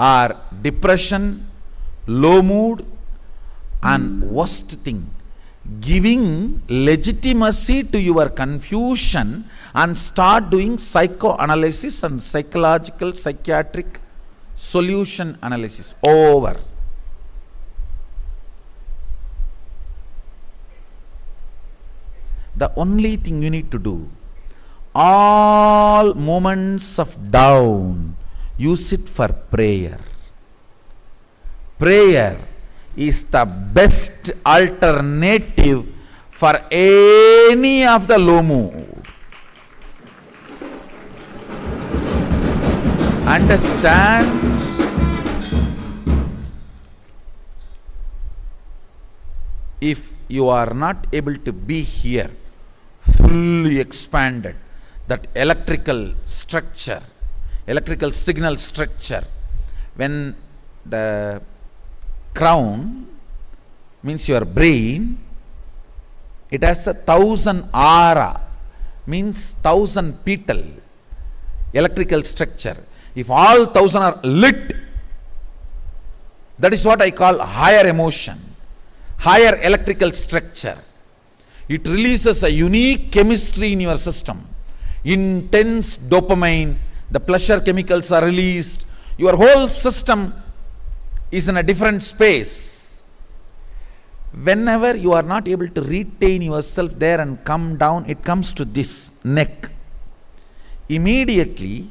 are depression, low mood, and worst thing, giving legitimacy to your confusion and start doing psychoanalysis and psychological, psychiatric solution analysis. Over. The only thing you need to do, all moments of down, use it for prayer. Prayer is the best alternative for any of the low mood. Understand? If you are not able to be here, fully expanded, that electrical structure, electrical signal structure, when the crown means your brain, it has 1,000 aura, means 1,000 petal, electrical structure. If all 1,000 are lit, that is what I call higher emotion, higher electrical structure. It releases a unique chemistry in your system. Intense dopamine, the pleasure chemicals are released. Your whole system is in a different space. Whenever you are not able to retain yourself there and come down, it comes to this neck. Immediately,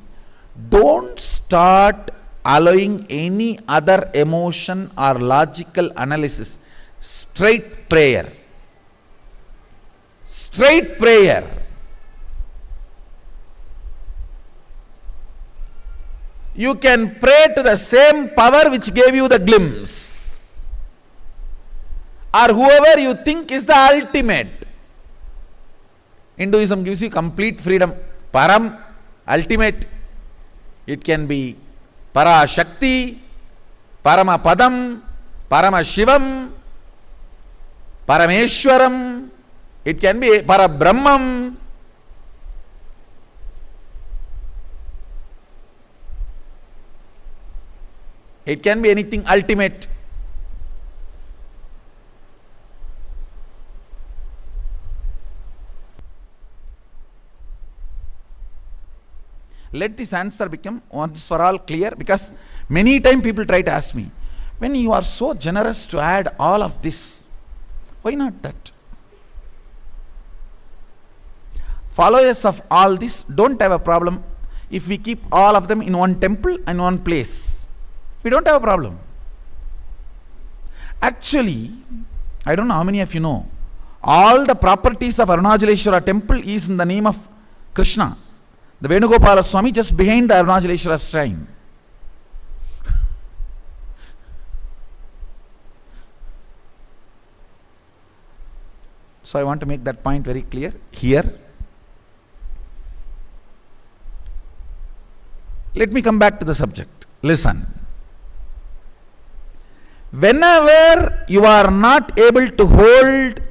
don't start allowing any other emotion or logical analysis. Straight prayer. Straight prayer. You can pray to the same power which gave you the glimpse, or whoever you think is the ultimate. Hinduism gives you complete freedom. Param, ultimate. It can be Para Shakti, Parama Padam, Paramashivam, Parameshwaram. It can be Para Brahmam. It can be anything ultimate. Let this answer become once for all clear, because many times people try to ask me, when you are so generous to add all of this, why not that? Followers of all this don't have a problem if we keep all of them in one temple and one place. We don't have a problem. Actually, I don't know how many of you know, all the properties of Arunachaleshwara temple is in the name of Krishna. The Venugopala Swami just behind the Arunachaleshwara shrine. So I want to make that point very clear here. Let me come back to the subject. Listen. Whenever you are not able to hold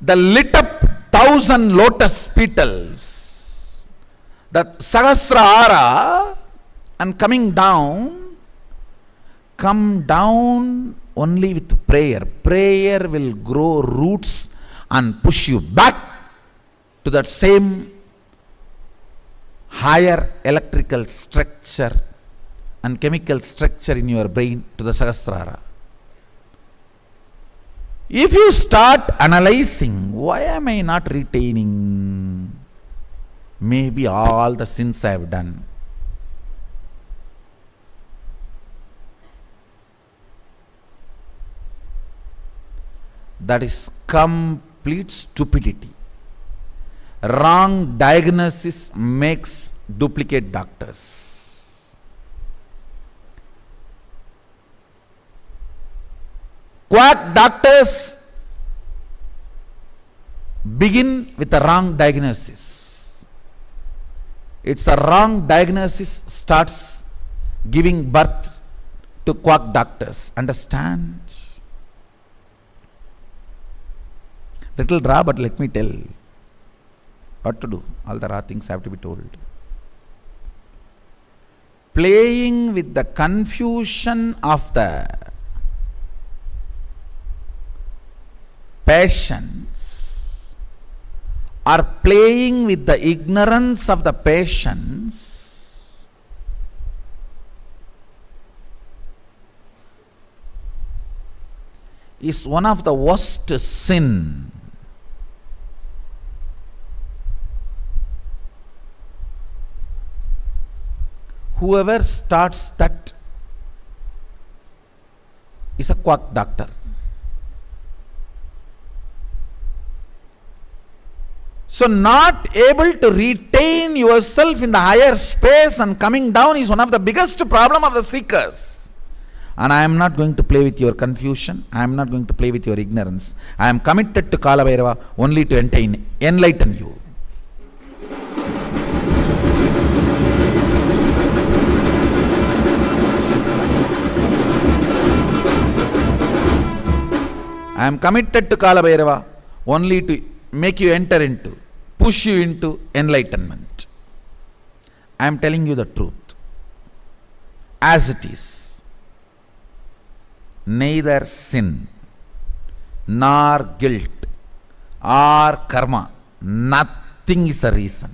the lit up 1,000 lotus petals, that Sahasra Ara, and come down only with prayer. Prayer will grow roots and push you back to that same higher electrical structure and chemical structure in your brain, to the Sahasrara. If you start analyzing, why am I not retaining? Maybe all the sins I have done. That is complete stupidity. Wrong diagnosis makes duplicate doctors. Quack doctors begin with a wrong diagnosis. It's a wrong diagnosis starts giving birth to quack doctors. Understand? Little raw, but let me tell what to do. All the raw things have to be told. playing with the confusion of the patients, or playing with the ignorance of the patients, is one of the worst sin. Whoever starts that is a quack doctor. So not able to retain yourself in the higher space and coming down is one of the biggest problem of the seekers. And I am not going to play with your confusion. I am not going to play with your ignorance. I am committed to Kala Bhairava only to enlighten you. I am committed to Kala Bhairava only to make you enter into, push you into enlightenment. I am telling you the truth. As it is, neither sin, nor guilt, or karma, nothing is a reason.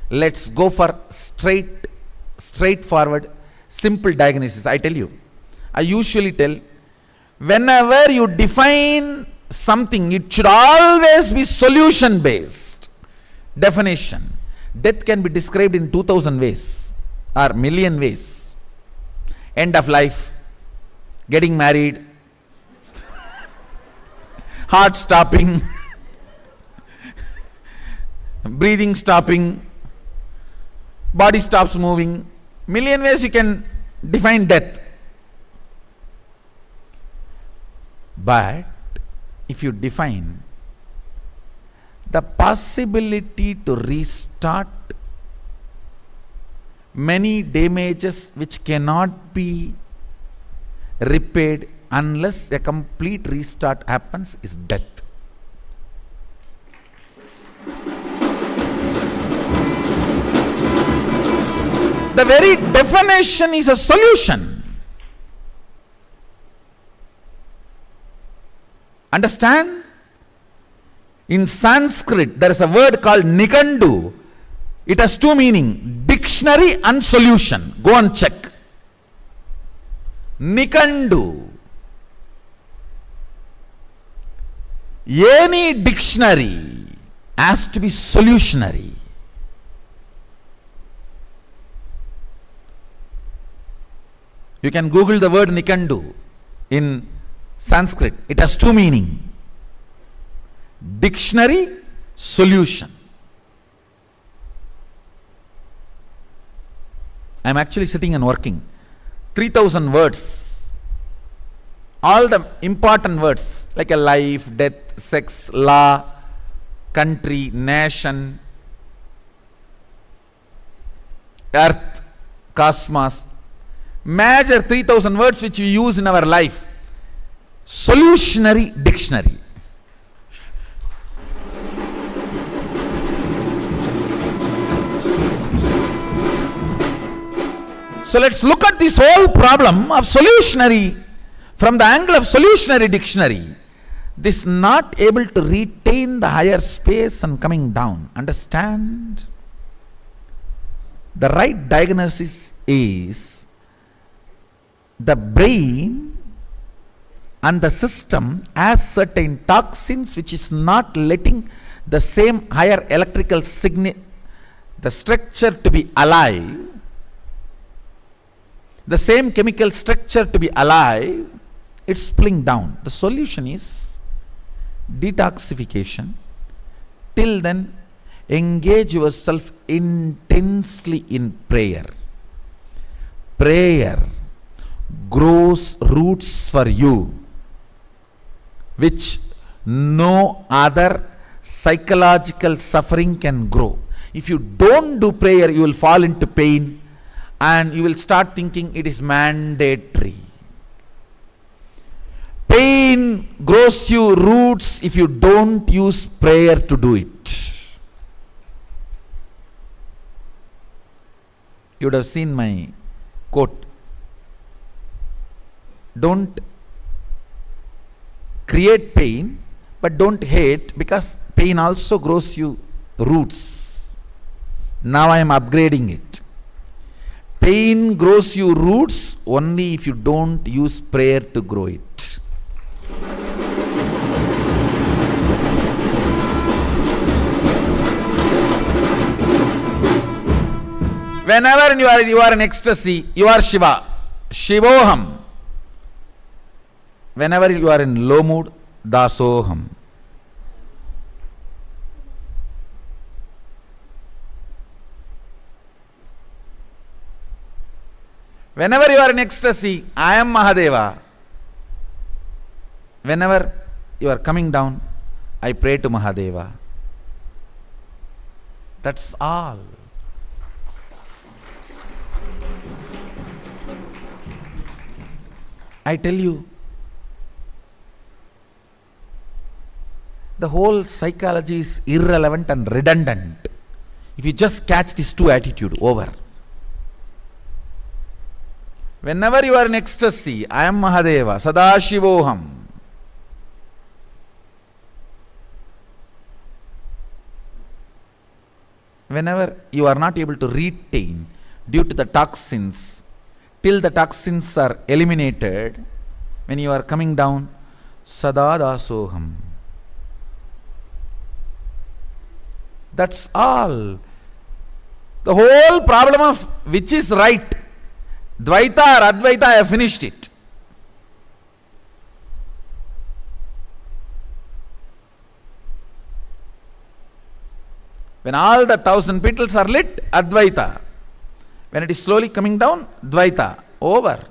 Let's go for straightforward, simple diagnosis. I tell you, I usually tell, whenever you define something, it should always be solution based definition. Death can be described in 2000 ways or million ways. End of life, getting married, heart stopping, breathing stopping, body stops moving. Million ways you can define death. But if you define the possibility to restart many damages which cannot be repaired unless a complete restart happens, is death. The very definition is a solution. Understand? In Sanskrit, there is a word called Nikandu. It has two meanings, dictionary and solution. Go and check. Nikandu. Any dictionary has to be solutionary. You can Google the word Nikandu in Sanskrit. It has two meanings. Dictionary, solution. I am actually sitting and working. 3000 words. All the important words like a life, death, sex, law, country, nation, earth, cosmos. Major 3000 words which we use in our life. Solutionary dictionary. So let's look at this whole problem of solutionary from the angle of solutionary dictionary. This not able to retain the higher space and coming down. Understand? The right diagnosis is the brain and the system has certain toxins which is not letting the same higher electrical signal, the structure to be alive, the same chemical structure to be alive. It's pulling down. The solution is detoxification. Till then, engage yourself intensely in prayer. Prayer grows roots for you which no other psychological suffering can grow. If you don't do prayer, you will fall into pain and you will start thinking it is mandatory. Pain grows you roots if you don't use prayer to do it. You would have seen my quote. Don't create pain, but don't hate, because pain also grows you roots. Now I am upgrading it. Pain grows you roots only if you don't use prayer to grow it. Whenever you are in ecstasy, you are Shiva. Shivoham. Whenever you are in low mood, Dasoham. Whenever you are in ecstasy, I am Mahadeva. Whenever you are coming down, I pray to Mahadeva. That's all. I tell you, the whole psychology is irrelevant and redundant if you just catch these two attitudes over. Whenever you are in ecstasy, I am Mahadeva, Sadashivoham. Whenever you are not able to retain due to the toxins, till the toxins are eliminated, when you are coming down, Sadadasoham. That's all. The whole problem of which is right, Dvaita or Advaita, I have finished it. When all the 1,000 petals are lit, Advaita. When it is slowly coming down, Dvaita. Over.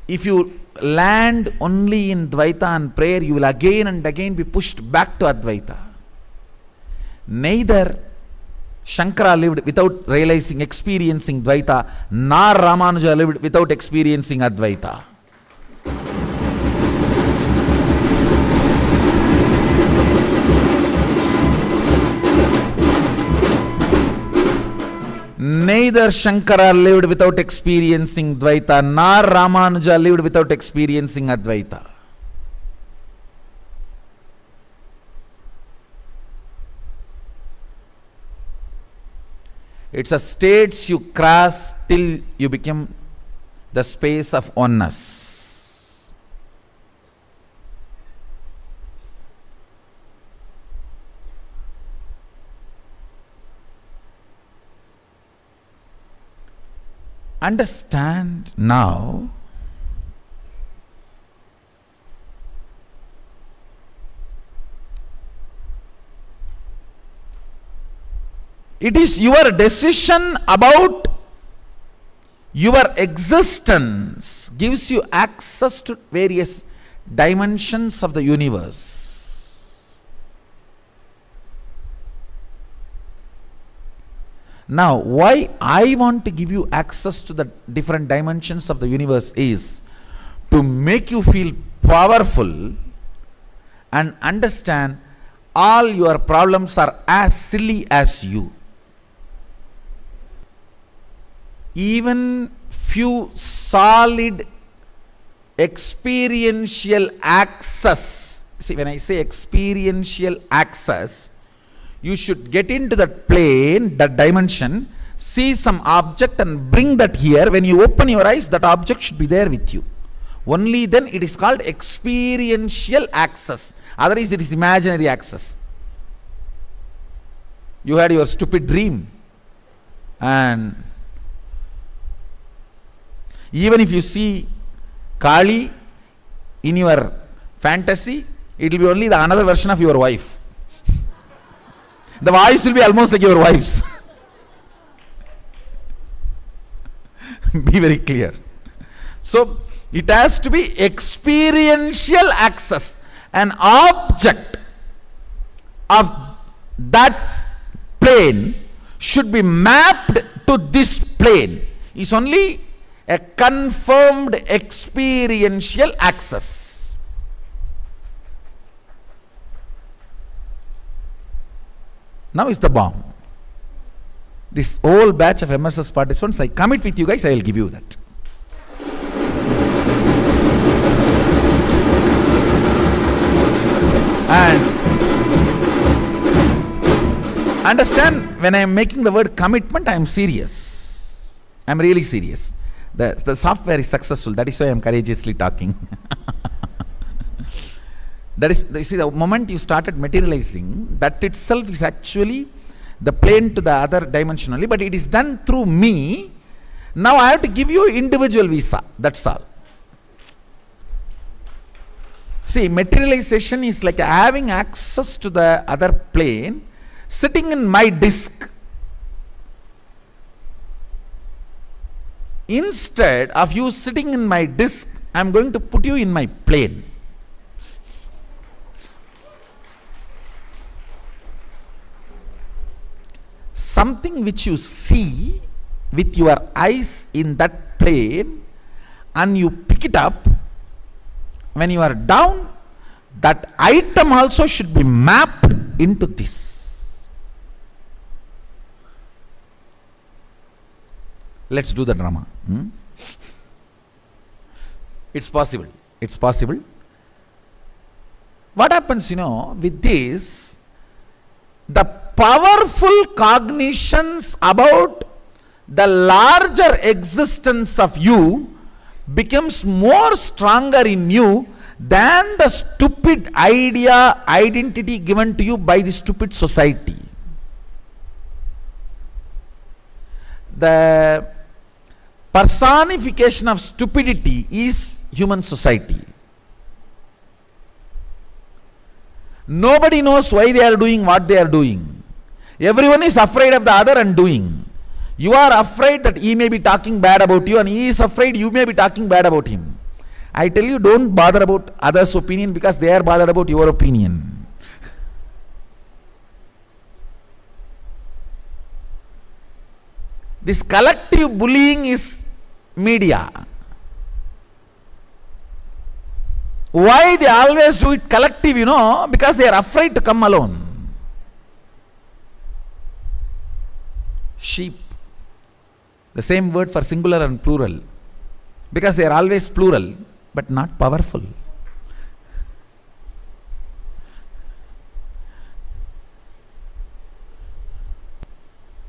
If you land only in Dvaita and prayer, you will again and again be pushed back to Advaita. Neither Shankara lived without realizing, experiencing Dvaita, nor Ramanuja lived without experiencing Advaita. Neither Shankara lived without experiencing Dvaita, nor Ramanuja lived without experiencing Advaita. It's a states you cross till you become the space of oneness. Understand now it is your decision about your existence gives you access to various dimensions of the universe. Now, why I want to give you access to the different dimensions of the universe is to make you feel powerful and understand all your problems are as silly as you. Even few solid experiential access, see, when I say experiential access, you should get into that plane, that dimension, see some object and bring that here. When you open your eyes, that object should be there with you. Only then it is called experiential access. Otherwise it is imaginary access. You had your stupid dream, and even if you see Kali in your fantasy, it will be only the another version of your wife. The voice will be almost like your wife's. Be very clear. So it has to be experiential access. An object of that plane should be mapped to this plane. Is only a confirmed experiential access. Now is the bomb. This whole batch of MSS participants, I commit with you guys, I will give you that. And understand, when I am making the word commitment, I am serious. I am really serious. The software is successful. That is why I am courageously talking. That is, you see, the moment you started materializing, that itself is actually the plane to the other dimensionally, but it is done through me. Now I have to give you individual visa. That's all. See, materialization is like having access to the other plane, sitting in my disk. Instead of you sitting in my disk, I am going to put you in my plane. Something which you see with your eyes in that plane, and you pick it up, when you are down, that item also should be mapped into this. Let's do the drama. It's possible. It's possible. What happens, with this, the powerful cognitions about the larger existence of you becomes more stronger in you than the stupid identity given to you by the stupid society. The personification of stupidity is human society. Nobody knows why they are doing what they are doing. Everyone is afraid of the other and doing. You are afraid that he may be talking bad about you, and he is afraid you may be talking bad about him. I tell you, don't bother about others' opinion, because they are bothered about your opinion. This collective bullying is media. Why they always do it collective, because they are afraid to come alone. Sheep. The same word for singular and plural. Because they are always plural, but not powerful.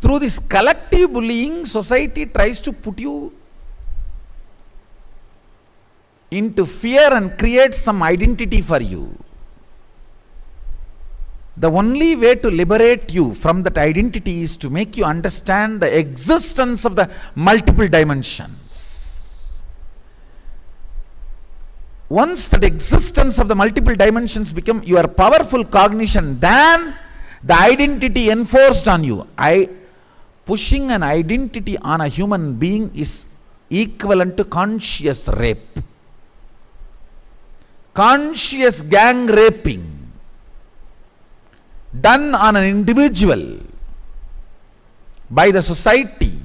Through this collective bullying, society tries to put you into fear and create some identity for you. The only way to liberate you from that identity is to make you understand the existence of the multiple dimensions. Once that existence of the multiple dimensions become your powerful cognition, then the identity enforced on you. Pushing an identity on a human being is equivalent to conscious rape. Conscious gang raping done on an individual by the society,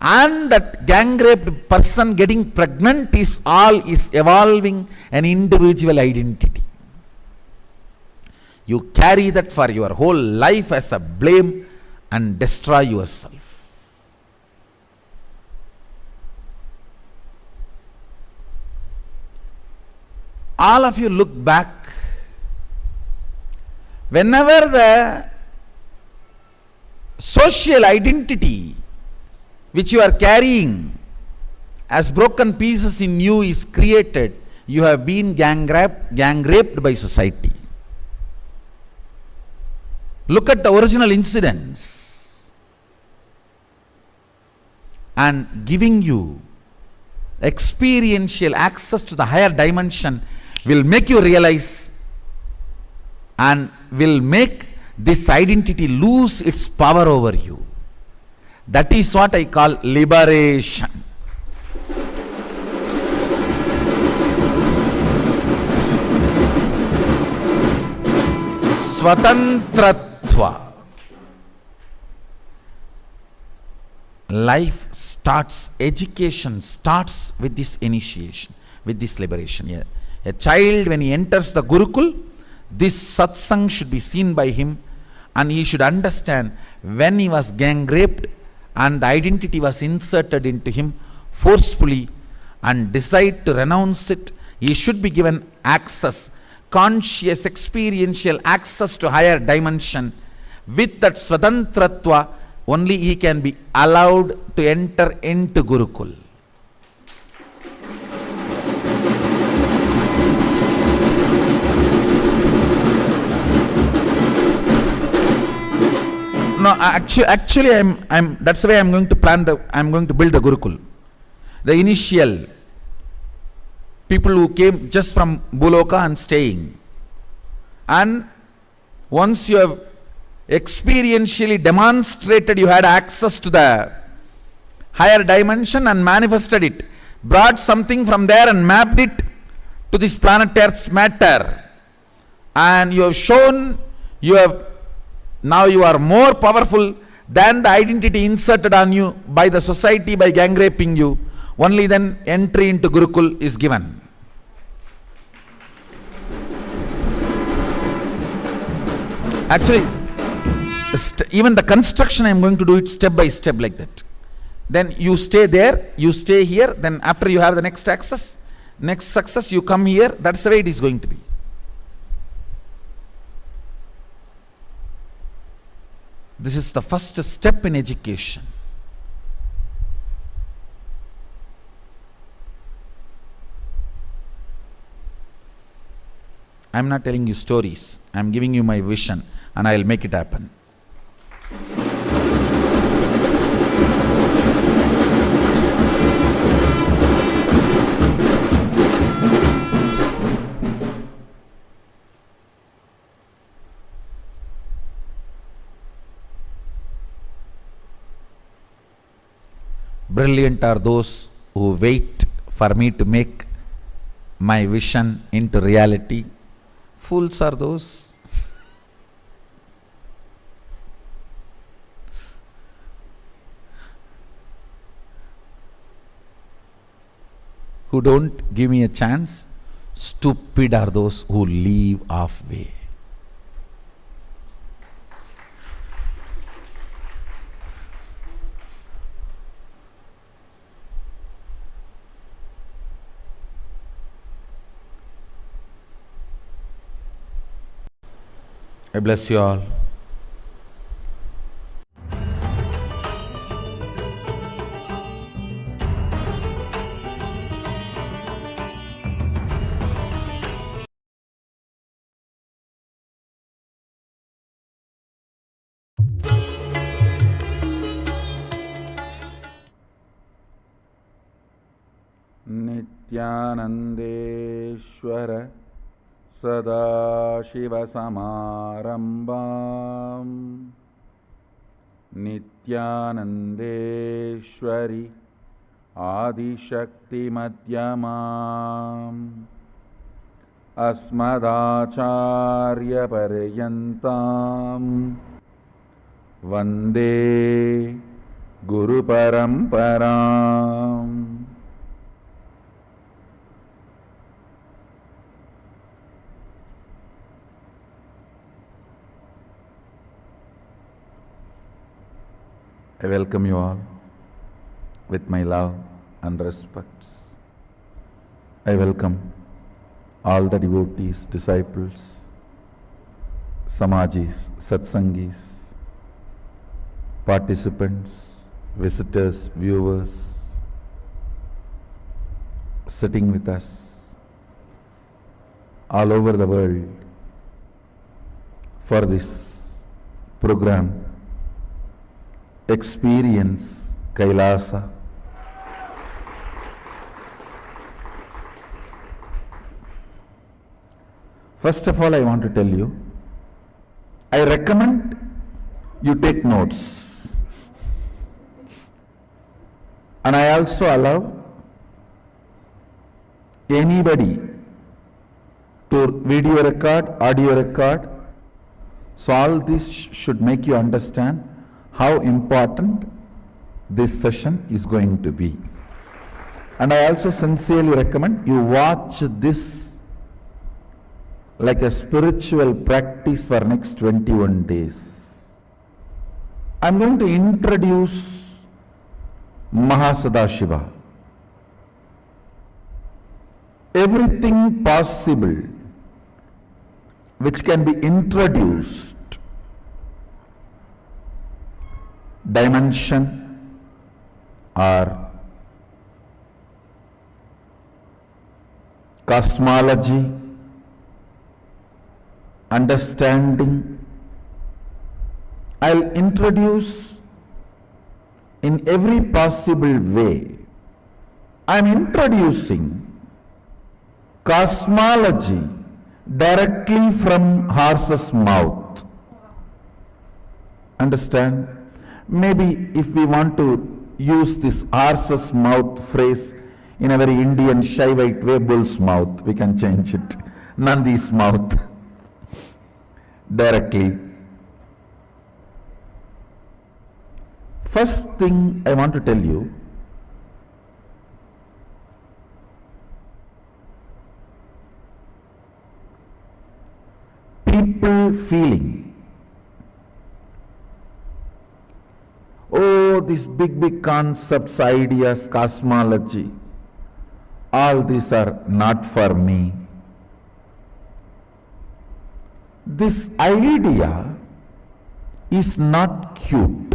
and that gang raped person getting pregnant is evolving an individual identity. You carry that for your whole life as a blame and destroy yourself. All of you look back. Whenever the social identity which you are carrying as broken pieces in you is created, you have been gang raped by society. Look at the original incidents, and giving you experiential access to the higher dimension will make you realize and will make this identity lose its power over you. That is what I call liberation. Swatantratva. Life starts, education starts with this initiation, with this liberation. A child, when he enters the Gurukul, this satsang should be seen by him, And he should understand when he was gang raped and the identity was inserted into him forcefully and decide to renounce it, he should be given access, conscious experiential access to higher dimension. With that Swadantratva, only he can be allowed to enter into Gurukul. No, actually, that's the way I'm going to build the Gurukul. The initial people who came just from Buloka and staying. And once you have experientially demonstrated you had access to the higher dimension and manifested it, brought something from there and mapped it to this planet Earth's matter, and you have shown now you are more powerful than the identity inserted on you by the society by gang raping you, only then entry into Gurukul is given. Actually, even the construction I am going to do it step by step like that. Then you stay there, you stay here, then after you have the next access, next success, you come here. That's the way it is going to be. This is the first step in education. I am not telling you stories. I am giving you my vision and I will make it happen. Brilliant are those who wait for me to make my vision into reality. Fools are those who don't give me a chance. Stupid are those who leave halfway. I bless you all. Nithyanandeshwara Sadashivasamarambam Nithyanandeshwari Adishakti Madhyamam Asmadacharya Paryantam Vande Guru Paramparam. I welcome you all with my love and respects. I welcome all the devotees, disciples, samajis, satsangis, participants, visitors, viewers, sitting with us all over the world for this program, Experience Kailasa. First of all, I want to tell you, I recommend you take notes. And I also allow anybody to video record, audio record. So all this should make you understand how important this session is going to be. And I also sincerely recommend you watch this like a spiritual practice for next 21 days. I'm going to introduce Mahasadashiva. Everything possible which can be introduced, dimension or cosmology, understanding, I'll introduce in every possible way. I'm introducing cosmology directly from horse's mouth. Understand? Maybe if we want to use this horse's mouth phrase in a very Indian Shaivite way, bull's mouth, we can change it. Nandi's mouth. Directly. First thing I want to tell you, people feeling, oh, these big concepts, ideas, cosmology, all these are not for me. This idea is not cute.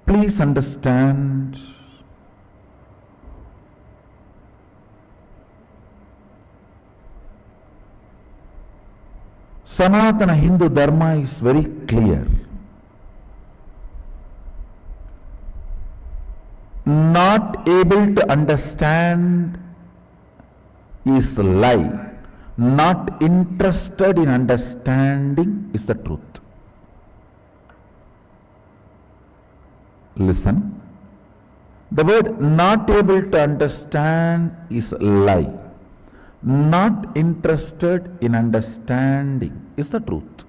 Please understand. Sanatana Hindu Dharma is very clear. Not able to understand is a lie. Not interested in understanding is the truth. Listen. The word not able to understand is a lie. Not interested in understanding is the truth.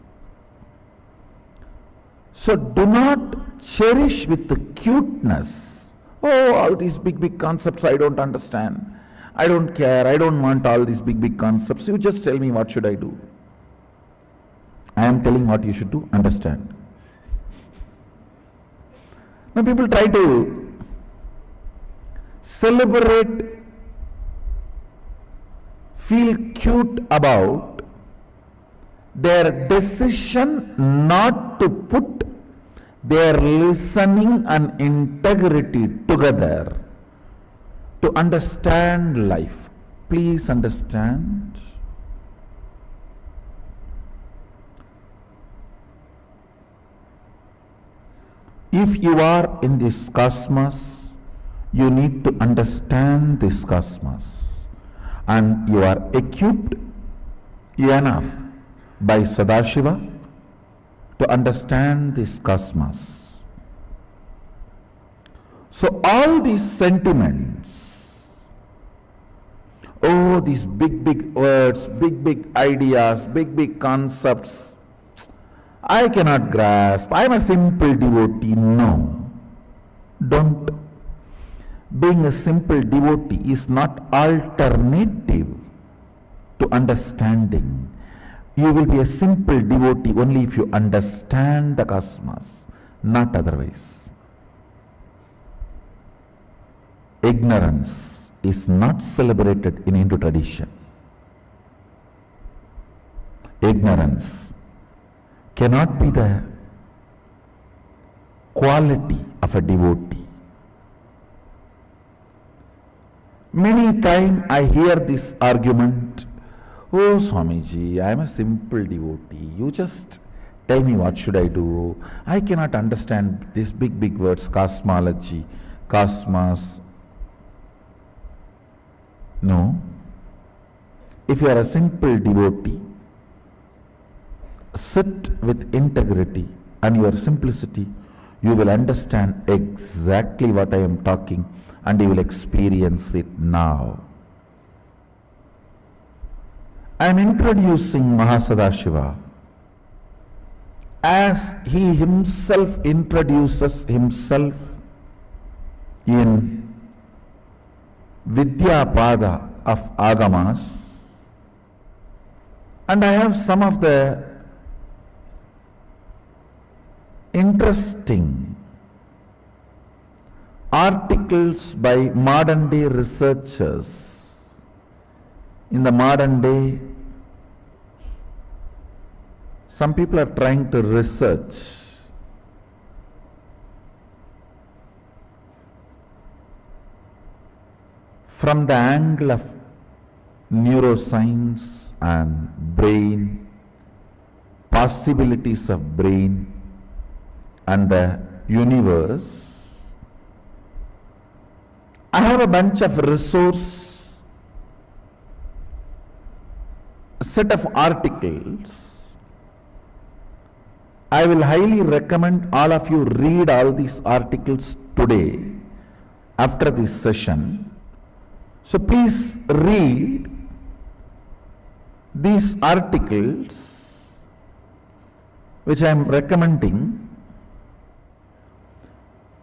So do not cherish with the cuteness. Oh, all these big concepts I don't understand. I don't care. I don't want all these big concepts. You just tell me what should I do. I am telling what you should do. Understand. Now people try to celebrate, feel cute about their decision not to put their listening and integrity together to understand life. Please understand. If you are in this cosmos, you need to understand this cosmos. And you are equipped enough by Sadashiva to understand this cosmos. So all these sentiments, oh, these big words, big ideas, big concepts, I cannot grasp. I am a simple devotee. No, don't. Being a simple devotee is not alternative to understanding. You will be a simple devotee only if you understand the cosmos, not otherwise. Ignorance is not celebrated in Hindu tradition. Ignorance cannot be the quality of a devotee. Many times I hear this argument, oh Swamiji, I am a simple devotee. You just tell me what should I do. I cannot understand these big words, cosmology, cosmos. No. If you are a simple devotee, sit with integrity and your simplicity, you will understand exactly what I am talking and you will experience it now. I am introducing Mahasadashiva as he himself introduces himself in Vidyapada of Agamas, and I have some of the interesting articles by modern day researchers. In the modern day, some people are trying to research from the angle of neuroscience and brain, possibilities of brain and the universe. I have a bunch of set of articles. I will highly recommend all of you read all these articles today after this session. So please read these articles which I am recommending.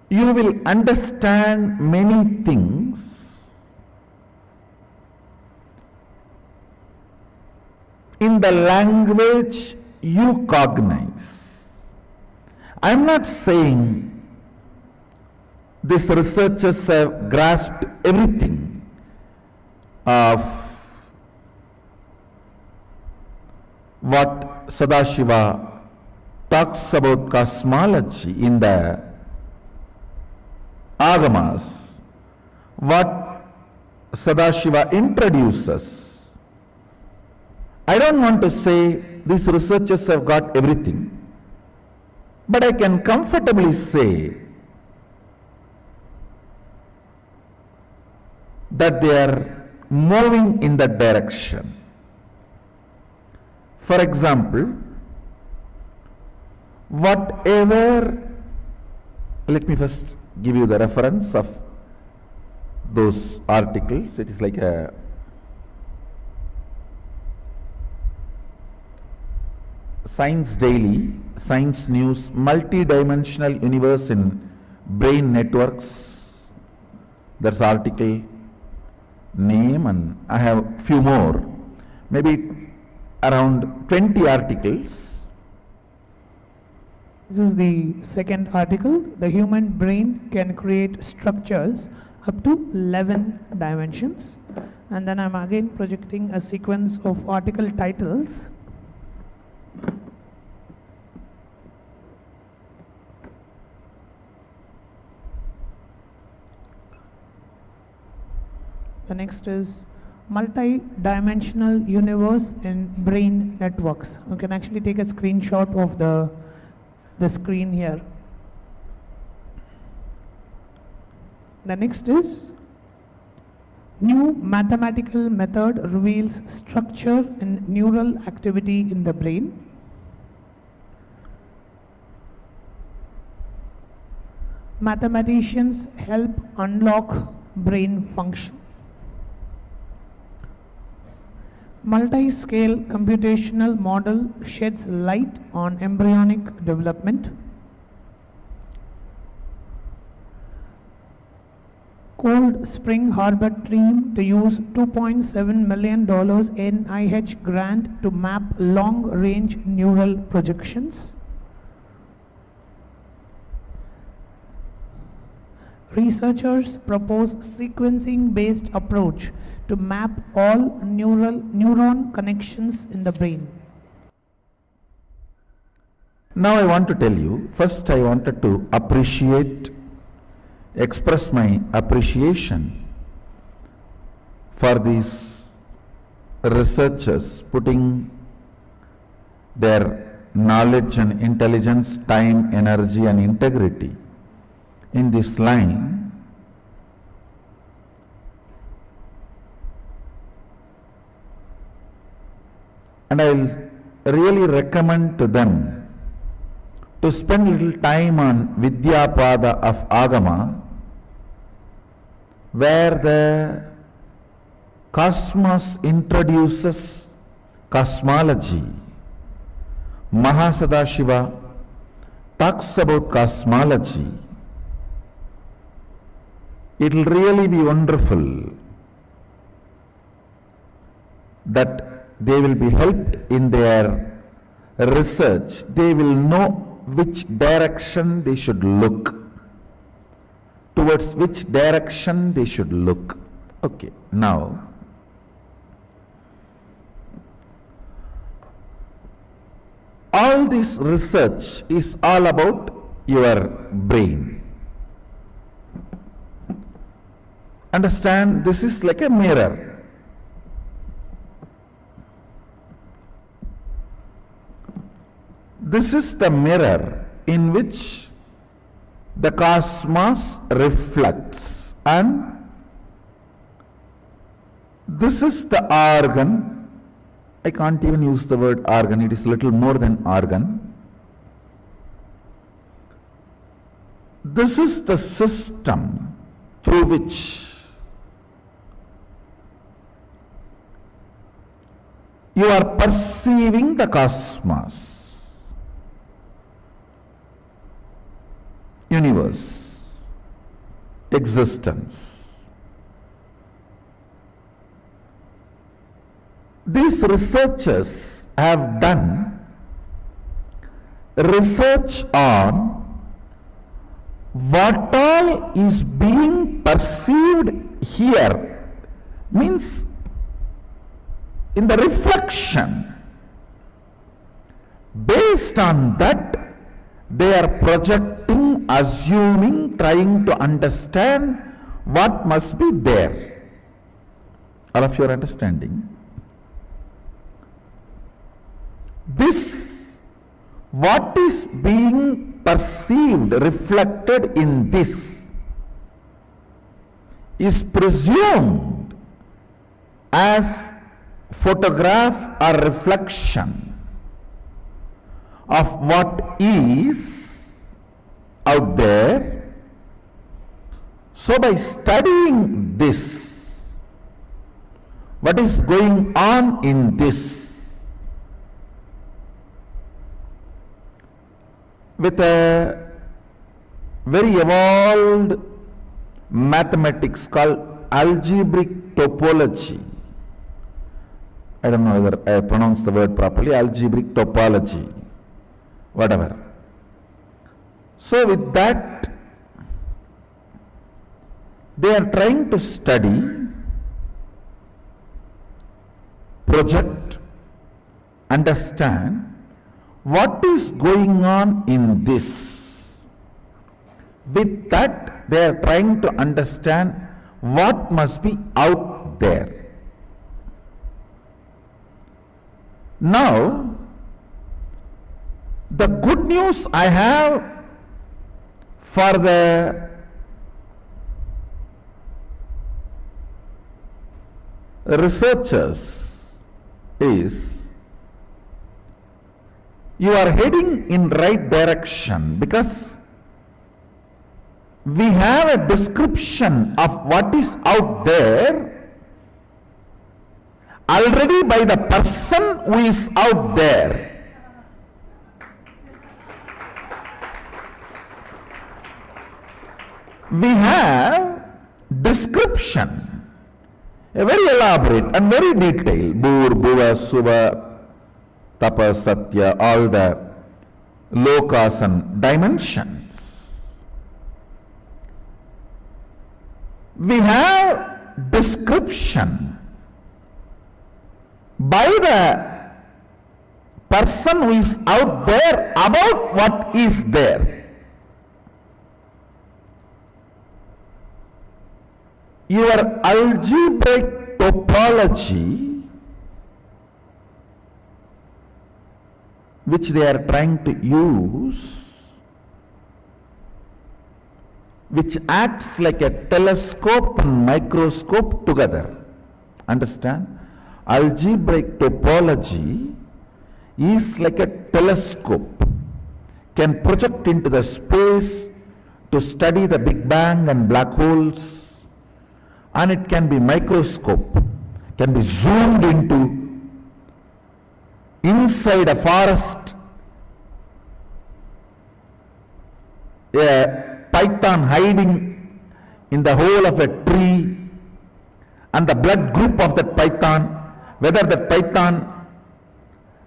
You will understand many things in the language you cognize. I am not saying these researchers have grasped everything of what Sadashiva talks about cosmology in the Agamas, what Sadashiva introduces. I don't want to say these researchers have got everything, but I can comfortably say that they are moving in that direction. For example, whatever, let me first give you the reference of those articles. It is like a Science Daily, Science News, Multi-Dimensional Universe in Brain Networks. That's article name, and I have few more, maybe around 20 articles. This is the second article. The human brain can create structures up to 11 dimensions. And then I'm again projecting a sequence of article titles. The next is multi-dimensional universe in brain networks. You can actually take a screenshot of the screen here. The next is new mathematical method reveals structure and neural activity in the brain. Mathematicians help unlock brain function. Multi-scale computational model sheds light on embryonic development. Cold Spring Harbor team to use $2.7 million NIH grant to map long-range neural projections. Researchers propose sequencing-based approach to map all neuron connections in the brain. Now I want to tell you, first I wanted to express my appreciation for these researchers putting their knowledge and intelligence, time, energy and integrity in this line. And I will really recommend to them to spend little time on Vidyapada of Agama, where the cosmos introduces cosmology. Mahasadashiva talks about cosmology. It will really be wonderful that they will be helped in their research. They will know which direction they should look. Towards which direction they should look. Okay, now all this research is all about your brain. Understand, this is like a mirror. This is the mirror in which the cosmos reflects, and this is the organ. I can't even use the word organ, it is little more than organ. This is the system through which you are perceiving the cosmos, universe, existence. These researchers have done research on what all is being perceived here, means in the reflection. Based on that, they are projecting, assuming, trying to understand what must be there. All of you are understanding? This, what is being perceived, reflected in this, is presumed as photograph or reflection of what is out there. So by studying this, what is going on in this, with a very evolved mathematics called algebraic topology. I don't know whether I pronounce the word properly, algebraic topology, whatever. So with that, they are trying to study, project, understand what is going on in this. With that, they are trying to understand what must be out there. Now, the good news I have for the researchers is, you are heading in right direction, because we have a description of what is out there already by the person who is out there. We have description, a very elaborate and very detailed, Bhur, Bhuva, Suva, Tapa, Satya, all the lokas and dimensions. We have description by the person who is out there about what is there. Your algebraic topology, which they are trying to use, which acts like a telescope and microscope together. Understand? Algebraic topology is like a telescope, can project into the space to study the Big Bang and black holes, and it can be microscope, can be zoomed into inside a forest, a python hiding in the hole of a tree, and the blood group of that python, whether that python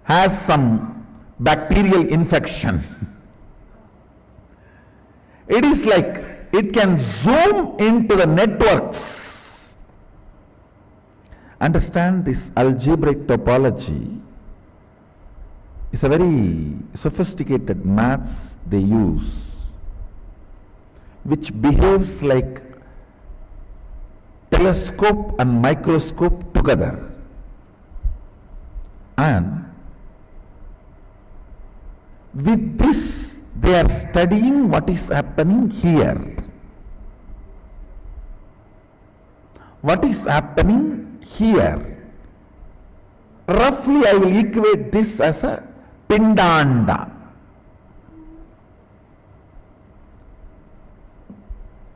has some bacterial infection It is like it can zoom into the networks. Understand, this algebraic topology is a very sophisticated maths they use, which behaves like telescope and microscope together. And with this, they are studying what is happening here. What is happening here? Roughly, I will equate this as a pindanda.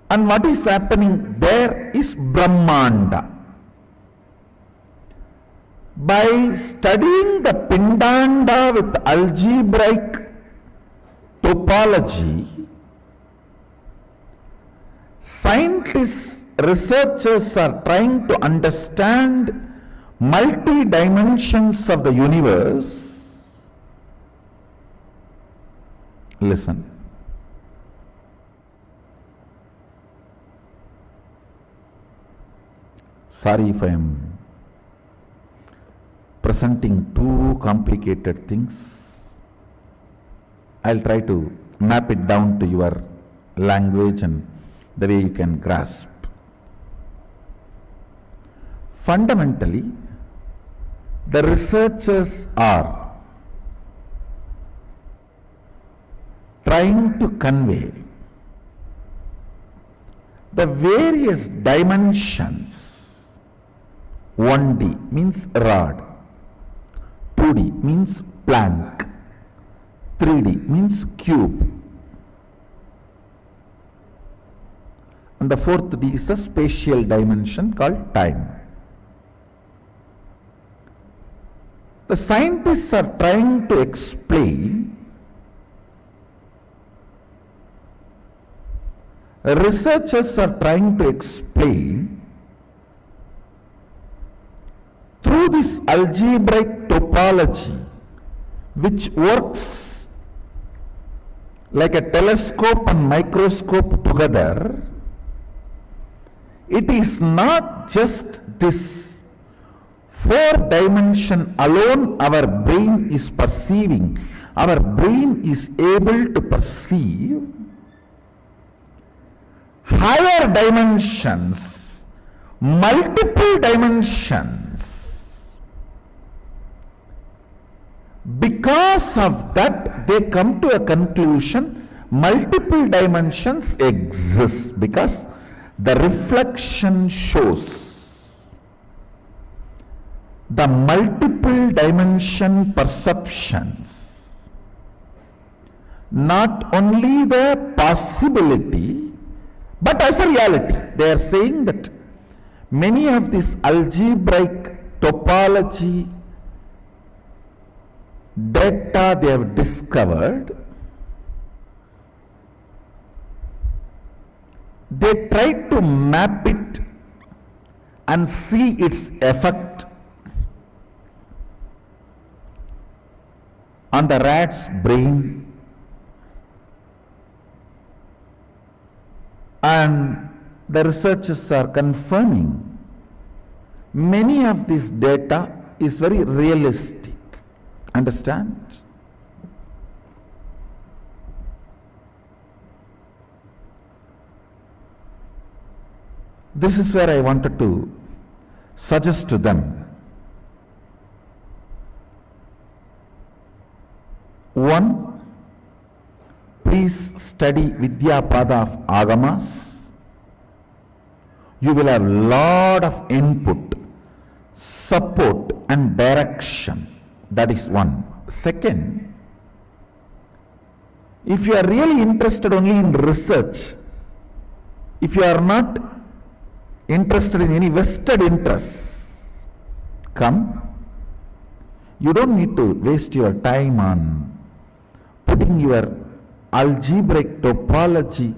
And what is happening there is Brahmanda. By studying the pindanda with algebraic topology, scientists, researchers are trying to understand multi-dimensions of the universe. Listen. Sorry if I am presenting too complicated things. I'll try to map it down to your language and the way you can grasp. Fundamentally, the researchers are trying to convey the various dimensions. 1D means rod, 2D means plank, 3D means cube, and the fourth D is a spatial dimension called time. The scientists are trying to explain, researchers are trying to explain through this algebraic topology, which works like a telescope and microscope together. It is not just this 4-dimension alone our brain is perceiving. Our brain is able to perceive higher dimensions, multiple dimensions. Because of that, they come to a conclusion, multiple dimensions exist, because the reflection shows the multiple dimension perceptions, not only the possibility, but as a reality. They are saying that many of these algebraic topology data they have discovered, they try to map it and see its effect on the rat's brain, and the researchers are confirming many of this data is very realistic. Understand? This is where I wanted to suggest to them. One, please study Vidyapada of Agamas. You will have lot of input, support and direction. That is one. Second, if you are really interested only in research, if you are not interested in any vested interests, come. You don't need to waste your time on putting your algebraic topology,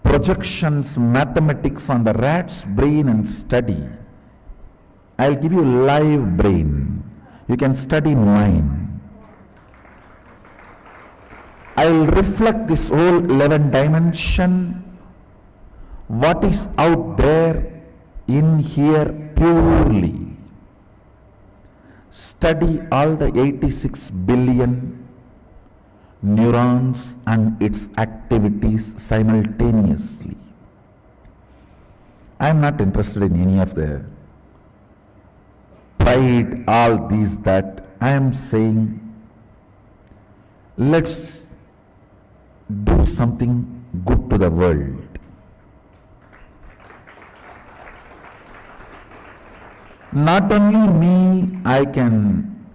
projections, mathematics on the rat's brain and study. I'll give you live brain. You can study mine. I'll reflect this whole 11 dimension, what is out there in here purely. Study all the 86 billion neurons and its activities simultaneously. I am not interested in any of the pride, all these, that. I am saying, let's do something good to the world. Not only me, I can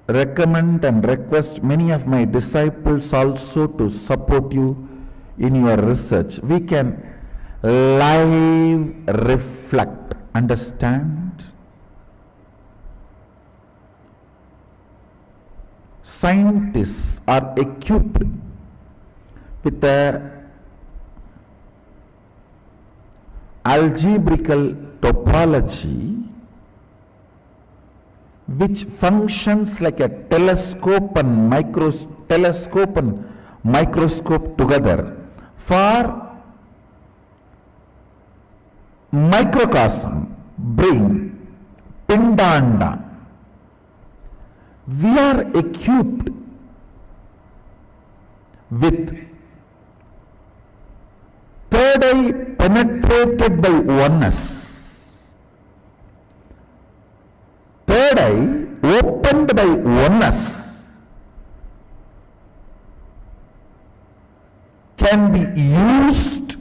recommend and request many of my disciples also to support you in your research. We can live reflect, understand? Scientists are equipped with a algebraical topology which functions like a telescope and microscope together for microcosm, brain, pindanda. We are equipped with third eye penetrated by oneness, third eye opened by oneness, can be used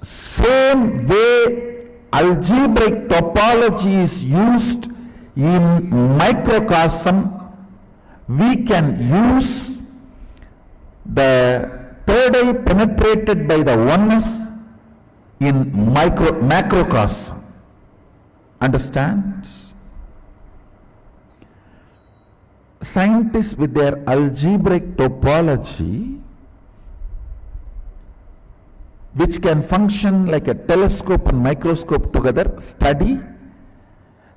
same way algebraic topology is used in microcosm. We can use the third eye penetrated by the oneness in macrocosm. Understand? Scientists with their algebraic topology, which can function like a telescope and microscope together, study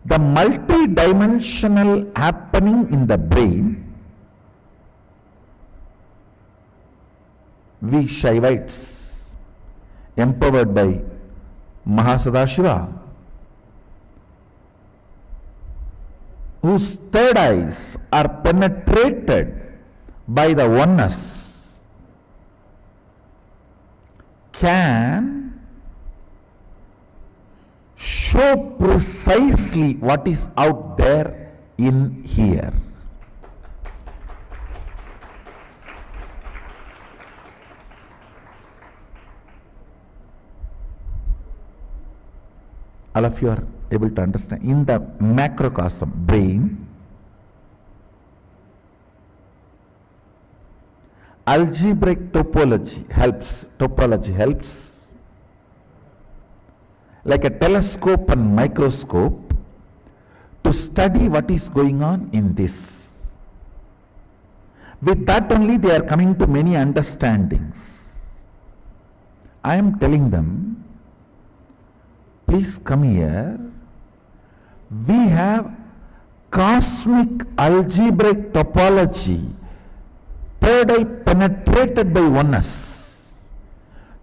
the multi-dimensional happening in the brain. We Shaivites, empowered by Mahasadashiva, whose third eyes are penetrated by the oneness, can show precisely what is out there in here. All of you are able to understand. In the macrocosm, brain, algebraic topology helps like a telescope and microscope to study what is going on in this. With that only they are coming to many understandings. I am telling them, please come here. We have cosmic algebraic topology, third eye penetrated by oneness,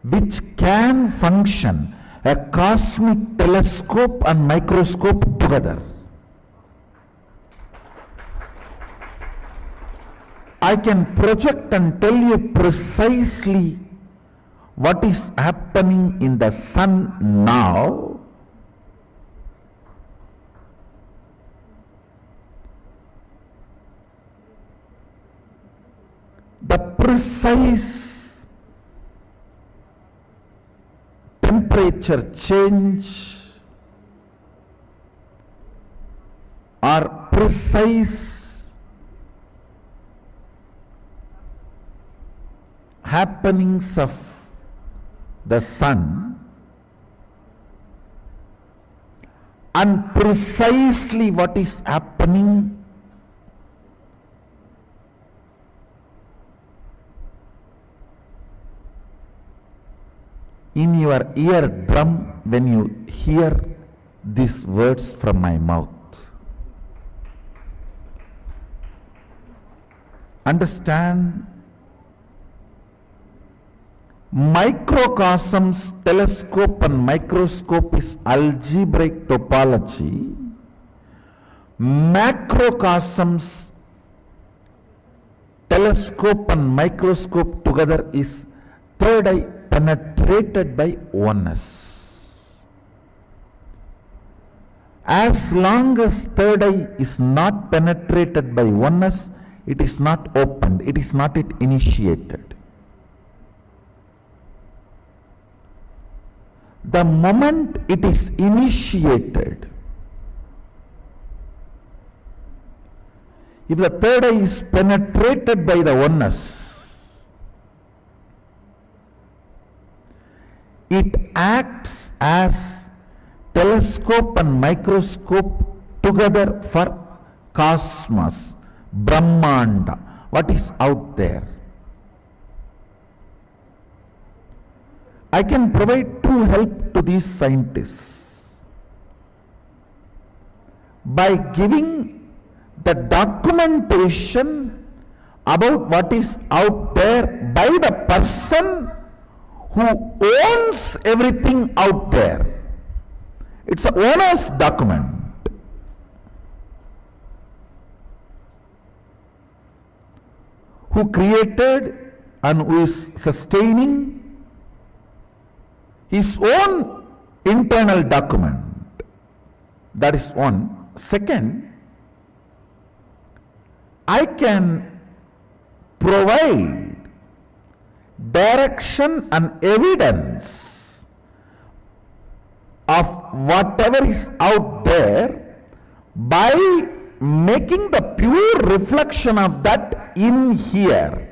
which can function a cosmic telescope and microscope together. I can project and tell you precisely what is happening in the sun now. The precise temperature change or precise happenings of the sun, and precisely what is happening in your eardrum when you hear these words from my mouth. understand microcosms, telescope and microscope is algebraic topology. Macrocosms, telescope and microscope together is third eye penetrated by oneness. As long as third eye is not penetrated by oneness, it is not opened, it is not yet initiated. The moment it is initiated, if the third eye is penetrated by the oneness, it acts as telescope and microscope together for cosmos, Brahmanda, what is out there. I can provide true help to these scientists by giving the documentation about what is out there by the person who owns everything out there. It's an owner's document. Who created and who is sustaining his own internal document. That is one. Second, I can provide direction and evidence of whatever is out there by making the pure reflection of that in here.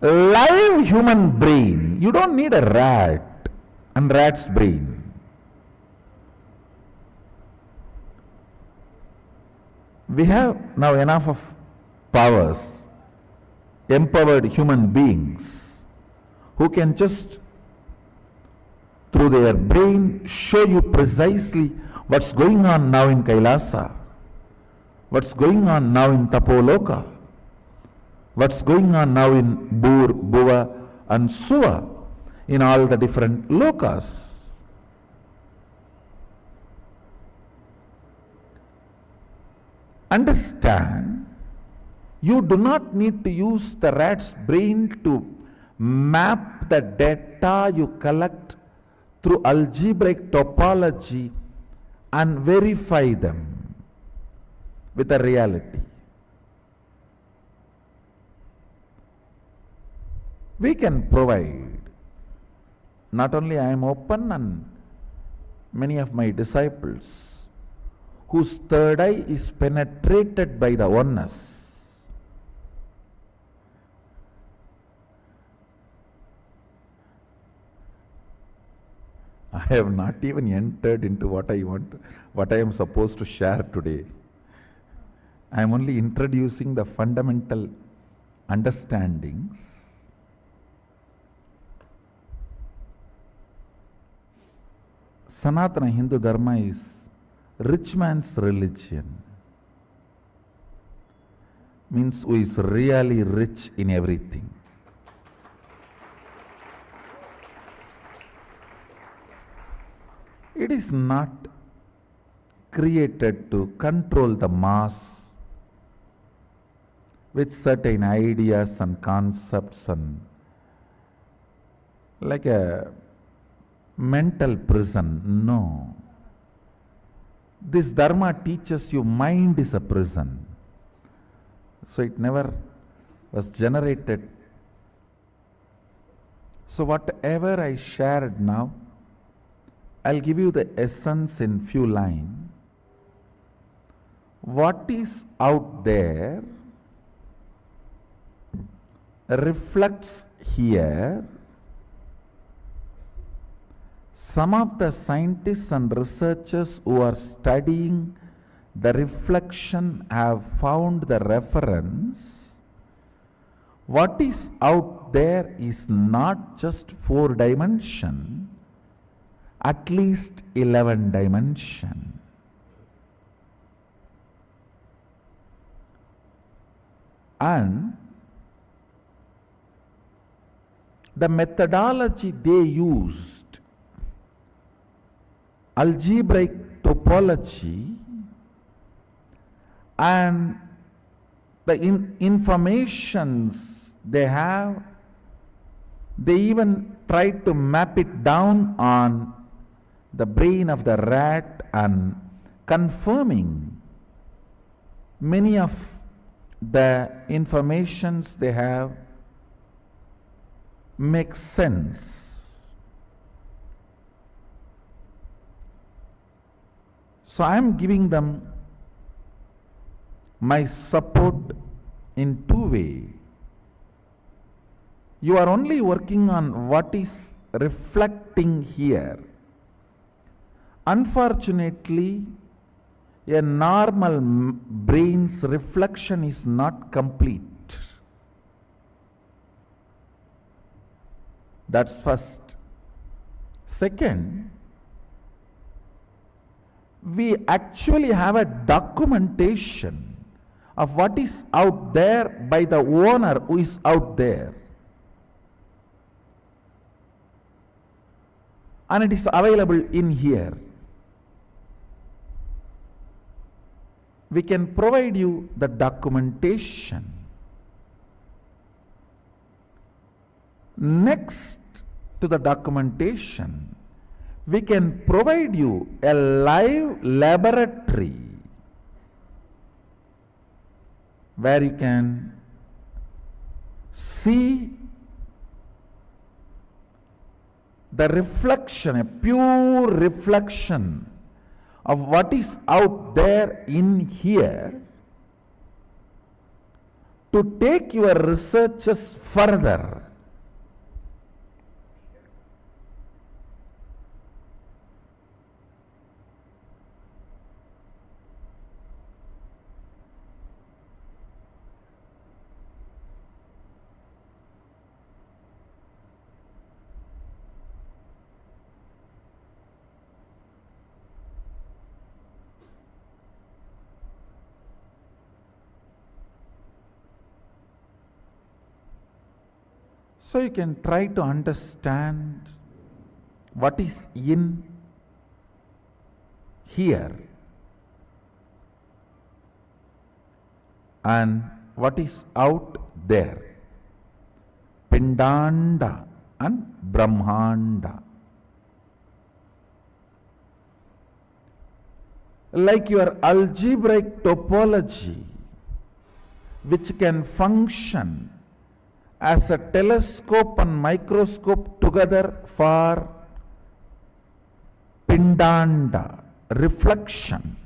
Live human brain. You don't need a rat and rat's brain. We have now enough of powers, empowered human beings who can just through their brain show you precisely what's going on now in Kailasa, what's going on now in Tapoloka, what's going on now in Bur, Buva and Suva, in all the different lokas. Understand, you do not need to use the rat's brain to map the data you collect through algebraic topology and verify them with a reality. We can provide, not only I am open and many of my disciples whose third eye is penetrated by the oneness. I have not even entered into what I want, what I am supposed to share today. I am only introducing the fundamental understandings. Sanatana Hindu Dharma is rich man's religion. Means who is really rich in everything. It is not created to control the mass with certain ideas and concepts and like a mental prison. No. This Dharma teaches you mind is a prison. So it never was generated. So whatever I shared now, I'll give you the essence in few lines. What is out there reflects here. Some of the scientists and researchers who are studying the reflection have found the reference. What is out there is not just 4 dimension, at least 11 dimension. And the methodology they used, algebraic topology, and the informations they have, they even tried to map it down on the brain of the rat and confirming many of the informations they have makes sense. So I am giving them my support in two ways. You are only working on what is reflecting here. Unfortunately, a normal brain's reflection is not complete. That's first. Second, we actually have a documentation of what is out there by the owner who is out there. And it is available in here. We can provide you the documentation. Next to the documentation, we can provide you a live laboratory where you can see the reflection, a pure reflection of what is out there in here, to take your researches further. So you can try to understand what is in here and what is out there. Pindanda and Brahmanda. Like your algebraic topology, which can function as a telescope and microscope together for Pindanda, reflection.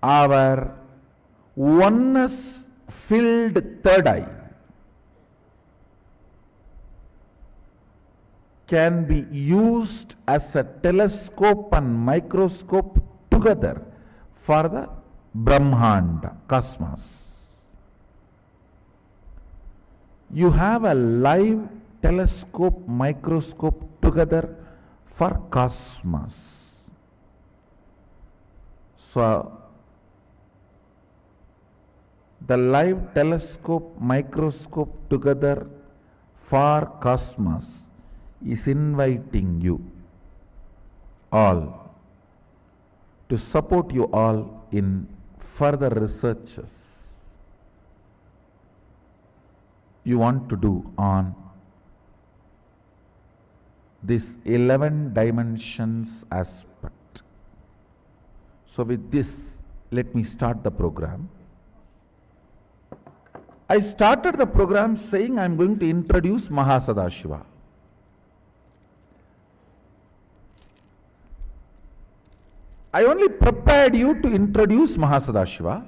Our oneness filled third eye can be used as a telescope and microscope together for the Brahmanda, cosmos. You have a live telescope, microscope together for cosmos. So, the live telescope, microscope together for cosmos is inviting you all to support you all in further researches you want to do on this 11 dimensions aspect. So with this, let me start the program. I started the program saying I am going to introduce Mahasadashiva. I only prepared you to introduce Mahasadashiva.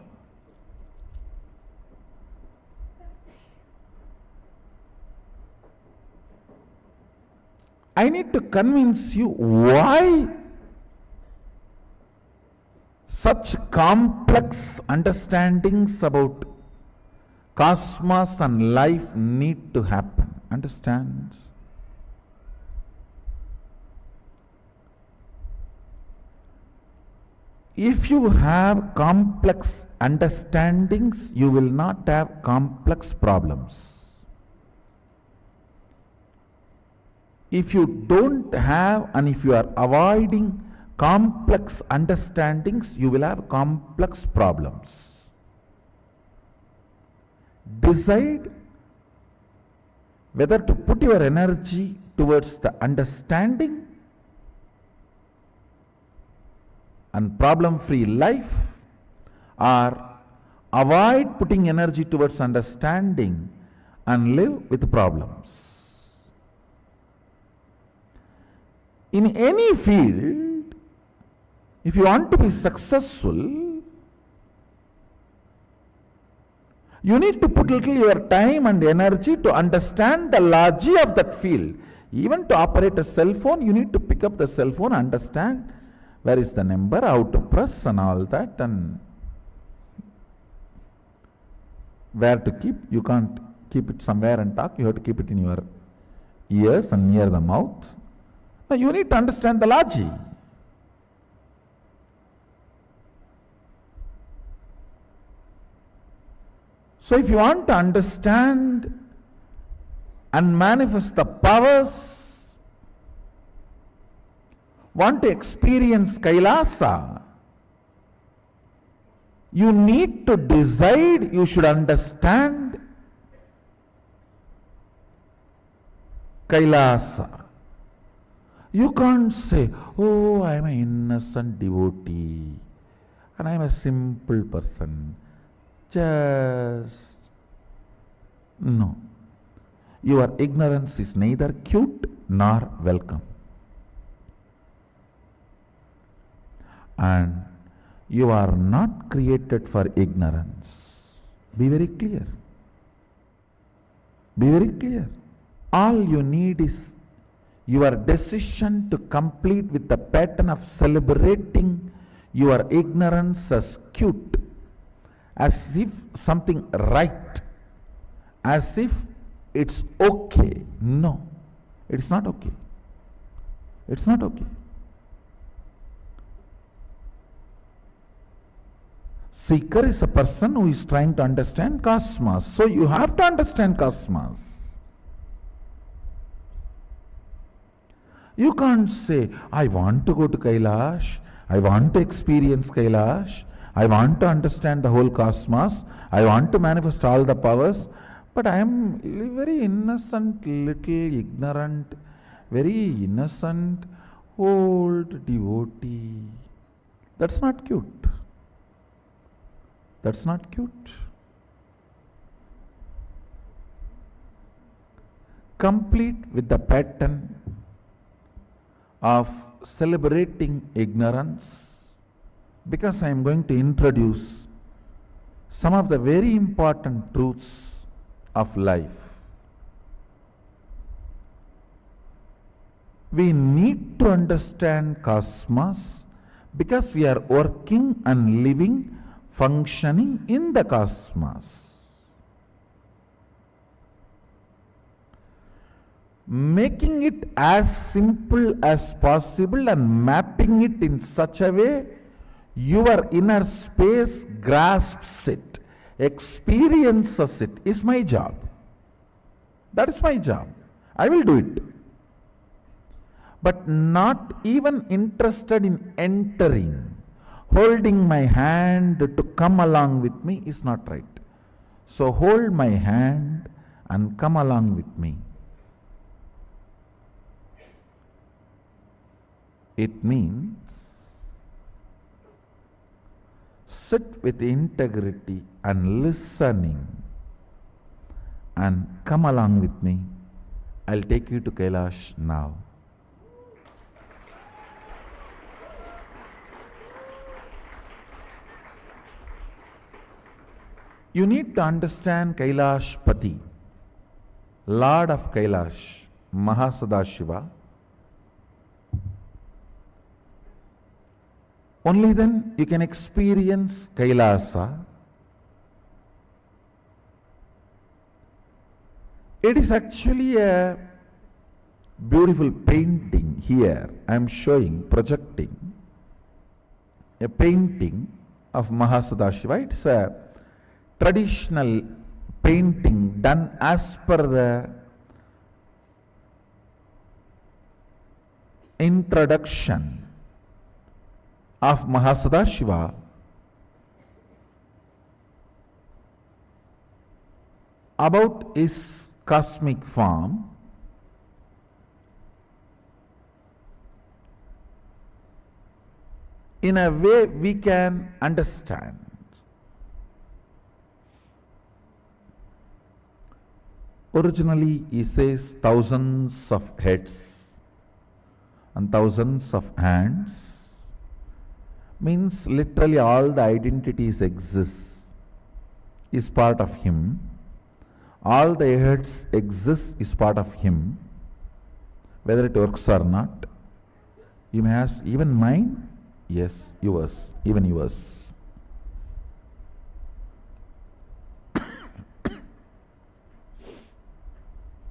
I need to convince you why such complex understandings about cosmos and life need to happen. Understand? If you have complex understandings, you will not have complex problems. If you don't have, and if you are avoiding complex understandings, you will have complex problems. Decide whether to put your energy towards the understanding and problem-free life, or avoid putting energy towards understanding and live with problems. In any field, if you want to be successful, you need to put little your time and energy to understand the logic of that field. Even to operate a cell phone, you need to pick up the cell phone, understand where is the number, how to press and all that, and where to keep. You can't keep it somewhere and talk, you have to keep it in your ears and near the mouth. Now you need to understand the logic. So if you want to understand and manifest the powers, want to experience Kailasa, you need to decide, you should understand Kailasa. You can't say, oh, I am an innocent devotee and I am a simple person. Just no. Your ignorance is neither cute nor welcome. And you are not created for ignorance. Be very clear. Be very clear. All you need is your decision to complete with the pattern of celebrating your ignorance as cute, as if something right, as if it's okay. No, it's not okay. It's not okay. Seeker is a person who is trying to understand cosmos. So you have to understand cosmos. You can't say, I want to go to Kailash, I want to experience Kailash, I want to understand the whole cosmos, I want to manifest all the powers, but I am very innocent, little ignorant, very innocent, old devotee. That's not cute. That's not cute. Complete with the pattern of celebrating ignorance, because I am going to introduce some of the very important truths of life. We need to understand cosmos because we are working and living, functioning in the cosmos. Making it as simple as possible and mapping it in such a way your inner space grasps it, experiences it, is my job. That is my job. I will do it. But not even interested in entering, holding my hand to come along with me is not right. So hold my hand and come along with me. It means sit with integrity and listening and come along with me. I'll take you to Kailash now. You need to understand Kailash Pati, Lord of Kailash, Mahasadashiva. Only then you can experience Kailasa. It is actually a beautiful painting here I am showing, projecting. a painting of Mahasadashiva. It's a traditional painting done as per the introduction of Mahasadashiva about his cosmic form, in a way we can understand. Originally he says thousands of heads and thousands of hands, means literally all the identities exist, is part of him. All the heads exist is part of him, whether it works or not. You may ask, even mine? Yes, yours, even yours.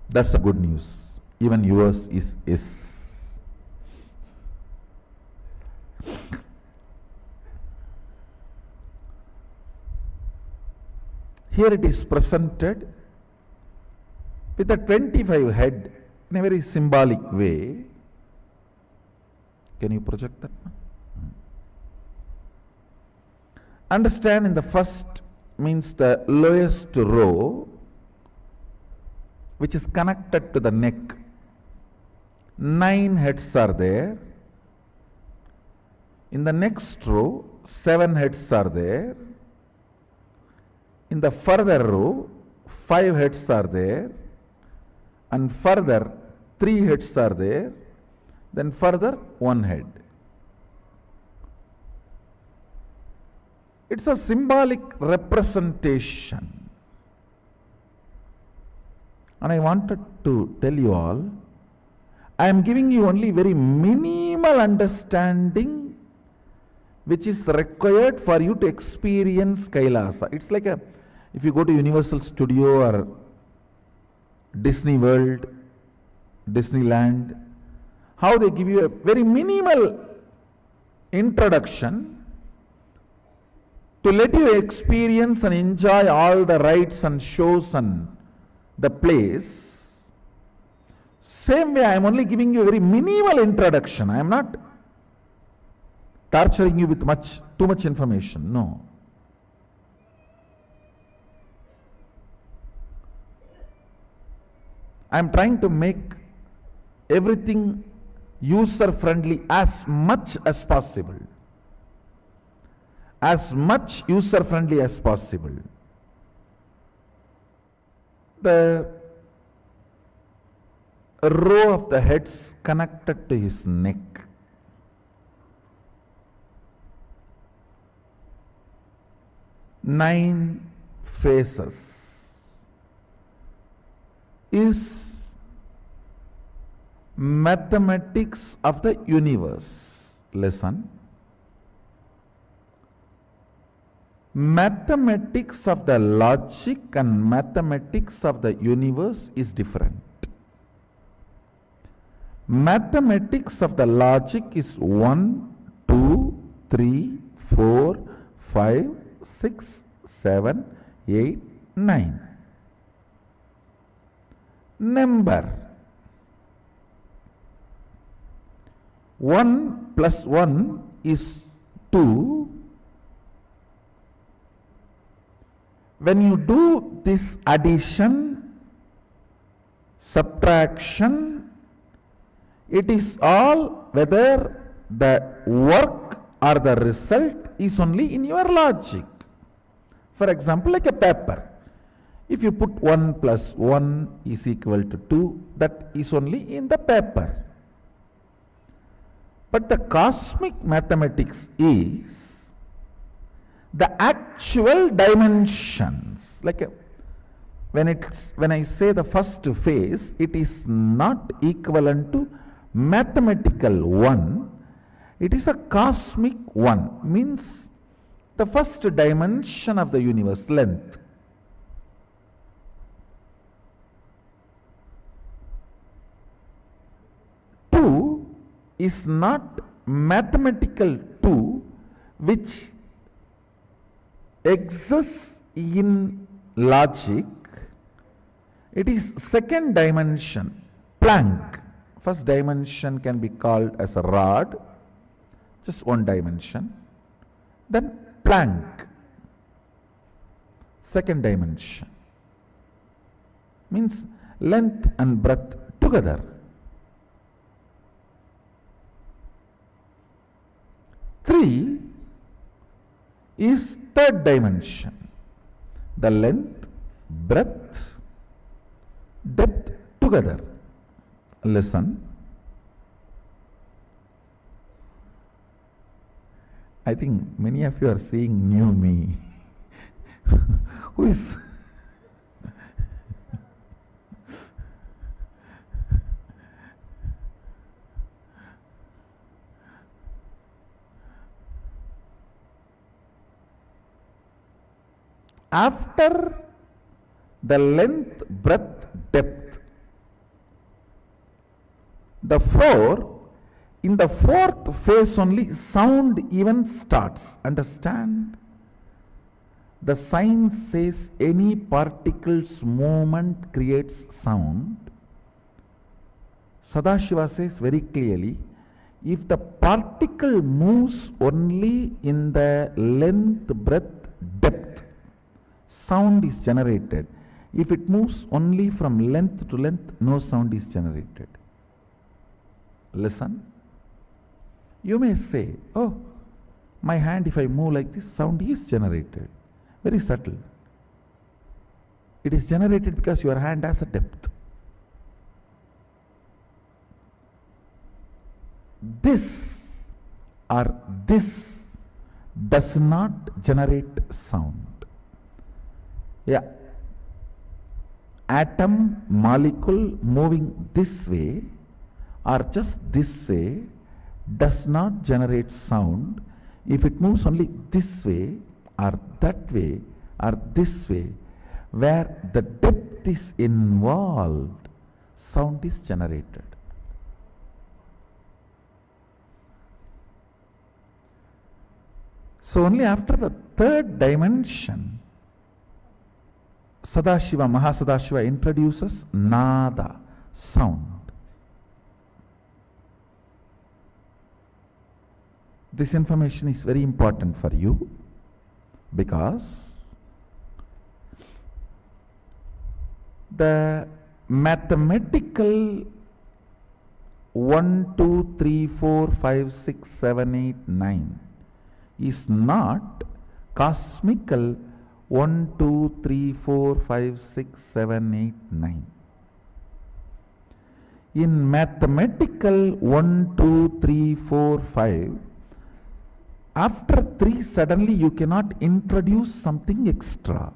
That's the good news. Even yours is. Here it is presented with a 25 head in a very symbolic way. Can you project that? Understand, in the first means the lowest row, which is connected to the neck. 9 heads are there. In the next row, 7 heads are there. In the further row, 5 heads are there. And further, 3 heads are there. Then further, 1 head. It's a symbolic representation. And I wanted to tell you all, I am giving you only very minimal understanding which is required for you to experience Kailasa. It's like if you go to Universal Studio or Disney World, Disneyland, how they give you a very minimal introduction to let you experience and enjoy all the rides and shows and the place. Same way, I am only giving you a very minimal introduction. I am not torturing you with too much information. No. I am trying to make everything user friendly as much as possible. As much user friendly as possible. The row of the heads connected to his neck. Nine faces is mathematics of the universe. Listen. Mathematics of the logic and mathematics of the universe is different. Mathematics of the logic is 1, 2, 3, 4, 5, 6, 7, 8, 9. Number. 1 plus 1 is 2. When you do this addition, subtraction, it is all whether the work or the result is only in your logic. For example, like a paper. If you put 1 plus 1 is equal to 2, that is only in the paper. But the cosmic mathematics is the actual dimensions. Like when I say the first phase, it is not equivalent to mathematical 1. It is a cosmic 1. Means the first dimension of the universe, length. Two is not mathematical 2, which exists in logic, it is second dimension, Planck. First dimension can be called as a rod, just one dimension. Then Planck, second dimension, means length and breadth together. Three is third dimension, the length, breadth, depth together. Listen. I think many of you are seeing new me. Who is after the length, breadth, depth, the four, in the fourth phase only sound even starts. Understand? The science says any particle's movement creates sound. Sadashiva says very clearly, if the particle moves only in the length, breadth, depth, sound is generated. If it moves only from length to length, no sound is generated. Listen. You may say, oh, my hand, if I move like this, sound is generated. Very subtle. It is generated because your hand has a depth. This or this does not generate sound. Yeah. Atom, molecule moving this way or just this way does not generate sound. If it moves only this way or that way or this way, where the depth is involved, sound is generated. So only after the third dimension, Sadashiva, Mahasadashiva introduces nada, sound. This information is very important for you because the mathematical 1, 2, 3, 4, 5, 6, 7, 8, 9 is not cosmical 1, 2, 3, 4, 5, 6, 7, 8, 9. In mathematical 1, 2, 3, 4, 5, after 3 suddenly you cannot introduce something extra.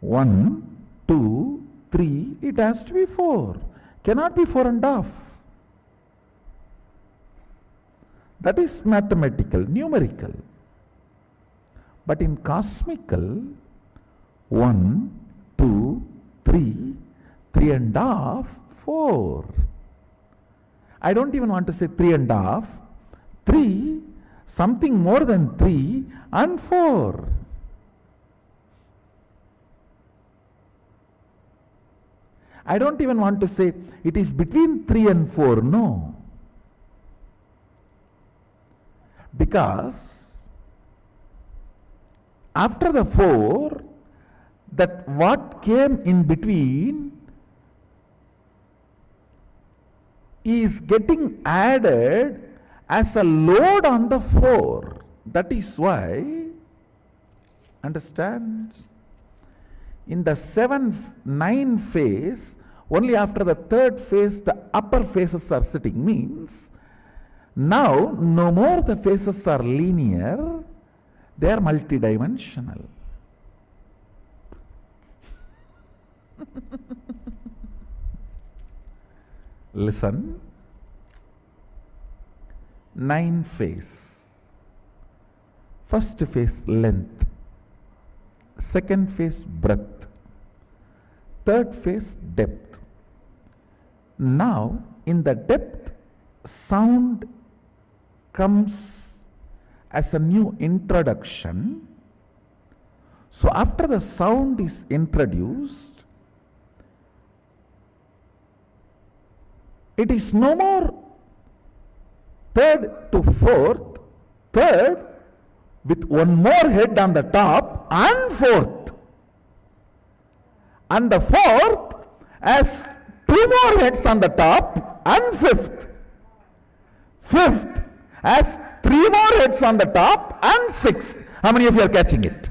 1, 2, 3, it has to be 4. Cannot be 4 and a half. That is mathematical, numerical. But in cosmical, 1, 2, 3, 3 and a half, 4. I don't even want to say 3 and a half, 3, something more than 3 and 4. I don't even want to say it is between 3 and 4, no. Because after the 4, that what came in between is getting added as a load on the 4. That is why, understand, in the 7, 9 phase, only after the third phase the upper phases are sitting, means now no more the phases are linear, they are multidimensional. Listen. 9 phase. First phase length, second phase breadth, third phase depth. Now in the depth, sound comes as a new introduction. So after the sound is introduced, it is no more third to fourth, third with one more head on the top and fourth. And the fourth has two more heads on the top and fifth. Fifth has three more heads on the top and sixth. How many of you are catching it?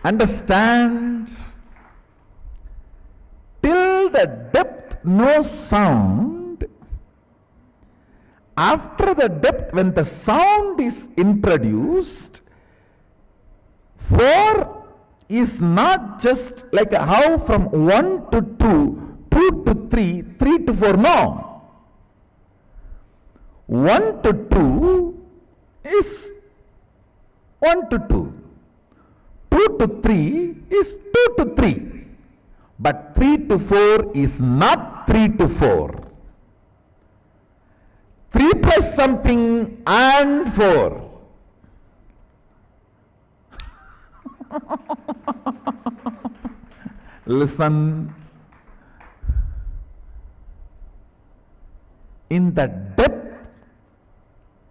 Understand? Till the depth no sound. After the depth, when the sound is introduced, 4 is not just like how from 1 to 2, 2 to 3, 3 to 4. No. 1 to 2 is 1 to 2. 2 to 3 is 2 to 3. But 3 to 4 is not 3 to 4. 3 plus something and 4. Listen. In the depth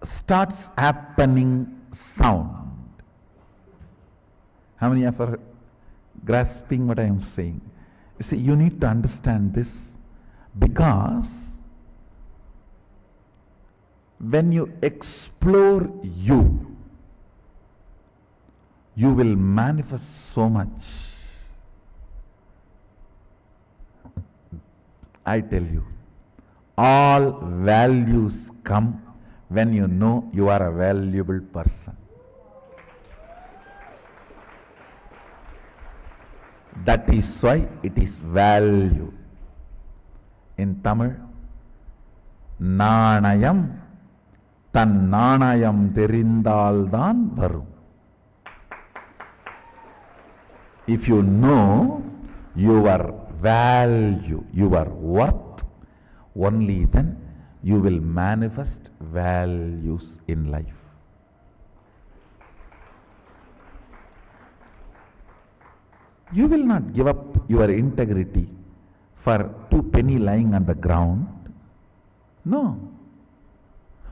starts happening sound. How many of you are grasping what I am saying? You see, you need to understand this, because when you explore you will manifest so much. I tell you, all values come when you know you are a valuable person. That is why it is value. In Tamil, Nanayam Tan Nanayam Therindaldan Varum. If you know your value, your worth, only then you will manifest values in life. You will not give up your integrity for 2 penny lying on the ground. No.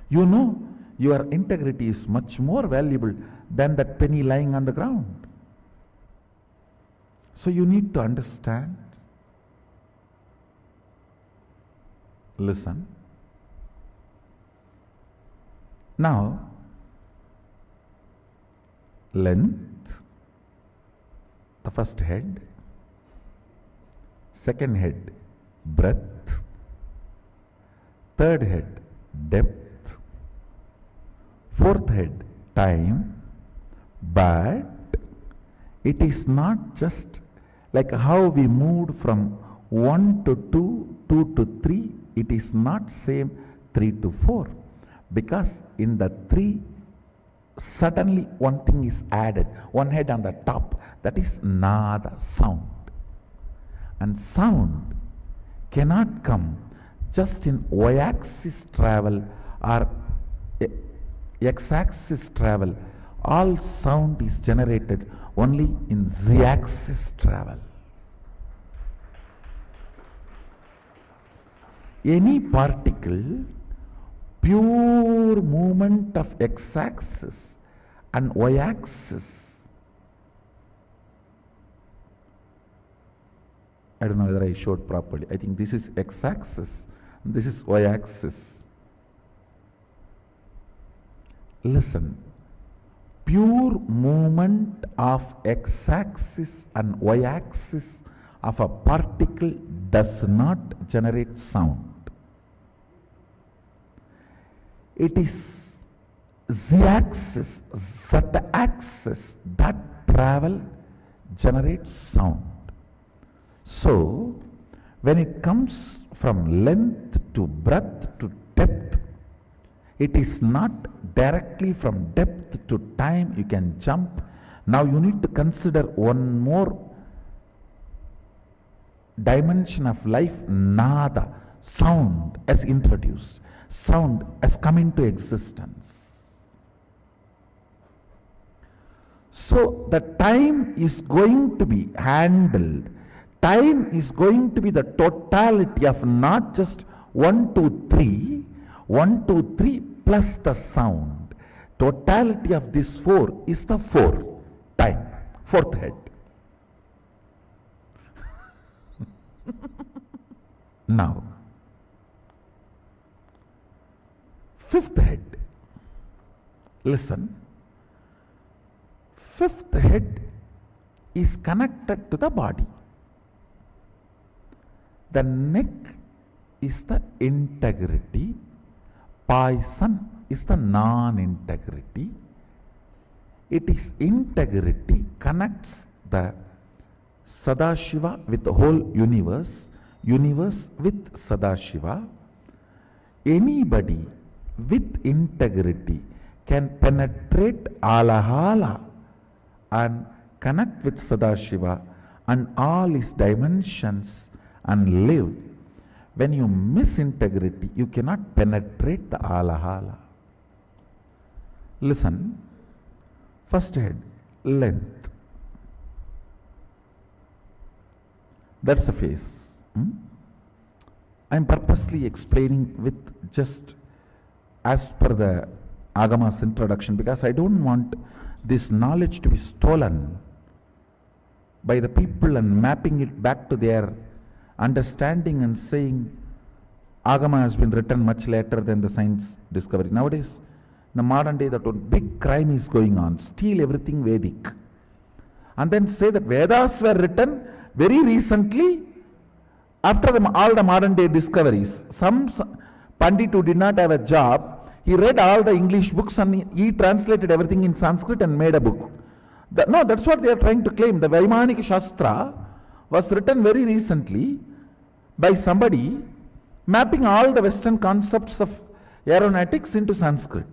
You know your integrity is much more valuable than that penny lying on the ground. So you need to understand. Listen. Now, length, the first head. Second head, breadth. Third head, depth. Fourth head, time. But it is not just like how we moved from 1 to 2, 2 to 3. It is not same 3 to 4. Because in the 3, suddenly one thing is added, one head on the top, that is nada, sound. And sound cannot come just in y-axis travel or x-axis travel. All sound is generated only in z-axis travel. Any particle, pure movement of x-axis and y-axis. I don't know whether I showed properly. I think this is x-axis, this is y-axis. Listen, pure movement of x-axis and y-axis of a particle does not generate sound. It is z-axis, z-axis that travel generates sound. So, when it comes from length to breadth to depth, it is not directly from depth to time you can jump. Now you need to consider one more dimension of life, nada, sound has introduced, sound has come into existence. So the time is going to be handled. Time is going to be the totality of not just 1, 2, 3, 1, 2, 3 plus the sound. Totality of this 4 is the 4, time, fourth head. Now, fifth head. Listen. Fifth head is connected to the body. The neck is the integrity. Poison is the non-integrity. It is integrity connects the Sadashiva with the whole universe, universe with Sadashiva. Anybody with integrity can penetrate Alahala and connect with Sadashiva and all his dimensions and live. When you miss integrity, you cannot penetrate the Alahala. Listen, first head, length. That's a face. I am purposely explaining with just as per the Agama's introduction, because I don't want this knowledge to be stolen by the people and mapping it back to their understanding and saying Agama has been written much later than the science discovery. Nowadays, in the modern day, that one big crime is going on. Steal everything Vedic. And then say that Vedas were written very recently after all the modern day discoveries. Some Pandit who did not have a job, he read all the English books and he translated everything in Sanskrit and made a book. No, that's what they are trying to claim. The Vaimanika Shastra was written very recently by somebody mapping all the Western concepts of aeronautics into Sanskrit.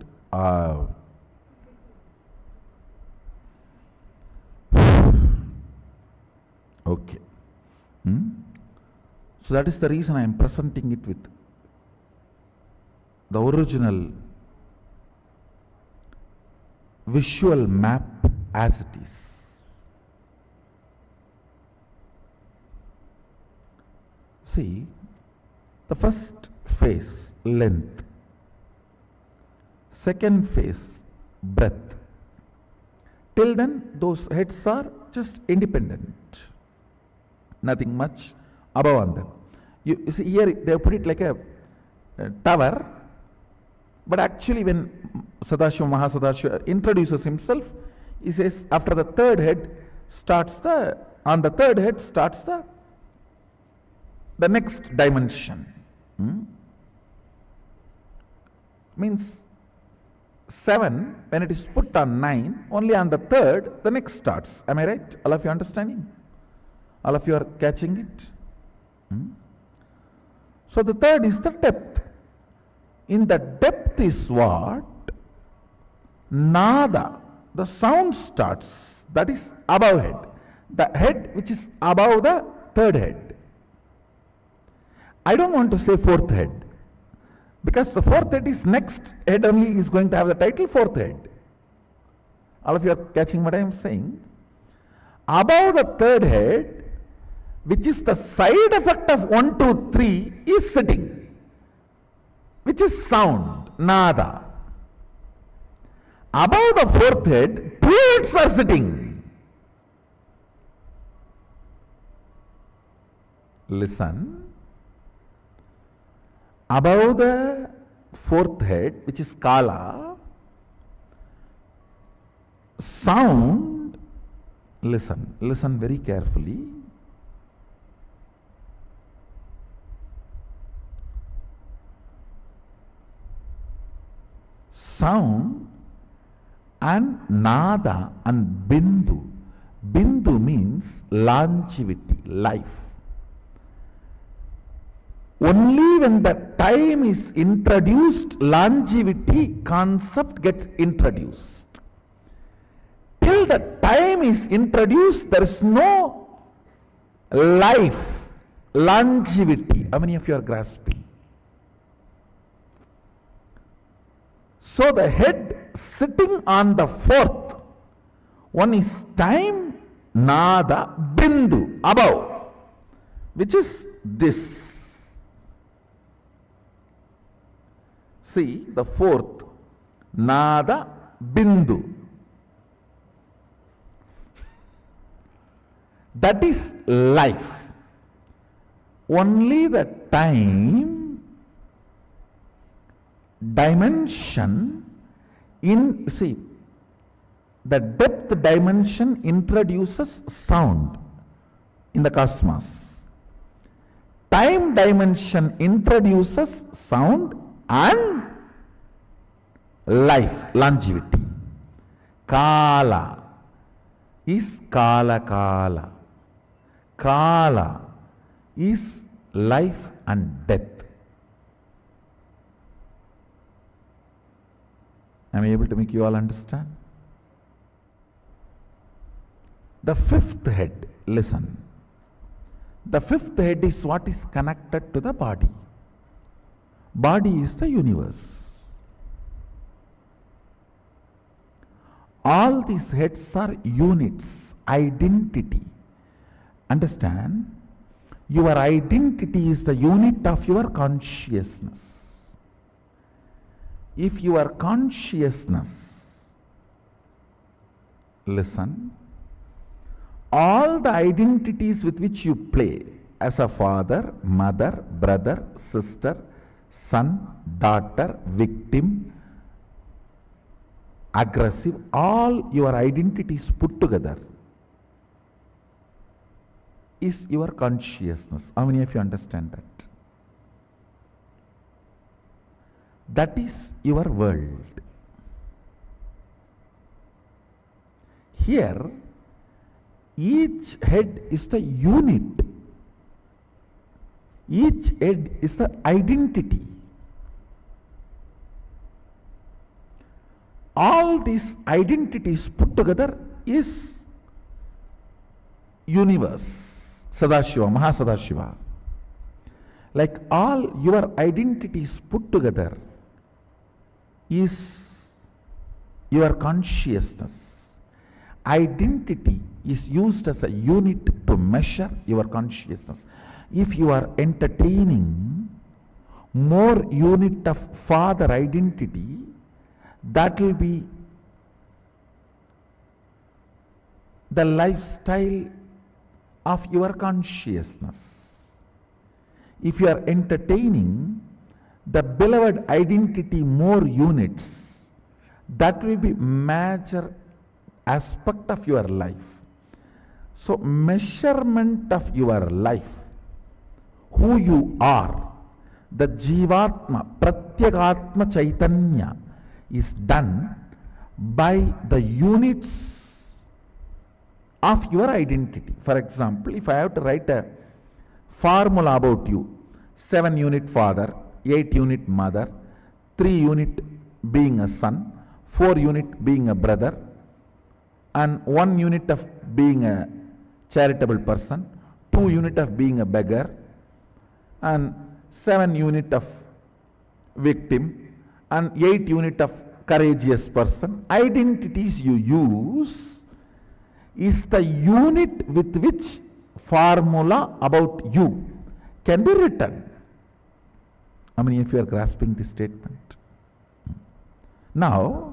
Okay. So that is the reason I am presenting it with the original visual map as it is. See, the first phase, length. Second phase, breadth. Till then, those heads are just independent. Nothing much above on them. You see, here they put it like a tower, but actually when Sadashiva Mahasadashiva introduces himself, he says after the third head starts on the third head starts the next dimension. Means 7, when it is put on 9, only on the third, the next starts. Am I right? All of you understanding? All of you are catching it? So the third is the depth. In the depth is what? Nada. The sound starts. That is above head. The head which is above the third head. I don't want to say fourth head, because the fourth head is next head only is going to have the title fourth head. All of you are catching what I am saying? Above the third head, which is the side effect of 1, 2, 3, is sitting, which is sound, nada. Above the fourth head, 2 heads are sitting. Listen. Above the fourth head, which is Kala, sound, listen very carefully. Sound and Nada and Bindu. Bindu means longevity, life. Only when the time is introduced, longevity concept gets introduced. Till the time is introduced, there is no life, longevity. How many of you are grasping? So the head sitting on the fourth one is time, nada, bindu, above, which is this. See, the fourth, nada, bindu. That is life. Only the time dimension the depth dimension introduces sound in the cosmos. Time dimension introduces sound and life, longevity. Kala is kala kala. Kala is life and death. Am I able to make you all understand? The fifth head, listen. The fifth head is what is connected to the body. Body is the universe. All these heads are units, identity. Understand? Your identity is the unit of your consciousness. If your consciousness, listen, all the identities with which you play as a father, mother, brother, sister, son, daughter, victim, aggressive, all your identities put together is your consciousness. How many of you understand that? That is your world. Here, each head is the unit. Each head is the identity. All these identities put together is universe, Sadashiva, Mahasadashiva. Like all your identities put together is your consciousness. Identity is used as a unit to measure your consciousness. If you are entertaining more unit of father identity, that will be the lifestyle of your consciousness. If you are entertaining the beloved identity more units, that will be major aspect of your life. So measurement of your life, who you are, the Jivatma, Pratyagatma Chaitanya is done by the units of your identity. For example, if I have to write a formula about you, 7 unit father, 8 unit mother, 3 unit being a son, 4 unit being a brother, and 1 unit of being a charitable person, 2 unit of being a beggar, and 7 unit of victim, and 8 unit of courageous person. Identities you use is the unit with which formula about you can be written. How many of you are grasping this statement? Now,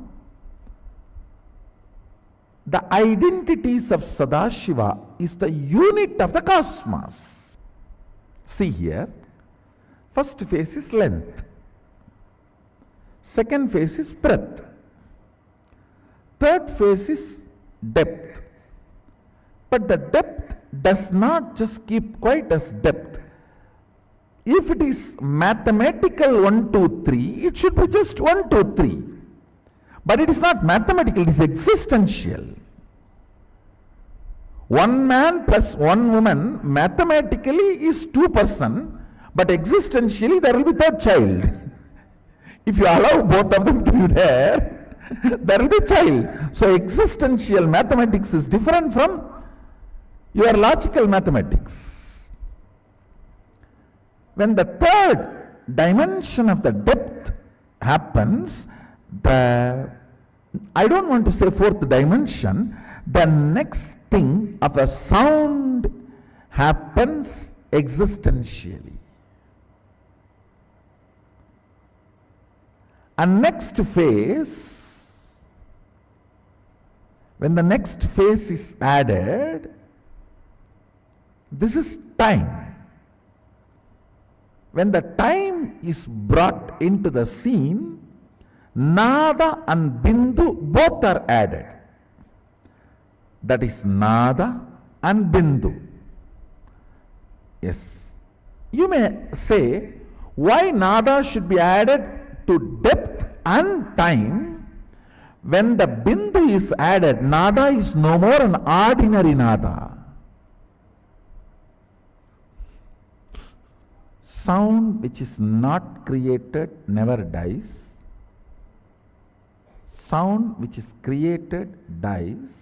the identities of Sadashiva is the unit of the cosmos. See here, first phase is length, second phase is breadth, third phase is depth. But the depth does not just keep quiet as depth. If it is mathematical 1, 2, 3, it should be just 1, 2, 3. But it is not mathematical, it is existential. One man plus one woman mathematically is 2 person, but existentially there will be third child. If you allow both of them to be there, there will be child. So existential mathematics is different from your logical mathematics. When the third dimension of the depth happens, I don't want to say fourth dimension, the next thing of a sound happens existentially. And next phase, when the next phase is added, this is time. When the time is brought into the scene, Nada and Bindu both are added. That is Nada and Bindu. Yes. You may say, why Nada should be added to depth and time? When the Bindu is added, Nada is no more an ordinary Nada. Sound which is not created never dies. Sound which is created dies.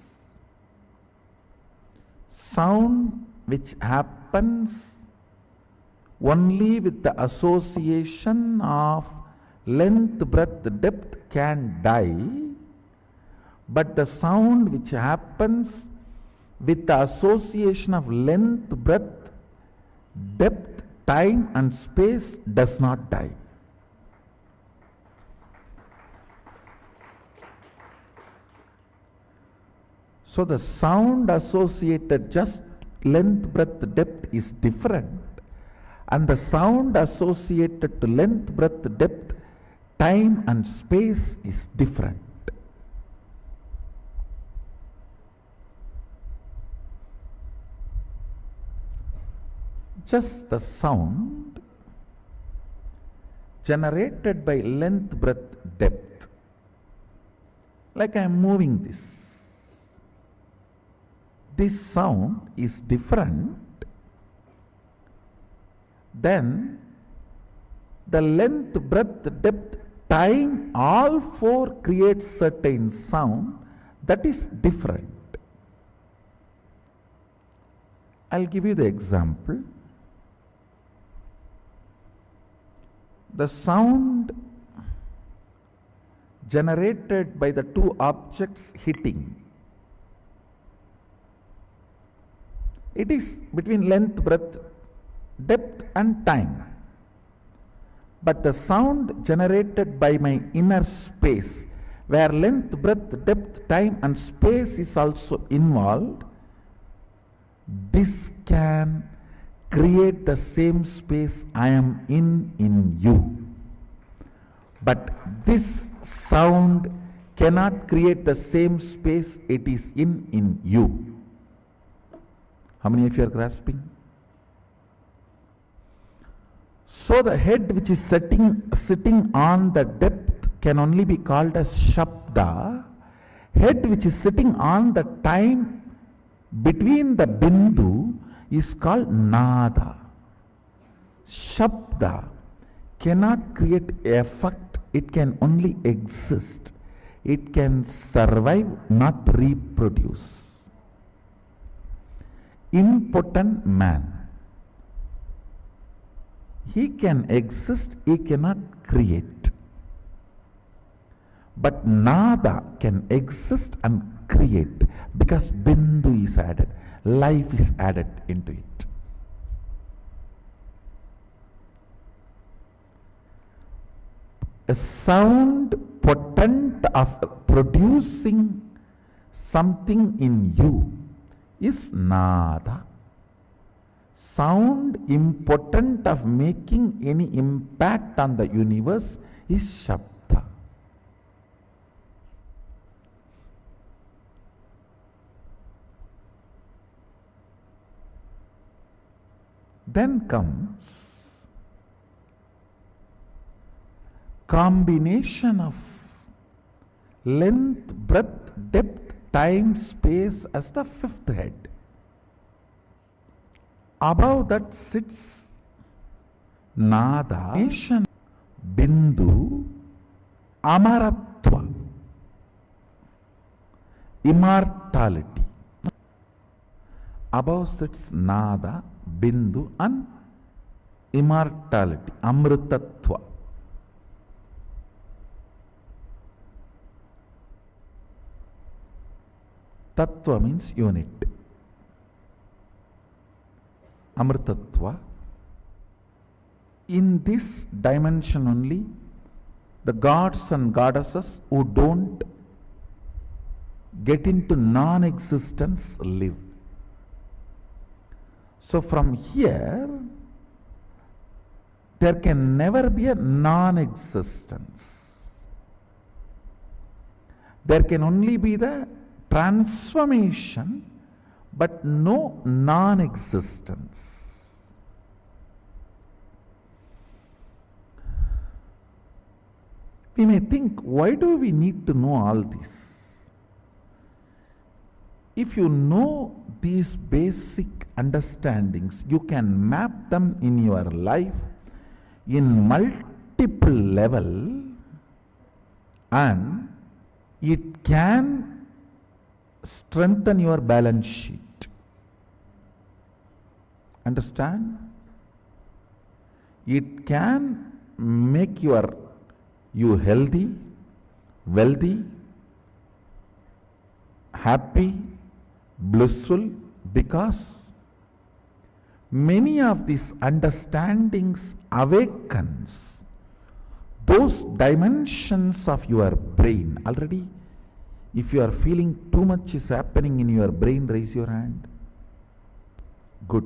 Sound which happens only with the association of length, breadth, depth can die, but the sound which happens with the association of length, breadth, depth, time and space does not die. So the sound associated just length, breadth, depth is different, and the sound associated to length, breadth, depth, time and space is different. Just the sound generated by length, breadth, depth. Like I am moving this. This sound is different than the length, breadth, depth, time, all four create certain sound that is different. I'll give you the example. The sound generated by the two objects hitting, it is between length, breadth, depth and time. But the sound generated by my inner space, where length, breadth, depth, time and space is also involved, this can create the same space I am in you. But this sound cannot create the same space it is in you. How many of you are grasping? So the head which is sitting on the depth can only be called as Shabda. Head which is sitting on the time between the Bindu is called Nada. Shabda cannot create effect, it can only exist. It can survive, not reproduce. Impotent man, he can exist, he cannot create. But Nada can exist and create because Bindu is added, life is added into it. A sound potent of producing something in you is Nada. Sound impotent of making any impact on the universe is Shabda. Then comes combination of length, breadth, depth, time, space as the fifth head. Above that sits Nada, Bindu, Amaratva, immortality. Above sits Nada, Bindu and immortality, Amritatva. Tattva means unit. Amrtatva. In this dimension only, the gods and goddesses who don't get into non-existence live. So from here, there can never be a non-existence. There can only be the transformation, but no non-existence. We may think, why do we need to know all this? If you know these basic understandings, you can map them in your life in multiple level, and it can strengthen your balance sheet. Understand? It can make you healthy, wealthy, happy, blissful, because many of these understandings awakens those dimensions of your brain. Already, if you are feeling too much is happening in your brain, raise your hand. Good.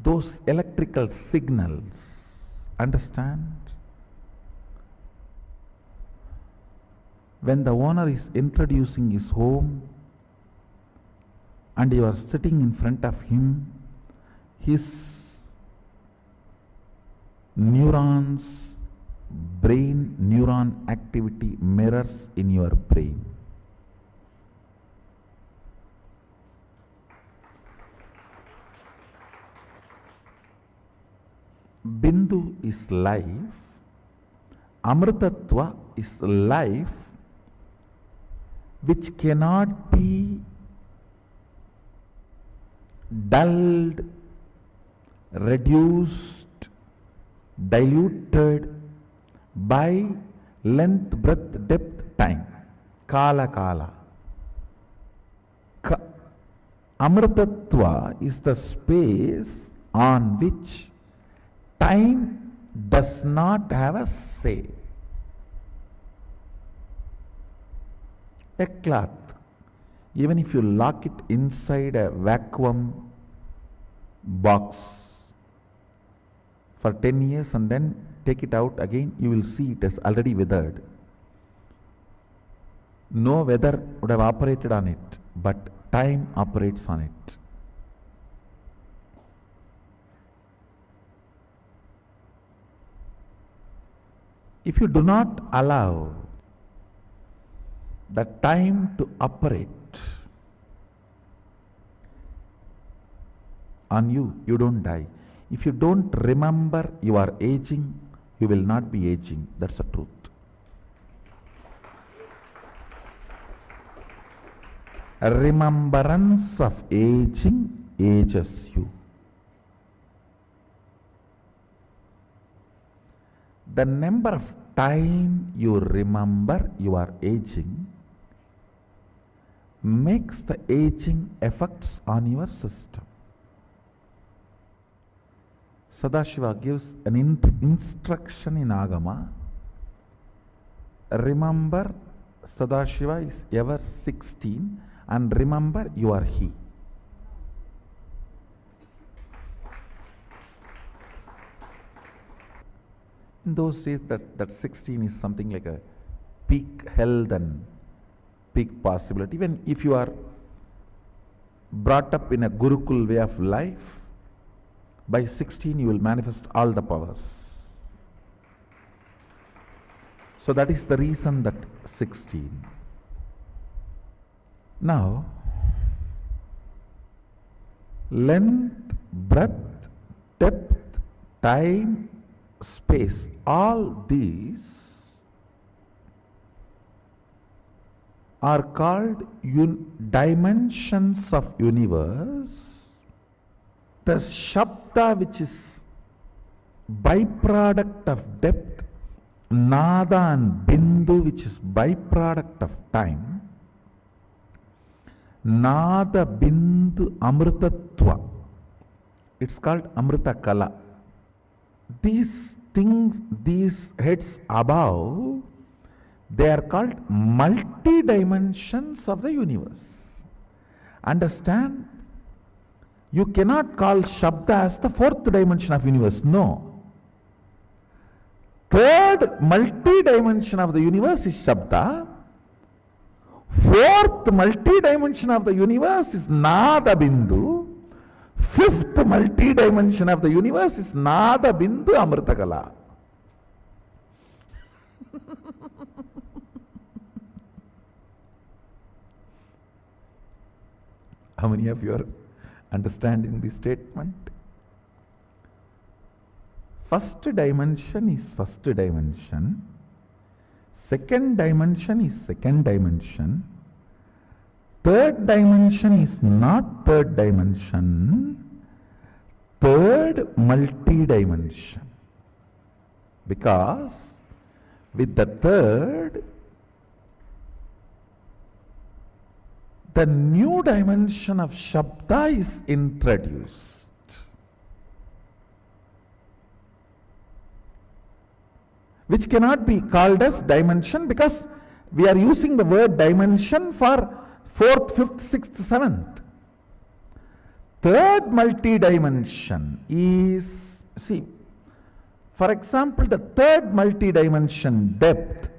Those electrical signals, understand? When the owner is introducing his home and you are sitting in front of him, his neurons, brain neuron activity mirrors in your brain. Bindu is life, Amrtatva is life which cannot be dulled, reduced, diluted by length, breadth, depth, time. Kala kala. Amrtatva is the space on which time does not have a say. A cloth, even if you lock it inside a vacuum box for 10 years and then take it out again, you will see it has already withered. No weather would have operated on it, but time operates on it. If you do not allow the time to operate on you, you don't die. If you don't remember you are aging, you will not be aging. That's the truth. A remembrance of aging ages you. The number of time you remember you are aging makes the aging effects on your system. Sadashiva gives an instruction in Agama. Remember, Sadashiva is ever 16, and remember you are he. In those days, that 16 is something like a peak health and peak possibility. Even if you are brought up in a Gurukul way of life, by 16 you will manifest all the powers. So that is the reason that 16. Now, length, breadth, depth, time, space, all these are called dimensions of universe. The Shabda, which is byproduct of depth, Nada and Bindu, which is byproduct of time, Nada Bindu Amritatva. It's called Amrita Kala. These things, these heads above, they are called multi-dimensions of the universe. Understand? You cannot call Shabda as the fourth dimension of universe. No. Third multi-dimension of the universe is Shabda. Fourth multi-dimension of the universe is Nada Bindu. Fifth multi-dimension of the universe is Nada Bindu Amritakala. How many of you are understanding this statement? First dimension is first dimension. Second dimension is second dimension. Third dimension is not third dimension. Third multi-dimension. Because with the third, the new dimension of Shabda is introduced. Which cannot be called as dimension because we are using the word dimension for fourth, fifth, sixth, seventh. Third multi-dimension is, see, for example, the third multi-dimension depth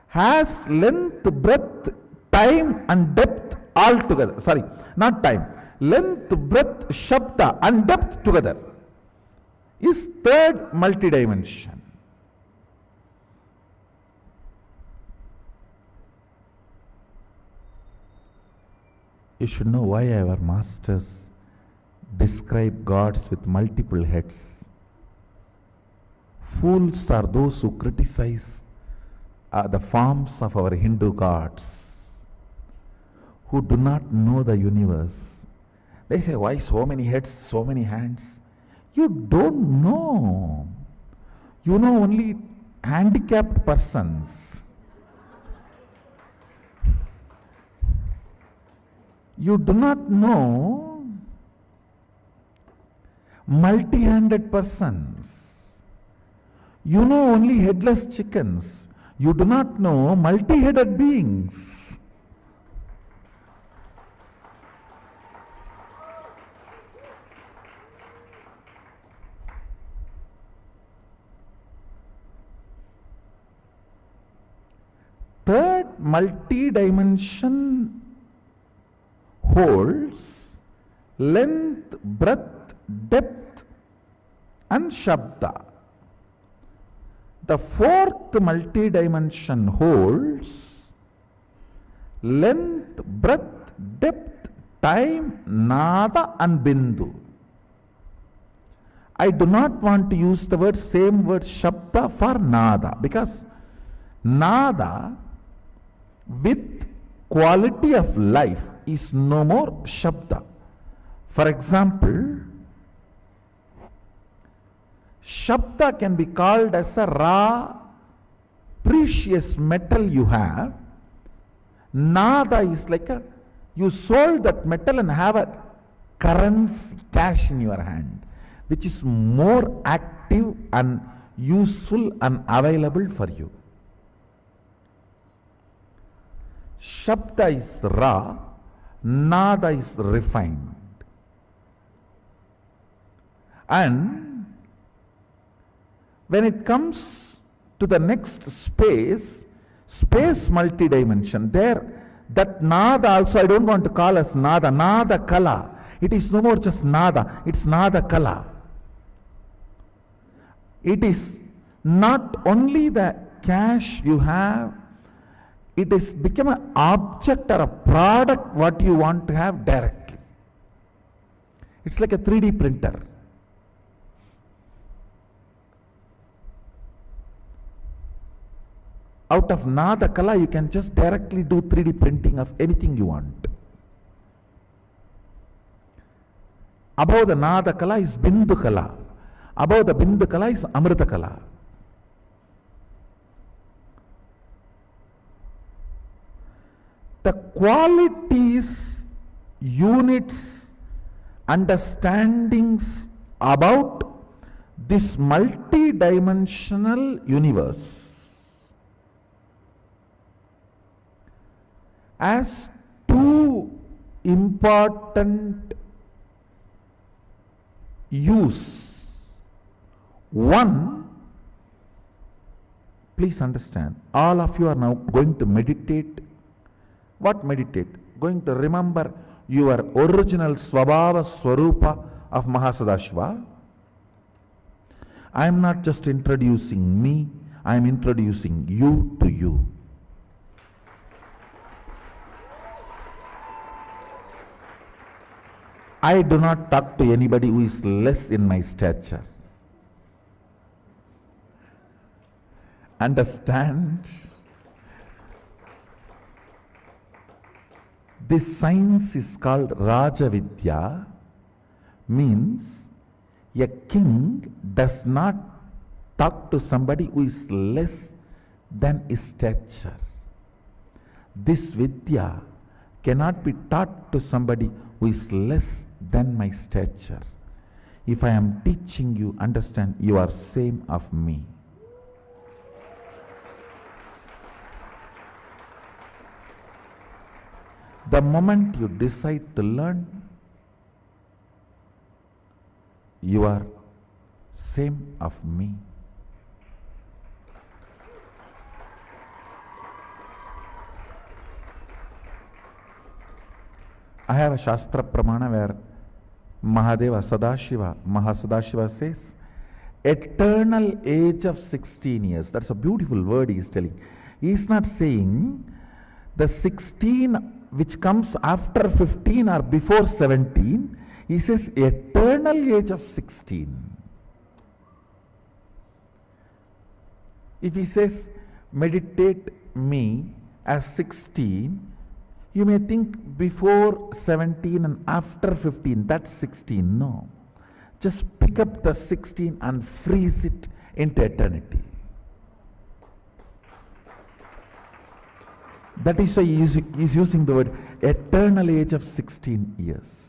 has length, breadth, time and depth all together. Sorry, not time. Length, breadth, Shabda and depth together is third multi-dimension. You should know why our masters describe gods with multiple heads. Fools are those who criticize the forms of our Hindu gods, who do not know the universe. They say, why so many heads, so many hands? You don't know. You know only handicapped persons. You do not know multi-handed persons. You know only headless chickens. You do not know multi-headed beings. Third multi-dimension holds length, breadth, depth and Shabda. The fourth multi-dimension holds length, breadth, depth, time, Nada and Bindu. I do not want to use the same word Shabda for Nada, because Nada with quality of life is no more Shabda. For example, Shabda can be called as a raw, precious metal you have. Nada is like you sold that metal and have a currency, cash in your hand, which is more active and useful and available for you. Shabda is raw, Nada is refined. And when it comes to the next space, space multi-dimension, there that Nada also I don't want to call as Nada, Nada Kala. It is no more just Nada, it's Nada Kala. It is not only the cash you have, it is become an object or a product what you want to have directly. It's like a 3D printer. Out of Nada Kala, you can just directly do 3D printing of anything you want. Above the Nada Kala is Bindu Kala. Above the Bindu Kala is Amrita Kala. The qualities units, understandings about this multi-dimensional universe as two important use. One, please understand, all of you are now going to meditate. What meditate? Going to remember your original Svabhava Swarupa of Mahasadashiva. I am not just introducing me, I am introducing you to you. I do not talk to anybody who is less in my stature. Understand? This science is called Rajavidya, means a king does not talk to somebody who is less than his stature. This Vidya cannot be taught to somebody who is less than my stature. If I am teaching you, understand, you are same of me. The moment you decide to learn, you are same of me. I have a Shastra Pramana where Mahadeva Sadashiva, Mahasadashiva says, eternal age of 16 years. That's a beautiful word he is telling. He is not saying the 16 which comes after 15 or before 17. He says eternal age of 16. If he says meditate me as 16, you may think before 17 and after 15, that's 16. No. Just pick up the 16 and freeze it into eternity. That is why he is using the word eternal age of 16 years.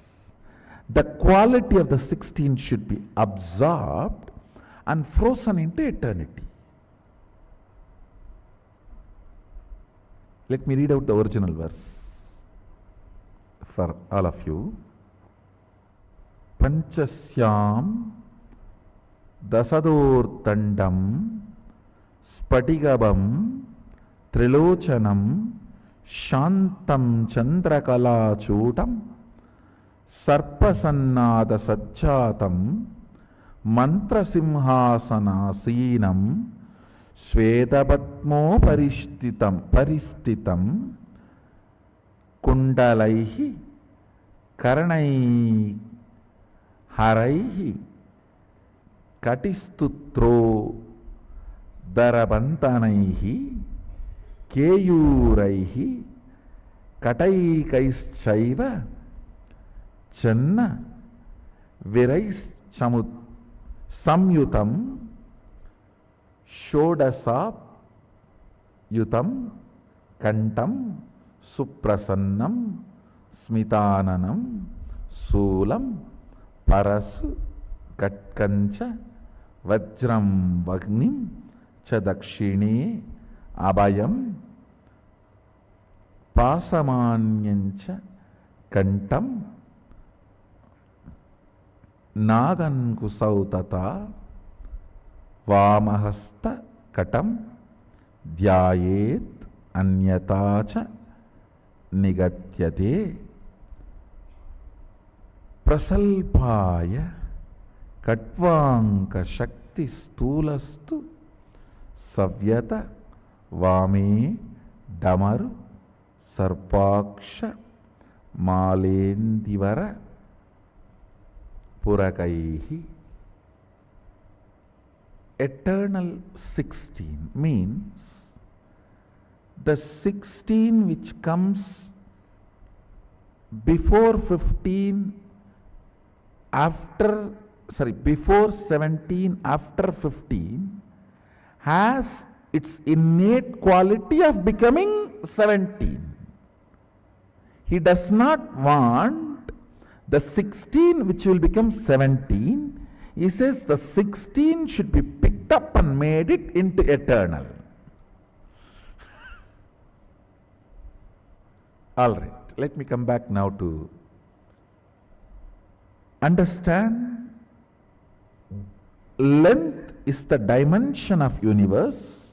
The quality of the 16 should be absorbed and frozen into eternity. Let me read out the original verse for all of you. Panchasyam dasadortandam spatigabam trilochanam shantam chandrakalachutam sarpasannada sajjatam mantrasimhasanasinam Svedapatmo paristitam kundalaihi karanai haraihi katistutro darabantanaihi keyuraihi kataikaischaiva channa virais samyutam Shodasap yutam kantam suprasannam smitananam sulam parasu katkancha vajram vagnim chadakshini abhayam pasamanyancha kantam nagan kusautata Vamahasta katam dhyayet anyatacha nigatyate prasalpaya katvanka shakti stulastu savyata vame damaru sarpaksha malendivara purakaihi. Eternal 16 means the 16 which comes before 15, before 17, after 15 has its innate quality of becoming 17. He does not want the 16 which will become 17. He says the 16 should be picked up and made it into eternal. All right, let me come back now to understand. Length is the dimension of universe.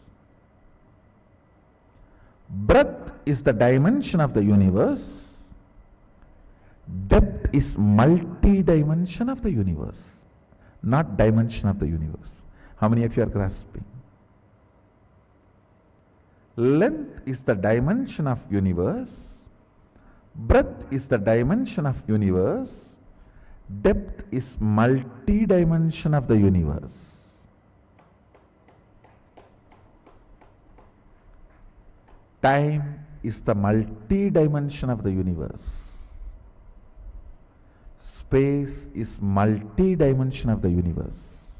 Breadth is the dimension of the universe. Depth is multi-dimension of the universe, not dimension of the universe. How many of you are grasping? Length is the dimension of universe. Breadth is the dimension of universe. Depth is multi-dimension of the universe. Time is the multi-dimension of the universe. Space is multi-dimension of the universe.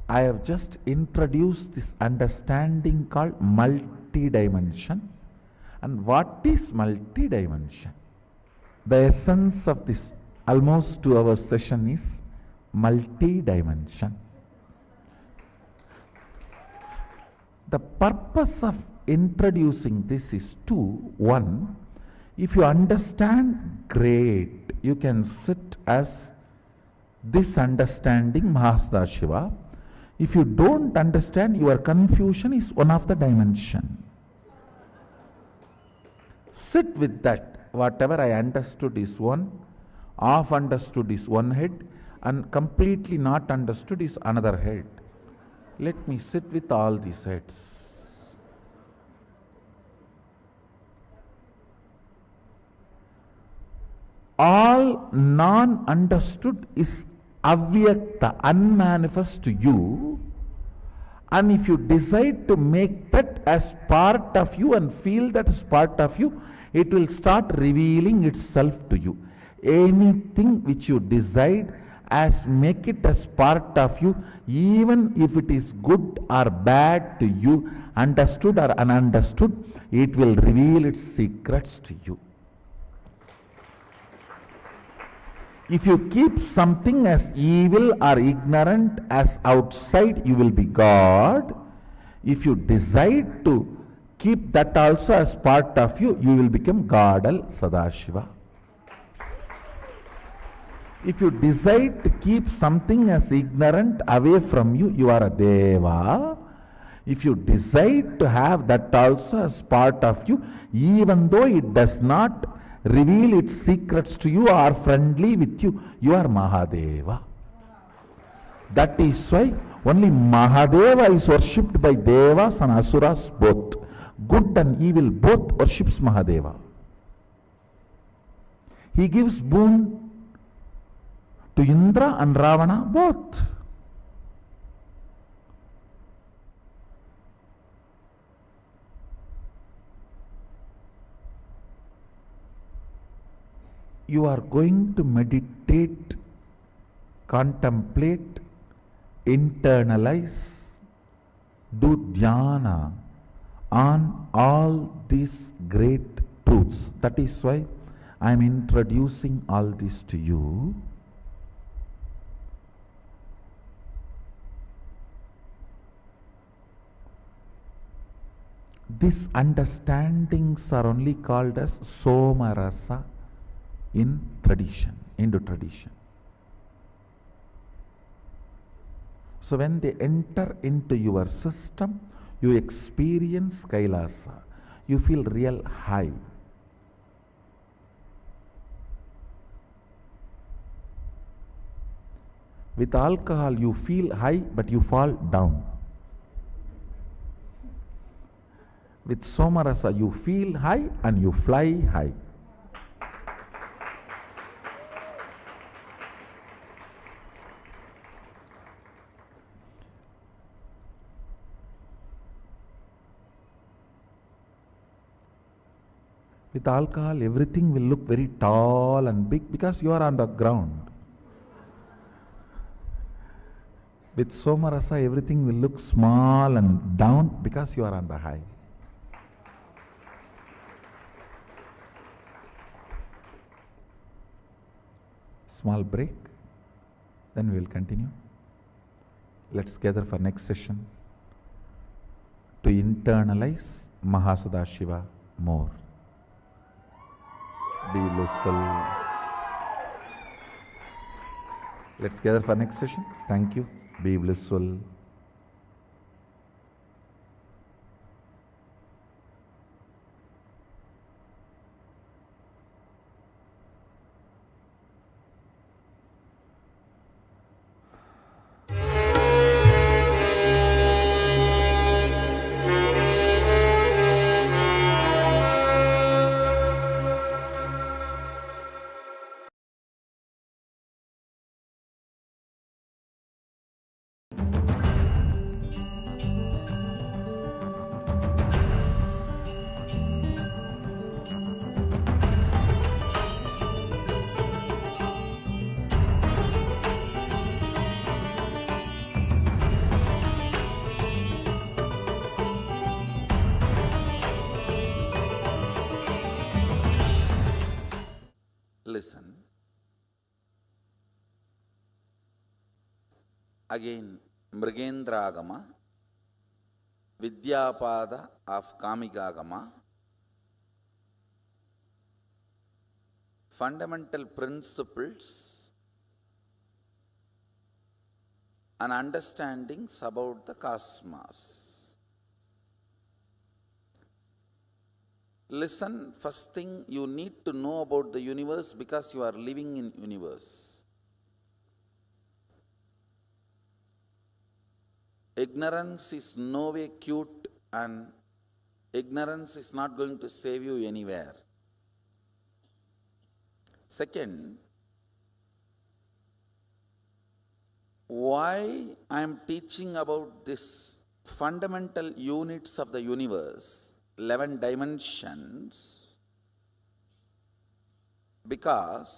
I have just introduced this understanding called multi-dimension. And what is multi-dimension? The essence of this almost 2 hour session is multi-dimension. The purpose of introducing this is two. One, if you understand, great. You can sit as this understanding Mahasada. If you don't understand, your confusion is one of the dimension. Sit with that. Whatever I understood is one, half understood is one head, and completely not understood is another head. Let me sit with all these heads. All non-understood is avyakta, unmanifest to you. And if you decide to make that as part of you and feel that as part of you, it will start revealing itself to you. Anything which you decide as make it as part of you, even if it is good or bad to you, understood or ununderstood, it will reveal its secrets to you. If you keep something as evil or ignorant as outside, you will be God. If you decide to keep that also as part of you, you will become Godal Sadashiva. If you decide to keep something as ignorant away from you, you are a Deva. If you decide to have that also as part of you, even though it does not reveal its secrets to you or friendly with you, you are Mahadeva. That is why only Mahadeva is worshipped by Devas and Asuras both. Good and evil both worships Mahadeva. He gives boon to Indra and Ravana both. You are going to meditate, contemplate, internalize, do dhyana on all these great truths. That is why I am introducing all this to you. These understandings are only called as Somarasa in tradition, Hindu tradition. So when they enter into your system, you experience Kailasa. You feel real high. With alcohol, you feel high, but you fall down. With Somarasa, you feel high and you fly high. With alcohol, everything will look very tall and big because you are on the ground. With Somarasa, everything will look small and down because you are on the high. Small break, then we will continue. Let's gather for next session to internalize Mahasadashiva more. Be blissful. Let's gather for next session. Thank you. Be blissful. Listen. Again, Mrigendragama, Vidyapada of Kamigagama, fundamental principles and understandings about the cosmos. Listen, first thing you need to know about the universe because you are living in universe. Ignorance is no way cute and ignorance is not going to save you anywhere. Second, why I am teaching about this fundamental units of the universe, 11 dimensions, because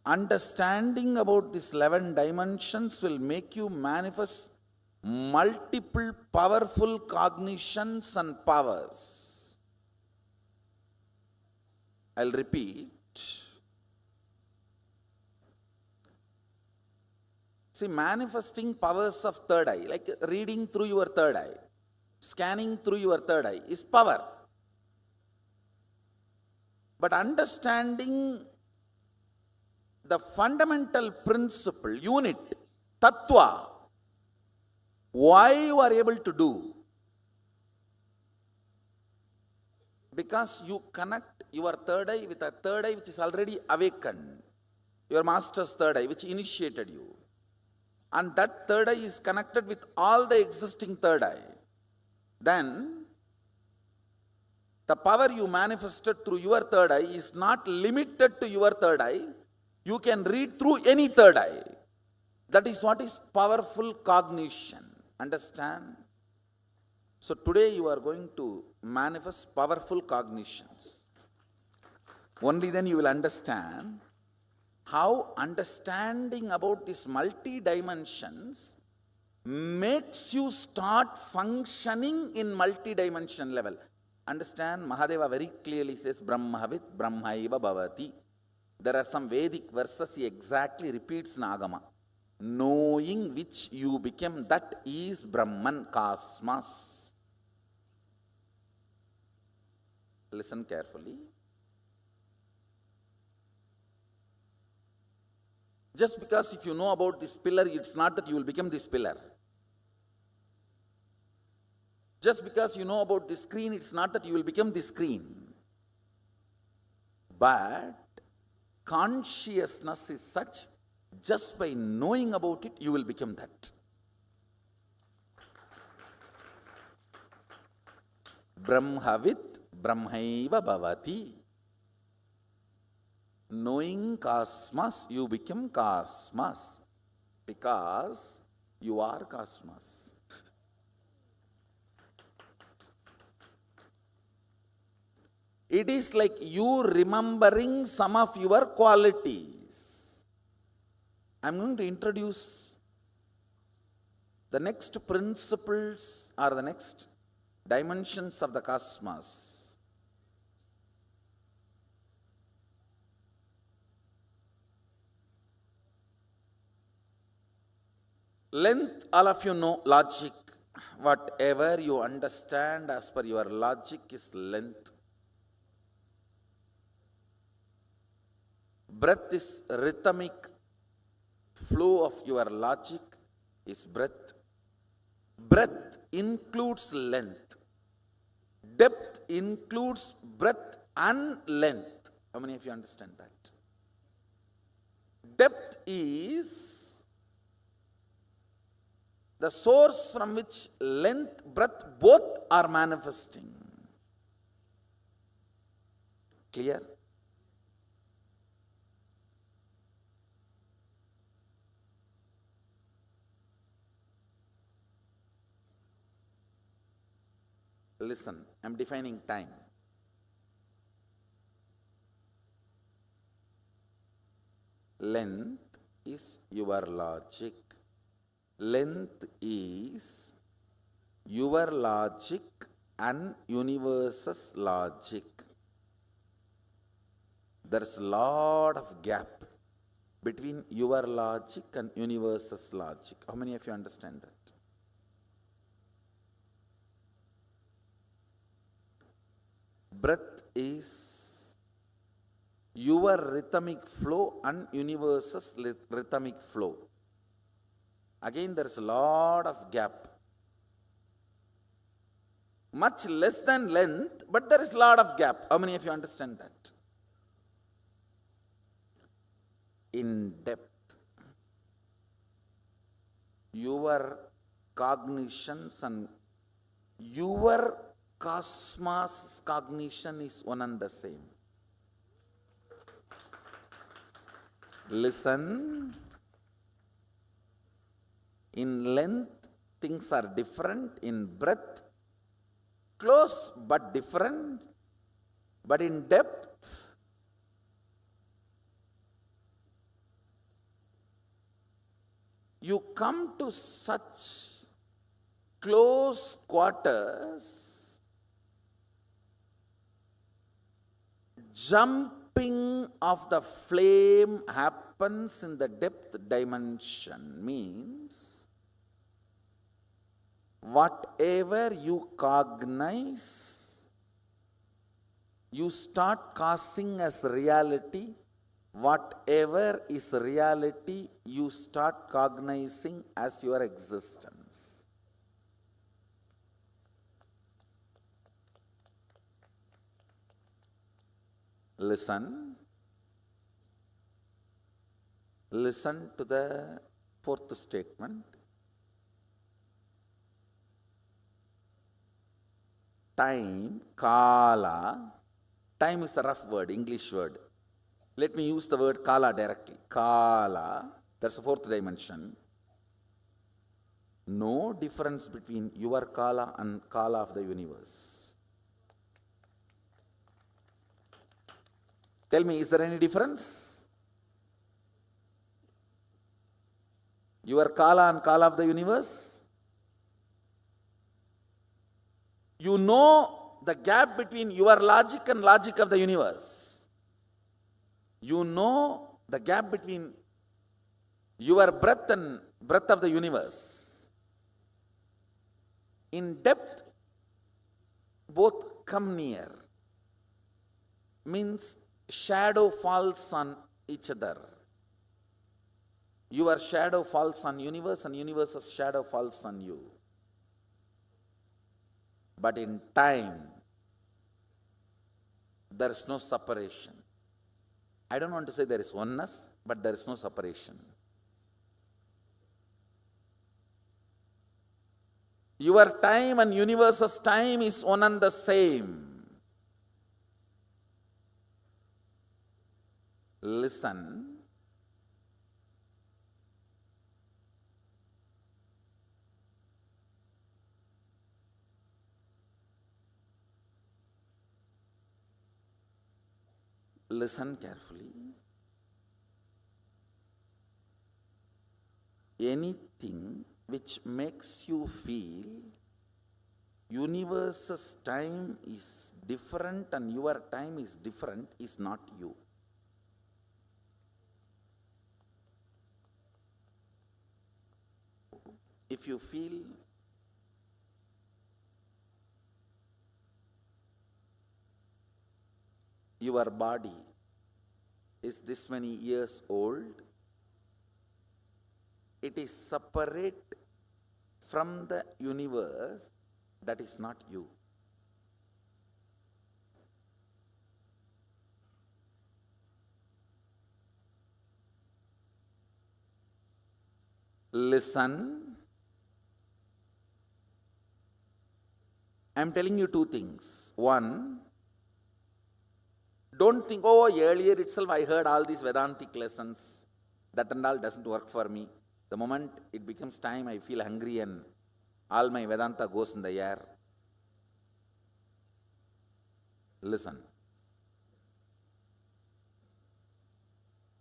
understanding about these 11 dimensions will make you manifest multiple powerful cognitions and powers. I'll repeat. See, manifesting powers of third eye, like reading through your third eye, scanning through your third eye, is power. But understanding the fundamental principle, unit, tattva, why you are able to do? Because you connect your third eye with a third eye which is already awakened, your master's third eye which initiated you. And that third eye is connected with all the existing third eye. Then, the power you manifested through your third eye is not limited to your third eye. You can read through any third eye. That is what is powerful cognition. Understand? So today you are going to manifest powerful cognitions. Only then you will understand how understanding about these multi-dimensions makes you start functioning in multi-dimension level. Understand, Mahadeva very clearly says, Brahmavit Brahmaiva Bhavati. There are some Vedic verses he exactly repeats in Agama. Knowing which you became, that is Brahman, cosmos. Listen carefully. Just because if you know about this pillar, it's not that you will become this pillar. Just because you know about this screen, it's not that you will become this screen. But consciousness is such, just by knowing about it, you will become that. Brahmavit Brahmaiva Bhavati. Knowing cosmos, you become cosmos because you are cosmos. It is like you remembering some of your qualities. I am going to introduce the next principles or the next dimensions of the cosmos. Length, all of you know logic. Whatever you understand as per your logic is length. Breath is rhythmic flow of your logic is breath. Breadth includes length. Depth includes breadth and length. How many of you understand that? Depth is the source from which length, breadth both are manifesting. Clear? Listen, I'm defining time. Length is your logic. Length is your logic and universe's logic. There's a lot of gap between your logic and universe's logic. How many of you understand that? Breath is your rhythmic flow and universe's rhythmic flow. Again, there is a lot of gap. Much less than length, but there is a lot of gap. How many of you understand that? In depth, your cognitions and your cosmos cognition is one and the same. Listen. In length, things are different. In breadth, close but different. But in depth, you come to such close quarters. Jumping of the flame happens in the depth dimension, means whatever you cognize, you start causing as reality. Whatever is reality, you start cognizing as your existence. Listen. Listen to the fourth statement. Time, kala. Time is a rough word, English word. Let me use the word kala directly. Kala, that's the fourth dimension. No difference between your kala and kala of the universe. Tell me, is there any difference? Your kala and kala of the universe? You know the gap between your logic and logic of the universe. You know the gap between your breath and breath of the universe. In depth, both come near. Means shadow falls on each other. Your shadow falls on universe and universe's shadow falls on you. But in time, there is no separation. I don't want to say there is oneness, but there is no separation. Your time and universe's time is one and the same. Listen. Listen carefully. Anything which makes you feel universe's time is different and your time is different is not you. if you feel your body is this many years old, it is separate from the universe, that is not you. Listen. I am telling you two things. One, don't think, oh, earlier itself I heard all these Vedantic lessons. That and all doesn't work for me. The moment it becomes time, I feel hungry and all my Vedanta goes in the air. Listen.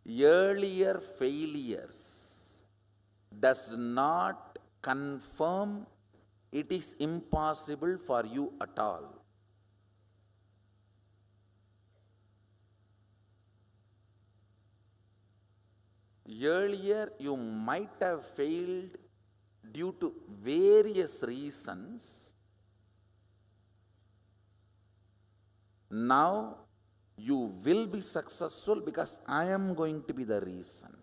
Earlier failures does not confirm it is impossible for you at all. Earlier you might have failed due to various reasons. Now you will be successful because I am going to be the reason.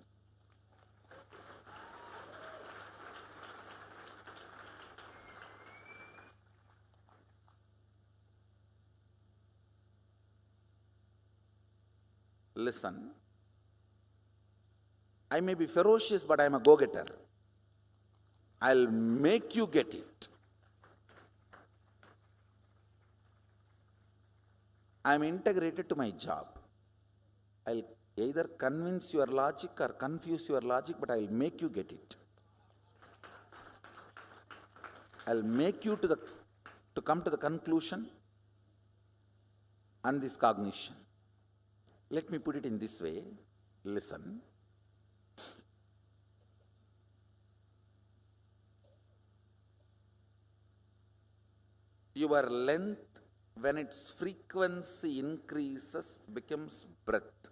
Listen, I may be ferocious, but I am a go-getter. I'll make you get it. I am integrated to my job. I'll either convince your logic or confuse your logic, but I'll make you get it. I'll make you to come to the conclusion and this cognition. Let me put it in this way. Listen. Your length, when its frequency increases, becomes breadth.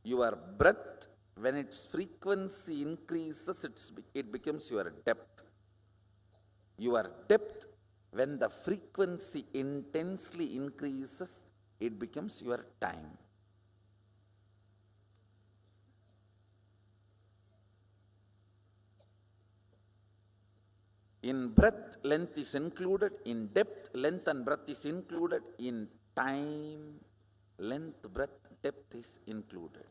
Your breadth, when its frequency increases, it becomes your depth. Your depth, when the frequency intensely increases, it becomes your time. In breadth, length is included. In depth, length and breadth is included. In time, length, breadth, depth is included.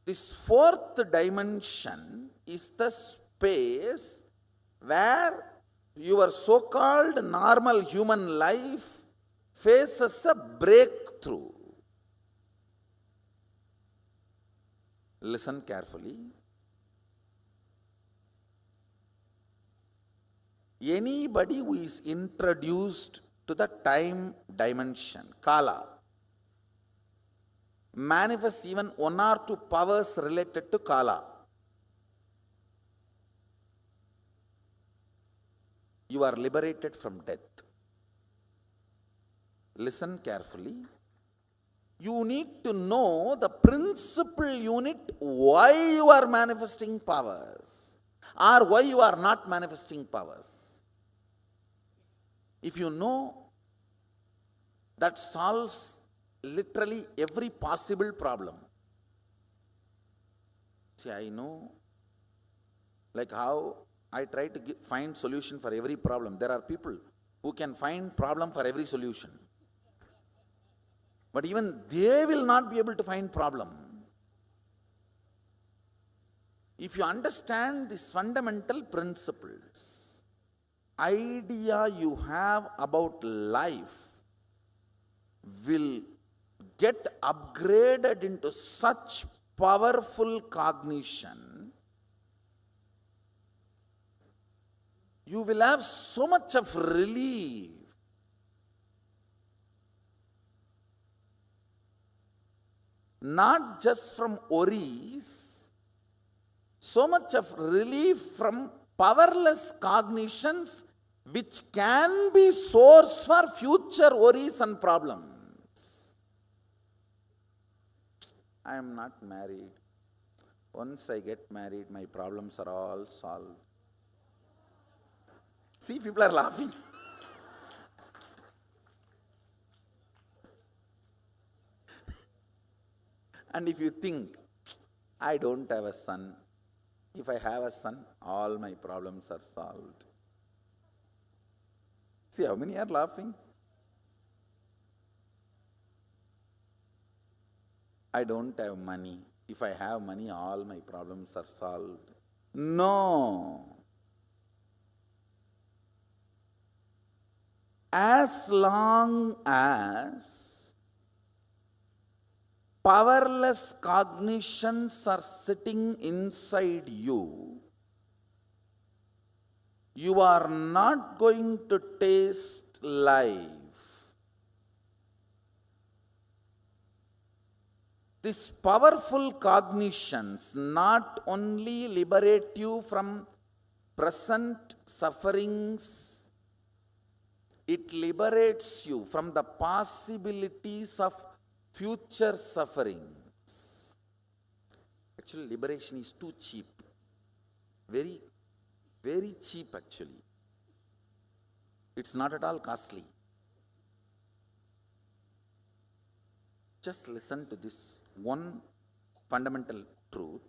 This fourth dimension is the space where your so-called normal human life faces a breakthrough. Listen carefully. Anybody who is introduced to the time dimension, Kala, manifests even one or two powers related to Kala. You are liberated from death. Listen carefully. You need to know the principal unit why you are manifesting powers or why you are not manifesting powers. If you know, that solves literally every possible problem. See, I know, like how I try to find solution for every problem. There are people who can find problem for every solution. But even they will not be able to find problem. If you understand these fundamental principles, idea you have about life will get upgraded into such powerful cognition. You will have so much of relief. Not just from worries, so much of relief from powerless cognitions which can be source for future worries and problems. I am not married. Once I get married, my problems are all solved. See, people are laughing. And if you think, I don't have a son, if I have a son, all my problems are solved. See how many are laughing? I don't have money. If I have money, all my problems are solved. No. As long as powerless cognitions are sitting inside you, you are not going to taste life. These powerful cognitions not only liberate you from present sufferings, it liberates you from the possibilities of future sufferings. Actually, liberation is too cheap. Very, very cheap actually. It's not at all costly. Just listen to this one fundamental truth.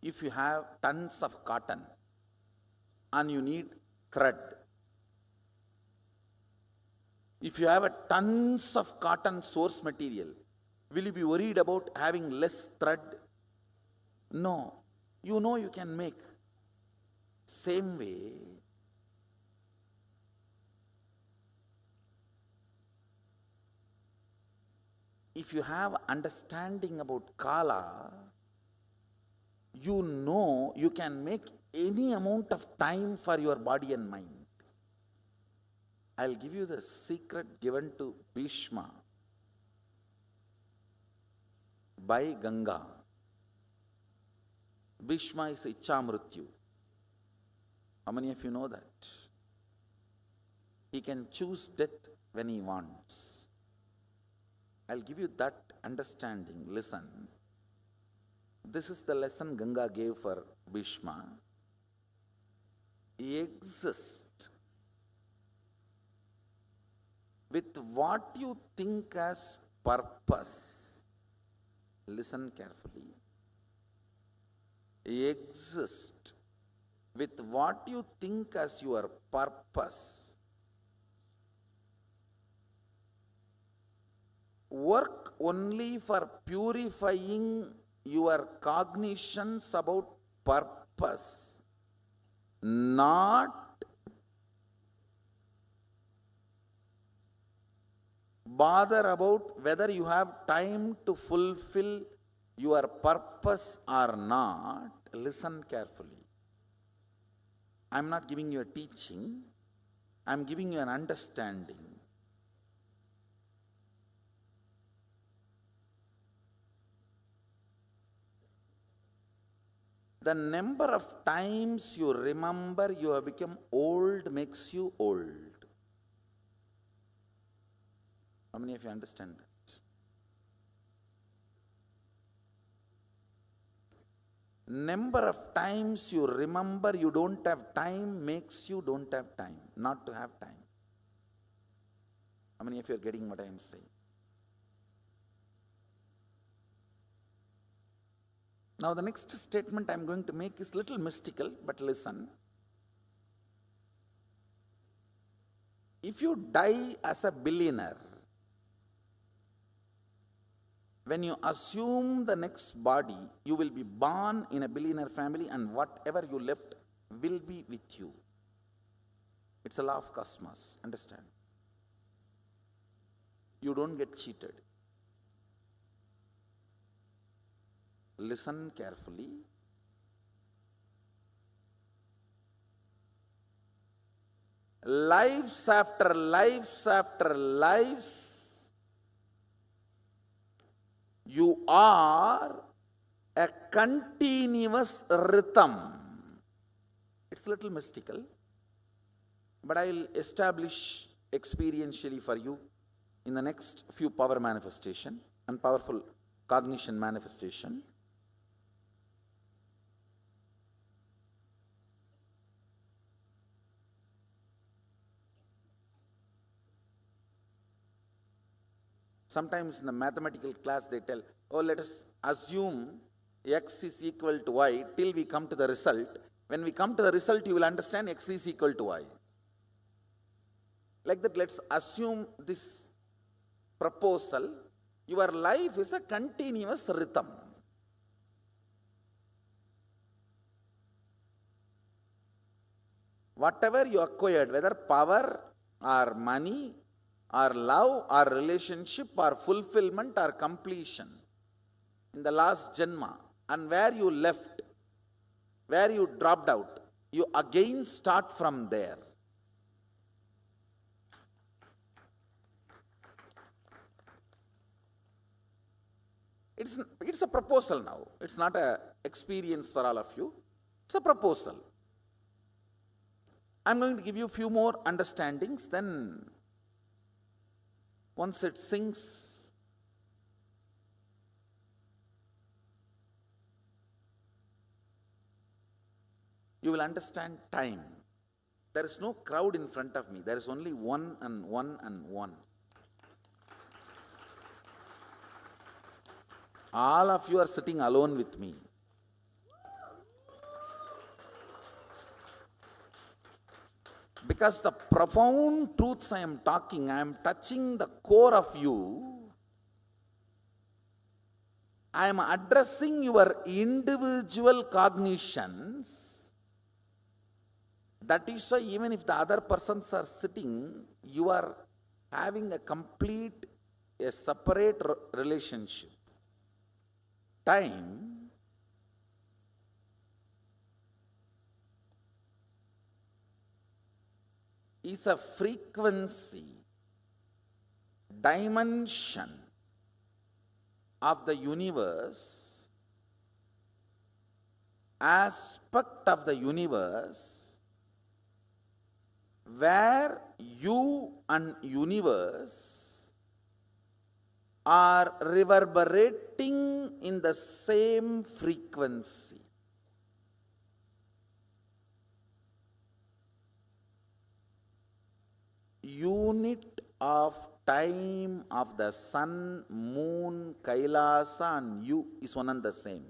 If you have tons of cotton and you need thread, if you have tons of cotton source material, will you be worried about having less thread? No. You know you can make. Same way, if you have understanding about Kala, you know you can make any amount of time for your body and mind. I'll give you the secret given to Bhishma by Ganga. Bhishma is Ichamrityu. How many of you know that? He can choose death when he wants. I'll give you that understanding. Listen. This is the lesson Ganga gave for Bhishma. Exist with what you think as purpose. Listen carefully. Exist with what you think as your purpose. Work only for purifying your cognitions about purpose, not bother about whether you have time to fulfill your purpose or not. Listen carefully. I am not giving you a teaching, I am giving you an understanding. The number of times you remember you have become old makes you old. How many of you understand that? Number of times you remember you don't have time makes you don't have time, not to have time. How many of you are getting what I am saying? Now the next statement I am going to make is little mystical, but listen. If you die as a billionaire, when you assume the next body, you will be born in a billionaire family and whatever you left will be with you. It's a law of cosmos, understand? You don't get cheated. Listen carefully. Lives after lives after lives, you are a continuous rhythm. It's a little mystical, but I'll establish experientially for you in the next few power manifestation and powerful cognition manifestation. Sometimes in the mathematical class they tell, oh, let us assume x is equal to y till we come to the result. When we come to the result, you will understand x is equal to y. Like that, let's assume this proposal. Your life is a continuous rhythm. Whatever you acquired, whether power or money or love or relationship or fulfillment or completion in the last janma, and where you left, where you dropped out, you again start from there. It's a proposal now. It's not an experience for all of you. It's a proposal. I'm going to give you a few more understandings, then once it sinks, you will understand time. There is no crowd in front of me. There is only one and one and one. All of you are sitting alone with me. Because the profound truths I am talking, I am touching the core of you. I am addressing your individual cognitions. That is why even if the other persons are sitting, you are having a separate relationship. Time is a frequency, dimension of the universe, aspect of the universe, where you and universe are reverberating in the same frequency. Unit of time of the sun, moon, Kailasa and you is one and the same.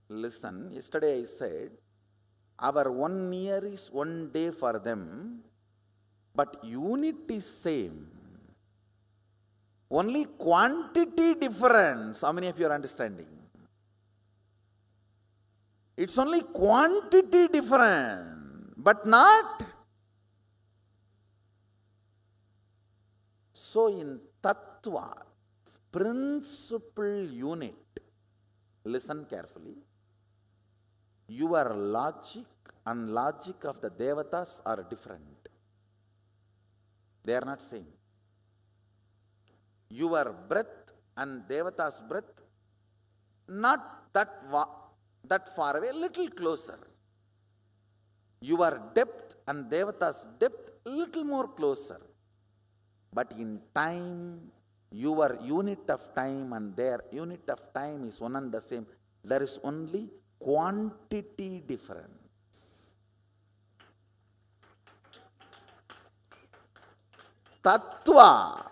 Listen, yesterday I said, our 1 year is 1 day for them, but unit is same. Only quantity difference. How many of you are understanding? It's only quantity difference, but not. So in Tattva, principal unit, listen carefully, your logic and logic of the Devatas are different. They are not same. Your breath and Devata's breath, not that far away, little closer. Your depth and Devata's depth, little more closer. But in time, your unit of time and their unit of time is one and the same. There is only quantity difference. Tattva,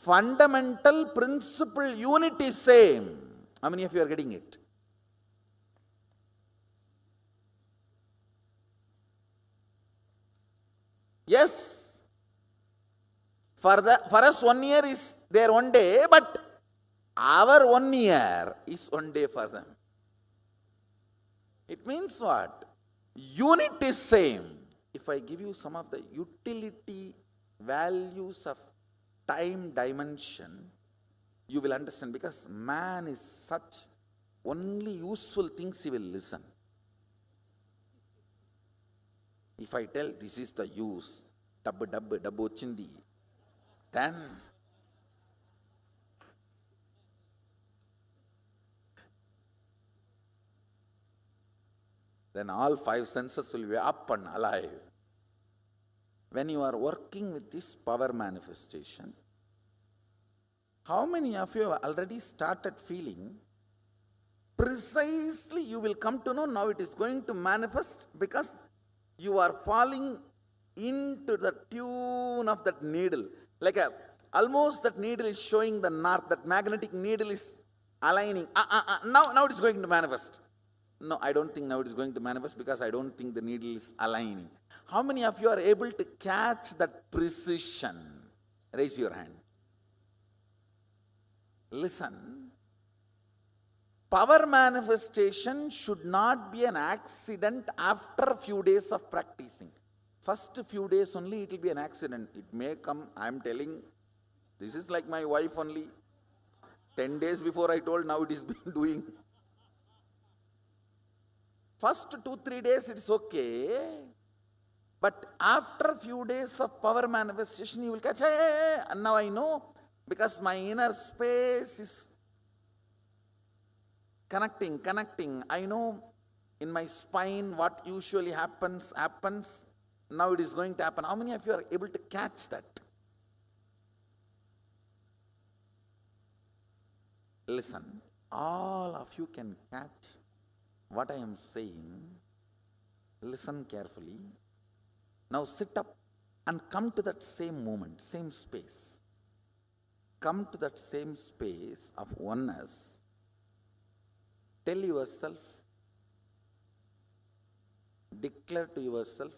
fundamental principle unit is same. How many of you are getting it? Yes. For us 1 year is their 1 day, but our 1 year is 1 day for them. It means what? Unit is same. If I give you some of the utility values of time dimension, you will understand, because man is such, only useful things he will listen. If I tell this is the use, dabbu chindi, then all 5 senses will be up and alive. when you are working with this power manifestation, how many of you have already started feeling precisely you will come to know now it is going to manifest because you are falling into the tune of that needle. Like almost that needle is showing the north, that magnetic needle is aligning. Now it is going to manifest. No, I don't think now it is going to manifest because I don't think the needle is aligning. How many of you are able to catch that precision? Raise your hand. Listen. Power manifestation should not be an accident after a few days of practicing. First few days only it will be an accident. It may come, I am telling, this is like my wife only. 10 days before I told, now it is been doing. First 2-3 days it is okay. But after a few days of power manifestation, you will catch, hey, and now I know, because my inner space is connecting. I know in my spine what usually happens. Now it is going to happen. How many of you are able to catch that? Listen, all of you can catch what I am saying. Listen carefully. Now sit up and come to that same moment, same space. Come to that same space of oneness. Tell yourself, declare to yourself,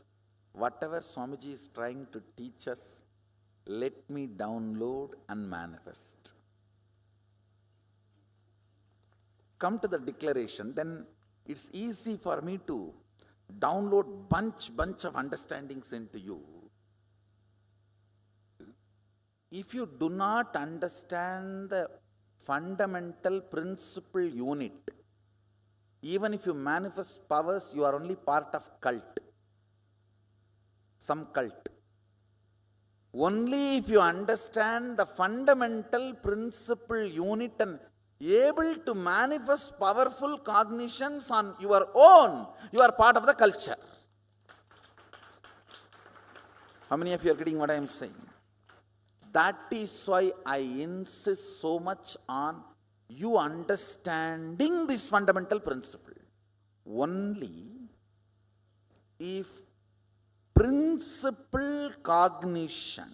whatever Swamiji is trying to teach us, let me download and manifest. Come to the declaration, then it's easy for me to download bunch of understandings into you. If you do not understand the fundamental principle unit, even if you manifest powers, you are only part of cult. Some cult. Only if you understand the fundamental principle unit and able to manifest powerful cognitions on your own, you are part of the culture. How many of you are getting what I am saying? That is why I insist so much on you understanding this fundamental principle. Only if principle cognitions,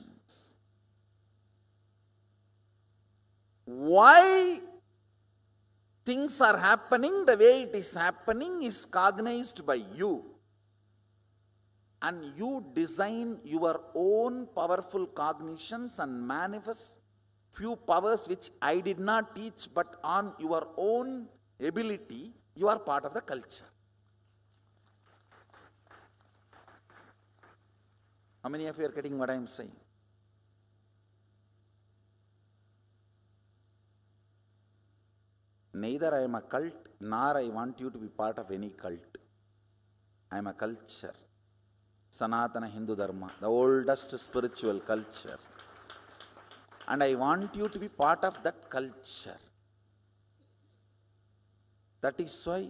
why things are happening the way it is happening, is cognized by you. And you design your own powerful cognitions and manifest few powers which I did not teach, but on your own ability, you are part of the culture. How many of you are getting what I am saying? Neither I am a cult, nor I want you to be part of any cult. I am a culture. Sanatana Hindu Dharma, the oldest spiritual culture. And I want you to be part of that culture. That is why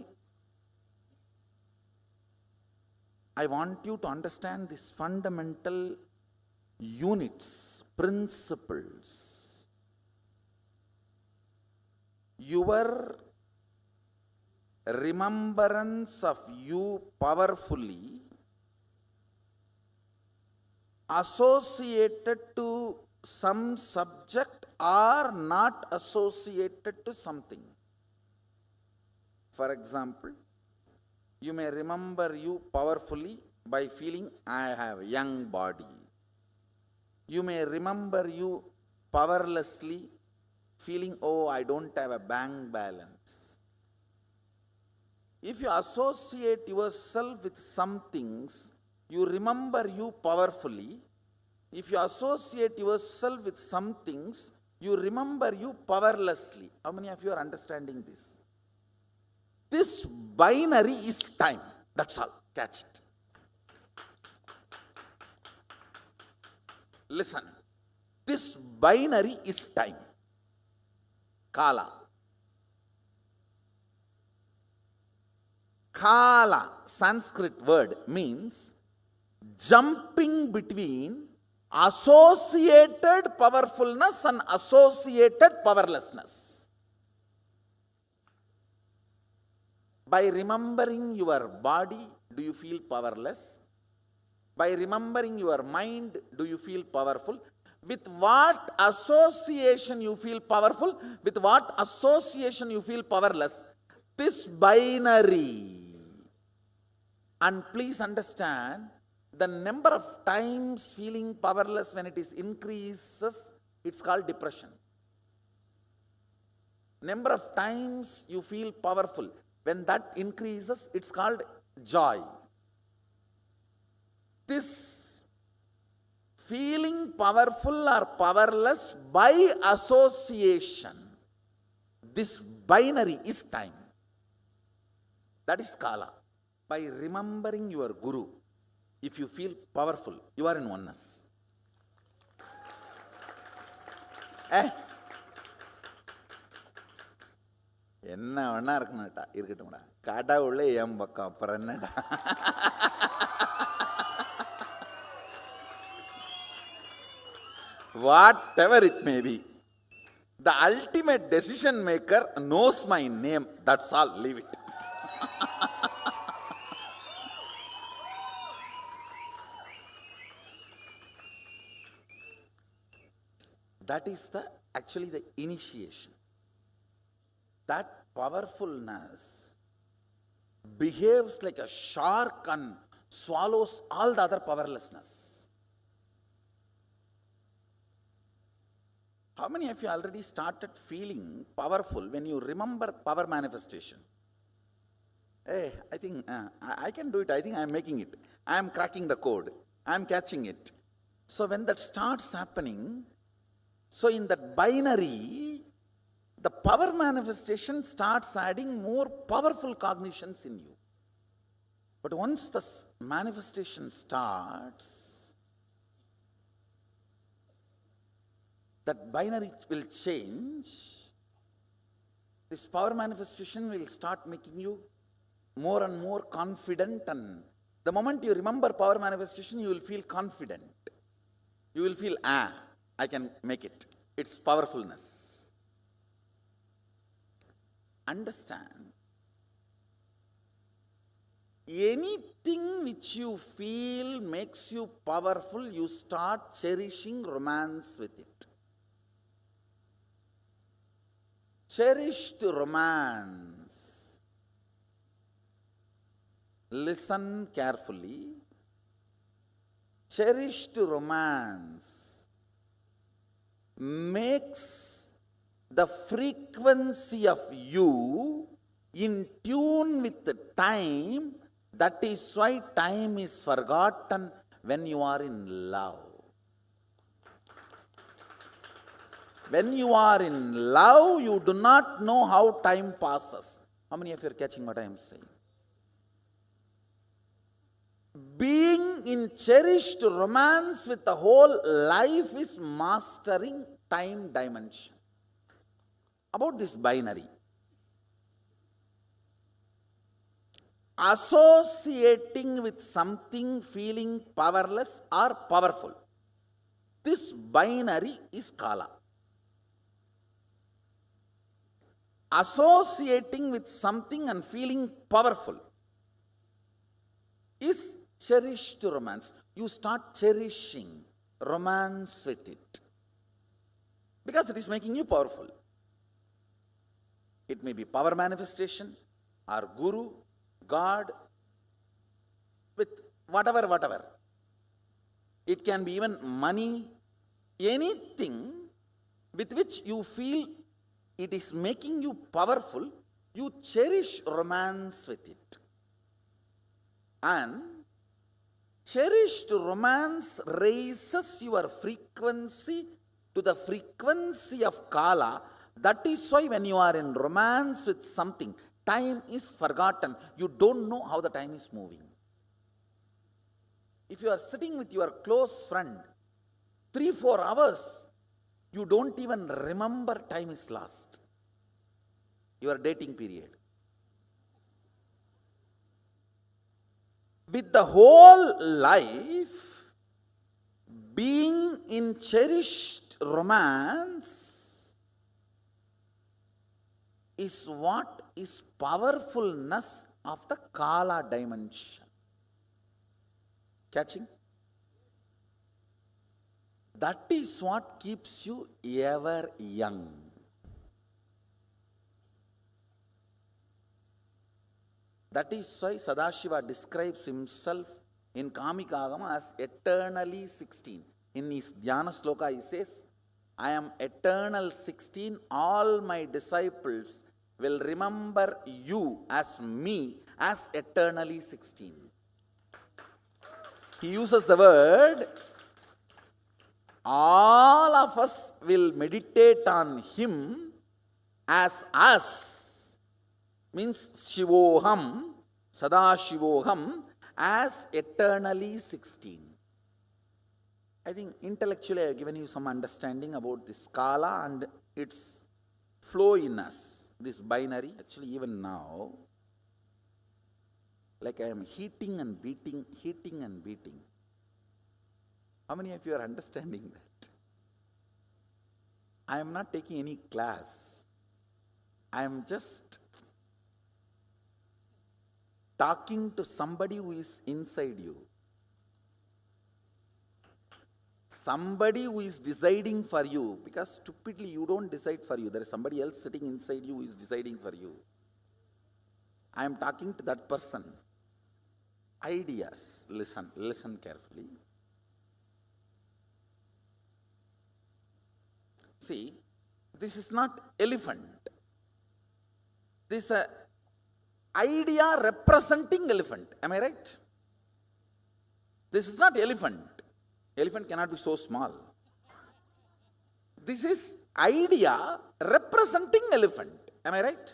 I want you to understand these fundamental units, principles. Your remembrance of you powerfully associated to some subject or not associated to something. For example, you may remember you powerfully by feeling I have a young body. You may remember you powerlessly feeling, oh, I don't have a bank balance. If you associate yourself with some things, you remember you powerfully. If you associate yourself with some things, you remember you powerlessly. How many of you are understanding this? This binary is time. That's all. Catch it. Listen. This binary is time. Kala. Kala, Sanskrit word, means jumping between associated powerfulness and associated powerlessness. By remembering your body, do you feel powerless? By remembering your mind, do you feel powerful? With what association you feel powerful? With what association you feel powerless? This binary. And please understand, the number of times feeling powerless when it is increases, it's called depression. Number of times you feel powerful, when that increases, it's called joy. This feeling powerful or powerless by association, this binary is time. That is kala. By remembering your guru, if you feel powerful, you are in oneness. என்ன வேணா இருக்குன்னுட்டா இருக்கட்டும்டா, கடவுள என் பக்கம், அப்புறம் என்னடா. Whatever it may be, the ultimate decision maker knows my name. That's all. Leave it. That is actually the initiation. That powerfulness behaves like a shark and swallows all the other powerlessness. How many of you already started feeling powerful when you remember power manifestation? Hey, I think I can do it. I think I am making it. I am cracking the code. I am catching it. So when that starts happening, so in that binary, the power manifestation starts adding more powerful cognitions in you. But once the manifestation starts, that binary will change. This power manifestation will start making you more and more confident, and the moment you remember power manifestation, you will feel confident. You will feel, I can make it. It's powerfulness. Understand, anything which you feel makes you powerful, you start cherishing romance with it. Cherished romance. Listen carefully. Cherished romance makes the frequency of you in tune with the time. That is why time is forgotten when you are in love. When you are in love, you do not know how time passes. How many of you are catching what I am saying? Being in cherished romance with the whole life is mastering time dimension. About this binary, associating with something feeling powerless or powerful, this binary is kala. Associating with something and feeling powerful is cherished romance. You start cherishing romance with it because it is making you powerful. It may be power manifestation or guru, God, with whatever. It can be even money, anything with which you feel it is making you powerful, you cherish romance with it. And cherished romance raises your frequency to the frequency of kala. That is why when you are in romance with something, time is forgotten. You don't know how the time is moving. If you are sitting with your close friend 3-4 hours, you don't even remember time is lost. Your dating period. with the whole life being in cherished romance is what is powerfulness of the Kala dimension. Catching? That is what keeps you ever young. That is why Sadashiva describes himself in Kamikagama as eternally 16. In his Dhyana Sloka he says, I am eternal 16, all my disciples will remember you as me as eternally 16. He uses the word, all of us will meditate on him as us. Means Shivoham, Sadashivoham, as eternally 16. I think intellectually I have given you some understanding about this Kala and its flow in us, this binary. Actually, even now, like I am heating and beating, heating and beating. How many of you are understanding that? I am not taking any class. I am just talking to somebody who is inside you. Somebody who is deciding for you, because stupidly you don't decide for you. There is somebody else sitting inside you who is deciding for you. I am talking to that person. Ideas. Listen carefully. See, this is not elephant. This is an idea representing elephant. Am I right? This is not elephant. Elephant cannot be so small. This is idea representing elephant. Am I right?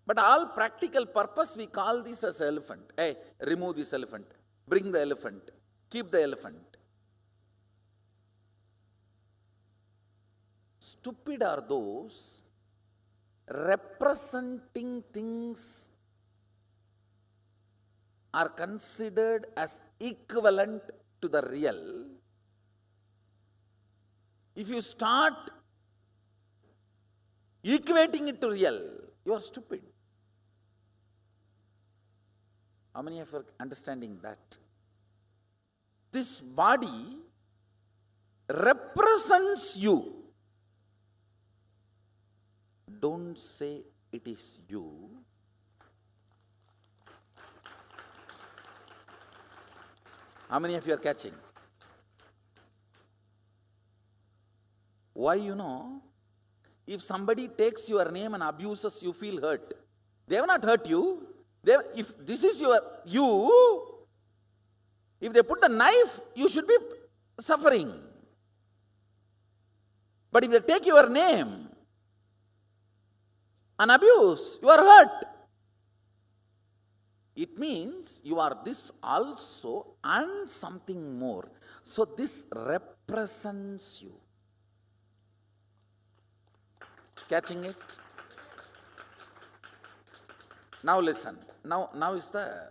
But all practical purpose we call this as elephant. Hey, remove this elephant. Bring the elephant. Keep the elephant. Stupid are those representing things are considered as equivalent to the real. If you start equating it to real, you are stupid. How many of you are understanding that? This body represents you. Don't say it is you. How many of you are catching? Why, if somebody takes your name and abuses, you feel hurt. They have not hurt you. If this is you, if they put the knife, you should be suffering. But if they take your name and abuse, you are hurt. It means you are this also and something more. So this represents you. Catching it? Now listen. Now is the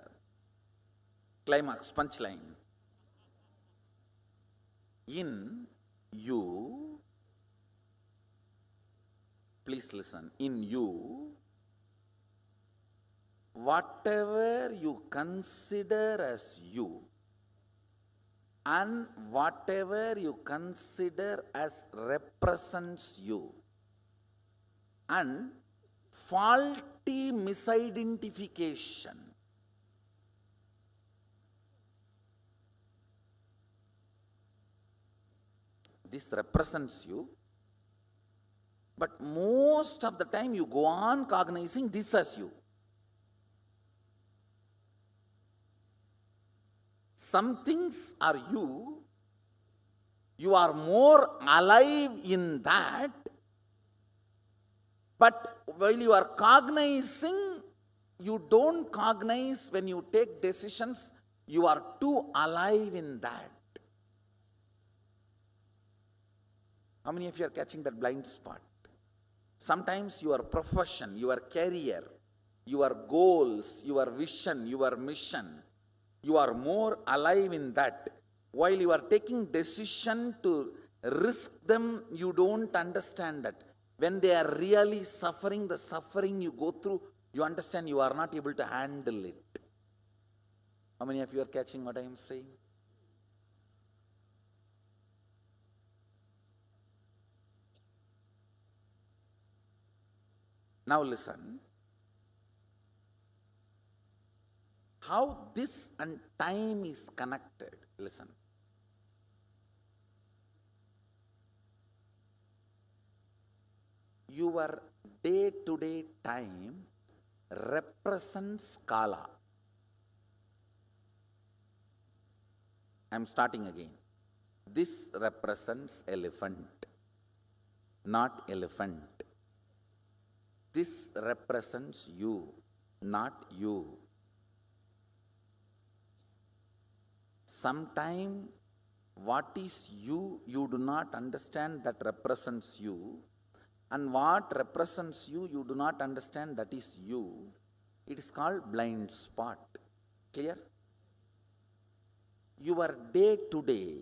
climax, punchline. In you, please listen, in you, whatever you consider as you and whatever you consider as represents you and faulty misidentification, this represents you, but most of the time you go on cognizing this as you. Some things are you are more alive in that, but while you are cognizing, you don't cognize when you take decisions, you are too alive in that. How many of you are catching that blind spot? Sometimes your profession, your career, your goals, your vision, your mission, you are more alive in that. While you are taking decision to risk them, you don't understand that. When they are really suffering, the suffering you go through, you understand you are not able to handle it. How many of you are catching what I am saying? Now listen. How this and time is connected. Listen. Your day-to-day time represents kala. I am starting again. This represents elephant, not elephant. This represents you, not you. Sometime what is you, you do not understand that represents you. And what represents you, you do not understand that is you. It is called blind spot. Clear? Your day-to-day,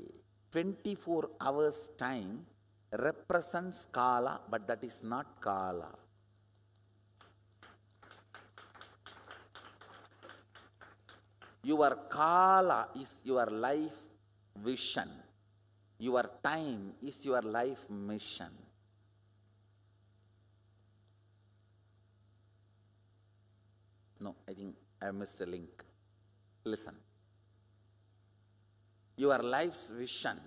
24 hours time represents kala, but that is not kala. Your kala is your life vision. Your time is your life mission. No, I think I missed a link. Listen. Your life's vision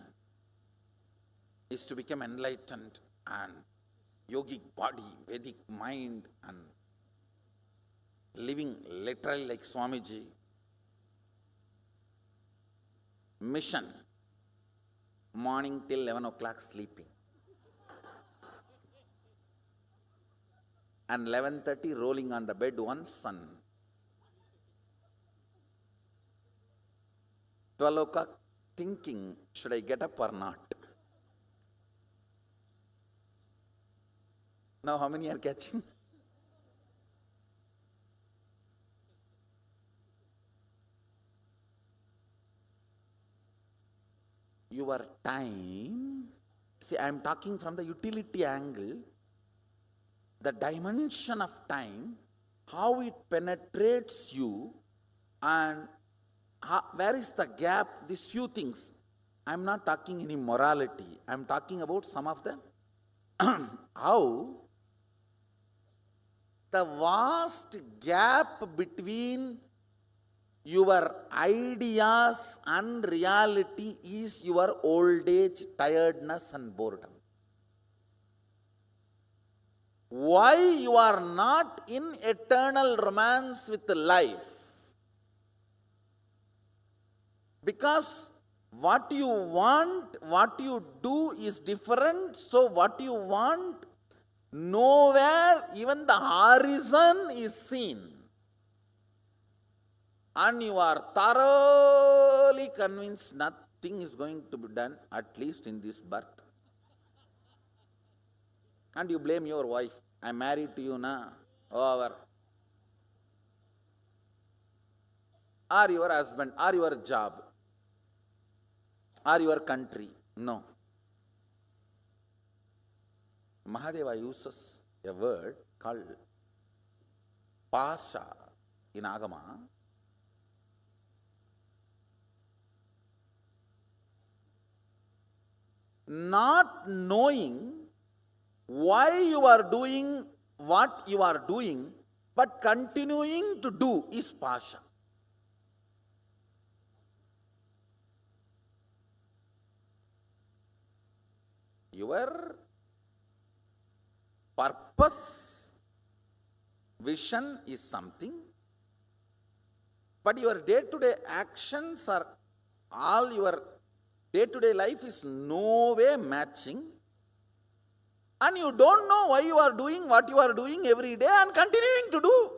is to become enlightened and yogic body, Vedic mind, and living literally like Swamiji. Mission, morning till 11 o'clock sleeping. And 11:30 rolling on the bed once and 12 o'clock thinking, should I get up or not? Now how many are catching? Your time, see, I am talking from the utility angle, the dimension of time, how it penetrates you, and where is the gap, these few things. I am not talking any morality, I am talking about some of the, how the vast gap between your ideas and reality is your old age, tiredness and boredom. Why you are not in eternal romance with life? Because what you want, what you do is different. So what you want, nowhere even the horizon is seen. And you are thoroughly convinced nothing is going to be done, at least in this birth. And you blame your wife. I am married to you now. Over. Or your husband, or your job, or your country. No. Mahadeva uses a word called pasha in Agama. Not knowing why you are doing what you are doing, but continuing to do is pasha. Your purpose, vision is something, but your day-to-day actions are all your day-to-day life is no way matching, and you don't know why you are doing what you are doing every day and continuing to do.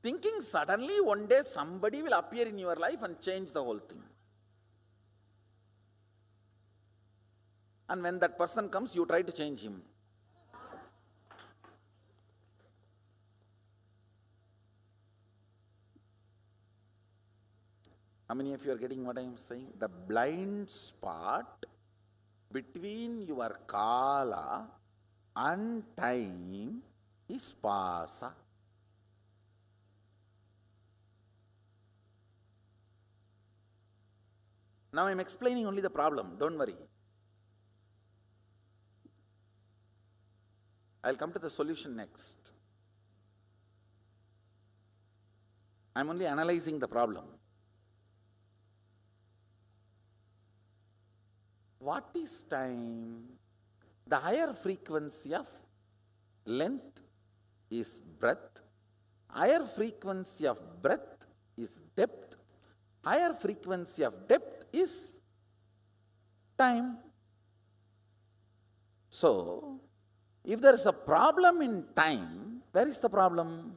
Thinking suddenly one day somebody will appear in your life and change the whole thing. And when that person comes, you try to change him. How many of you are getting what I am saying? The blind spot between your kala and time is pasa. Now I am explaining only the problem, don't worry. I will come to the solution next. I am only analyzing the problem. What is time? The higher frequency of length is breadth. Higher frequency of breadth is depth. Higher frequency of depth is time. So, if there is a problem in time, where is the problem?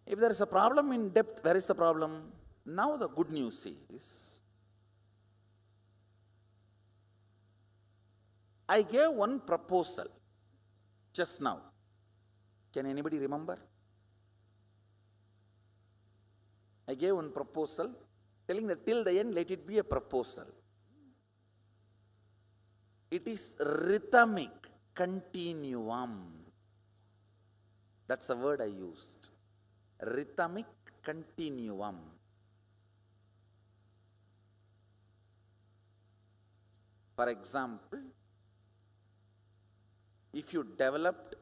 If there is a problem in depth, where is the problem? Now the good news is, I gave one proposal just now. Can anybody remember? I gave one proposal telling that till the end let it be a proposal. It is rhythmic continuum. That's the word I used. Rhythmic continuum. For example, if you developed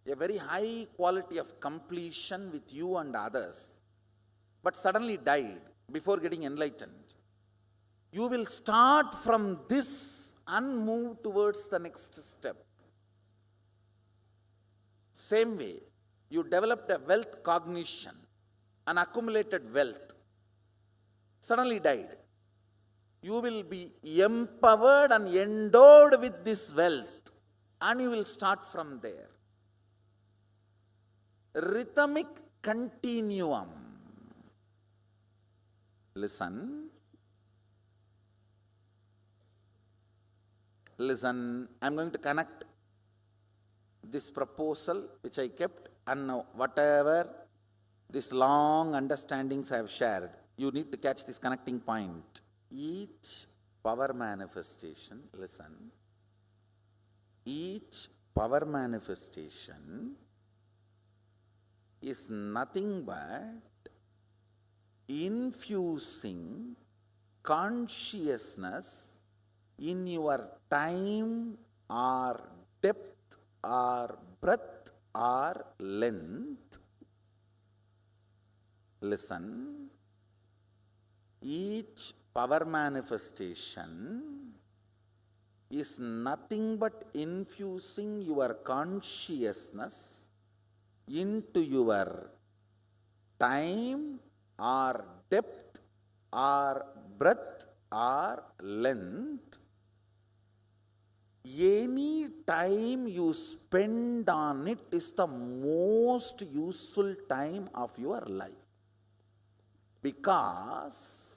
a very high quality of completion with you and others, but suddenly died before getting enlightened, you will start from this and move towards the next step. Same way, you developed a wealth cognition, an accumulated wealth, suddenly died. You will be empowered and endowed with this wealth, and you will start from there. Rhythmic continuum. Listen. Listen, I am going to connect this proposal which I kept and now whatever these long understandings I have shared, you need to catch this connecting point. Each power manifestation, listen, each power manifestation is nothing but infusing consciousness in your time or depth or breadth or length. Listen, each power manifestation is nothing but infusing your consciousness into your time or depth or breadth or length. Any time you spend on it is the most useful time of your life. Because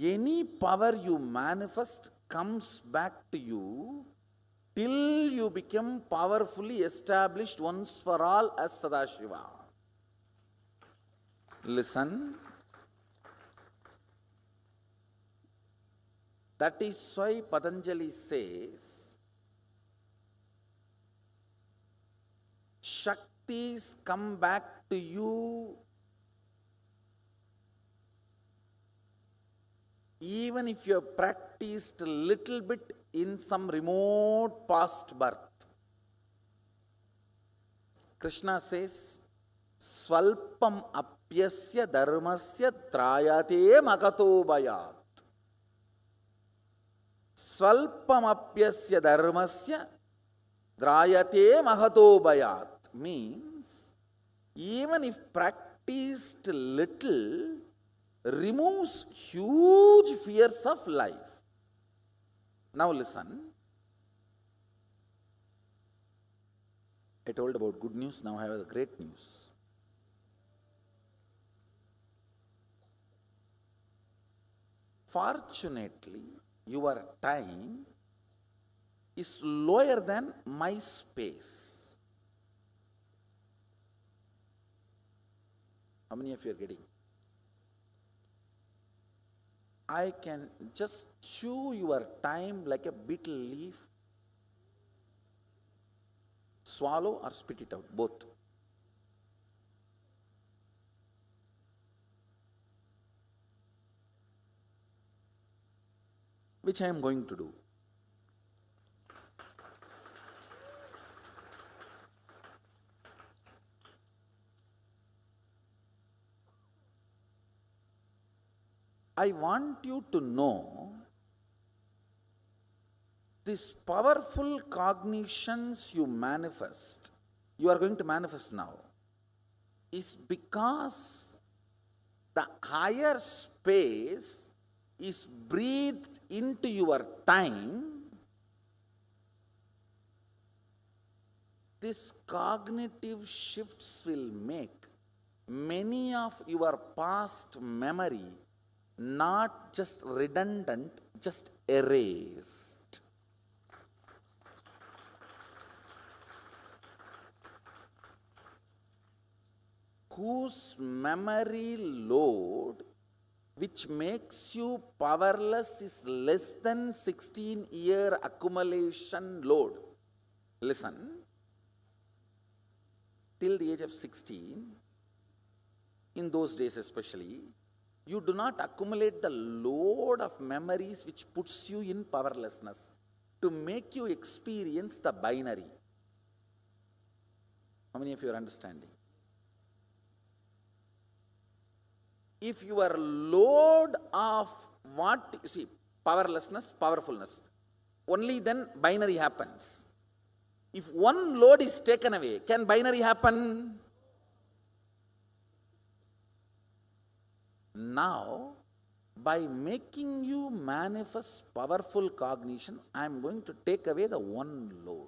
any power you manifest comes back to you till you become powerfully established once for all as Sadashiva. Listen. That is why Patanjali says, Shaktis come back to you even if you have practiced a little bit in some remote past birth. Krishna says, Svalpam apyasya dharmasya trayate magato bayat. Svalpamapyasya dharmasya drayate mahato bayat means even if practiced little removes huge fears of life. Now listen. I told about good news, now I have the great news. Fortunately, your time is lower than my space. How many of you are getting? I can just chew your time like a betel leaf, swallow or spit it out, both. Which I am going to do. I want you to know these powerful cognitions you manifest, you are going to manifest now, is because the higher space is breathed into your time. These cognitive shifts will make many of your past memory not just redundant, just erased. Whose memory load which makes you powerless is less than 16-year accumulation load. Listen, till the age of 16, in those days especially, you do not accumulate the load of memories which puts you in powerlessness to make you experience the binary. How many of you are understanding? If your load of what, you see, powerlessness, powerfulness, only then binary happens. If one load is taken away, can binary happen? Now, by making you manifest powerful cognition, I am going to take away the one load.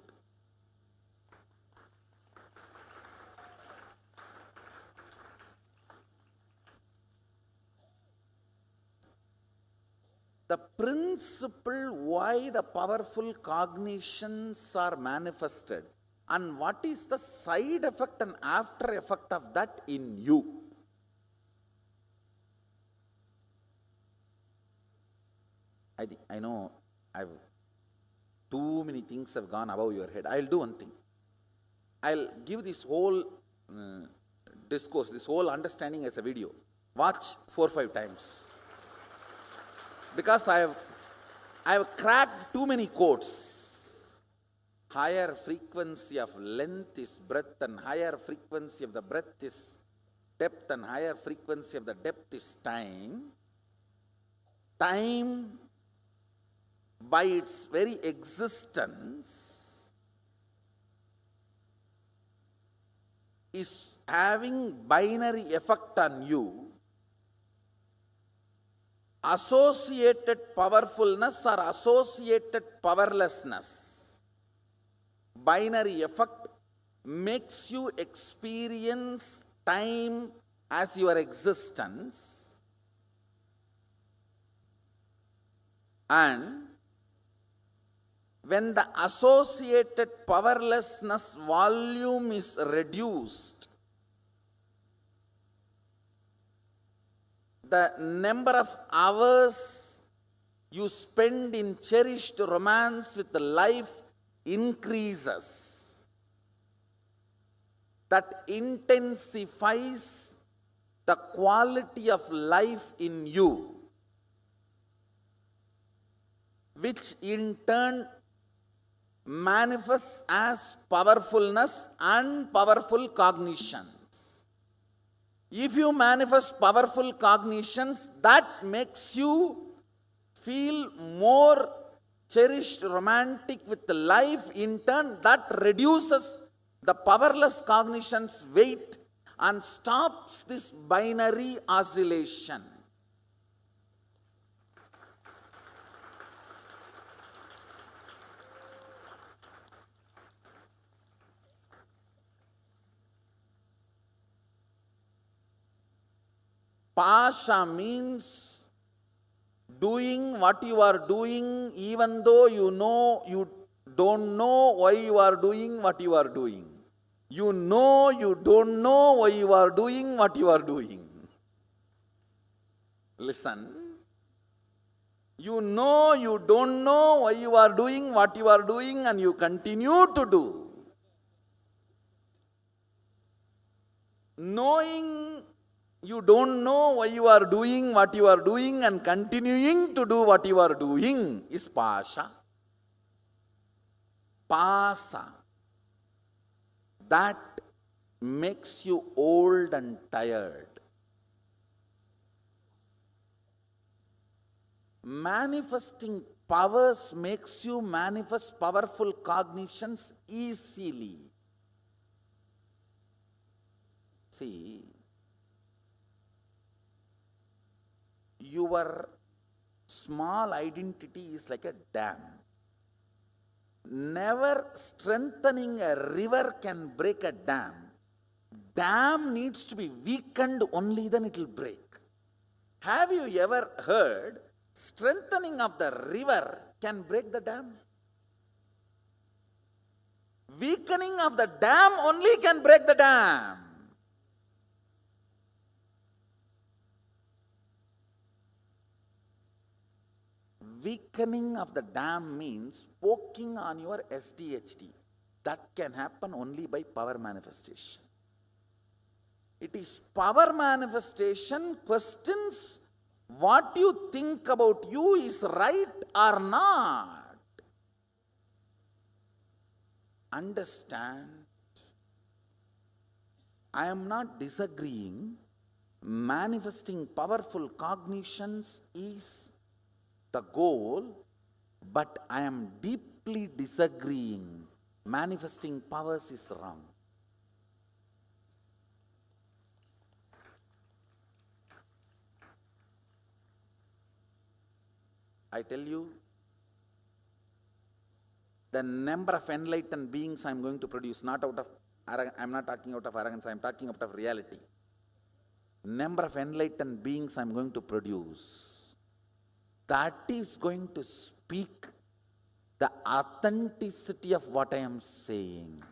The principle why the powerful cognitions are manifested and what is the side effect and after effect of that in you. I know too many things have gone above your head. I'll do one thing. I'll give this whole discourse, this whole understanding as a video. Watch 4 or 5 times. Because I have cracked too many codes. Higher frequency of length is breadth, and higher frequency of the breadth is depth, and higher frequency of the depth is time. Time, by its very existence, is having binary effect on you. Associated powerfulness or associated powerlessness, binary effect makes you experience time as your existence, and when the associated powerlessness volume is reduced, the number of hours you spend in cherished romance with life increases. That intensifies the quality of life in you, which in turn manifests as powerfulness and powerful cognitions. If you manifest powerful cognitions, that makes you feel more cherished, romantic with life. In turn, that reduces the powerless cognition's weight and stops this binary oscillation. Pasha means doing what you are doing even though you know you don't know why you are doing what you are doing. You know you don't know why you are doing what you are doing. Listen. You know you don't know why you are doing what you are doing and you continue to do. Knowing you don't know why you are doing what you are doing and continuing to do what you are doing is pasha. Pasa. That makes you old and tired. Manifesting powers makes you manifest powerful cognitions easily. See, your small identity is like a dam. Never strengthening a river can break a dam. Dam needs to be weakened, only then it will break. Have you ever heard strengthening of the river can break the dam? Weakening of the dam only can break the dam. Weakening of the dam means poking on your SDHD. That can happen only by power manifestation. It is power manifestation questions what you think about you is right or not. Understand, I am not disagreeing. Manifesting powerful cognitions is the goal, but I am deeply disagreeing. Manifesting powers is wrong. I tell you, the number of enlightened beings I am going to produce, not out of arrogance, I am not talking out of arrogance, I am talking out of reality. Number of enlightened beings I am going to produce, that is going to speak the authenticity of what I am saying.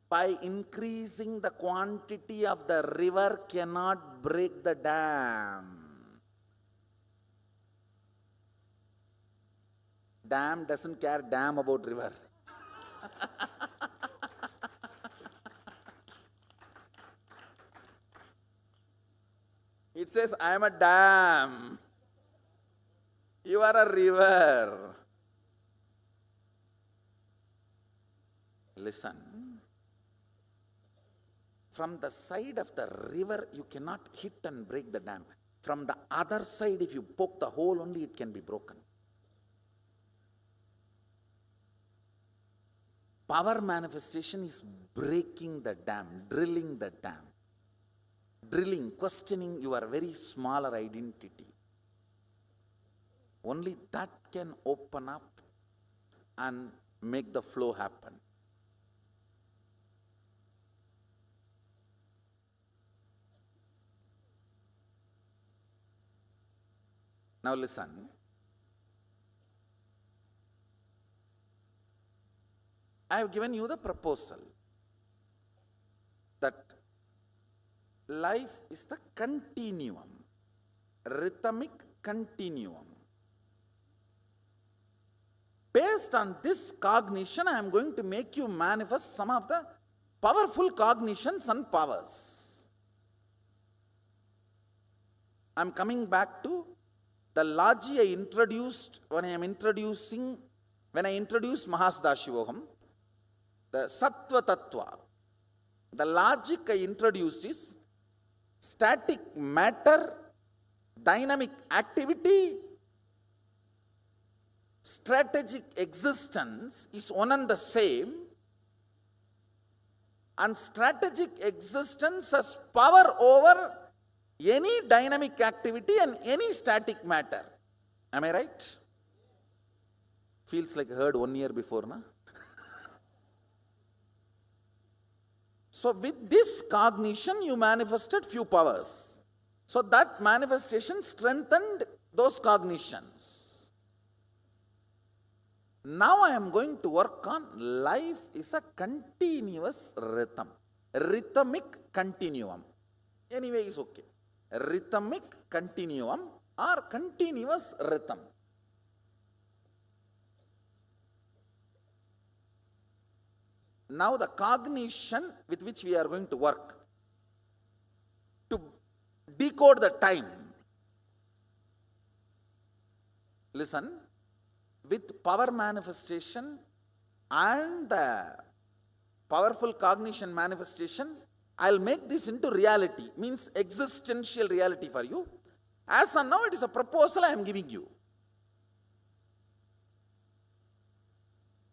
By increasing the quantity of the river cannot break the dam. Dam doesn't care damn about river. It says, I am a dam. You are a river. Listen. From the side of the river, you cannot hit and break the dam. From the other side, if you poke the hole, only it can be broken. Power manifestation is breaking the dam, drilling the dam. Drilling, questioning your very smaller identity. Only that can open up and make the flow happen. Now listen. I have given you the proposal that life is the continuum, rhythmic continuum. Based on this cognition, I am going to make you manifest some of the powerful cognitions and powers. I am coming back to the logic I introduced when I introduced Mahasdashivoham, the Sattva Tattva. The logic I introduced is static matter, dynamic activity, strategic existence is one and the same, and strategic existence has power over any dynamic activity and any static matter. Am I right? Feels like I heard 1 year before, na? So with this cognition, you manifested few powers. So that manifestation strengthened those cognitions. Now I am going to work on life is a continuous rhythm. Rhythmic continuum. Anyway, is okay. Rhythmic continuum or continuous rhythm. Now the cognition with which we are going to work to decode the time. Listen, with power manifestation and powerful cognition manifestation, I'll make this into reality, means existential reality for you. As of now, it is a proposal I am giving you.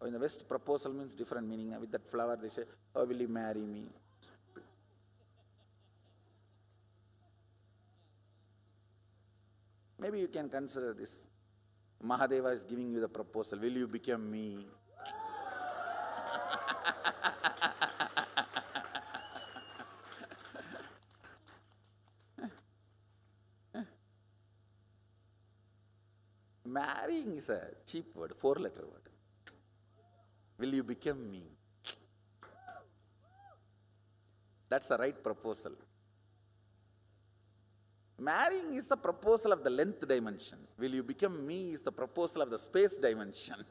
In the West, proposal means different meaning. With that flower, they say, "Oh, will you marry me?" Maybe you can consider this. Mahadeva is giving you the proposal. Will you become me? Marrying is a cheap word, 4-letter word. Will you become me? That's the right proposal. Marrying is the proposal of the length dimension. Will you become me is the proposal of the space dimension.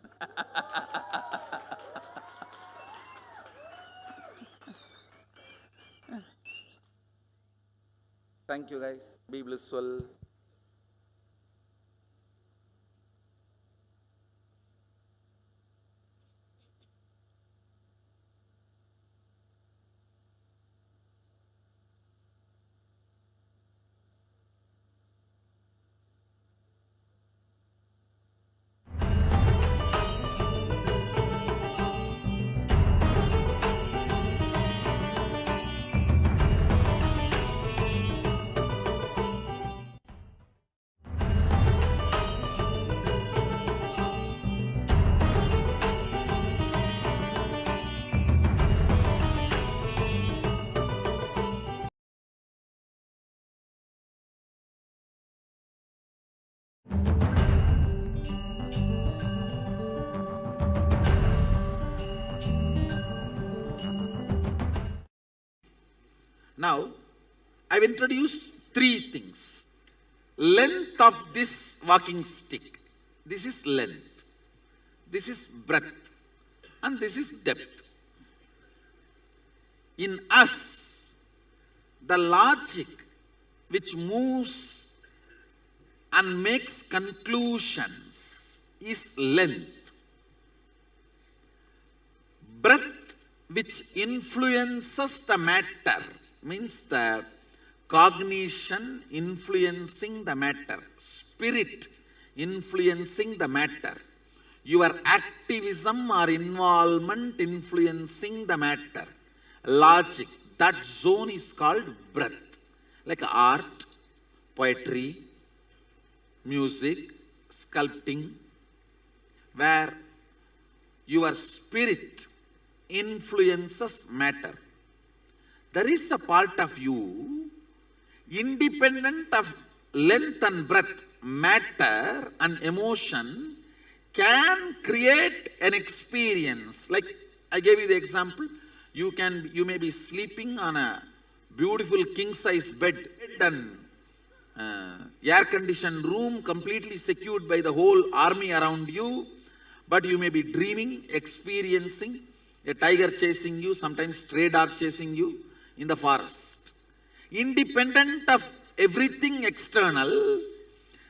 Thank you guys. Be blissful. Now, I've introduced 3 things. Length of this walking stick. This is length. This is breadth. And this is depth. In us, the logic which moves and makes conclusions is length. Breadth which influences the matter means the cognition influencing the matter, spirit influencing the matter, your activism or involvement influencing the matter, logic, that zone is called breadth. Like art, poetry, music, sculpting, where your spirit influences matter. There is a part of you, independent of length and breadth, matter and emotion, can create an experience. Like I gave you the example, you may be sleeping on a beautiful king-size bed and air-conditioned room, completely secured by the whole army around you, but you may be dreaming, experiencing a tiger chasing you, sometimes stray dog chasing you in the forest. Independent of everything external,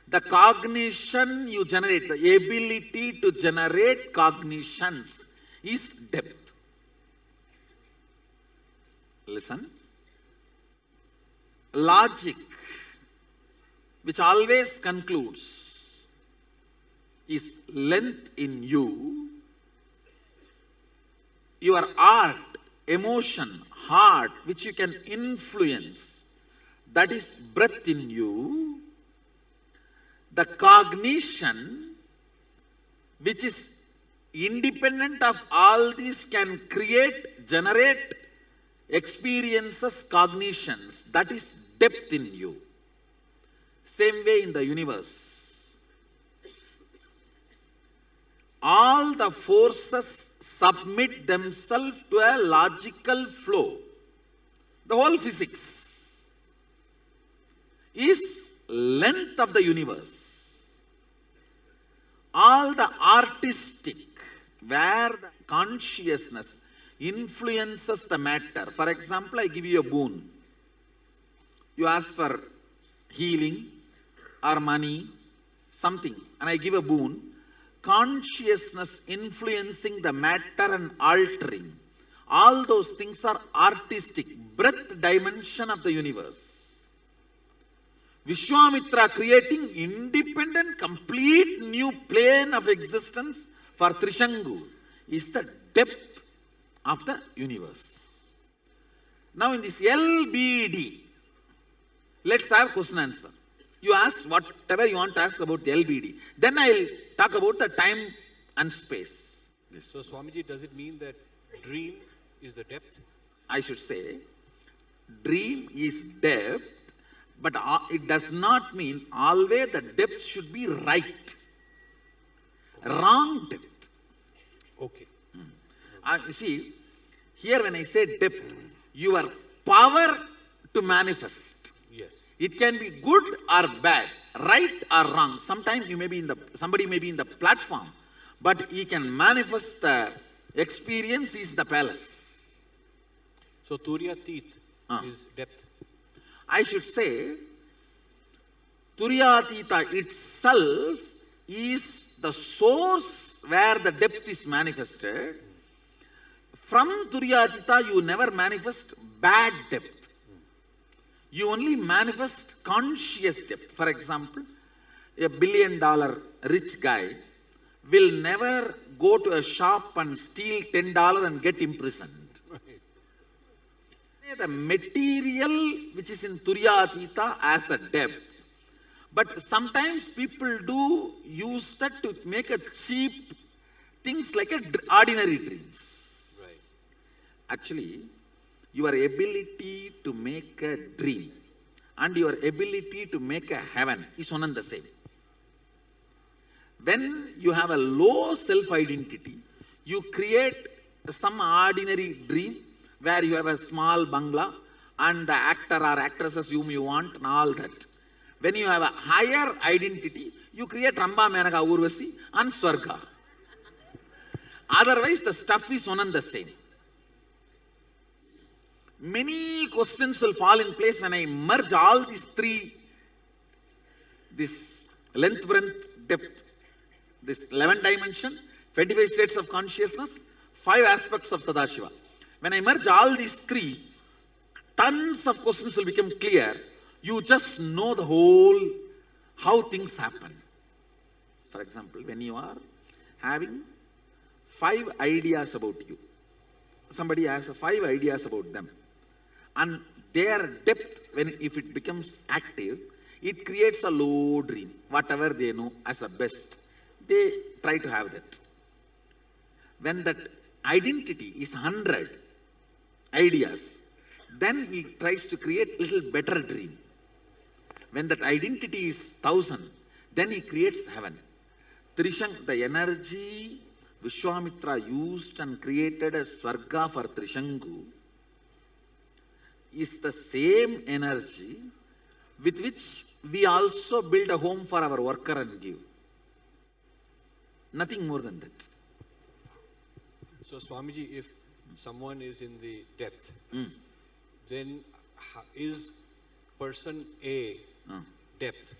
the cognition you generate, the ability to generate cognitions is depth. Listen. Logic, which always concludes, is length in you. Your art, emotion, heart, which you can influence, that is breadth in you. The cognition, which is independent of all these, can create, generate experiences, cognitions, that is depth in you. Same way in the universe. all the forces submit themselves to a logical flow. The whole physics is length of the universe. All the artistic, where the consciousness influences the matter. For example, I give you a boon. You ask for healing or money, something, and I give a boon. Consciousness influencing the matter and altering. All those things are artistic, breadth dimension of the universe. Vishwamitra creating independent, complete new plane of existence for Trishangu is the depth of the universe. Now in this LBD, let's have question answer. You ask whatever you want to ask about the LBD. Then I'll talk about the time and space. Yes. So Swamiji, does it mean that dream is the depth? I should say, dream is depth, but it does not mean always the depth should be right. Wrong depth. Okay. You see, here when I say depth, your power to manifest. Yes. It can be good or bad, right or wrong. Sometimes somebody may be in the platform, but he can manifest the experience is the palace. So Turyatit is depth. I should say, Turyatita itself is the source where the depth is manifested. From Turyatita, you never manifest bad depth. You only manifest conscious depth. For example, a $1 billion rich guy will never go to a shop and steal $10 and get imprisoned. Right. The material which is in Turyatita as a depth. But sometimes people do use that to make a cheap things like ordinary dreams. Right. Actually, your ability to make a dream and your ability to make a heaven is one and the same. When you have a low self-identity, you create some ordinary dream where you have a small bungalow and the actor or actresses whom you want and all that. When you have a higher identity, you create Ramba, Menaka, Urvasi and Swarga. Otherwise, the stuff is one and the same. Many questions will fall in place when I merge all these three, this length, breadth, depth, this 11 dimension, 25 states of consciousness, 5 aspects of Sadashiva. When I merge all these three, tons of questions will become clear. You just know the whole, how things happen. For example, when you are having 5 ideas about you, somebody has 5 ideas about them, and their depth, if it becomes active, it creates a low dream. Whatever they know as a best, they try to have that. When that identity is 100 ideas, then he tries to create little better dream. When that identity is 1000, then he creates heaven. Trishang, the energy Vishwamitra used and created a Swarga for Trishangu is the same energy with which we also build a home for our worker and give. Nothing more than that. So Swamiji, if someone is in the depth, then is person A depth?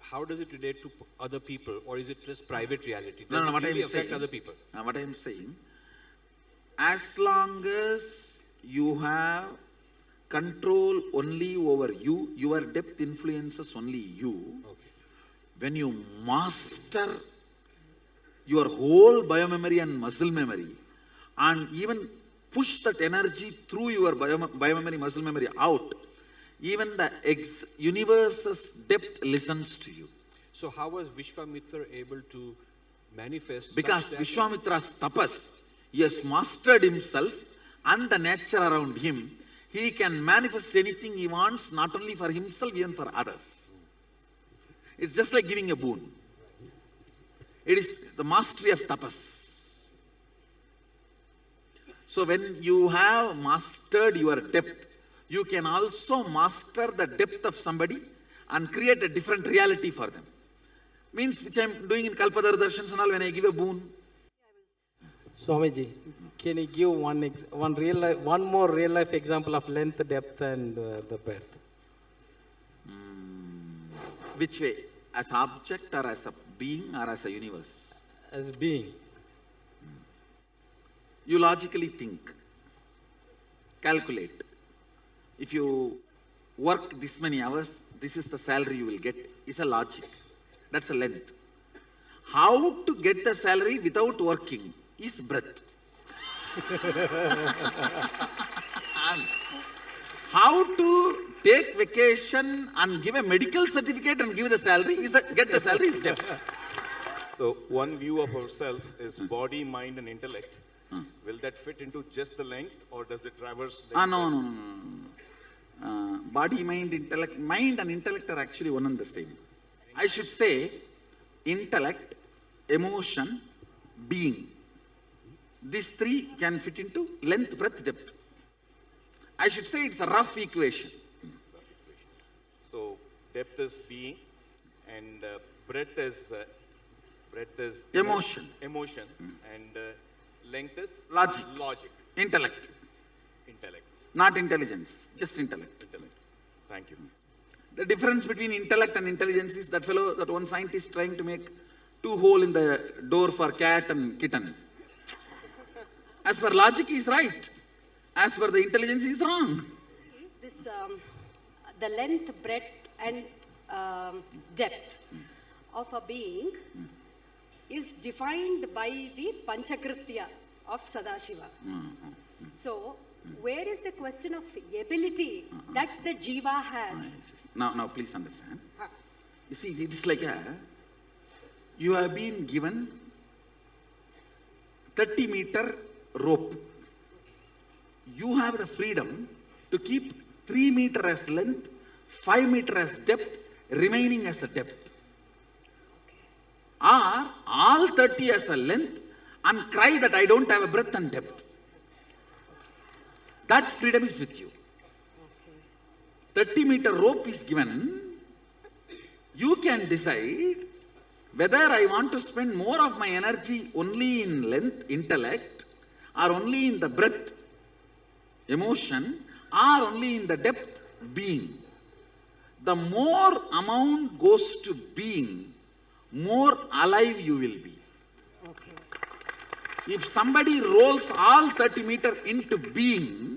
How does it relate to other people, or is it just private reality? Does it really affect other people? What I am saying, as long as you have control only over you, your depth influences only you. Okay. When you master your whole biomemory and muscle memory, and even push that energy through your biomemory, muscle memory out, even the universe's depth listens to you. So how was Vishwamitra able to manifest? Because Vishwamitra's tapas, he has mastered himself and the nature around him. He can manifest anything he wants, not only for himself, even for others. It's just like giving a boon. It is the mastery of tapas. So when you have mastered your depth, you can also master the depth of somebody and create a different reality for them. Means which I am doing in Kalpadar Darshans and all, when I give a boon. Swamiji, can you give one more real life example of length, depth and the breadth? Which way? As object or as a being or as a universe? As being. You logically think, calculate. If you work this many hours, this is the salary you will get. It's a logic. That's a length. How to get the salary without working is breadth. And how to take vacation and give a medical certificate and give the salary get the salary is depth. So one view of ourselves is body, mind and intellect. Will that fit into just the length or does it traverse the No. Body, mind and intellect are actually one and the same. I should say intellect, emotion, being. These three can fit into length, breadth, depth. I should say it's a rough equation. So depth is being and breadth is Emotion. And length is Logic. Intellect. Not intelligence, just intellect. Thank you. The difference between intellect and intelligence is that one scientist trying to make 2 holes in the door for cat and kitten. As per logic is right. As per the intelligence is wrong. This, the length, breadth and depth of a being is defined by the Panchakritya of Sadashiva. So, where is the question of ability that the Jiva has? Now please understand. You see, it is like you have been given 30-meter rope. You have the freedom to keep 3 meters as length, 5 meters as depth, remaining as a depth. Or all 30 as a length and cry that I don't have a breadth and depth. That freedom is with you. 30-meter rope is given. You can decide whether I want to spend more of my energy only in length, intellect, or only in the breadth, emotion, or only in the depth, being. The more amount goes to being, more alive you will be. If somebody rolls all 30 meters into being,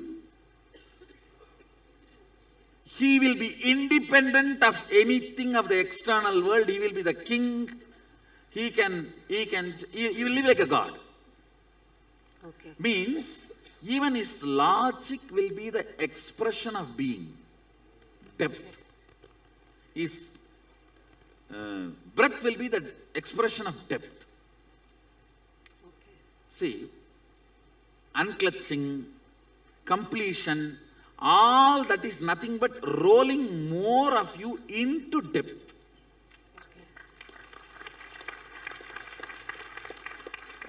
he will be independent of anything of the external world. He will be the king. He will live like a god. Means, even his logic will be the expression of being. Depth. His breadth will be the expression of depth. See, unclutching, completion, all that is nothing but rolling more of you into depth.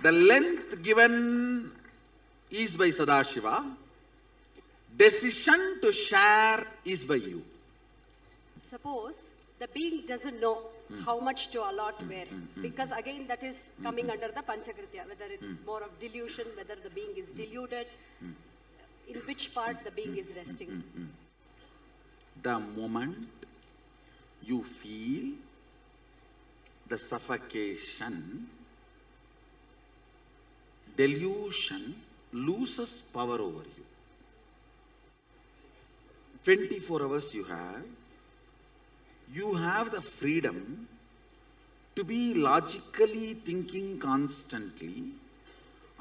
The length given is by Sadashiva. Decision to share is by you. Suppose the being doesn't know how much to allot where, because again that is coming under the Panchakritya, whether it's more of delusion, whether the being is deluded, in which part the being is resting. The moment you feel the suffocation, delusion loses power over you. 24 hours you have the freedom to be logically thinking constantly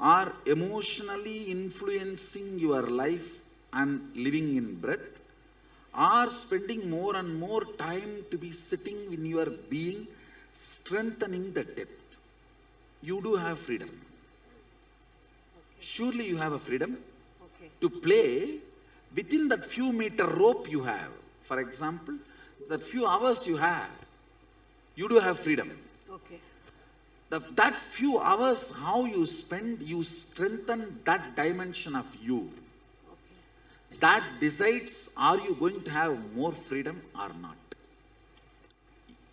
or emotionally influencing your life and living in breath, or spending more and more time to be sitting in your being, strengthening the depth. You do have freedom. Surely you have a freedom to play within that few meter rope you have. For example, that few hours you have, you do have freedom. that few hours, how you spend, you strengthen that dimension of you. That decides, are you going to have more freedom or not?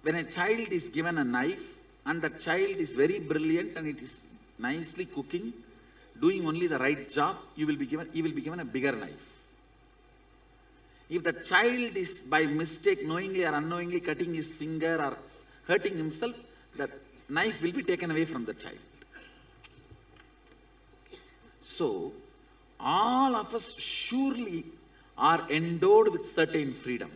When a child is given a knife and the child is very brilliant and it is nicely cooking, doing only the right job, he will be given a bigger knife. If the child is by mistake, knowingly or unknowingly cutting his finger or hurting himself, the knife will be taken away from the child. So, all of us surely are endowed with certain freedom.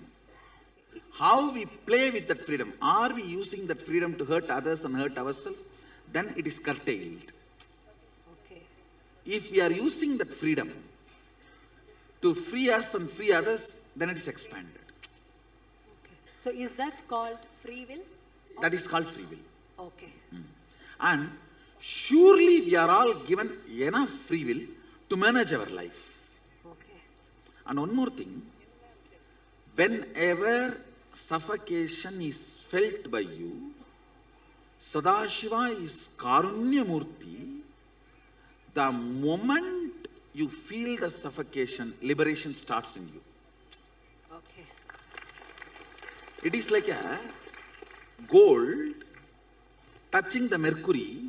How we play with that freedom, are we using that freedom to hurt others and hurt ourselves? Then it is curtailed. Okay. If we are using that freedom to free us and free others, then it is expanded. Okay. So is that called free will? That is called free will. Okay. And surely we are all given enough free will to manage our life. Okay. And one more thing, whenever suffocation is felt by you, Sadashiva is Karunya Murti. The moment you feel the suffocation, liberation starts in you. Okay. It is like a gold touching the mercury.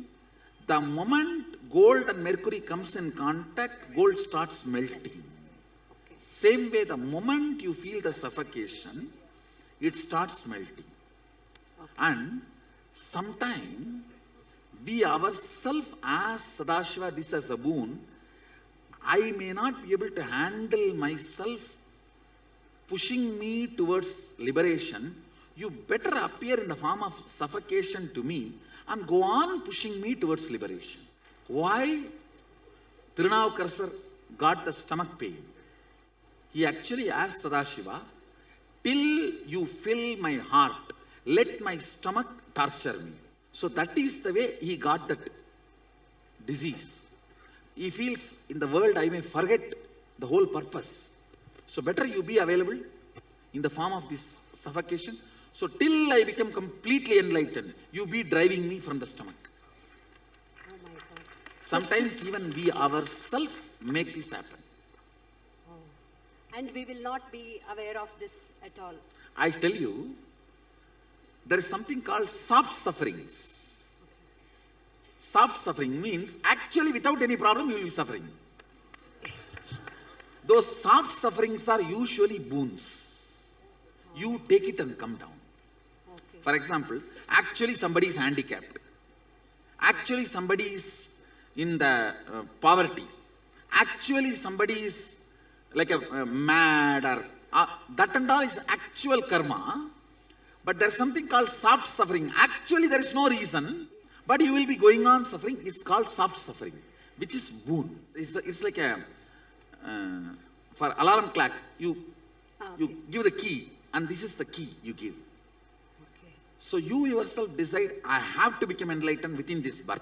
The moment gold and mercury comes in contact, gold starts melting. Okay. Same way, the moment you feel the suffocation, it starts melting. Okay. And sometime we ourselves ask Sadashiva this as a boon. I may not be able to handle myself pushing me towards liberation. You better appear in the form of suffocation to me and go on pushing me towards liberation. Why Tirunavukar got the stomach pain? He actually asked Sadashiva, till you fill my heart, let my stomach torture me. So that is the way he got that disease. He feels, in the world I may forget the whole purpose. So better you be available in the form of this suffocation. So till I become completely enlightened, you be driving me from the stomach. Oh my God. Sometimes even we ourselves make this happen. And we will not be aware of this at all. I tell you, there is something called soft sufferings. Soft suffering means actually without any problem you will be suffering. Those soft sufferings are usually boons. You take it and come down. Okay. For example, actually somebody is handicapped. Actually somebody is in the poverty. Actually somebody is like a mad or that and all is actual karma. But there is something called soft suffering. Actually there is no reason, but you will be going on suffering. It's called soft suffering, which is boon. It's like a for alarm clock, you give the key, and this is the key you give. Okay. So you yourself decide, I have to become enlightened within this birth.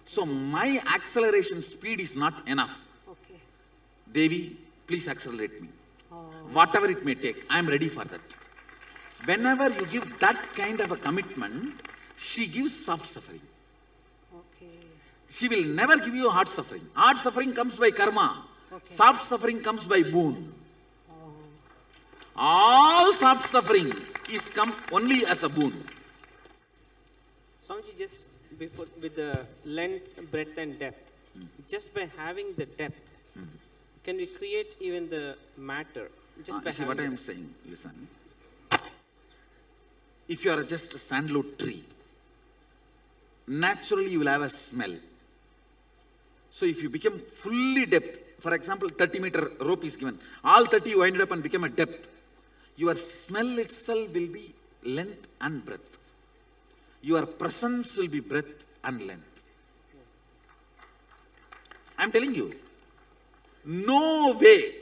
So my acceleration speed is not enough. Okay. Devi, please accelerate me. Oh. Whatever it may take, I am ready for that. Whenever you give that kind of a commitment, she gives soft suffering. Okay. She will never give you hard suffering. Hard suffering comes by karma. Okay. Soft suffering comes by boon. All soft suffering is come only as a boon. Swamiji, just before with the length, breadth and depth, just by having the depth, can we create even the matter? Just by See what I having am saying, listen. If you are just a sandalwood tree, naturally you will have a smell. So if you become fully depth, for example, 30-meter rope is given, all 30 you ended up and become a depth, your smell itself will be length and breadth. Your presence will be breadth and length. I am telling you, no way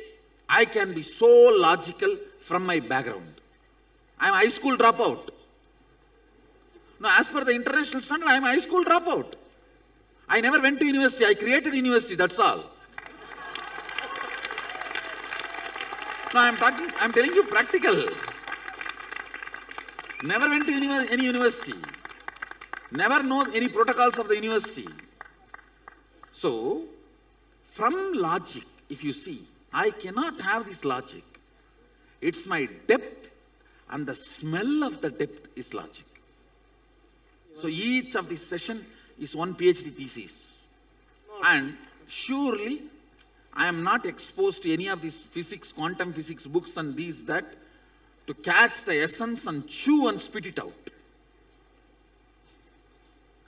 I can be so logical from my background. I am a high school dropout. No, as per the international standard, I am a high school dropout. I never went to university. I created university, that's all. No, I am telling you practical. Never went to any university. never know any protocols of the university. So, from logic, if you see, I cannot have this logic. It's my depth, and the smell of the depth is logic. So each of this session is one PhD thesis. And surely, I am not exposed to any of these physics, quantum physics books and these, that, to catch the essence and chew and spit it out.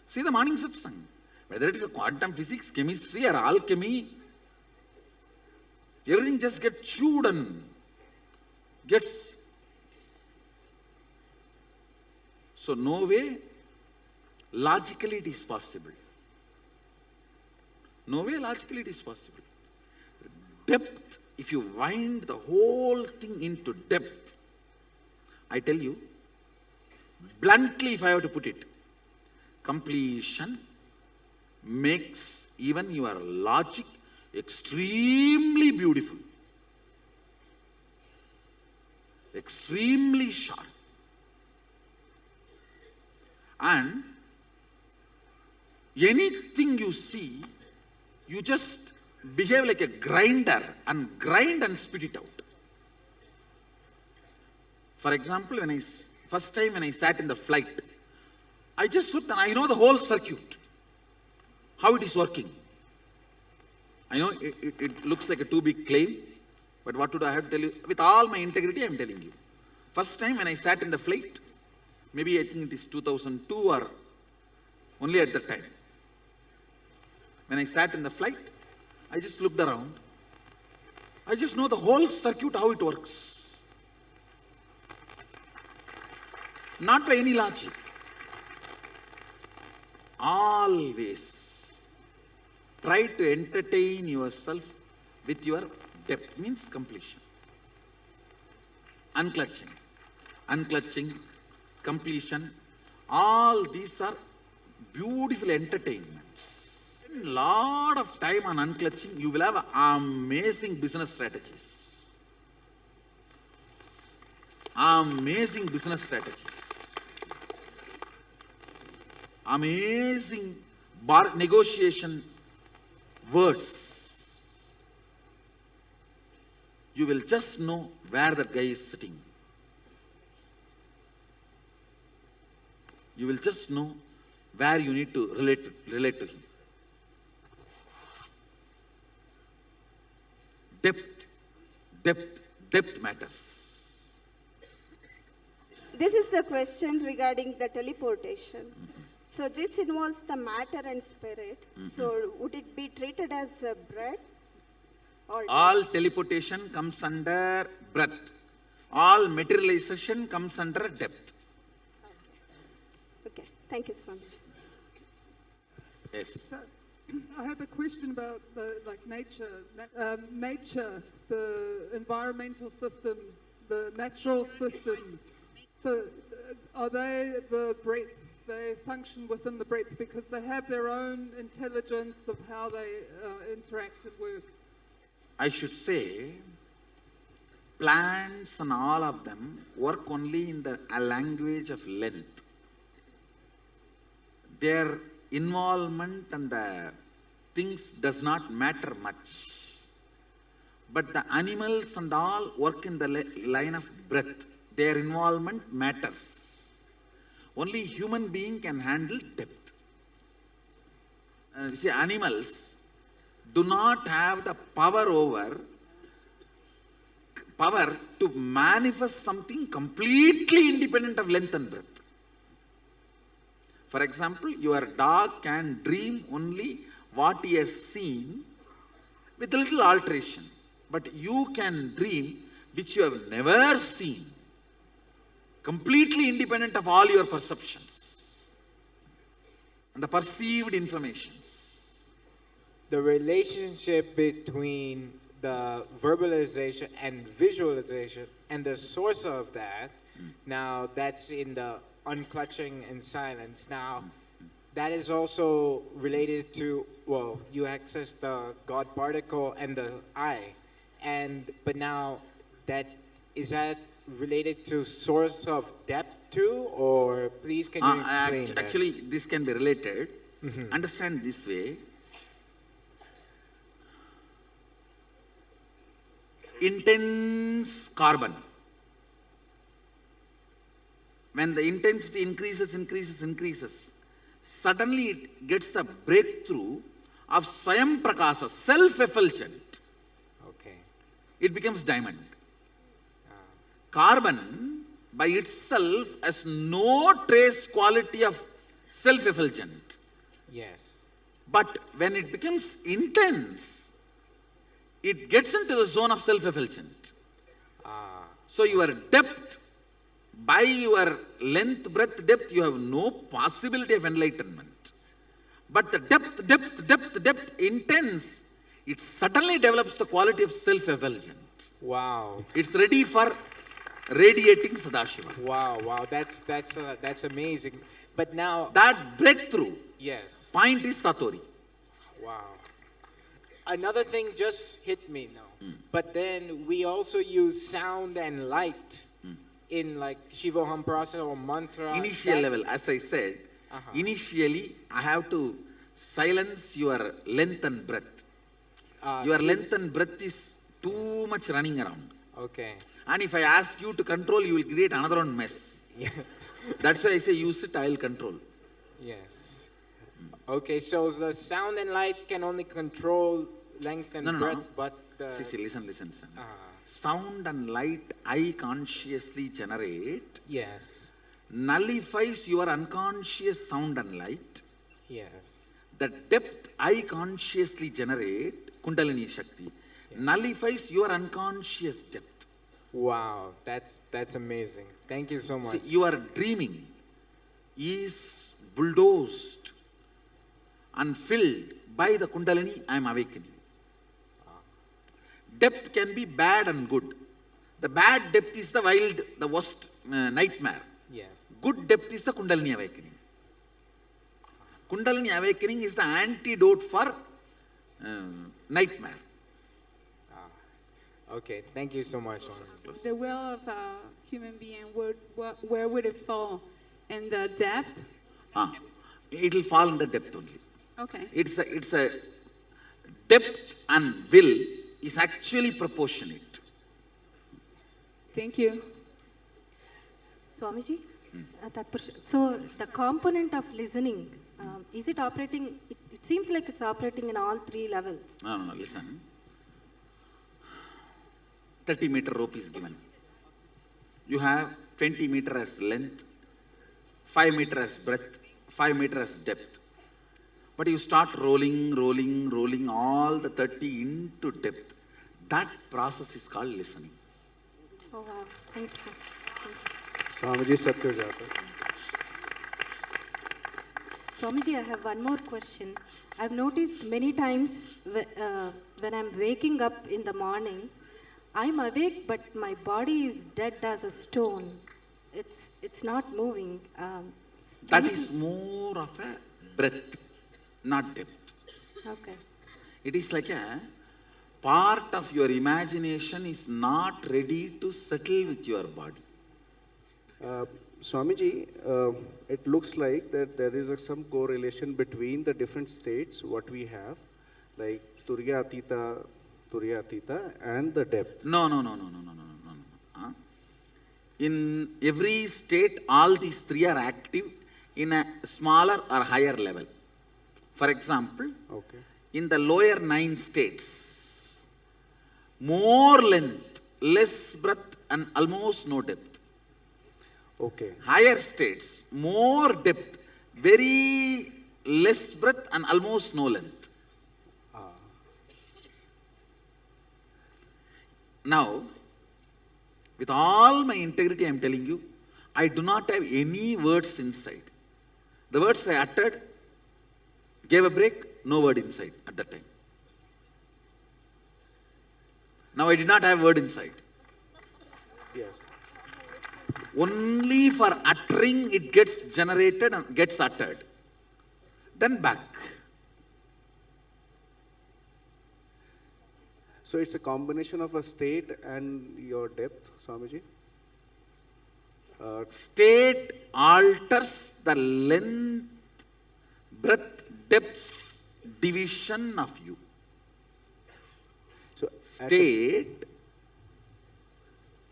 See the morning satsang. Whether it is a quantum physics, chemistry or alchemy, everything just gets chewed and gets. So no way, logically it is possible. No way logically it is possible. Depth, if you wind the whole thing into depth, I tell you, bluntly if I have to put it, completion makes even your logic extremely beautiful, extremely sharp. And anything you see, you just behave like a grinder and grind and spit it out. For example, first time when I sat in the flight, I just looked and I know the whole circuit, how it is working. I know it looks like a too big claim, but what would I have to tell you? With all my integrity, I am telling you. First time when I sat in the flight, maybe I think it is 2002 or only at that time. When I sat in the flight, I just looked around. I just know the whole circuit, how it works. Not by any logic. Always try to entertain yourself with your depth, means completion. Unclutching, completion, all these are beautiful entertainments. In a lot of time on unclutching, you will have amazing business strategies. Amazing business strategies. Amazing negotiation words. You will just know where that guy is sitting. You will just know where you need to relate to him. Depth matters. This is the question regarding the teleportation. So this involves the matter and spirit. So would it be treated as a breath? Or all teleportation comes under breath. All materialization comes under depth. Okay. Thank you, Swami. Yes. I have a question about nature, the environmental systems, the natural systems. So are they the breath? They function within the breath because they have their own intelligence of how they interact and work. I should say, plants and all of them work only in the language of length. Their involvement and the things does not matter much. But the animals and all work in the line of breath. Their involvement matters. Only human being can handle depth. See, animals do not have the power to manifest something completely independent of length and breadth. For example, your dog can dream only what he has seen with a little alteration. But you can dream which you have never seen, completely independent of all your perceptions and the perceived informations. The relationship between the verbalization and visualization and the source of that, now that's in the unclutching and silence. Now, that is also related to, well, you access the God particle and the I. But now, is that related to source of depth too, or please can you explain that? Actually, this can be related. Understand this way. Intense carbon. When the intensity increases, suddenly it gets a breakthrough of Swayam Prakasa, self-effulgent. Okay. It becomes diamond. Carbon by itself has no trace quality of self-effulgent. Yes. But when it becomes intense, it gets into the zone of self-effulgent. So your depth, by your length, breadth, depth, you have no possibility of enlightenment. But the depth, intense, it suddenly develops the quality of self-effulgent. Wow. It's ready for radiating Sadashiva. Wow. That's amazing. But now That breakthrough yes. point is Satori. Wow. Another thing just hit me now. But then we also use sound and light in like Shivoham process or mantra. Initial level, as I said, initially I have to silence your length and breadth. Your length and breadth is too much running around. Okay. And if I ask you to control, you will create another one mess. Yeah. That's why I say use it, I will control. Yes. Okay, so the sound and light can only control length and breadth, but the... See, listen. Sound and light I consciously generate Yes. nullifies your unconscious sound and light. Yes. The depth I consciously generate, Kundalini Shakti, nullifies your unconscious depth. Wow, that's amazing. Thank you so much. See, your dreaming is bulldozed and filled by the Kundalini I am awakening. Depth can be bad and good. The bad depth is the wild, the worst nightmare. Yes. Good depth is the Kundalini awakening. Kundalini awakening is the antidote for nightmare. Okay, thank you so much. The will of a human being, where would it fall? In the depth? It will fall in the depth only. Okay. It's a depth and will is actually proportionate. Thank you. Swamiji, so the component of listening, is it operating, it seems like it's operating in all three levels. No, listen. 30-meter rope is given. You have 20 meter as length, 5 meter as breadth, 5 meter as depth. But you start rolling all the 30 into depth. That process is called listening. Oh wow, thank you. Swamiji Satyajata. Swamiji, I have one more question. I've noticed many times when I'm waking up in the morning, I'm awake, but my body is dead as a stone. It's not moving. That is more of a breadth, not depth. Okay. It is like a part of your imagination is not ready to settle with your body. Swamiji, it looks like that there is some correlation between the different states, what we have, like Turiya Atita, and the depth. No. In every state, all these three are active in a smaller or higher level. For example, in the lower 9 states, more length, less breadth, and almost no depth. Okay. Higher states, more depth, very less breadth, and almost no length. Now, with all my integrity, I am telling you, I do not have any words inside. The words I uttered gave a break, no word inside at that time. Now I did not have word inside. Yes. Only for uttering it gets generated and gets uttered. Then back. So it's a combination of a state and your depth, Swamiji? State alters the length, breadth, depth division of you. So State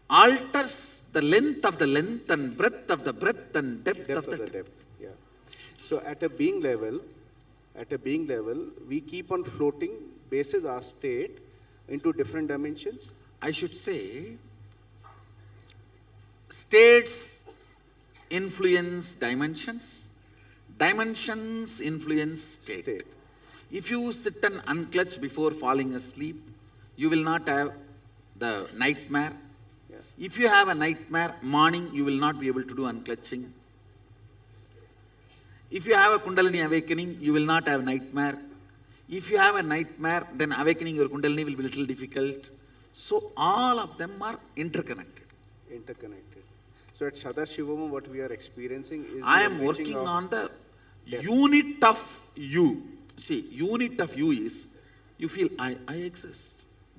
alters the length of the length and breadth of the breadth and depth of the depth. depth. Yeah. So at a being level, we keep on floating basis our state into different dimensions. I should say, states influence dimensions, dimensions influence state. If you sit and unclutch before falling asleep, you will not have the nightmare. Yeah. If you have a nightmare, morning you will not be able to do unclutching. If you have a Kundalini awakening, you will not have nightmare. If you have a nightmare, then awakening your Kundalini will be a little difficult. So all of them are interconnected. Interconnected. So at Sadashivam, what we are experiencing is I the am enriching working of on the depth. unit of you. See, unit of you is, you feel I exist.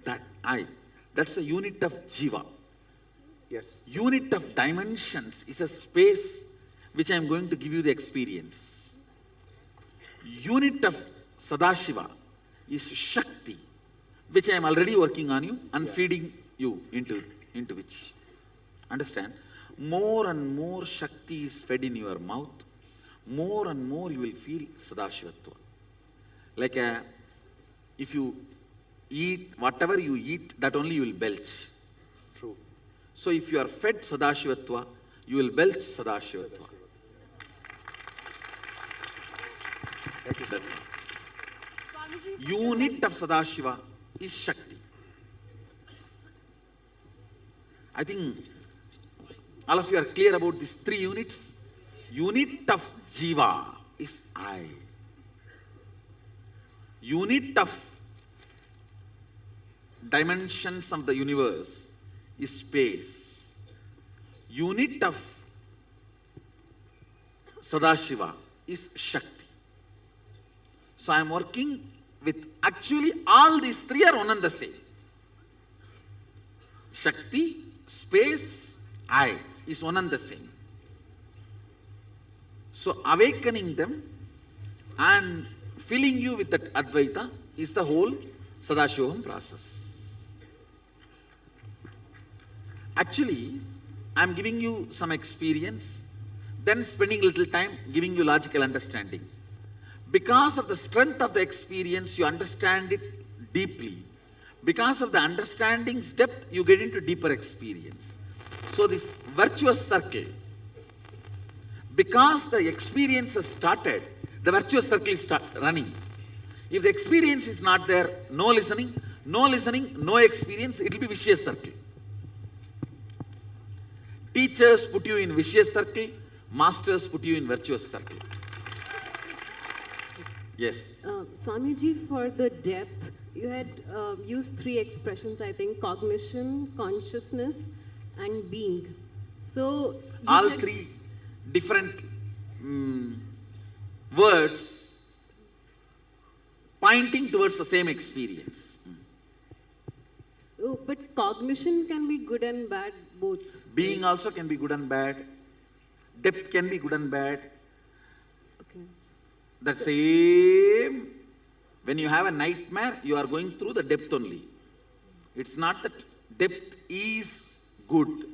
That I. That's a unit of Jiva. Yes. Unit of dimensions is a space which I am going to give you the experience. Unit of Sadashiva is Shakti, which I am already working on you and feeding you into which. Understand? More and more Shakti is fed in your mouth, more and more you will feel Sadashivatva. Like if you eat, whatever you eat, that only you will belch. True. So if you are fed Sadashivatva, you will belch Sadashivatva. That's it. Unit of Sadashiva is Shakti. I think all of you are clear about these three units. Unit of Jiva is I. Unit of dimensions of the universe is space. Unit of Sadashiva is Shakti. So I am working with, actually all these three are one and the same. Shakti, space, I is one and the same. So awakening them and filling you with that Advaita is the whole Sadashivam process. Actually, I am giving you some experience, then spending a little time giving you logical understanding. Because of the strength of the experience, you understand it deeply. Because of the understanding's depth, you get into deeper experience. So this virtuous circle, because the experience has started, the virtuous circle is running. If the experience is not there, no listening, no experience, it will be vicious circle. Teachers put you in vicious circle, masters put you in virtuous circle. Yes. Swamiji, for the depth, you had used three expressions, I think: cognition, consciousness, and being. So all three different words pointing towards the same experience. So, but cognition can be good and bad both. Being also can be good and bad. Depth can be good and bad. Okay. The same, when you have a nightmare, you are going through the depth only. It's not that depth is good.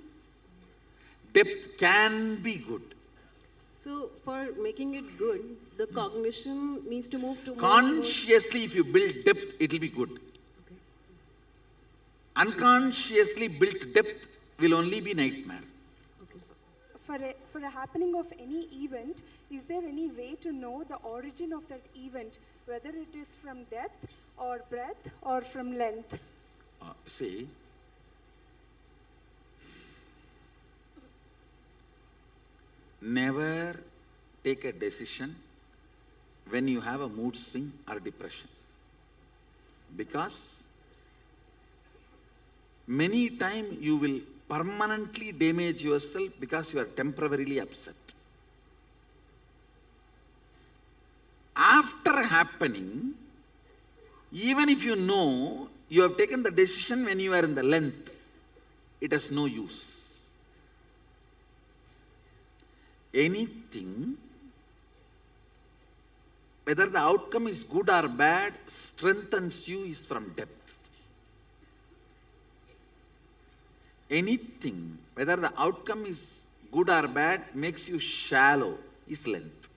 Depth can be good. So for making it good, the cognition needs to move to consciously, if you build depth, it will be good. Okay. Unconsciously built depth will only be nightmare. For a happening of any event, is there any way to know the origin of that event, whether it is from depth or breadth or from length? See, never take a decision when you have a mood swing or depression. Because many times you will permanently damage yourself because you are temporarily upset. After happening, even if you know you have taken the decision when you are in the length, it has no use. anything, whether the outcome is good or bad, strengthens you is from depth. Anything, whether the outcome is good or bad, makes you shallow is length.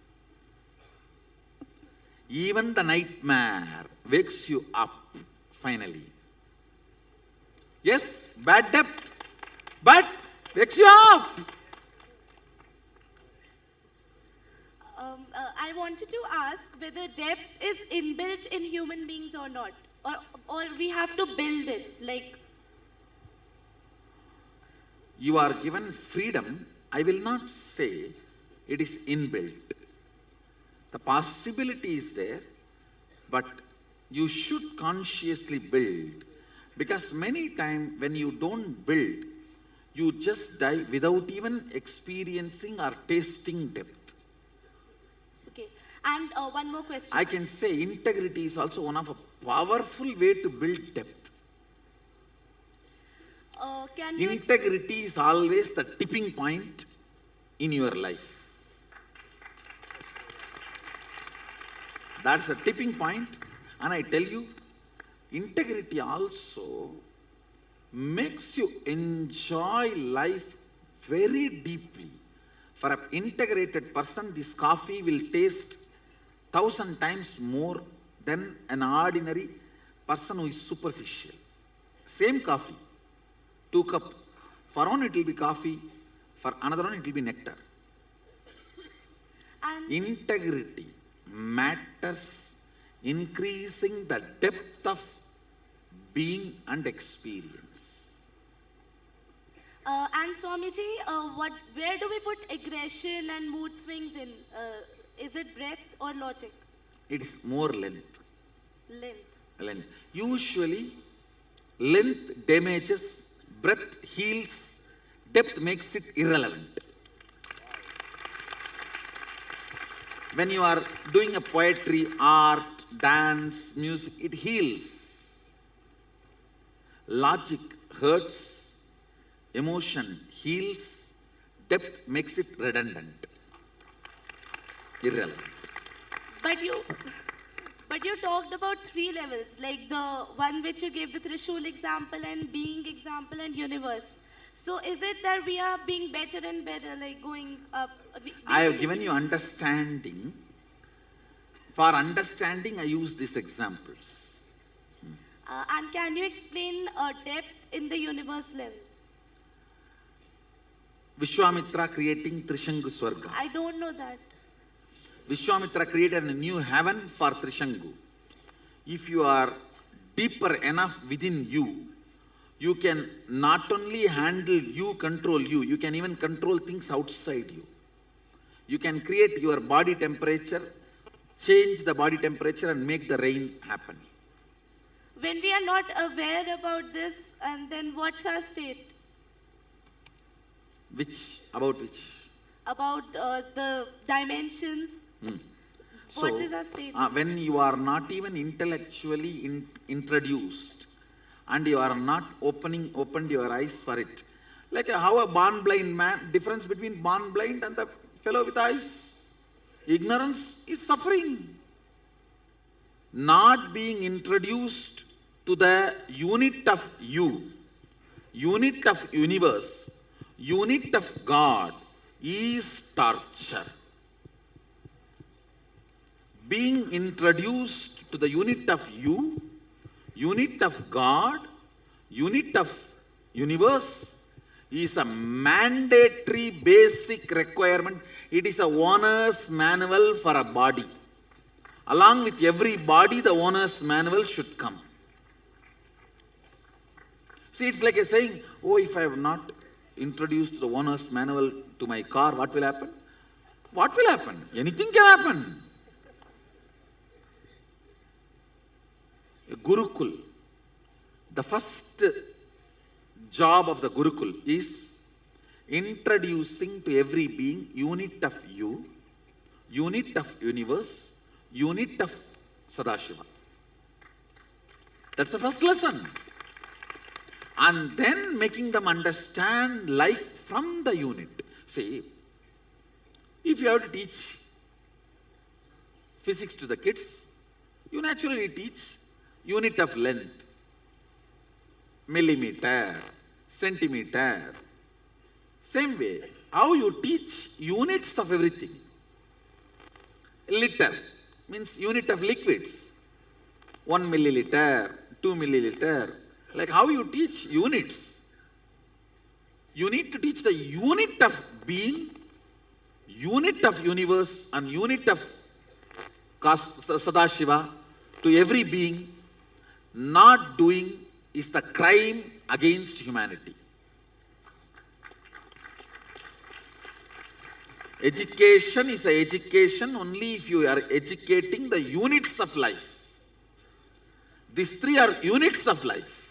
Even the nightmare wakes you up finally. Yes, bad depth, but wakes you up. I wanted to ask whether depth is inbuilt in human beings or not, or we have to build it, like... You are given freedom. I will not say it is inbuilt. The possibility is there, but you should consciously build. Because many times when you don't build, you just die without even experiencing or tasting depth. Okay, and one more question. I can say integrity is also one of a powerful way to build depth. Can you Integrity is always the tipping point in your life. That's a tipping point, and I tell you, integrity also makes you enjoy life very deeply. For an integrated person, this coffee will taste 1,000 times more than an ordinary person who is superficial. Same coffee, 2 cups. For one it will be coffee, for another one it will be nectar. And Integrity matters, increasing the depth of being and experience. And Swamiji, where do we put aggression and mood swings in? Is it breath or logic? It is more length. Length. Usually, length damages, breadth heals, depth makes it irrelevant. When you are doing a poetry, art, dance, music, it heals. Logic hurts, emotion heals, depth makes it redundant, irrelevant. But you talked about 3 levels, like the one which you gave the Trishul example and being example and universe. So is it that we are being better and better, like going up? I have given you understanding. For understanding, I use these examples. And can you explain depth in the universe level? Vishwamitra creating Trishangu Swarga. I don't know that. Vishwamitra created a new heaven for Trishangu. If you are deeper enough within you, you can not only handle you, control you, you can even control things outside you. You can create your body temperature, change the body temperature and make the rain happen. When we are not aware about this, and then what's our state? Which? About which? About the dimensions. What is our state? When you are not even intellectually introduced and you are not opened your eyes for it. Like how a born blind man, difference between born blind and the fellow with eyes. Ignorance is suffering. Not being introduced to the unit of you, unit of universe, unit of God is torture. Being introduced to the unit of you, unit of God, unit of universe is a mandatory basic requirement. It is a owner's manual for a body. Along with every body, the owner's manual should come. See, it's like a saying, oh, if I have not introduced the owner's manual to my car, what will happen? What will happen? Anything can happen. A Gurukul, the first job of the Gurukul is introducing to every being unit of you, unit of universe, unit of Sadashiva. That's the first lesson. And then making them understand life from the unit. See, If you have to teach physics to the kids, you naturally teach unit of length, millimeter, centimeter. Same way, how you teach units of everything. Liter means unit of liquids, 1 milliliter, 2 milliliter. Like how you teach units. You need to teach the unit of being, unit of universe and unit of Sadashiva to every being. Not doing is the crime against humanity. Education is an education only if you are educating the units of life. These three are units of life.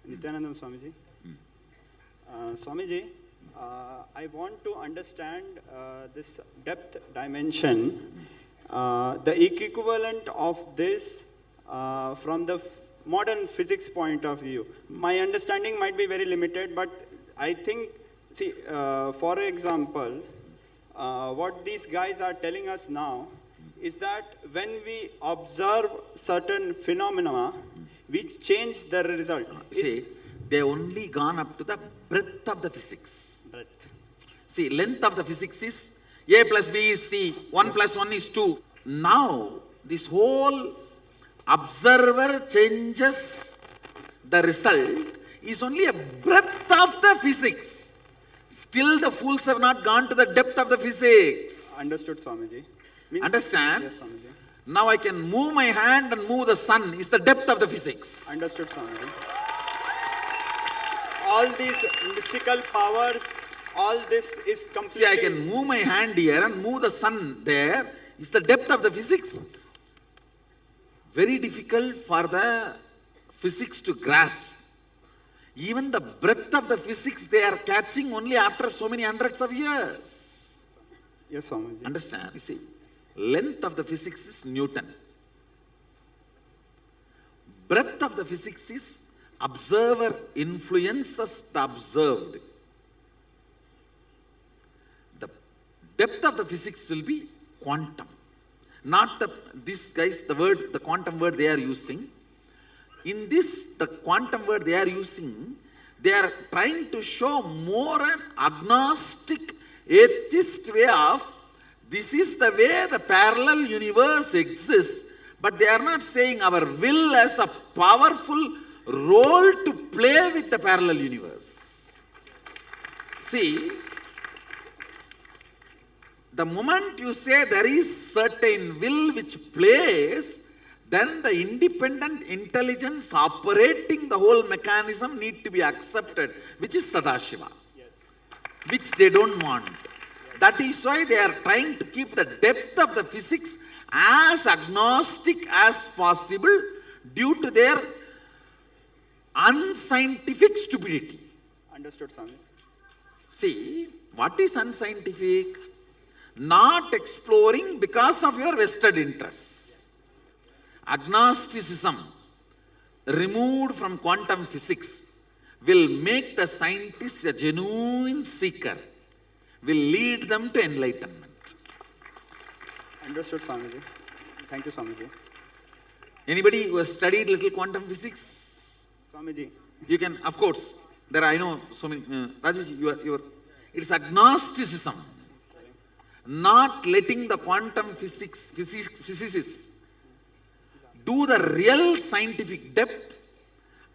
Nithyanandam Swamiji. Swamiji, I want to understand this depth dimension, the equivalent of this from the modern physics point of view. My understanding might be very limited, but I think, see, for example, what these guys are telling us now is that when we observe certain phenomena, we change the result. See, they only gone up to the breadth of the physics. Breadth. See, length of the physics is A plus B is C, 1 plus 1 is 2. Now, this whole observer changes the result is only a breadth of the physics. Still the fools have not gone to the depth of the physics. Understood, Swamiji. Understand? Yes, Swamiji. Now I can move my hand and move the sun is the depth of the physics. Understood, Swamiji. All these mystical powers, all this is completely... See, I can move my hand here and move the sun there is the depth of the physics. Very difficult for the physics to grasp. Even the breadth of the physics they are catching only after so many hundreds of years. Yes, Swamiji. Understand? You see, length of the physics is Newton. Breadth of the physics is observer influences the observed. The depth of the physics will be quantum. Not this guys, the quantum word they are using. In this, the quantum word they are using, they are trying to show more an agnostic, atheist way of, this is the way the parallel universe exists, but they are not saying our will has a powerful role to play with the parallel universe. See, the moment you say there is certain will which plays, then the independent intelligence operating the whole mechanism need to be accepted, which is Sadashiva, which they don't want. That is why they are trying to keep the depth of the physics as agnostic as possible due to their unscientific stupidity. Understood, Swami. See, what is unscientific? Not exploring because of your vested interests. Agnosticism, removed from quantum physics, will make the scientist a genuine seeker, will lead them to enlightenment. Understood, Swamiji. Thank you, Swamiji. Anybody who has studied little quantum physics? Swamiji. You can, of course, there I know so many, Rajesh, it's agnosticism. Not letting the quantum physicists do the real scientific depth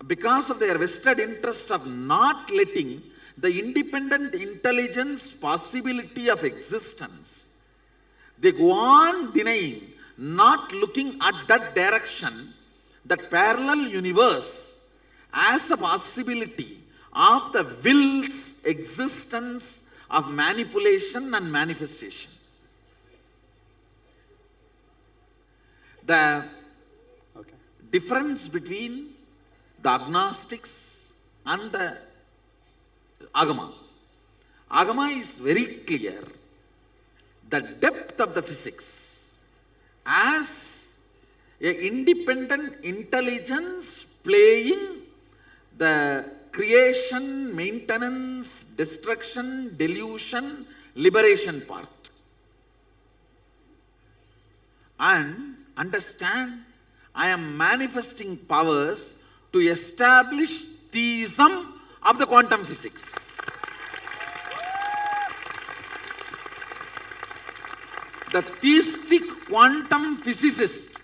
because of their vested interest of not letting the independent intelligence possibility of existence. They go on denying, not looking at that direction, that parallel universe as a possibility of the will's existence of manipulation and manifestation. The difference between the agnostics and the Agama. Agama is very clear. The depth of the physics as an independent intelligence playing the creation, maintenance, destruction, delusion, liberation part. And understand, I am manifesting powers to establish theism of the quantum physics. The theistic quantum physicist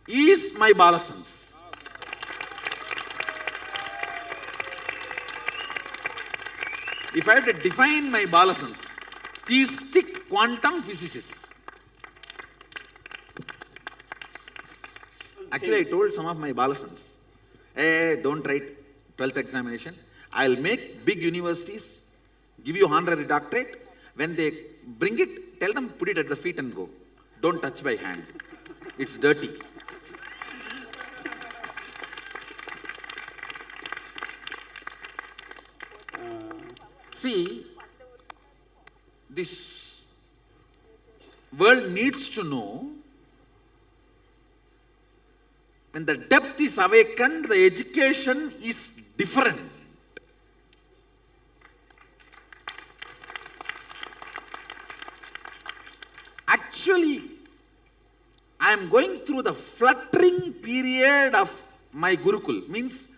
is my Balasans. If I have to define my Balasans, theistic quantum physicist. Actually, I told some of my Balasans, hey, don't write 12th examination. I'll make big universities, give you honorary doctorate. When they bring it, tell them put it at the feet and go. Don't touch by hand. It's dirty. See, this world needs to know, when the depth is awakened, the education is different. Actually, I am going through the fluttering period of my Gurukul. Means,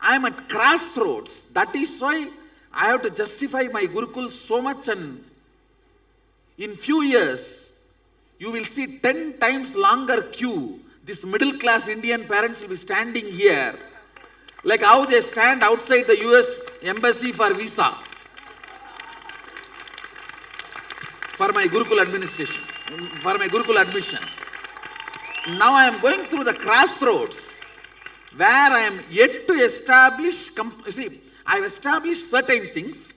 I am at crossroads. That is why I have to justify my Gurukul so much, and in few years, you will see 10 times longer queue. This middle class Indian parents will be standing here, like how they stand outside the US embassy for visa, for my Gurukul administration, for my Gurukul admission. Now I am going through the crossroads where I am yet to establish, see, I have established certain things,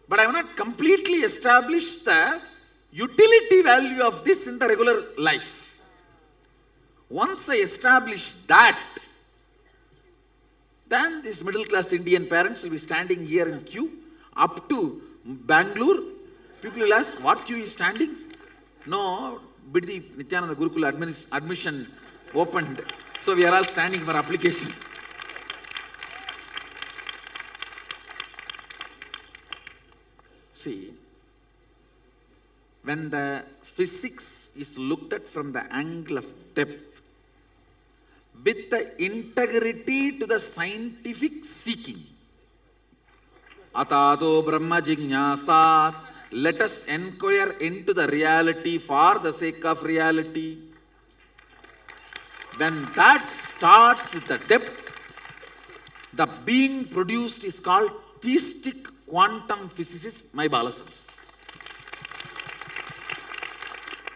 but I have not completely established the utility value of this in the regular life. Once I establish that, then these middle class Indian parents will be standing here in queue up to Bangalore. People will ask, what queue is standing? No, Biddi Nithyananda Gurukula admission opened. So we are all standing for application. See, when the physics is looked at from the angle of depth, with the integrity to the scientific seeking, Atado Brahma Jignasat, let us inquire into the reality for the sake of reality. When that starts with the depth, the being produced is called theistic quantum physicist, my Balasans,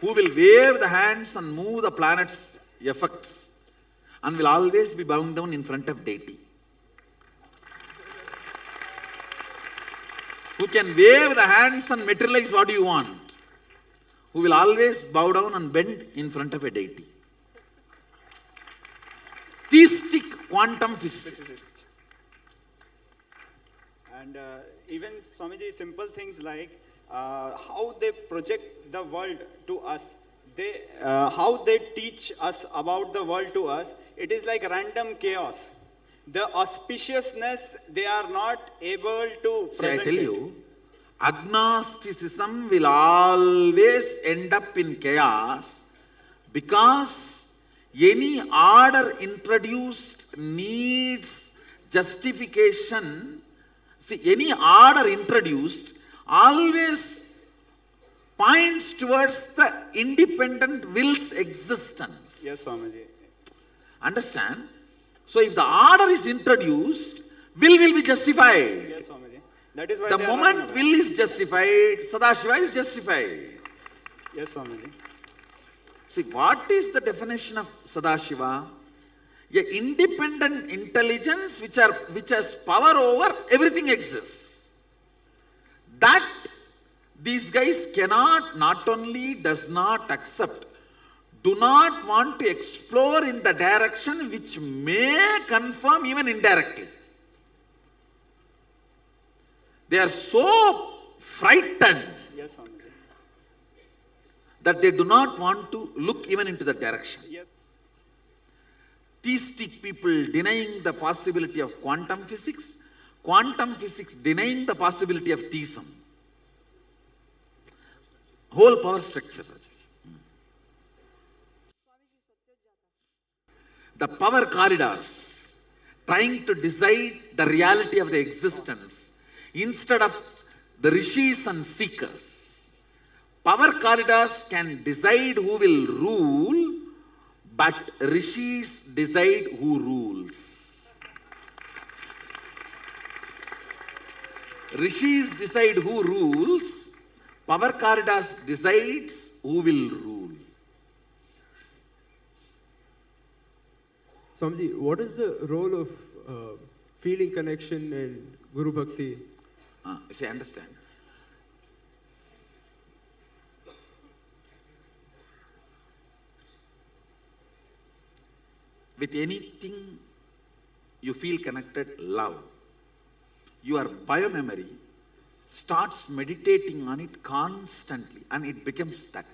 who will wave the hands and move the planet's effects, and will always be bound down in front of deity. Who can wave the hands and materialize what you want. Who will always bow down and bend in front of a deity. Theistic quantum physicist. And even Swamiji, simple things like how they project the world to us. How they teach us about the world to us, it is like random chaos. The auspiciousness, they are not able to present. I tell you, agnosticism will always end up in chaos, because any order introduced needs justification. See, any order introduced always points towards the independent will's existence. Yes, Swamiji. Understand? So if the order is introduced, will be justified. Yes, Swamiji. That is why the moment will is justified, Sadashiva is justified. Yes, Swamiji. See, what is the definition of Sadashiva? An independent intelligence which has power over everything exists. That these guys cannot, not only does not accept, do not want to explore in the direction which may confirm even indirectly. They are so frightened, yes, Swamiji, that they do not want to look even into the direction. Yes. Theistic people denying the possibility of quantum physics quantum physics denying the possibility of theism. Whole power structure. The power corridors trying to decide the reality of the existence instead of the rishis and seekers. Power corridors can decide who will rule, but rishis decide who rules. Rishis decide who rules, power corridors decides who will rule. Swamiji, what is the role of feeling connection in Guru Bhakti? See, understand. With anything you feel connected, love, your biomemory starts meditating on it constantly and it becomes that.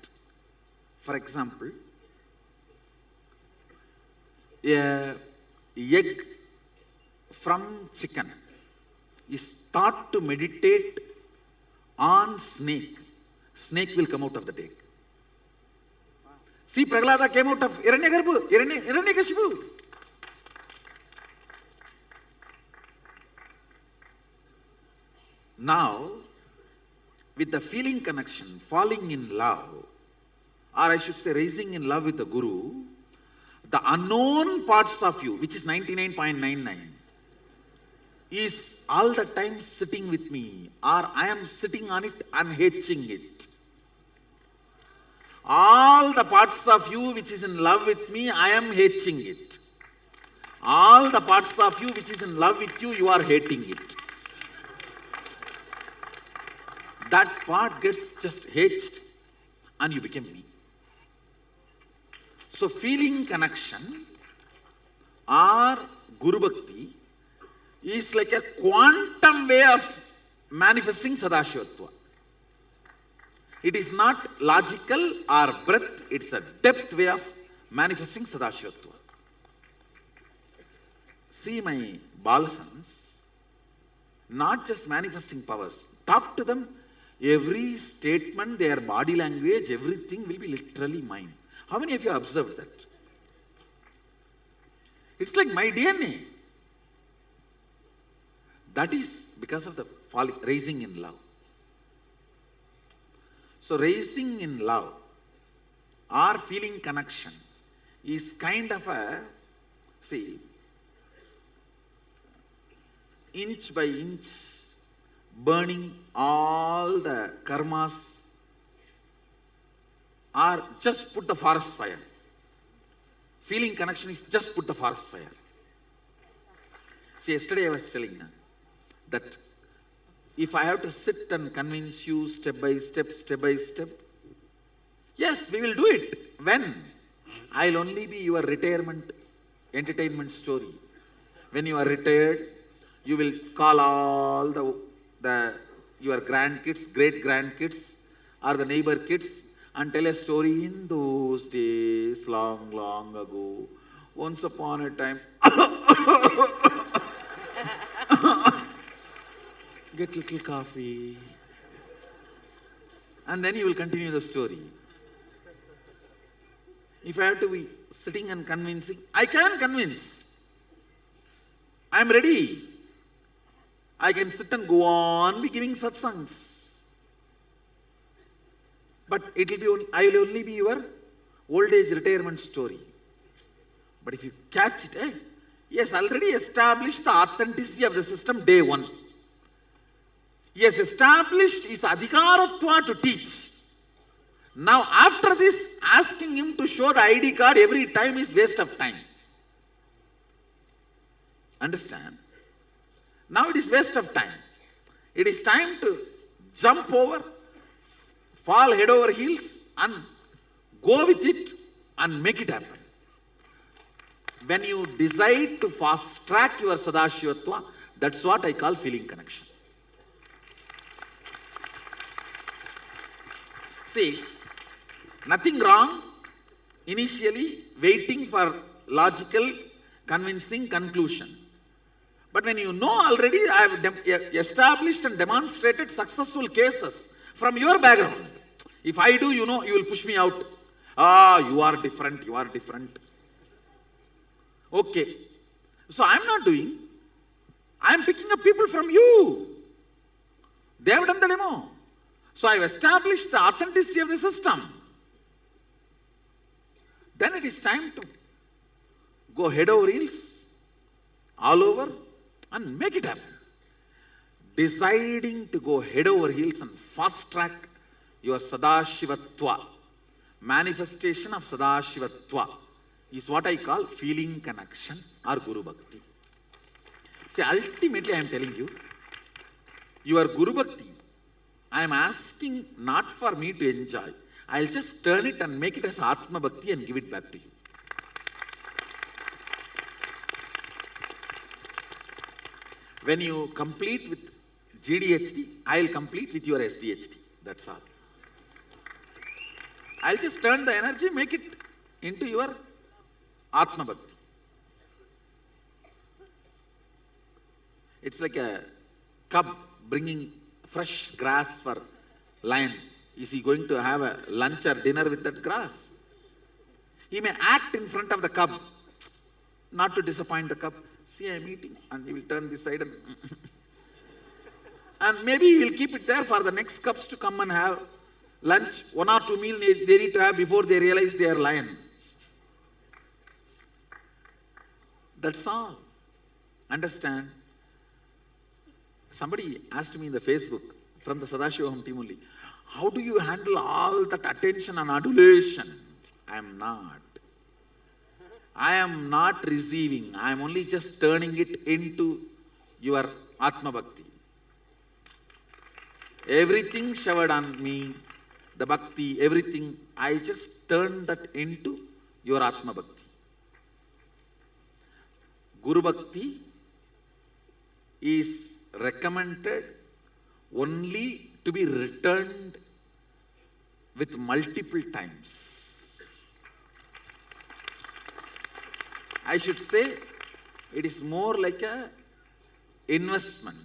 For example, an egg from chicken is taught to meditate on snake. Snake will come out of the egg. See, Prahlada came out of Hiranyakashipu. Now, with the feeling connection, falling in love, or I should say rising in love with the Guru, the unknown parts of you, which is 99.99, is all the time sitting with me, or I am sitting on it and hatching it. All the parts of you which is in love with me, I am hatching it. All the parts of you which is in love with you, you are hating it. That part gets just hatched and you become me. So feeling connection or Guru Bhakti is like a quantum way of manifesting Sadashivatva. It is not logical or breadth, it's a depth way of manifesting Sadashivatva. See my Balasans, not just manifesting powers. Talk to them, every statement, their body language, everything will be literally mine. How many of you have observed that? It's like my DNA. That is because of the raising in love. So raising in love or feeling connection is kind of a, see, inch by inch, burning all the karmas, or just put the forest fire. Feeling connection is just put the forest fire. See, yesterday I was telling that if I have to sit and convince you step by step, yes, we will do it. When? I'll only be your retirement entertainment story. When you are retired, you will call all your grandkids, great-grandkids, or the neighbor kids, and tell a story in those days, long, long ago. Once upon a time, get little coffee, and then you will continue the story. If I have to be sitting and convincing, I can convince. I am ready. I can sit and go on be giving satsangs. But I will only be your old age retirement story. But if you catch it, yes, already established the authenticity of the system day one. Yes, established is adhikaratva to teach. Now after this, asking him to show the ID card every time is waste of time. Understand? Now it is waste of time. It is time to jump over, fall head over heels and go with it and make it happen. When you decide to fast track your Sadashivatva, that's what I call feeling connection. See, nothing wrong initially waiting for logical, convincing conclusion. But when you know already, I have established and demonstrated successful cases from your background. If I do, you know, you will push me out. Ah, you are different, you are different. Okay. So I am not doing. I am picking up people from you. They have done the demo. So I have established the authenticity of the system. Then it is time to go head over heels, all over, and make it happen. Deciding to go head over heels and fast track your Sadashivatva, manifestation of Sadashivatva, is what I call feeling connection or Guru Bhakti. See, ultimately I am telling you, your Guru Bhakti, I am asking not for me to enjoy. I will just turn it and make it as Atma Bhakti and give it back to you. When you complete with GDHD, I will complete with your SDHD. That's all. I'll just turn the energy, make it into your Atma Bhakti. It's like a cub bringing fresh grass for lion. Is he going to have a lunch or dinner with that grass? He may act in front of the cub, not to disappoint the cub. See, I am eating, and he will turn this side and maybe he will keep it there for the next cubs to come and have lunch. 1 or 2 meals they need to have before they realize they are lion. That's all. Understand? Somebody asked me in the Facebook from the Sadashivaham team only, how do you handle all that attention and adulation? I am not. I am not receiving. I am only just turning it into your Atma Bhakti. Everything showered on me, the Bhakti, everything, I just turn that into your Atma Bhakti. Guru Bhakti is recommended only to be returned with multiple times. I should say it is more like a investment,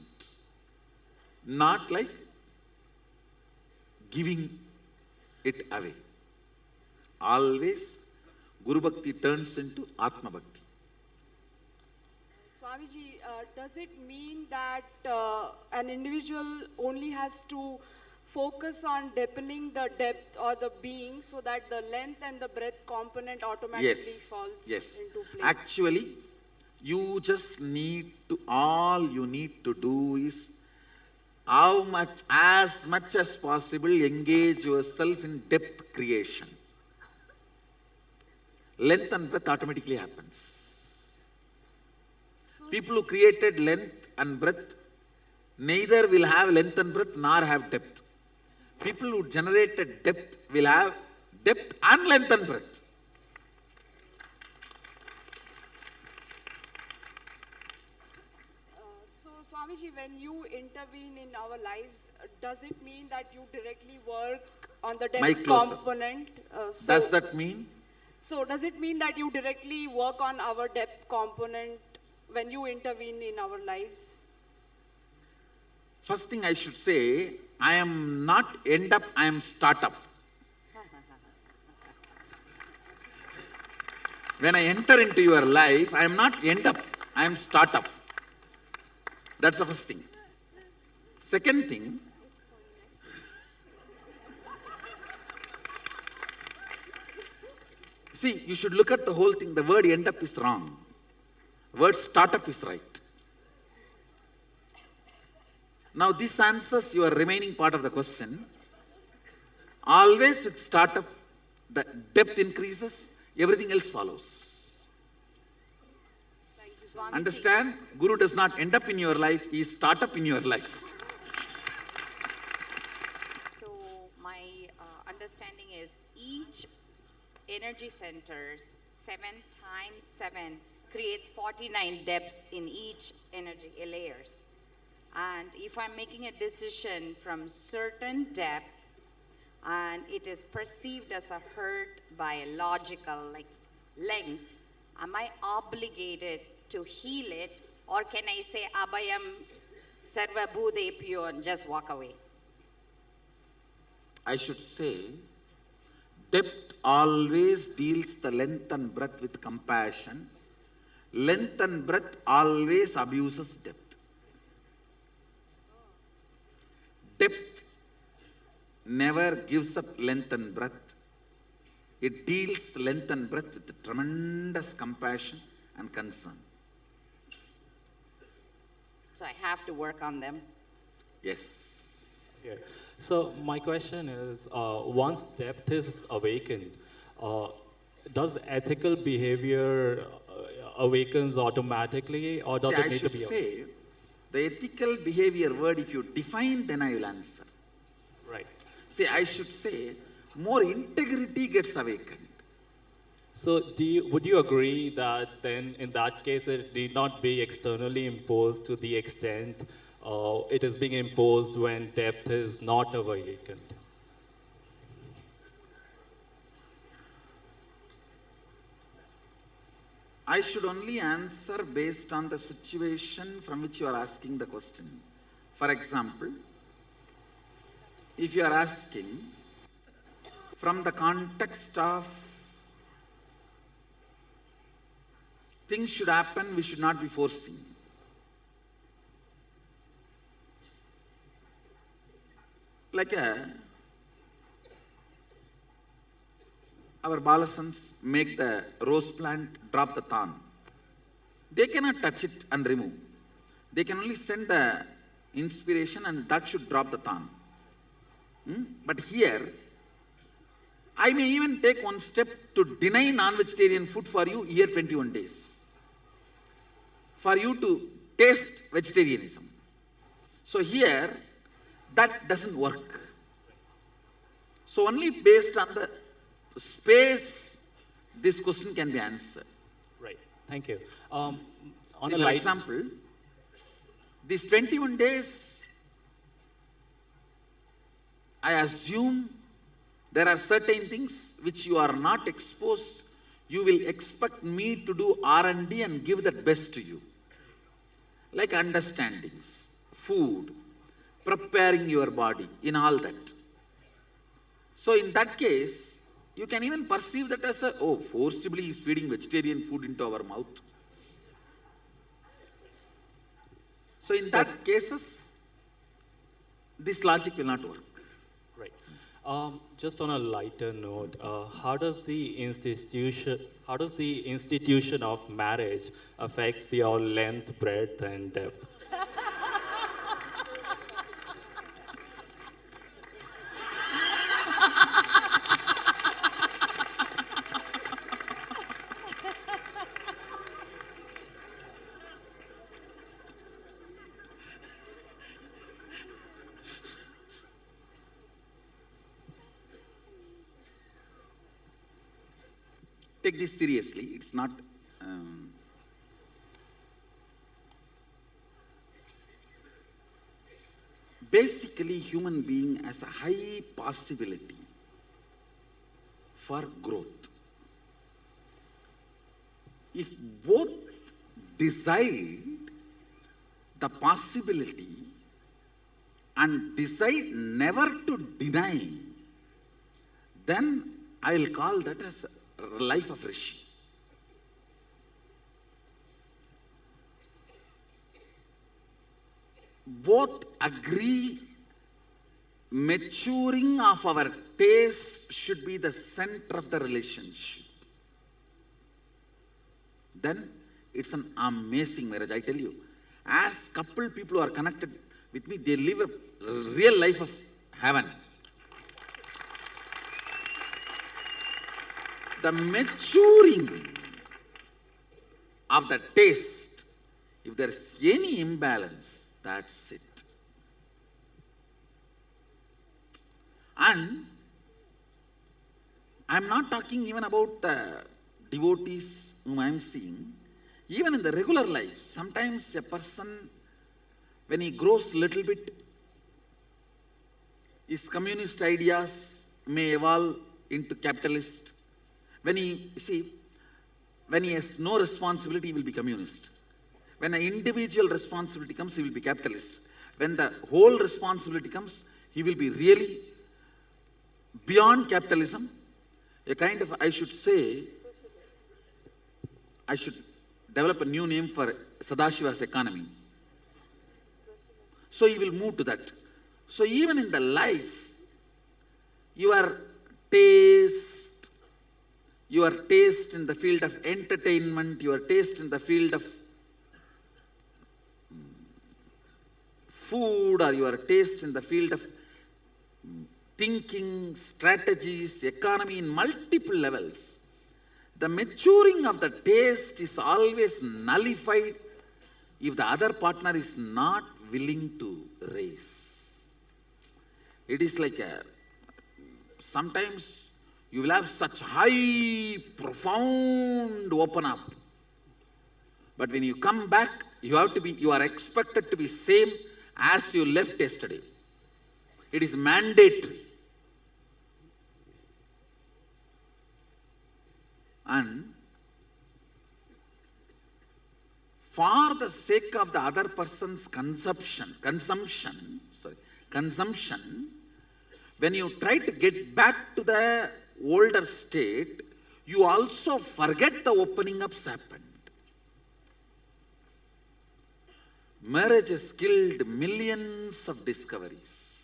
not like giving it away. Always Guru Bhakti turns into Atma Bhakti. Swamiji, does it mean that an individual only has to focus on deepening the depth or the being so that the length and the breadth component automatically falls into place? Actually, you just need to, all you need to do is as much as possible, engage yourself in depth creation. Length and breadth automatically happens. People who created length and breadth neither will have length and breadth nor have depth. People who generated depth will have depth and length and breadth. So Swamiji, when you intervene in our lives, does it mean that you directly work on the depth component? Does that mean? So does it mean that you directly work on our depth component when you intervene in our lives? First thing I should say, I am not end up, I am startup. When I enter into your life, I am not end up, I am startup. That's the first thing. Second thing, see, you should look at the whole thing. The word end up is wrong. Word startup is right. Now this answers your remaining part of the question. Always with startup, the depth increases, everything else follows. Thank you. Understand? Guru does not end up in your life, he is startup in your life. So my understanding is each energy centers 7 times 7 creates 49 depths in each energy layers. And if I'm making a decision from certain depth and it is perceived as a hurt by a logical length, am I obligated to heal it Or can I say Abhayam Sarva Bhudepyo and just walk away? I should say, depth always deals the length and breadth with compassion. Length and breadth always abuses depth. Depth never gives up length and breadth. It deals length and breadth with tremendous compassion and concern. So I have to work on them. Yes. Yeah. So my question is, once depth is awakened, does ethical behavior awakens automatically, or does it need to be? I should say, the ethical behavior word, if you define, then I will answer. Right. See, I should say, more integrity gets awakened. So would you agree that then in that case it need not be externally imposed to the extent it is being imposed when depth is not awakened? I should only answer based on the situation from which you are asking the question. For example, if you are asking from the context of things should happen, we should not be forcing. Like our balasans make the rose plant drop the thorn. They cannot touch it and remove. They can only send the inspiration and that should drop the thorn. But here, I may even take one step to deny non-vegetarian food for you here 21 days. For you to taste vegetarianism. So here, that doesn't work. So only based on the space, this question can be answered. Right. Thank you. See, for example, these 21 days, I assume there are certain things which you are not exposed. You will expect me to do R&D and give that best to you. Like understandings, food, preparing your body, in all that. So in that case, you can even perceive that as forcibly he's feeding vegetarian food into our mouth. So in that cases, this logic will not work. Right. Just on a lighter note, how does the institution of marriage affects your length, breadth, and depth? Take this seriously. It's not. Basically, human being has a high possibility for growth. If both decide the possibility and decide never to deny, then I will call that as life of rishi. Both agree maturing of our taste should be the center of the relationship. Then it's an amazing marriage, I tell you. As couple people who are connected with me, they live a real life of heaven. The maturing of the taste, if there is any imbalance, that's it. And I'm not talking even about the devotees whom I'm seeing. Even in the regular life, sometimes a person, when he grows little bit, his communist ideas may evolve into capitalist. When he has no responsibility, he will be communist. When an individual responsibility comes, he will be capitalist. When the whole responsibility comes, he will be really beyond capitalism, a kind of, I should say, I should develop a new name for Sadashiva's economy. So he will move to that. So even in the life, your taste in the field of entertainment, your taste in the field of food, or your taste in the field of thinking, strategies, economy in multiple levels, the maturing of the taste is always nullified if the other partner is not willing to raise. It is like sometimes you will have such high, profound open up. But when you come back, you are expected to be same as you left yesterday. It is mandatory. And for the sake of the other person's consumption, when you try to get back to the older state, you also forget the opening ups happened. Marriage has killed millions of discoveries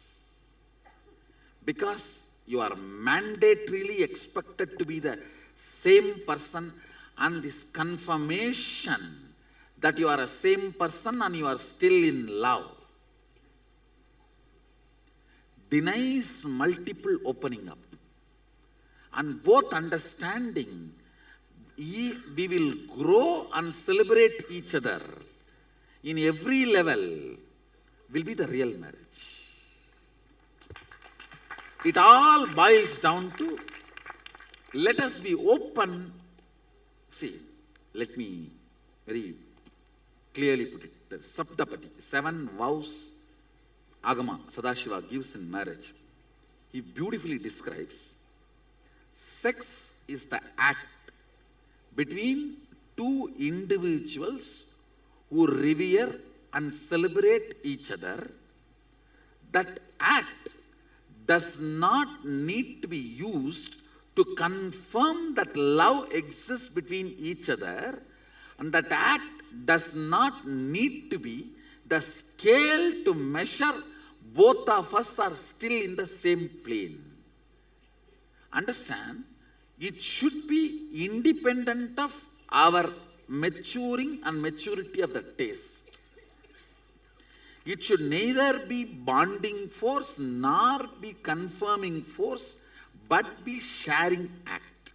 because you are mandatorily expected to be the same person, and this confirmation that you are a same person and you are still in love denies multiple opening up. And both understanding, we will grow and celebrate each other in every level, will be the real marriage. It all boils down to, let us be open. See, let me very clearly put it. The Saptapati, 7 vows Agama Sadashiva gives in marriage. He beautifully describes sex is the act between two individuals who revere and celebrate each other. That act does not need to be used to confirm that love exists between each other, and that act does not need to be the scale to measure both of us are still in the same plane. Understand, it should be independent of our maturing and maturity of the taste. It should neither be bonding force nor be confirming force, but be sharing act.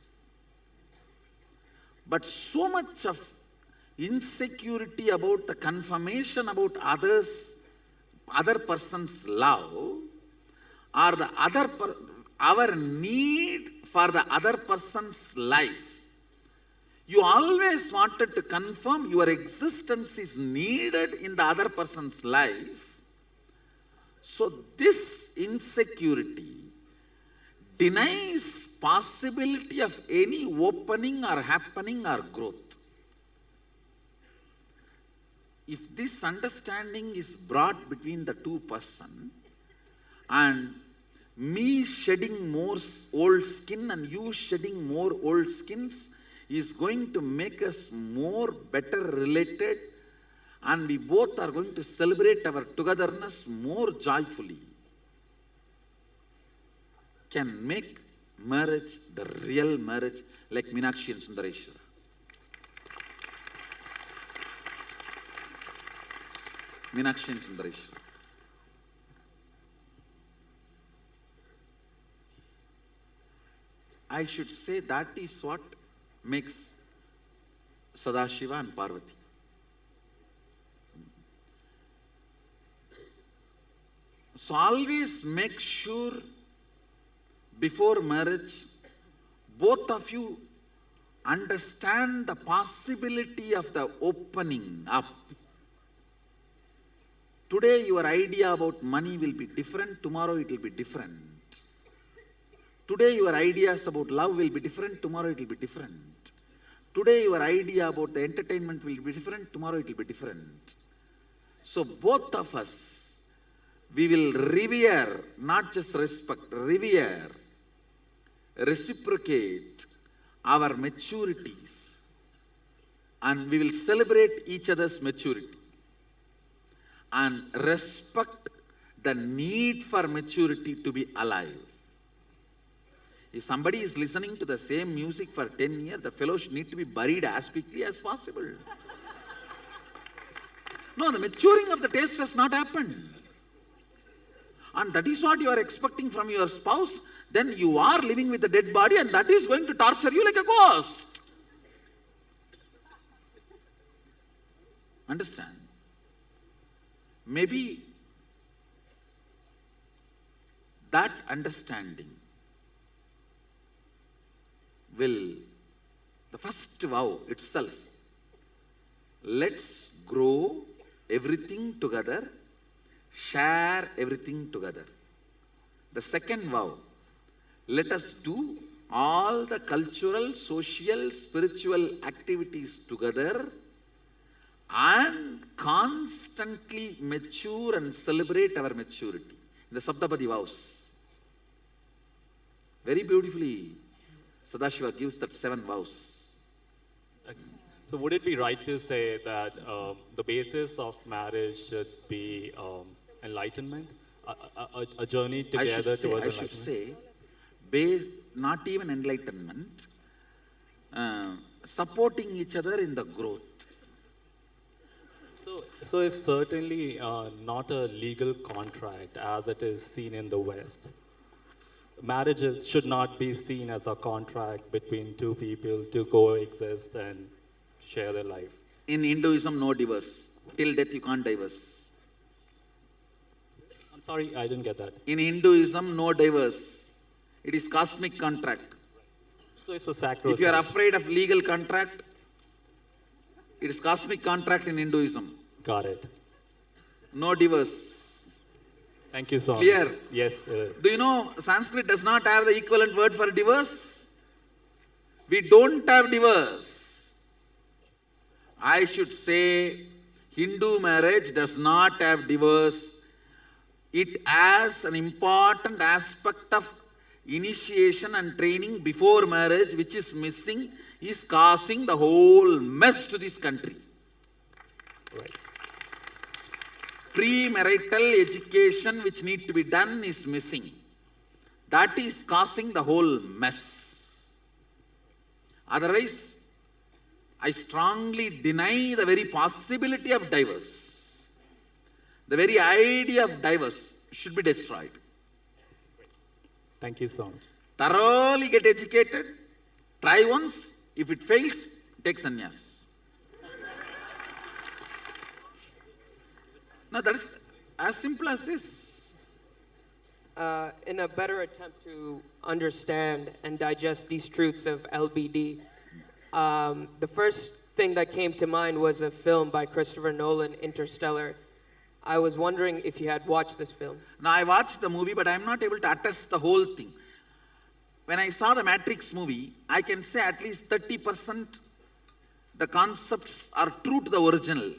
But so much of insecurity about the confirmation about other person's love, or our need for the other person's life. You always wanted to confirm your existence is needed in the other person's life. So this insecurity denies possibility of any opening or happening or growth. If this understanding is brought between the two persons, and me shedding more old skin and you shedding more old skins is going to make us more better related, and we both are going to celebrate our togetherness more joyfully, can make marriage the real marriage, like Meenakshi and Sundareshwara. Meenakshi and Sundareshwara. I should say that is what makes Sadashiva and Parvati. So always make sure before marriage, both of you understand the possibility of the opening up. Today your idea about money will be different, tomorrow it will be different. Today your ideas about love will be different, tomorrow it will be different. Today your idea about the entertainment will be different, tomorrow it will be different. So both of us, we will revere, not just respect, revere, reciprocate our maturities, and we will celebrate each other's maturity and respect the need for maturity to be alive. If somebody is listening to the same music for 10 years, the fellow should need to be buried as quickly as possible. No, the maturing of the taste has not happened. And that is what you are expecting from your spouse. Then you are living with a dead body, and that is going to torture you like a ghost. Understand? Maybe that understanding will, the first vow itself, let's grow everything together, share everything together. The second vow, let us do all the cultural, social, spiritual activities together and constantly mature and celebrate our maturity. The Saptapadi vows. Very beautifully, Sadashiva gives that 7 vows. So would it be right to say that the basis of marriage should be enlightenment? A journey together towards enlightenment? I should say, not even enlightenment, supporting each other in the growth. So it's certainly not a legal contract as it is seen in the West. Marriages should not be seen as a contract between two people to coexist and share their life. In Hinduism, no divorce. Till death you can't divorce. I'm sorry, I didn't get that. In Hinduism, no divorce. It is cosmic contract. So it's a sacrosanct. If you are afraid of legal contract, it is cosmic contract in Hinduism. Got it. No divorce. Thank you so much. Clear? Yes. Do you know Sanskrit does not have the equivalent word for divorce? We don't have divorce. I should say Hindu marriage does not have divorce. It has an important aspect of initiation and training before marriage, which is missing, is causing the whole mess to this country. Right. Premarital education which need to be done is missing. That is causing the whole mess. Otherwise, I strongly deny the very possibility of divorce. The very idea of divorce should be destroyed. Thank you so much. Thoroughly get educated, try once, if it fails, take sannyas. Now that is as simple as this. In a better attempt to understand and digest these truths of LBD, the first thing that came to mind was a film by Christopher Nolan, Interstellar. I was wondering if you had watched this film. Now I watched the movie, but I am not able to attest the whole thing. When I saw the Matrix movie, I can say at least 30% the concepts are true to the original.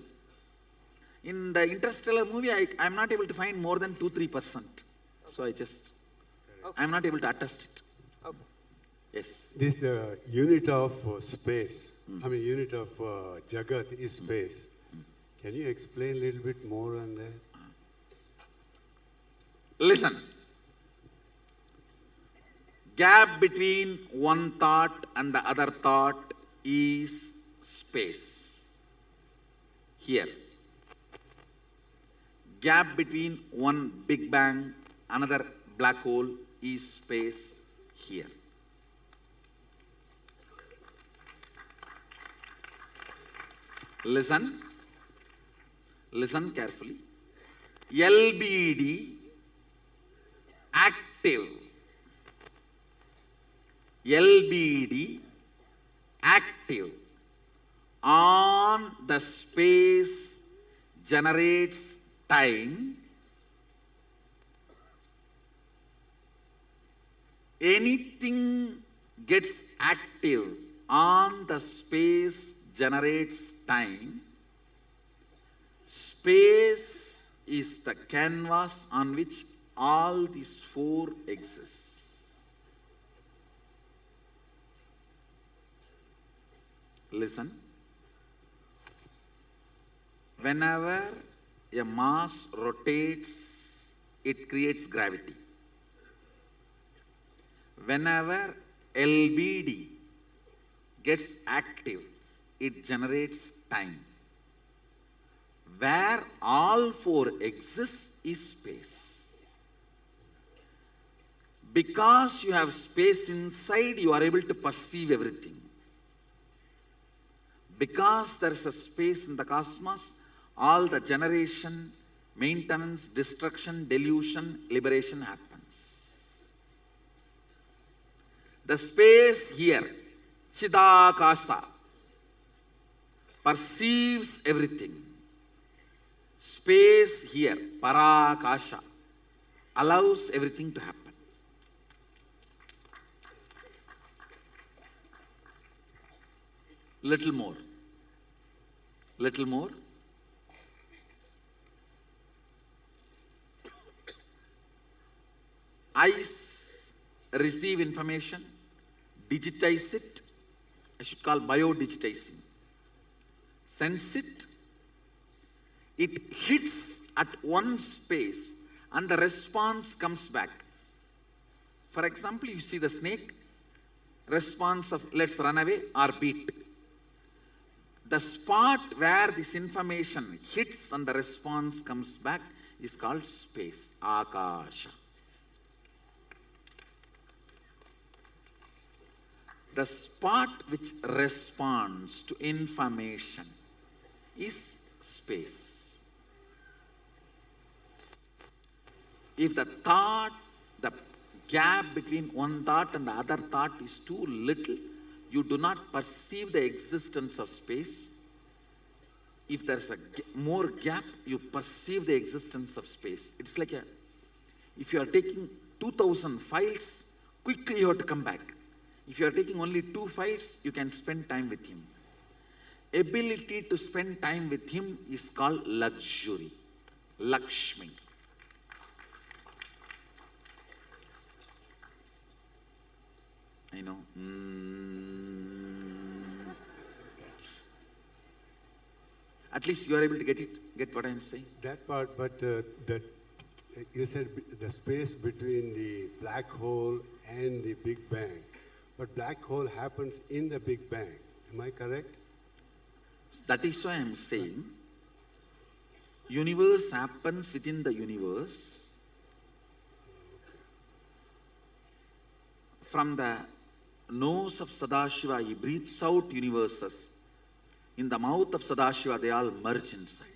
In the Interstellar movie, I am not able to find more than 2-3%. So I am not able to attest it. Okay. Yes. This unit of space, unit of Jagat is space. Can you explain a little bit more on that? Listen. Gap between one thought and the other thought is space. Here. Gap between one Big Bang, another black hole is space here. Listen carefully. LBD, active. LBD, active on the space generates time. Anything gets active on the space generates time. Space is the canvas on which all these four exist. Listen. Whenever a mass rotates, it creates gravity. Whenever LBD gets active, it generates time. Where all four exist is space. Because you have space inside, you are able to perceive everything. Because there is a space in the cosmos, all the generation, maintenance, destruction, delusion, liberation happens. The space here, Chidakasa, perceives everything. Space here, Parakasha, allows everything to happen. Little more. Little more. Eyes receive information, digitize it, I should call biodigitizing. Sense it, it hits at one space and the response comes back. For example, you see the snake, response of let's run away or beat. The spot where this information hits and the response comes back is called space, Akasha. The spot which responds to information is space. If the thought, the gap between one thought and the other thought is too little, you do not perceive the existence of space. If there's a more gap, you perceive the existence of space. It's like if you are taking 2000 files, quickly you have to come back. If you are taking only 2 files, you can spend time with him. Ability to spend time with him is called luxury, Lakshmi. I know. At least you are able to get what I am saying. That part, but you said the space between the black hole and the Big Bang. But black hole happens in the Big Bang. Am I correct? That is why I am saying, universe happens within the universe. From the nose of Sadashiva, he breathes out universes. In the mouth of Sadashiva, they all merge inside.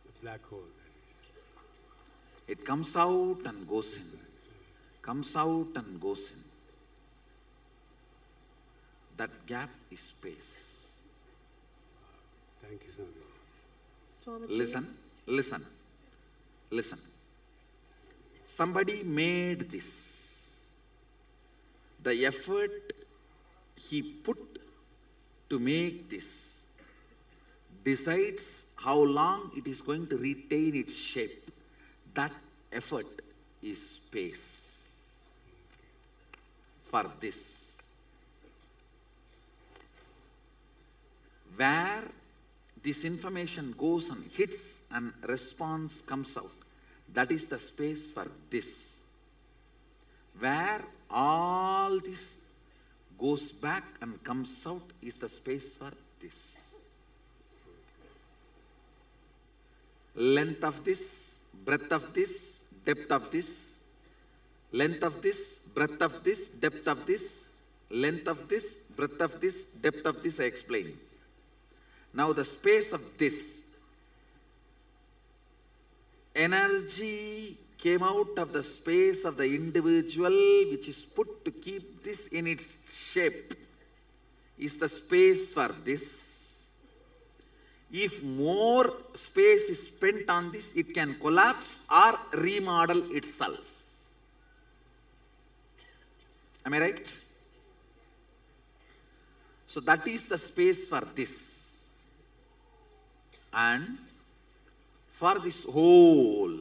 The black hole, that is. It comes out and goes in. Comes out and goes in. That gap is space. Thank you, Swami. Listen. Somebody made this. The effort he put to make this decides how long it is going to retain its shape. That effort is space for this. Where this information goes and hits and response comes out, that is the space for this. Where all this goes back and comes out is the space for this. Length of this, breadth of this, depth of this, length of this, breadth of this, depth of this, length of this, breadth of this, depth of this I explained. Now the space of this, energy came out of the space of the individual which is put to keep this in its shape, is the space for this. If more space is spent on this, it can collapse or remodel itself. Am I right? So that is the space for this. And for this whole,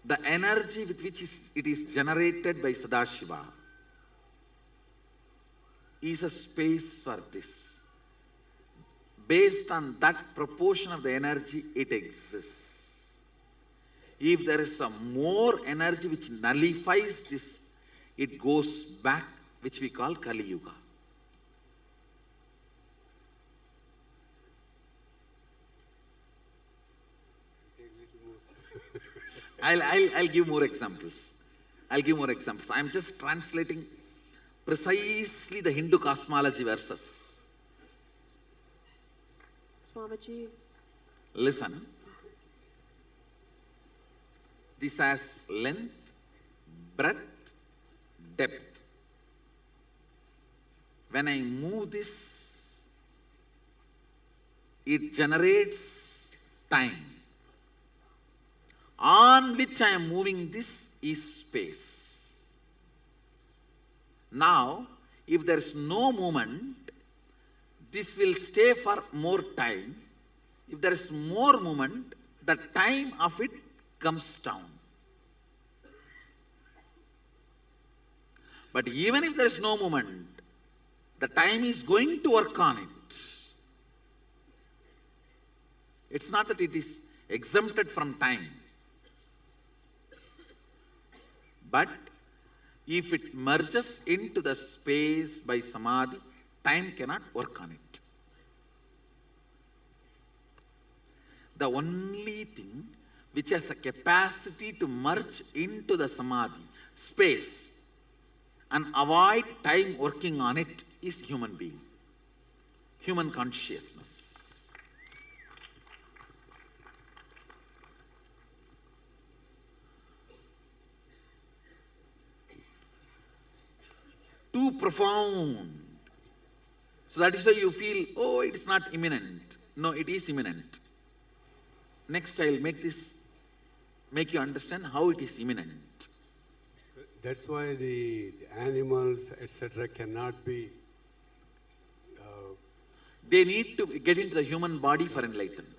the energy with which it is generated by Sadashiva is a space for this. Based on that proportion of the energy, it exists. If there is some more energy which nullifies this, it goes back, which we call Kali Yuga. I'll give more examples. I am just translating precisely the Hindu cosmology verses. Swamiji. Listen. This has length, breadth, depth. When I move this, it generates time. On which I am moving this is space. Now, if there is no movement, this will stay for more time. If there is more movement, the time of it comes down. But even if there is no movement, the time is going to work on it. It's not that it is exempted from time. But if it merges into the space by samadhi, time cannot work on it. The only thing which has a capacity to merge into the samadhi, space, and avoid time working on it is human being, human consciousness. Too profound. So that is why you feel, oh, it is not imminent. No, it is imminent. Next, I will make you understand how it is imminent. That's why the animals, etc., cannot be. They need to get into the human body for enlightenment.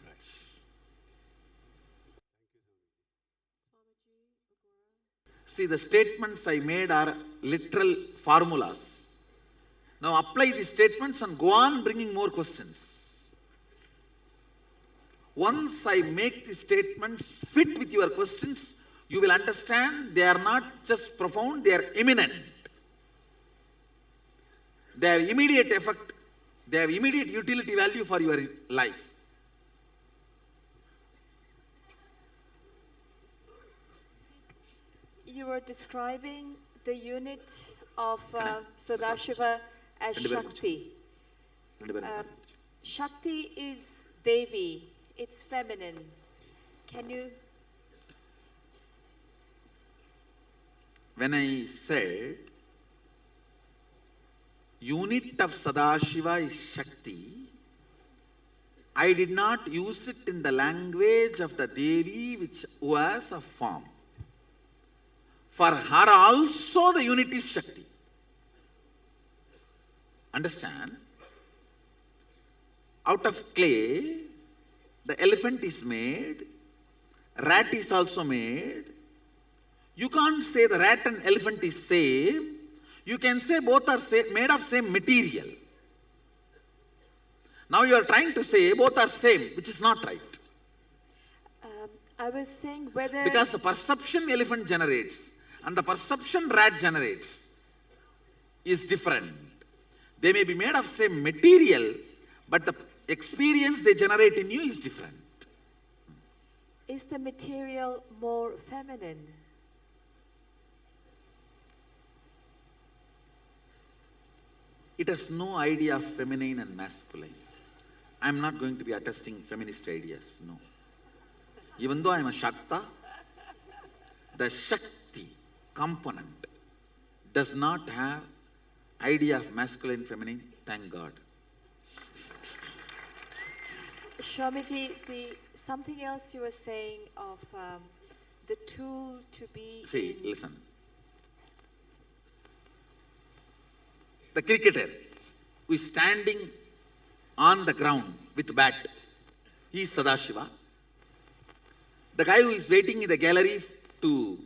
See, the statements I made are literal formulas. Now apply these statements and go on bringing more questions. Once I make these statements fit with your questions, you will understand they are not just profound, they are imminent. They have immediate effect, they have immediate utility value for your life. You were describing the unit of Sadashiva as Shakti. Shakti is Devi, it's feminine. Can you? When I said unit of Sadashiva is Shakti, I did not use it in the language of the Devi which was a form. For her also the unit is Shakti. Understand? Out of clay, the elephant is made, rat is also made. You can't say the rat and elephant is same. You can say both are made of same material. Now you are trying to say both are same, which is not right. I was saying whether... Because the perception elephant generates and the perception rat generates is different. They may be made of same material, but the experience they generate in you is different. Is the material more feminine? It has no idea of feminine and masculine. I am not going to be attesting feminist ideas, no. Even though I am a Shakta, the Shakti component does not have idea of masculine, feminine, thank God. Swamiji, something else you were saying of the tool to be... See, listen. The cricketer who is standing on the ground with bat, he is Sadashiva. The guy who is waiting in the gallery to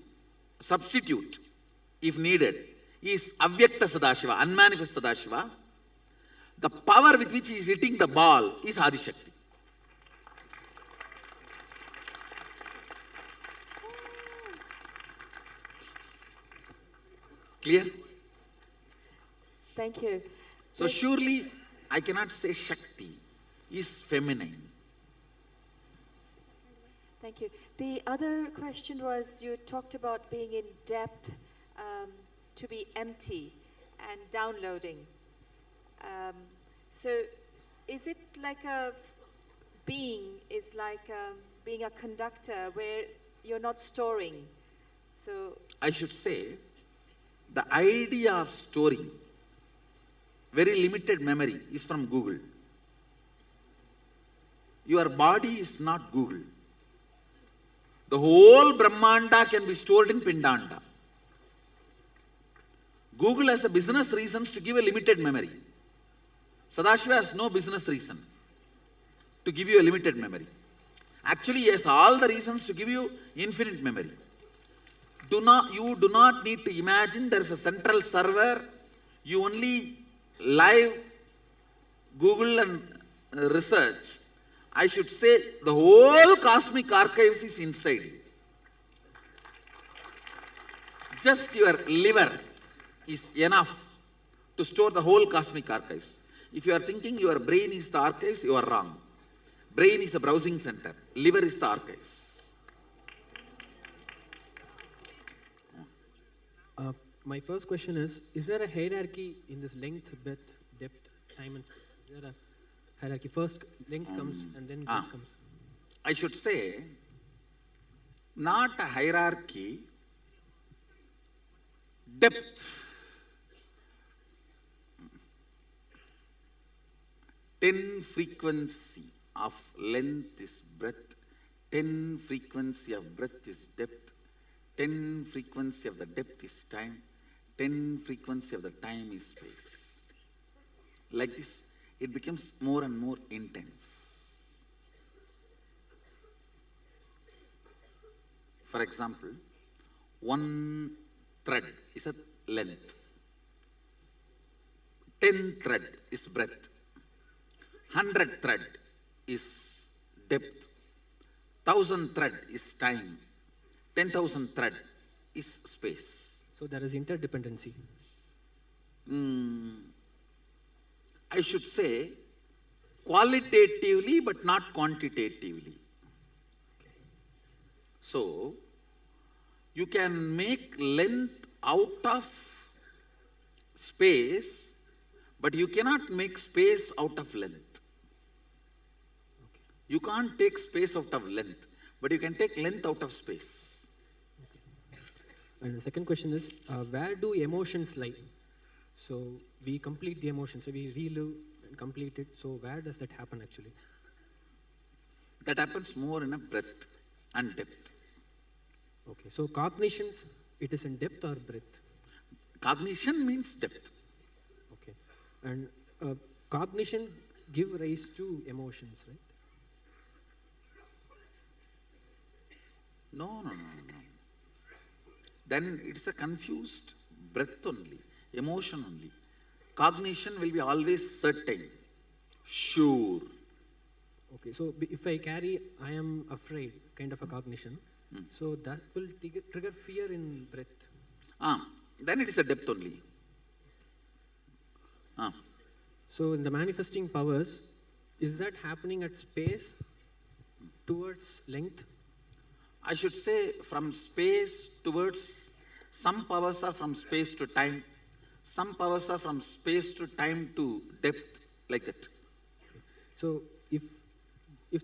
substitute, if needed, is Avyakta Sadashiva, unmanifest Sadashiva. The power with which he is hitting the ball is Adishakti. Clear? Thank you. So surely I cannot say Shakti is feminine. Thank you. The other question was, you talked about being in depth, to be empty and downloading. So is it like being is like being a conductor where you're not storing? So I should say, the idea of storing very limited memory is from Google. Your body is not Google. The whole Brahmanda can be stored in Pindanda. Google has a business reasons to give a limited memory. Sadashiva has no business reason to give you a limited memory. Actually, he has all the reasons to give you infinite memory. You do not need to imagine there is a central server. You only live Google and research. I should say the whole cosmic archives is inside you. Just your liver is enough to store the whole cosmic archives. If you are thinking your brain is the archives, you are wrong. Brain is a browsing center. Liver is the archives. My first question is there a hierarchy in this length, breadth, depth, time and space? Is there a hierarchy? First length comes and then breadth comes. I should say, not a hierarchy, depth. 10 frequency of length is breadth, 10 frequency of breadth is depth, 10 frequency of the depth is time, 10 frequency of the time is space. Like this, it becomes more and more intense. For example, one thread is a length, 10 thread is breadth, 100 thread is depth, 1000 thread is time, 10,000 thread is space. So there is interdependency. I should say qualitatively but not quantitatively. So you can make length out of space, but you cannot make space out of length. You can't take space out of length, but you can take length out of space. And the second question is, where do emotions lie? So we complete the emotions, so we relive and complete it. So where does that happen actually? That happens more in a breadth and depth. Okay, so cognitions, it is in depth or breadth? Cognition means depth. Okay, and cognition give rise to emotions, right? No. Then it's a confused breath only, emotion only. Cognition will be always certain, sure. Okay, so if I carry, I am afraid, kind of a cognition, so that will trigger fear in breath. Then it is a depth only. So in the manifesting powers, is that happening at space towards length? I should say from space towards, some powers are from space to time, some powers are from space to time to depth, like that. So if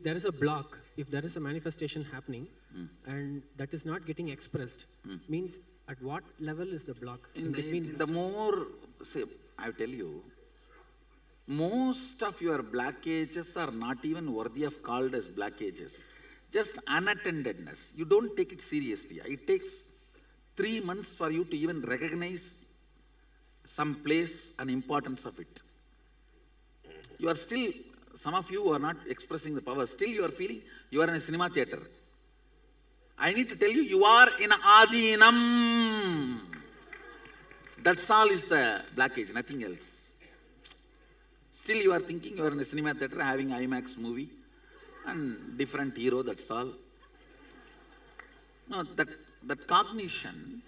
there is a block, if there is a manifestation happening and that is not getting expressed, means at what level is the block? The more, say, I tell you, most of your blockages are not even worthy of called as blockages. Just unattendedness. You don't take it seriously. It takes 3 months for you to even recognize some place and importance of it. You are still, some of you are not expressing the power, still you are feeling you are in a cinema theater. I need to tell you, you are in Adinam. That's all is the blockage, nothing else. Still you are thinking you are in a cinema theater having IMAX movie and different hero, that's all. No, that cognition,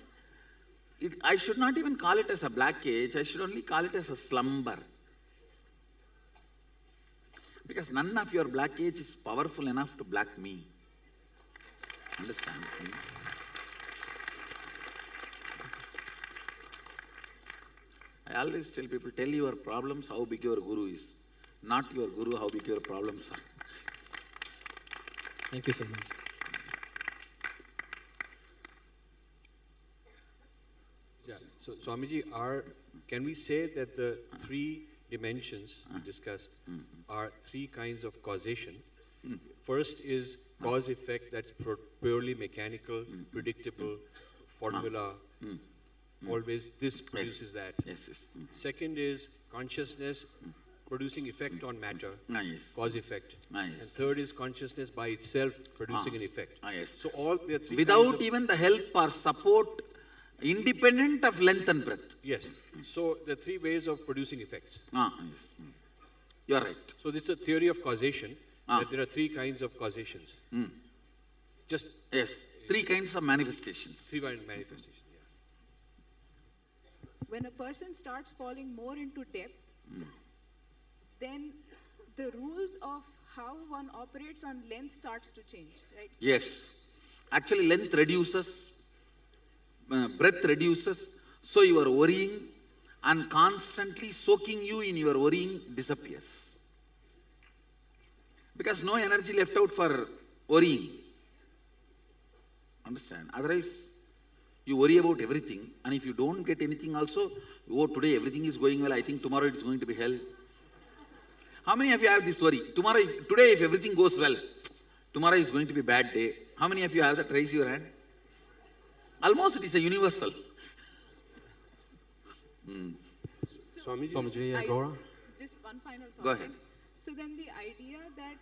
I should not even call it as a blockage, I should only call it as a slumber. Because none of your blockage is powerful enough to block me. Understand? I always tell people, tell your problems how big your guru is. Not your guru, how big your problems are. Thank you so much. Yeah. So, Swamiji, can we say that the three dimensions discussed are three kinds of causation? First is cause-effect, that's purely mechanical, predictable, formula, always this produces that. Yes, yes. Second is consciousness producing effect on matter, cause-effect. And third is consciousness by itself producing an effect. Yes. So all the three without even the help or support, independent of length and breadth. Yes. So the three ways of producing effects. Yes. You are right. So this is a theory of causation, that there are three kinds of causations. Just yes, three kinds of manifestations. Three kinds of manifestations. When a person starts falling more into depth, then the rules of how one operates on length starts to change, right? Yes. Actually, length reduces, breadth reduces, so your worrying and constantly soaking you in your worrying disappears. Because no energy left out for worrying. Understand? Otherwise, you worry about everything, and if you don't get anything also, oh, today everything is going well, I think tomorrow it's going to be hell. How many of you have this worry? Today if everything goes well, tomorrow is going to be a bad day. How many of you have that? Raise your hand. Almost it is a universal. Swamiji, Agora? Just one final thought. Go ahead. So then the idea that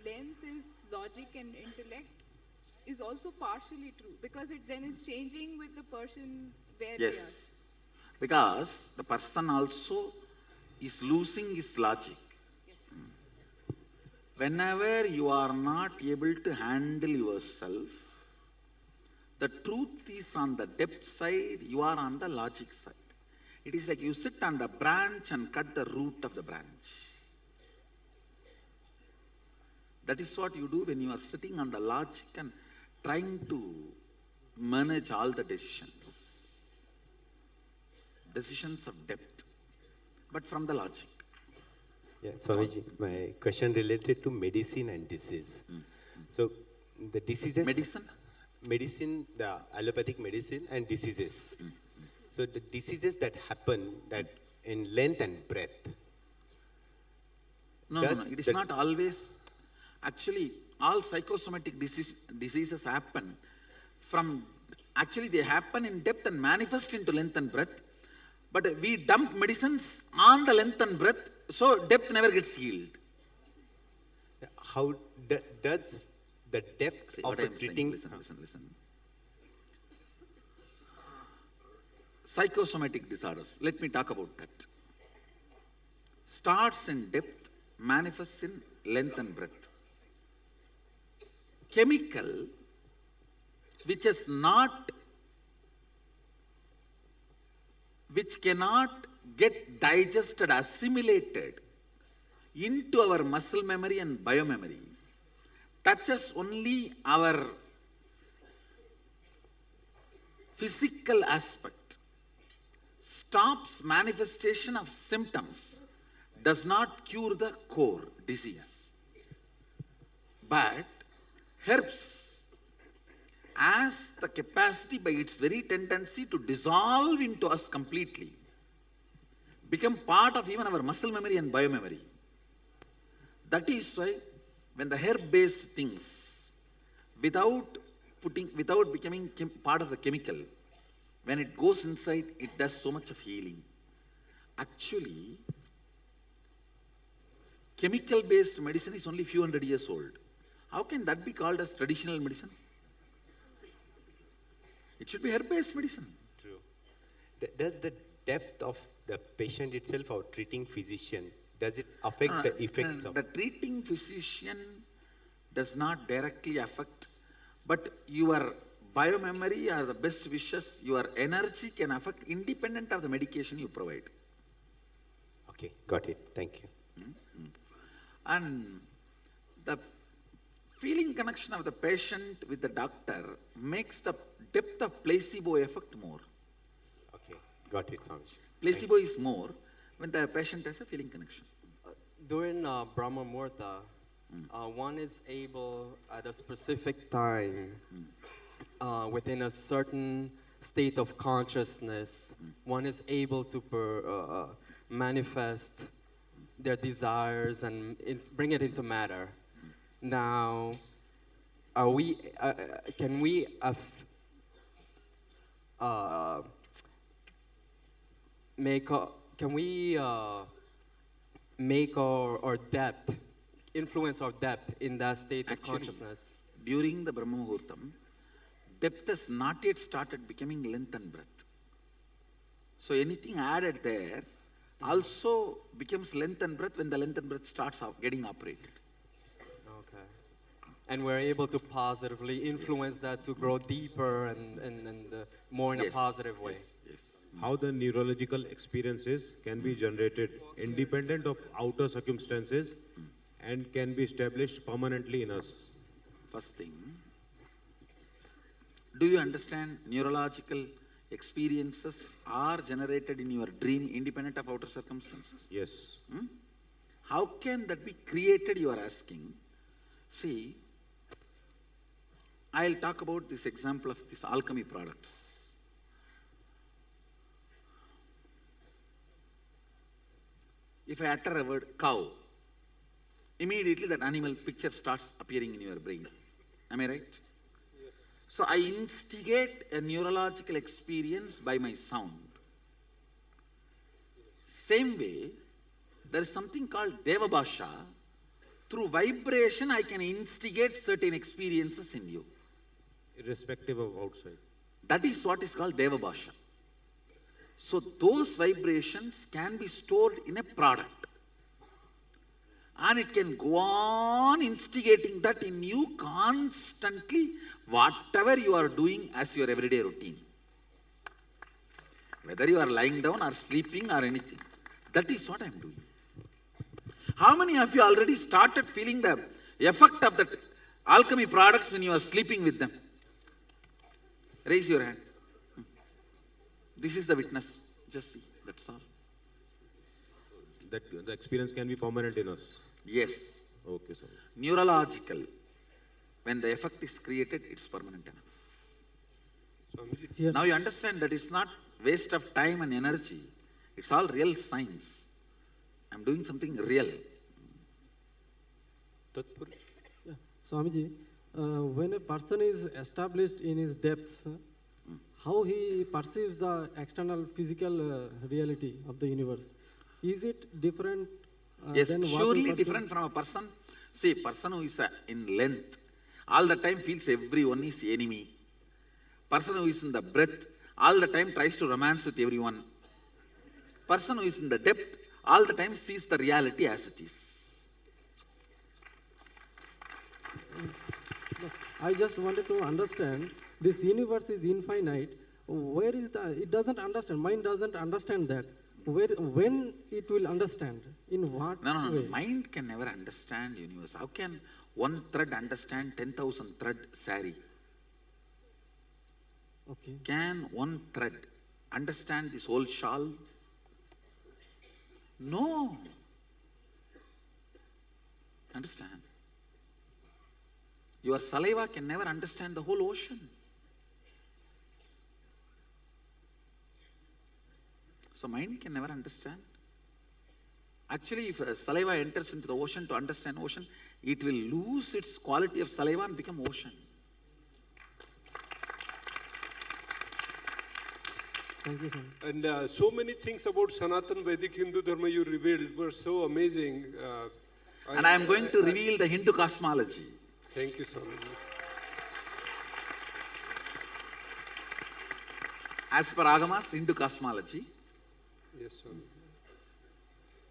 length is logic and intellect is also partially true, because it then is changing with the person where they are. Yes. Because the person also is losing his logic. Whenever you are not able to handle yourself, the truth is on the depth side, you are on the logic side. It is like you sit on the branch and cut the root of the branch. That is what you do when you are sitting on the logic and trying to manage all the decisions. Decisions of depth, but from the logic. Yeah, Swamiji, my question related to medicine and disease. So, the diseases... Medicine? Medicine, the allopathic medicine and diseases. So, the diseases that happen that in length and breadth. No, it is not always. Actually, all psychosomatic diseases happen from... Actually, they happen in depth and manifest into length and breadth. But we dump medicines on the length and breadth, so depth never gets healed. How does the depth of treating... Listen. Psychosomatic disorders, let me talk about that. Starts in depth, manifests in length and breadth. Chemical, which cannot get digested, assimilated into our muscle memory and biomemory, touches only our physical aspect, stops manifestation of symptoms, does not cure the core disease, but helps as the capacity by its very tendency to dissolve into us completely, become part of even our muscle memory and biomemory. That is why when the herb-based things, without becoming part of the chemical, when it goes inside, it does so much of healing. Actually, chemical-based medicine is only few hundred years old. How can that be called as traditional medicine? It should be herb-based medicine. True. Does the depth of the patient itself or treating physician, does it affect the effects of? The treating physician does not directly affect, but your biomemory or the best wishes, your energy can affect independent of the medication you provide. Okay, got it. Thank you. And the feeling connection of the patient with the doctor makes the depth of placebo effect more. Okay, got it, Swamiji. Placebo is more when the patient has a feeling connection. During Brahma Muhurta, one is able at a specific time, within a certain state of consciousness, one is able to manifest their desires and bring it into matter. Now, can we make our depth, influence our depth in that state of consciousness? During the Brahma Muhurtam, depth has not yet started becoming length and breadth. So anything added there also becomes length and breadth when the length and breadth starts getting operated. Okay. And we're able to positively influence that to grow deeper and more in a positive way. How the neurological experiences can be generated independent of outer circumstances and can be established permanently in us. First thing, do you understand neurological experiences are generated in your dream independent of outer circumstances? Yes. How can that be created, you are asking? See, I'll talk about this example of these alchemy products. If I utter a word cow, immediately that animal picture starts appearing in your brain. Am I right? Yes. So I instigate a neurological experience by my sound. Same way, there is something called Deva Bhasha. Through vibration, I can instigate certain experiences in you. Irrespective of outside. That is what is called Deva Bhasha. So those vibrations can be stored in a product. And it can go on instigating that in you constantly, whatever you are doing as your everyday routine. Whether you are lying down or sleeping or anything. That is what I am doing. How many of you already started feeling the effect of that alchemy products when you are sleeping with them? Raise your hand. This is the witness. Just see, that's all. That the experience can be permanent in us. Yes. Okay, sir. Neurological. When the effect is created, it's permanent enough. Yes. Now you understand that it's not waste of time and energy. It's all real science. I'm doing something real. Yeah. Swamiji, when a person is established in his depths, how he perceives the external physical reality of the universe, is it different? Yes, than what surely we different from a person. See, person who is in length, all the time feels everyone is enemy. Person who is in the breadth, all the time tries to romance with everyone. Person who is in the depth, all the time sees the reality as it is. I just wanted to understand, this universe is infinite. Where is it doesn't understand, mind doesn't understand that. When it will understand? In what way? Mind can never understand universe. How can one thread understand 10,000 thread sari? Okay. Can one thread understand this whole shawl? No. Understand? Your saliva can never understand the whole ocean. So mind can never understand. Actually, if saliva enters into the ocean to understand ocean, it will lose its quality of saliva and become ocean. Thank you, sir. And so many things about Sanatan Vedic Hindu Dharma you revealed were so amazing. And I am going to reveal the Hindu cosmology. Thank you, Swamiji. As per Agamas, Hindu cosmology. Yes, Swamiji.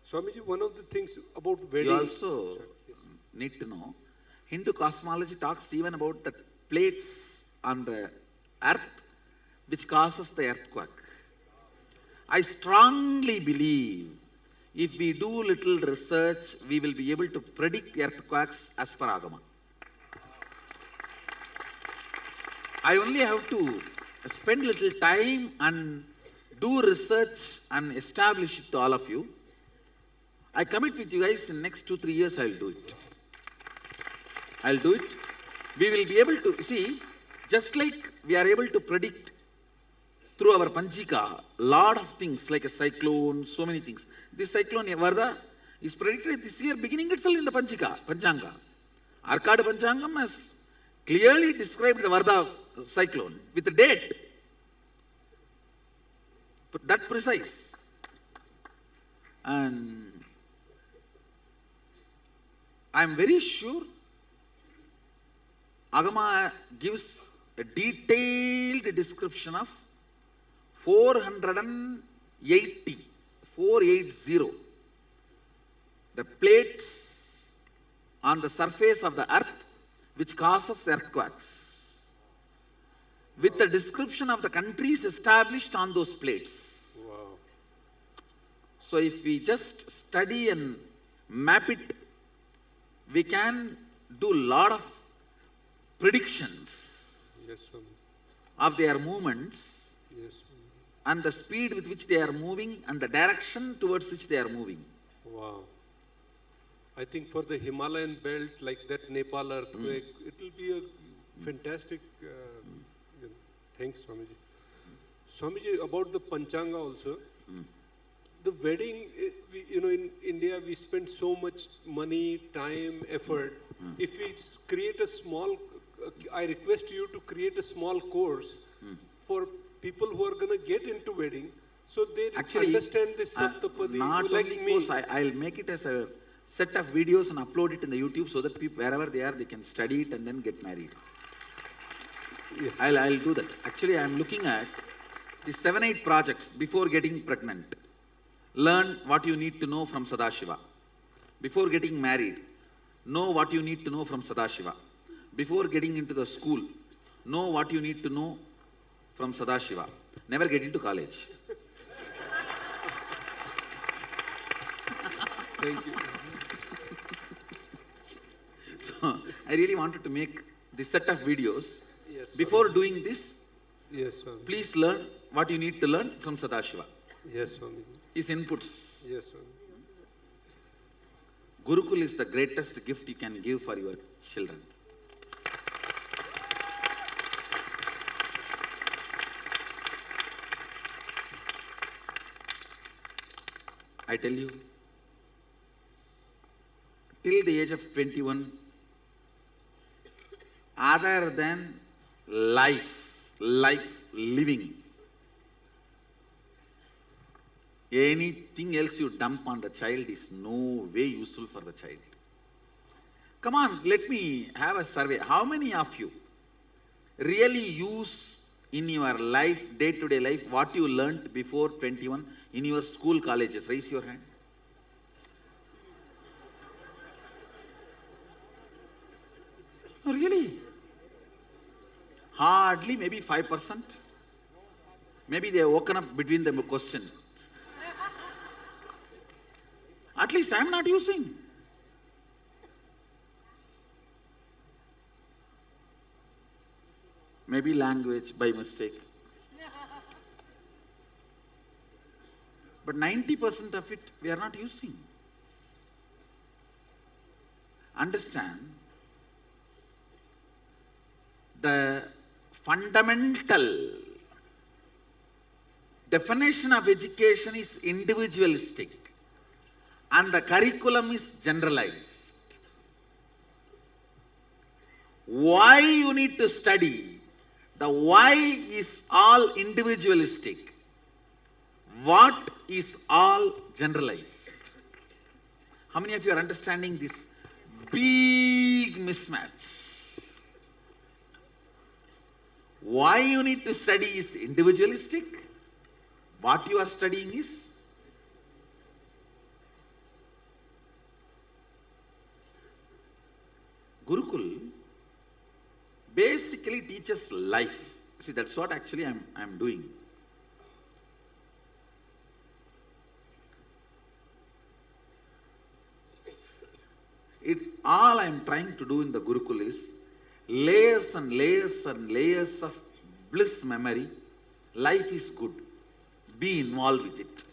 Swamiji, one of the things about wedding... You also need to know, Hindu cosmology talks even about the plates on the earth which causes the earthquake. I strongly believe if we do little research, we will be able to predict earthquakes as per Agama. I only have to spend little time and do research and establish it to all of you. I commit with you guys in next 2-3 years I will do it. I will do it. We will be able to, see, just like we are able to predict through our Panchika, lot of things like a cyclone, so many things. This cyclone, Varda, is predicted this year beginning itself in the Panchanga. Arkad Panchangam has clearly described the Varda cyclone with the date. But that precise. And I am very sure Agama gives a detailed description of 480, the plates on the surface of the earth which causes earthquakes, with the description of the countries established on those plates. Wow. So if we just study and map it, we can do a lot of predictions of their movements and the speed with which they are moving and the direction towards which they are moving. Wow. I think for the Himalayan belt, like that Nepal earthquake, it will be a fantastic... Thanks, Swamiji. Swamiji, about the Panchanga also, the wedding, in India, we spend so much money, time, effort. If we create a small, I request you to create a small course for people who are going to get into wedding, so they understand this Saptapadi, not like only me. Course, I'll make it as a set of videos and upload it in the YouTube so that people, wherever they are, they can study it and then get married. Yes. I'll do that. Actually, I'm looking at the 7-8 projects before getting pregnant. Learn what you need to know from Sadashiva. Before getting married, know what you need to know from Sadashiva. Before getting into the school, know what you need to know from Sadashiva. Never get into college. Thank you. So, I really wanted to make this set of videos. Yes, Before doing this, yes, Swami. please learn what you need to learn from Sadashiva. Yes, Swami. His inputs. Yes, Swami. Gurukul is the greatest gift you can give for your children. I tell you, till the age of 21, other than life, living, anything else you dump on the child is no way useful for the child. Come on, let me have a survey. How many of you really use in your life, day-to-day life, what you learnt before 21 in your school, colleges? Raise your hand. Oh, really? Hardly, maybe 5%. Maybe they have woken up between the question. At least I am not using. Maybe language by mistake. But 90% of it we are not using. Understand, the fundamental definition of education is individualistic and the curriculum is generalized. Why you need to study? The why is all individualistic. what is all generalized? How many of you are understanding this big mismatch? Why you need to study is individualistic. What you are studying is Gurukul basically teaches life. See, that's what actually I'm doing. All I'm trying to do in the Gurukul is layers and layers and layers of bliss memory. Life is good. Be involved with it.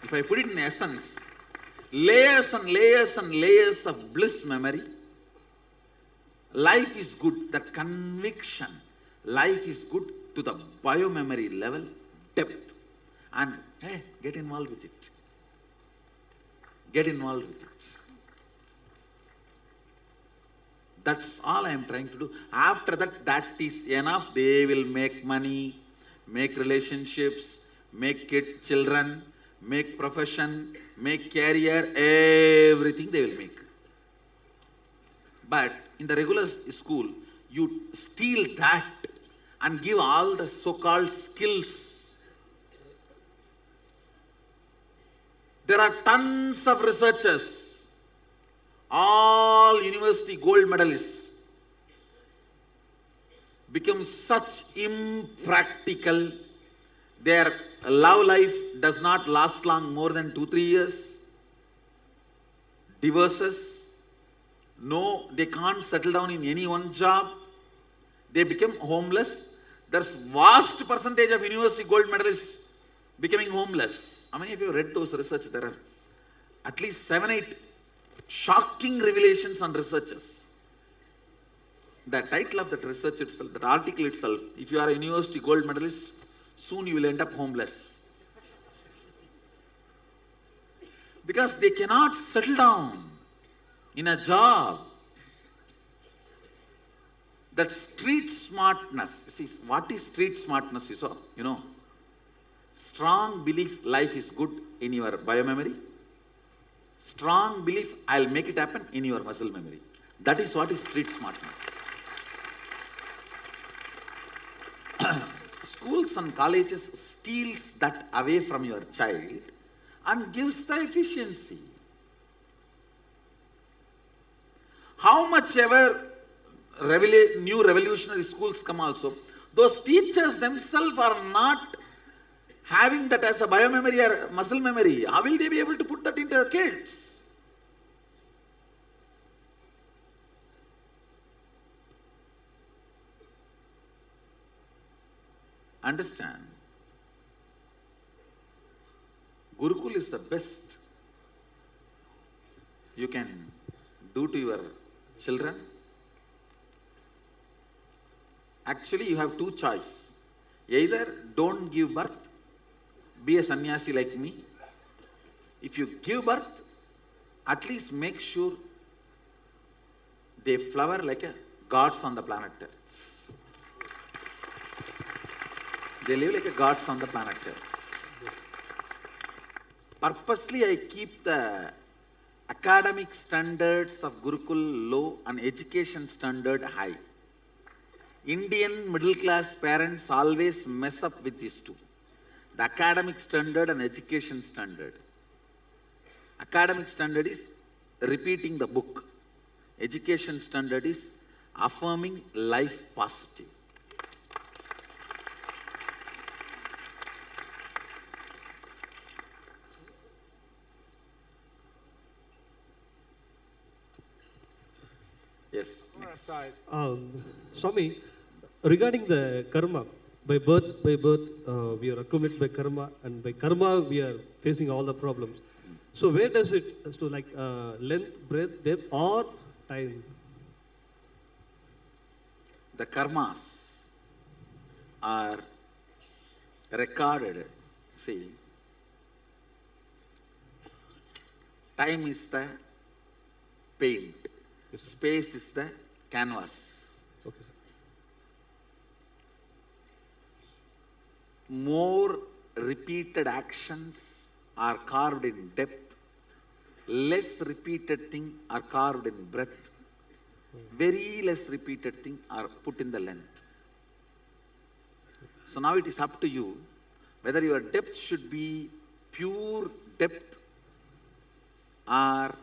If I put it in essence, layers and layers and layers of bliss memory. Life is good, that conviction. Life is good to the biomemory level, depth. And hey, get involved with it. Get involved with it. That's all I am trying to do. After that, that is enough. They will make money, make relationships, make children, make profession, make career, everything they will make. But in the regular school, you steal that and give all the so-called skills. There are tons of researchers, all university gold medalists, become such impractical. Their love life does not last long, more than 2-3 years. Divorces. No, they can't settle down in any one job. They become homeless. There's vast percentage of university gold medalists becoming homeless. How many of you read those research? There are at least 7-8 shocking revelations on researchers. The title of that research itself, that article itself, if you are a university gold medalist, soon you will end up homeless. Because they cannot settle down in a job. That street smartness. See, what is street smartness, you saw? You know, strong belief life is good in your biomemory. Strong belief I'll make it happen in your muscle memory. That is what is street smartness. Schools and colleges steals that away from your child and gives the efficiency. How much ever new revolutionary schools come also, those teachers themselves are not having that as a biomemory or muscle memory. How will they be able to put that into their kids? Understand? Gurukul is the best you can do to your children. Actually, you have two choices. Either don't give birth, be a sannyasi like me. If you give birth, at least make sure they flower like a gods on the planet Earth. They live like a gods on the planet Earth. Purposely, I keep the academic standards of Gurukul low and education standard high. Indian middle class parents always mess up with these two. The academic standard and education standard. Academic standard is repeating the book. Education standard is affirming life positive. Yes. Swami, regarding the karma, by birth, we are accumulated by karma, and by karma we are facing all the problems. So where does it, so like length, breadth, depth, or time? The karmas are recorded. See, time is the paint. Space is the canvas. Okay, sir. more repeated actions are carved in depth, less repeated things are carved in breadth, very less repeated things are put in the length. So now it is up to you whether your depth should be pure depth or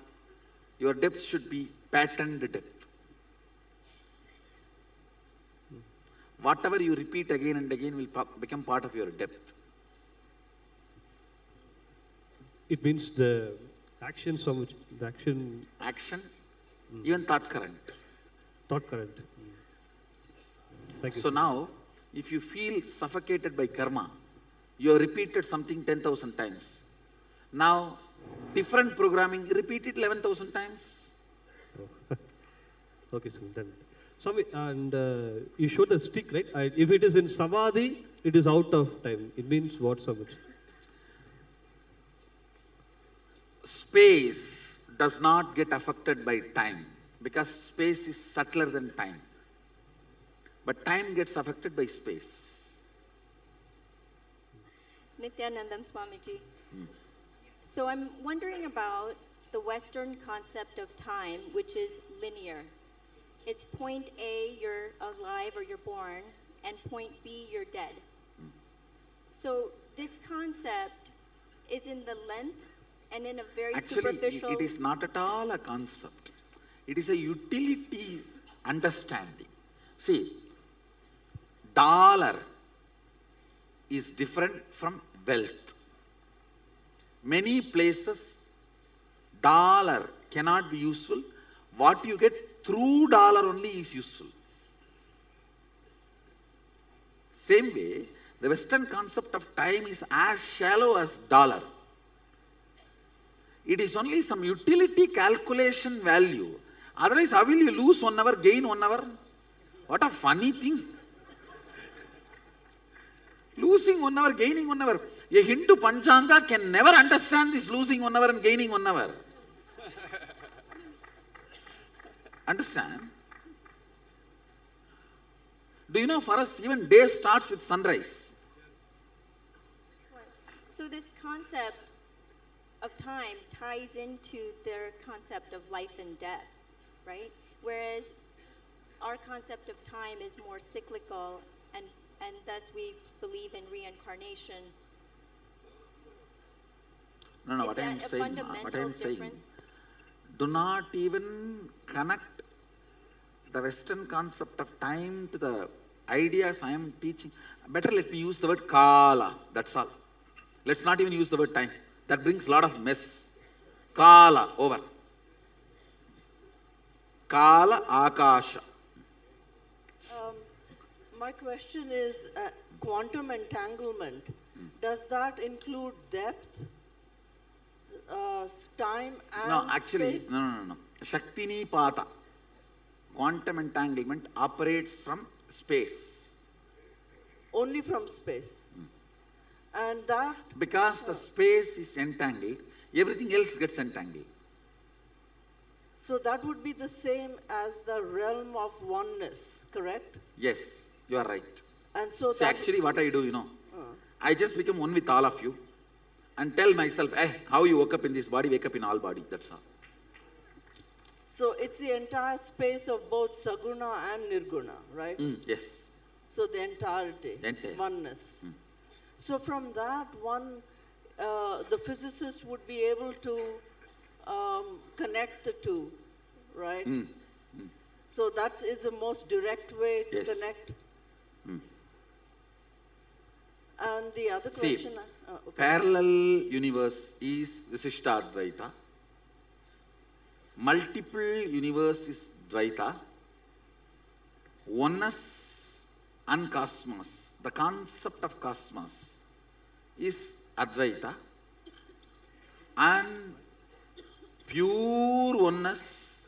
your depth should be patterned depth. Whatever you repeat again and again will become part of your depth. It means the actions from which the action. Action, even thought current. Thought current. Thank you. So now, if you feel suffocated by karma, you have repeated something 10,000 times. Now, different programming, repeat it 11,000 times. Okay, so done. Swami, and you showed a stick, right? If it is in samadhi, it is out of time. It means what, Swami? Space does not get affected by time because space is subtler than time. But time gets affected by space. Nithyanandam Swamiji. So I'm wondering about the Western concept of time, which is linear. It's point A, you're alive or you're born, and point B, you're dead. So this concept is in the length and in a very superficial... Actually, it is not at all a concept. It is a utility understanding. See, dollar is different from wealth. Many places, dollar cannot be useful. What you get through dollar only is useful. Same way, the Western concept of time is as shallow as dollar. It is only some utility calculation value. Otherwise, how will you lose 1 hour, gain 1 hour? What a funny thing. Losing 1 hour, gaining 1 hour. A Hindu Panchanga can never understand this losing 1 hour and gaining 1 hour. Understand? Do you know, for us, even day starts with sunrise. So this concept of time ties into their concept of life and death, right? Whereas our concept of time is more cyclical, and thus we believe in reincarnation. No, what I am saying, do not even connect the Western concept of time to the ideas I am teaching. Better let me use the word kala, that's all. Let's not even use the word time. That brings a lot of mess. Kala, over. Kala, akasha. My question is, quantum entanglement, does that include depth, time and No, actually, space? no. Shaktini Pata. Quantum entanglement operates from space. Only from space. And that... Because the space is entangled, everything else gets entangled. So that would be the same as the realm of oneness, correct? Yes, you are right. And so See, that... actually what I do, I just become one with all of you and tell myself, how you woke up in this body, wake up in all body, that's all. So it's the entire space of both Saguna and Nirguna, right? Yes. So the entirety, oneness. So from that one, the physicist would be able to connect the two, right? So that is the most direct way to connect. And the other question... See, parallel universe is Visishtadvaita. Multiple universe is Dvaita. Oneness and cosmos, the concept of cosmos is Advaita. And pure oneness,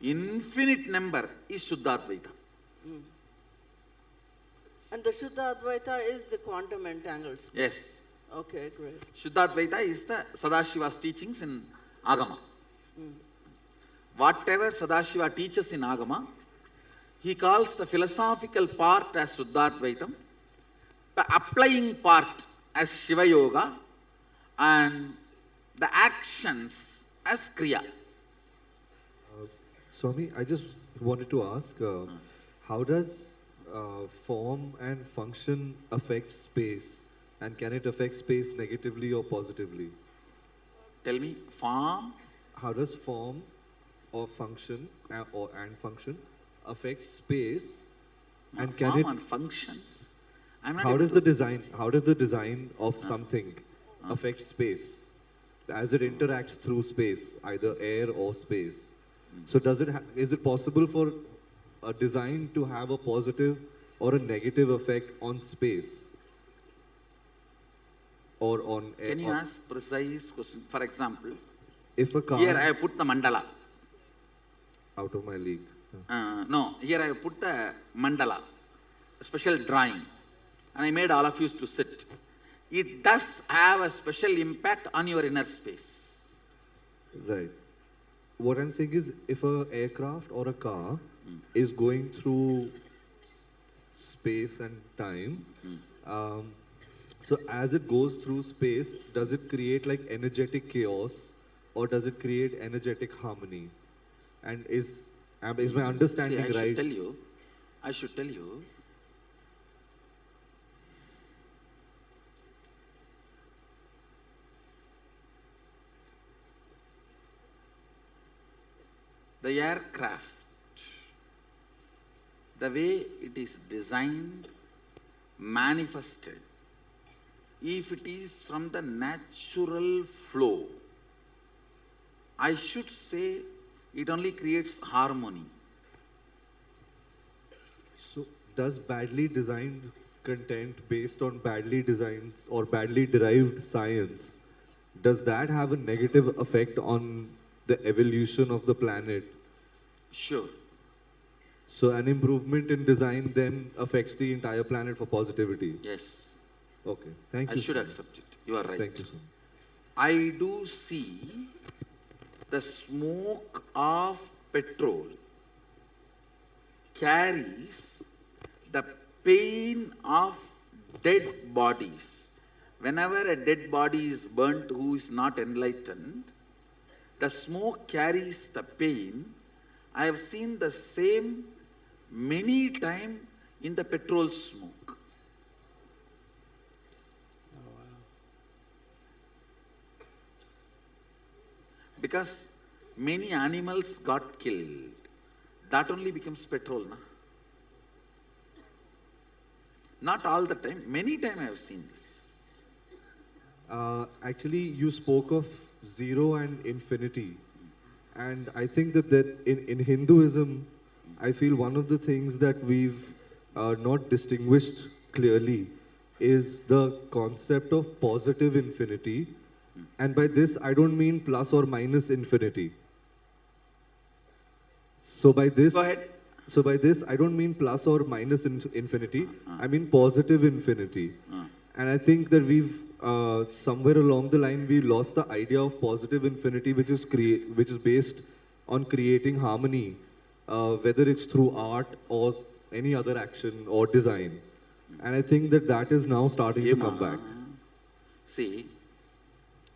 infinite number is Shuddhadvaita. And the Shuddha Advaita is the quantum entangled space? Yes. Okay, great. Shuddhadvaita is the Sadashiva's teachings in Agama. Whatever Sadashiva teaches in Agama, he calls the philosophical part as Shuddhadvaitam, the applying part as Shiva Yoga and the actions as Kriya. Swami, I just wanted to ask, how does form and function affect space? And can it affect space negatively or positively? Tell me, form? How does form or function and function affect space? And can Form it? and functions. I'm not How able does to- the design? How does the design of something affect space as it interacts through space, either air or space? So is it possible for a design to have a positive or a negative effect on space? Or on air? Can you ask precise question? For example, If a car... here I have put the mandala. Out of my league. No, here I have put the mandala, a special drawing, and I made all of you to sit. It does have a special impact on your inner space. Right. What I'm saying is, if an aircraft or a car is going through space and time, so as it goes through space, does it create like energetic chaos or does it create energetic harmony? And is my understanding See, right? I should tell you, the aircraft, the way it is designed, manifested, if it is from the natural flow, I should say it only creates harmony. So does badly designed content based on badly designed or badly derived science, does that have a negative effect on the evolution of the planet? Sure. So an improvement in design then affects the entire planet for positivity? Yes. Okay, thank you. I should accept it. You are right. Thank you, sir. I do see the smoke of petrol carries the pain of dead bodies. Whenever a dead body is burnt who is not enlightened, the smoke carries the pain. I have seen the same many times in the petrol smoke. Because many animals got killed. That only becomes petrol, na? Not all the time. Many times I have seen this. Actually, you spoke of zero and infinity. And I think that in Hinduism, I feel one of the things that we've not distinguished clearly is the concept of positive infinity. And by this, I don't mean plus or minus infinity. So by this, Go ahead. So by this, I don't mean plus or minus infinity. I mean positive infinity. And I think that we've somewhere along the line we lost the idea of positive infinity, which is based on creating harmony, whether it's through art or any other action or design. And I think that is now starting to come back. See,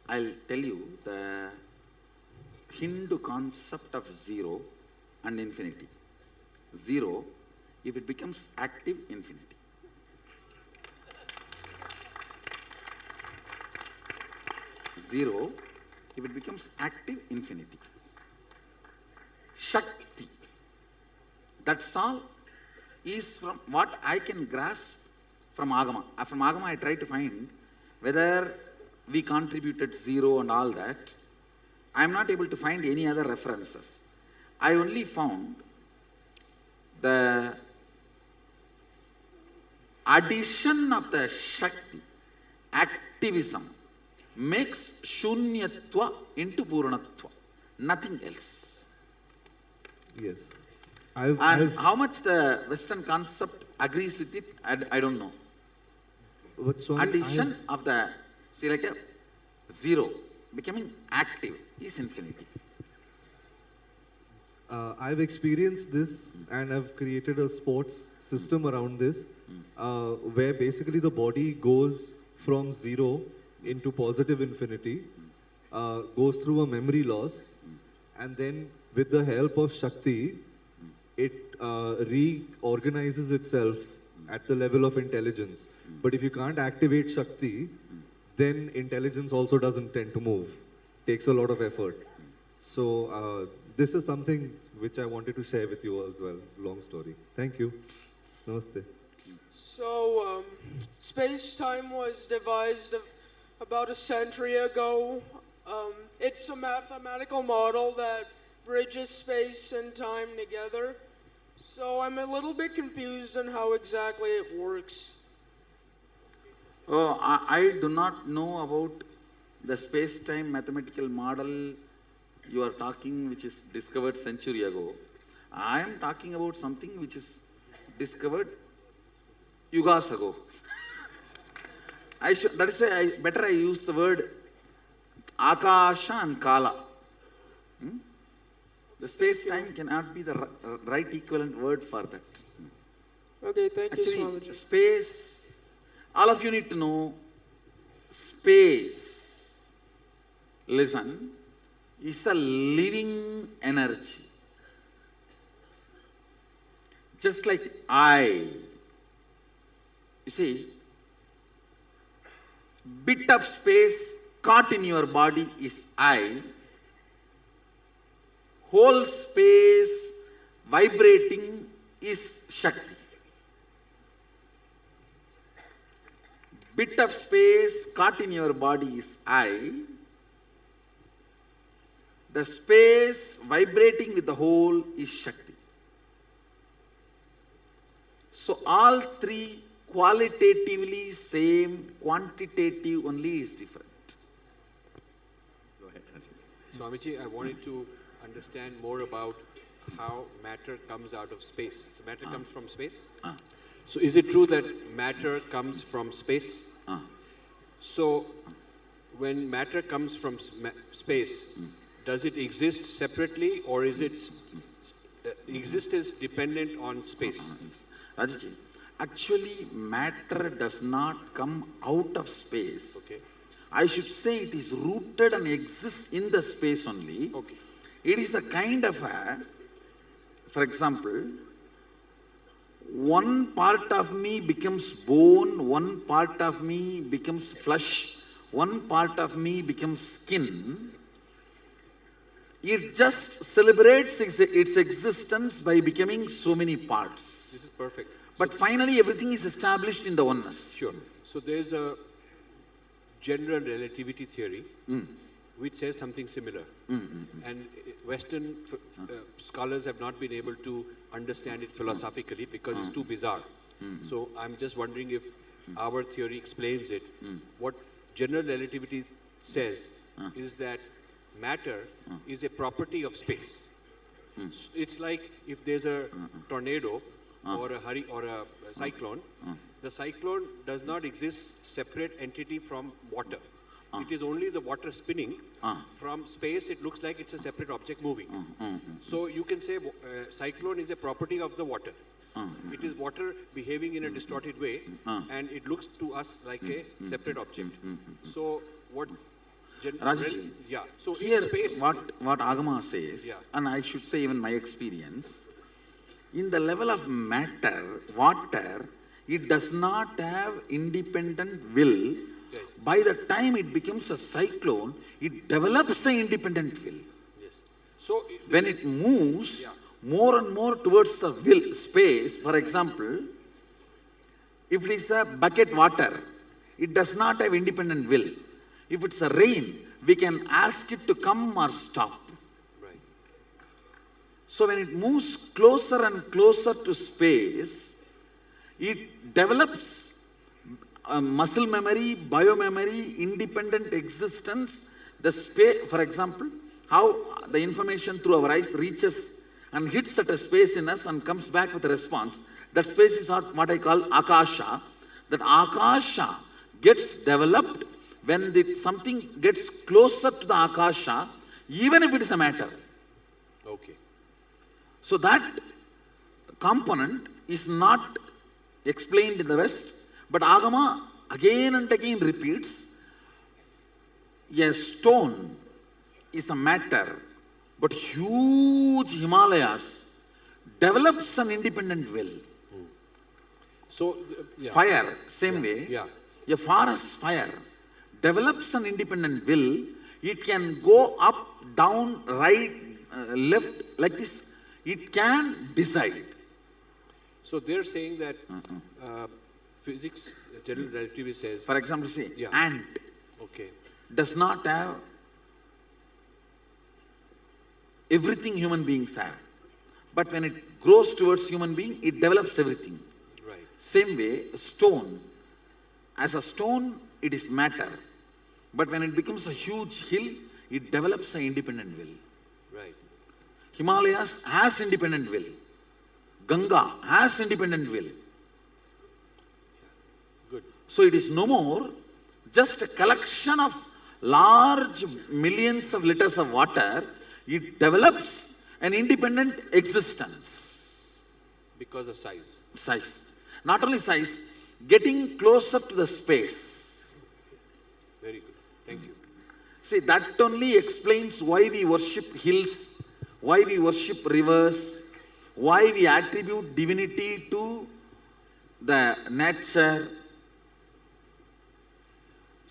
I'll tell you the Hindu concept of zero and infinity. Zero, if it becomes active, infinity. Zero, if it becomes active, infinity. Shakti, that's all is from what I can grasp from Agama. From Agama I try to find whether we contributed zero and all that. I am not able to find any other references. I only found the addition of the Shakti, activism, makes Shunyatva into Purnatva. Nothing else. Yes. How much the Western concept agrees with it, I don't know. But Swami, addition of the, see like a zero, becoming active is infinity. I've experienced this and I've created a sports system around this. where basically the body goes from 0 into positive infinity, goes through a memory loss, and then with the help of Shakti, it reorganizes itself at the level of intelligence. But if you can't activate Shakti, then intelligence also doesn't tend to move. Takes a lot of effort. So this is something which I wanted to share with you as well. Long story. Thank you. Namaste. So, space-time was devised about a century ago. It's a mathematical model that bridges space and time together. So I'm a little bit confused on how exactly it works. Oh, I do not know about the space-time mathematical model you are talking, which is discovered century ago. I am talking about something which is discovered yugas ago. That is why I use the word Akasha and Kala. The space-time cannot be the right equivalent word for that. Okay, thank you, Actually, Swamiji. space, all of you need to know, space, listen, is a living energy. Just like I. You see, bit of space caught in your body is I. Whole space vibrating is Shakti. Bit of space caught in your body is I. The space vibrating with the whole is Shakti. So all three qualitatively same, quantitative only is different. Go ahead. Swamiji, I wanted to understand more about how matter comes out of space. So matter comes from space? So is it true that matter comes from space? So when matter comes from space, does it exist separately or is its existence dependent on space? Rajaji, actually matter does not come out of space. Okay. I should say it is rooted and exists in the space only. Okay. It is a kind of a, for example, one part of me becomes bone, one part of me becomes flesh, one part of me becomes skin. It just celebrates its existence by becoming so many parts. This is perfect. But finally everything is established in the oneness. Sure. So there's a general relativity theory which says something similar. And Western scholars have not been able to understand it philosophically because it's too bizarre. So I'm just wondering if our theory explains it. What general relativity says is that matter is a property of space. It's like if there's a tornado or a cyclone, the cyclone does not exist separate entity from water. It is only the water spinning. From space, it looks like it's a separate object moving. So you can say cyclone is a property of the water. It is water behaving in a distorted way, and it looks to us like a separate object. So what? Rajaji, yeah. So here in space, what Agama says, and I should say even my experience, in the level of matter, water, it does not have independent will. By the time it becomes a cyclone, it develops an independent will. Yes. So when it moves more and more towards the will space, for example, if it is a bucket water, it does not have independent will. If it's a rain, we can ask it to come or stop. Right. So when it moves closer and closer to space, it develops muscle memory, biomemory, independent existence. The space, for example, how the information through our eyes reaches and hits at a space in us and comes back with a response. That space is what I call Akasha. That Akasha gets developed when something gets closer to the Akasha, even if it is a matter. Okay. So that component is not explained in the West, but Agama again and again repeats, a stone is a matter, but huge Himalayas develops an independent will. So, Fire, same way, a forest fire develops an independent will. It can go up, down, right, left, like this. It can decide. So they're saying that physics, general relativity says... For example, say, ant does not have everything human beings have. But when it grows towards human being, it develops everything. Right. Same way, a stone, as a stone, it is matter. But when it becomes a huge hill, it develops an independent will. Right. Himalayas has independent will. Ganga has independent will. Good. So it is no more just a collection of large millions of liters of water. It develops an independent existence. Because of size. Size. Not only size, getting closer to the space. Very good. Thank you. See, that only explains why we worship hills, why we worship rivers, why we attribute divinity to the nature.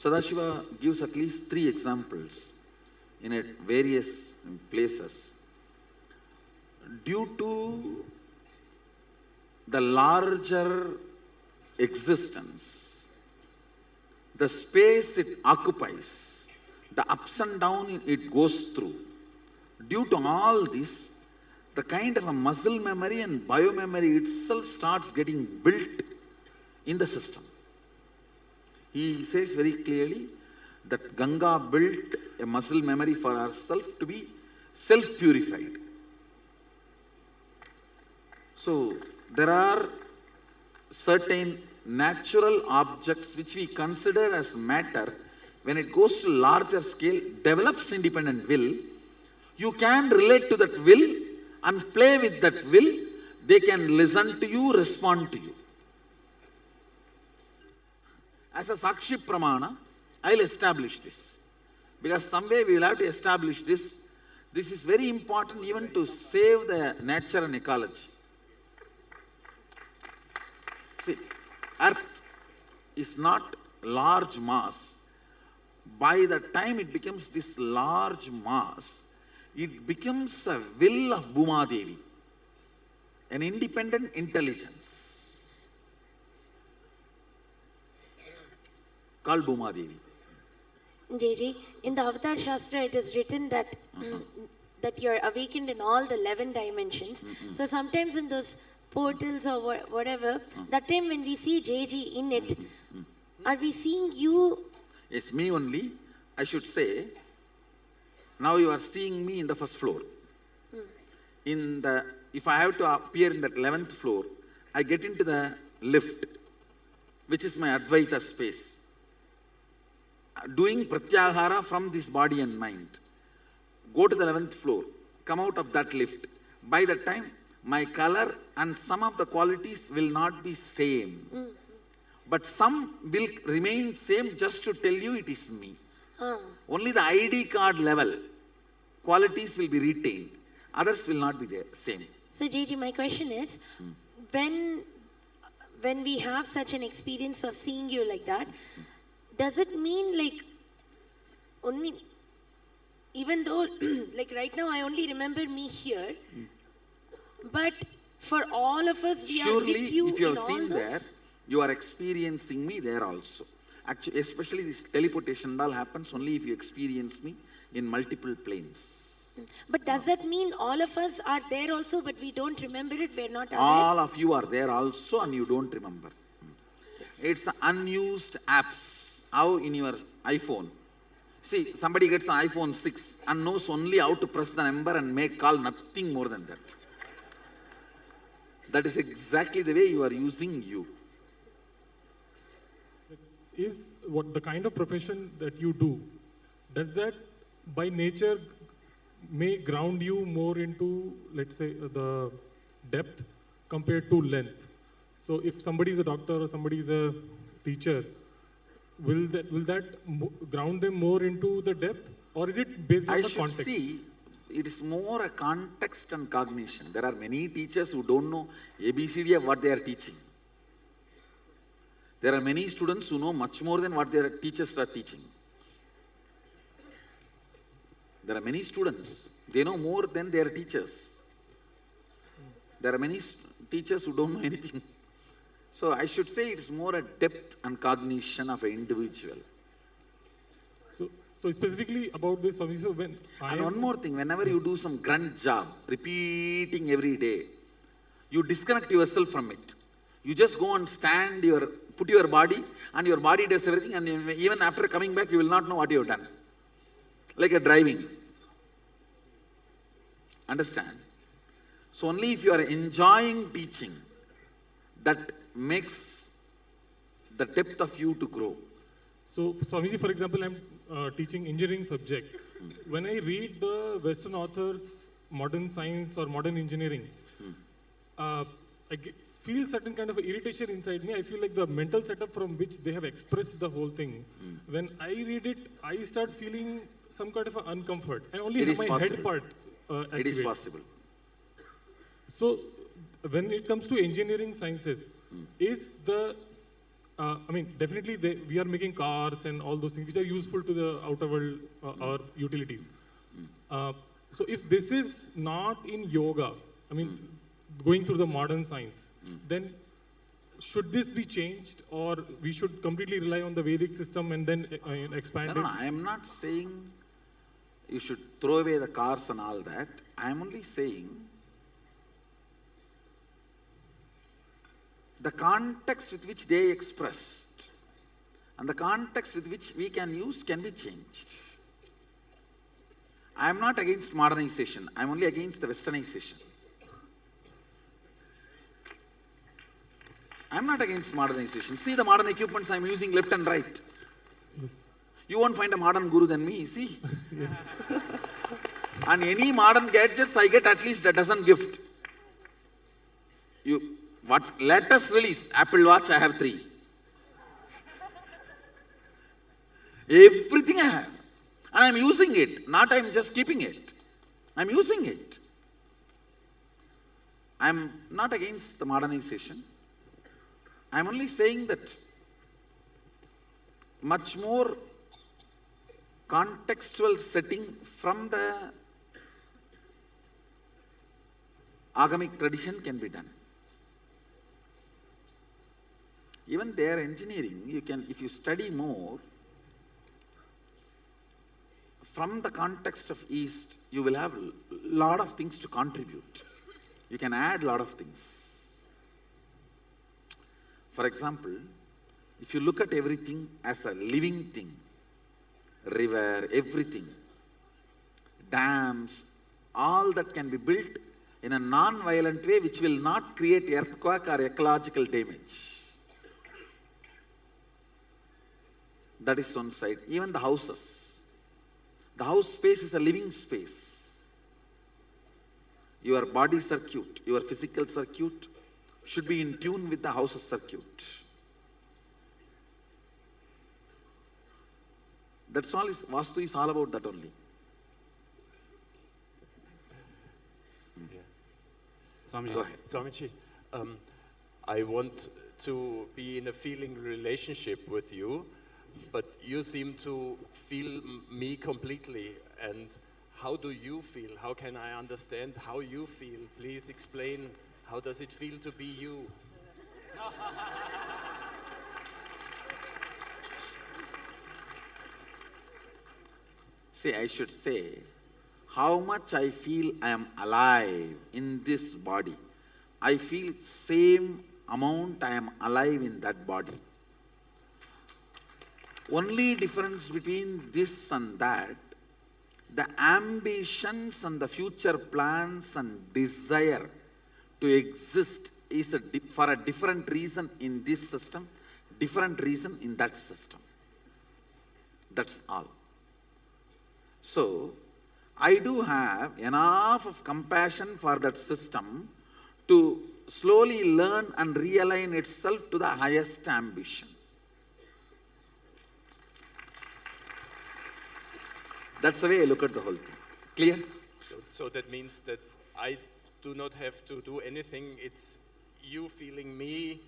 Sadashiva gives at least 3 examples in various places. Due to the larger existence, the space it occupies, the ups and downs it goes through, due to all this, the kind of a muscle memory and biomemory itself starts getting built in the system. He says very clearly that Ganga built a muscle memory for herself to be self-purified. So, there are certain natural objects which we consider as matter, when it goes to larger scale, develops independent will. You can relate to that will and play with that will. They can listen to you, respond to you. As a Sakshi Pramana, I will establish this. Because some way we will have to establish this. This is very important even to save the nature and ecology. See, Earth is not large mass. By the time it becomes this large mass, it becomes a will of Bhuma Devi, an independent intelligence called Bhuma Devi. JJ, in the Avatar Shastra it is written that that you are awakened in all the 11 dimensions. So sometimes in those portals or whatever, that time when we see JJ in it, are we seeing you? It's me only. I should say, now you are seeing me in the first floor. If I have to appear in that 11th floor, I get into the lift, which is my Advaita space, doing pratyahara from this body and mind. Go to the 11th floor, come out of that lift. By that time, my color and some of the qualities will not be same. But some will remain same just to tell you it is me. Only the ID card level qualities will be retained. Others will not be there, same. So JJ, my question is, when we have such an experience of seeing you like that, does it mean like only, even though like right now I only remember me here, but for all of us we are with you if you in have all seen those? there, you are experiencing me there also. Actually, especially this teleportation all happens only if you experience me in multiple planes. But does that mean all of us are there also, but we don't remember it, we're not aware? All of you are there also and you don't remember. It's unused apps. How in your iPhone? See, somebody gets an iPhone 6 and knows only how to press the number and make call, nothing more than that. That is exactly the way you are using you. Is what the kind of profession that you do, does that by nature may ground you more into, let's say, the depth compared to length? So if somebody is a doctor or somebody is a teacher, will that ground them more into the depth, or is it based on I the should context? see, it is more a context and cognition. There are many teachers who don't know ABCD of what they are teaching. There are many students who know much more than what their teachers are teaching. There are many students, they know more than their teachers. There are many teachers who don't know anything. So I should say it's more a depth and cognition of an individual. So specifically about this, obviously, when And one more thing, whenever you do some grunt job, repeating every day, you disconnect yourself from it. You just go and put your body, and your body does everything, and even after coming back, you will not know what you have done. Like a driving. Understand? So only if you are enjoying teaching, that makes the depth of you to grow. So Swamiji, for example, I'm teaching engineering subject. When I read the Western authors, modern science or modern engineering, I feel certain kind of irritation inside me. I feel like the mental setup from which they have expressed the whole thing. When I read it, I start feeling some kind of an uncomfort. I only have my head part activates. It is possible. So when it comes to engineering sciences, is the I mean, definitely we are making cars and all those things which are useful to the outer world or utilities. So if this is not in yoga, I mean, going through the modern science, then should this be changed, or we should completely rely on the Vedic system and then expand it? No, I am not saying you should throw away the cars and all that. I am only saying the context with which they expressed and the context with which we can use can be changed. I am not against modernization. I am only against the westernization. I am not against modernization. See the modern equipments I am using left and right. Yes. You won't find a modern guru than me, see? Yes. And any modern gadgets, I get at least a dozen gift. Latest release, Apple Watch, I have 3. Everything I have. And I'm using it, not I'm just keeping it. I'm using it. I'm not against the modernization. I'm only saying that much more contextual setting from the agamic tradition can be done. Even their engineering, you can, if you study more, from the context of East, you will have a lot of things to contribute. You can add a lot of things. For example, if you look at everything as a living thing, river, everything, dams, all that can be built in a non-violent way which will not create earthquake or ecological damage. That is one side. Even the houses. The house space is a living space. Your body circuit, your physical circuit should be in tune with the house's circuit. That's all. Vastu is all about that only. Swamiji, Go ahead. Swamiji, I want to be in a feeling relationship with you, but you seem to feel me completely. And how do you feel? How can I understand how you feel? Please explain, how does it feel to be you? See, I should say, how much I feel I am alive in this body. I feel same amount I am alive in that body. Only difference between this and that, the ambitions and the future plans and desire to exist is for a different reason in this system, different reason in that system. That's all. So, I do have enough of compassion for that system to slowly learn and realign itself to the highest ambition. That's the way I look at the whole thing. Clear? So that means that I do not have to do anything. It's you feeling me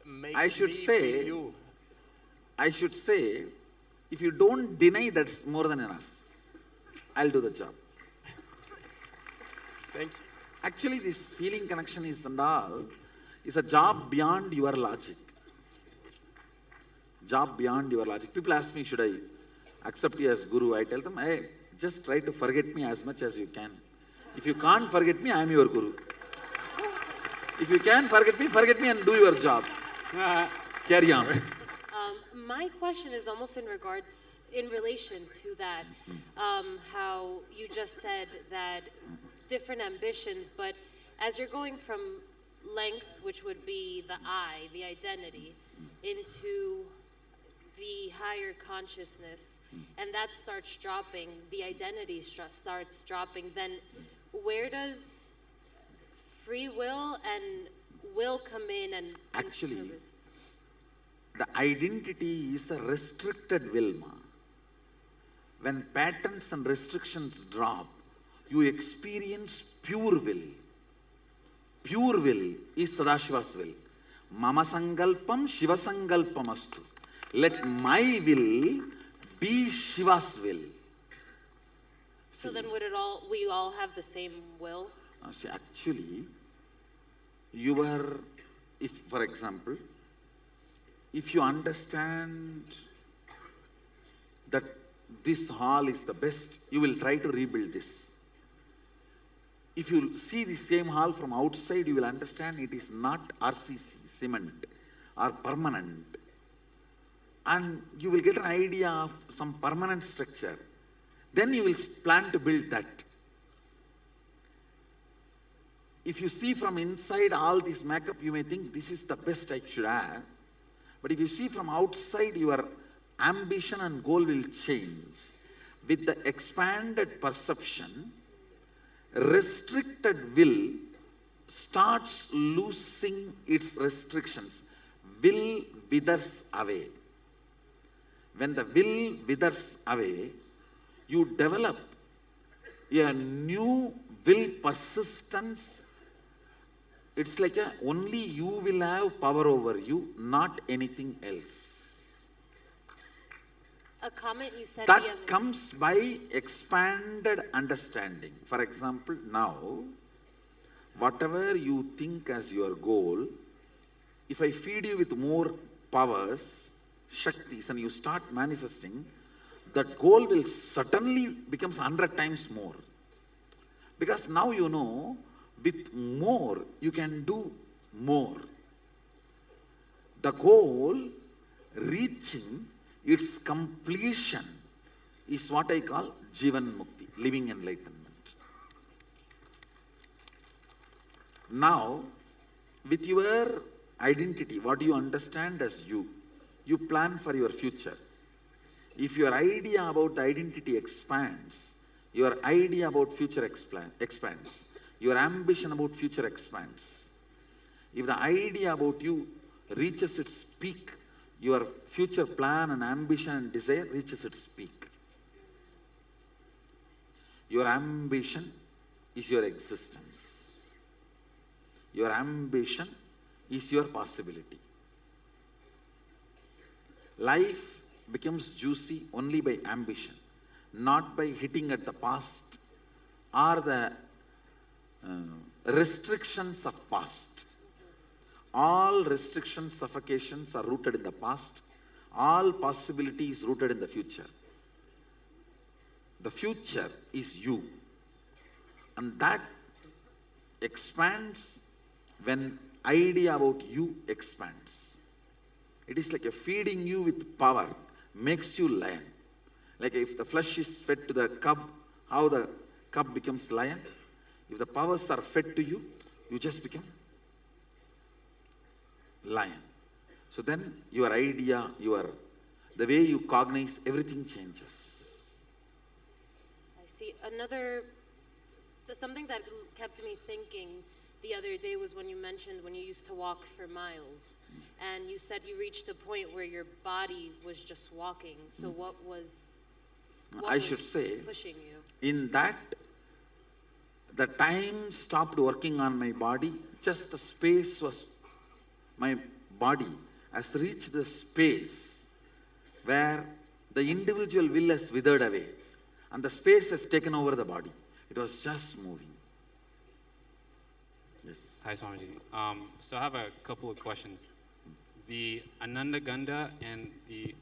makes me feel you. I should say, if you don't deny, that's more than enough. I'll do the job. Thank you. Actually, this feeling connection is a job beyond your logic. Job beyond your logic. People ask me, should I accept you as guru? I tell them, hey, just try to forget me as much as you can. If you can't forget me, I am your guru. If you can forget me and do your job. Carry on. My question is almost in relation to that, how you just said that different ambitions, but as you're going from length, which would be the I, the identity, into the higher consciousness, and that starts dropping, the identity starts dropping, then where does free will and will come in and actually, the identity is a restricted will. When patterns and restrictions drop, you experience pure will. Pure will is Sadashiva's will. Mama sankalpam Shiva sankalpam astu. Let my will be Shiva's will. So then we all have the same will? See, actually, for example, if you understand that this hall is the best, you will try to rebuild this. If you see the same hall from outside, you will understand it is not RCC, cement, or permanent. And you will get an idea of some permanent structure. Then you will plan to build that. If you see from inside all this makeup, you may think this is the best I should have. But if you see from outside, your ambition and goal will change. With the expanded perception, restricted will starts losing its restrictions. Will withers away. When the will withers away, you develop a new will persistence. It's like only you will have power over you, not anything else. A comment you said that comes by expanded understanding. For example, now, whatever you think as your goal, if I feed you with more powers, Shaktis, and you start manifesting, that goal will certainly becomes 100 times more. Because now you know, with more, you can do more. The goal, reaching its completion, is what I call Jivan Mukti, living enlightenment. Now, with your identity, what do you understand as you? You plan for your future. If your idea about the identity expands, your idea about future expands. Your ambition about future expands. If the idea about you reaches its peak, your future plan and ambition and desire reaches its peak. Your ambition is your existence. Your ambition is your possibility. Life becomes juicy only by ambition, not by hitting at the past or the restrictions of past. All restrictions, suffocations are rooted in the past. All possibility is rooted in the future. The future is you. And that expands when idea about you expands. It is like a feeding you with power, makes you lion. Like if the flesh is fed to the cub, how the cub becomes lion. If the powers are fed to you, you just become lion. So then your idea, the way you cognize, everything changes. I see. Something that kept me thinking, the other day was when you mentioned when you used to walk for miles, and you said you reached a point where your body was just walking. So what was pushing you? In that, the time stopped working on my body, just the space was, my body has reached the space where the individual will has withered away and the space has taken over the body. It was just moving. Yes. Hi, Swamiji. So I have a couple of questions. The Ananda Gandha and the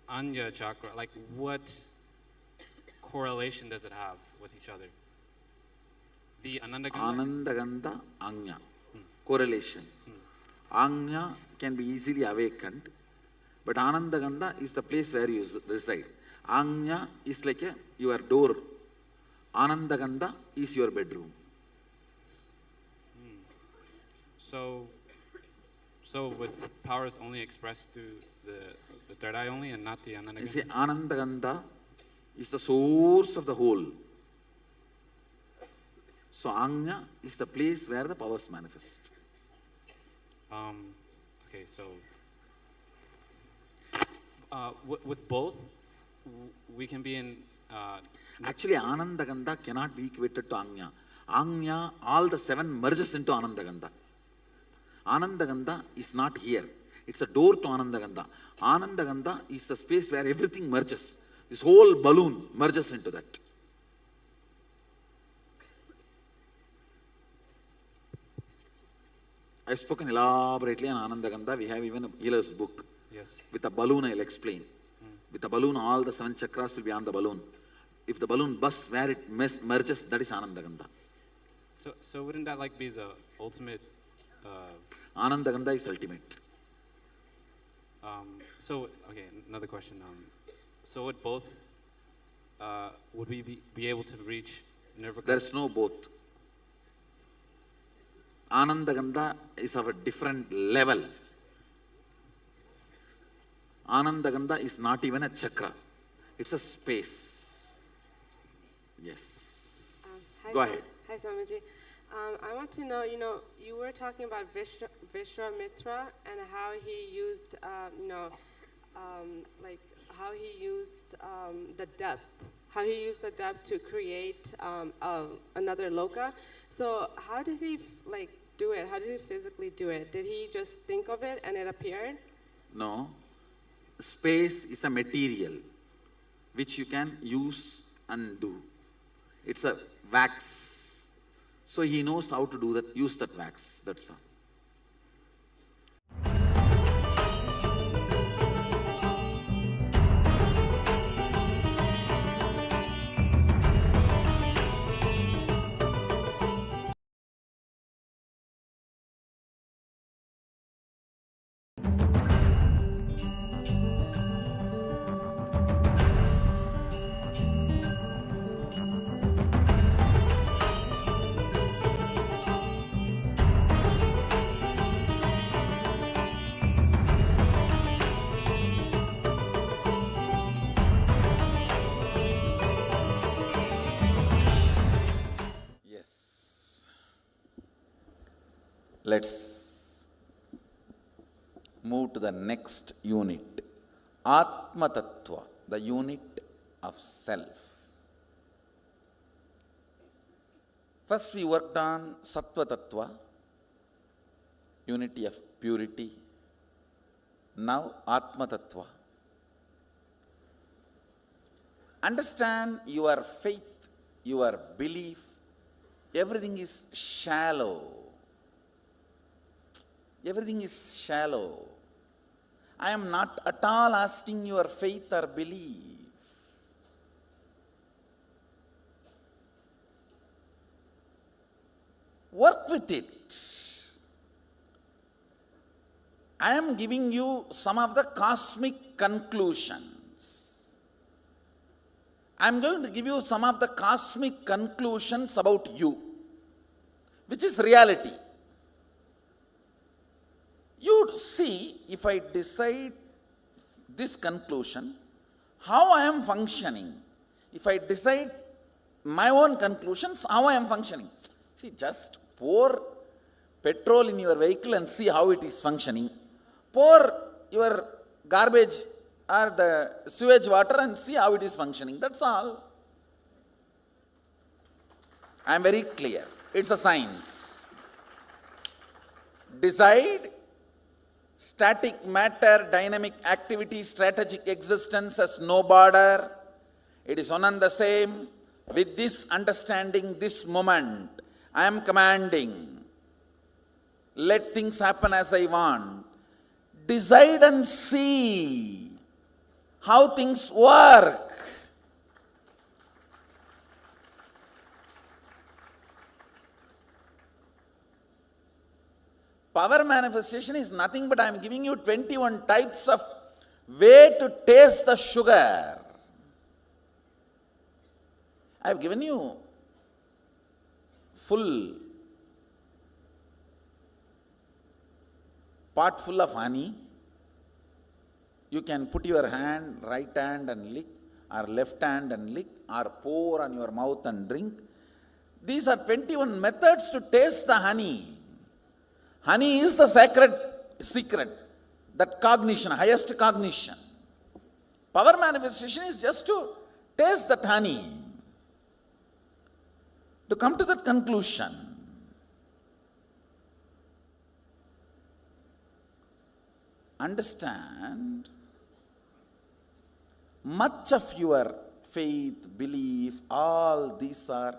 Anya chakra, like what correlation does it have with each other? The Ananda Gandha? Ananda Gandha, Anya. Correlation. Anya can be easily awakened, but Ananda Gandha is the place where you reside. Anya is like your door. Ananda Gandha is your bedroom. So with powers only expressed through the third eye only and not the Ananda You Gandha? see, Ananda Gandha is the source of the whole. So Anya is the place where the powers manifest. Okay, so with both, we can be in... Actually, Ananda Gandha cannot be equated to Anya. Anya, all the seven merges into Ananda Gandha. Ananda Gandha is not here. It's a door to Ananda Gandha. Ananda Gandha is the space where everything merges. This whole balloon merges into that. I've spoken elaborately on Ananda Gandha. We have even a healer's book. Yes. With a balloon, I'll explain. With a balloon, all the seven chakras will be on the balloon. If the balloon bursts where it merges, that is Ananda Gandha. So wouldn't that like be the ultimate... Ananda Gandha is ultimate. Okay, another question. So would both, would we be able to reach Nirvana? There's no both. Ananda Gandha is of a different level. Ananda Gandha is not even a chakra. It's a space. Yes. Go ahead. Hi, Swamiji. I want to know, you were talking about Vishwamitra and how he used, like how he used the depth. How he used the depth to create another loka. So how did he do it? How did he physically do it? Did he just think of it and it appeared? No. Space is a material which you can use and do. It's a wax. So he knows how to do that, use that wax. That's all. Let's move to the next unit. Atma Tattva, the unit of self. First we worked on Sattva Tattva, unity of purity. Now Atma Tattva. Understand your faith, your belief, everything is shallow. Everything is shallow. I am not at all asking your faith or belief. Work with it. I am giving you some of the cosmic conclusions. I am going to give you some of the cosmic conclusions about you, which is reality. You see, if I decide this conclusion, how I am functioning. If I decide my own conclusions, how I am functioning. See, just Pour petrol in your vehicle and see how it is functioning. Pour your garbage or the sewage water and see how it is functioning. That's all. I am very clear. It's a science. Decide static matter, dynamic activity, strategic existence has no border. It is one and the same. With this understanding, this moment, I am commanding. Let things happen as I want. Decide and see how things work. Power manifestation is nothing but I am giving you 21 types of way to taste the sugar. I have given you full pot full of honey. You can put your hand, right hand and lick, or left hand and lick, or pour on your mouth and drink. These are 21 methods to taste the honey. Honey is the sacred secret, that cognition, highest cognition. Power manifestation is just to taste that honey, to come to that conclusion. Understand, much of your faith, belief, all these are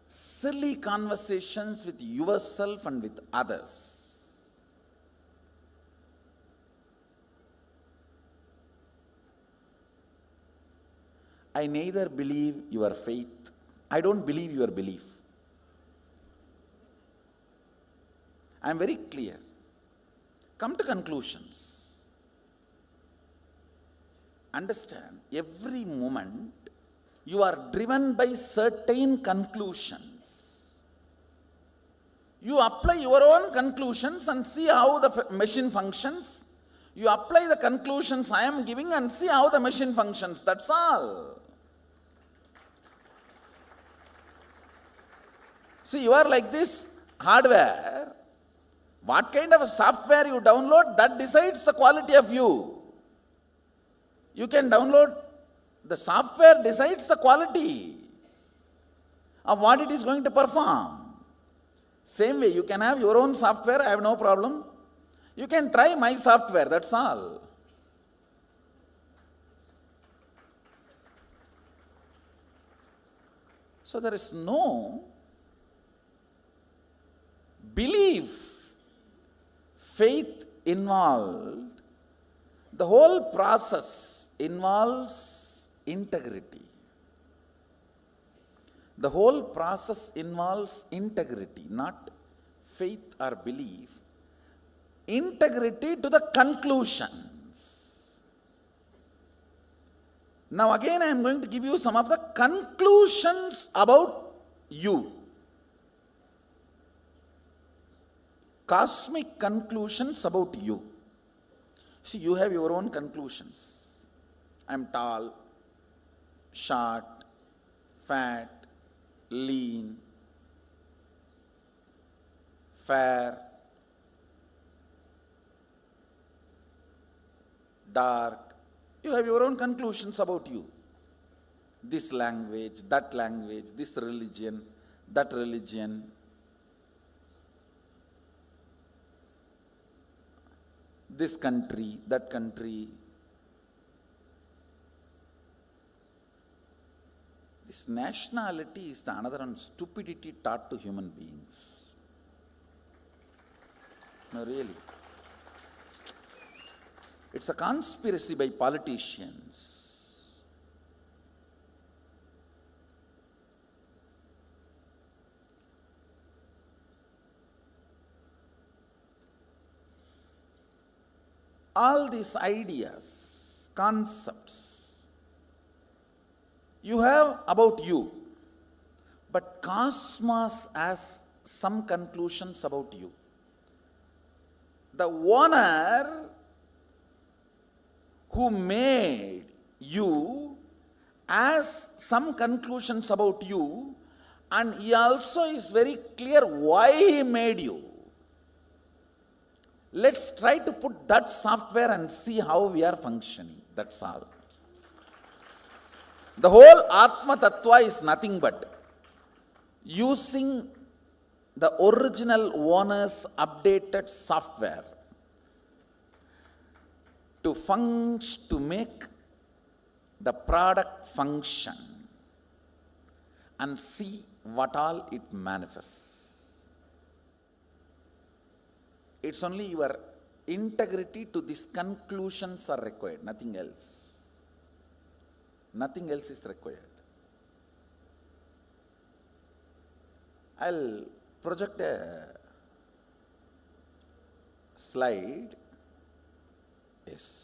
silly conversations with yourself and with others. I neither believe your faith, I don't believe your belief. I am very clear. Come to conclusions. Understand, every moment you are driven by certain conclusions. You apply your own conclusions and see how the machine functions. You apply the conclusions I am giving and see how the machine functions. That's all. See, you are like this hardware. What kind of a software you download, that decides the quality of you. You can download, the software decides the quality of what it is going to perform. Same way, you can have your own software, I have no problem. You can try my software, that's all. So there is no belief, faith involved. The whole process involves integrity. The whole process involves integrity, not faith or belief. Integrity to the conclusions. Now again I am going to give you some of the conclusions about you. Cosmic conclusions about you. See, you have your own conclusions. I am tall, short, fat, lean, fair, dark. You have your own conclusions about you. This language, this religion, that religion. This country, that country. This nationality is the another one stupidity taught to human beings. No, really. It's a conspiracy by politicians. All these ideas, concepts, you have about you, but cosmos has some conclusions about you. The owner who made you has some conclusions about you, And he also is very clear why he made you. Let's try to put that software and see how we are functioning. That's all. The whole Atma Tattva is nothing but using the original owner's updated software to make the product function and see what all it manifests. It's only your integrity to these conclusions are required, nothing else. Nothing else is required. I'll project a slide. Yes.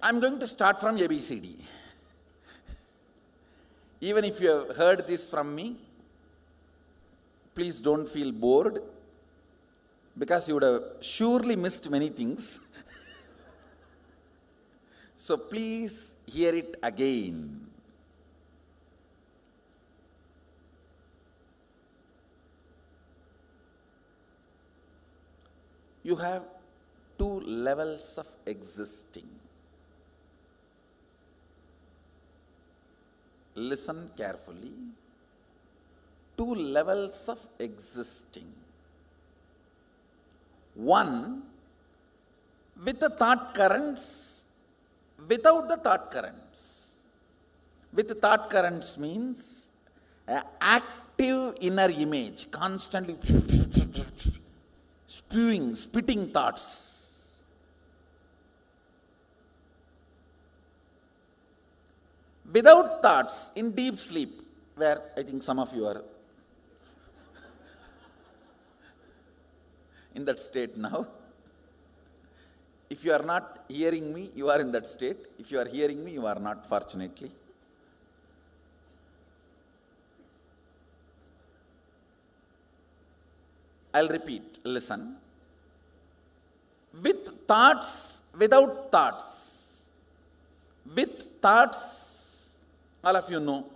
I'm going to start from ABCD. Even if you have heard this from me, please don't feel bored, because you would have surely missed many things. So please hear it again. You have two levels of existing. Listen carefully. Two levels of existing. One with the thought currents, without the thought currents. With the thought currents means an active inner image, constantly spitting thoughts. Without thoughts, in deep sleep, where I think some of you are in that state now. If you are not hearing me, you are in that state. If you are hearing me, you are not, fortunately. I'll repeat, listen. With thoughts, without thoughts. With thoughts, all of you know,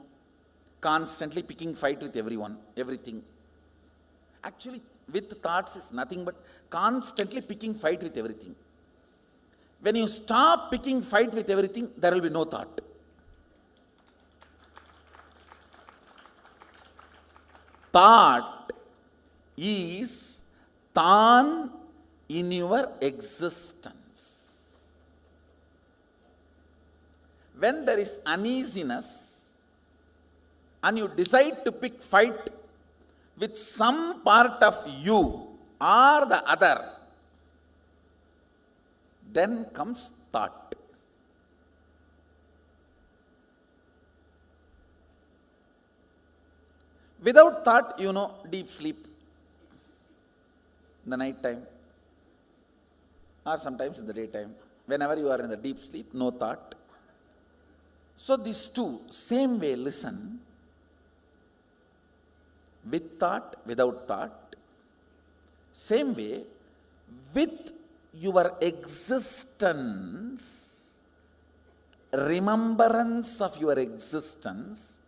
constantly picking fight with everyone, everything. Actually, with thoughts is nothing but constantly picking fight with everything. When you stop picking fight with everything, there will be no thought. Thought is tan in your existence. When there is uneasiness and you decide to pick fight with some part of you or the other, then comes thought. Without thought, you know, deep sleep in the night time or sometimes in the daytime. Whenever you are in the deep sleep, no thought. So these two, same way, listen. With thought, without thought. Same way, with your existence, remembrance of your existence,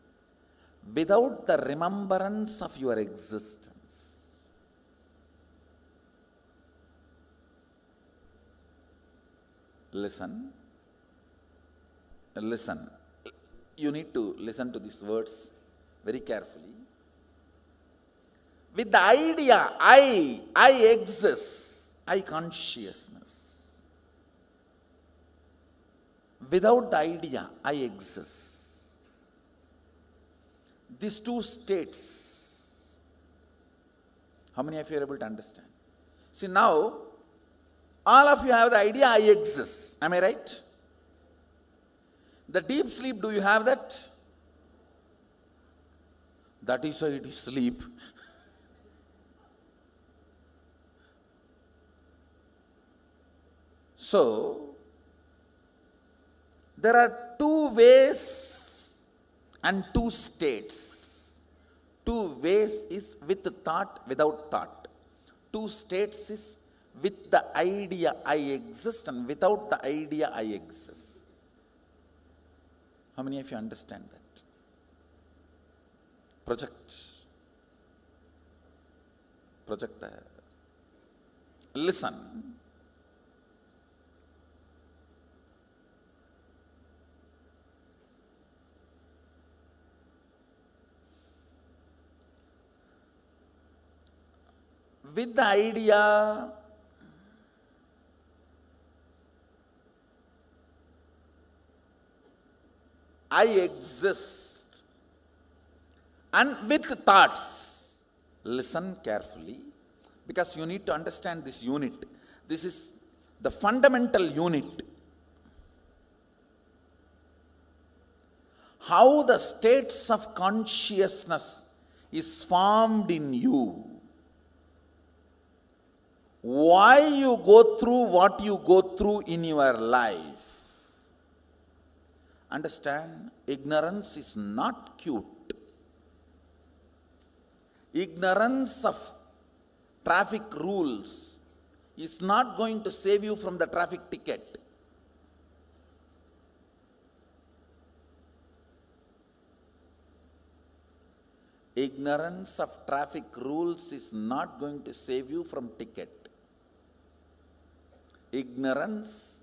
without the remembrance of your existence. Listen. Listen. You need to listen to these words very carefully. With the idea, I exist, I consciousness. Without the idea, I exist. These two states, how many of you are able to understand? See, now, all of you have the idea, I exist. Am I right? The deep sleep, do you have that? That is why it is sleep. So, there are two ways and two states. Two ways is with thought, without thought. Two states is with the idea I exist and without the idea I exist. How How many of you understand that? Project. Listen. With the idea I exist, and with thoughts, listen carefully, because you need to understand this unit. This is the fundamental unit. How the states of consciousness is formed in you. Why you go through what you go through in your life. Understand, ignorance is not cute. Ignorance of traffic rules is not going to save you from the traffic ticket. Ignorance of traffic rules is not going to save you from ticket. Ignorance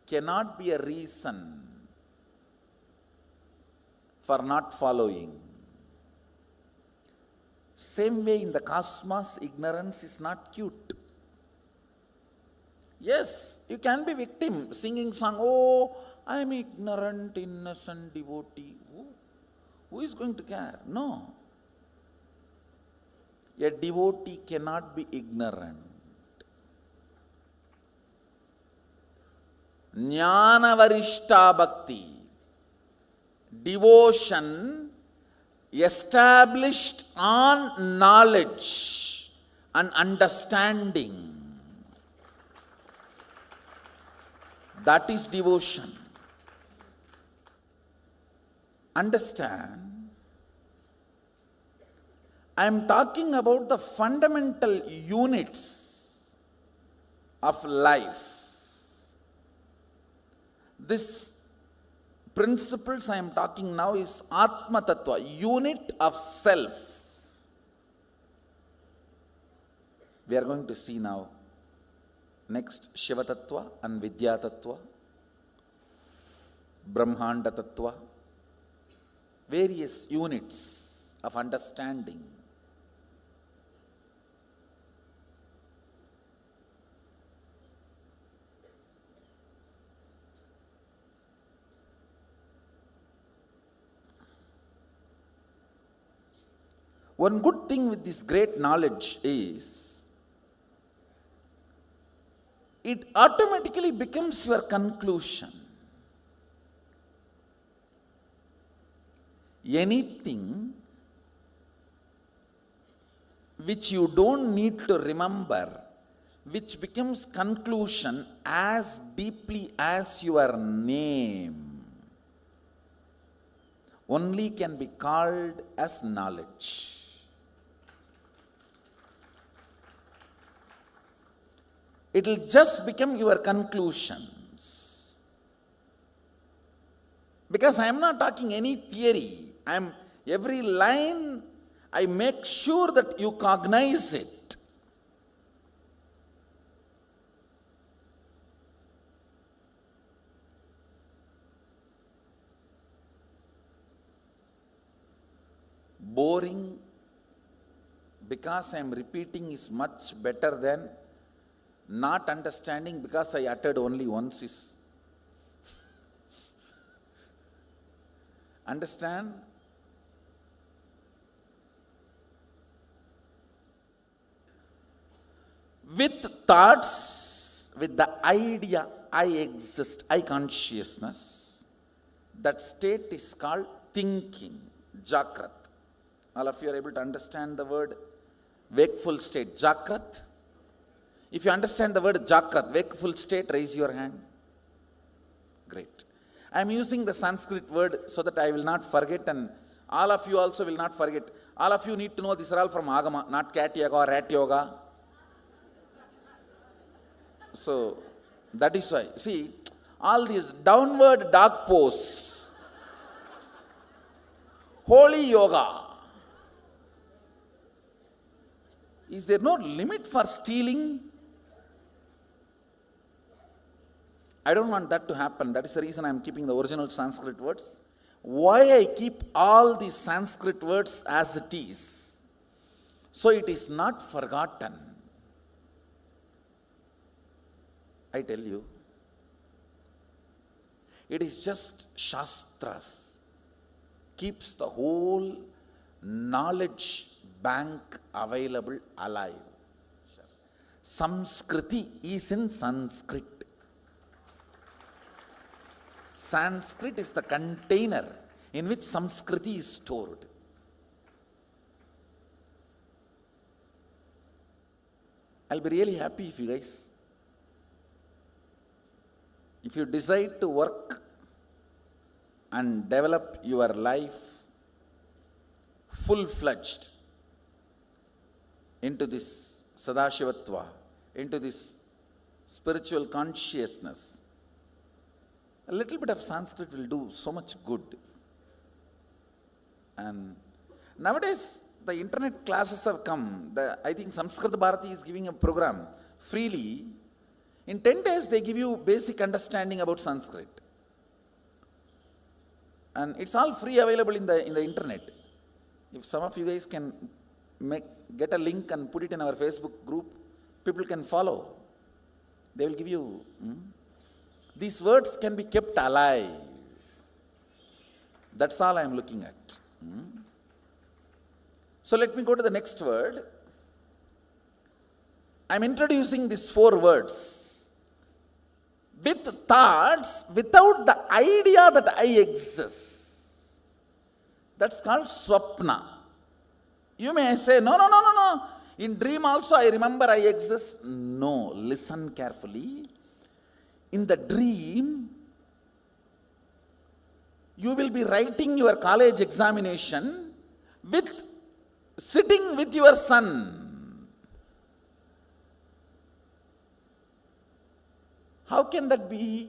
cannot be a reason for not following. Same way in the cosmos, ignorance is not cute. Yes, you can be victim, singing song, oh, I am ignorant, innocent devotee. Who is going to care? No. A devotee cannot be ignorant. Jnana varishta bhakti, devotion established on knowledge and understanding. That is devotion. Understand, I am talking about the fundamental units of life. This principles I am talking now is Atma Tattva, unit of self. We are going to see now next Shiva Tattva and Vidya Tattva, Brahmanda Tattva, various units of understanding. One good thing with this great knowledge is, it automatically becomes your conclusion. Anything which you don't need to remember, which becomes conclusion as deeply as your name, only can be called as knowledge. It will just become your conclusions. Because I am not talking any theory. Every line I make sure that you cognize it. Boring, because I am repeating, is much better than not understanding because I uttered only once is. Understand? With thoughts, with the idea I exist, I consciousness, that state is called thinking, Jakrat. All of you are able to understand the word wakeful state, Jakrat? If you understand the word Jakrat, wakeful state, raise your hand. Great. I am using the Sanskrit word so that I will not forget, and all of you also will not forget. All of you need to know these are all from Agama, not cat yoga or rat yoga. So, that is why. See, all these downward dog pose, holy yoga. Is there no limit for stealing? I don't want that to happen. That is the reason I am keeping the original Sanskrit words. Why I keep all these Sanskrit words as it is? So it is not forgotten. I tell you, it is just Shastras keeps the whole knowledge bank available alive. Samskriti is in Sanskrit. Sanskrit is the container in which Samskriti is stored. I'll be really happy if you guys, if you decide to work and develop your life full-fledged into this Sadashivatva, into this spiritual consciousness, a little bit of Sanskrit will do so much good. And nowadays, the internet classes have come. I think Sanskrit Bharati is giving a program freely. In 10 days, they give you basic understanding about Sanskrit. And it's all free available in the internet. If some of you guys can get a link and put it in our Facebook group, people can follow. They will give you... These words can be kept alive. That's all I am looking at. So let me go to the next word. I am introducing these 4 words with thoughts without the idea that I exist. That's called swapna. You may say, no. In dream also I remember I exist. No, listen carefully. In the dream, you will be writing your college examination sitting with your son. How can that be?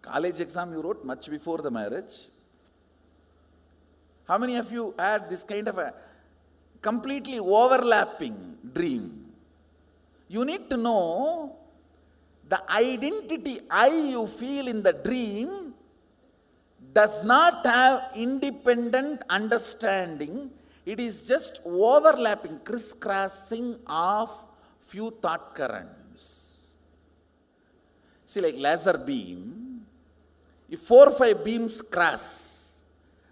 College exam you wrote much before the marriage. How many of you had this kind of a completely overlapping dream? You need to know the identity I you feel in the dream does not have independent understanding. It is just overlapping, crisscrossing of few thought currents. See, like laser beam, if 4 or 5 beams cross,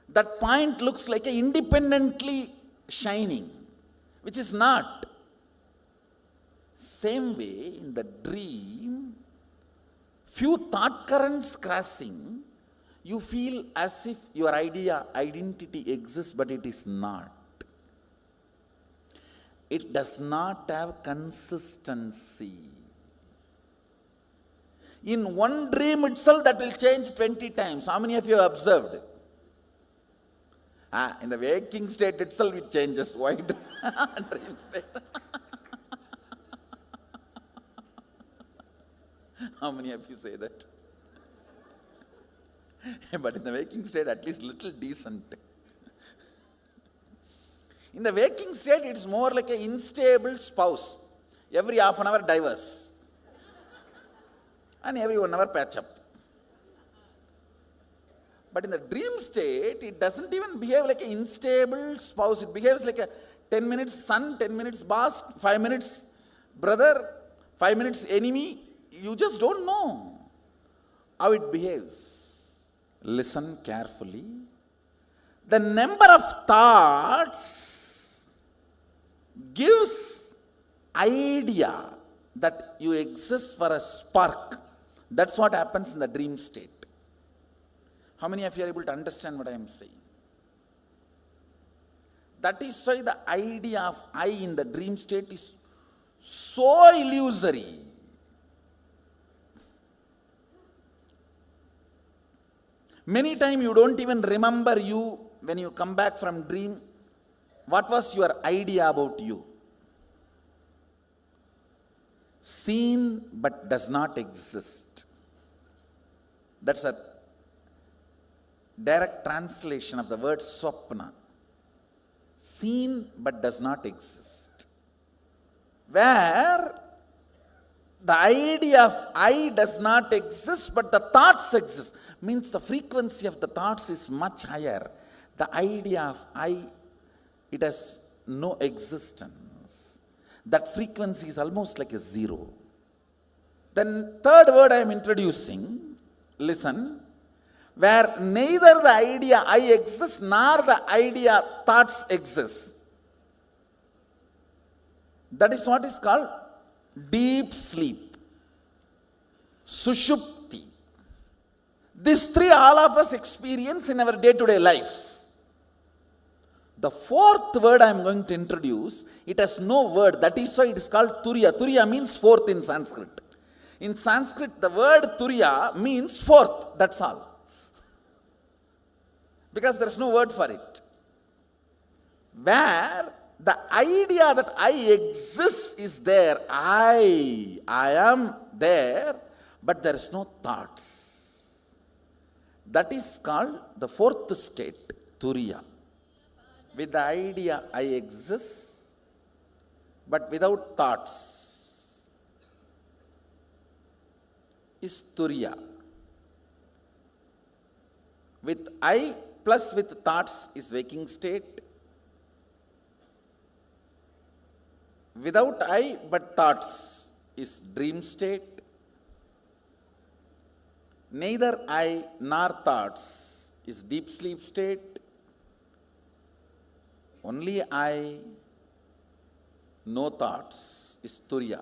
that point looks like a independently shining, which is not. Same way, in the dream, few thought currents crossing, you feel as if your identity exists, but it is not. It does not have consistency. In one dream itself, that will change 20 times. How many of you have observed? In the waking state itself, it changes. Why dream state? How many of you say that? But in the waking state, at least little decent. In the waking state, it's more like an unstable spouse. Every half an hour divorce. And every 1 hour patch up. But in the dream state, it doesn't even behave like an unstable spouse. It behaves like a 10 minutes son, 10 minutes boss, 5 minutes brother, 5 minutes enemy. You just don't know how it behaves. Listen carefully. The number of thoughts gives idea that you exist for a spark. That's what happens in the dream state. How many of you are able to understand what I am saying? That is why the idea of I in the dream state is so illusory. Many times you don't even remember you when you come back from dream. What was your idea about you? seen but does not exist. That's a direct translation of the word swapna. Seen but does not exist. Where the idea of I does not exist but the thoughts exist. Means the frequency of the thoughts is much higher. The idea of I, it has no existence. That frequency is almost like a zero. Then third word I am introducing, listen, where neither the idea I exists nor the idea thoughts exist. That is what is called deep sleep, sushupti. These three all of us experience in our day-to-day life. The fourth word I am going to introduce, it has no word. That is why it is called turiya. Turiya means fourth in Sanskrit. In Sanskrit, the word turiya means fourth. That's all. Because there is no word for it. Where the idea that I exist is there. I am there, but there is no thoughts. That is called the fourth state, turiya. With the idea I exist, but without thoughts, is turiya. With I plus with thoughts is waking state. Without I but thoughts is dream state. Neither I nor thoughts is deep sleep state. Only I, no thoughts is turiya.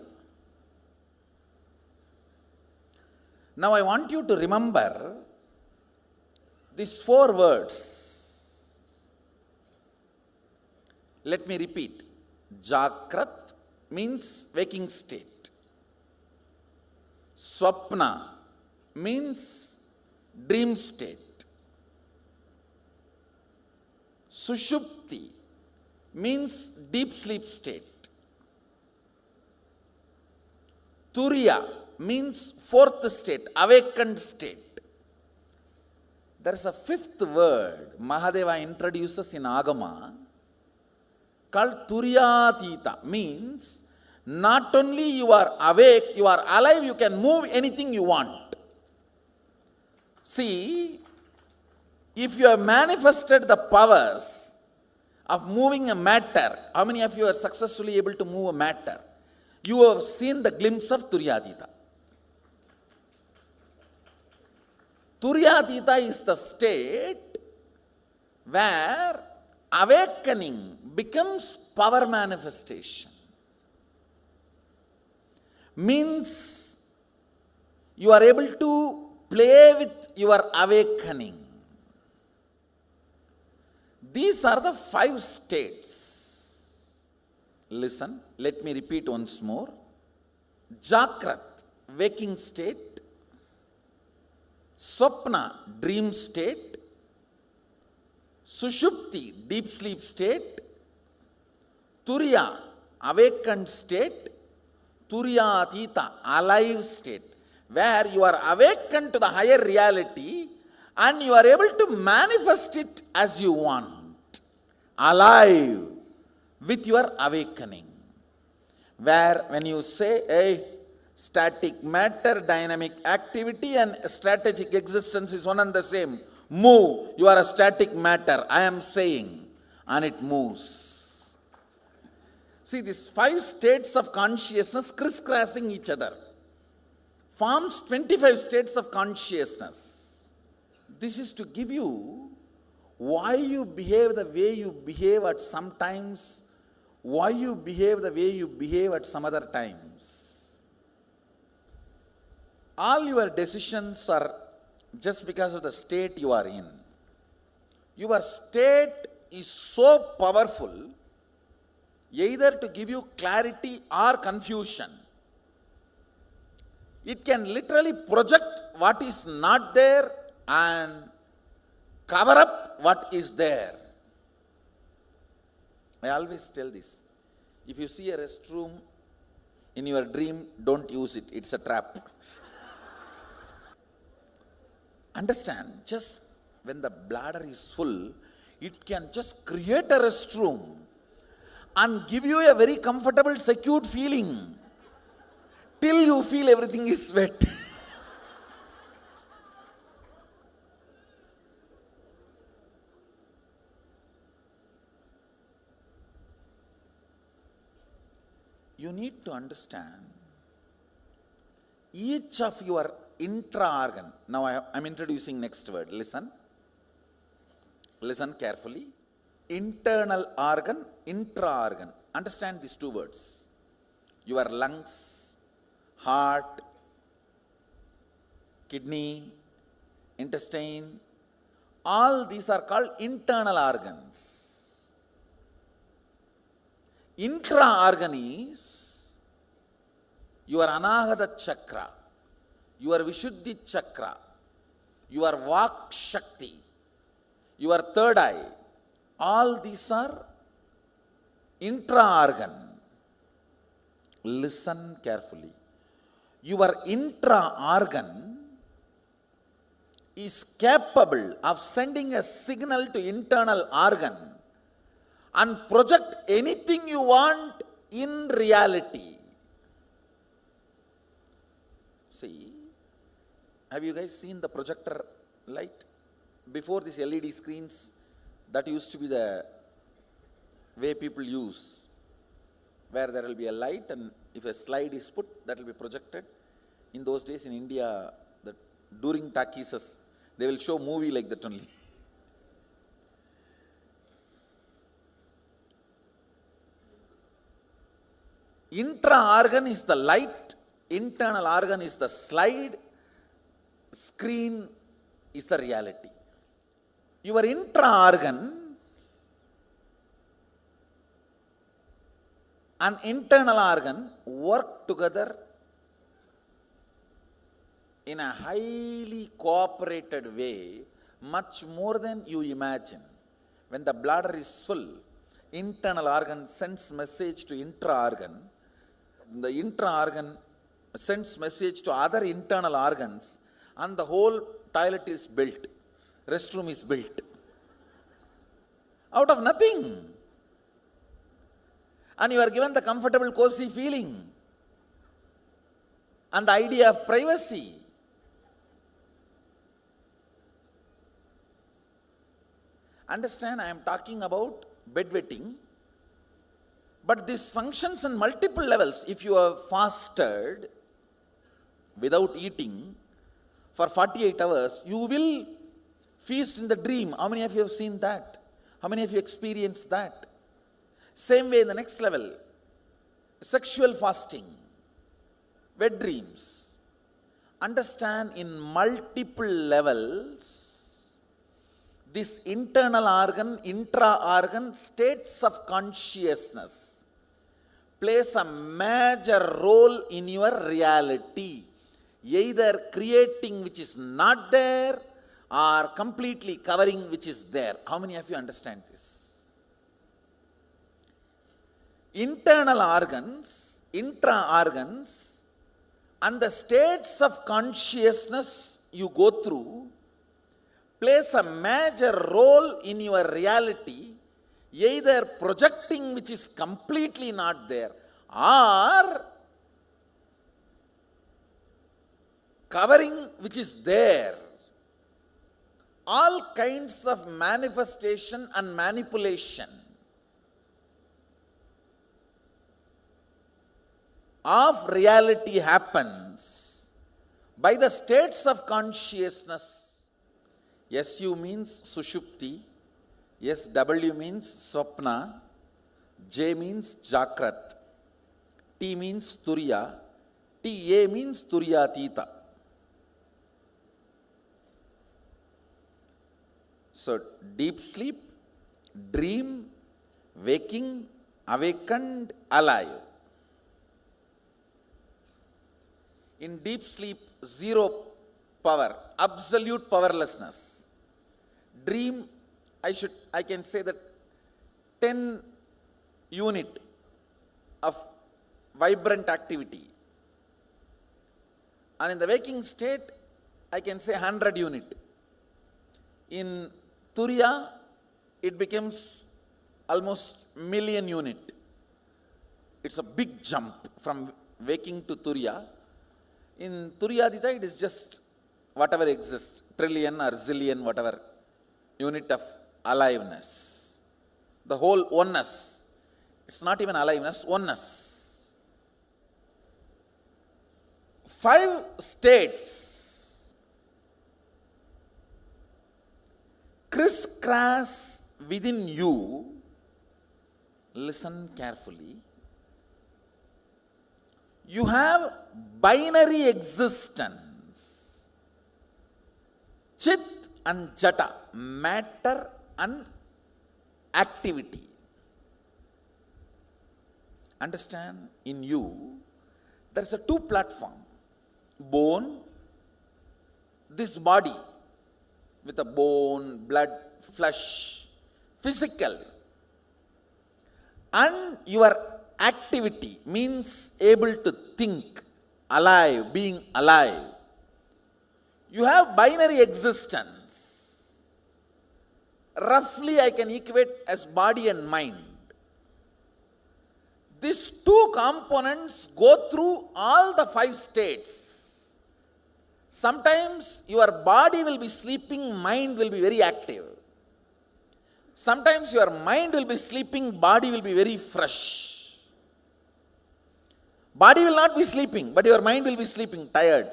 Now I want you to remember these four words. Let me repeat. Jakrat means waking state. Swapna means dream state. Sushupti means deep sleep state. Turiya means fourth state, awakened state. There is a fifth word Mahadeva introduces in Agama called Turyatita, means not only you are awake, you are alive, you can move anything you want. See, if you have manifested the powers of moving a matter, how many of you are successfully able to move a matter? You have seen the glimpse of Turyatita. Turyatita is the state where awakening becomes power manifestation. Means you are able to play with your awakening. These are the 5 states. Listen, let me repeat once more. Jakrat, waking state. Swapna, dream state. Sushupti, deep sleep state. Turiya, awakened state. Turyatita, alive state, where you are awakened to the higher reality and you are able to manifest it as you want. Alive with your awakening. Where when you say, hey, static matter, dynamic activity and strategic existence is one and the same. Move, you are a static matter, I am saying, and it moves. See, these 5 states of consciousness crisscrossing each other forms 25 states of consciousness. This is to give you why you behave the way you behave at some times, why you behave the way you behave at some other times. All your decisions are just because of the state you are in. Your state is so powerful, either to give you clarity or confusion. It can literally project what is not there and cover up what is there. I always tell this. If you see a restroom In your dream, don't use it. It's a trap. Understand, just when the bladder is full, it can just create a restroom and give you a very comfortable, secure feeling till you feel everything is wet. You need to understand each of your intra-organ. Now I'm introducing next word. Listen. Listen carefully. Internal organ, intra-organ. Understand these two words. Your lungs, heart, kidney, intestine, all these are called internal organs. Intra-organ is your Anahata chakra, your Vishuddhi chakra, your Vak Shakti, your third eye. All these are intra-organ. Listen carefully. Your intra-organ is capable of sending a signal to internal organ and project anything you want in reality. See, have you guys seen the projector light? Before these LED screens, that used to be the way people use, where there will be a light and if a slide is put, that will be projected. In those days in India, during talkies, they will show movie like that only. Intra-organ is the light, internal organ is the slide, screen is the reality. Your intra-organ and internal organ work together in a highly cooperated way, much more than you imagine. When the bladder is full, internal organ sends message to intra-organ. The intra-organ sends message to other internal organs, and the whole toilet is built, restroom is built. Out of nothing. And you are given the comfortable, cozy feeling and the idea of privacy. Understand, I am talking about bedwetting. But this functions on multiple levels. If you have fasted without eating for 48 hours, you will feast in the dream. How many of you have seen that? How many of you experienced that? Same way in the next level, sexual fasting, wet dreams. Understand, in multiple levels, this internal organ, intra-organ states of consciousness plays a major role in your reality, either creating which is not there or completely covering which is there. How many of you understand this? Internal organs, intra-organs, and the states of consciousness you go through plays a major role in your reality, either projecting which is completely not there or covering which is there. All kinds of manifestation and manipulation of reality happens by the states of consciousness. SU means Sushupti, SW means Swapna, J means Jakrat, T means Turiya, TA means Turyatita. So, deep sleep, dream, waking, awakened, alive. In deep sleep, zero power, absolute powerlessness. Dream, I can say that 10 unit of vibrant activity. And in the waking state, I can say 100 unit. In Turiya, it becomes almost million unit. It's a big jump from waking to Turiya. In Turiyadita, it is just whatever exists, trillion or zillion, whatever unit of aliveness. The whole oneness. It's not even aliveness, oneness. 5 states crisscross within you. Listen carefully. You have binary existence. Chit and Jata, matter and activity. Understand? In you, there is a 2 platform. Bone, this body with a bone, blood, flesh, physical. And your activity means able to think, alive, being alive. You have binary existence. Roughly I can equate as body and mind. These 2 components go through all the 5 states. Sometimes your body will be sleeping, mind will be very active. Sometimes your mind will be sleeping, body will be very fresh. Body will not be sleeping, but your mind will be sleeping, tired.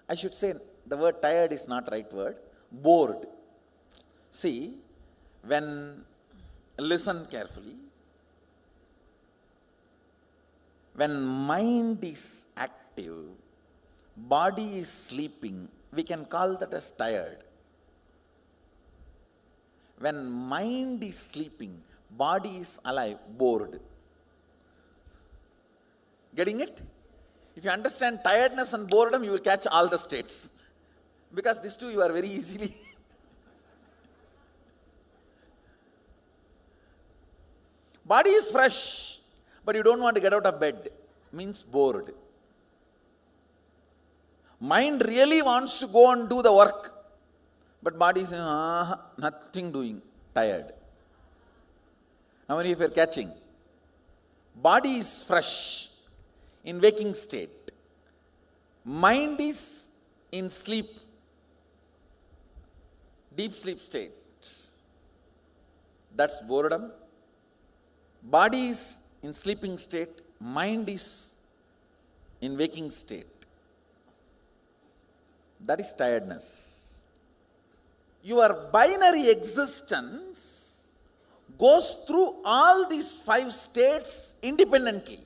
I should say the word tired is not right word. Bored. See, listen carefully. When mind is active, body is sleeping, we can call that as tired. When mind is sleeping, body is alive, bored. Getting it? If you understand tiredness and boredom, you will catch all the states. Because these 2 you are very easily. Body is fresh, but you don't want to get out of bed. Means bored. Mind really wants to go and do the work, but body is nothing doing, tired. How many of you are catching? Body is fresh in waking state. Mind is in sleep, deep sleep state. That's boredom. Body is in sleeping state, mind is in waking state. That is tiredness. Your binary existence goes through all these 5 states independently.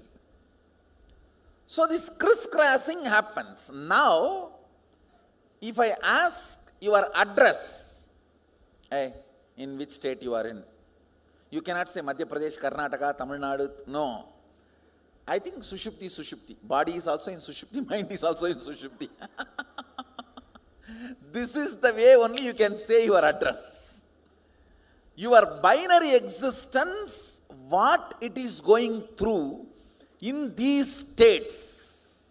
So this crisscrossing happens. Now, if I ask your address, in which state you are in? You cannot say Madhya Pradesh, Karnataka, Tamil Nadu. No. I think Sushupti. Body is also in Sushupti, mind is also in Sushupti. This is the way only you can say your address. Your binary existence, what it is going through in these states,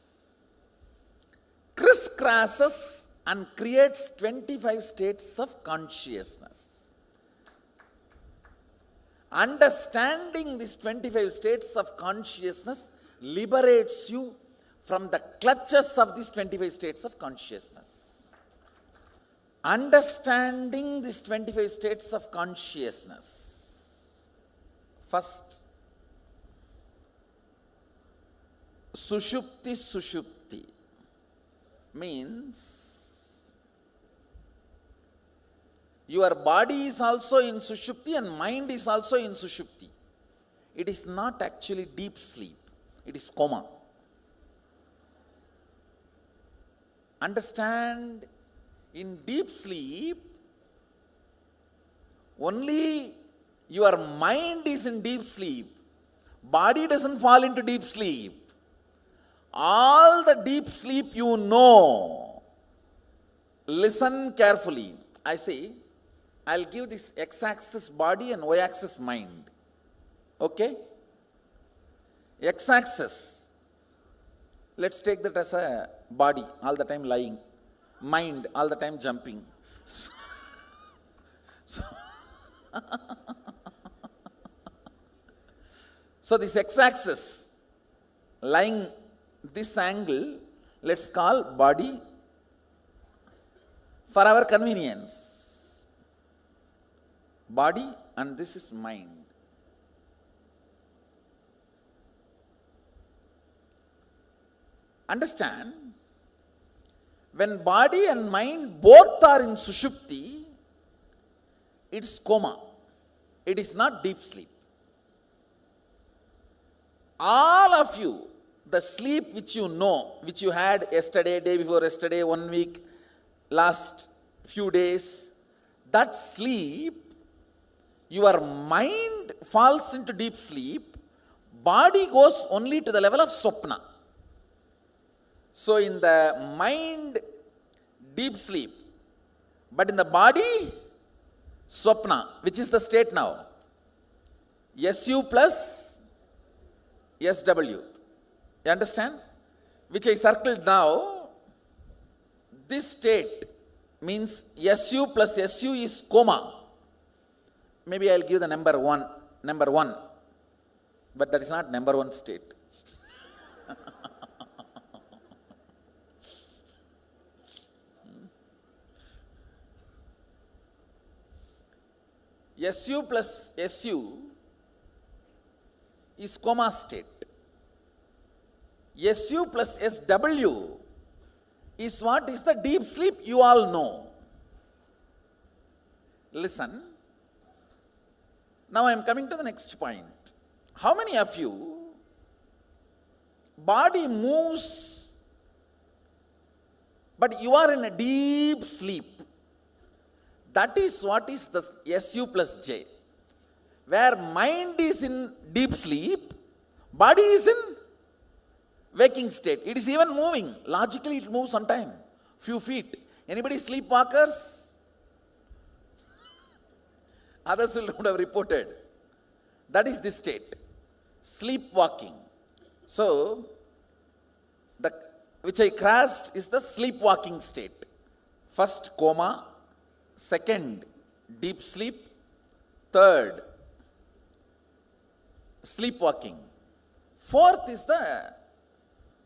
crisscrosses and creates 25 states of consciousness. Understanding these 25 states of consciousness liberates you from the clutches of these 25 states of consciousness. Understanding these 25 states of consciousness. First, Sushupti means your body is also in Sushupti and mind is also in Sushupti. It is not actually deep sleep. It is coma. Understand, in deep sleep, only your mind is in deep sleep. Body doesn't fall into deep sleep. All the deep sleep you know. Listen carefully. I say, I'll give this x-axis body and y-axis mind. Okay? X-axis, let's take that as a body, all the time lying. Mind, all the time jumping. So this x-axis, lying this angle, let's call body for our convenience. Body, and this is mind. Understand, when body and mind both are in sushupti, it's coma. It is not deep sleep. All of you, the sleep which you know, which you had yesterday, day before yesterday, 1 week, last few days, that sleep, your mind falls into deep sleep, body goes only to the level of swapna. So in the mind, deep sleep, but in the body, swapna, which is the state now. SU plus SW. You understand? Which I circled now. This state means SU plus SU is coma. Maybe I'll give the number one, but that is not number one state. SU plus SU is coma state. SU plus SW is what is the deep sleep you all know. Listen. Now I am coming to the next point. How many of you, body moves, but you are in a deep sleep? That is what is the SU plus J. Where mind is in deep sleep, body is in waking state. It is even moving. Logically it moves on time. Few feet. Anybody sleepwalkers? Others will not have reported. That is this state. Sleepwalking. So, which I crossed is the sleepwalking state. First coma, second deep sleep, third sleepwalking. Fourth is the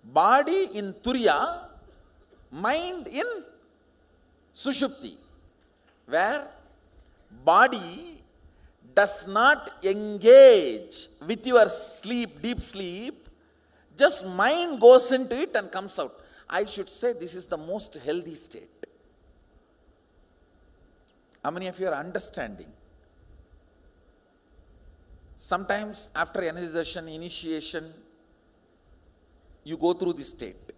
body in Turiya, mind in Sushupti, where body does not engage with your sleep, deep sleep, just mind goes into it and comes out. I should say this is the most healthy state. How many of you are understanding? Sometimes after initiation, you go through this state.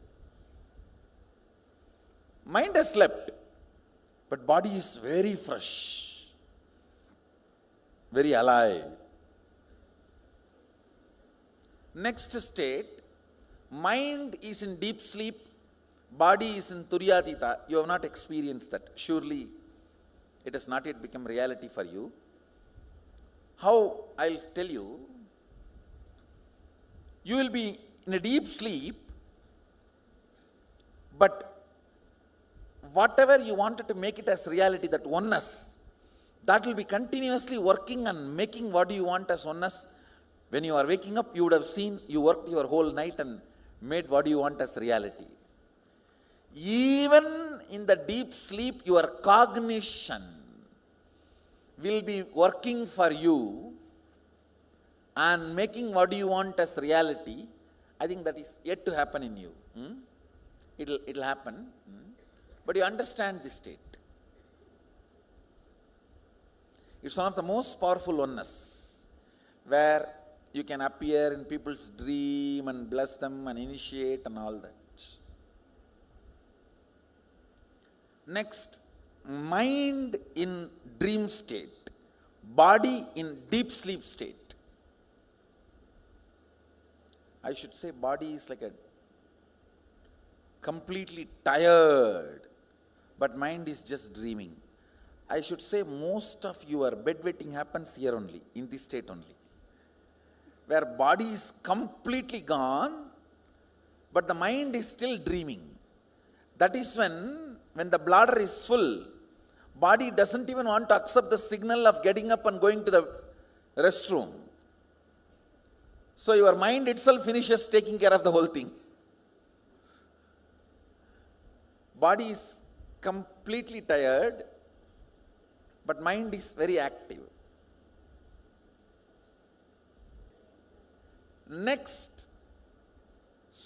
Mind has slept, but body is very fresh, very alive. Next state, mind is in deep sleep, body is in Turyatita. You have not experienced that. Surely it has not yet become reality for you. How? I'll tell you. You will be in a deep sleep, but whatever you wanted to make it as reality, that oneness, that will be continuously working and making what you want as oneness. When you are waking up, you would have seen you worked your whole night and made what you want as reality. Even in the deep sleep, your cognition will be working for you and making what you want as reality. I think that is yet to happen in you. It'll happen. But you understand this state. It's one of the most powerful oneness, where you can appear in people's dream and bless them and initiate and all that. Next, mind in dream state, body in deep sleep state. I should say body is like a completely tired, but mind is just dreaming. I should say most of your bedwetting happens here only, in this state only. where body is completely gone, but the mind is still dreaming. That is when the bladder is full, body doesn't even want to accept the signal of getting up and going to the restroom. So your mind itself finishes taking care of the whole thing. Body is completely tired, but mind is very active. Next,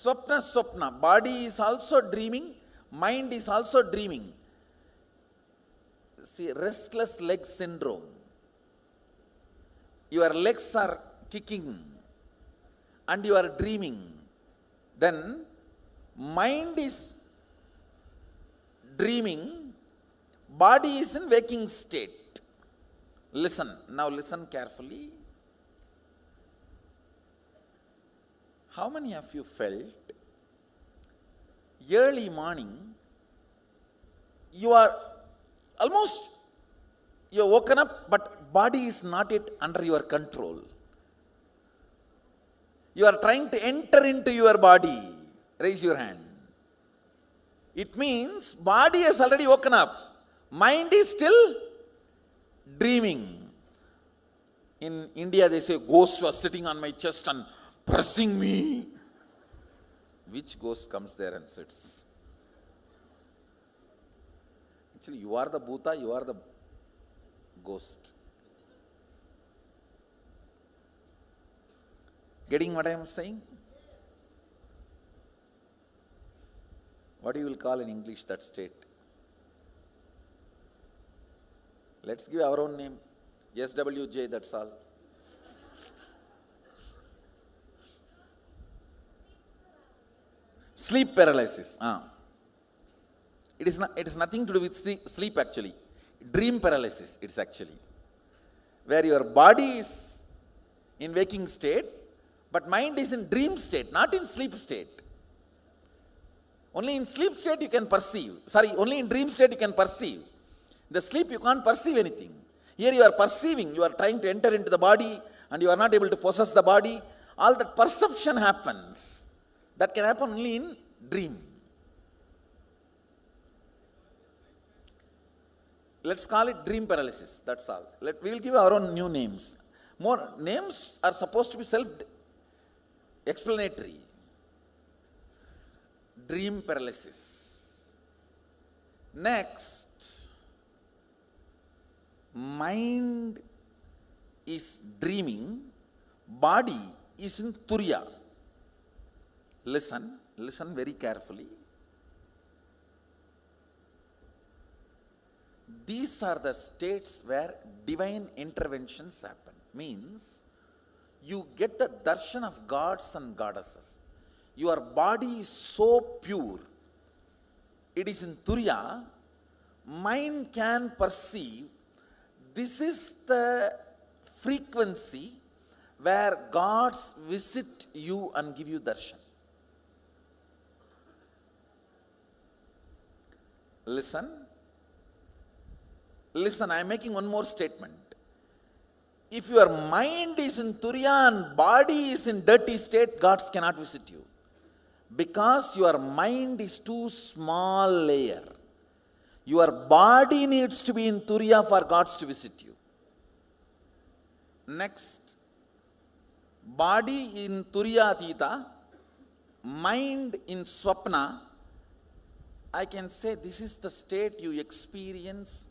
swapna. Body is also dreaming, mind is also dreaming. See, restless leg syndrome. Your legs are kicking and you are dreaming. Then mind is dreaming, body is in waking state. Listen, now listen carefully. How many of you felt early morning you are woken up, but body is not yet under your control. You are trying to enter into your body. Raise your hand. It means body has already woken up. Mind is still dreaming. In India they say ghost was sitting on my chest and pressing me. Which ghost comes there and sits? Actually, you are the bhuta, you are the ghost. Getting what I am saying? What you will call in English that state? Let's give our own name. SWJ, that's all. Sleep paralysis. It is nothing to do with sleep actually. Dream paralysis it's actually. Where your body is in waking state, but mind is in dream state, not in sleep state. Only in sleep state you can perceive. Only in dream state you can perceive. In the sleep you can't perceive anything. Here you are perceiving, you are trying to enter into the body and you are not able to possess the body. All that perception happens. That can happen only in dream. Let's call it dream paralysis, that's all. We will give our own new names. More names are supposed to be self-explanatory. Dream paralysis. Next, mind is dreaming, body is in turiya. Listen very carefully. These are the states where divine interventions happen. Means, you get the darshan of gods and goddesses. Your body is so pure, it is in turiya, mind can perceive this is the frequency where gods visit you and give you darshan. Listen, I am making one more statement. If your mind is in turiya and body is in dirty state, gods cannot visit you. Because your mind is too small layer. Your body needs to be in turiya for gods to visit you. Next, body in turiya atita, mind in swapna. I can say this is the state you experience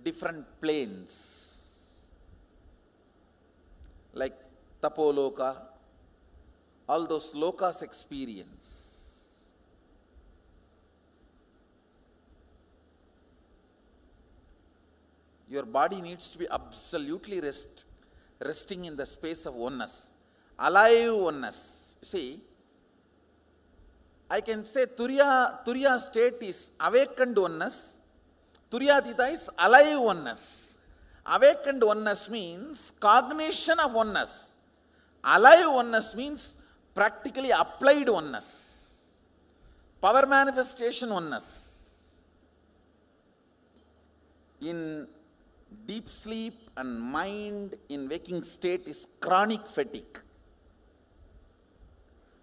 different planes. Like tapoloka, all those lokas experience. Your body needs to be absolutely resting in the space of oneness, alive oneness. See, I can say turiya state is awakened oneness, turiyatita is alive oneness. Awakened oneness means cognition of oneness. Alive oneness means practically applied oneness. Power manifestation oneness. In deep sleep and mind in waking state is chronic fatigue.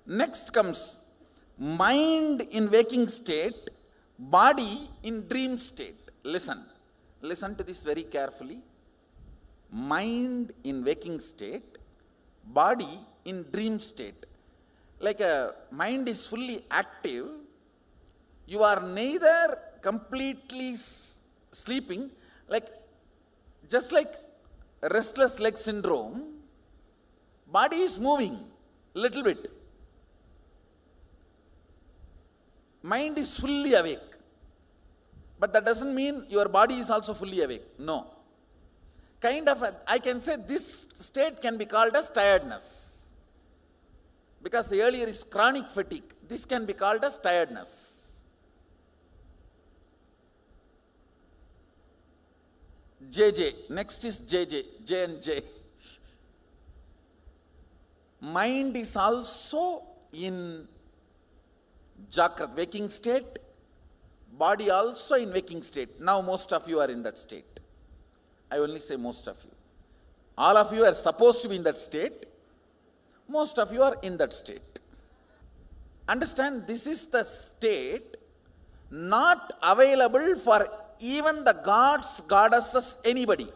Next comes mind in waking state, body in dream state. Listen to this very carefully. Mind in waking state, body in dream state. Like a mind is fully active, you are neither completely sleeping, just like restless leg syndrome, body is moving little bit. Mind is fully awake. But that doesn't mean your body is also fully awake. No. I can say this state can be called as tiredness. Because the earlier is chronic fatigue. This can be called as tiredness. JJ. Next is JJ. J and J. Mind is also in Jagrat, waking state. Body also in waking state. Now most of you are in that state. I only say most of you. All of you are supposed to be in that state. Most of you are in that state. Understand, this is the state not available for even the gods, goddesses, anybody.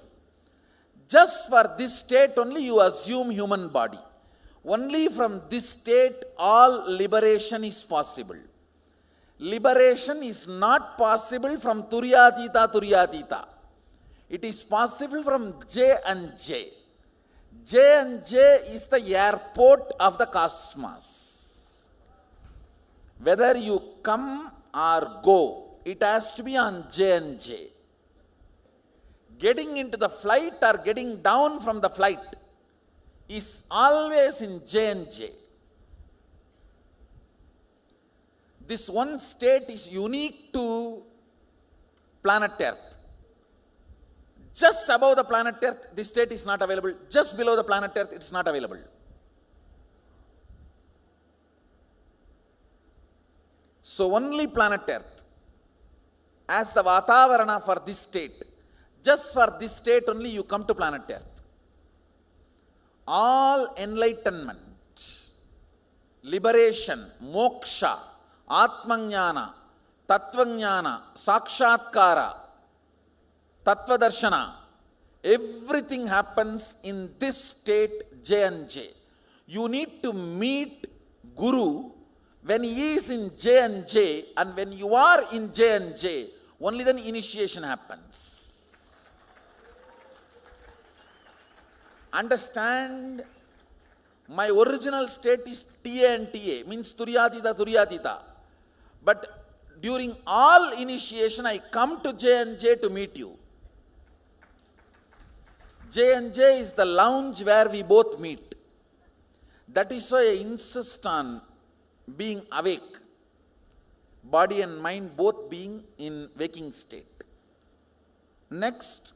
Just for this state only you assume human body. Only from this state all liberation is possible. Liberation is not possible from Turyatita. It is possible from J and J. J and J is the airport of the cosmos. Whether you come or go, it has to be on J and J. Getting into the flight or getting down from the flight is always in J and J. This one state is unique to planet Earth. Just above the planet Earth, this state is not available. Just below the planet Earth, it is not available. So only planet Earth, as the Vatavarana for this state, just for this state only you come to planet Earth. All enlightenment, liberation, moksha, Atmajnana, Tattvajnana, Sakshatkara, Tattva Darshana, everything happens in this state J and J. You need to meet Guru when he is in J and J, and when you are in J and J, only then initiation happens. Understand, my original state is TA and TA, means Turyatita. But during all initiation, I come to J and J to meet you. J and J is the lounge where we both meet. That is why I insist on being awake, body and mind both being in waking state. Next,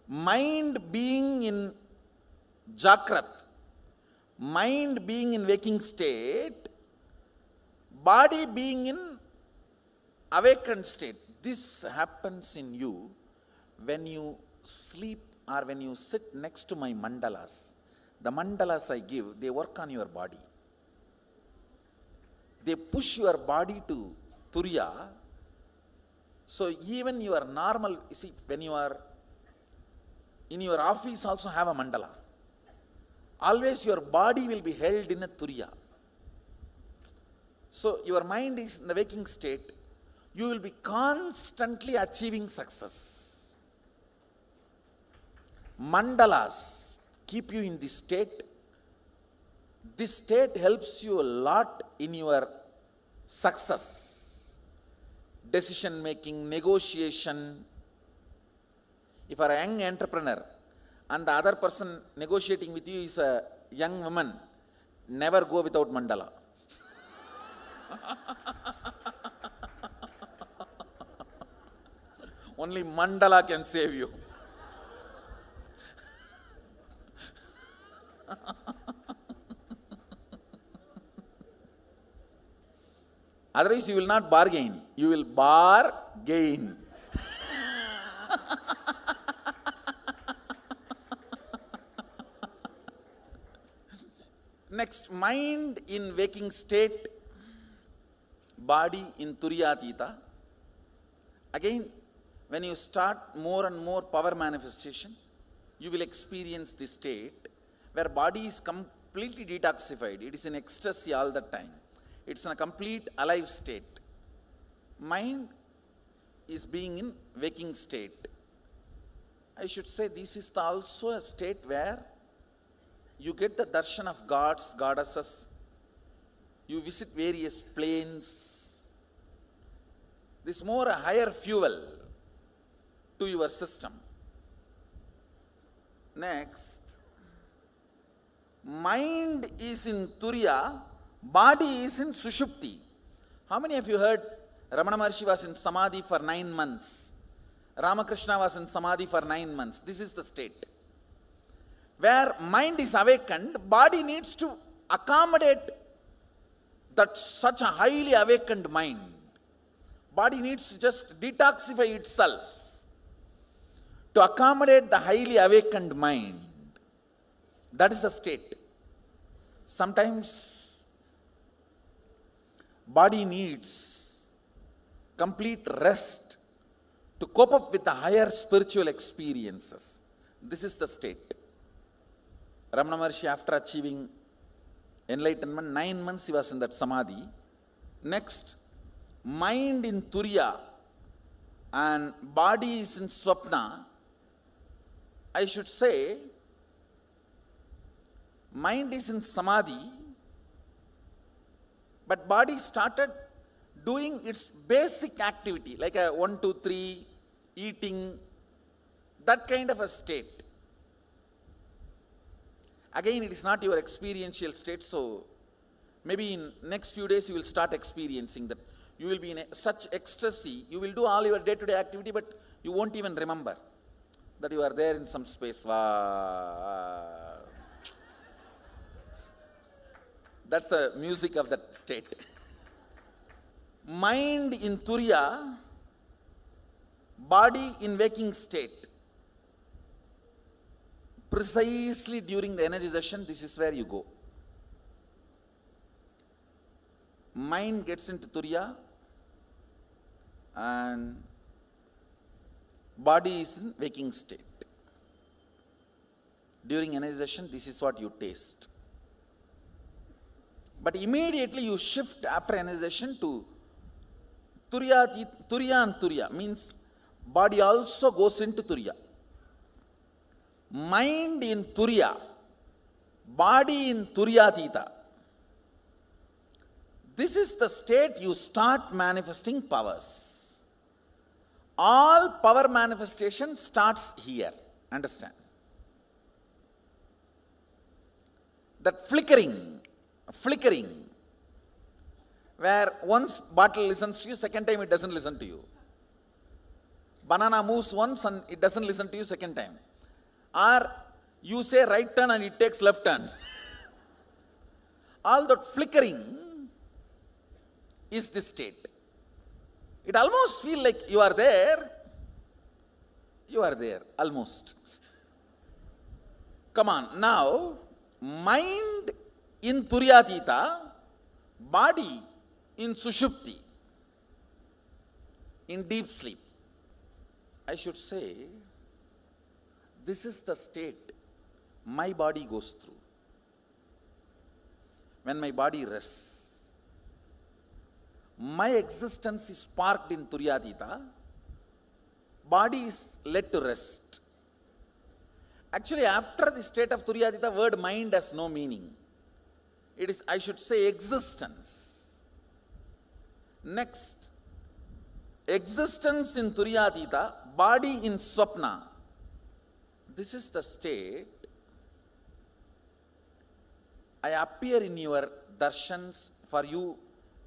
mind being in Jagrat, mind being in waking state, body being in awakened state. This happens in you when you sleep or when you sit next to my mandalas. The mandalas I give, they work on your body. They push your body to Turiya. So even your normal, you see, when you are in your office also have a mandala. Always your body will be held in a Turiya. So your mind is in the waking state. You will be constantly achieving success. Mandalas keep you in this state. This state helps you a lot in your success, decision making, negotiation. If you are a young entrepreneur and the other person negotiating with you is a young woman, never go without mandala. Only mandala can save you. Otherwise, you will not bargain. You will bargain. Next, mind in waking state, body in Turyatita. Again, when you start more and more power manifestation, you will experience this state where body is completely detoxified. It is in ecstasy all the time. It's in a complete alive state. Mind is being in waking state. I should say this is also a state where you get the darshan of gods, goddesses. You visit various planes. This is more a higher fuel to your system. Next, mind is in Turiya, body is in Sushupti. How many of you heard Ramana Maharshi was in Samadhi for 9 months? Ramakrishna was in Samadhi for 9 months. This is the state where mind is awakened, body needs to accommodate that such a highly awakened mind. Body needs to just detoxify itself to accommodate the highly awakened mind. That is the state. Sometimes body needs complete rest to cope up with the higher spiritual experiences. This is the state. Ramana Maharshi, after achieving enlightenment, 9 months he was in that samadhi. Next, mind in Turiya and body is in Swapna. I should say, mind is in samadhi, but body started doing its basic activity, like a 1, 2, 3, eating, that kind of a state. Again, it is not your experiential state, so maybe in next few days you will start experiencing that. You will be in such ecstasy, you will do all your day-to-day activity, but you won't even remember that you are there in some space. That's the music of that state. Mind in Turiya, body in waking state. Precisely during the energization, this is where you go. Mind gets into Turiya and body is in waking state. During energization, this is what you taste. But immediately you shift after energization to Turiya and Turiya, means body also goes into Turiya. Mind in Turiya, body in Turyatita. This is the state you start manifesting powers. All power manifestation starts here. Understand? That flickering, where once bottle listens to you, second time it doesn't listen to you. Banana moves once and it doesn't listen to you second time. Or you say right turn and it takes left turn. All that flickering is this state. It almost feels like you are there, almost. Come on, now, mind in Turyatita, body in Sushupti, in deep sleep. I should say, this is the state my body goes through. When my body rests, my existence is parked in Turyatita, body is led to rest. Actually, after the state of Turyatita, word mind has no meaning. It is, I should say, existence. Next, existence in Turyatita, body in Swapna. This is the state I appear in your darshans for you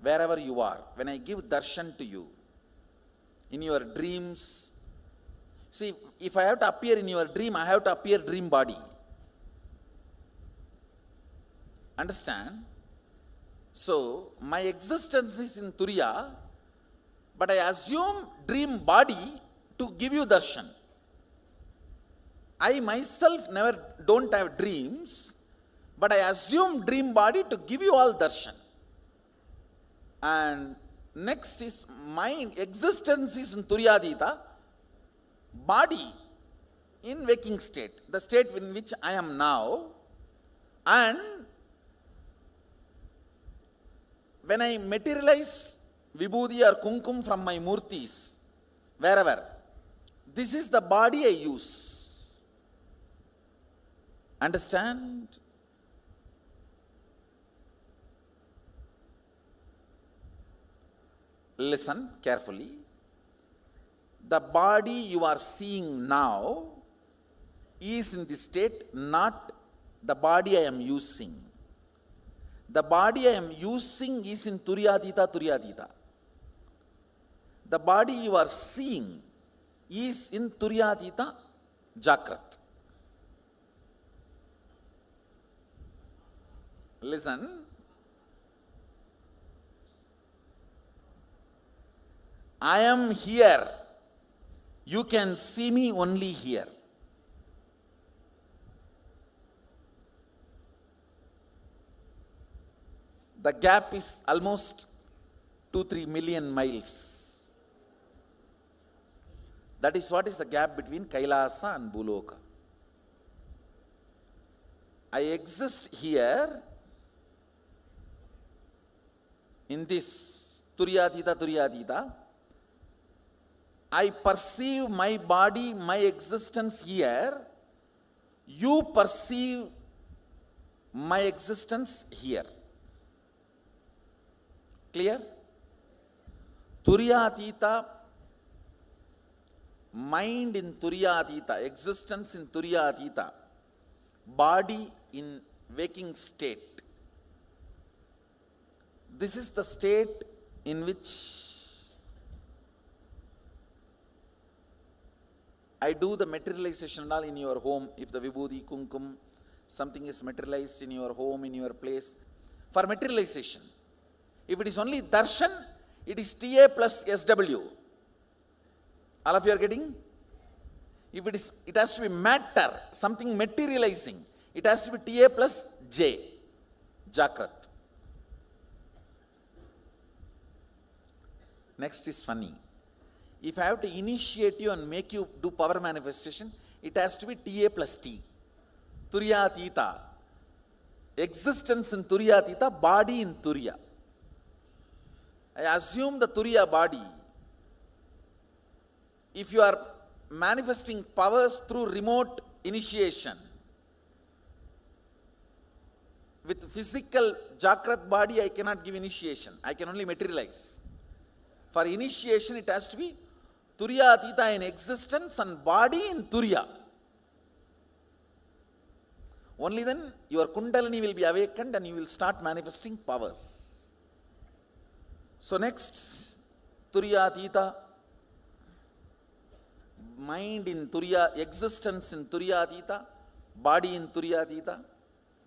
wherever you are. When I give darshan to you, in your dreams, see, if I have to appear in your dream, I have to appear dream body. Understand? So, my existence is in Turiya, but I assume dream body to give you darshan. I myself don't have dreams, but I assume dream body to give you all darshan. And next is my existence is in turyadita, body in waking state, the state in which I am now. And when I materialize vibhuti or kumkum from my murtis, wherever, this is the body I use. Understand? Listen carefully. The body you are seeing now is in this state, not the body I am using. The body I am using is in turyadita. The body you are seeing is in turyadita jakrat. Listen. I am here. You can see me only here. The gap is almost 2-3 million miles. That is what is the gap between Kailasa and Buloka. I exist here in this turyadita. I perceive my body, my existence here. You perceive my existence here. Clear? Turyatita, mind in turyatita, existence in turyatita, body in waking state. This is the state in which I do the materialization and all in your home. If the vibhuti, kumkum, something is materialized in your home, in your place, for materialization. If it is only darshan, it is TA plus SW. All of you are getting? If it has to be matter, something materializing, it has to be TA plus J, Jakrat. Next is funny. If I have to initiate you and make you do power manifestation, it has to be TA plus T. Turyatita. Existence in turyatita, body in turya. I assume the turya body. If you are manifesting powers through remote initiation, with physical Jakrat body, I cannot give initiation. I can only materialize. For initiation, it has to be turyatita in existence and body in turya. Only then your kundalini will be awakened and you will start manifesting powers. So next, turyatita, mind in turya, existence in turyatita, body in turyatita.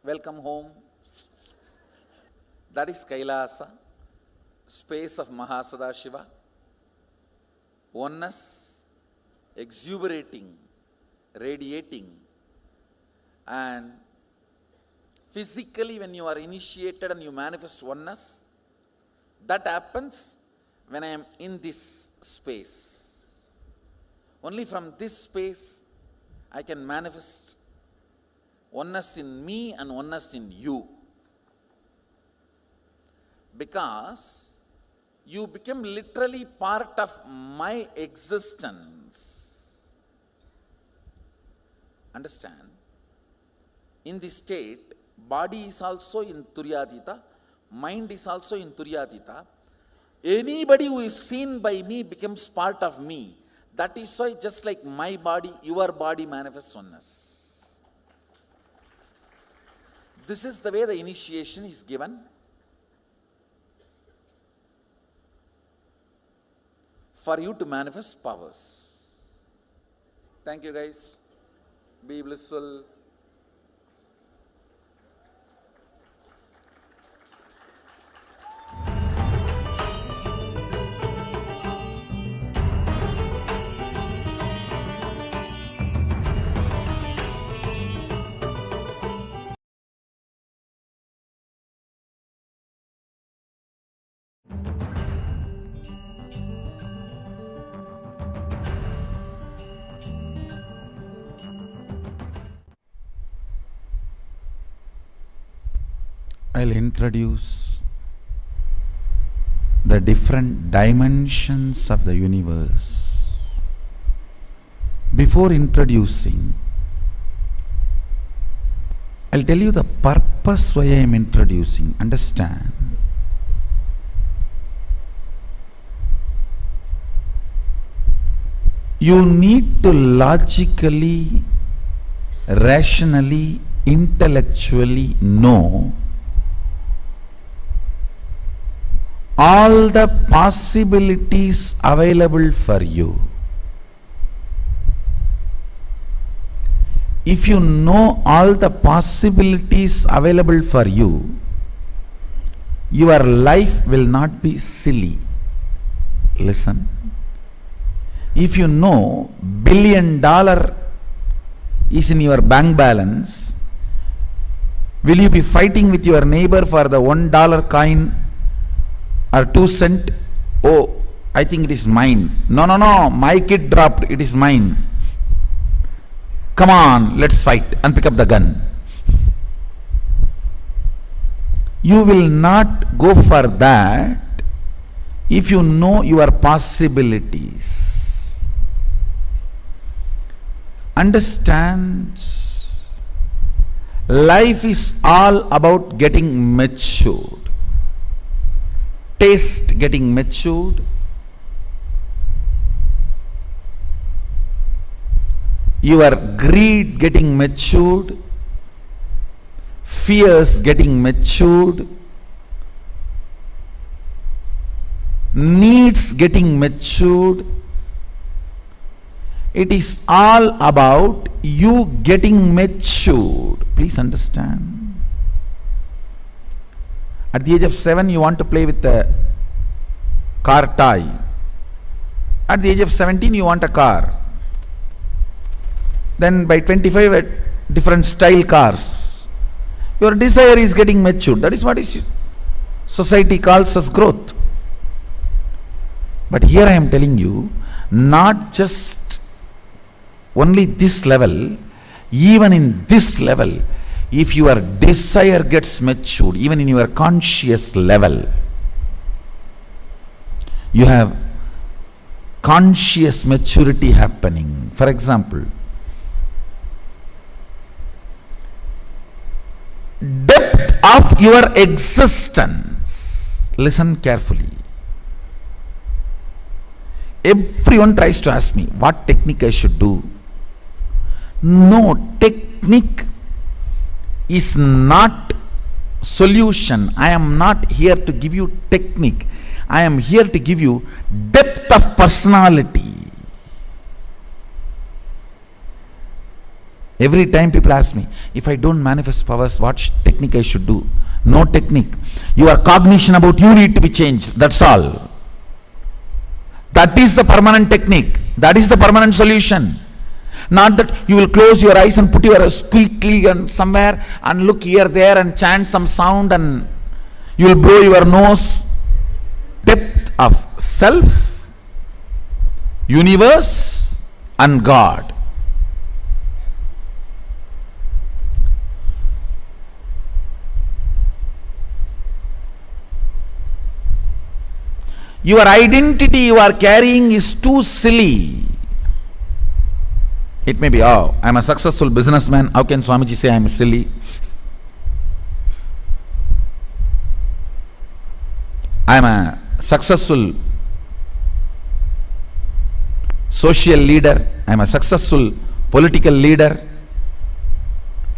Welcome home. That is Kailasa, space of Mahasadashiva. Oneness, exuberating, radiating, and physically when you are initiated and you manifest oneness, that happens when I am in this space. Only from this space I can manifest oneness in me and oneness in you. Because you become literally part of my existence. Understand? In this state, body is also in turyatita, mind is also in turyatita. Anybody who is seen by me becomes part of me. That is why just like my body, your body manifests oneness. This is the way the initiation is given. For you to manifest powers. Thank you guys. Be blissful. I'll introduce the different dimensions of the universe. Before introducing, I'll tell you the purpose why I am introducing. Understand? You need to logically, rationally, intellectually know all the possibilities available for you. If you know all the possibilities available for you, your life will not be silly. Listen. If you know $1 billion is in your bank balance, will you be fighting with your neighbor for the $1 coin or 2 cent? Oh, I think it is mine. No, my kid dropped, it is mine. Come on, let's fight and pick up the gun. You will not go for that if you know your possibilities. Understand, life is all about getting matured. Taste getting matured, your greed getting matured, fears getting matured, needs getting matured. It is all about you getting matured. Please understand. At the age of 7, you want to play with a car toy. At the age of 17, you want a car. Then by 25, different style cars. Your desire is getting matured. That is what society calls as growth. But here I am telling you, not just only this level, even in this level, if your desire gets matured, even in your conscious level, you have conscious maturity happening. For example, depth of your existence. Listen carefully. Everyone tries to ask me what technique I should do. No, technique is not solution. I am not here to give you technique. I am here to give you depth of personality. Every time people ask me, if I don't manifest powers, what technique I should do? No technique. Your cognition about you need to be changed. That's all. That is the permanent technique. That is the permanent solution. Not that you will close your eyes and put your quickly and somewhere and look here, there and chant some sound and you will blow your nose. Depth of self, universe and God. Your identity you are carrying is too silly. It may be, oh, I am a successful businessman. How can Swamiji say I am silly? I am a successful social leader. I am a successful political leader.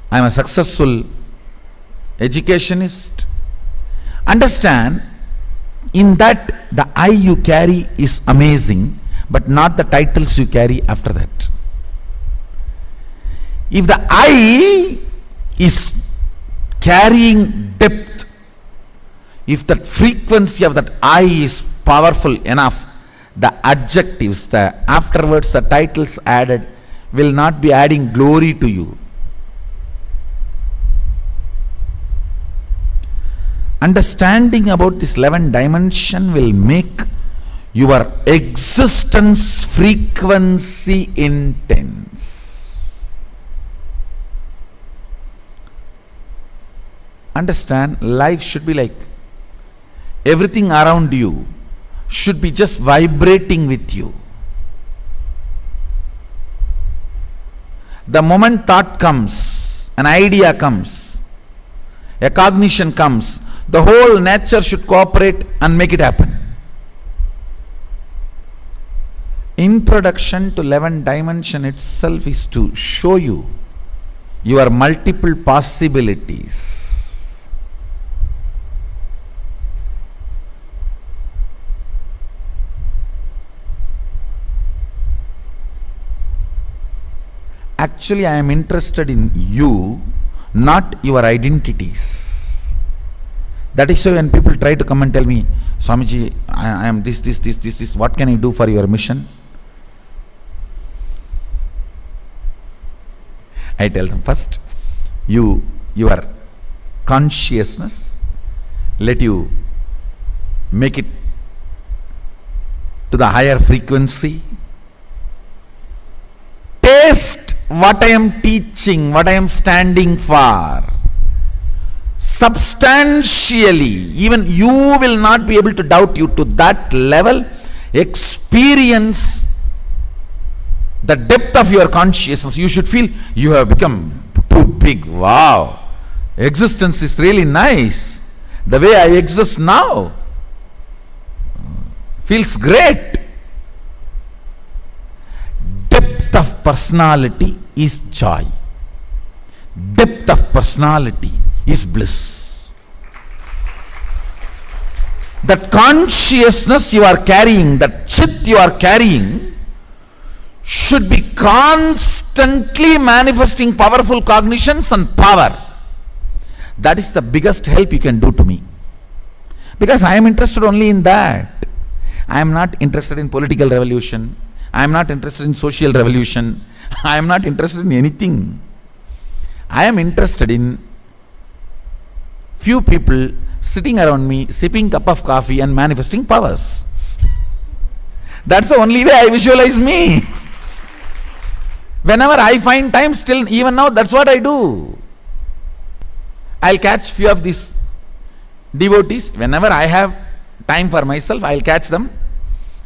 I am a successful educationist. Understand, in that the I you carry is amazing, but not the titles you carry after that. If the I is carrying depth, if that frequency of that I is powerful enough, the adjectives, the afterwards the titles added will not be adding glory to you. Understanding about this 11th dimension will make your existence frequency intense. Understand, life should be like everything around you should be just vibrating with you. The moment thought comes, an idea comes, a cognition comes, the whole nature should cooperate and make it happen. Introduction to 11 dimension itself is to show you your multiple possibilities. Actually, I am interested in you, not your identities. That is why when people try to come and tell me, Swamiji, I am this, what can I do for your mission? I tell them, first, your consciousness, let you make it to the higher frequency. Taste what I am teaching, what I am standing for. Substantially, even you will not be able to doubt you to that level. Experience the depth of your consciousness. You should feel you have become too big. Wow, existence is really nice. The way I exist now feels great. Depth of personality is joy. Depth of personality is bliss. That consciousness you are carrying, that chit you are carrying, should be constantly manifesting powerful cognitions and power. That is the biggest help you can do to me. Because I am interested only in that. I am not interested in political revolution. I am not interested in social revolution. I am not interested in anything. I am interested in few people sitting around me, sipping cup of coffee and manifesting powers. That's the only way I visualize me. Whenever I find time, still even now, that's what I do. I'll catch few of these devotees. Whenever I have time for myself, I'll catch them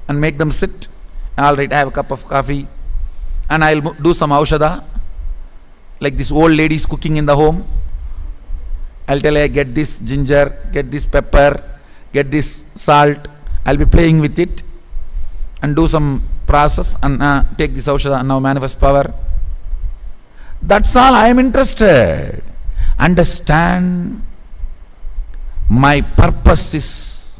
and make them sit. All right, I have a cup of coffee and I'll do some aushadha, like this old ladies cooking in the home. I'll tell her, get this ginger, get this pepper, get this salt. I'll be playing with it and do some process and take this aushadha and now manifest power. That's all I am interested. Understand, my purpose is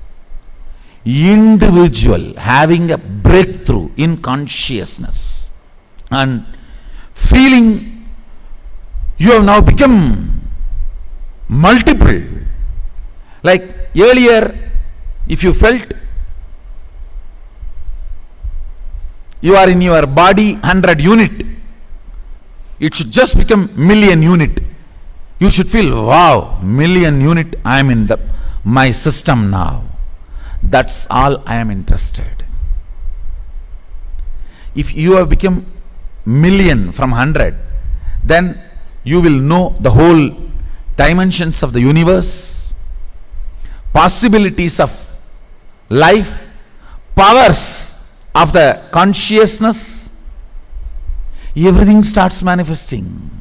individual, having a breakthrough in consciousness and feeling you have now become multiple. Like earlier, if you felt you are in your body 100 unit, it should just become million unit. You should feel, wow, million unit, I am in my system now. That's all I am interested. If you have become million from 100, then you will know the whole dimensions of the universe, possibilities of life, powers of the consciousness. Everything starts manifesting.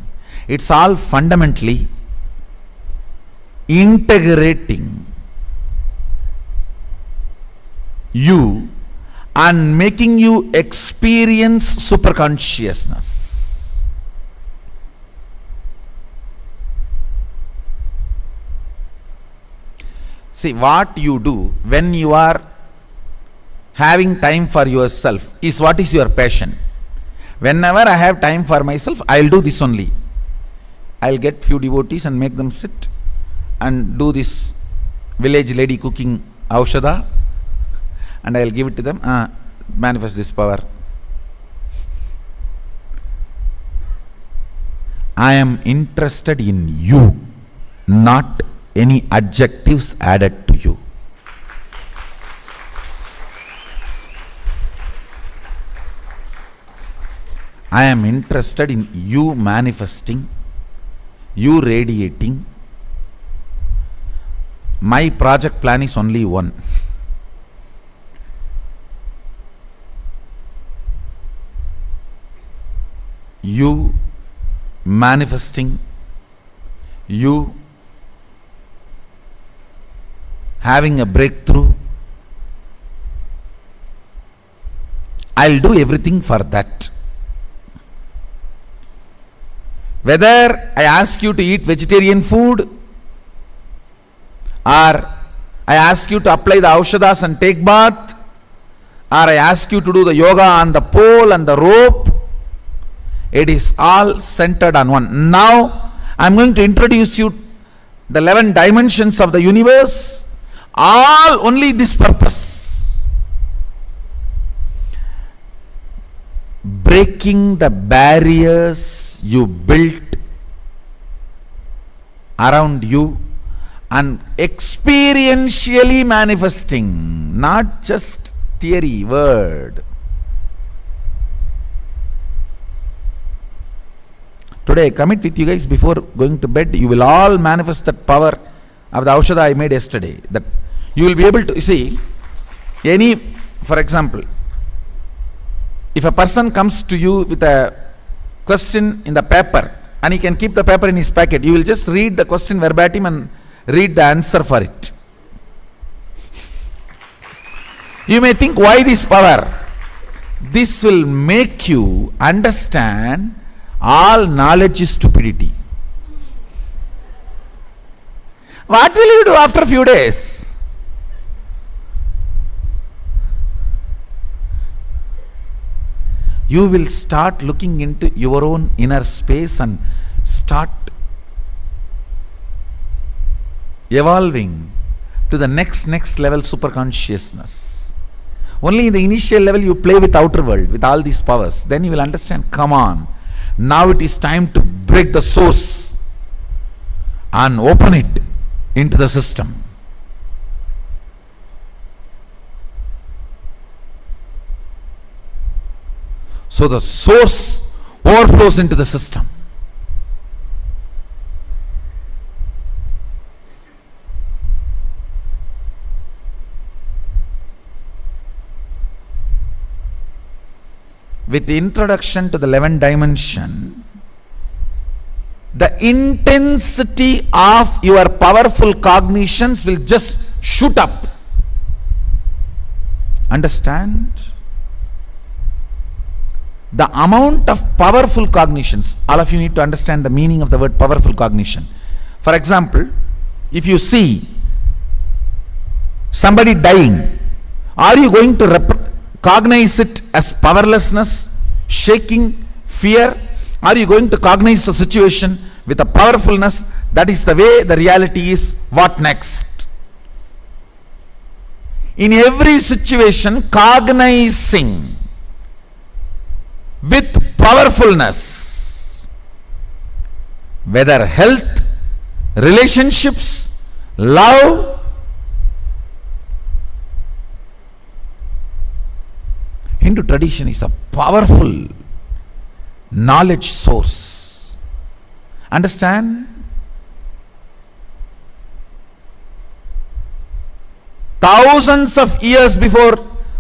It's all fundamentally integrating you and making you experience superconsciousness. See, what you do when you are having time for yourself is what is your passion. Whenever I have time for myself, I will do this only. I will get few devotees and make them sit and do this village lady cooking aushadha, and I will give it to them, manifest this power. I am interested in you, not any adjectives added to you. I am interested in you manifesting, you radiating, My project plan is only one. You manifesting, you having a breakthrough. I'll do everything for that. Whether I ask you to eat vegetarian food, or I ask you to apply the aushadas and take bath, or I ask you to do the yoga on the pole and the rope, it is all centered on one. Now, I'm going to introduce you the 11 dimensions of the universe, all only this purpose. Breaking the barriers you built around you and experientially manifesting, not just theory, word. Today I commit with you guys, before going to bed, you will all manifest that power of the aushadha I made yesterday. That you will be able to see for example, if a person comes to you with a question in the paper and he can keep the paper in his pocket, you will just read the question verbatim and read the answer for it. You may think, why this power? This will make you understand all knowledge is stupidity. What will you do after a few days? You will start looking into your own inner space and start evolving to the next level super consciousness. Only in the initial level you play with outer world, with all these powers. Then you will understand, come on, now it is time to break the source and open it into the system. So the source overflows into the system. With the introduction to the 11th dimension, the intensity of your powerful cognitions will just shoot up. Understand? The amount of powerful cognitions, all of you need to understand the meaning of the word powerful cognition. For example, if you see somebody dying, are you going to cognize it as powerlessness, shaking, fear? Are you going to cognize the situation with a powerfulness? That is the way the reality is. What next? In every situation, cognizing with powerfulness, whether health, relationships, love, Hindu tradition is a powerful knowledge source. Understand? Thousands of years before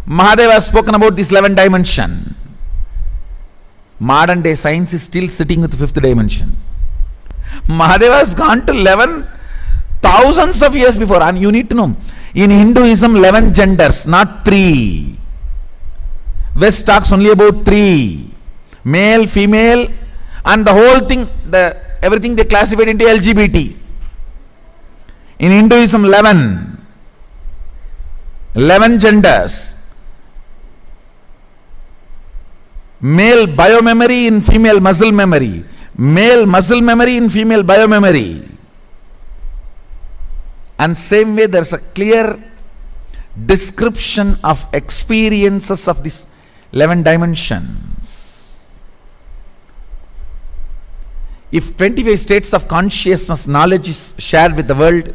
Mahadeva has spoken about this 11th dimension, modern day science is still sitting with the 5th dimension. Mahadeva has gone to 11 thousands of years before. And you need to know, in Hinduism 11 genders, not 3. West talks only about 3. Male, female, and the whole thing, everything they classified into LGBT. In Hinduism 11 genders. Male biomemory in female muscle memory, male muscle memory in female biomemory. And same way there is a clear description of experiences of these 11 dimensions. If 25 states of consciousness knowledge is shared with the world,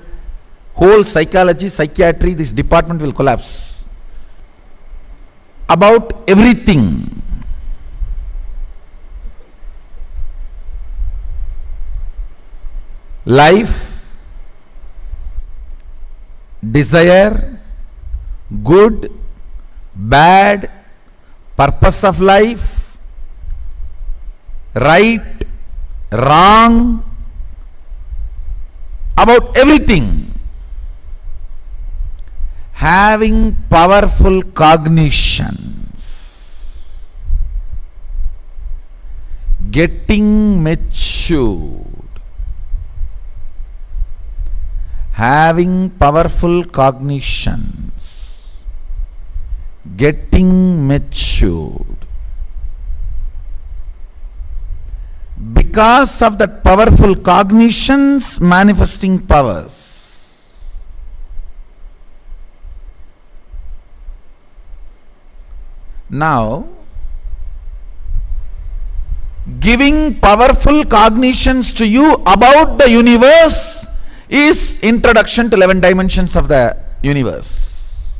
whole psychology, psychiatry, this department will collapse. About everything. Life, desire, good, bad, purpose of life, right, wrong, about everything. Having powerful cognitions, getting matured, having powerful cognitions, getting matured. Because of that powerful cognitions, manifesting powers. Now, giving powerful cognitions to you about the universe is introduction to 11 dimensions of the universe.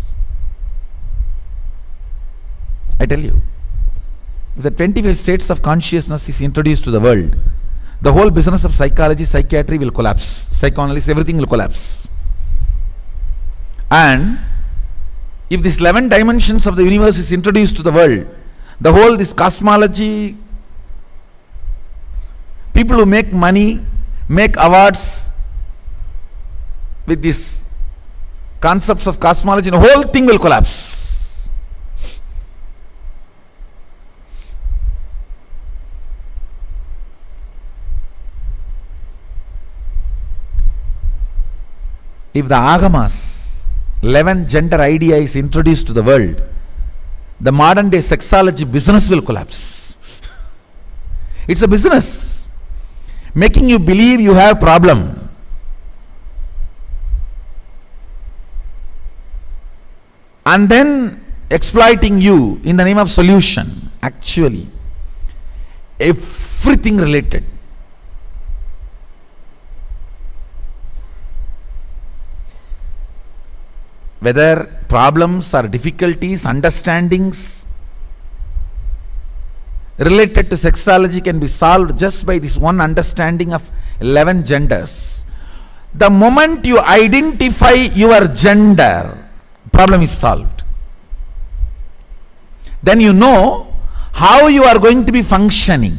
I tell you, if the 25 states of consciousness is introduced to the world, the whole business of psychology, psychiatry will collapse. Psychoanalysis, everything will collapse. And if these 11 dimensions of the universe is introduced to the world, the whole this cosmology, people who make money, make awards with these concepts of cosmology, the whole thing will collapse. If the agamas, 11 gender idea is introduced to the world, the modern day sexology business will collapse. It's a business making you believe you have problem. And then exploiting you in the name of solution. Actually, everything related. Whether problems or difficulties, understandings related to sexology can be solved just by this one understanding of 11 genders. The moment you identify your gender, problem is solved. Then you know how you are going to be functioning.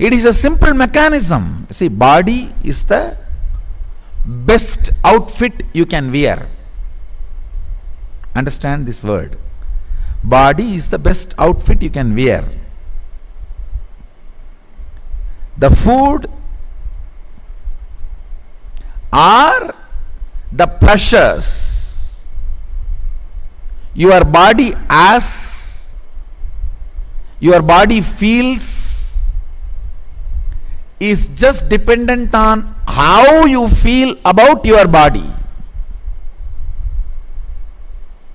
It is a simple mechanism. See, body is the best outfit you can wear. Understand this word. Body is the best outfit you can wear. The food or the pleasures your body has, your body feels, is just dependent on how you feel about your body.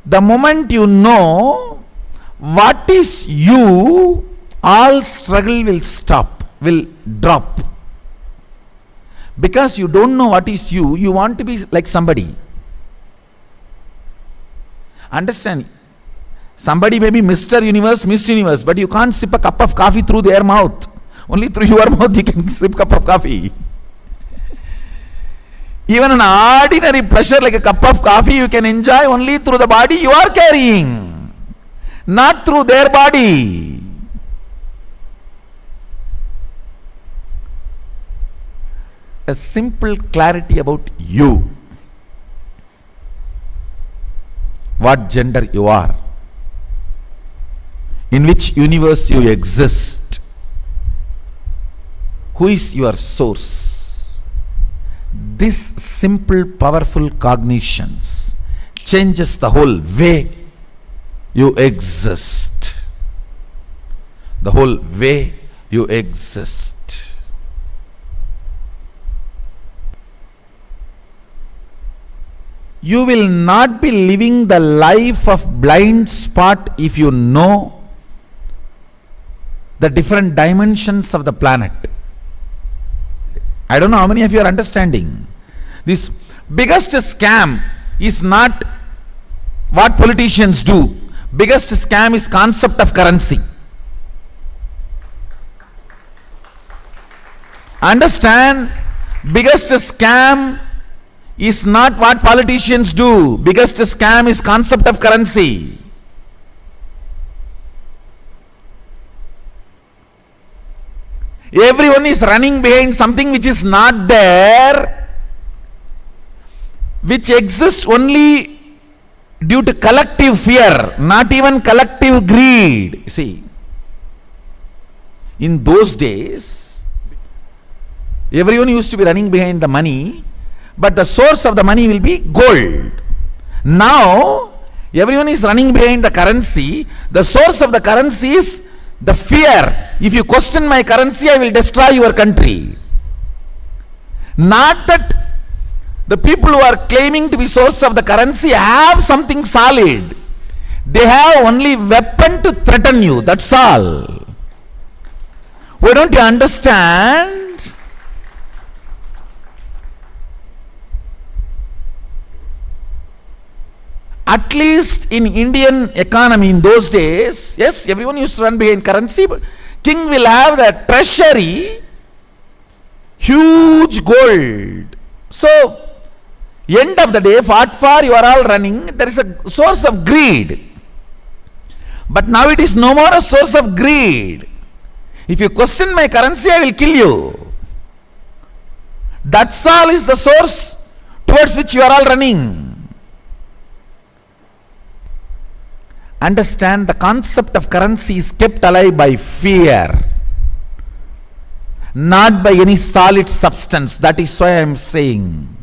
The moment you know what is you, all struggle will stop, will drop. Because you don't know what is you, you want to be like somebody. Understand? Somebody may be Mr. Universe, Miss Universe, but you can't sip a cup of coffee through their mouth. Only through your mouth you can sip a cup of coffee. Even an ordinary pleasure like a cup of coffee you can enjoy only through the body you are carrying, not through their body. A simple clarity about you, what gender you are, in which universe you exist, who is your source. This simple powerful cognitions changes the whole way you exist. The whole way you exist. You will not be living the life of blind spot if you know the different dimensions of the planet. I don't know how many of you are understanding. This biggest scam is not what politicians do. Biggest scam is concept of currency. Understand? Biggest scam is not what politicians do. Biggest scam is concept of currency. Everyone is running behind something which is not there, which exists only due to collective fear, not even collective greed. See, in those days, everyone used to be running behind the money, but the source of the money will be gold. Now, everyone is running behind the currency. The source of the currency is the fear. If you question my currency, I will destroy your country. Not that the people who are claiming to be source of the currency have something solid. They have only weapon to threaten you. That's all. Why don't you understand? At least in Indian economy in those days, yes, everyone used to run behind currency, but king will have the treasury, huge gold. So, end of the day, what for you are all running, there is a source of greed. But now it is no more a source of greed. If you question my currency, I will kill you. That's all is the source towards which you are all running. Understand, the concept of currency is kept alive by fear, not by any solid substance. That is why I am saying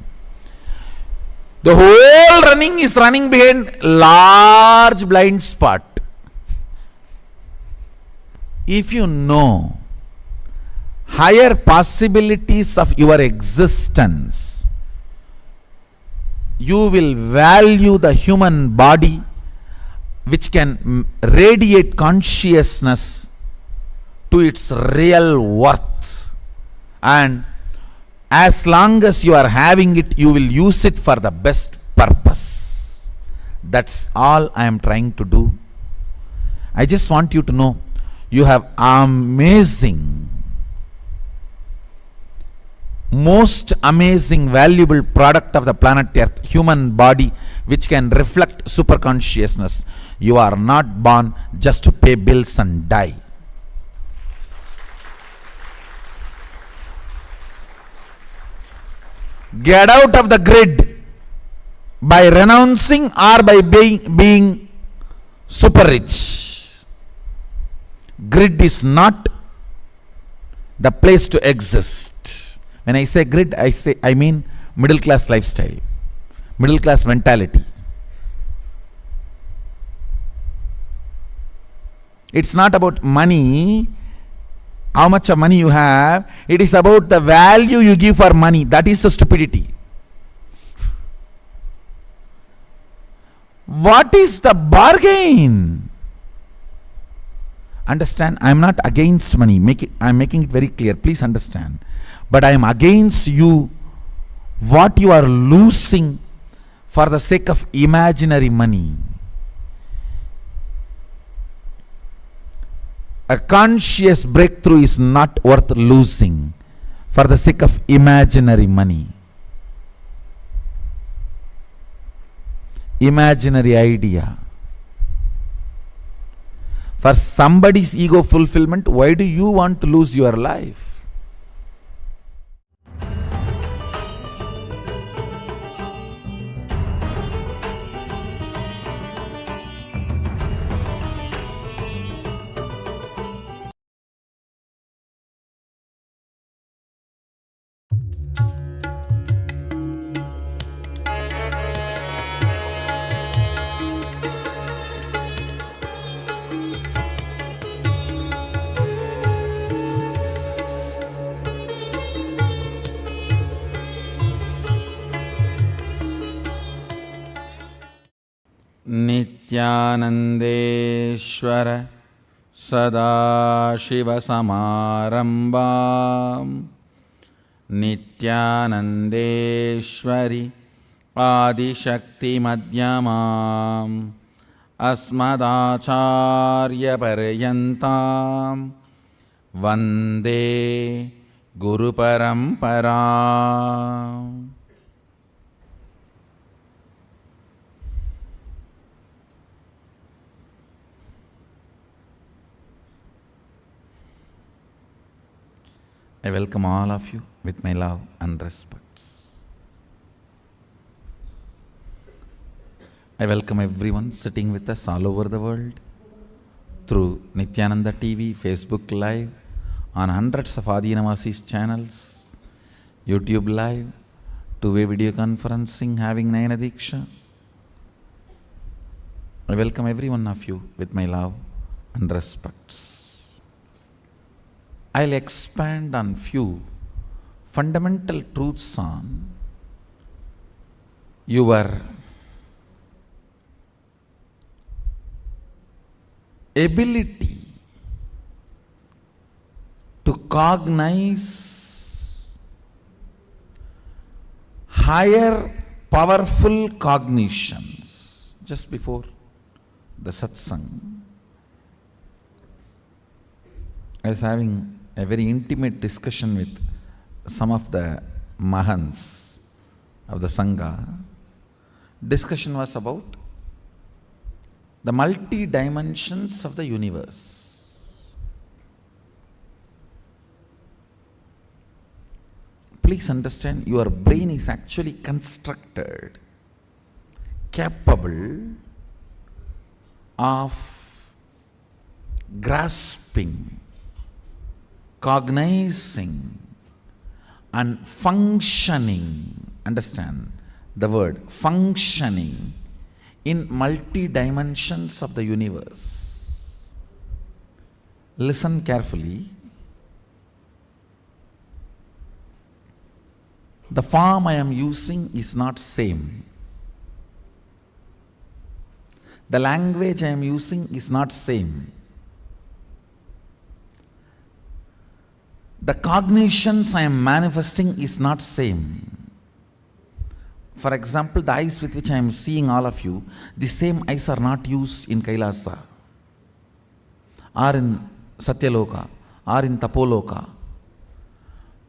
the whole running is running behind large blind spot. If you know higher possibilities of your existence, you will value the human body, which can radiate consciousness to its real worth. And as long as you are having it, you will use it for the best purpose. That's all I am trying to do. I just want you to know, you have amazing, most amazing, valuable product of the planet Earth, human body, which can reflect superconsciousness. You are not born just to pay bills and die. Get out of the grid by renouncing or by being super rich. Grid is not the place to exist. When I say grid, I mean middle class lifestyle, middle class mentality. It's not about money, how much of money you have. It is about the value you give for money. That is the stupidity. What is the bargain? Understand, I am not against money. I am making it very clear. Please understand. But I am against you, what you are losing for the sake of imaginary money. A conscious breakthrough is not worth losing for the sake of imaginary money. Imaginary idea. For somebody's ego fulfillment, why do you want to lose your life? Nithyanandeshwara Sadashivasamarambam Nithyanandeshwari Adishakti Madhyamam Asmadacharya Paryantam Vande Guru Paramparam. I welcome all of you with my love and respects. I welcome everyone sitting with us all over the world through Nithyananda TV, Facebook Live, on hundreds of Adinavasis channels, YouTube Live, two-way video conferencing, having Nayana Diksha. I welcome every one of you with my love and respects. I'll expand on few fundamental truths on your ability to cognize higher powerful cognitions. Just before the satsang, I was having a very intimate discussion with some of the Mahants of the Sangha. Discussion was about the multi-dimensions of the universe. Please understand, your brain is actually constructed, capable of grasping, cognizing and functioning. Understand the word functioning in multi-dimensions of the universe. Listen carefully. The form I am using is not same. The language I am using is not same. The cognitions I am manifesting is not same. For example, the eyes with which I am seeing all of you, the same eyes are not used in Kailasa, or in Satyaloka, or in Tapoloka.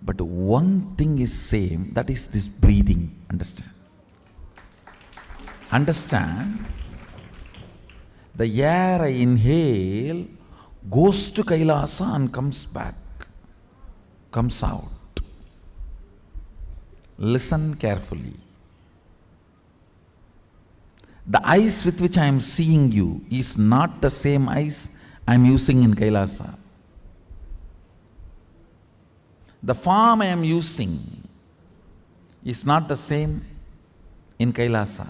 But one thing is same, that is this breathing. Understand? Understand? The air I inhale goes to Kailasa and comes back, comes out. Listen carefully. The eyes with which I am seeing you is not the same eyes I am using in Kailasa. The form I am using is not the same in Kailasa.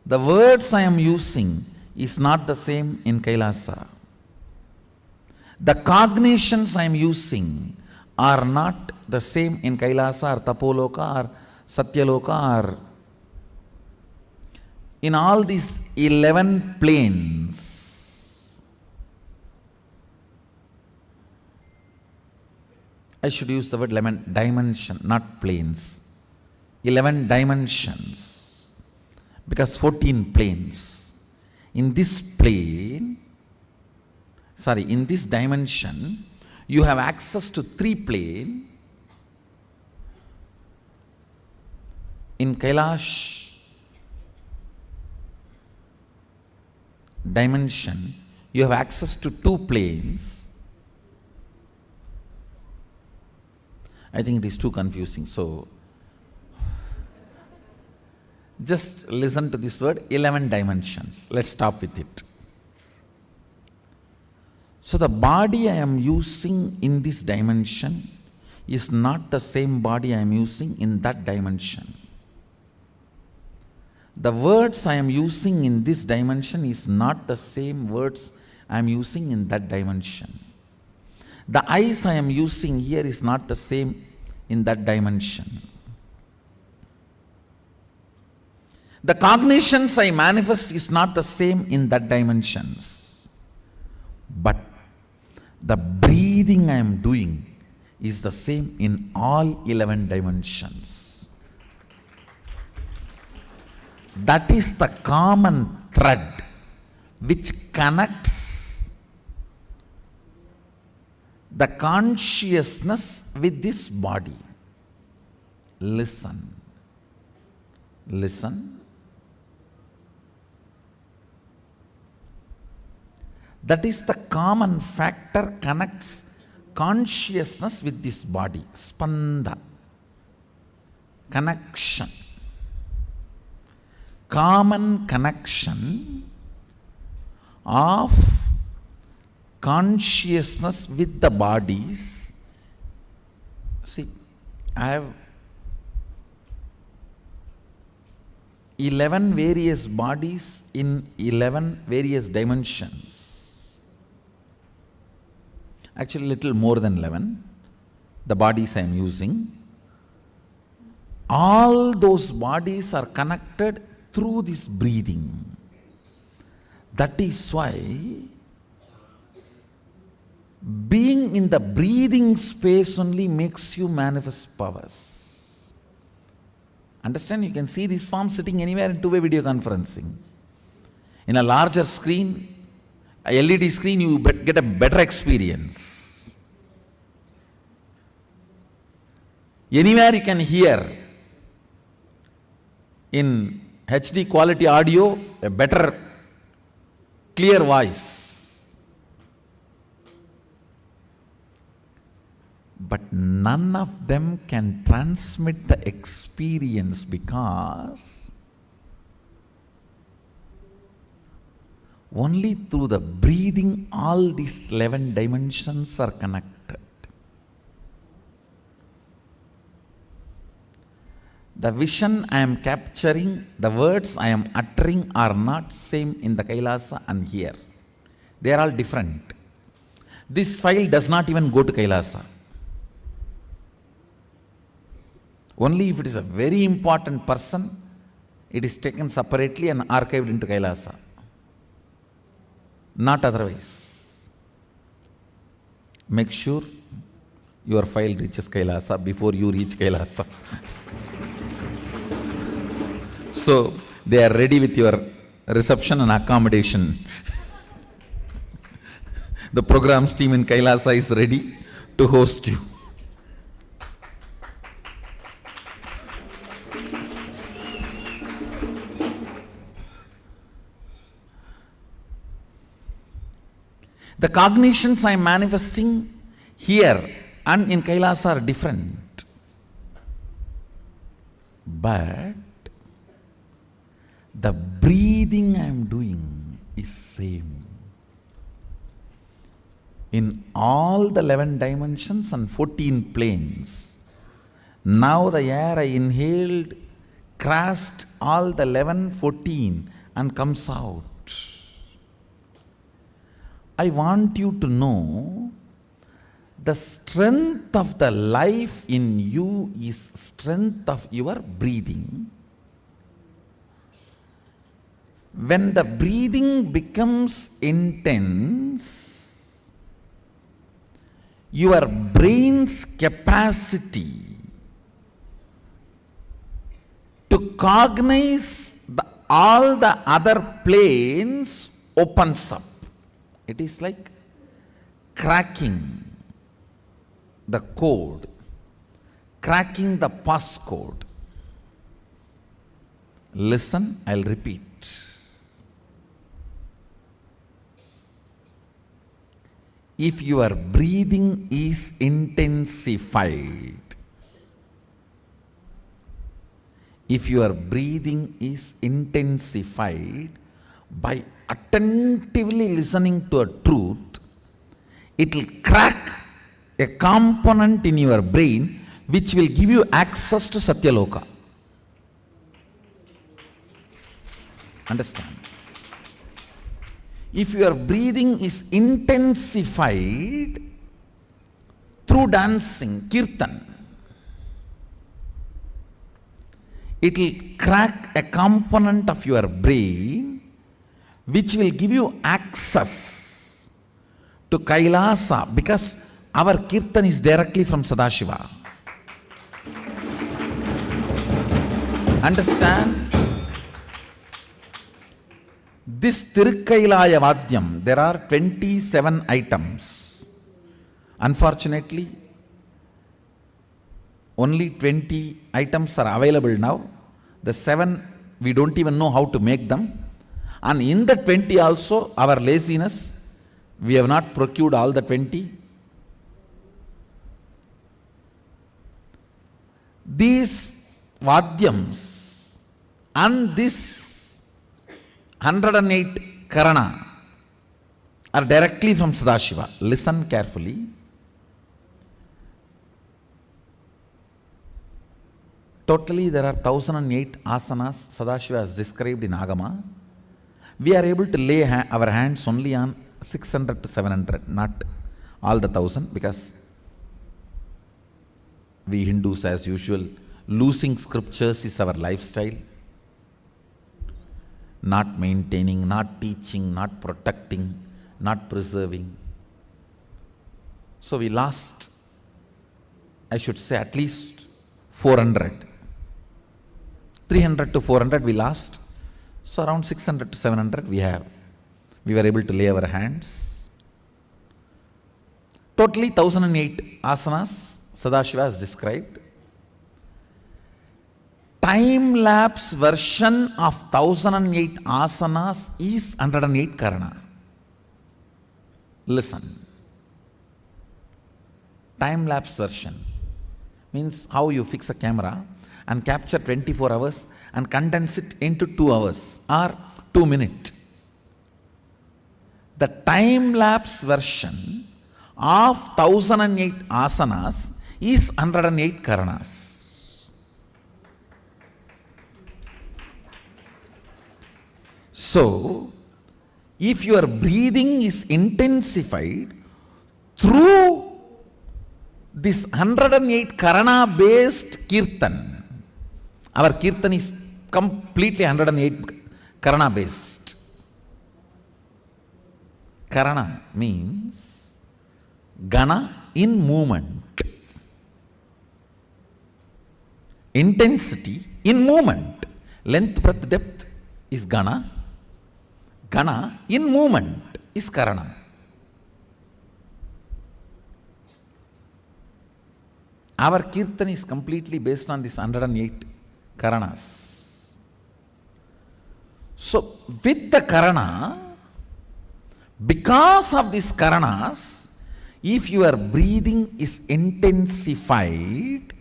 The words I am using is not the same in Kailasa. The cognitions I am using are not the same in Kailasa or Tapoloka or Satyaloka or in all these 11 planes. I should use the word 11 dimension, not planes. 11 dimensions, because 14 planes. In this plane, in this dimension, you have access to 3 planes. In Kailash dimension, you have access to 2 planes. I think it is too confusing, so just listen to this word, 11 dimensions. Let's stop with it. So the body I am using in this dimension is not the same body I am using in that dimension. The words I am using in this dimension is not the same words I am using in that dimension. The eyes I am using here is not the same in that dimension. The cognitions I manifest is not the same in that dimensions. But the breathing I am doing is the same in all 11 dimensions. That is the common thread which connects the consciousness with this body. Listen. Listen. That is the common factor connects consciousness with this body, spanda, connection, common connection of consciousness with the bodies. See, I have 11 various bodies in 11 various dimensions. Actually, little more than 11, the bodies I am using. All those bodies are connected through this breathing. That is why being in the breathing space only makes you manifest powers. Understand? You can see this form sitting anywhere in two-way video conferencing. In a larger screen, a LED screen, you get a better experience. Anywhere you can hear in HD quality audio, a better clear voice. But none of them can transmit the experience because only through the breathing all these 11 dimensions are connected. The vision I am capturing, the words I am uttering are not same in the Kailasa and here. They are all different. This file does not even go to Kailasa. Only if it is a very important person, it is taken separately and archived into Kailasa. Not otherwise. Make sure your file reaches Kailasa before you reach Kailasa. So, they are ready with your reception and accommodation. The programs team in Kailasa is ready to host you. The cognitions I am manifesting here and in Kailasa are different. But the breathing I am doing is same. In all the 11 dimensions and 14 planes, now the air I inhaled crossed all the 11, 14 and comes out. I want you to know the strength of the life in you is strength of your breathing. When the breathing becomes intense, your brain's capacity to cognize all the other planes opens up. It is like cracking the code, cracking the passcode. Listen, I'll repeat. If your breathing is intensified, by attentively listening to a truth, it will crack a component in your brain which will give you access to Satyaloka. Understand? If your breathing is intensified through dancing, kirtan, it will crack a component of your brain which will give you access to Kailasa, because our kirtan is directly from Sadashiva. Understand? This Tirukkailaya Vadyam, there are 27 items. Unfortunately, only 20 items are available now. The 7, we don't even know how to make them. And in the 20 also, our laziness, we have not procured all the 20. these Vadyams and this 108 Karana are directly from Sadashiva. Listen carefully. Totally there are 1008 asanas Sadashiva has described in Agama. We are able to lay our hands only on 600 to 700, not all the 1000, because we Hindus as usual, losing scriptures is our lifestyle. Not maintaining, not teaching, not protecting, not preserving. So we lost, I should say, at least 400. 300 to 400 we lost. So around 600 to 700 we were able to lay our hands. Totally 1008 asanas Sadashiva has described. Time-lapse version of 1008 asanas is 108 Karana. Listen. Time-lapse version means how you fix a camera and capture 24 hours and condense it into 2 hours or 2 minutes. The time-lapse version of 1008 asanas is 108 Karanas. So, if your breathing is intensified through this 108 Karana based Kirtan, our Kirtan is completely 108 Karana based. Karana means Gana in movement. Intensity in movement. Length, breadth, depth is Gana. Gana in movement is Karana. Our Kirtan is completely based on this 108 Karanas. So, with the Karana, because of these Karanas, if your breathing is intensified,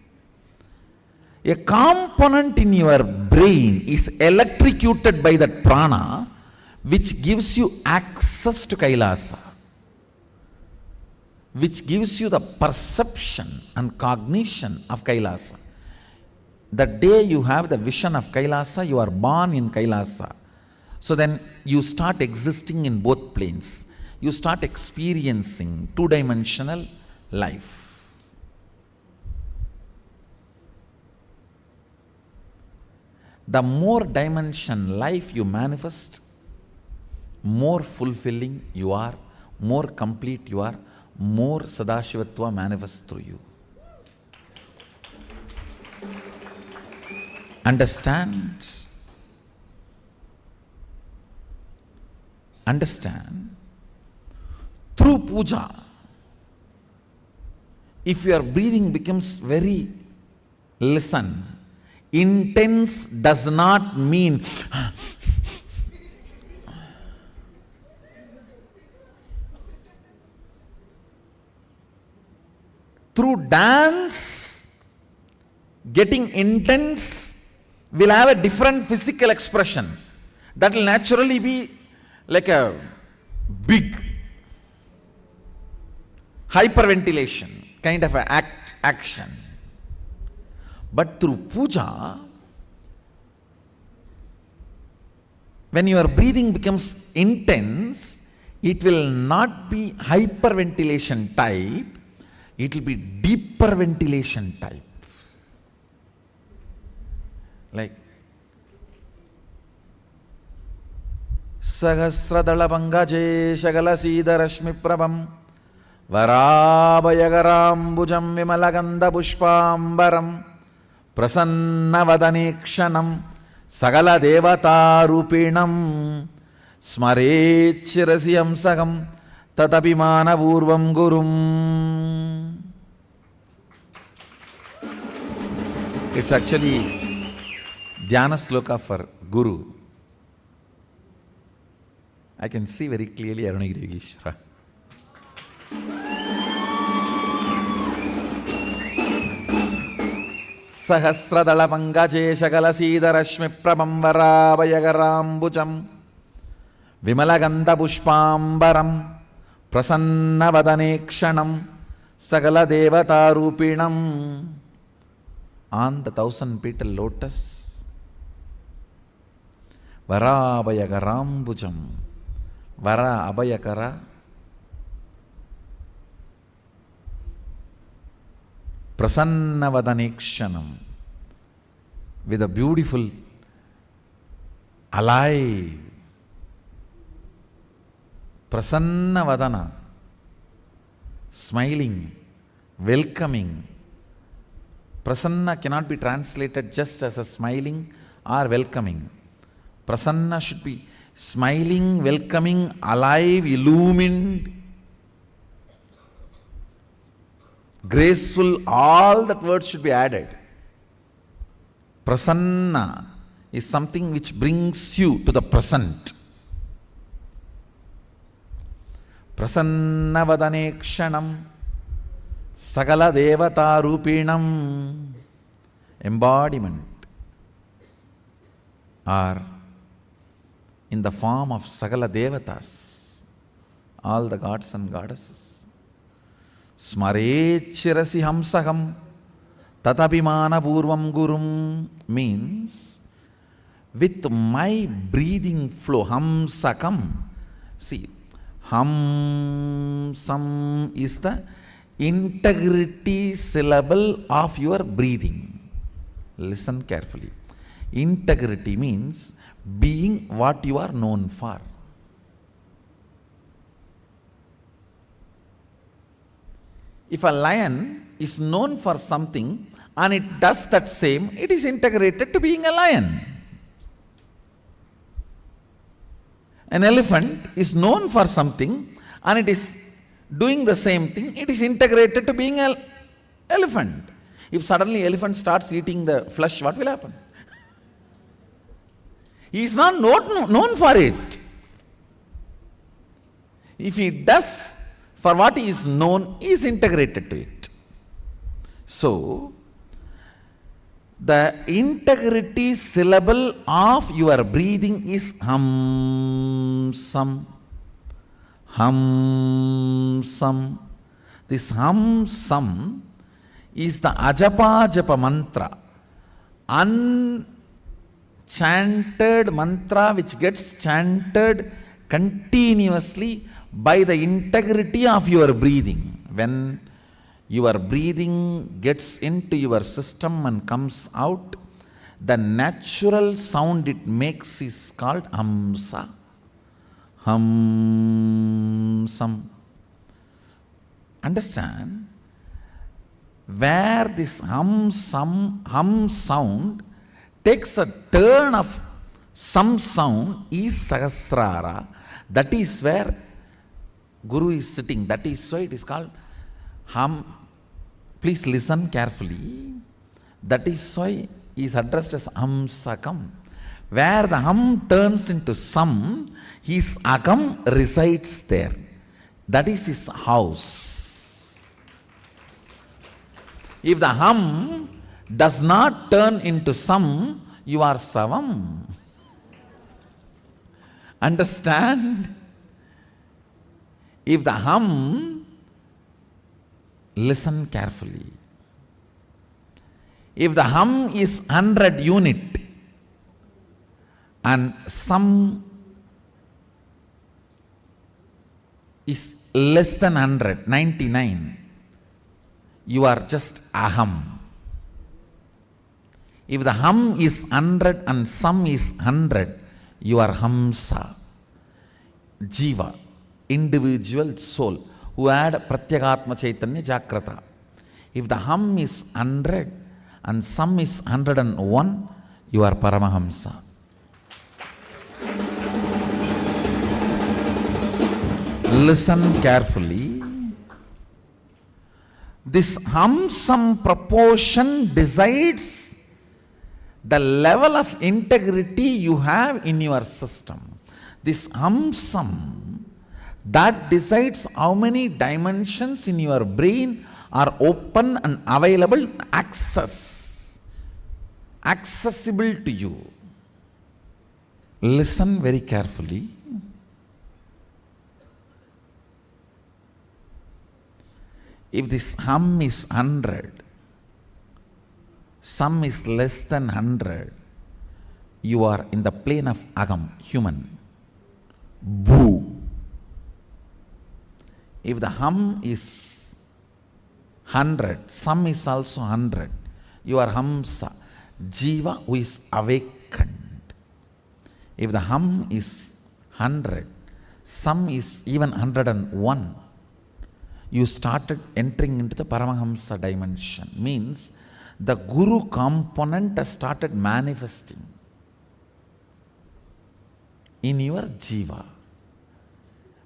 a component in your brain is electrocuted by that prana, which gives you access to Kailasa, which gives you the perception and cognition of Kailasa. The day you have the vision of Kailasa, you are born in Kailasa. So then you start existing in both planes. You start experiencing two-dimensional life. The more dimension life you manifest, more fulfilling you are, more complete you are, more Sadashivatva manifests through you. Understand? Understand? Through puja, if your breathing becomes very, listen, intense does not mean through dance, getting intense will have a different physical expression. That will naturally be like a big hyperventilation kind of an action. But through puja, when your breathing becomes intense, it will not be hyperventilation type, it will be deeper ventilation type. Like Sahasradala Pangaje Shagala Sida Rashmi Prabham Varabayagaram Vimalaganda Pushpambaram Prasanna Vadanikshanam Sagala Devata Rupinam Smarechirasiyam Sagam Tatapimana Purvam Gurum. It's actually Dhyana Sloka for Guru. I can see very clearly Arunagiri Yogeshwara. Sahasradala pangaje shagala sidarashmi prabhamvarabayagarambucham Vimalagandha pushpambaram Prasannavadanekshanam Sagala devatarupinam. On the 1,000-petal lotus, Varabhayagarambucham, Vara Abhayakara, Prasannavadanekshanam, with a beautiful, alive, Prasannavadana, smiling, welcoming. Prasanna cannot be translated just as a smiling or welcoming. Prasanna should be smiling, welcoming, alive, illumined, graceful. All that words should be added. Prasanna is something which brings you to the present. Prasanna vadanekshanam Sagala devata rupinam, embodiment, or in the form of Sagala devatas, all the gods and goddesses. Smarechirasi hamsaham tatapimana purvam gurum means with my breathing flow, hamsakam. See, hamsam is the integrity syllable of your breathing. Listen carefully. Integrity means being what you are known for. If a lion is known for something and it does that same, it is integrated to being a lion. An elephant is known for something and it is doing the same thing, it is integrated to being an elephant. If suddenly elephant starts eating the flesh, what will happen? He is not known for it. If he does for what he is known, he is integrated to it. So, the integrity syllable of your breathing is hamsam. Hamsam. This hamsam is the ajapa japa mantra, unchanted mantra which gets chanted continuously by the integrity of your breathing. When your breathing gets into your system and comes out, the natural sound it makes is called hamsa. Hamsam. Understand? Where this hum sound takes a turn of some sound is Sahasrara. That is where Guru is sitting. That is why it is called hum. Please listen carefully. That is why he is addressed as Hamsakam. Where the hum turns into sam, his agam resides there. That is his house. If the hum does not turn into sam, you are savam. Understand? If the hum, listen carefully. If the hum is 100 unit and sam is less than 100, 99, you are just aham. If the hum is 100 and sam is 100, you are hamsa. Jiva, individual soul, who had Pratyagatma Chaitanya Jagrata. If the hum is 100 and sam is 101, you are Paramahamsa. Listen carefully. This hum-sam proportion decides the level of integrity you have in your system. This hum-sam, that decides how many dimensions in your brain are open and available access. accessible to you. Listen very carefully. If this hum is 100, sum is less than 100, you are in the plane of agam, human. Boo. If the hum is 100, sum is also 100, you are hamsa, jiva who is awakened. If the hum is 100, sum is even 101, you started entering into the Paramahamsa dimension. Means the Guru component has started manifesting in your jiva.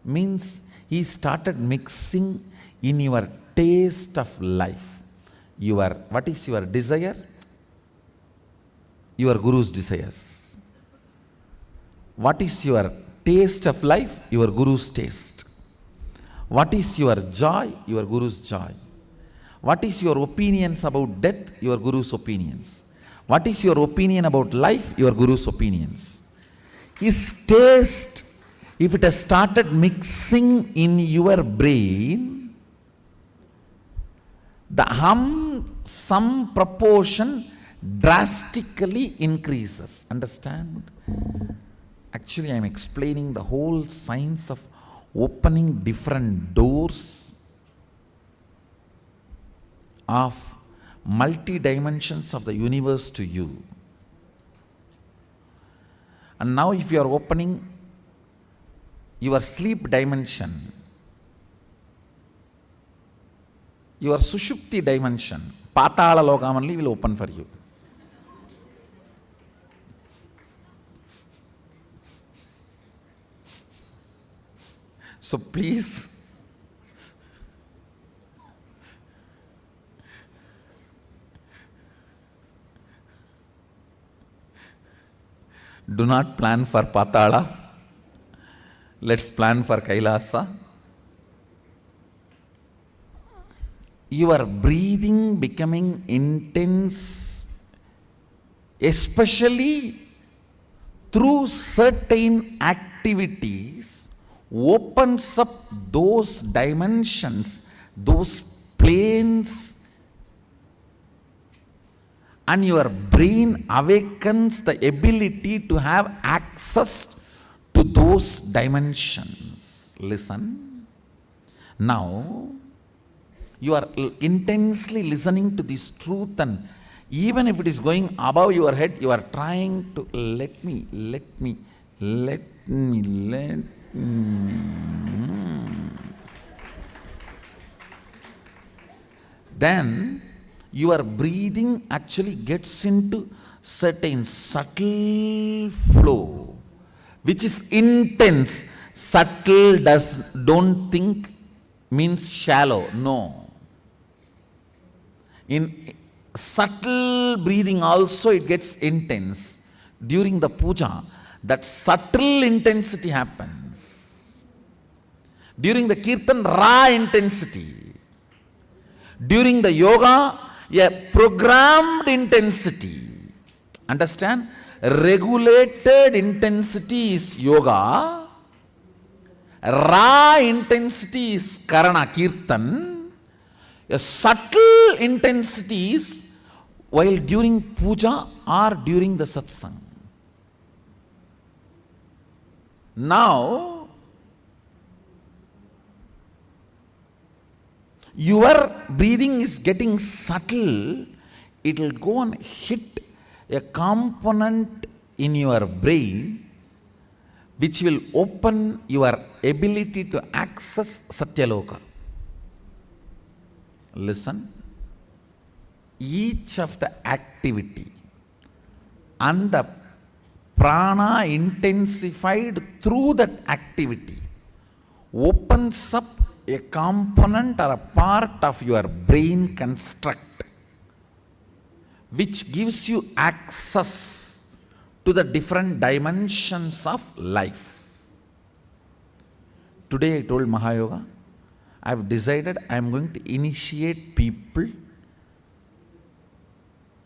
Means he started mixing in your taste of life. What is your desire? Your Guru's desires. What is your taste of life? Your Guru's taste. What is your joy? Your Guru's joy. What is your opinions about death? Your Guru's opinions. What is your opinion about life? Your Guru's opinions. His taste, if it has started mixing in your brain, the hum, some proportion drastically increases. Understand? Actually, I am explaining the whole science of opening different doors of multi-dimensions of the universe to you. And now if you are opening your sleep dimension, your sushupti dimension, patala lokam only will open for you. So please, do not plan for Patala. Let's plan for Kailasa. Your breathing becoming intense, especially through certain activities, opens up those dimensions, those planes, and your brain awakens the ability to have access to those dimensions. Listen. Now, you are intensely listening to this truth, and even if it is going above your head, you are trying to let me. Then your breathing actually gets into certain subtle flow, which is intense. Subtle don't think means shallow. No. In subtle breathing also it gets intense. During the puja, that subtle intensity happens. During the kirtan, raw intensity. During the yoga, a programmed intensity. Understand? Regulated intensity is yoga. Raw intensity is karana, kirtan. A subtle intensity is while during puja or during the satsang. Now, your breathing is getting subtle, it will go and hit a component in your brain which will open your ability to access Satyaloka. Listen, each of the activity and the prana intensified through that activity opens up a component or a part of your brain construct which gives you access to the different dimensions of life. Today I told Mahayoga, I have decided I am going to initiate people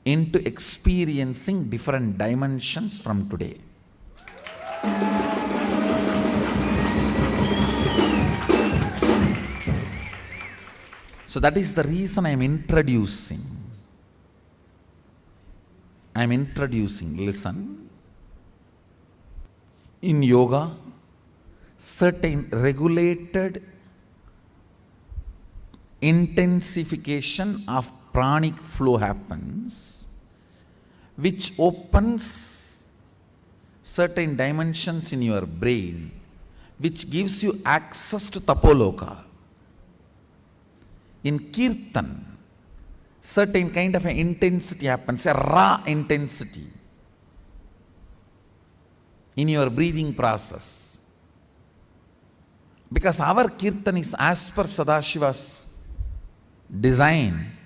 into experiencing different dimensions from today. So that is the reason I am introducing. Listen. In yoga, certain regulated intensification of pranic flow happens, which opens certain dimensions in your brain, which gives you access to tapoloka. In kirtan, certain kind of an intensity happens, a raw intensity in your breathing process. Because our kirtan is as per Sadashiva's design.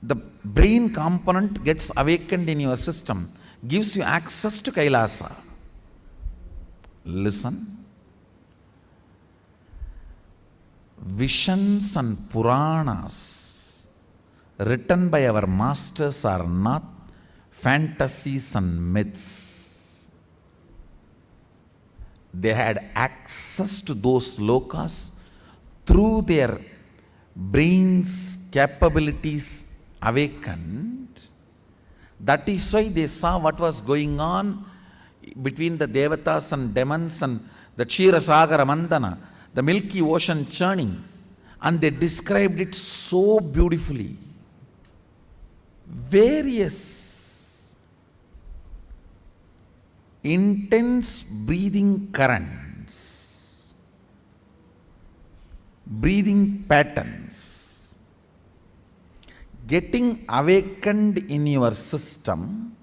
The brain component gets awakened in your system, gives you access to Kailasa. Listen. Visions and Puranas written by our masters are not fantasies and myths. They had access to those lokas through their brains' capabilities awakened. That is why they saw what was going on between the Devatas and demons and the Ksheerasagara Mandana, the milky ocean churning, and they described it so beautifully. Various intense breathing currents, breathing patterns, getting awakened in your system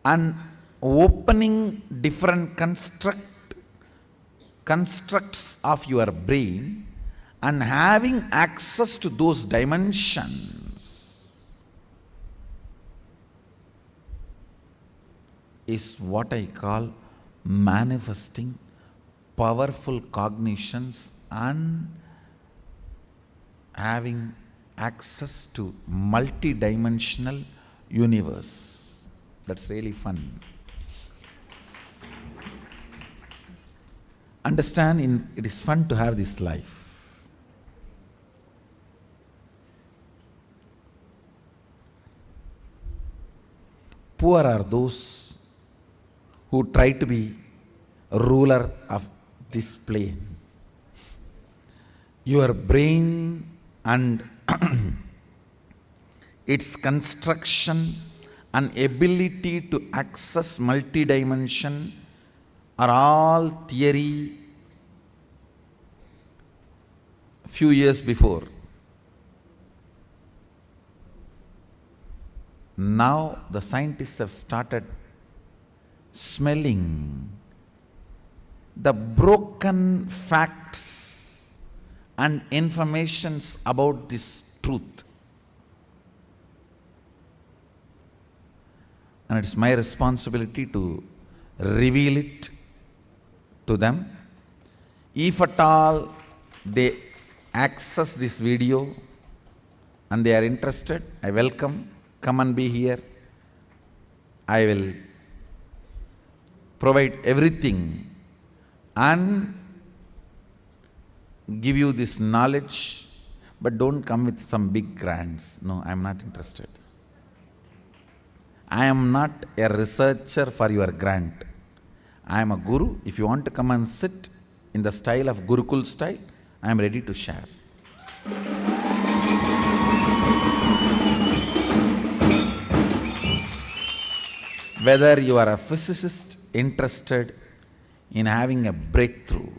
and opening different constructs of your brain and having access to those dimensions is what I call manifesting powerful cognitions and having access to multi-dimensional universe. That's really fun. Understand, it is fun to have this life. Poor are those who try to be ruler of this plane. Your brain and its construction and ability to access multi-dimension are all theory few years before. Now the scientists have started smelling the broken facts and informations about this truth. And it's my responsibility to reveal it to them. If at all they access this video and they are interested, I welcome. Come and be here. I will provide everything and give you this knowledge, but don't come with some big grants. No, I am not interested. I am not a researcher for your grant. I am a guru. If you want to come and sit in the style of Gurukul style, I am ready to share. Whether you are a physicist interested in having a breakthrough,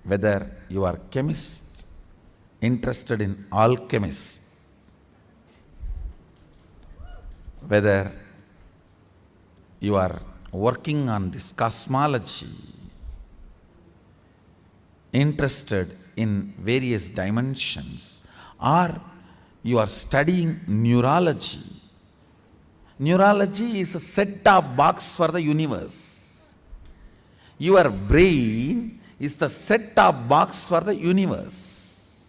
whether you are a chemist interested in alchemist, whether you are working on this cosmology, interested in various dimensions, or you are studying neurology. Neurology is a set-top box for the universe. Your brain is the set-top box for the universe.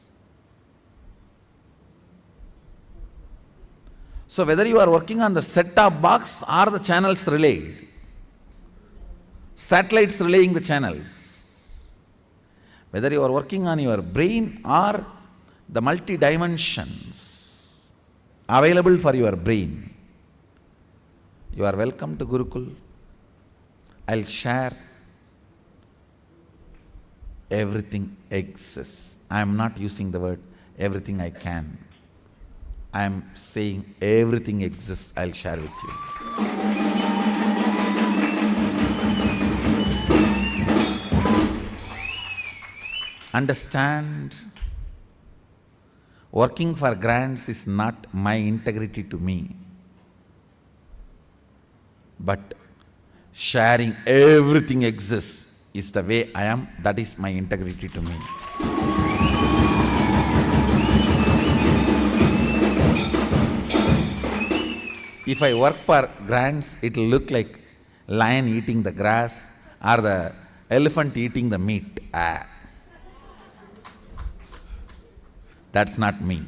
So whether you are working on the set-top box or the channels relayed, satellites relaying the channels, whether you are working on your brain or the multi-dimensions available for your brain, you are welcome to Gurukul. I'll share. Everything exists. I am not using the word everything I can. I am saying everything exists. I'll share with you. Understand, working for grants is not my integrity to me, but sharing everything exists is the way I am. That is my integrity to me. If I work for grants, it will look like lion eating the grass or the elephant eating the meat. That's not me.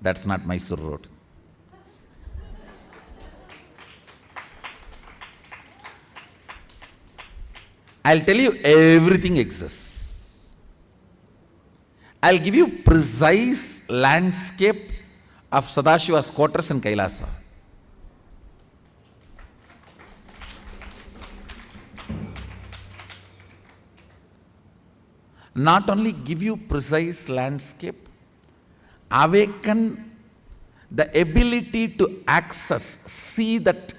That's not Mysore Road. I'll tell you everything exists. I'll give you precise landscape of Sadashiva's quarters in Kailasa. Not only give you precise landscape, awaken the ability to access, see that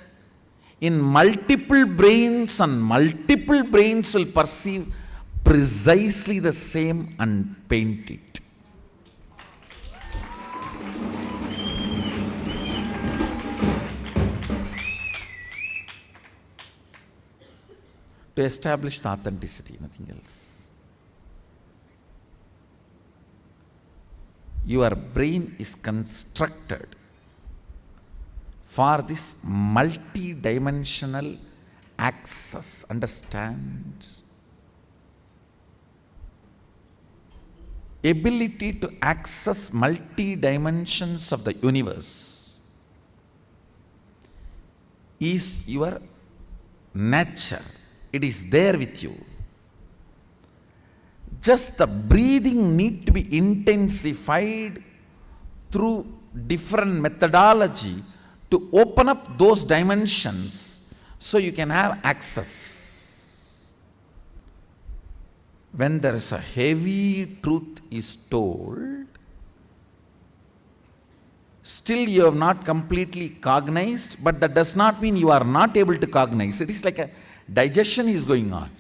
in multiple brains and multiple brains will perceive precisely the same and paint it. To establish the authenticity, nothing else. Your brain is constructed for this multi-dimensional access. Understand? Ability to access multi-dimensions of the universe is your nature. It is there with you. Just the breathing need to be intensified through different methodology to open up those dimensions so you can have access. When there is a heavy truth is told, still you have not completely cognized, but that does not mean you are not able to cognize. It is like a digestion is going on.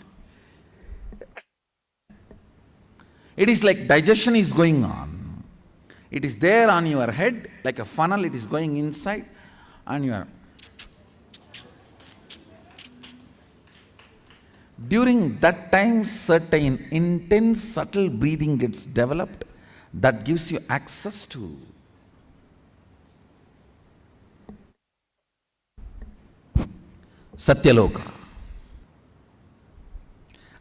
It is like digestion is going on. It is there on your head like a funnel, it is going inside and you are. During that time, certain intense, subtle breathing gets developed that gives you access to Satyaloka.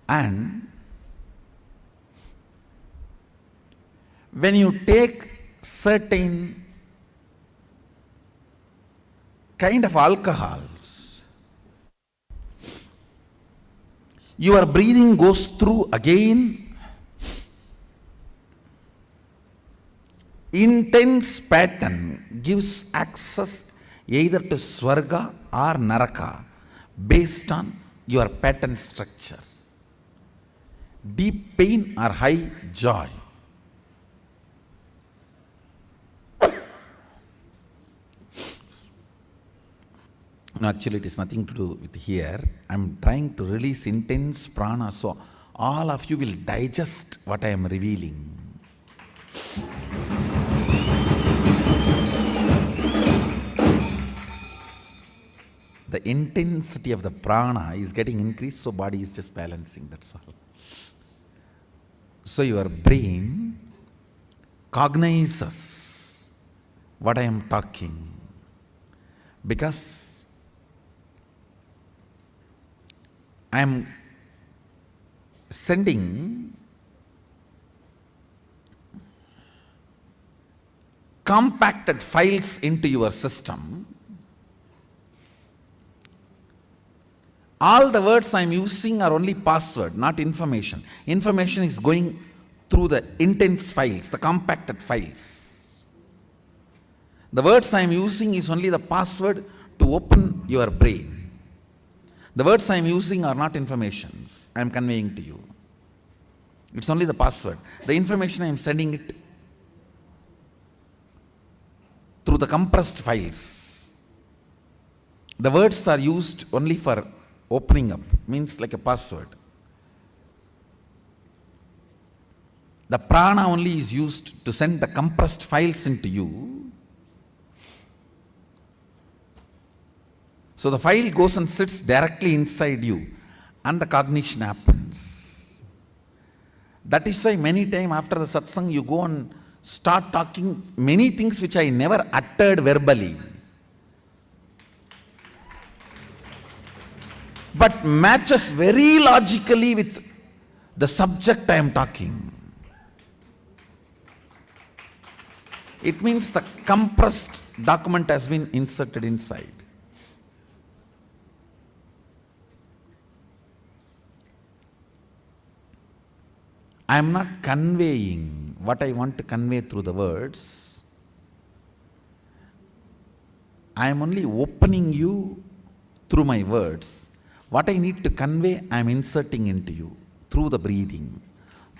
And when you take certain kind of alcohols, your breathing goes through again intense pattern, gives access either to Swarga or Naraka based on your pattern structure. Deep pain or high joy. No, actually it is nothing to do with here. I am trying to release intense prana so all of you will digest what I am revealing. The intensity of the prana is getting increased, so body is just balancing, that's all. So your brain cognizes what I am talking because I am sending compacted files into your system. All the words I am using are only password, not information. Information is going through the intense files, the compacted files. The words I am using is only the password to open your brain. The words I am using are not informations I am conveying to you. It's only the password. The information I am sending it through the compressed files. The words are used only for opening up, means like a password. The prana only is used to send the compressed files into you. So the file goes and sits directly inside you and the cognition happens. That is why many times after the satsang you go and start talking many things which I never uttered verbally, but matches very logically with the subject I am talking. It means the compressed document has been inserted inside. I am not conveying what I want to convey through the words. I am only opening you through my words. What I need to convey, I am inserting into you through the breathing,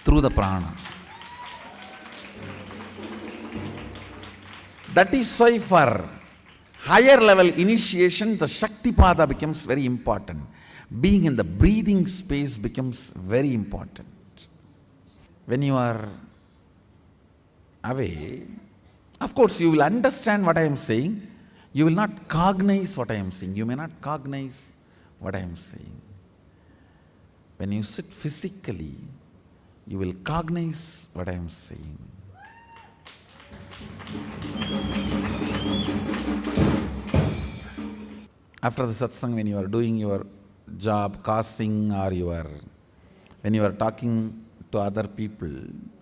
through the prana. That is why for higher level initiation, the Shaktipada becomes very important. Being in the breathing space becomes very important. When you are away, of course you will understand what I am saying. You will not cognize what I am saying. You may not cognize what I am saying. When you sit physically, you will cognize what I am saying. After the satsang, when you are doing your job, causing, or when you are talking to other people,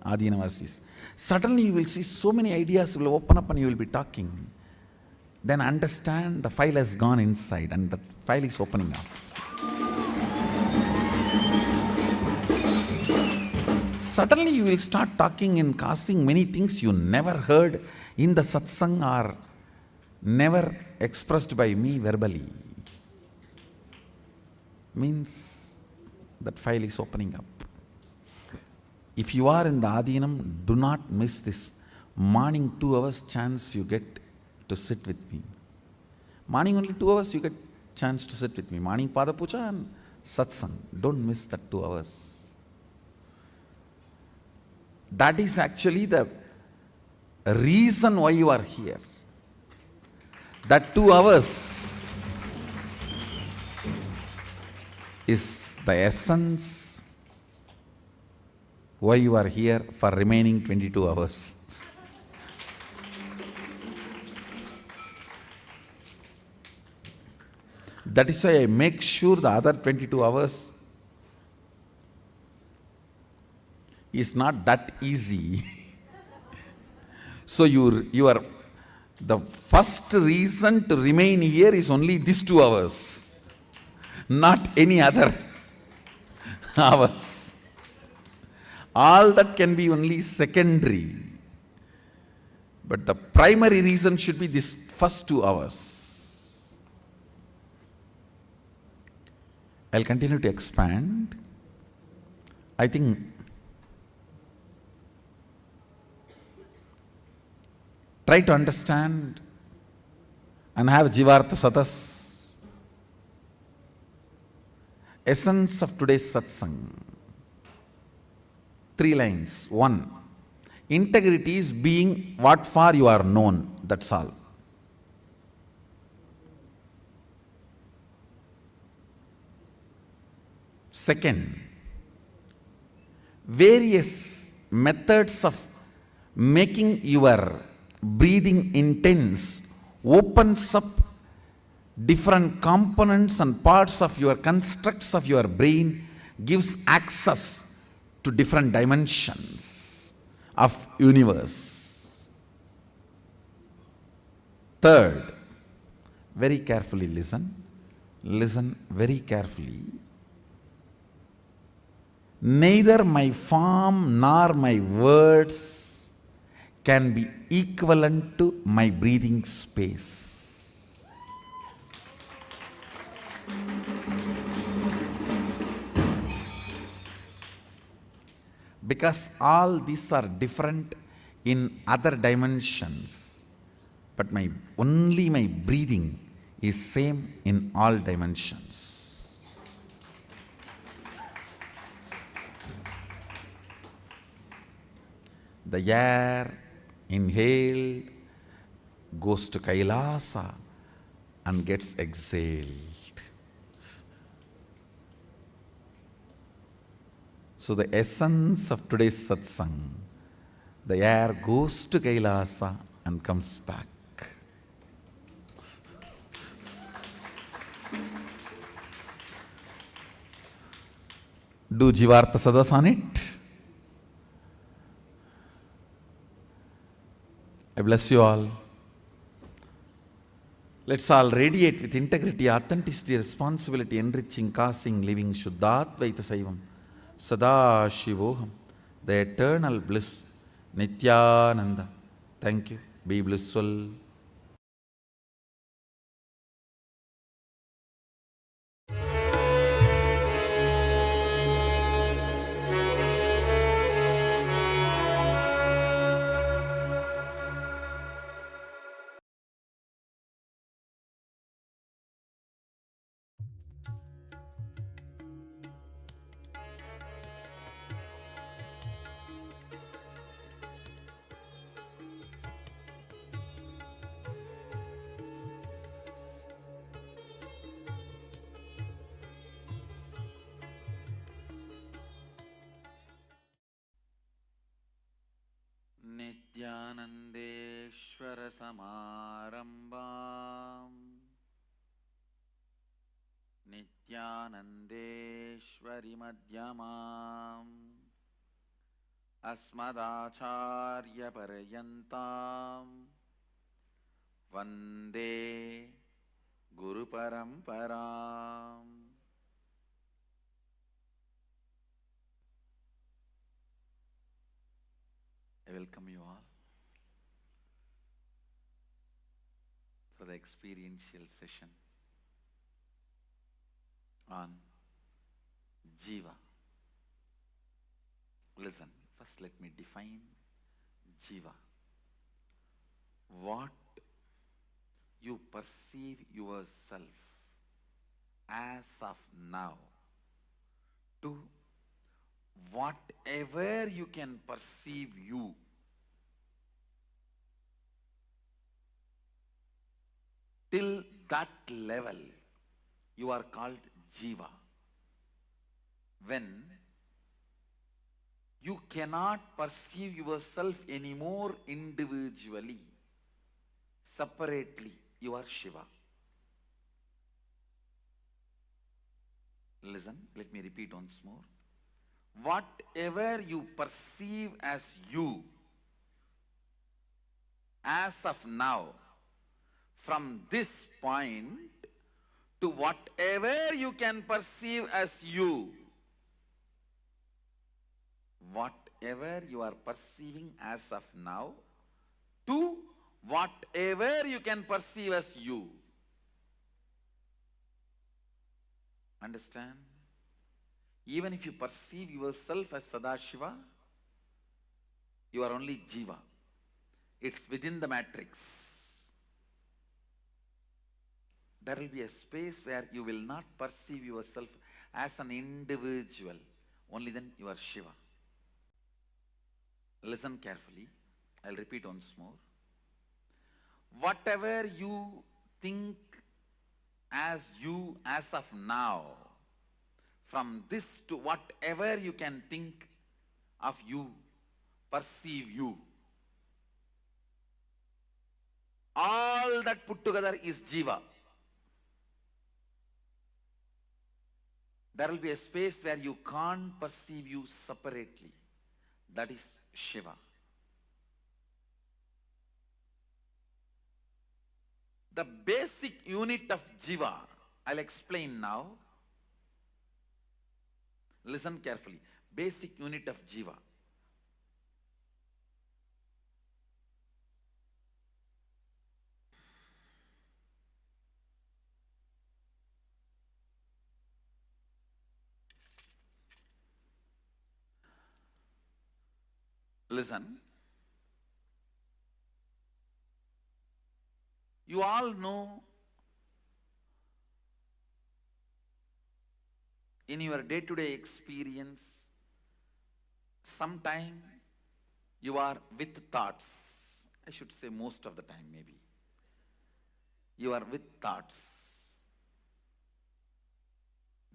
Adinavasis, suddenly you will see so many ideas will open up and you will be talking. Then understand the file has gone inside and the file is opening up. Suddenly you will start talking and causing many things you never heard in the satsang or never expressed by me verbally. Means that file is opening up. If you are in the Adinam, do not miss this morning 2 hours chance you get to sit with me. Morning only 2 hours you get chance to sit with me. Morning Pada Puja and Satsang. Don't miss that 2 hours. That is actually the reason why you are here. That 2 hours is the essence why you are here for remaining 22 hours. That is why I make sure the other 22 hours is not that easy. So you are the first reason to remain here is only these 2 hours, not any other hours. All that can be only secondary. But the primary reason should be this first 2 hours. I'll continue to expand. I think try to understand and have Jivartha Satas. Essence of today's satsang. 3 lines. 1. Integrity is being what for you are known. That's all. Second, various methods of making your breathing intense opens up different components and parts of your constructs of your brain, gives access to different dimensions of universe. Third, very carefully listen. Listen very carefully. Neither my form nor my words can be equivalent to my breathing space. Because all these are different in other dimensions, but only my breathing is same in all dimensions. The air inhaled goes to Kailasa and gets exhaled. So the essence of today's satsang, the air goes to Kailasa and comes back. Do Jivartha Sadas on it. I bless you all. Let's all radiate with integrity, authenticity, responsibility, enriching, causing, living Shuddhadvaita Saivam, Sada Shivoham, the eternal bliss, Nithyananda. Thank you. Be blissful. Nithyanandeshwara Samarambam Nithyanandeshwari Madhyamam Asmadacharya Parayantam Vande Guru Paramparam. I welcome you all for the experiential session on Jiva. Listen, first let me define Jiva. What you perceive yourself as of now to whatever you can perceive you. Till that level, you are called Jiva. When you cannot perceive yourself anymore individually, separately, you are Shiva. Listen, let me repeat once more. Whatever you perceive as you, as of now, from this point to whatever you can perceive as you, whatever you are perceiving as of now, to whatever you can perceive as you. Understand? Even if you perceive yourself as Sadashiva, you are only Jiva. It's within the matrix. There will be a space where you will not perceive yourself as an individual. Only then you are Shiva. Listen carefully. I'll repeat once more. Whatever you think as you as of now, from this to whatever you can think of you, perceive you, all that put together is Jiva. There will be a space where you can't perceive you separately. That is Shiva. The basic unit of jiva, I'll explain now. Listen carefully. Basic unit of jiva. Listen. You all know in your day-to-day experience, sometime you are with thoughts. I should say most of the time maybe. You are with thoughts.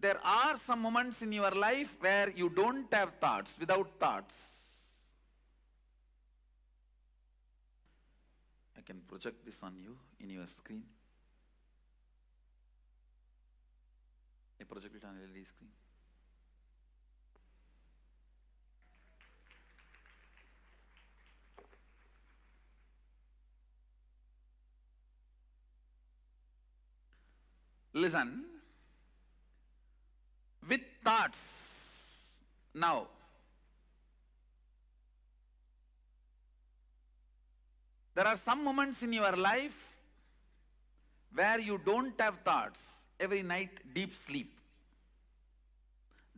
There are some moments in your life where you don't have thoughts, without thoughts. I can project this on you in your screen. I project it on LED screen. Listen. With thoughts. Now, there are some moments in your life where you don't have thoughts. Every night, deep sleep.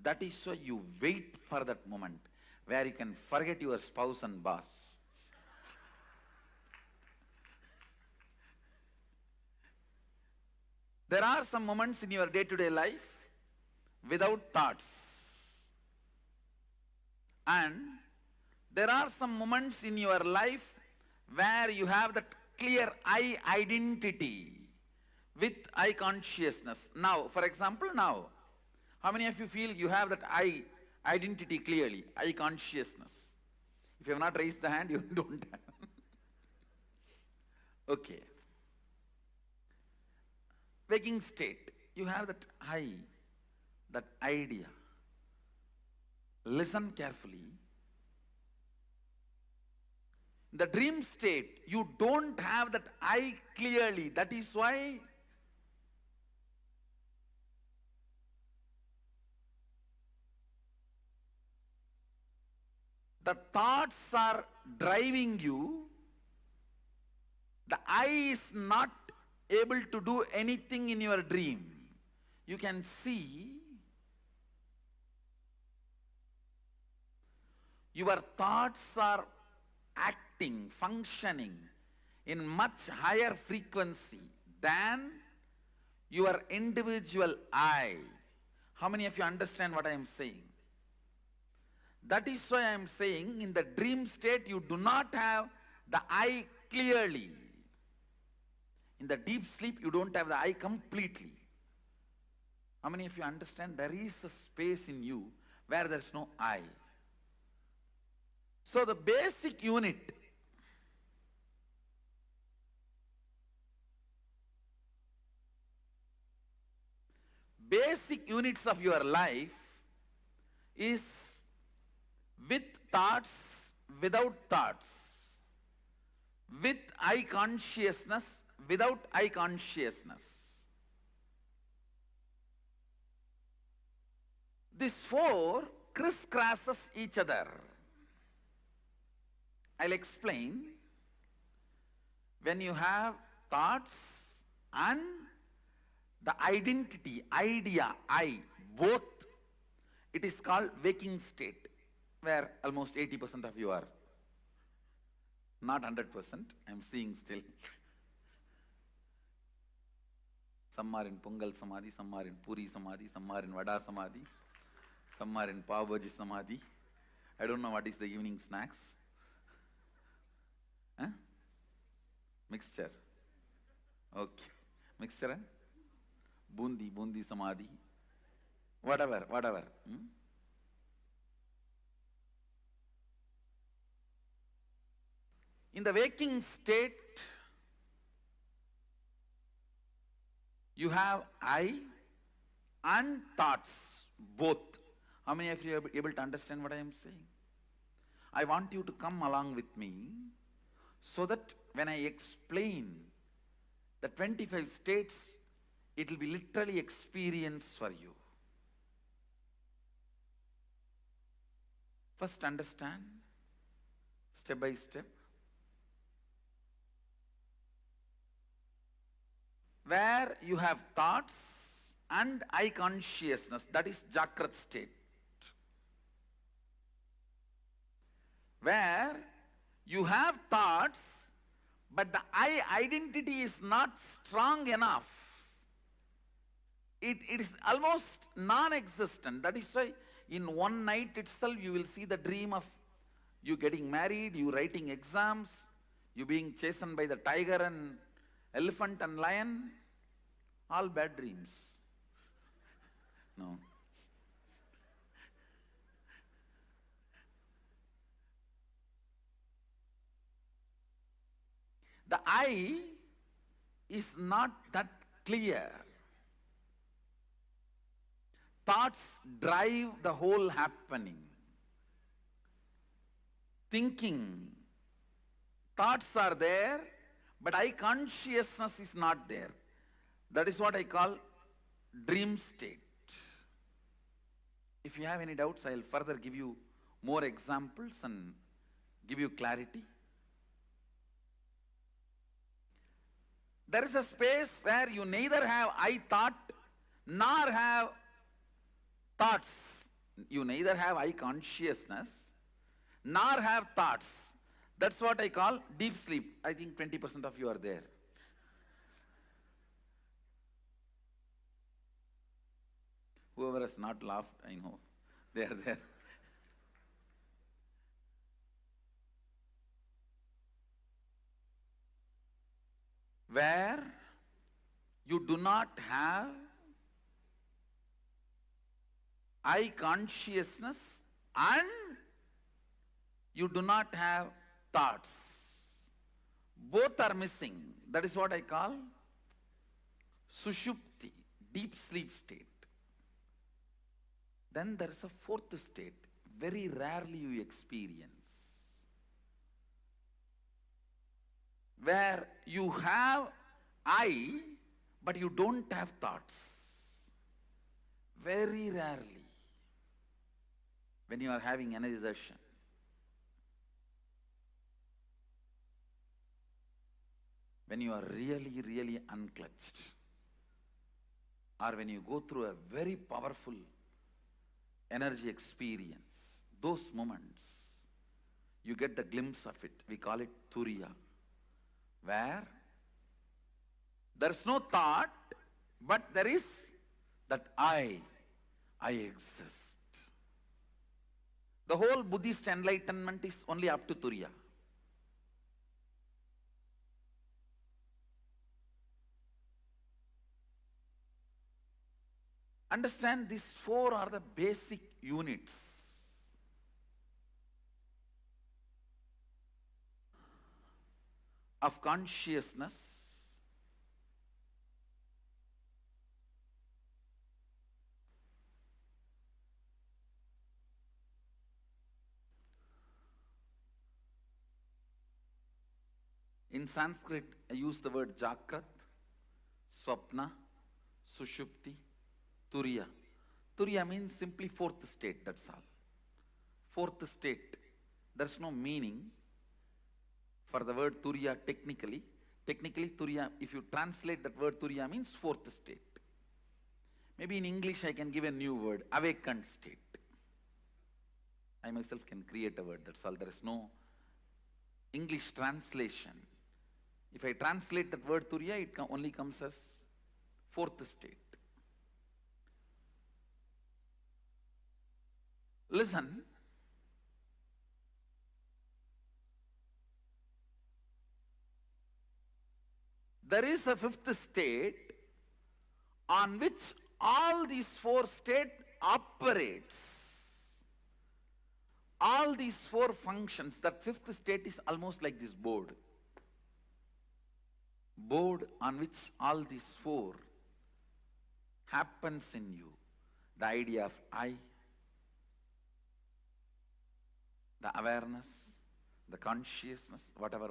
That is why you wait for that moment where you can forget your spouse and boss. There are some moments in your day-to-day life without thoughts. And there are some moments in your life where you have that clear I identity with I consciousness. Now, for example, now, how many of you feel you have that I identity clearly, I consciousness? If you have not raised the hand, you don't have. Okay. Waking state, you have that I, that idea. Listen carefully. In the dream state, you don't have that I clearly. That is why the thoughts are driving you. The I is not able to do anything in your dream. You can see your thoughts are acting, functioning in much higher frequency than your individual I. How many of you understand what I am saying? That is why I am saying in the dream state you do not have the I clearly. In the deep sleep you don't have the I completely. How many of you understand there is a space in you where there is no I? So the basic unit units of your life is with thoughts, without thoughts, with I consciousness, without I consciousness. These four crisscrosses each other. I'll explain. When you have thoughts and the identity, idea, I, both, it is called waking state, where almost 80% of you are. Not 100%, I'm seeing still. Some are in Pongal Samadhi, some are in Puri Samadhi, some are in Vada Samadhi, some are in Pav Bhaji Samadhi. I don't know what is the evening snacks. Huh? Mixture. Okay. Mixture? Bundi Samadhi. Whatever. In the waking state, you have I and thoughts, both. How many of you are able to understand what I am saying? I want you to come along with me so that when I explain, the 25 states, it will be literally experience for you. First understand, step by step. Where you have thoughts and eye consciousness, that is Jagrat state. Where you have thoughts, but the I identity is not strong enough. It is almost non-existent. That is why in one night itself you will see the dream of you getting married, you writing exams, you being chastened by the tiger and elephant and lion. All bad dreams. No. The I is not that clear. Thoughts drive the whole happening. Thinking, thoughts are there, but I consciousness is not there. That is what I call dream state. If you have any doubts, I will further give you more examples and give you clarity. There is a space where you neither have I thought nor have thoughts. You neither have I consciousness nor have thoughts. That's what I call deep sleep. I think 20% of you are there. Whoever has not laughed, I know, they are there. Where you do not have I consciousness and you do not have thoughts. Both are missing. That is what I call sushupti, deep sleep state. Then there is a fourth state, very rarely you experience, where you have I, but you don't have thoughts. Very rarely, when you are having energization. When you are really, really unclutched, or when you go through a very powerful energy experience, those moments, you get the glimpse of it. We call it Turiya, where there's no thought, but there is that I exist. The whole Buddhist enlightenment is only up to Turiya. Understand, these four are the basic units. Of consciousness, in Sanskrit, I use the word Jagrat, Swapna, Sushupti, Turiya. Turiya means simply fourth state, that's all. Fourth state. There's no meaning for the word Turiya technically. Technically, Turiya, if you translate that word Turiya, means fourth state. Maybe in English I can give a new word, awakened state. I myself can create a word, that's all. There is no English translation. If I translate that word Turiya, it only comes as fourth state. Listen, there is a fifth state on which all these four states operates. All these four functions, that fifth state is almost like this board. Board on which all these four happens in you. The idea of I, the awareness, the consciousness, whatever.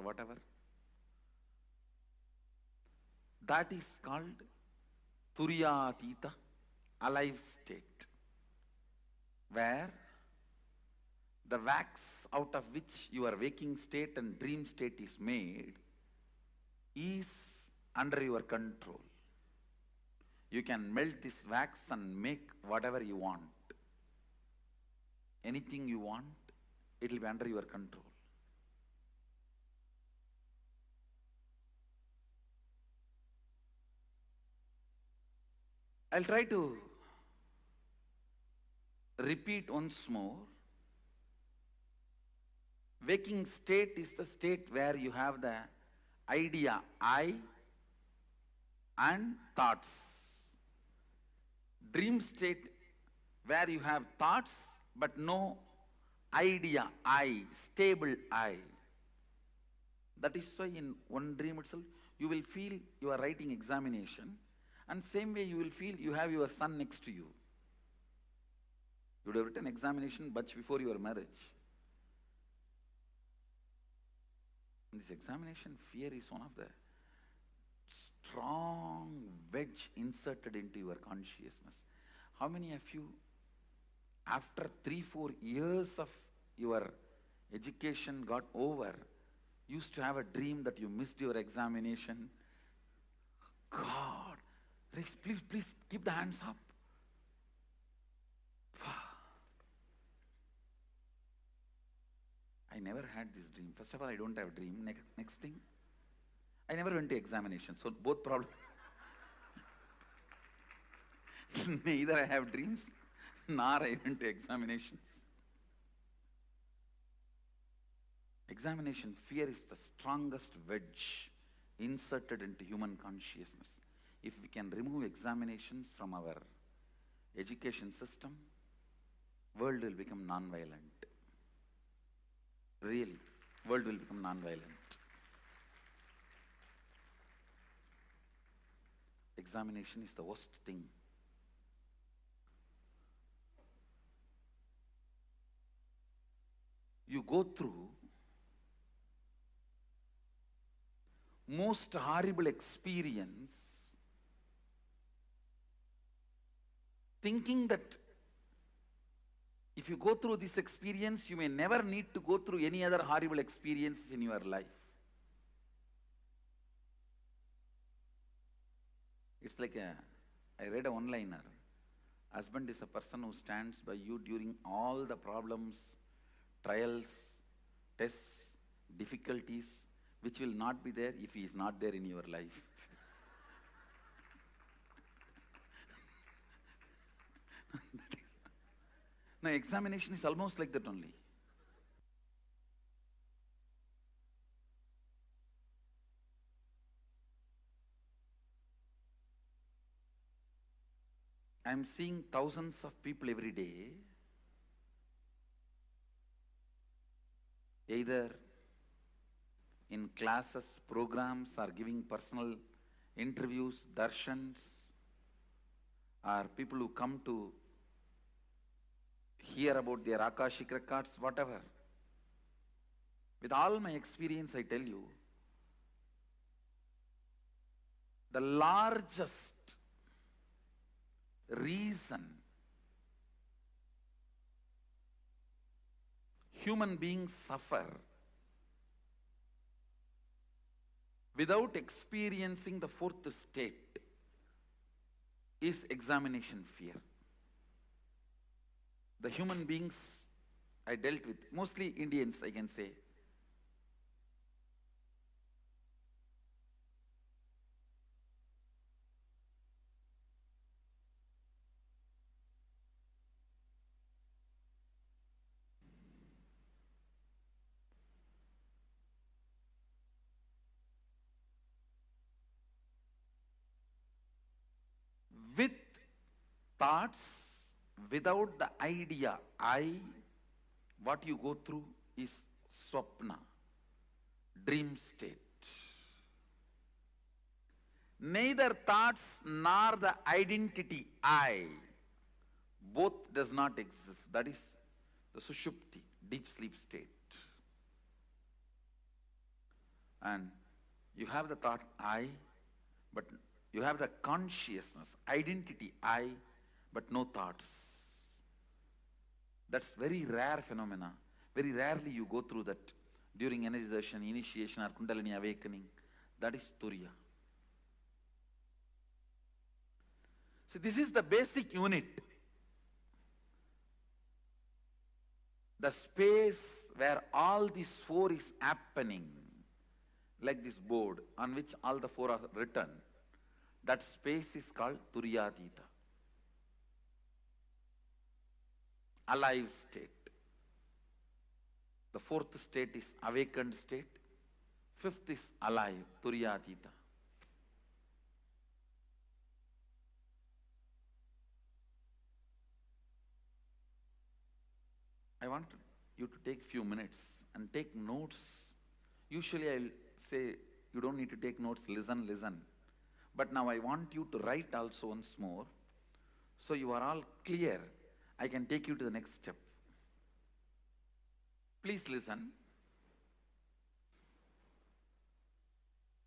That is called Turyatita, alive state, where the wax out of which your waking state and dream state is made is under your control. You can melt this wax and make whatever you want. Anything you want, it will be under your control. I'll try to repeat once more. Waking state is the state where you have the idea I and thoughts. Dream state where you have thoughts but no idea I, stable I. That is why in one dream itself you will feel you are writing examination, and same way you will feel you have your son next to you. You would have written examination much before your marriage. This examination fear is one of the strong wedge inserted into your consciousness. How many of you, after 3-4 years of your education got over, used to have a dream that you missed your examination? God, please keep the hands up. I never had this dream. First of all, I don't have a dream. Next thing, I never went to examination. So both problems. Neither I have dreams, nor I went to examinations. Examination fear is the strongest wedge inserted into human consciousness. If we can remove examinations from our education system, world will become non-violent. Really, world will become non-violent. Examination is the worst thing. You go through most horrible experience thinking that if you go through this experience, you may never need to go through any other horrible experiences in your life. It's like I read a one-liner. Husband is a person who stands by you during all the problems, trials, tests, difficulties, which will not be there if he is not there in your life. Now, examination is almost like that only. I am seeing thousands of people every day, either in classes, programs, or giving personal interviews, darshans, or people who come to hear about their Akashic records, whatever. With all my experience, I tell you, the largest reason human beings suffer without experiencing the fourth state is examination fear. The human beings I dealt with, mostly Indians I can say, with thoughts, without the idea I, what you go through is swapna, dream state. Neither thoughts nor the identity I, both does not exist. That is the sushupti, deep sleep state. And you have the thought I, But you have the consciousness, identity, I, but no thoughts. That's very rare phenomena. Very rarely you go through that during energization, initiation or Kundalini awakening. That is Turiya. So this is the basic unit. The space where all these four is happening, like this board on which all the four are written, that space is called Turiyadita. Alive state. The fourth state is awakened state. Fifth is alive, Turiyadita. I want you to take few minutes and take notes. Usually I'll say you don't need to take notes, listen. But now I want you to write also once more. So you are all clear. I can take you to the next step. Please listen.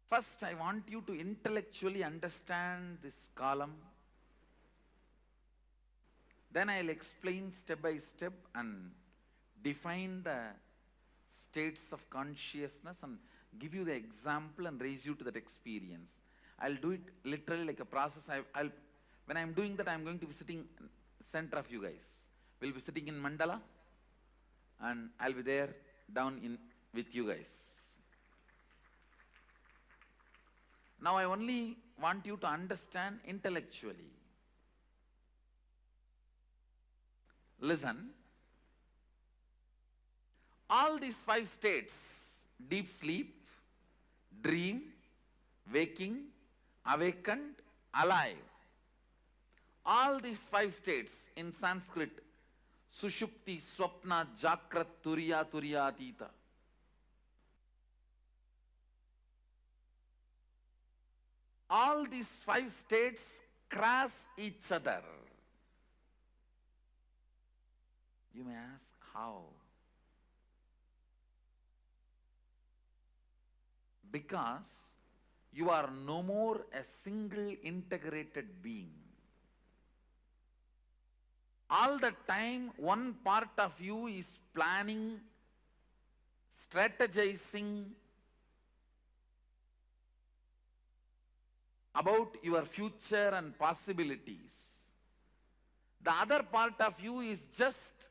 First, I want you to intellectually understand this column. Then I'll explain step by step and define the states of consciousness and give you the example and raise you to that experience. I'll do it literally like a process. When I'm doing that, I'm going to be sitting center of you guys. We'll be sitting in mandala and I'll be there down in with you guys. Now I only want you to understand intellectually. Listen. All these five states, deep sleep, dream, waking, awakened, alive. All these five states in Sanskrit, Sushupti, Swapna, Jakrat, Turiya, Turiyatita. All these five states cross each other. You may ask, how? Because you are no more a single integrated being. All the time, one part of you is planning, strategizing about your future and possibilities. The other part of you is just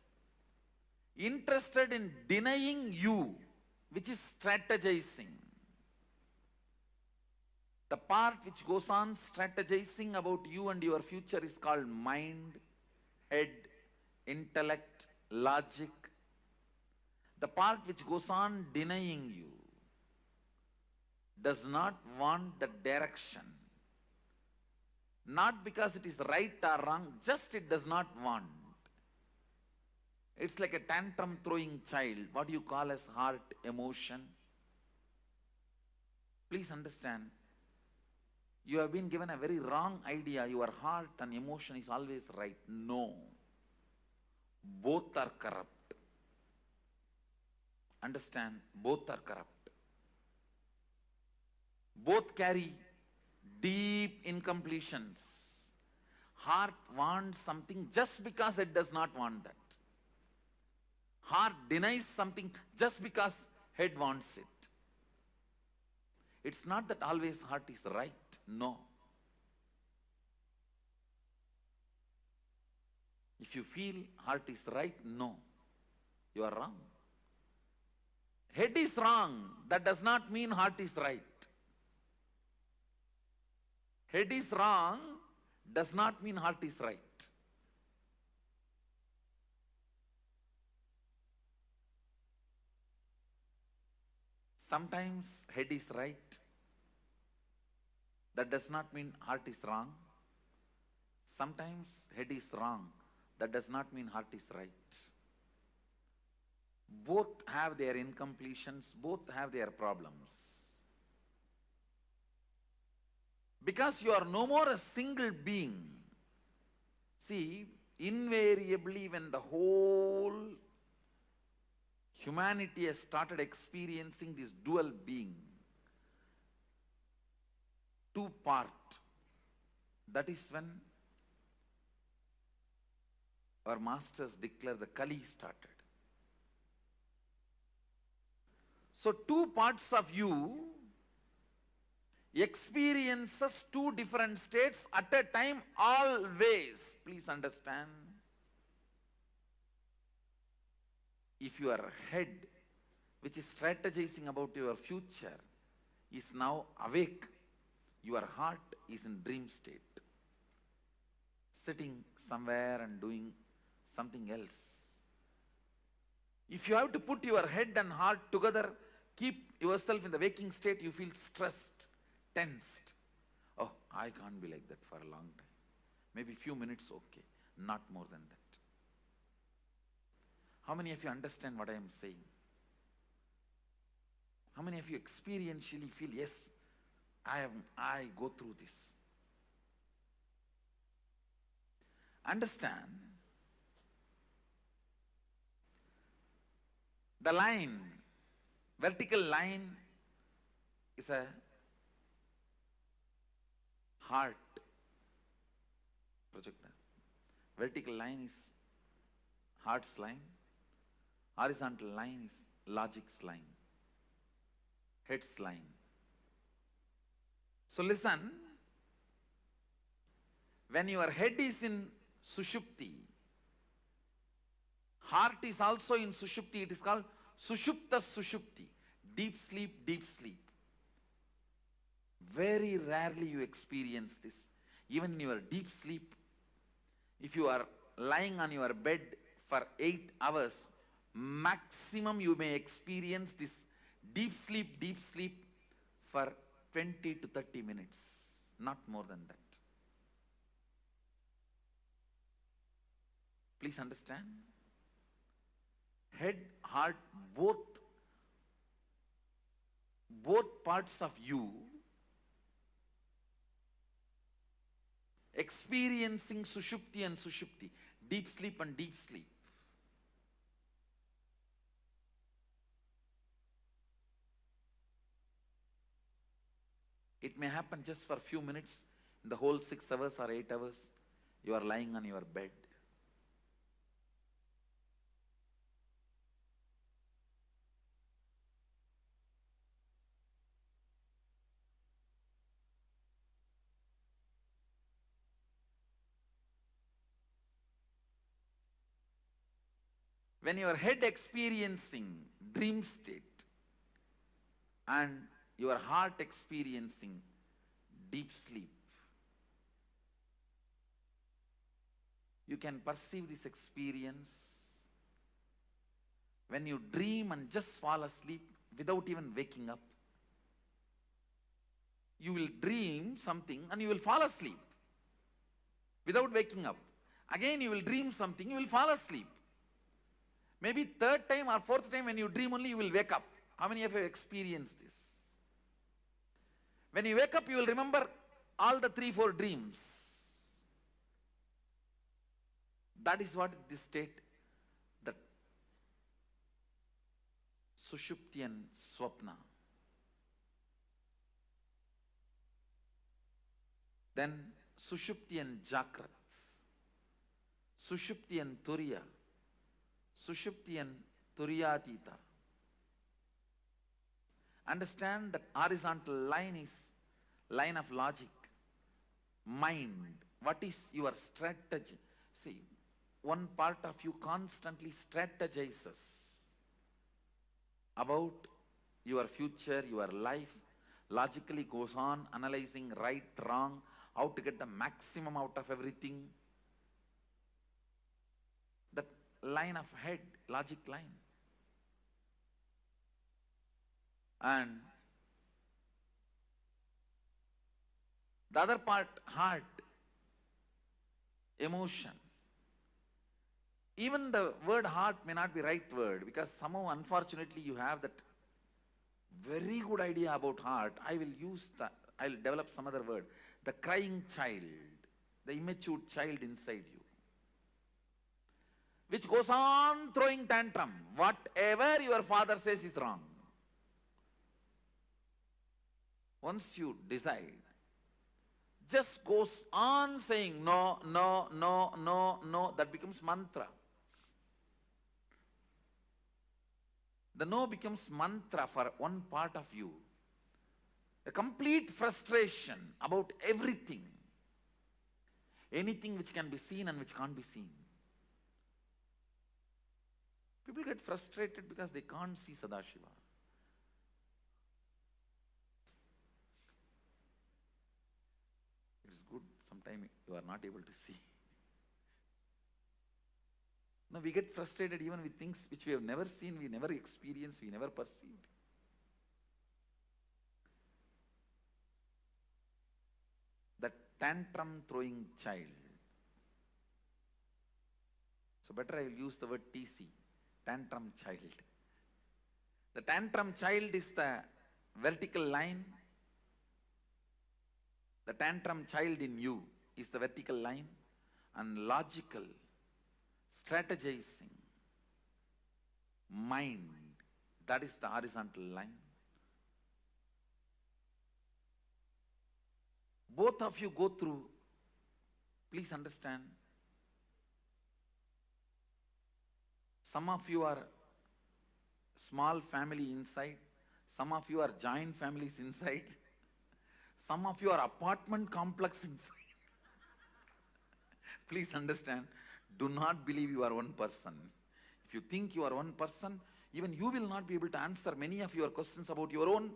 interested in denying you, which is strategizing. The part which goes on strategizing about you and your future is called mind, head, intellect, logic. The part which goes on denying you does not want the direction. Not because it is right or wrong, just it does not want. It's like a tantrum throwing child, what you call as heart emotion. Please understand, you have been given a very wrong idea. Your heart and emotion is always right. No. Both are corrupt. Understand? Both are corrupt. Both carry deep incompletions. Heart wants something just because it does not want that. Heart denies something just because head wants it. It's not that always heart is right. No. If you feel heart is right, no. You are wrong. Head is wrong. That does not mean heart is right. Head is wrong does not mean heart is right. Sometimes head is right. That does not mean heart is wrong. Sometimes head is wrong. That does not mean heart is right. Both have their incompletions, both have their problems. Because you are no more a single being. See, invariably when the whole humanity has started experiencing this dual being, two-part. That is when our masters declare the Kali started. So two parts of you experiences two different states at a time always. Please understand. If your head, which is strategizing about your future, is now awake, your heart is in dream state, sitting somewhere and doing something else. If you have to put your head and heart together, keep yourself in the waking state, you feel stressed, tensed. Oh, I can't be like that for a long time. Maybe few minutes, okay. Not more than that. How many of you understand what I am saying? How many of you experientially feel, yes, I go through this? Understand, the line, vertical line is a heart projector. Vertical line is heart's line. Horizontal line is logic's line, head's line. So listen, when your head is in Sushupti, heart is also in Sushupti. It is called Sushupta Sushupti, deep sleep, deep sleep. Very rarely you experience this. Even in your deep sleep, if you are lying on your bed for 8 hours, maximum you may experience this deep sleep for 20 to 30 minutes, not more than that. Please understand. Head, heart, both parts of you experiencing Sushupti and Sushupti, deep sleep and deep sleep. It may happen just for a few minutes. In the whole 6 hours or 8 hours, you are lying on your bed. When your head experiencing dream state and your heart experiencing deep sleep, you can perceive this experience. When you dream and just fall asleep without even waking up, you will dream something and you will fall asleep without waking up. Again you will dream something, you will fall asleep. Maybe third time or fourth time when you dream only you will wake up. How many of you have experienced this? When you wake up, you will remember all the 3-4 dreams. That is what this state, the Sushupti and Swapna. Then Sushupti and Jakrat, Sushupti and Turiya, Sushupti and Turiyatita. Understand that horizontal line is line of logic, mind. What is your strategy? See, one part of you constantly strategizes about your future, your life, logically goes on analyzing right, wrong, how to get the maximum out of everything. That line of head, logic line. And the other part, heart, emotion. Even the word heart may not be right word, because somehow unfortunately you have that very good idea about heart. I will develop some other word. The crying child, the immature child inside you, which goes on throwing tantrum. Whatever your father says is wrong. Once you decide just goes on saying no, no, no, no, no, that becomes mantra. The no becomes mantra for one part of you. A complete frustration about everything. Anything which can be seen and which can't be seen. People get frustrated because they can't see Sadashiva. It's good, sometimes you are not able to see. No, we get frustrated even with things which we have never seen, we never experienced, we never perceived. The tantrum throwing child. So better I will use the word TC, tantrum child. The tantrum child is the vertical line. The tantrum child in you is the vertical line, and logical, strategizing mind, that is the horizontal line. Both of you go through, please understand, some of you are small family inside, some of you are joint families inside, some of you are apartment complex inside. Please understand, do not believe you are one person. If you think you are one person, even you will not be able to answer many of your questions about your own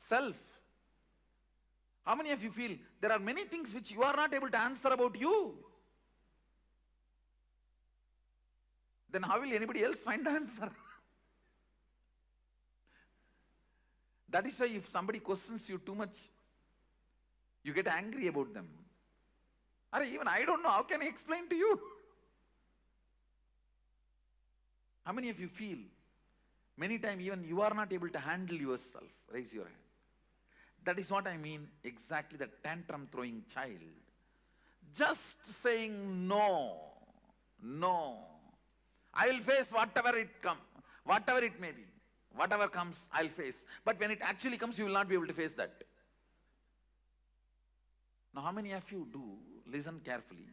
self. How many of you feel there are many things which you are not able to answer about you? Then how will anybody else find the answer? That is why if somebody questions you too much, you get angry about them. Or even I don't know, how can I explain to you? How many of you feel many times even you are not able to handle yourself? Raise your hand. That is what I mean, exactly the tantrum throwing child. Just saying no, no. I will face whatever it may be. Whatever comes, I'll face. But when it actually comes, you will not be able to face that. Now, how many of you do, listen carefully.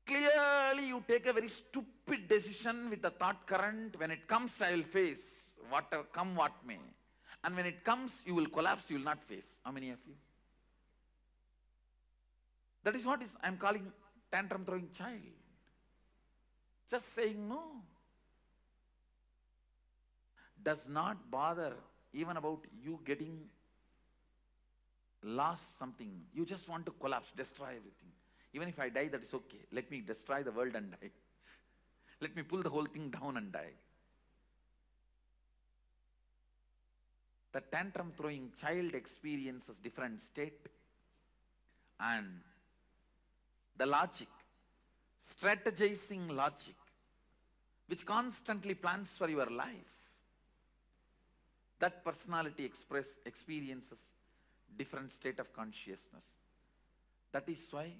Clearly, you take a very stupid decision with the thought current. When it comes, I will face, whatever, come what may. And when it comes, you will collapse, you will not face. How many of you? That is what I am calling tantrum throwing child. Just saying no. Does not bother even about you getting lost something. You just want to collapse, destroy everything. Even if I die, that is okay. Let me destroy the world and die. Let me pull the whole thing down and die. The tantrum throwing child experiences different state, and the logic, strategizing logic, which constantly plans for your life. That personality experiences different state of consciousness. That is why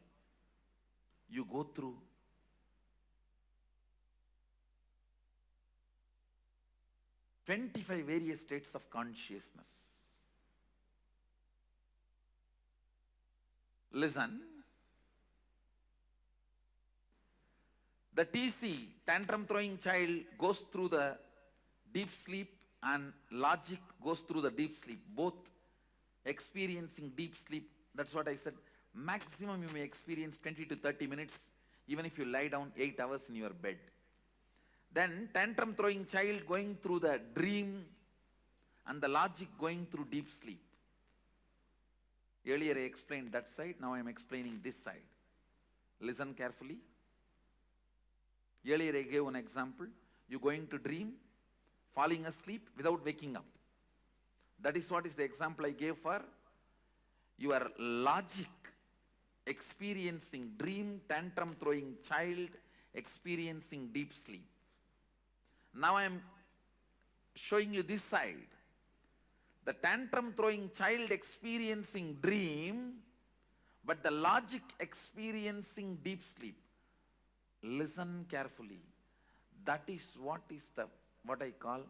you go through various states of consciousness. Listen. The TC, tantrum throwing child, goes through the deep sleep, and logic goes through the deep sleep. Both experiencing deep sleep. That's what I said. Maximum you may experience 20 to 30 minutes, even if you lie down 8 hours in your bed. Then tantrum throwing child going through the dream, and the logic going through deep sleep. Earlier I explained that side, now I am explaining this side. Listen carefully. Earlier I gave one example. You going to dream, falling asleep without waking up. That is what is the example I gave for your logic experiencing dream, tantrum throwing child experiencing deep sleep. Now I am showing you this side. The tantrum throwing child experiencing dream, but the logic experiencing deep sleep. Listen carefully. That is what I call,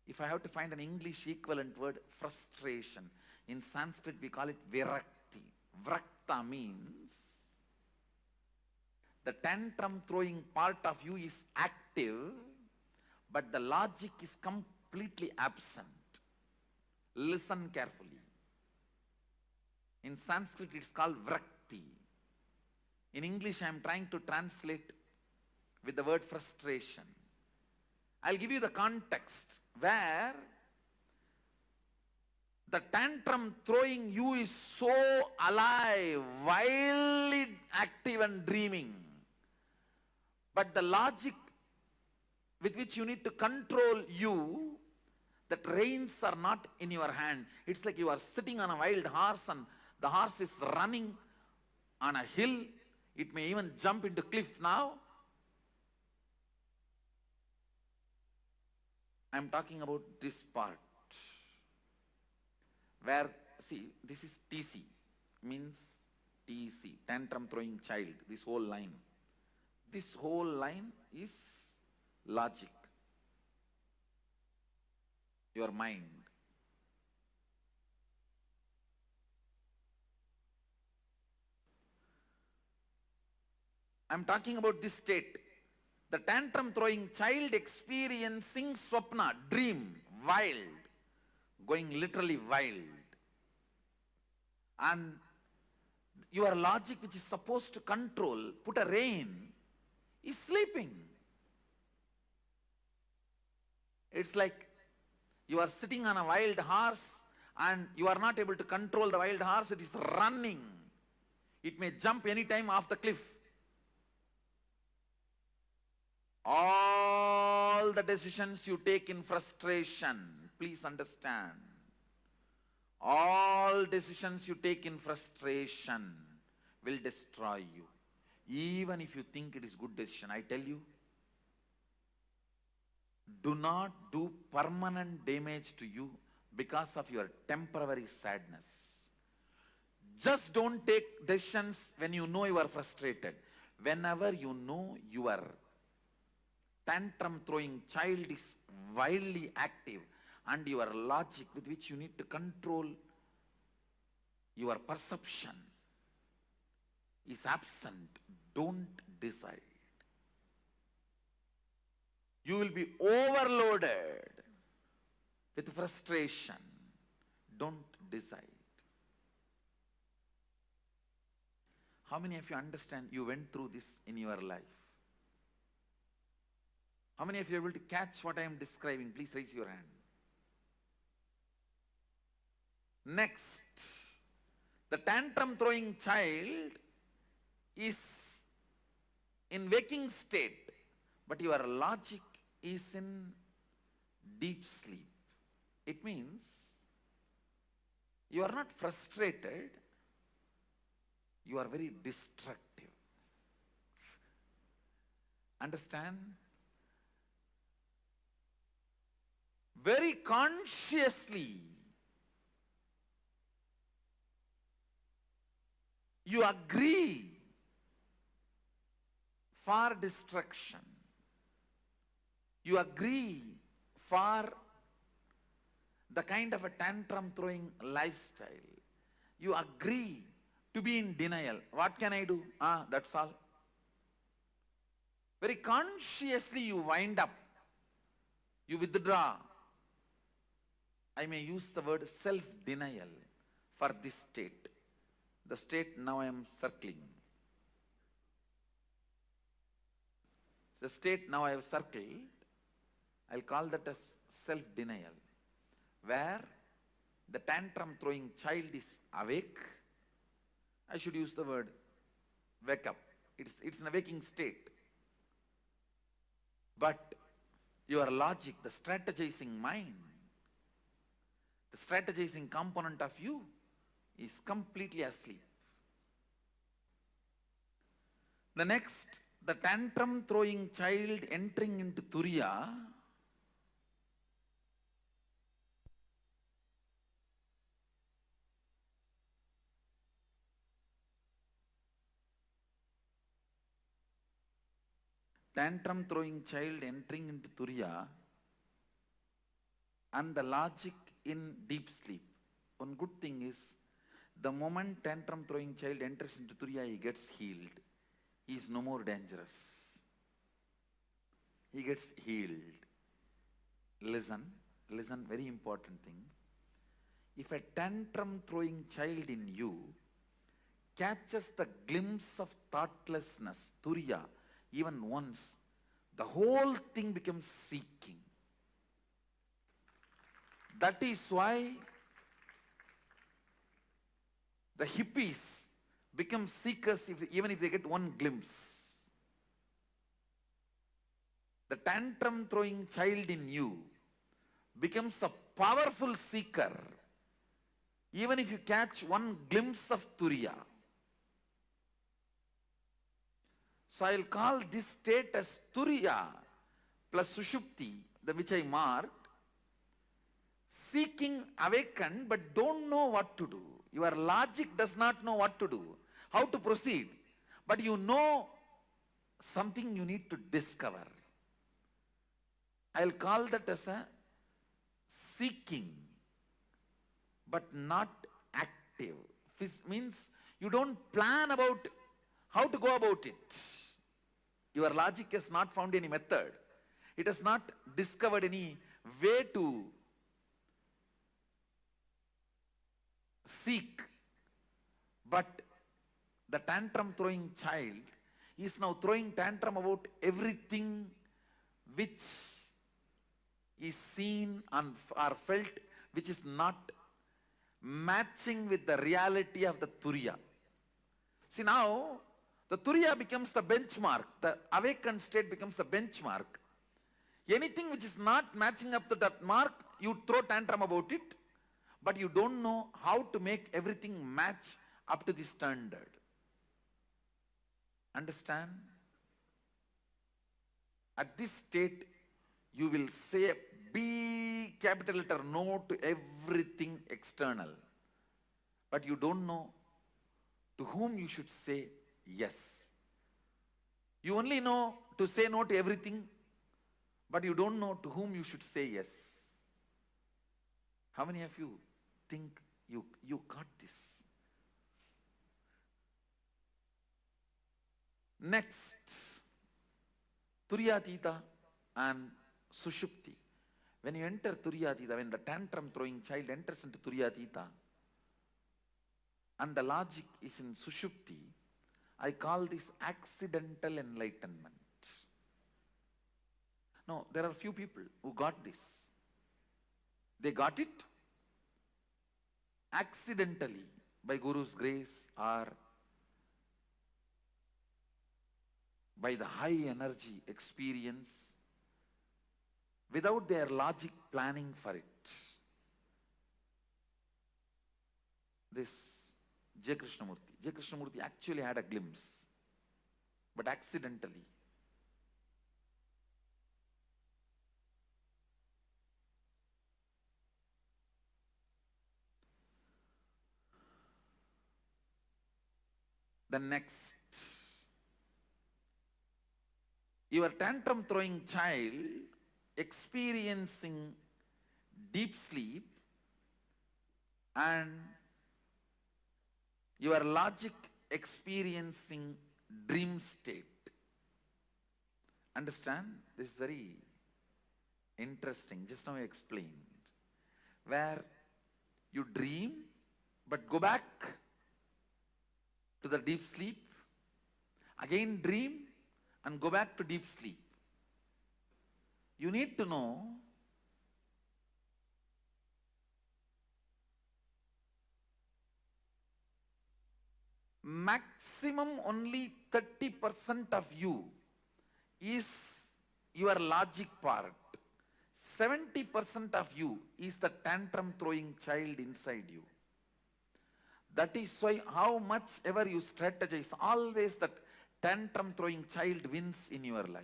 if I have to find an English equivalent word, frustration. In Sanskrit we call it virakti. Vrakta means the tantrum throwing part of you is active, but the logic is completely absent. Listen carefully. In Sanskrit it's called vrakti. In English I am trying to translate with the word frustration. I'll give you the context where the tantrum throwing you is so alive, wildly active and dreaming. But the logic with which you need to control you, that reins are not in your hand. It's like you are sitting on a wild horse and the horse is running on a hill. It may even jump into cliff now. I'm talking about this part. Where, see, this is TC, means TC, tantrum throwing child, this whole line. This whole line is logic, your mind. I'm talking about this state. The tantrum throwing child experiencing swapna, dream, wild, going literally wild. And your logic, which is supposed to control, put a rein, is sleeping. It's like you are sitting on a wild horse and you are not able to control the wild horse. It is running. It may jump anytime off the cliff. All the decisions you take in frustration, please understand, all decisions you take in frustration will destroy you. Even if you think it is good decision, I tell you, do not do permanent damage to you because of your temporary sadness. Just don't take decisions when you know you are frustrated. Whenever you know your tantrum throwing child is wildly active and your logic with which you need to control your perception is absent, don't decide. You will be overloaded with frustration. Don't decide. How many of you understand you went through this in your life? How many of you are able to catch what I am describing? Please raise your hand. Next, the tantrum throwing child is in waking state, but your logic is in deep sleep. It means you are not frustrated, you are very destructive. Understand? Very consciously you agree for destruction. You agree for the kind of a tantrum throwing lifestyle. You agree to be in denial. What can I do? That's all. Very consciously you wind up. You withdraw. I may use the word self-denial for this state. The state now I am circling. The state now I have circled, I'll call that as self-denial, where the tantrum throwing child is awake. I should use the word wake up. It's in a waking state. But your logic, the strategizing mind, the strategizing component of you is completely asleep. The next, the tantrum throwing child entering into Turiya, tantrum throwing child entering into Turiya and the logic in deep sleep. one good thing is, the moment tantrum throwing child enters into Turiya, he gets healed. He is no more dangerous. He gets healed. Listen, very important thing. If a tantrum throwing child in you catches the glimpse of thoughtlessness, Turiya, even once, the whole thing becomes seeking. That is why the hippies become seekers even if they get one glimpse. The tantrum throwing child in you becomes a powerful seeker even if you catch one glimpse of Turiya. So I'll call this state as Turiya plus Sushupti, which I marked, seeking awakened but don't know what to do. Your logic does not know what to do, how to proceed, but you know something you need to discover. I'll call that as a seeking but not active. Means you don't plan about how to go about it. Your logic has not found any method. It has not discovered any way to seek. But the tantrum throwing child is now throwing tantrum about everything which is seen or felt, which is not matching with the reality of the Turiya. See, now the Turiya becomes the benchmark, the awakened state becomes the benchmark. Anything which is not matching up to that mark, you throw tantrum about it, but you don't know how to make everything match up to the standard. Understand? At this state, you will say a big capital letter no to everything external, but you don't know to whom you should say yes. You only know to say no to everything, but you don't know to whom you should say yes. How many of you think you got this? Next, Turiyatita and Sushupti. When you enter Turiyatita, when the tantrum throwing child enters into Turiyatita and the logic is in Sushupti, I call this accidental enlightenment. No, there are few people who got this. They got it accidentally by Guru's grace or by the high energy experience without their logic planning for it. This J. Krishnamurti actually had a glimpse, but accidentally. The next, your tantrum throwing child experiencing deep sleep and your logic experiencing dream state. Understand? This is very interesting. Just now I explained. Where you dream but go back to the deep sleep, again dream and go back to deep sleep. You need to know maximum only 30% of you is your logic part. 70% of you is the tantrum throwing child inside you. That is why how much ever you strategize, always that tantrum throwing child wins in your life.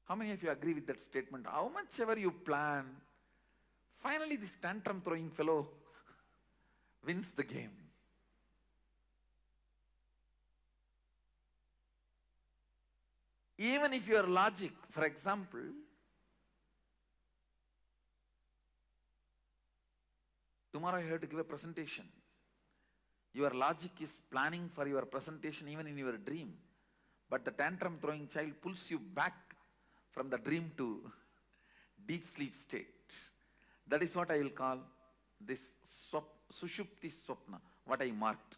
How many of you agree with that statement? How much ever you plan, finally this tantrum throwing fellow wins the game. Even if your logic, for example, Tomorrow you have to give a presentation. Your logic is planning for your presentation even in your dream. But the tantrum throwing child pulls you back from the dream to deep sleep state. That is what I will call this Sushupti Swapna, what I marked.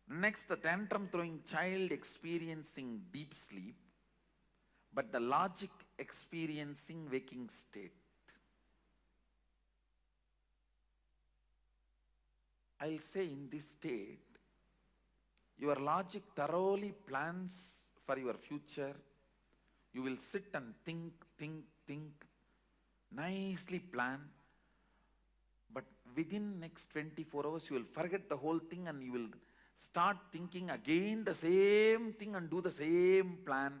Next, the tantrum throwing child experiencing deep sleep, but the logic experiencing waking state. I'll say in this state, your logic thoroughly plans for your future. You will sit and think, nicely plan. But within next 24 hours, you will forget the whole thing and you will start thinking again the same thing and do the same plan.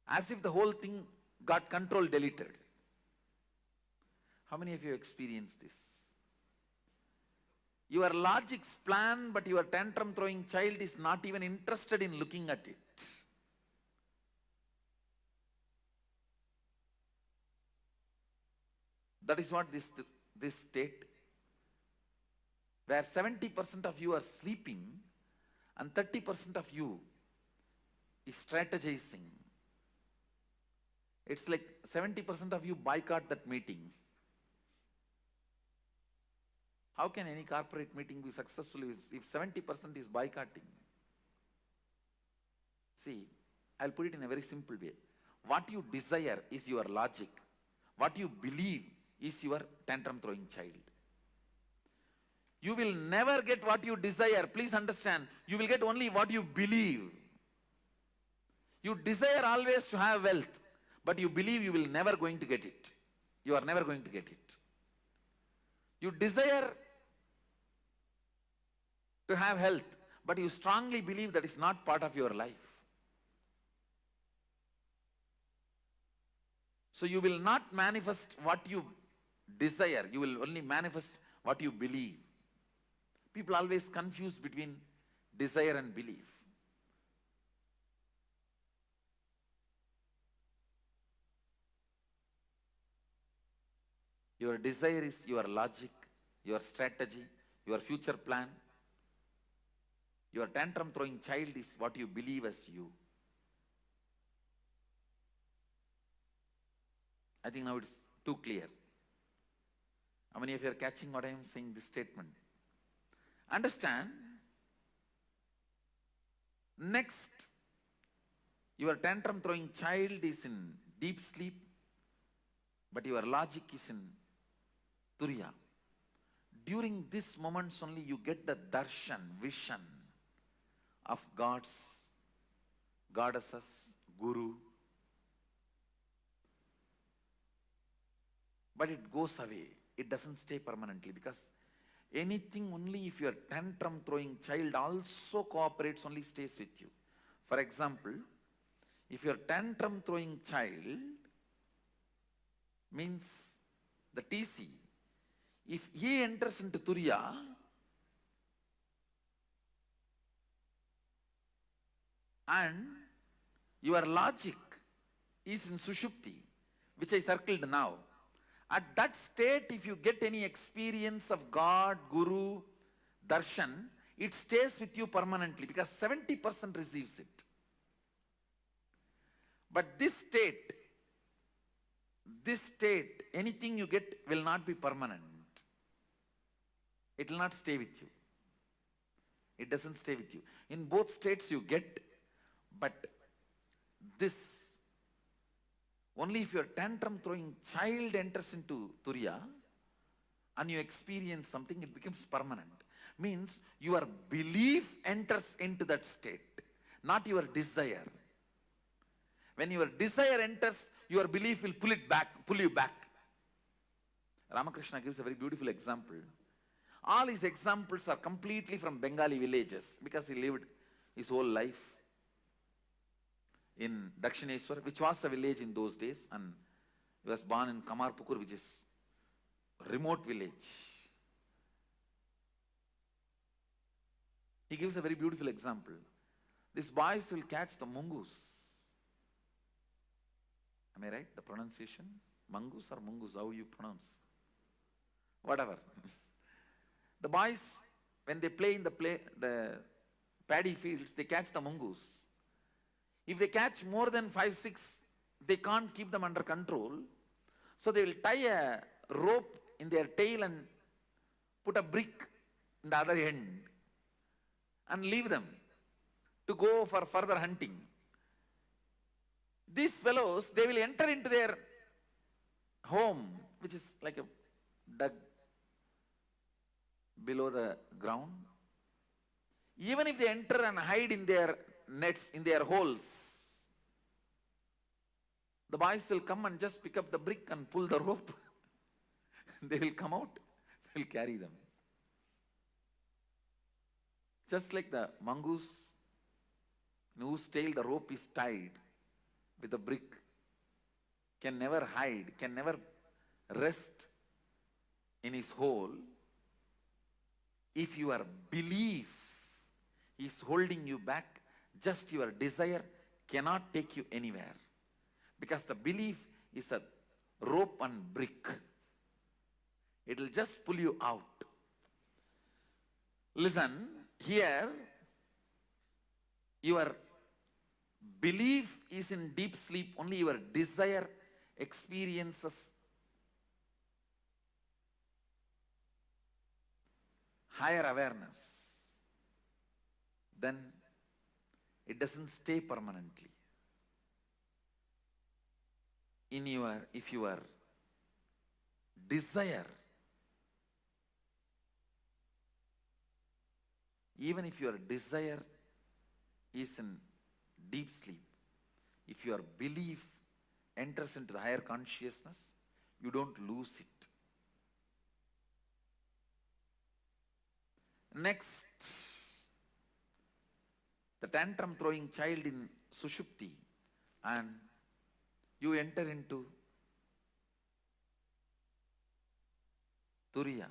As if the whole thing got control deleted. How many of you experienced this? Your logic's plan, but your tantrum throwing child is not even interested in looking at it. That is what this state, where 70% of you are sleeping and 30% of you is strategizing. It's like 70% of you boycott that meeting. How can any corporate meeting be successful if 70% is boycotting? See, I'll put it in a very simple way. What you desire is your logic. What you believe is your tantrum throwing child. You will never get what you desire. Please understand, you will get only what you believe. You desire always to have wealth, but you believe you will never going to get it. You are never going to get it. You desire to have health, but you strongly believe that is not part of your life. So you will not manifest what you desire, you will only manifest what you believe. People always confuse between desire and belief. Your desire is your logic, your strategy, your future plan. Your tantrum throwing child is what you believe as you. I think now it's too clear. How many of you are catching what I am saying, this statement? Understand, next, your tantrum throwing child is in deep sleep, but your logic is in Turiya. During these moments only you get the darshan, vision of gods, goddesses, guru. But it goes away. It doesn't stay permanently, because anything only if your tantrum throwing child also cooperates only stays with you. For example, if your tantrum throwing child means the TC, if he enters into Turiya and your logic is in Sushupti, which I circled now, at that state, if you get any experience of God, Guru, Darshan, it stays with you permanently, because 70% receives it. But this state, anything you get will not be permanent. It will not stay with you. It doesn't stay with you. In both states you get, but this, only if your tantrum throwing child enters into Turiya and you experience something, it becomes permanent. Means your belief enters into that state, not your desire. When your desire enters, your belief will pull you back. Ramakrishna gives a very beautiful example. All his examples are completely from Bengali villages, because he lived his whole life in Dakshineswar, which was a village in those days, and he was born in Kamarpukur, which is a remote village. He gives a very beautiful example. These boys will catch the mongoose. Am I right? The pronunciation? Mongoose or mongoose? How you pronounce? Whatever. The boys, when they play in the paddy fields, they catch the mongoose. If they catch more than 5, 6, they can't keep them under control. So they will tie a rope in their tail and put a brick in the other end and leave them to go for further hunting. These fellows, they will enter into their home, which is like a dug below the ground. Even if they enter and hide in their nets, in their holes, the boys will come and just pick up the brick and pull the rope. They will come out, they will carry them. Just like the mongoose, in whose tail the rope is tied with a brick, can never hide, can never rest in his hole. If your belief is holding you back, just your desire cannot take you anywhere. Because the belief is a rope and brick. It will just pull you out. Listen, here, your belief is in deep sleep, only your desire experiences higher awareness. Then it doesn't stay permanently. If your desire, even if your desire is in deep sleep, if your belief enters into the higher consciousness, you don't lose it. Next, the tantrum throwing child in Sushupti, and you enter into Turiya.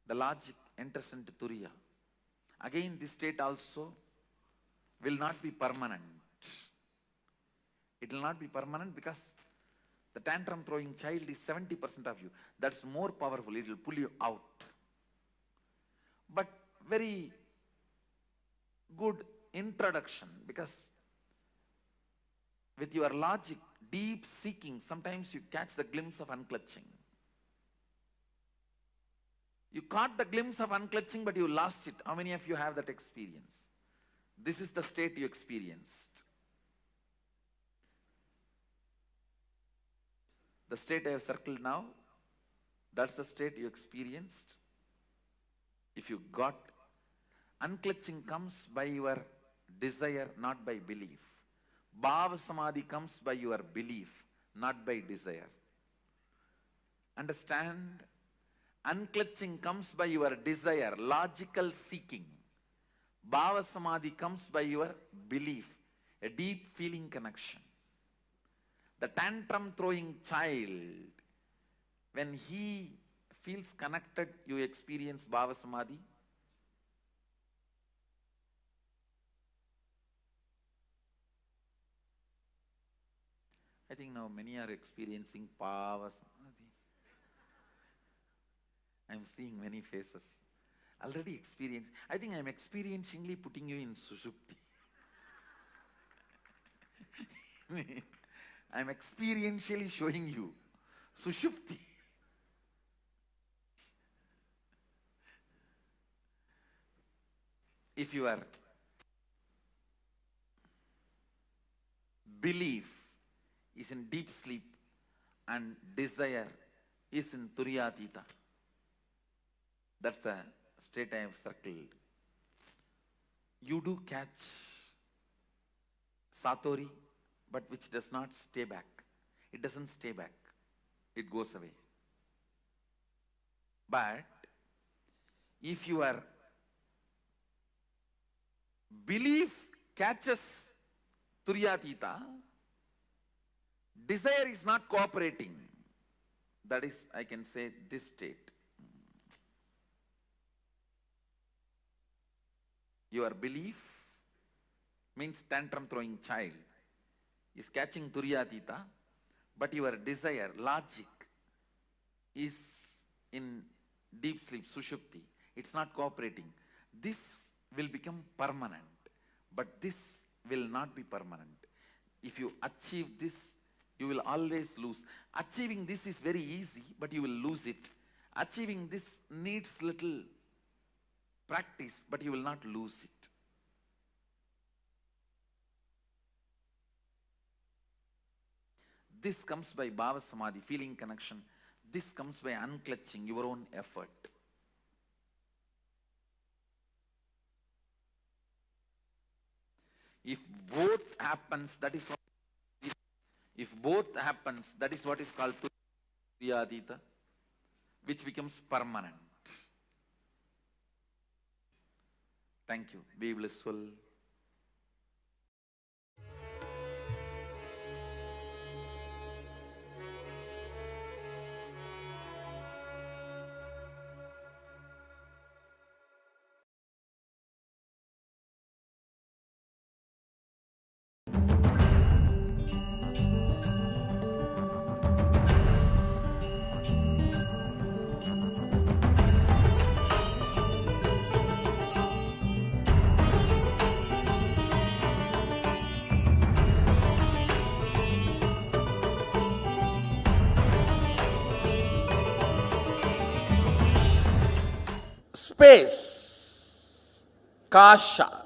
The logic enters into Turiya. Again, this state also will not be permanent. It will not be permanent because the tantrum throwing child is 70% of you. That's more powerful. It will pull you out. But very good introduction, because with your logic, deep seeking, sometimes you catch the glimpse of unclutching. You caught the glimpse of unclutching, but you lost it. How many of you have that experience? This is the state you experienced. The state I have circled now, that's the state you experienced. If you got, unclutching comes by your desire, not by belief. Bhava Samadhi comes by your belief, not by desire. Understand? Unclutching comes by your desire, logical seeking. Bhava Samadhi comes by your belief, a deep feeling connection. The tantrum throwing child, when he feels connected, you experience Bhava Samadhi. I think now many are experiencing Bhava Samadhi. I am seeing many faces. Already experienced. I think I am experientially putting you in Sushupti. I am experientially showing you Sushupti. If your belief is in deep sleep and desire is in Turiyatita, that's the state I have circled. You do catch Satori, but which does not stay back. It doesn't stay back. It goes away. But if your belief catches Turiyatita, desire is not cooperating. That is, I can say, this state. Your belief means tantrum throwing child is catching Turyatita, but your desire, logic, is in deep sleep, sushupti. It's not cooperating. This will become permanent, but this will not be permanent. If you achieve this, you will always lose. Achieving this is very easy, but you will lose it. Achieving this needs little practice, but you will not lose it. This comes by bhava samadhi, feeling connection. This comes by unclutching your own effort. If both happens, that is what. If both happens, that is what is called Turiyadita, which becomes permanent. Thank you. Be blissful. Space, kasha.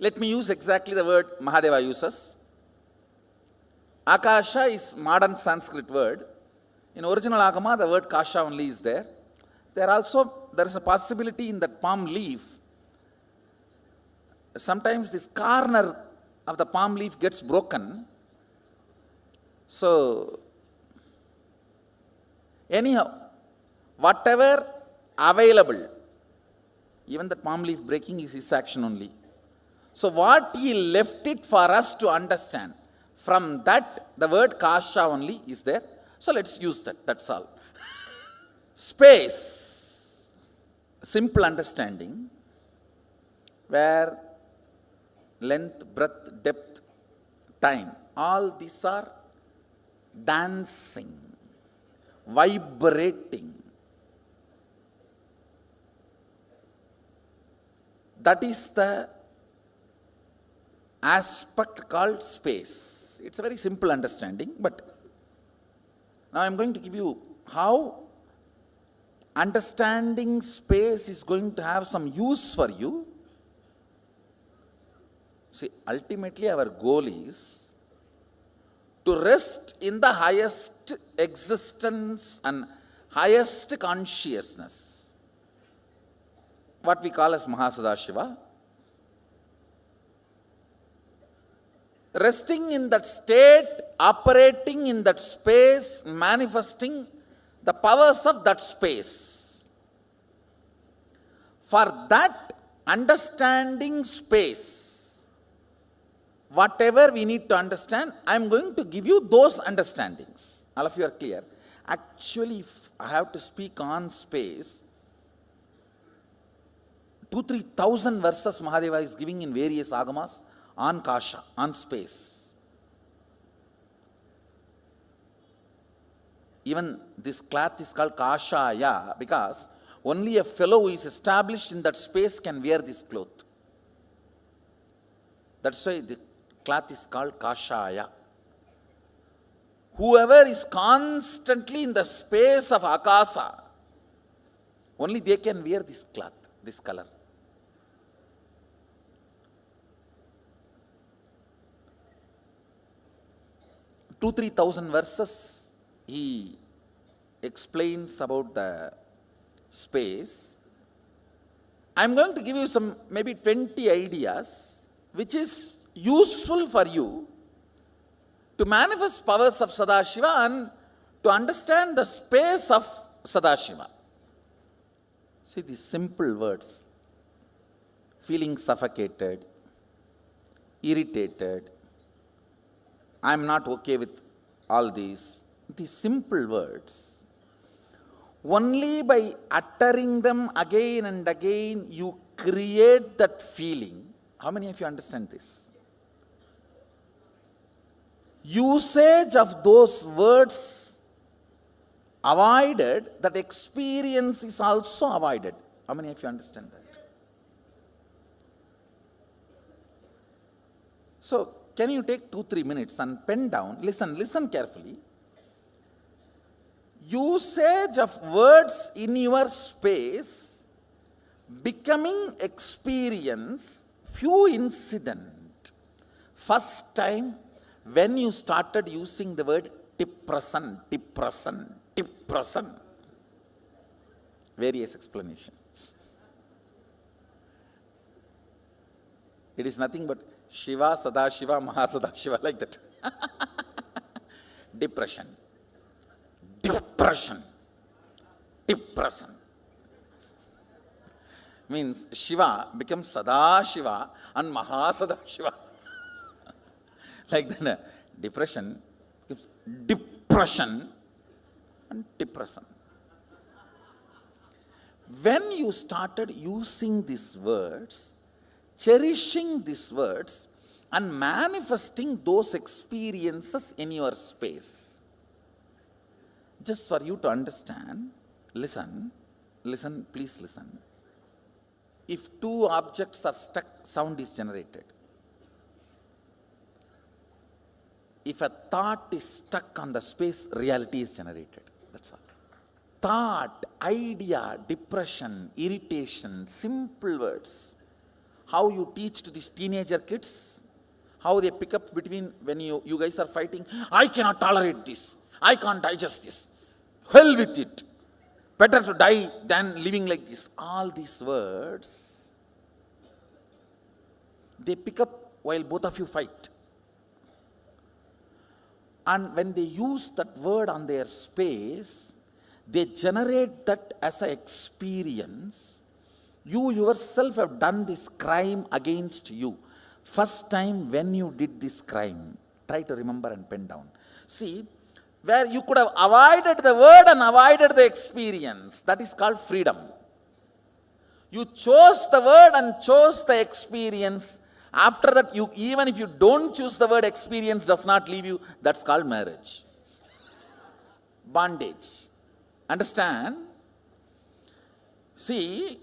Let me use exactly the word Mahadeva uses. Akasha is modern Sanskrit word. In original Agama, the word kasha only is there. There is a possibility in that palm leaf. Sometimes this corner of the palm leaf gets broken. So, anyhow, whatever available, even the palm leaf breaking is his action only. So what he left it for us to understand, from that the word kasha only is there. So let's use that, that's all. Space, simple understanding, where length, breadth, depth, time, all these are dancing, vibrating. That is the aspect called space. It's a very simple understanding, but now I'm going to give you how understanding space is going to have some use for you. See, ultimately our goal is to rest in the highest existence and highest consciousness, what we call as Mahasadashiva. Resting in that state, operating in that space, manifesting the powers of that space. For that understanding space, whatever we need to understand, I am going to give you those understandings. All of you are clear. Actually, if I have to speak on space, 2,000-3,000 verses Mahadeva is giving in various agamas on kasha, on space. Even this cloth is called kashaya because only a fellow who is established in that space can wear this cloth. That's why the cloth is called kashaya. Whoever is constantly in the space of akasa, only they can wear this cloth, this color. 2,000-3,000 verses he explains about the space. I am going to give you some maybe 20 ideas which is useful for you to manifest powers of Sadashiva and to understand the space of Sadashiva. See these simple words: feeling suffocated, irritated, I am not okay with all these simple words. Only by uttering them again and again, you create that feeling. How many of you understand this? Usage of those words avoided, that experience is also avoided. How many of you understand that? So, can you take 2-3 minutes and pen down, listen carefully. Usage of words in your space, becoming experience, few incident. First time when you started using the word depression, various explanation. It is nothing but Shiva, Sadashiva, Mahasadashiva, like that. Depression. Means Shiva becomes Sadashiva and Mahasadashiva. Like that. Depression becomes depression and depression. When you started using these words, cherishing these words, and manifesting those experiences in your space, just for you to understand, listen, please listen. If two objects are stuck, sound is generated. If a thought is stuck on the space, reality is generated. That's all. Thought, idea, depression, irritation, simple words. How you teach to these teenager kids, how they pick up between when you guys are fighting, I cannot tolerate this, I can't digest this, hell with it, better to die than living like this. All these words, they pick up while both of you fight. And when they use that word on their space, they generate that as an experience. You yourself have done this crime against you. First time when you did this crime, try to remember and pen down. See, where you could have avoided the word and avoided the experience, that is called freedom. You chose the word and chose the experience. After that, even if you don't choose the word, experience does not leave you, that's called marriage. Bondage. Understand? See,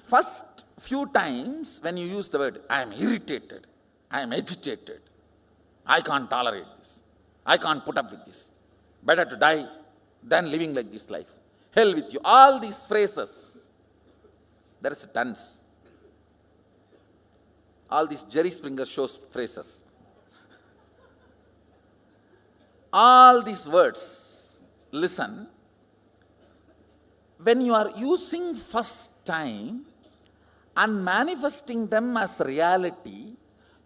first few times when you use the word, I am irritated, I am agitated, I can't tolerate this, I can't put up with this, better to die than living like this life, hell with you, all these phrases, there is a dance. All these Jerry Springer shows phrases. All these words, listen, when you are using first time and manifesting them as reality,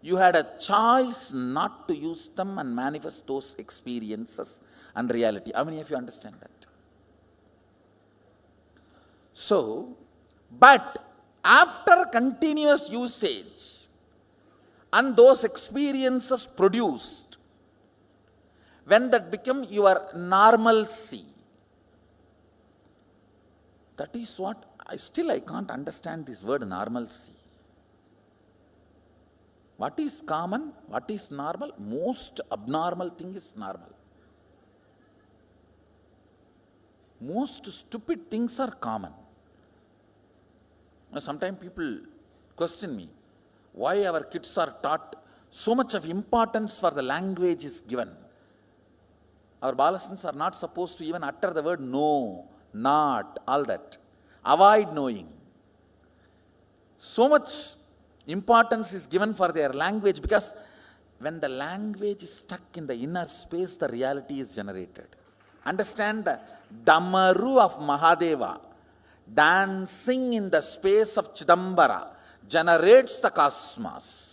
you had a choice not to use them and manifest those experiences and reality. How many of you understand that? So, but after continuous usage and those experiences produced, when that become your normalcy, that is what, I can't understand this word normalcy. What is common? What is normal? Most abnormal thing is normal. Most stupid things are common. Now, sometimes people question me, why our kids are taught so much of importance for the language is given. Our balasans are not supposed to even utter the word no, not, all that. Avoid knowing. So much importance is given for their language because when the language is stuck in the inner space, the reality is generated. Understand the Damaru of Mahadeva, dancing in the space of Chidambara, generates the cosmos.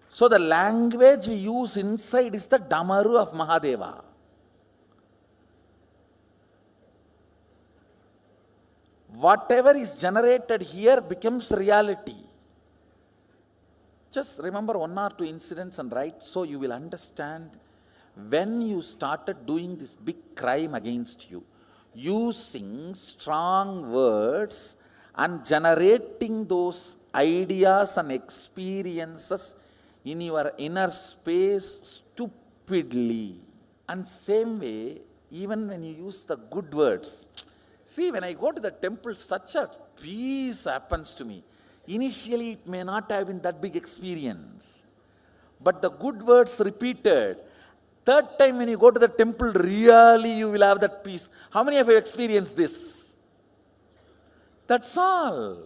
So the language we use inside is the Damaru of Mahadeva. Whatever is generated here becomes reality. Just remember 1 or 2 incidents and write, so you will understand when you started doing this big crime against you, using strong words and generating those ideas and experiences in your inner space stupidly. And same way, even when you use the good words. See, when I go to the temple, such a peace happens to me. Initially, it may not have been that big experience. But the good words repeated, third time when you go to the temple, really you will have that peace. How many of you have experienced this? That's all.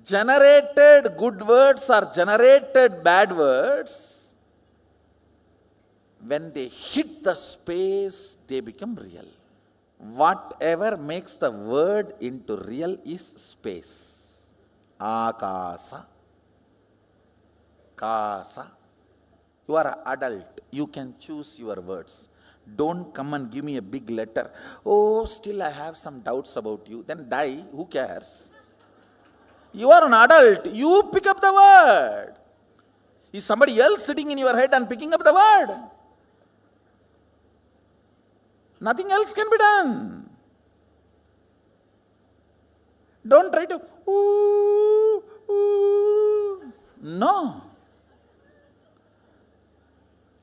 Generated good words or generated bad words, when they hit the space, they become real. Whatever makes the word into real is space. Akasa. Kasa. You are an adult. You can choose your words. Don't come and give me a big letter. Oh, still I have some doubts about you. Then die. Who cares? You are an adult. You pick up the word. Is somebody else sitting in your head and picking up the word? Nothing else can be done. Don't try to, ooh, ooh. No.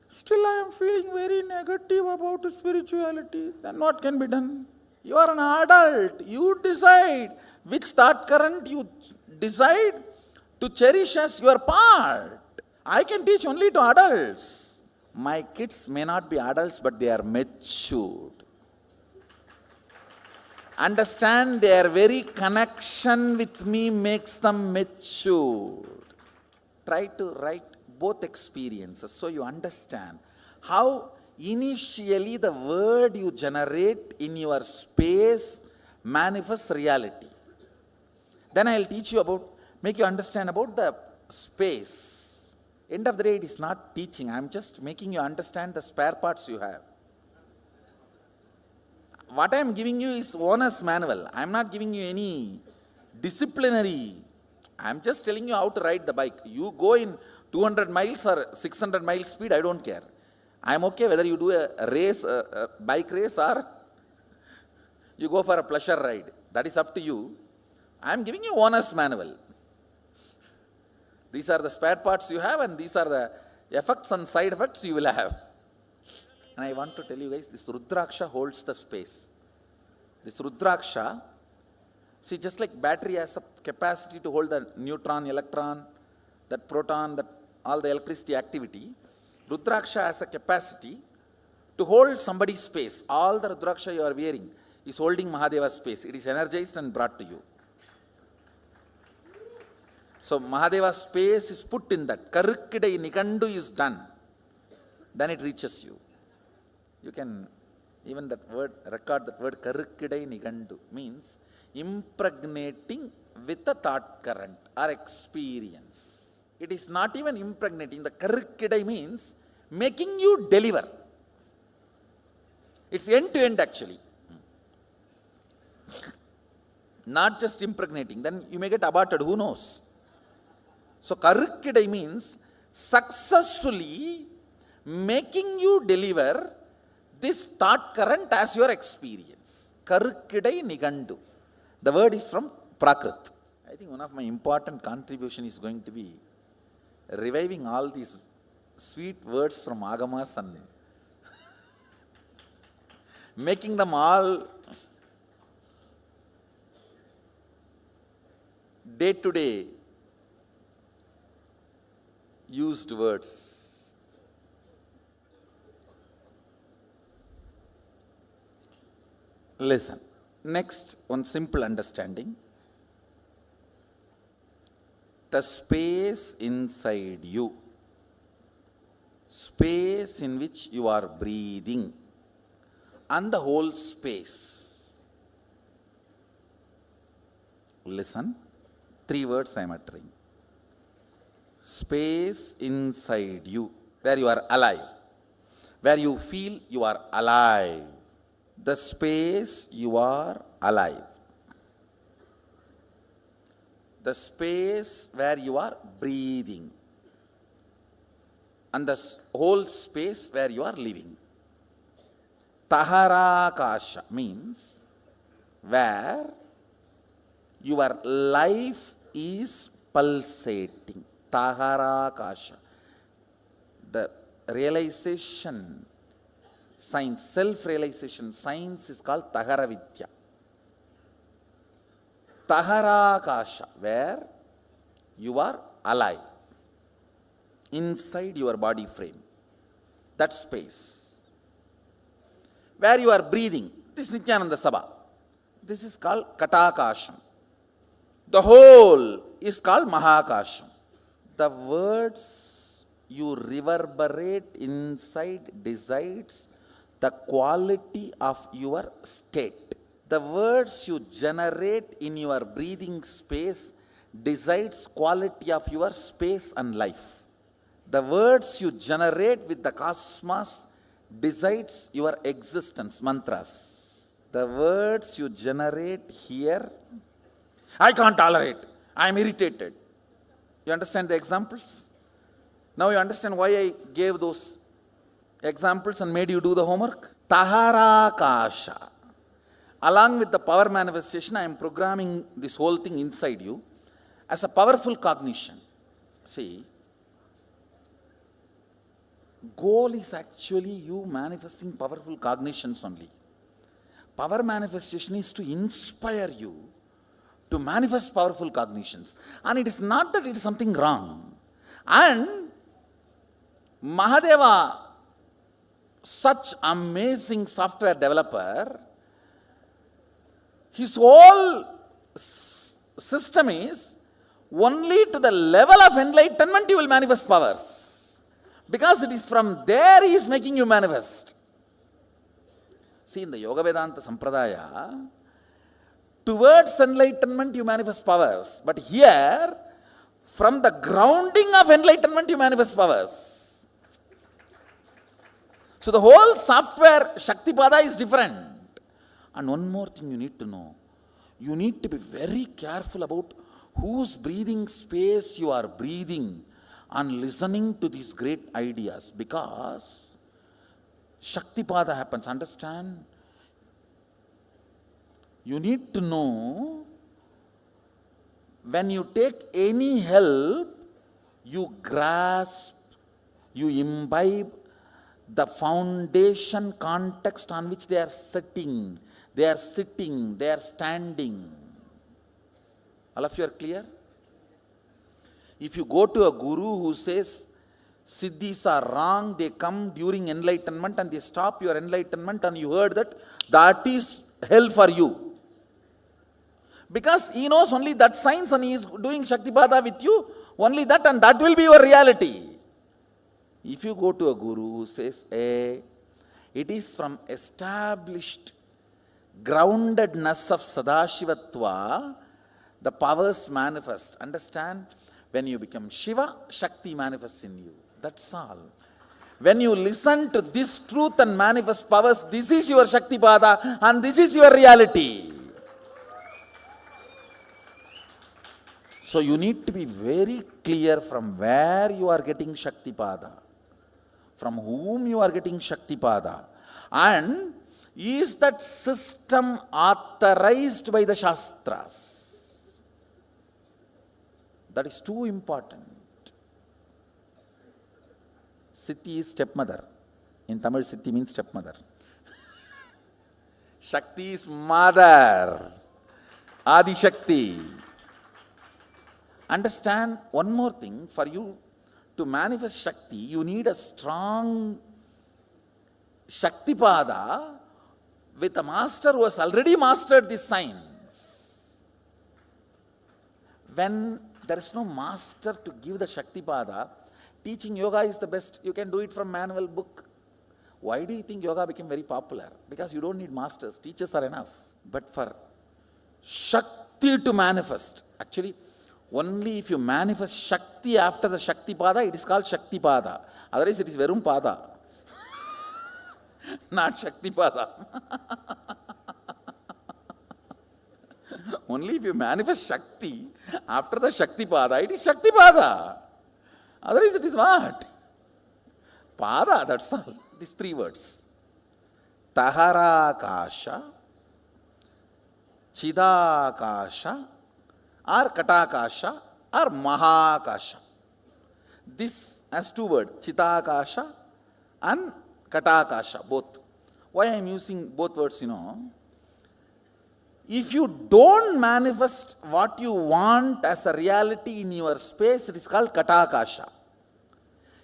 Still I am feeling very negative about spirituality. Then what can be done? You are an adult. You decide which thought current you decide to cherish as your part. I can teach only to adults. My kids may not be adults, but they are matured. Understand, their very connection with me makes them matured. Try to write both experiences so you understand how initially the word you generate in your space manifests reality. Then I will teach you about, make you understand about the space. End of the day, it is not teaching. I am just making you understand the spare parts you have. What I am giving you is owner's manual. I am not giving you any disciplinary. I am just telling you how to ride the bike. You go in 200 miles or 600 miles speed, I don't care. I am okay whether you do a race, a bike race, or you go for a pleasure ride. That is up to you. I am giving you owner's manual. These are the spare parts you have, and these are the effects and side effects you will have. And I want to tell you guys, this Rudraksha holds the space. This Rudraksha, see, just like battery has a capacity to hold the neutron, electron, that proton, that all the electricity activity, Rudraksha has a capacity to hold somebody's space. All the Rudraksha you are wearing is holding Mahadeva's space. It is energized and brought to you. So Mahadeva's space is put in that. Karukkidai Nikandu is done. Then it reaches you. You can, even that word, record that word Karukkidai Nikandu means impregnating with a thought current or experience. It is not even impregnating. The Karukkidai means making you deliver. It's end to end actually. Not just impregnating. Then you may get aborted, who knows? So Karukkidai means successfully making you deliver this thought current as your experience. Karukkidai Nigandu. The word is from Prakrit. I think one of my important contribution is going to be reviving all these sweet words from Agamas and making them all day-to-day used words. Listen. Next, one simple understanding. The space inside you, space in which you are breathing, and the whole space. Listen, 3 words I am uttering. Space inside you, where you are alive, where you feel you are alive. The space you are alive. the space where you are breathing, and the whole space where you are living. Taharakasha means where your life is pulsating. Taharakasha. The realization science, self-realization science is called Taharavidya. Taharakasha, where you are alive inside your body frame. That space. Where you are breathing. This is Nithyananda Sabha. This is called Katakasham. The whole is called Mahakasham. The words you reverberate inside decides the quality of your state. The words you generate in your breathing space decides quality of your space and life. The words you generate with the cosmos decides your existence, mantras. The words you generate here, I can't tolerate, I am irritated. You understand the examples? Now you understand why I gave those examples and made you do the homework? Taharakasha. Along with the power manifestation, I am programming this whole thing inside you as a powerful cognition. See, goal is actually you manifesting powerful cognitions only. Power manifestation is to inspire you to manifest powerful cognitions. And it is not that it is something wrong. And Mahadeva, such amazing software developer, his whole system is only to the level of enlightenment you will manifest powers. Because it is from there he is making you manifest. See, in the Yoga Vedanta Sampradaya, towards enlightenment you manifest powers. But here, from the grounding of enlightenment you manifest powers. So the whole software Shaktipada is different. And one more thing you need to know. You need to be very careful about whose breathing space you are breathing and listening to these great ideas, because Shaktipada happens. Understand? You need to know when you take any help, you grasp, you imbibe the foundation context on which they are sitting, they are standing. All of you are clear? If you go to a guru who says, Siddhis are wrong, they come during enlightenment and they stop your enlightenment, and you heard that, that is hell for you. Because he knows only that science and he is doing Shaktipada with you, only that, and that will be your reality. If you go to a guru who says, it is from established groundedness of Sadashivatva, the powers manifest. Understand? When you become Shiva, Shakti manifests in you. That's all. When you listen to this truth and manifest powers, this is your Shaktipada and this is your reality. So you need to be very clear from where you are getting Shaktipada, from whom you are getting Shaktipada, and is that system authorized by the Shastras? That is too important. Siddhi is stepmother. In Tamil, Siddhi means stepmother. Shakti is mother. Adi Shakti. Understand one more thing. For you to manifest Shakti, you need a strong Shaktipada with a master who has already mastered this science. When there is no master to give the Shaktipada, teaching yoga is the best. You can do it from manual book. Why do you think yoga became very popular? Because you don't need masters. Teachers are enough. But for Shakti to manifest, actually, only if you manifest Shakti after the Shaktipada, it is called Shaktipada. Otherwise, it is Verum Pada. Not Shaktipada. Only if you manifest Shakti, after the Shakti Pada, it is Shakti Pada. Otherwise it is what? Pada, that's all. These three words. Taharakasha, Chidakasha, or Katakasha, or Mahakasha. This has two words, Chidakasha and Katakasha, both. Why I am using both words, If you don't manifest what you want as a reality in your space, it is called Katakasha.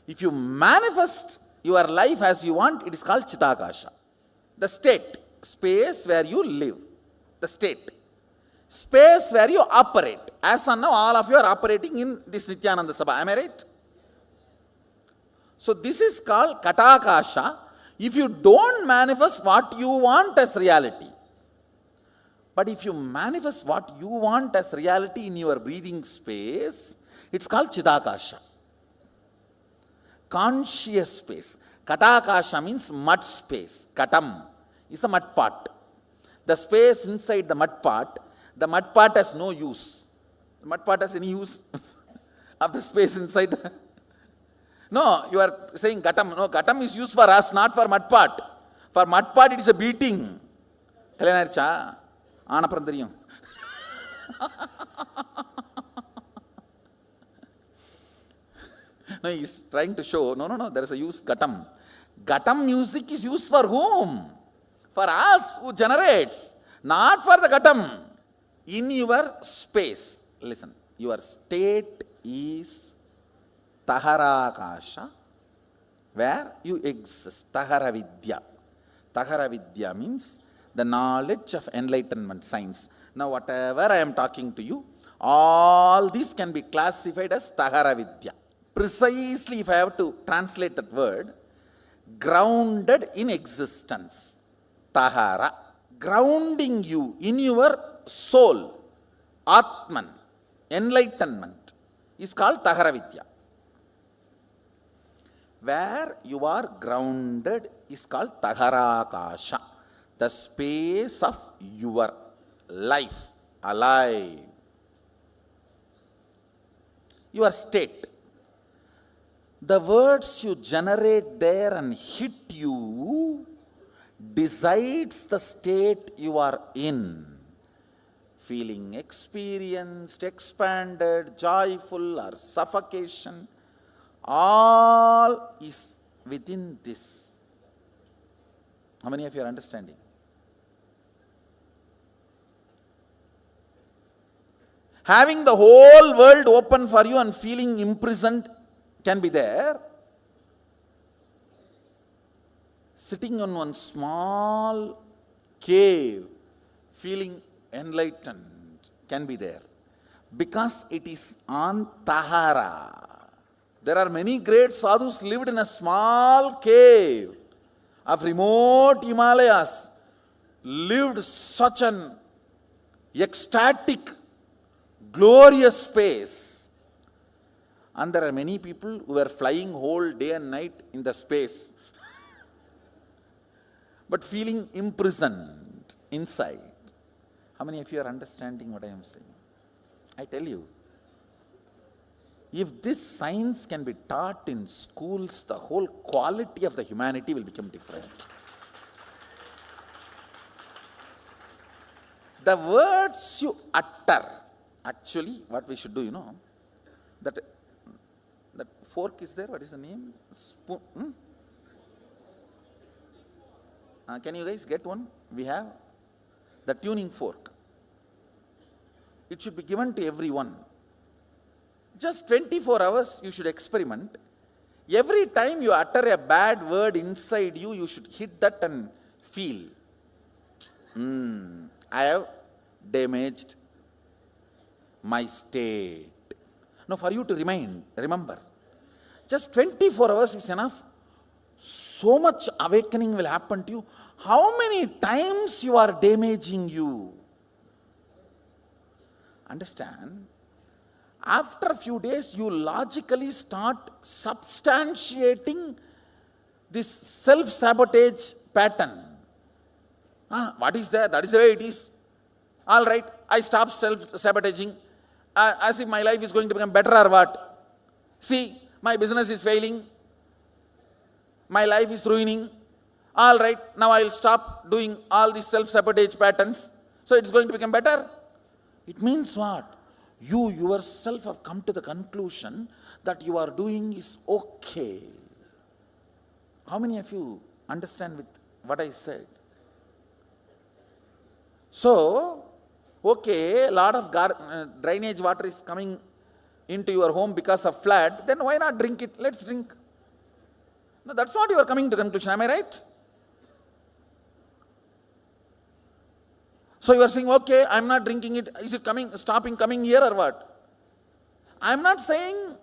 If you manifest your life as you want, it is called Chitakasha. The state, space where you live. The state. Space where you operate. As of now, all of you are operating in this Nithyananda Sabha. Am I right? So this is called Katakasha. If you don't manifest what you want as reality. But if you manifest what you want as reality in your breathing space, it's called Chidakasha. Conscious space. Katakasha means mud space. Katam is a mud pot. The space inside the mud pot has no use. The mud pot has any use of the space inside? No, you are saying Katam. No, Katam is used for us, not for mud pot. For mud pot, it is a beating. Kalyana Anaprandriyam. No, he is trying to show, no, there is a use, Gatam. Gatam music is used for whom? For us who generates, not for the Gatam. In your space, listen, your state is Taharakasha, where you exist, Taharavidya. Taharavidya means the knowledge of enlightenment science. Now whatever I am talking to you, all these can be classified as Taharavidya. Precisely if I have to translate that word, grounded in existence. Tahara. Grounding you in your soul, Atman, enlightenment, is called Taharavidya. Where you are grounded is called Taharakasha, the space of your life, alive. Your state. The words you generate there and hit you decides the state you are in. Feeling experienced, expanded, joyful, or suffocation, all is within this. How many of you are understanding? Having the whole world open for you and feeling imprisoned can be there. Sitting on one small cave, feeling enlightened can be there. Because it is on Tahara. There are many great sadhus lived in a small cave of remote Himalayas, lived such an ecstatic, glorious space. And there are many people who are flying whole day and night in the space, but feeling imprisoned inside. How many of you are understanding what I am saying? I tell you, if this science can be taught in schools, the whole quality of the humanity will become different. The words you utter, actually, what we should do, that fork is there, what is the name? Spoon. Can you guys get one? We have the tuning fork. It should be given to everyone. Just 24 hours you should experiment. Every time you utter a bad word inside you, you should hit that and feel. I have damaged my state. No, for you to remember. Just 24 hours is enough. So much awakening will happen to you. How many times you are damaging you? Understand? After a few days, you logically start substantiating this self-sabotage pattern. What is there? That is the way it is. All right, I stop self-sabotaging, as if my life is going to become better or what. See, my business is failing, my life is ruining. All right, now I will stop doing all these self-sabotage patterns, so it's going to become better. It means what? You yourself have come to the conclusion that you are doing is okay. How many of you understand with what I said? So, okay, a lot of drainage water is coming into your home because of flood, then why not drink it? Let's drink. No, that's what you are coming to conclusion, am I right? So you are saying, okay, I am not drinking it. Is it stopping coming here or what? I am not saying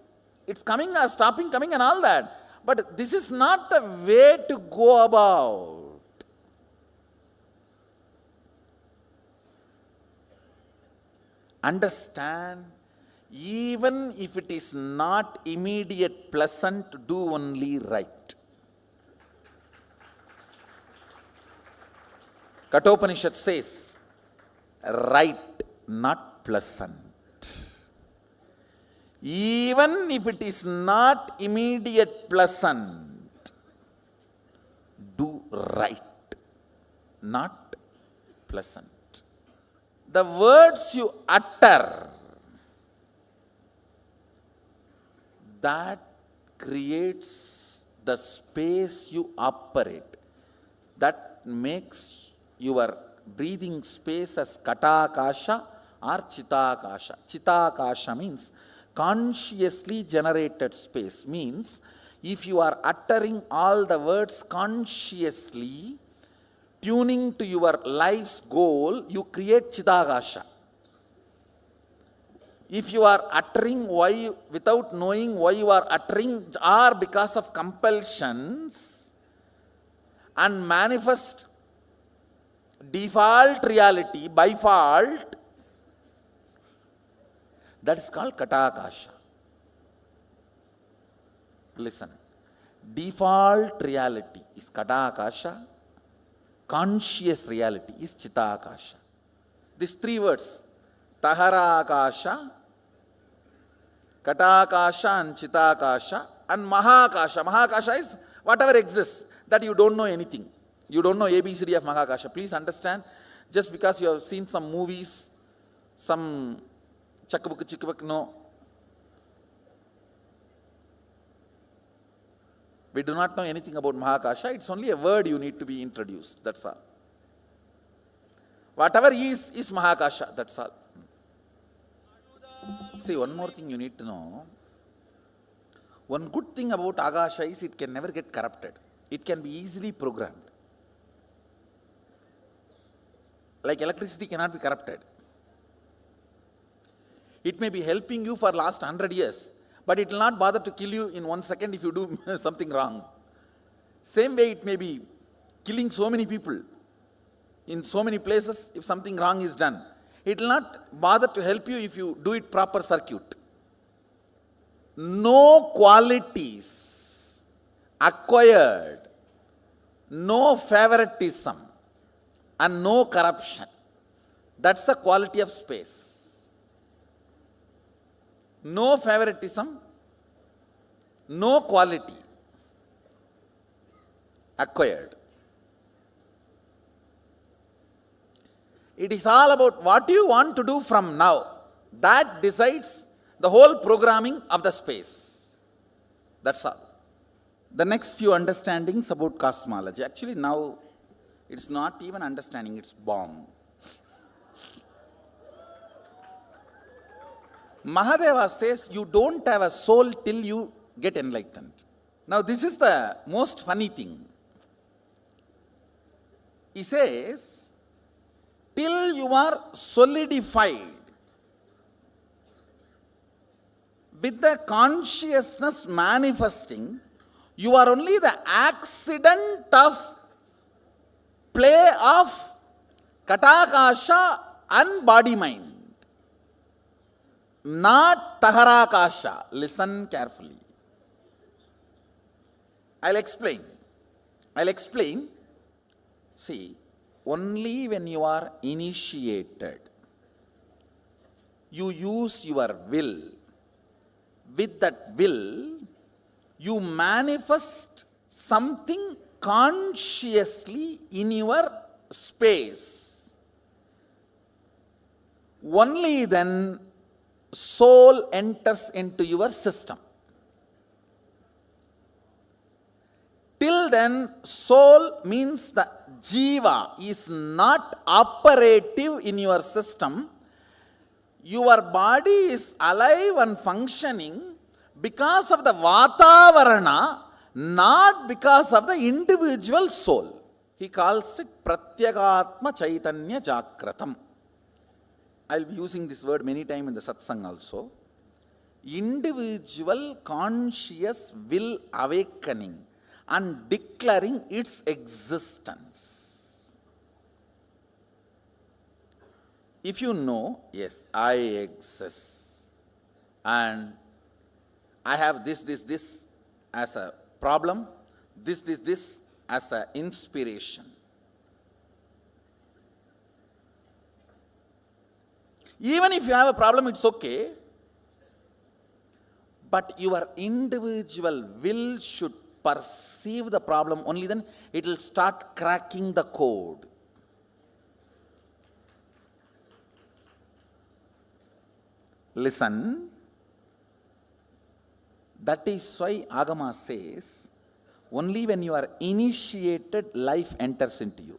it's coming or stopping coming and all that. But this is not the way to go about. Understand, even if it is not immediate pleasant, do only right. Kathopanishad says, right, not pleasant. Even if it is not immediate pleasant, do right, not pleasant. The words you utter, that creates the space you operate. That makes your breathing space as katakasha or chitakasha. Chitakasha means consciously generated space. Means if you are uttering all the words consciously, tuning to your life's goal, you create chitakasha. If you are uttering without knowing why you are uttering, or because of compulsions, and manifest default reality by fault, that is called katakasha. Listen, default reality is katakasha, conscious reality is chitakasha. These three words, taharakasha, katakasha and chitakasha, and mahakasha. Mahakasha is whatever exists, that you don't know anything. You don't know ABCD of mahakasha. Please understand, just because you have seen some movies, some chakabuk, no. We do not know anything about mahakasha. It's only a word you need to be introduced. That's all. Whatever is mahakasha. That's all. See, one more thing you need to know. One good thing about akasha is it can never get corrupted. It can be easily programmed. Like electricity cannot be corrupted. It may be helping you for last 100 years, but it will not bother to kill you in 1 second if you do something wrong. Same way it may be killing so many people in so many places if something wrong is done. It will not bother to help you if you do it proper circuit. No qualities acquired, no favoritism, and no corruption. That's the quality of space. No favoritism, no quality acquired. It is all about what you want to do from now. That decides the whole programming of the space. That's all. The next few understandings about cosmology. Actually now it's not even understanding, it's bomb. Mahadeva says you don't have a soul till you get enlightened. Now this is the most funny thing. He says, till you are solidified with the consciousness manifesting, you are only the accident of play of katakasha and body-mind. Not taharakasha. Listen carefully. I'll explain. See, only when you are initiated, you use your will. With that will, you manifest something consciously in your space. Only then soul enters into your system. Till then, soul means the jiva is not operative in your system. Your body is alive and functioning because of the vatavarana, not because of the individual soul. He calls it pratyagatma chaitanya jagratam. I will be using this word many times in the satsang also. Individual conscious will awakening and declaring its existence. If you know, yes, I exist, and I have this as a problem, this as an inspiration. Even if you have a problem, it's okay. But your individual will should perceive the problem, only then it will start cracking the code. Listen. That is why Agama says, only when you are initiated, life enters into you.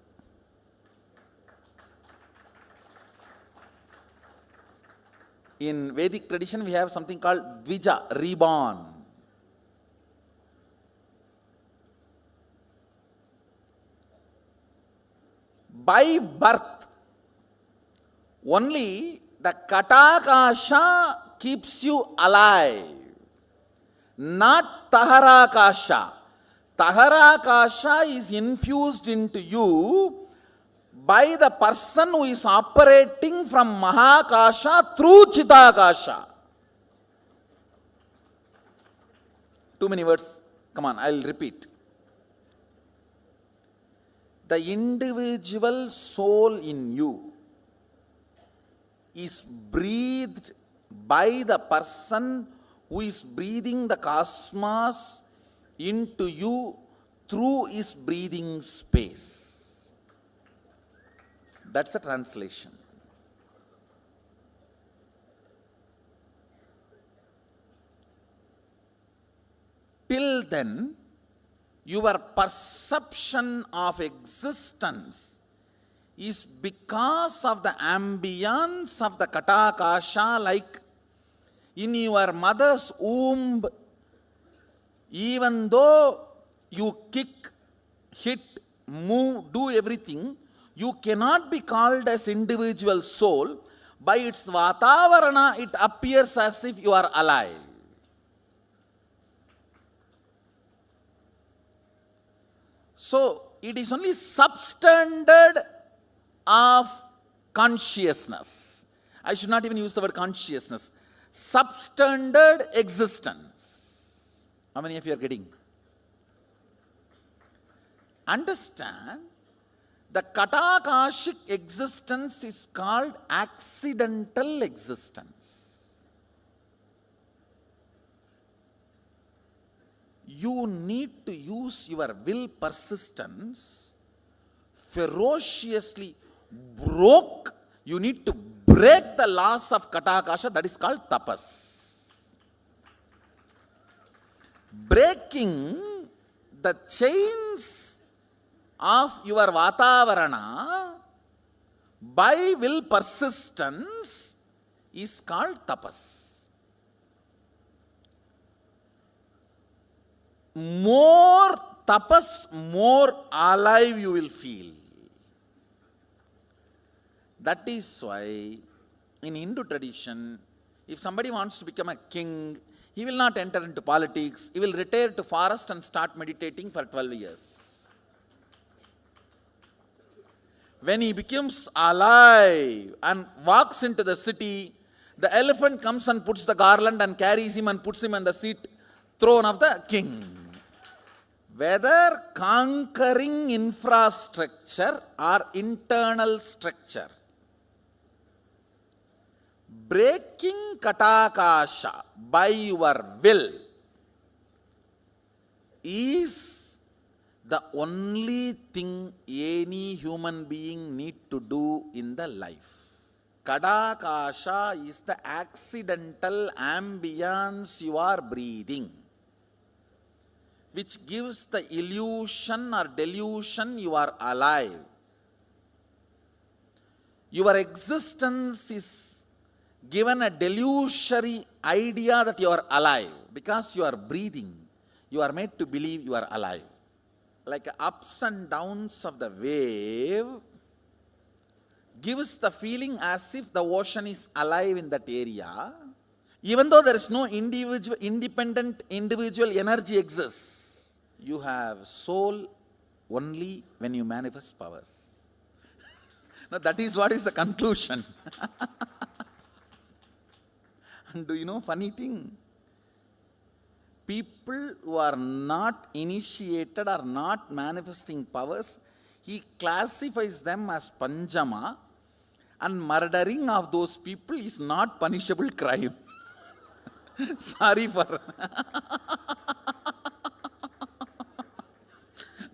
In Vedic tradition, we have something called Dvija, reborn. By birth, only the Katakasha keeps you alive, not Taharakasha. Taharakasha is infused into you by the person who is operating from Mahakasha through Chitakasha. Too many words. Come on, I'll repeat. The individual soul in you is breathed by the person who is breathing the cosmos into you through his breathing space. That's a translation. Till then, your perception of existence is because of the ambience of the Katakasha, like in your mother's womb, even though you kick, hit, move, do everything, you cannot be called as individual soul. By its vatavarana, it appears as if you are alive. So, it is only substandard of consciousness. I should not even use the word consciousness. Substandard existence. How many of you are getting? Understand, the Katakashic existence is called accidental existence. You need to use your will persistence ferociously. You need to break the laws of Katakasha, that is called tapas. Breaking the chains of your vatavarana by will persistence is called tapas. More tapas, more alive you will feel. That is why in Hindu tradition, if somebody wants to become a king, he will not enter into politics. He will retire to forest and start meditating for 12 years. When he becomes alive and walks into the city, the elephant comes and puts the garland and carries him and puts him on the throne of the king. Whether conquering infrastructure or internal structure, breaking katakasha by your will is the only thing any human being need to do in the life. Kadakasha is the accidental ambience you are breathing, which gives the illusion or delusion you are alive. Your existence is given a delusory idea that you are alive. Because you are breathing, you are made to believe you are alive. Like ups and downs of the wave gives the feeling as if the ocean is alive in that area, even though there is no independent individual energy exists. You have soul only when you manifest powers. Now that is what is the conclusion. And do you know funny thing? People who are not initiated or not manifesting powers, he classifies them as Panjama, and murdering of those people is not punishable crime. Sorry for...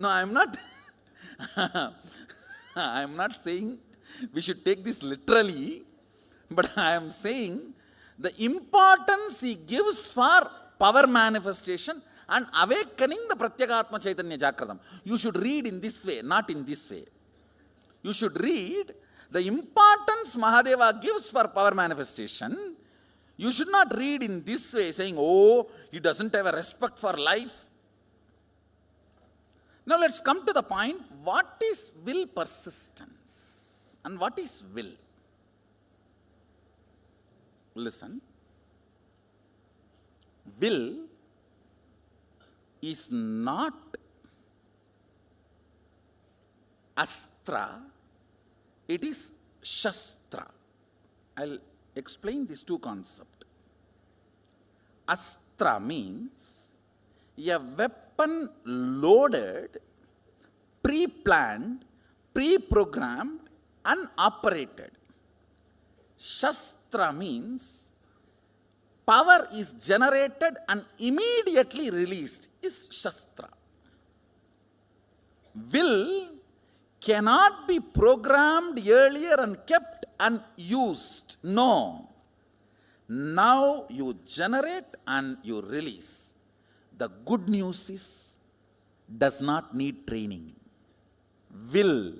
No, I am not saying we should take this literally, but I am saying the importance he gives for power manifestation and awakening the Pratyekatma Chaitanya Jagratam. You should read in this way, not in this way. You should read the importance Mahadeva gives for power manifestation. You should not read in this way, saying, oh, he doesn't have a respect for life. Now let's come to the point, what is will persistence and what is will? Listen. Will is not astra, it is shastra. I'll explain these two concepts. Astra means a weapon loaded, pre-planned, pre-programmed and operated. Shastra means power is generated and immediately released, is Shastra. Will cannot be programmed earlier and kept and used. No. Now you generate and you release. The good news is, does not need training. Will.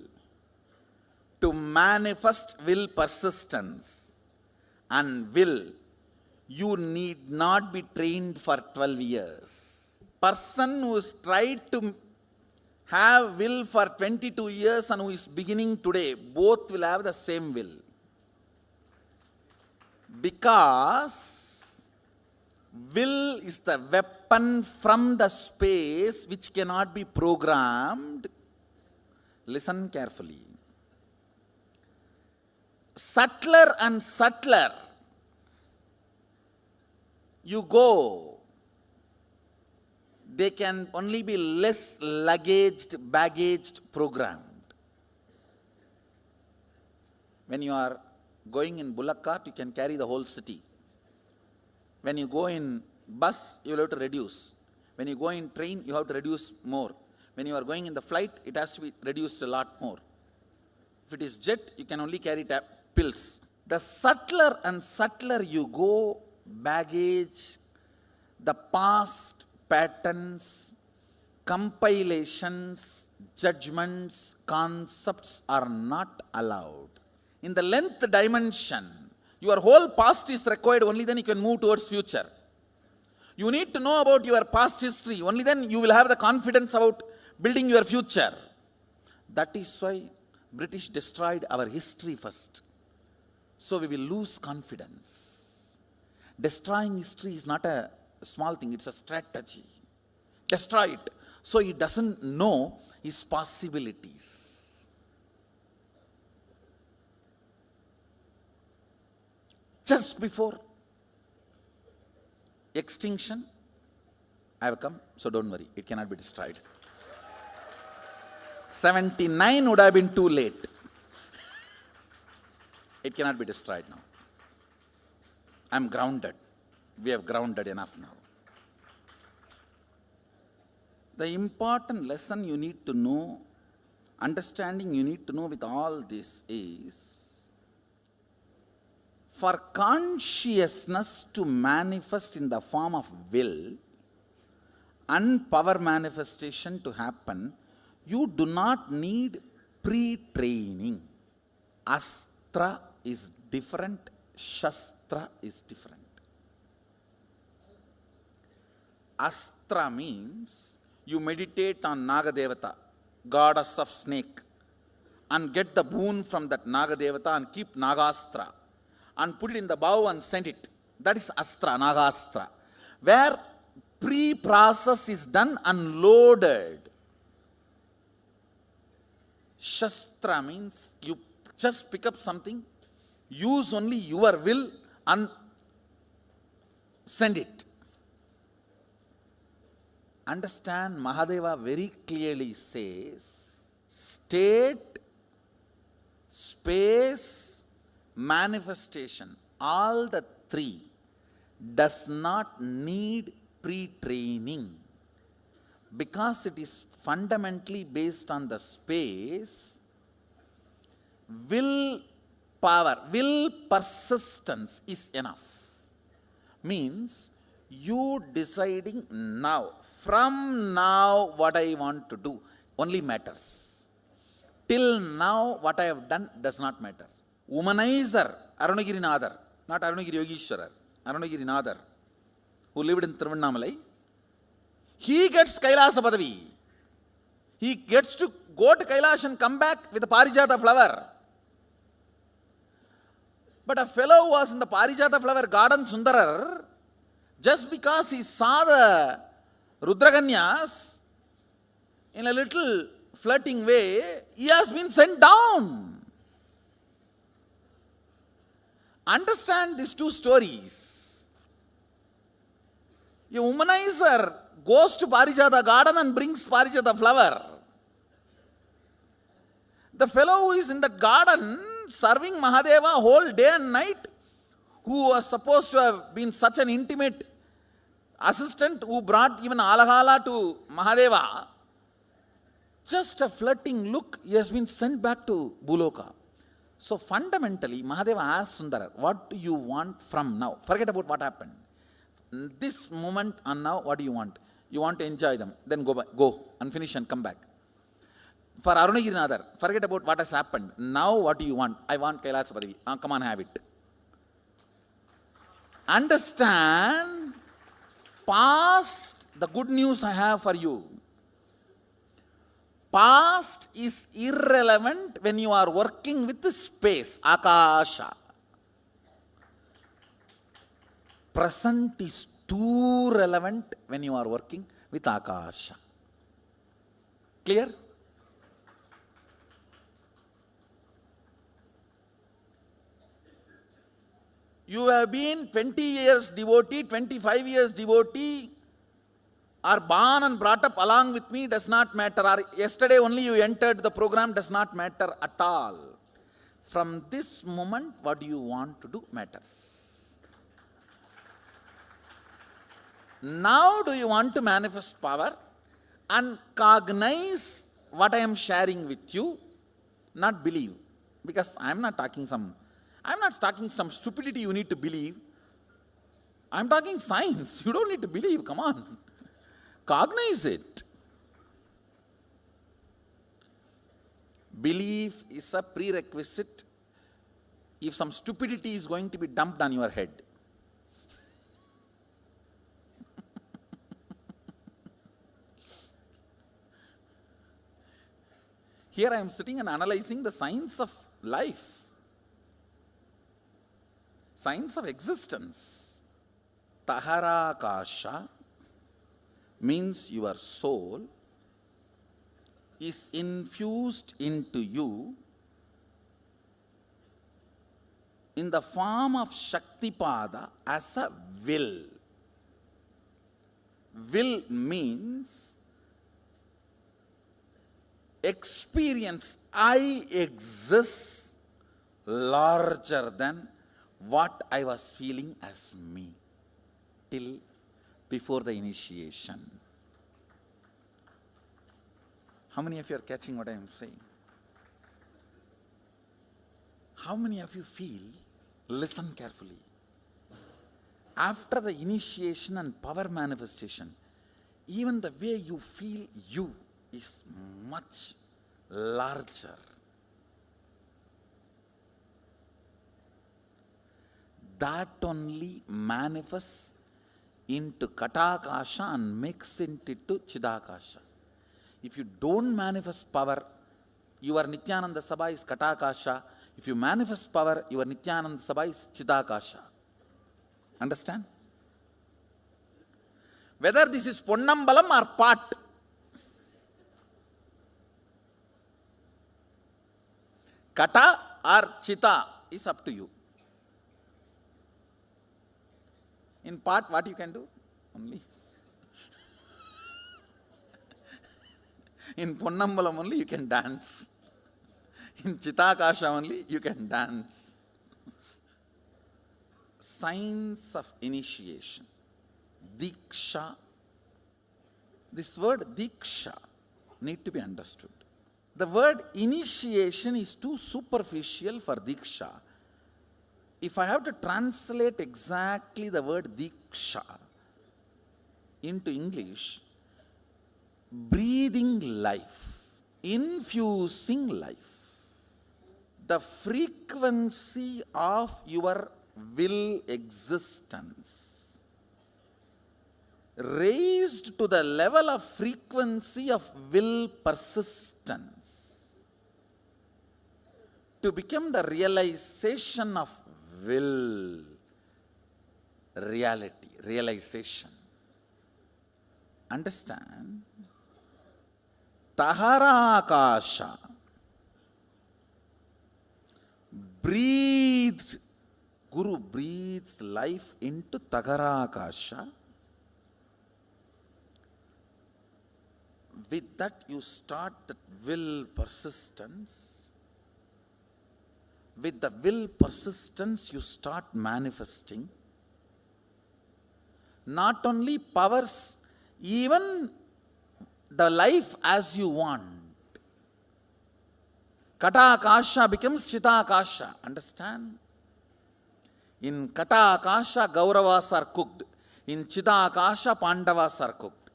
To manifest will persistence and will, you need not be trained for 12 years. Person who has tried to have will for 22 years and who is beginning today, both will have the same will. Because will is the weapon from the space which cannot be programmed. Listen carefully. Subtler and subtler you go, they can only be less baggaged, programmed. When you are going in bullock cart, you can carry the whole city. When you go in bus, you will have to reduce. When you go in train, you have to reduce more. When you are going in the flight, it has to be reduced a lot more. If it is jet, you can only carry pills. The subtler and subtler you go, baggage, the past patterns, compilations, judgments, concepts are not allowed. In the length dimension, your whole past is required, only then you can move towards future. You need to know about your past history, only then you will have the confidence about building your future. That is why British destroyed our history first. So we will lose confidence. Destroying history is not a small thing, it's a strategy. Destroy it so he doesn't know his possibilities. Just before extinction, I have come, so don't worry, it cannot be destroyed. 79 would have been too late. It cannot be destroyed now. I'm grounded. We have grounded enough now. The important lesson you need to know, understanding you need to know with all this is, for consciousness to manifest in the form of will and power manifestation to happen, you do not need pre-training. Astra is different, Shastra is different. Astra means you meditate on Nagadevata, goddess of snake, and get the boon from that Nagadevata and keep Nagastra and put it in the bow and send it. That is Astra, Nagastra. Where pre-process is done and loaded. Shastra means you just pick up something, use only your will and send it. Understand, Mahadeva very clearly says, state, space, manifestation, all the three does not need pre-training because it is fundamentally based on the space. Will power, will persistence is enough. Means you deciding now, from now what I want to do only matters. Till now what I have done does not matter. Womanizer, Arunagirinathar, not Arunagiri Yogeshwarar, Arunagirinathar, who lived in Tiruvannamalai, he gets Kailasa Padavi. He gets to go to Kailash and come back with a Parijata flower. But a fellow who was in the Parijata flower garden, Sundarar, just because he saw the Rudraganyas in a little flirting way, he has been sent down. Understand these two stories. A womanizer goes to Parijata garden and brings Parijata flower. The fellow who is in that garden serving Mahadeva whole day and night, who was supposed to have been such an intimate assistant who brought even Alahala to Mahadeva, just a flirting look, he has been sent back to Buloka. So fundamentally, Mahadeva asked Sundara, what do you want from now? Forget about what happened. This moment and now, what do you want? You want to enjoy them, then go and finish and come back. For Arunagirinathar, forget about what has happened. Now what do you want? I want Kailasa Padavi. Come on, have it. Understand, past, the good news I have for you. Past is irrelevant when you are working with the space, Akasha. Present is too relevant when you are working with Akasha. Clear? You have been 20 years devotee, 25 years devotee, or born and brought up along with me, does not matter. Or yesterday only you entered the program, does not matter at all. From this moment, what do you want to do matters. Now do you want to manifest power and cognize what I am sharing with you, not believe. Because I am not talking some stupidity you need to believe. I am talking science. You don't need to believe, come on. Cognize it. Belief is a prerequisite if some stupidity is going to be dumped on your head. Here I am sitting and analyzing the science of life, science of existence. Taharakasha means your soul is infused into you in the form of Shaktipada as a will. Will means experience, I exist larger than what I was feeling as me till before the initiation. How many of you are catching what I am saying? How many of you feel, listen carefully, after the initiation and power manifestation, even the way you feel you is much larger. That only manifests into Katakasha and makes it into Chidakasha. If you don't manifest power, your Nithyananda Sabha is Katakasha. If you manifest power, your Nithyananda Sabha is Chidakasha. Understand? Whether this is Ponnambalam or part, Kata or Chita is up to you. In part, what you can do? Only. In Ponnambalam only you can dance. In Chitakasha only you can dance. Signs of initiation. Diksha. This word Diksha need to be understood. The word initiation is too superficial for Diksha. If I have to translate exactly the word Diksha into English, breathing life, infusing life, the frequency of your will existence, raised to the level of frequency of will persistence, to become the realization of will, reality, realization. Understand? Taharakasha, breathed, Guru breathes life into Tagarakasha. With that you start that will persistence. With the will persistence you start manifesting. Not only powers, even the life as you want. Kata Akasha becomes Chita Akasha. Understand? In Kata Akasha, Gauravas are cooked. In Chita Akasha, Pandavas are cooked.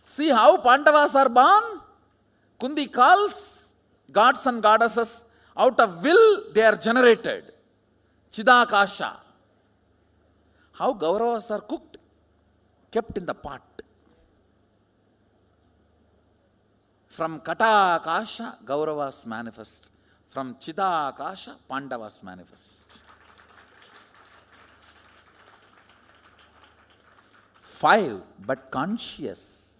See how Pandavas are born? Kundi calls gods and goddesses. Out of will, they are generated. Chidakasha. How Gauravas are cooked? Kept in the pot. From Kata Akasha, Gauravas manifest. From Chida Akasha, Pandavas manifest. 5 but conscious.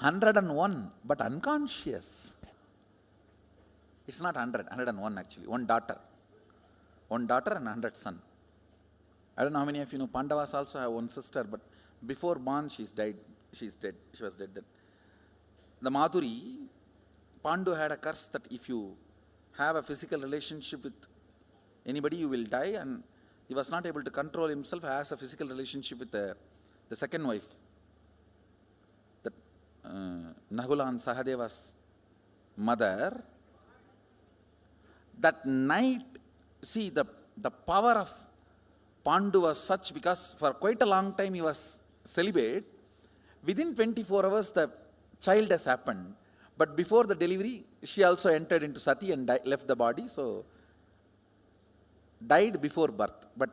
101 but unconscious. It's not 100, 101 actually. One daughter and 100 sons. I don't know how many of you know Pandavas also have one sister, but before born she's died. She's dead. She was dead then. The Madhuri, Pandu had a curse that if you have a physical relationship with anybody, you will die, and he was not able to control himself, has a physical relationship with the second wife. That Nahula and Sahadeva's mother. That night, see the power of Pandu was such, because for quite a long time he was celibate. Within 24 hours the child has happened, but before the delivery she also entered into sati and left the body, so died before birth. But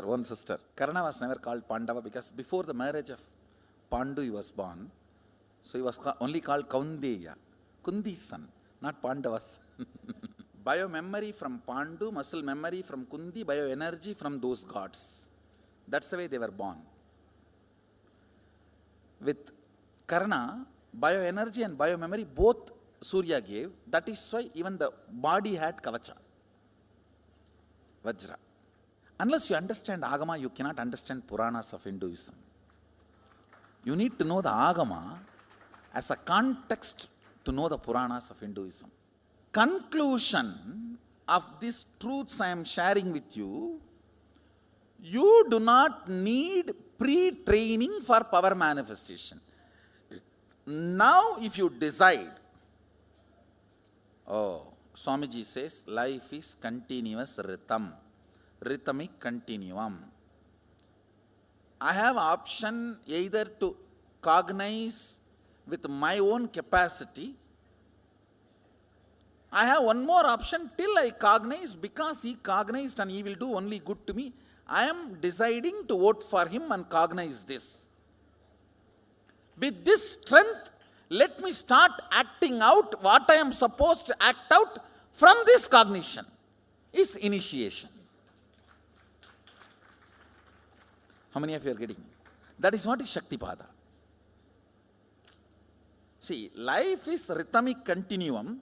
one sister. Karna was never called Pandava because before the marriage of Pandu he was born, so he was only called Kaundeya, Kundi's son, not Pandava's. Biomemory from Pandu, muscle memory from Kundi, bioenergy from those gods. That's the way they were born. With Karna, bioenergy and biomemory both Surya gave. That is why even the body had Kavacha, Vajra. Unless you understand Agama, you cannot understand Puranas of Hinduism. You need to know the Agama as a context to know the Puranas of Hinduism. Conclusion of these truths I am sharing with you, you do not need pre-training for power manifestation. Now, if you decide, Swamiji says, life is continuous rhythm, rhythmic continuum. I have option either to cognize with my own capacity. I have one more option till I cognize, because he cognized and he will do only good to me. I am deciding to vote for him and cognize this. With this strength, let me start acting out what I am supposed to act out from this cognition. Is initiation. How many of you are getting? That is what is Shaktipada. See, life is rhythmic continuum.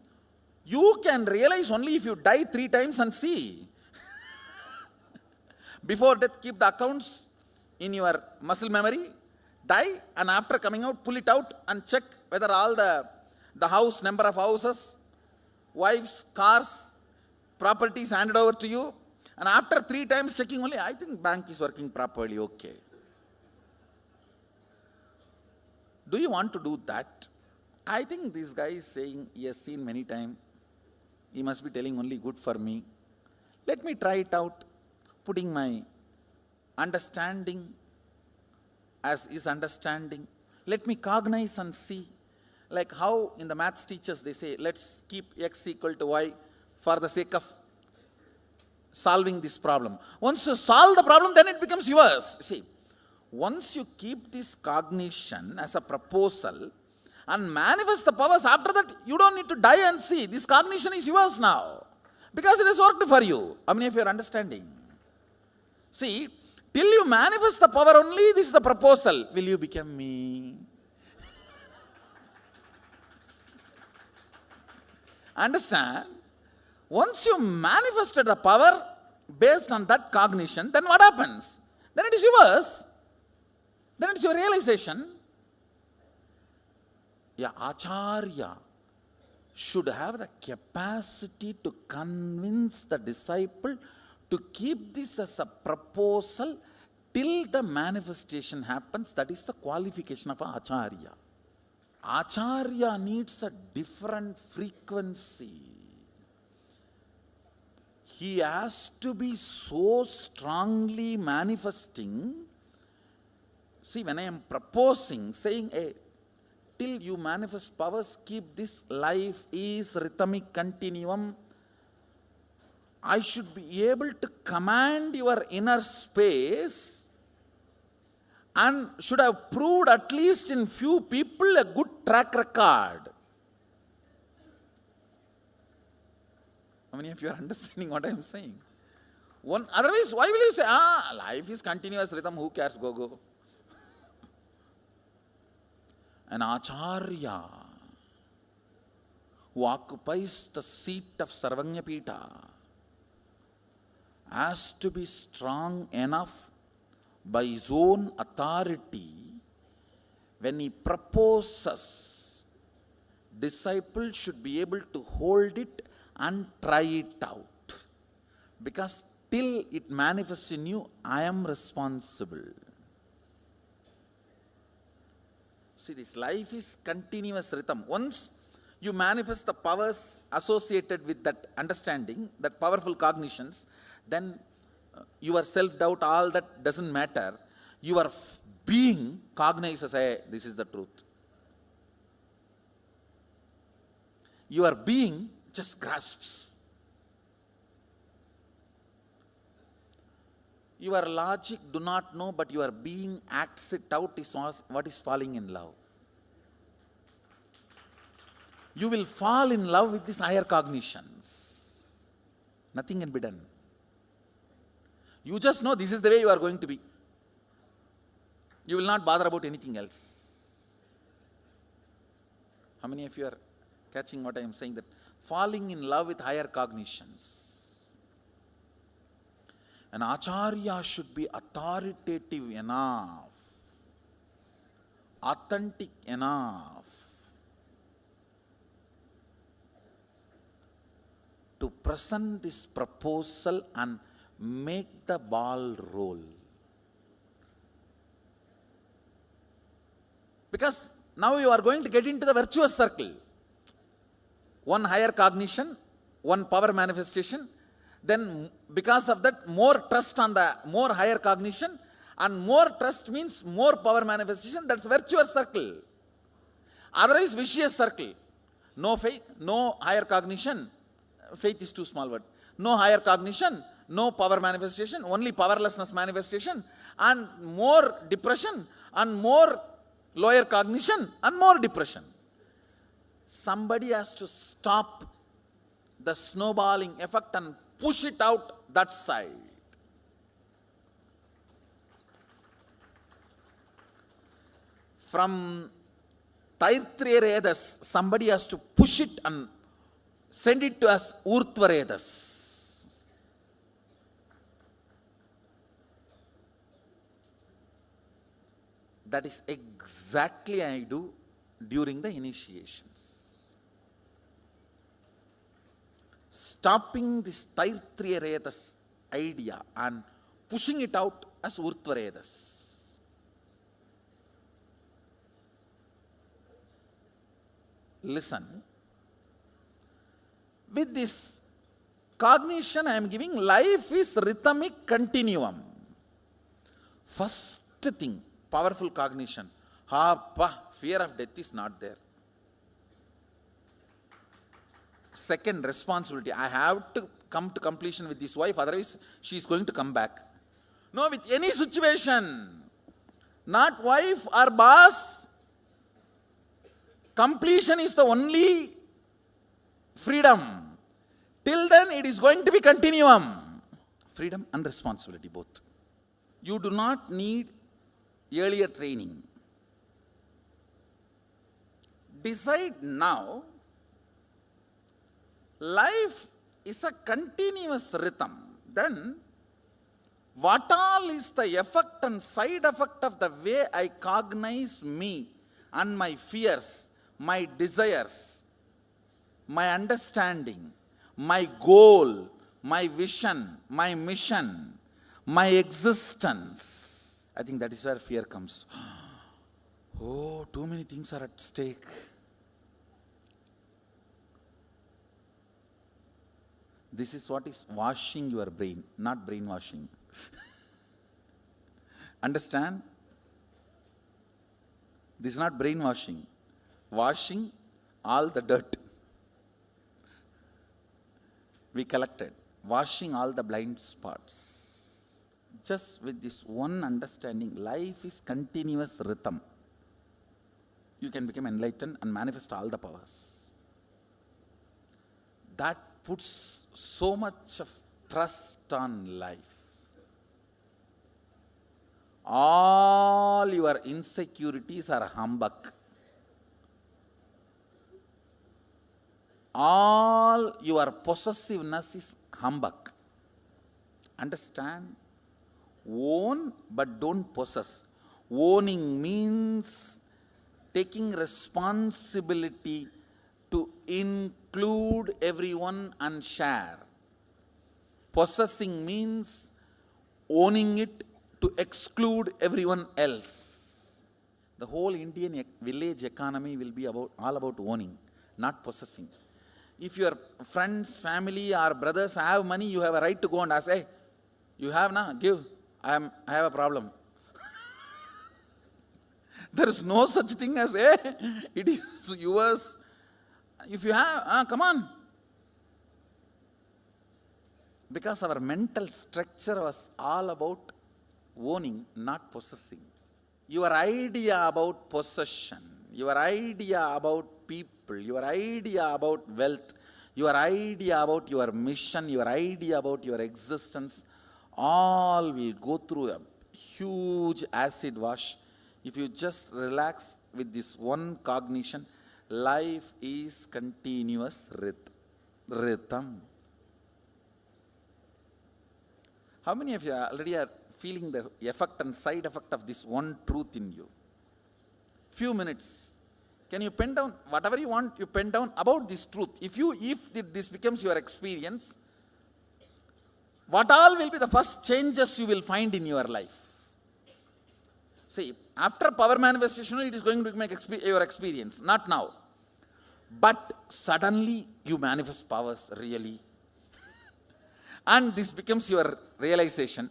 You can realize only if you die 3 times and see. Before death, keep the accounts in your muscle memory, die, and after coming out, pull it out and check whether all the house, number of houses, wives, cars, properties handed over to you. And after 3 times checking only, I think bank is working properly, okay. Do you want to do that? I think this guy is saying he has seen many times. He must be telling only good for me. Let me try it out, putting my understanding as his understanding. Let me cognize and see. Like how in the maths teachers they say, let's keep x equal to y for the sake of solving this problem. Once you solve the problem, then it becomes yours. See, once you keep this cognition as a proposal and manifest the powers, after that you don't need to die and see. This cognition is yours now, because it has worked for you. How many of you are understanding? See, till you manifest the power only, this is the proposal. Will you become me? Understand? Once you manifested the power based on that cognition, then what happens? Then it is yours. Then it is your realization. Yeah, Acharya should have the capacity to convince the disciple to keep this as a proposal till the manifestation happens. That is the qualification of an Acharya. Acharya needs a different frequency. He has to be so strongly manifesting. See, when I am proposing, saying, hey, till you manifest powers, keep this life is rhythmic continuum. I should be able to command your inner space and should have proved at least in few people a good track record. How many of you are understanding what I am saying? Otherwise, why will you say, life is continuous rhythm, who cares, go. An Acharya who occupies the seat of Sarvanyapita has to be strong enough by his own authority. When he proposes, disciples should be able to hold it and try it out. Because till it manifests in you, I am responsible. See, this life is continuous rhythm. Once you manifest the powers associated with that understanding, that powerful cognitions, then your self-doubt, all that doesn't matter. Your being cognizes, hey, this is the truth. Your being just grasps. Your logic do not know, but your being acts it out, is what is falling in love. You will fall in love with these higher cognitions. Nothing can be done. You just know this is the way you are going to be. You will not bother about anything else. How many of you are catching what I am saying? That falling in love with higher cognitions. An Acharya should be authoritative enough, authentic enough to present this proposal and make the ball roll. Because now you are going to get into the virtuous circle. One higher cognition, one power manifestation, then because of that more trust on the more higher cognition, and more trust means more power manifestation. That's virtuous circle. Otherwise vicious circle. No faith, no higher cognition. Faith is too small word. No higher cognition, no power manifestation, only powerlessness manifestation, and more depression, and more lower cognition, and more depression. Somebody has to stop the snowballing effect and push it out that side. From Taittreyaredas, somebody has to push it and send it to us Urtvaredas. That is exactly I do during the initiations. Stopping this Taittreyaredas idea and pushing it out as Urtvaredas. Listen. With this cognition I am giving, life is rhythmic continuum. First thing, powerful cognition. Fear of death is not there. Second, responsibility. I have to come to completion with this wife, otherwise she is going to come back. No, with any situation, not wife or boss, completion is the only freedom. Till then it is going to be continuum. Freedom and responsibility both. You do not need earlier training. Decide now, life is a continuous rhythm. Then what all is the effect and side effect of the way I cognize me and my fears, my desires, my understanding, my goal, my vision, my mission, my existence. I think that is where fear comes. Oh, too many things are at stake. This is what is washing your brain, not brainwashing. Understand? This is not brainwashing. Washing all the dirt we collected. Washing all the blind spots. Just with this one understanding, life is continuous rhythm. You can become enlightened and manifest all the powers. That puts so much of trust on life. All your insecurities are humbug. All your possessiveness is humbug. Understand? Own but don't possess. Owning means taking responsibility to include everyone and share. Possessing means owning it to exclude everyone else. The whole Indian village economy will be all about owning, not possessing. If your friends, family or brothers have money, you have a right to go and ask, hey, you have na, give, I have a problem. There is no such thing as, hey, it is yours. If you have, come on. Because our mental structure was all about owning, not possessing. Your idea about possession, your idea about people, your idea about wealth, your idea about your mission, your idea about your existence, all will go through a huge acid wash. If you just relax with this one cognition, life is continuous rhythm. How many of you already are feeling the effect and side effect of this one truth in you? Few minutes. Can you pen down whatever you want, you pen down about this truth. If this becomes your experience, what all will be the first changes you will find in your life? See, after power manifestation, it is going to make your experience, not now. But suddenly you manifest powers really. And this becomes your realization.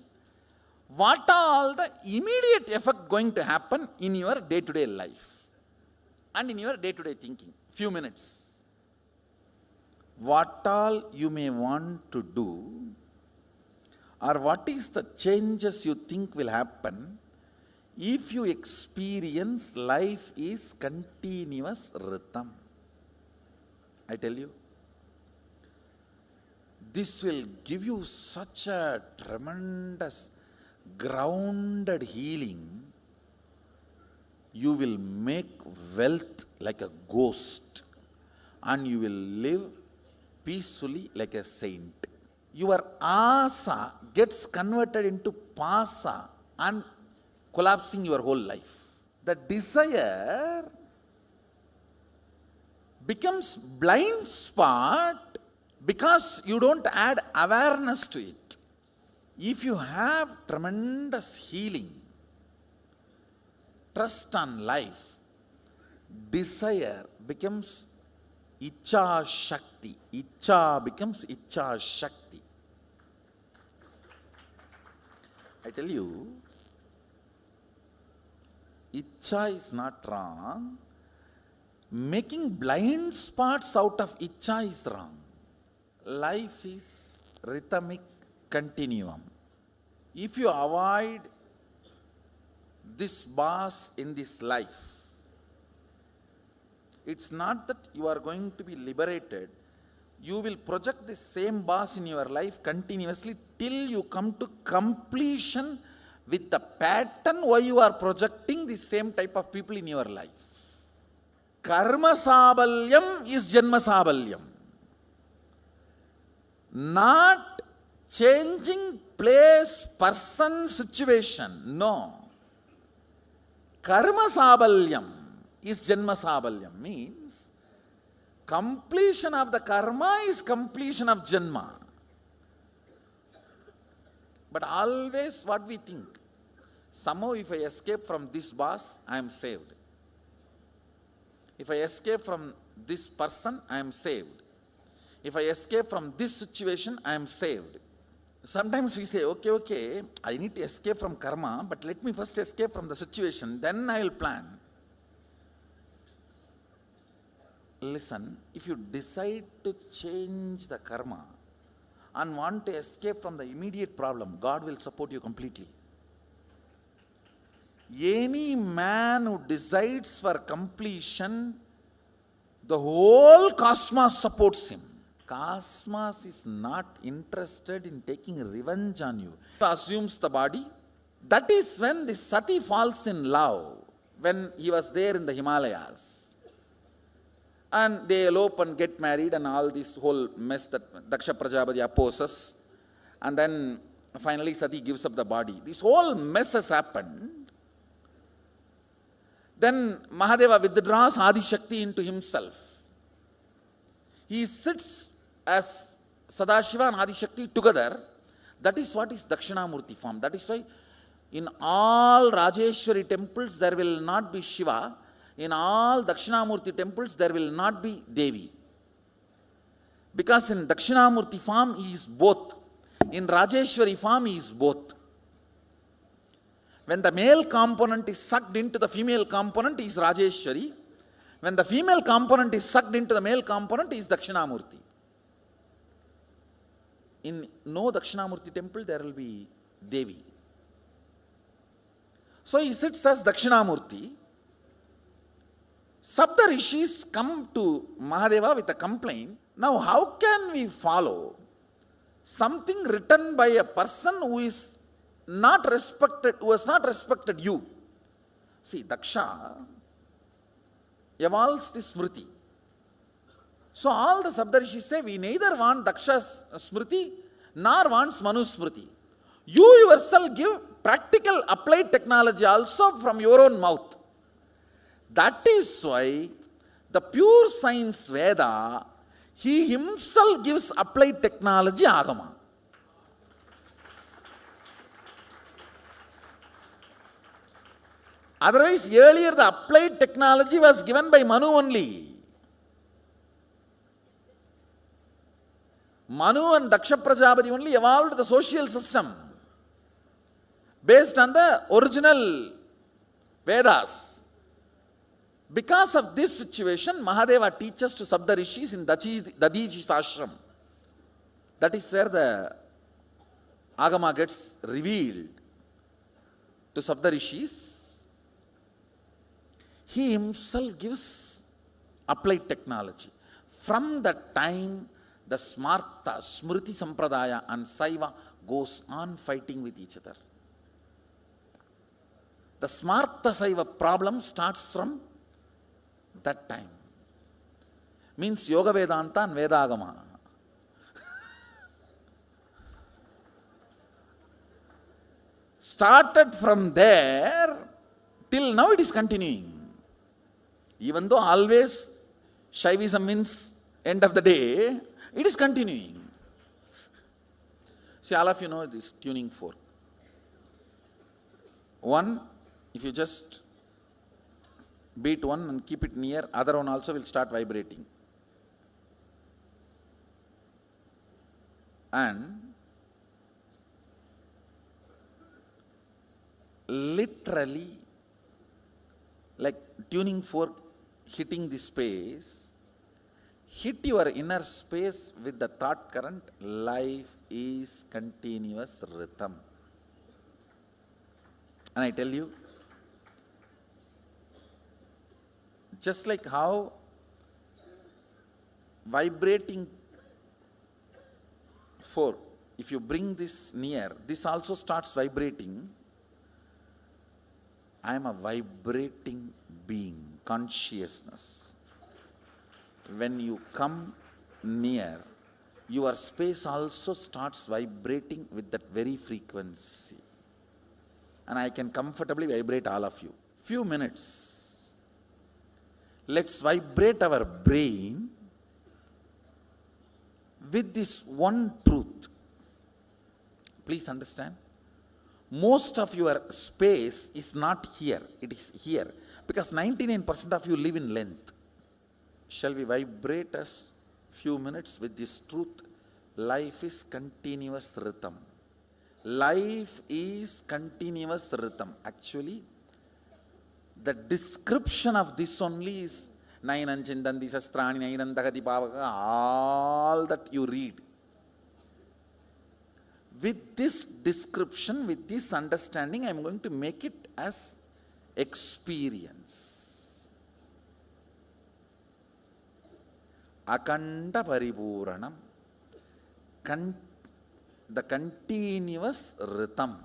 What all the immediate effect going to happen in your day-to-day life and in your day-to-day thinking? Few minutes. What all you may want to do, or what is the changes you think will happen if you experience life is continuous rhythm? I tell you, this will give you such a tremendous grounded healing. You will make wealth like a ghost, and you will live peacefully like a saint. Your asa gets converted into pasa and collapsing your whole life. The desire becomes blind spot because you don't add awareness to it. If you have tremendous healing, trust on life, desire becomes Icha Shakti. Icha becomes Icha Shakti. I tell you, Icha is not wrong. Making blind spots out of Icha is wrong. Life is rhythmic continuum. If you avoid this boss in this life, it's not that you are going to be liberated. You will project the same boss in your life continuously till you come to completion with the pattern why you are projecting the same type of people in your life. Karma sabalyam is janma sabalyam. Not changing place, person, situation. No. Karma sabalyam is janma sabalyam. Means completion of the karma is completion of janma. But always what we think, somehow if I escape from this boss, I am saved. If I escape from this person, I am saved. If I escape from this situation, I am saved. Sometimes we say, okay, I need to escape from karma, but let me first escape from the situation, then I will plan. Listen, if you decide to change the karma and want to escape from the immediate problem, God will support you completely. Any man who decides for completion, the whole cosmos supports him. Cosmos is not interested in taking revenge on you. He assumes the body. That is when the Sati falls in love, when he was there in the Himalayas. And they elope and get married and all this whole mess that Daksha Prajapati opposes. And then finally Sati gives up the body. This whole mess has happened. Then Mahadeva withdraws Adi Shakti into himself. He sits as Sadashiva and Adi Shakti together. That is what is Dakshinamurti form. That is why in all Rajeshwari temples there will not be Shiva. In all Dakshinamurti temples there will not be Devi. Because in Dakshinamurti form he is both. In Rajeshwari form he is both. When the male component is sucked into the female component, he is Rajeshwari. When the female component is sucked into the male component, he is Dakshinamurti. In no Dakshinamurti temple, there will be Devi. So he sits as Dakshinamurti. Sapta Rishis come to Mahadeva with a complaint. Now, how can we follow something written by a person who is not respected, who has not respected you? See, Daksha evolves the Smriti. So all the Saptarishis say, we neither want Daksha's Smriti nor wants Manu's Smriti. You yourself give practical applied technology also from your own mouth. That is why The pure science Veda, he himself gives applied technology Agama. Otherwise, earlier the applied technology was given by Manu only. Manu and Daksha Prajapati only evolved the social system based on the original Vedas. Because of this situation, Mahadeva teaches to Saptarishis in Dadiji Ashram. That is where the Agama gets revealed to Saptarishis. He himself gives applied technology. From that time, the Smarta, Smriti Sampradaya and Saiva goes on fighting with each other. The Smarta Saiva problem starts from that time. Means Yoga Vedanta and Vedagama. Started from there, till now it is continuing. Even though always Shaivism means end of the day, it is continuing. See, all of you know this tuning fork. One, if you just beat one and keep it near, other one also will start vibrating. And literally, like tuning fork hitting the space, hit your inner space with the thought current, life is continuous rhythm. And I tell you, just like how vibrating fork, if you bring this near, this also starts vibrating. I am a vibrating being, consciousness. When you come near, your space also starts vibrating with that very frequency. And I can comfortably vibrate all of you. Few minutes. Let's vibrate our brain with this one truth. Please understand. Most of your space is not here, it is here. Because 99% of you live in length. Shall we vibrate us few minutes with this truth? Life is continuous rhythm. Life is continuous rhythm. Actually, the description of this only is Nainam Chindanti Shastrani Nainam Dagati Pavaka, all that you read. With this description, with this understanding, I am going to make it as experience. Akanda Paripuranam, the continuous rhythm.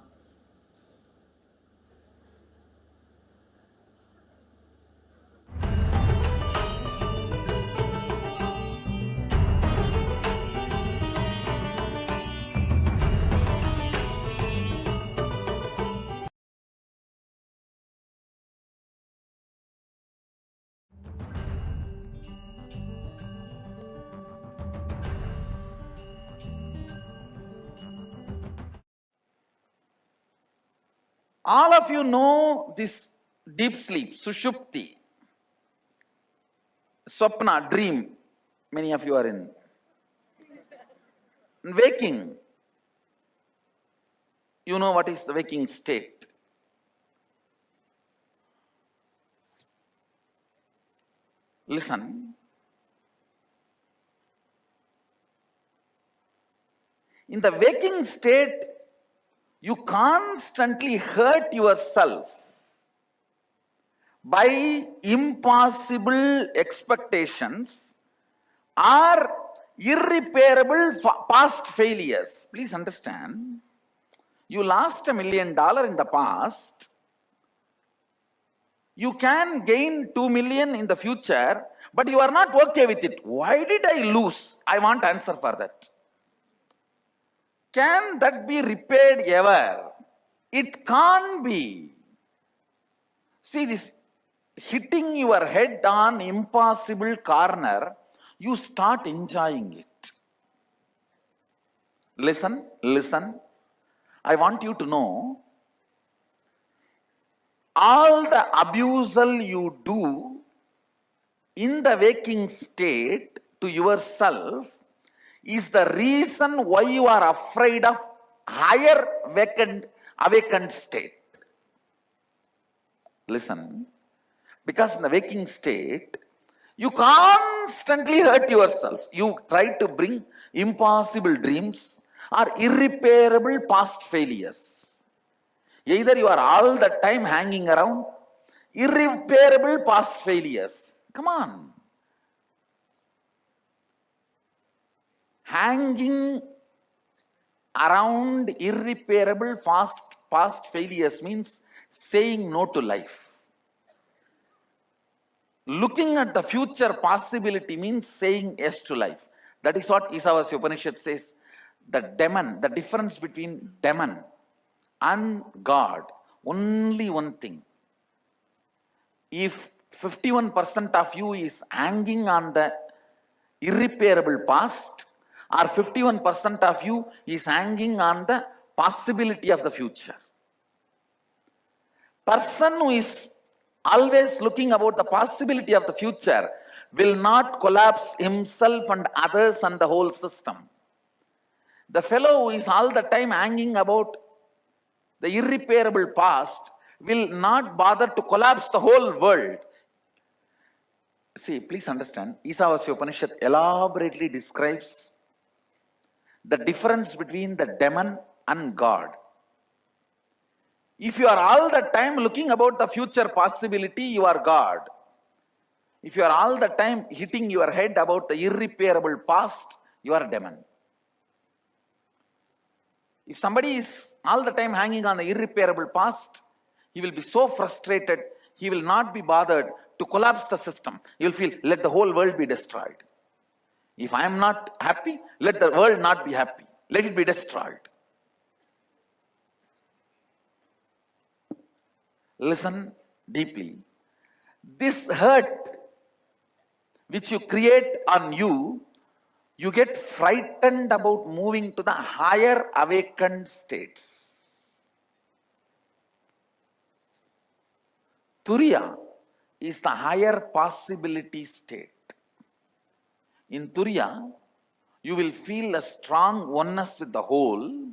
All of you know this deep sleep, Sushupti, Swapna, dream. Many of you are in. Waking. You know what is the waking state. Listen. In the waking state, you constantly hurt yourself by impossible expectations or irreparable past failures. Please understand, you lost $1 million in the past. You can gain 2 million in the future, but you are not okay with it. Why did I lose? I want answer for that. Can that be repaired ever? It can't be. See this, hitting your head on impossible corner, you start enjoying it. Listen, listen. I want you to know, all the abusal you do in the waking state to yourself is the reason why you are afraid of higher awakened state. Listen, because in the waking state, you constantly hurt yourself. You try to bring impossible dreams or irreparable past failures. Either you are all the time hanging around irreparable past failures. Come on. Hanging around irreparable past failures means saying no to life. Looking at the future possibility means saying yes to life. That is what Isava's Upanishad says. The demon, the difference between demon and God, only one thing. If 51% of you is hanging on the irreparable past, or 51% of you is hanging on the possibility of the future. Person who is always looking about the possibility of the future will not collapse himself and others and the whole system. The fellow who is all the time hanging about the irreparable past will not bother to collapse the whole world. See, please understand, Isava's Upanishad elaborately describes the difference between the demon and God. If you are all the time looking about the future possibility, you are God. If you are all the time hitting your head about the irreparable past, you are demon. If somebody is all the time hanging on the irreparable past, he will be so frustrated, he will not be bothered to collapse the system. He will feel, let the whole world be destroyed. If I am not happy, let the world not be happy. Let it be destroyed. Listen deeply. This hurt which you create on you, you get frightened about moving to the higher awakened states. Turiya is the higher possibility state. In Turiya, you will feel a strong oneness with the whole.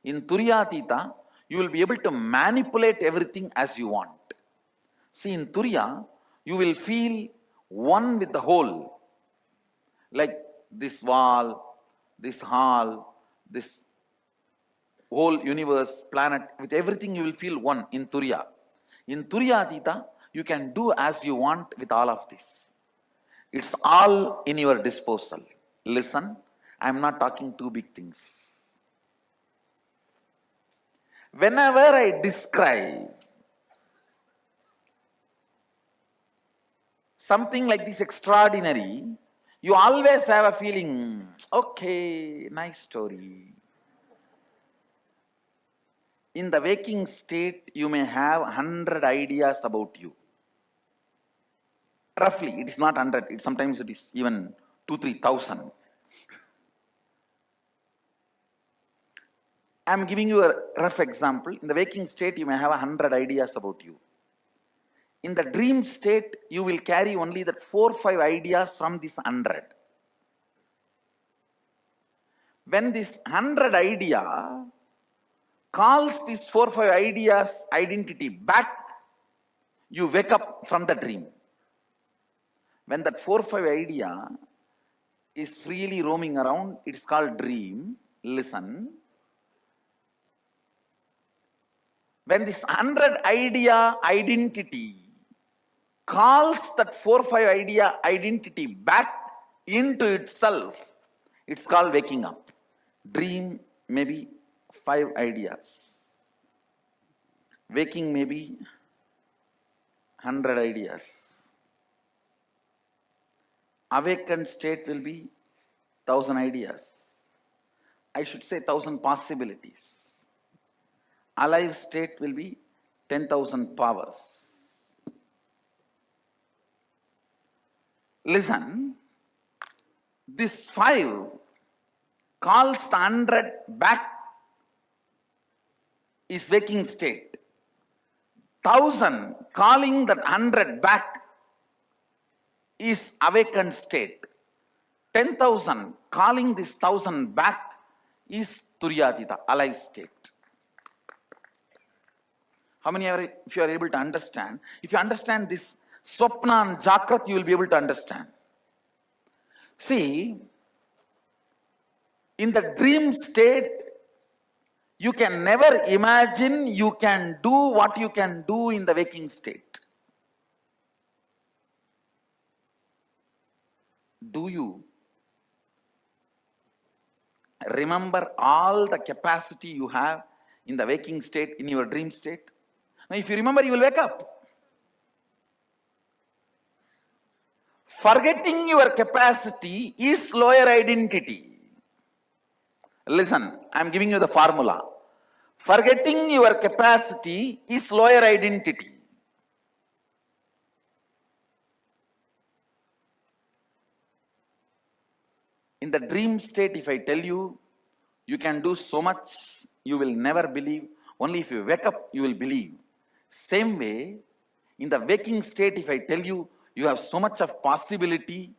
In Turiyatita, you will be able to manipulate everything as you want. See, in Turiya, you will feel one with the whole. Like this wall, this hall, this whole universe, planet, with everything you will feel one in Turiya. In Turiyatita, you can do as you want with all of this. It's all in your disposal. Listen, I'm not talking two big things. Whenever I describe something like this extraordinary, you always have a feeling, okay, nice story. In the waking state, you may have 100 ideas about you. Roughly, it is not 100, sometimes it is even 2,000-3,000. I am giving you a rough example. In the waking state, you may have 100 ideas about you. In the dream state, you will carry only that 4 or 5 ideas from this 100. When this 100 idea calls these 4 or 5 ideas identity back, you wake up from the dream. When that 4 or 5 idea is freely roaming around, it is called dream. Listen. When this 100 idea identity calls that 4 or 5 idea identity back into itself, it's called waking up. Dream may be 5 ideas. Waking may be 100 ideas. Awakened state will be 1,000 ideas. I should say 1,000 possibilities. Alive state will be 10,000 powers. Listen, this 5 calls the 100 back is waking state. 1000 calling that 100 back is awakened state. 10,000 calling this 1000 back is turyatita, alive state. How many are, if you are able to understand? If you understand this swapna and jakrat, you will be able to understand. See, in the dream state, you can never imagine you can do what you can do in the waking state. Do you remember all the capacity you have in the waking state, in your dream state? Now, if you remember, you will wake up. Forgetting your capacity is lower identity. Listen, I am giving you the formula. Forgetting your capacity is lower identity. In the dream state, if I tell you, you can do so much, you will never believe. Only if you wake up, you will believe. Same way, in the waking state, if I tell you, you have so much of possibility,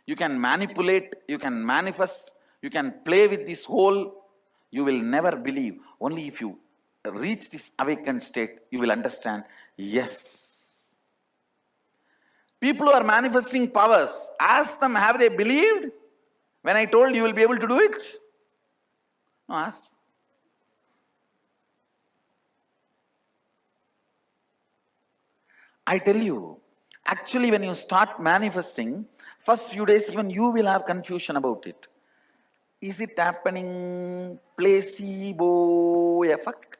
you can manipulate, you can manifest, you can play with this whole, you will never believe. Only if you reach this awakened state, you will understand, yes. People who are manifesting powers, ask them, have they believed? When I told you will be able to do it? No, ask. I tell you, actually when you start manifesting, first few days even you will have confusion about it. Is it happening placebo effect?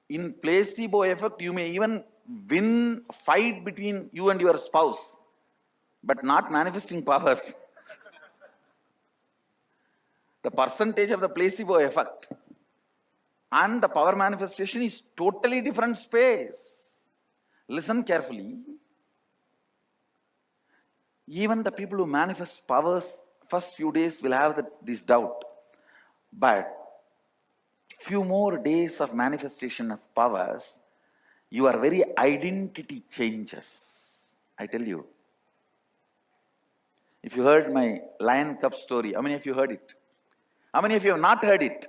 In placebo effect, you may even win fight between you and your spouse, but not manifesting powers. The percentage of the placebo effect and the power manifestation is totally different space. Listen carefully. Even the people who manifest powers, first few days will have this doubt. But few more days of manifestation of powers, your very identity changes. I tell you. If you heard my lion cub story, how many of you heard it? How many of you have not heard it?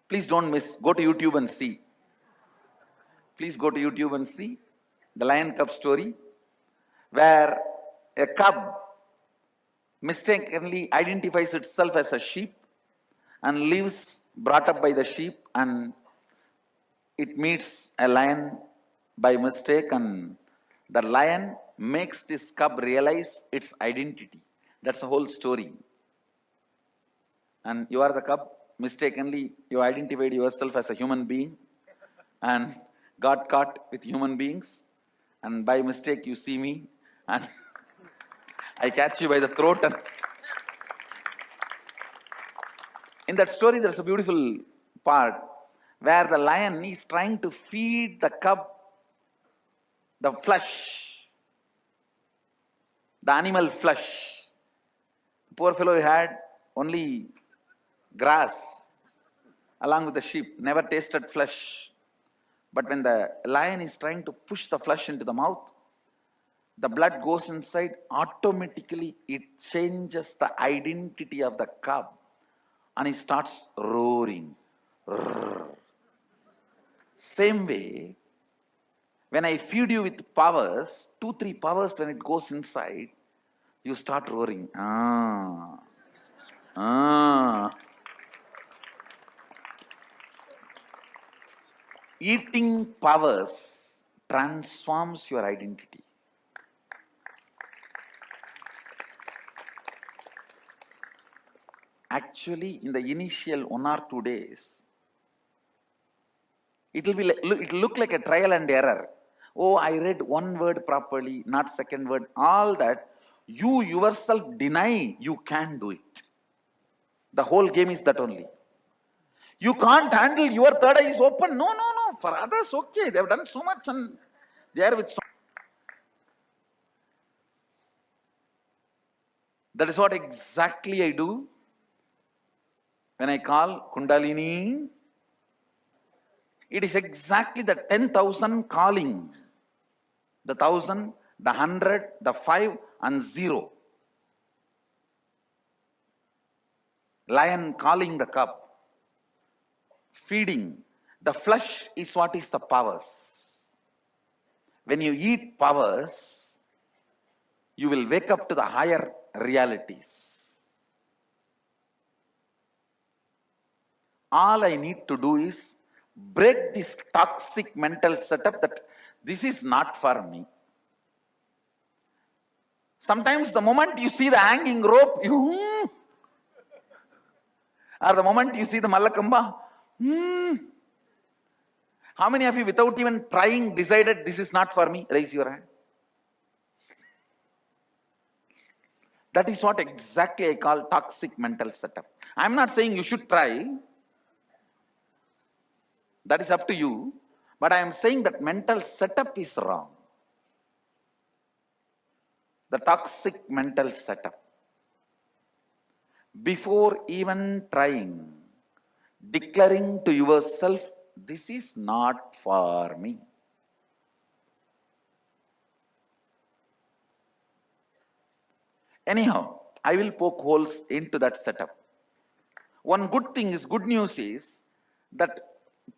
Please don't miss. Go to YouTube and see. Please go to YouTube and see the lion cub story, where a cub mistakenly identifies itself as a sheep and lives brought up by the sheep, and it meets a lion by mistake, and the lion makes this cub realize its identity. That's the whole story. And you are the cub. Mistakenly, you identified yourself as a human being and got caught with human beings. And by mistake, you see me and I catch you by the throat. And in that story, there's a beautiful part where the lion is trying to feed the cub the flesh, the animal flesh. Poor fellow had only grass along with the sheep, never tasted flesh. But when the lion is trying to push the flesh into the mouth, the blood goes inside, automatically it changes the identity of the cub and he starts roaring. Same way, when I feed you with powers, 2-3 powers, when it goes inside, you start roaring. Eating powers transforms your identity. Actually, in the initial 1 or 2 days, it will look like a trial and error. Oh, I read one word properly, not second word. All that, you yourself deny you can do it. The whole game is that only. You can't handle, your third eye is open. No. For others, okay, they have done so much and They are with so that is what exactly I do when I call Kundalini. It is exactly the 10,000 calling. The 1,000, the 100, the 5 and 0. Lion calling the cub. Feeding. The flesh is what is the powers. When you eat powers, you will wake up to the higher realities. All I need to do is break this toxic mental setup that this is not for me. Sometimes the moment you see the hanging rope, you or the moment you see the Mallakamba, How many of you without even trying decided this is not for me? Raise your hand. That is what exactly I call toxic mental setup. I am not saying you should try. That is up to you. But I am saying that mental setup is wrong. The toxic mental setup. Before even trying, declaring to yourself, this is not for me. Anyhow, I will poke holes into that setup. One good news is that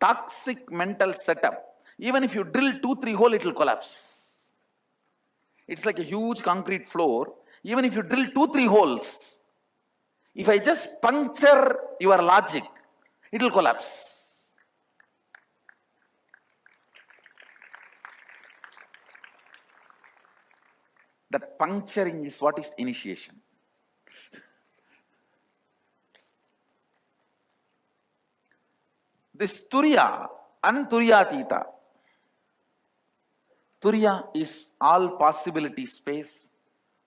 toxic mental setup, even if you drill 2-3 holes, it will collapse. It's like a huge concrete floor. Even if you drill 2-3 holes, if I just puncture your logic, it will collapse. That puncturing is what is initiation. This Turiya and Turyatita. Turiya is all possibility space.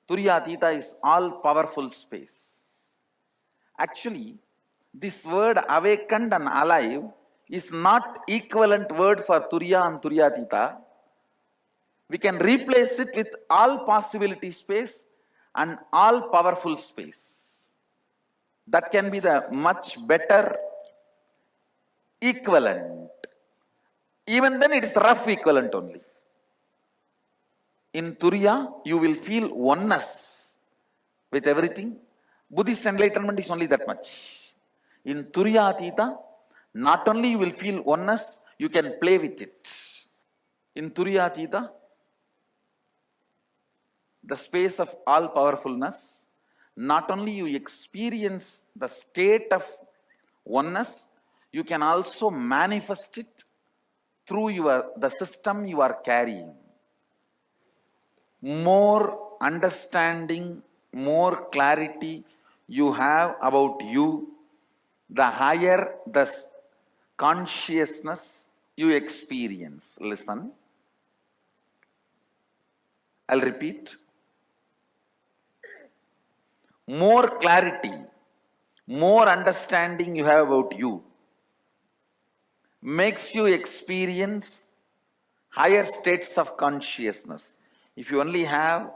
Turyatita is all powerful space. Actually, this word awakened and alive is not equivalent word for Turiya and Turyatita. We can replace it with all possibility space and all powerful space. That can be the much better equivalent. Even then it is rough equivalent only. In Turiya, you will feel oneness with everything. Buddhist enlightenment is only that much. In Turyatita, not only you will feel oneness, you can play with it. In Turyatita, the space of all powerfulness, not only you experience the state of oneness, you can also manifest it through the system you are carrying. More understanding, more clarity you have about you, the higher the consciousness you experience. Listen. I'll repeat. More clarity, more understanding you have about you makes you experience higher states of consciousness. If you only have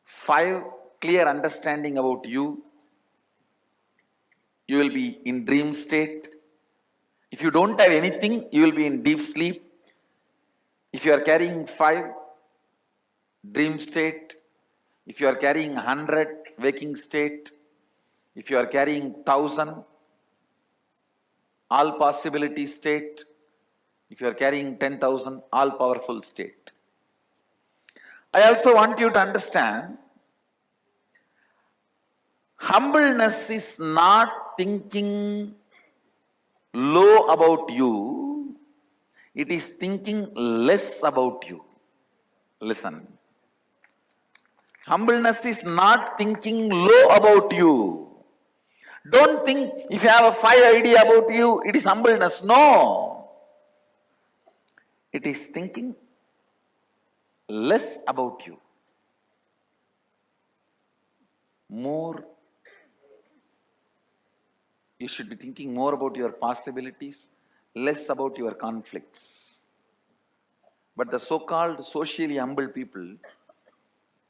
5 clear understanding about you, you will be in dream state. If you don't have anything, you will be in deep sleep. If you are carrying 5, dream state. If you are carrying 100, waking state. If you are carrying 1,000, all possibility state. If you are carrying 10,000, all powerful state. I also want you to understand, humbleness is not thinking low about you, it is thinking less about you. Listen. Humbleness is not thinking low about you. Don't think if you have a 5 idea about you, it is humbleness. No. It is thinking less about you. More. You should be thinking more about your possibilities, less about your conflicts. But the so-called socially humble people,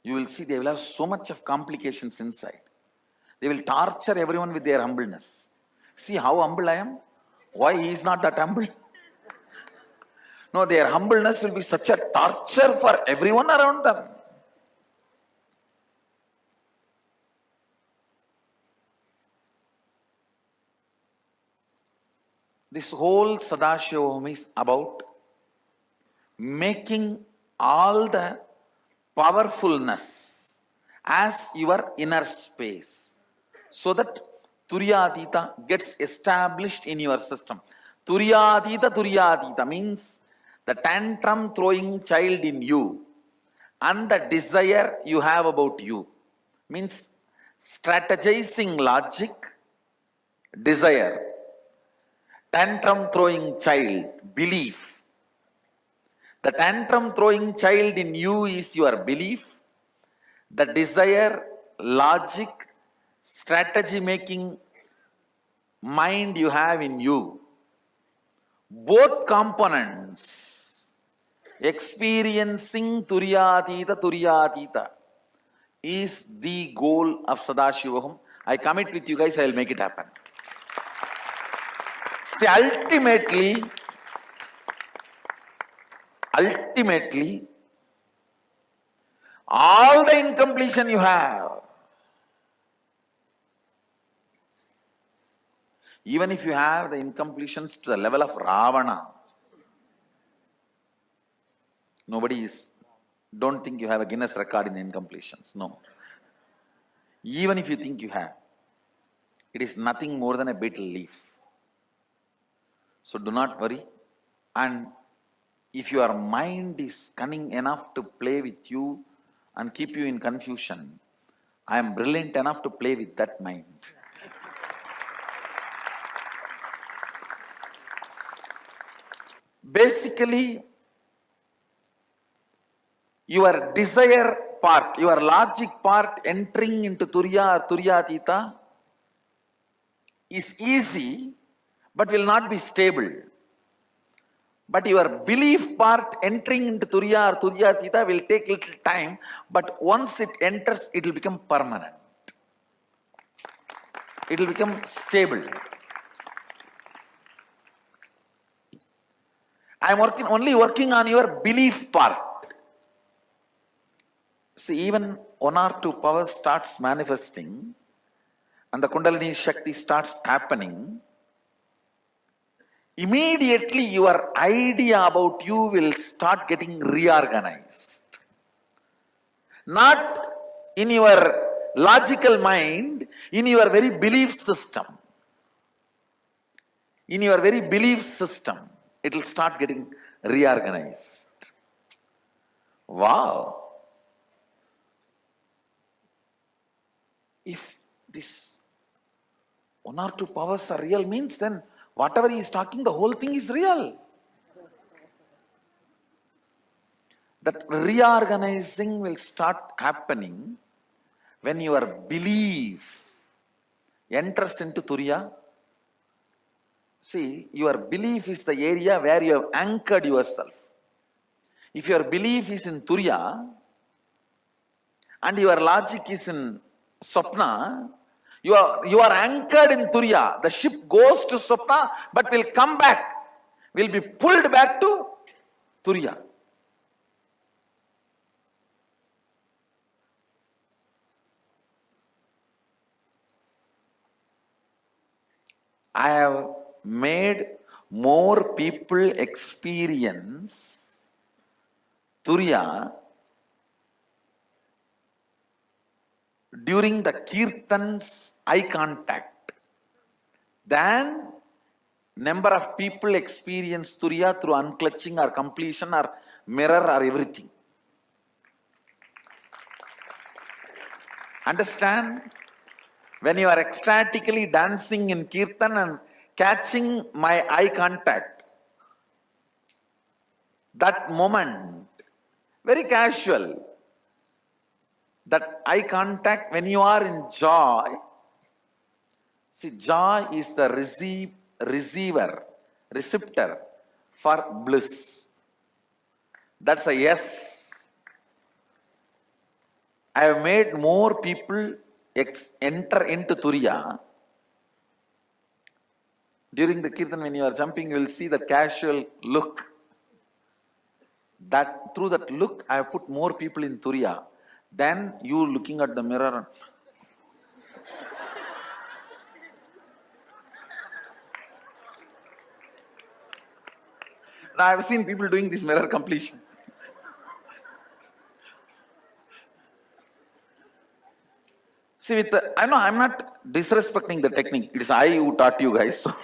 you will see they will have so much of complications inside. They will torture everyone with their humbleness. See how humble I am? Why he is not that humble? No, their humbleness will be such a torture for everyone around them. This whole Sadashivam is about making all the powerfulness as your inner space, so that Turyatita gets established in your system. Turyatita means the tantrum throwing child in you and the desire you have about you. Means strategizing logic, desire, tantrum throwing child, belief. The tantrum throwing child in you is your belief. The desire, logic, strategy making mind you have in you. Both components experiencing Turyatita is the goal of Sadashivaham. I commit with you guys, I will make it happen. See, ultimately, all the incompletion you have, even if you have the incompletions to the level of Ravana, don't think you have a Guinness record in incompletions. No. Even if you think you have, it is nothing more than a betel leaf. So do not worry. And if your mind is cunning enough to play with you and keep you in confusion, I am brilliant enough to play with that mind. Basically, your desire part, your logic part entering into Turiya or Turyatita is easy, but will not be stable. But your belief part entering into Turiya or Turyatita will take little time, but once it enters, it will become permanent. It will become stable. I am only working on your belief part. See, even one or two powers starts manifesting and the Kundalini Shakti starts happening, immediately your idea about you will start getting reorganized. Not in your logical mind, in your very belief system. In your very belief system, it will start getting reorganized. Wow! If this one or two powers are real means, then whatever he is talking, the whole thing is real. That reorganizing will start happening when your belief enters into Turiya. See, your belief is the area where you have anchored yourself. If your belief is in Turiya and your logic is in Swapna, you are anchored in Turiya. The ship goes to Swapna but will come back, will be pulled back to Turiya. I have made more people experience Turiya during the Kirtan's eye contact than number of people experience Turiya through unclutching or completion or mirror or everything. Understand? When you are ecstatically dancing in Kirtan and catching my eye contact, that moment, very casual, that eye contact, when you are in joy, see, joy is the receptor for bliss. That's a yes. I have made more people enter into Turiya. During the Kirtan, when you are jumping, you will see the casual look. That through that look, I have put more people in Turiya than you looking at the mirror. I have seen people doing this mirror completion. See, I know I'm not disrespecting the technique. It is I who taught you guys. So.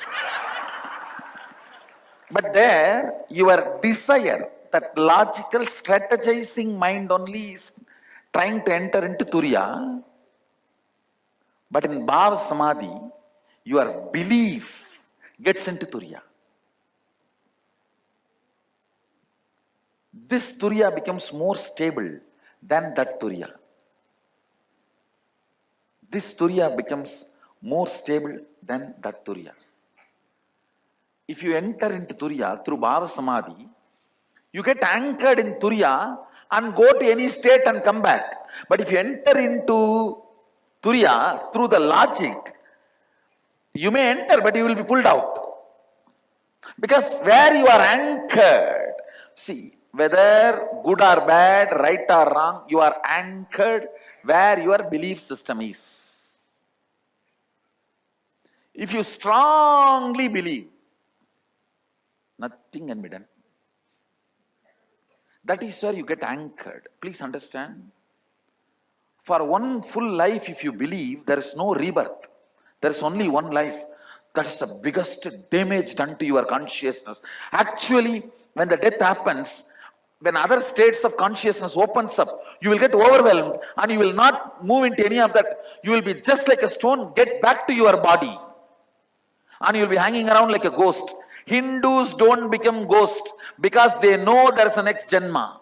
But there, your desire, that logical, strategizing mind only is trying to enter into Turiya. But in Bhava Samadhi, your belief gets into Turiya. This Turiya becomes more stable than that Turiya. This Turiya becomes more stable than that Turiya. If you enter into Turiya through Bhava Samadhi, you get anchored in Turiya and go to any state and come back. But if you enter into Turiya through the logic, you may enter but you will be pulled out. Because where you are anchored, see, whether good or bad, right or wrong, you are anchored where your belief system is. If you strongly believe, nothing can be done. That is where you get anchored. Please understand. For one full life, if you believe, there is no rebirth. There is only one life. That is the biggest damage done to your consciousness. Actually, when the death happens, when other states of consciousness opens up, you will get overwhelmed and you will not move into any of that. You will be just like a stone, get back to your body. And you will be hanging around like a ghost. Hindus don't become ghosts because they know there is a next Janma.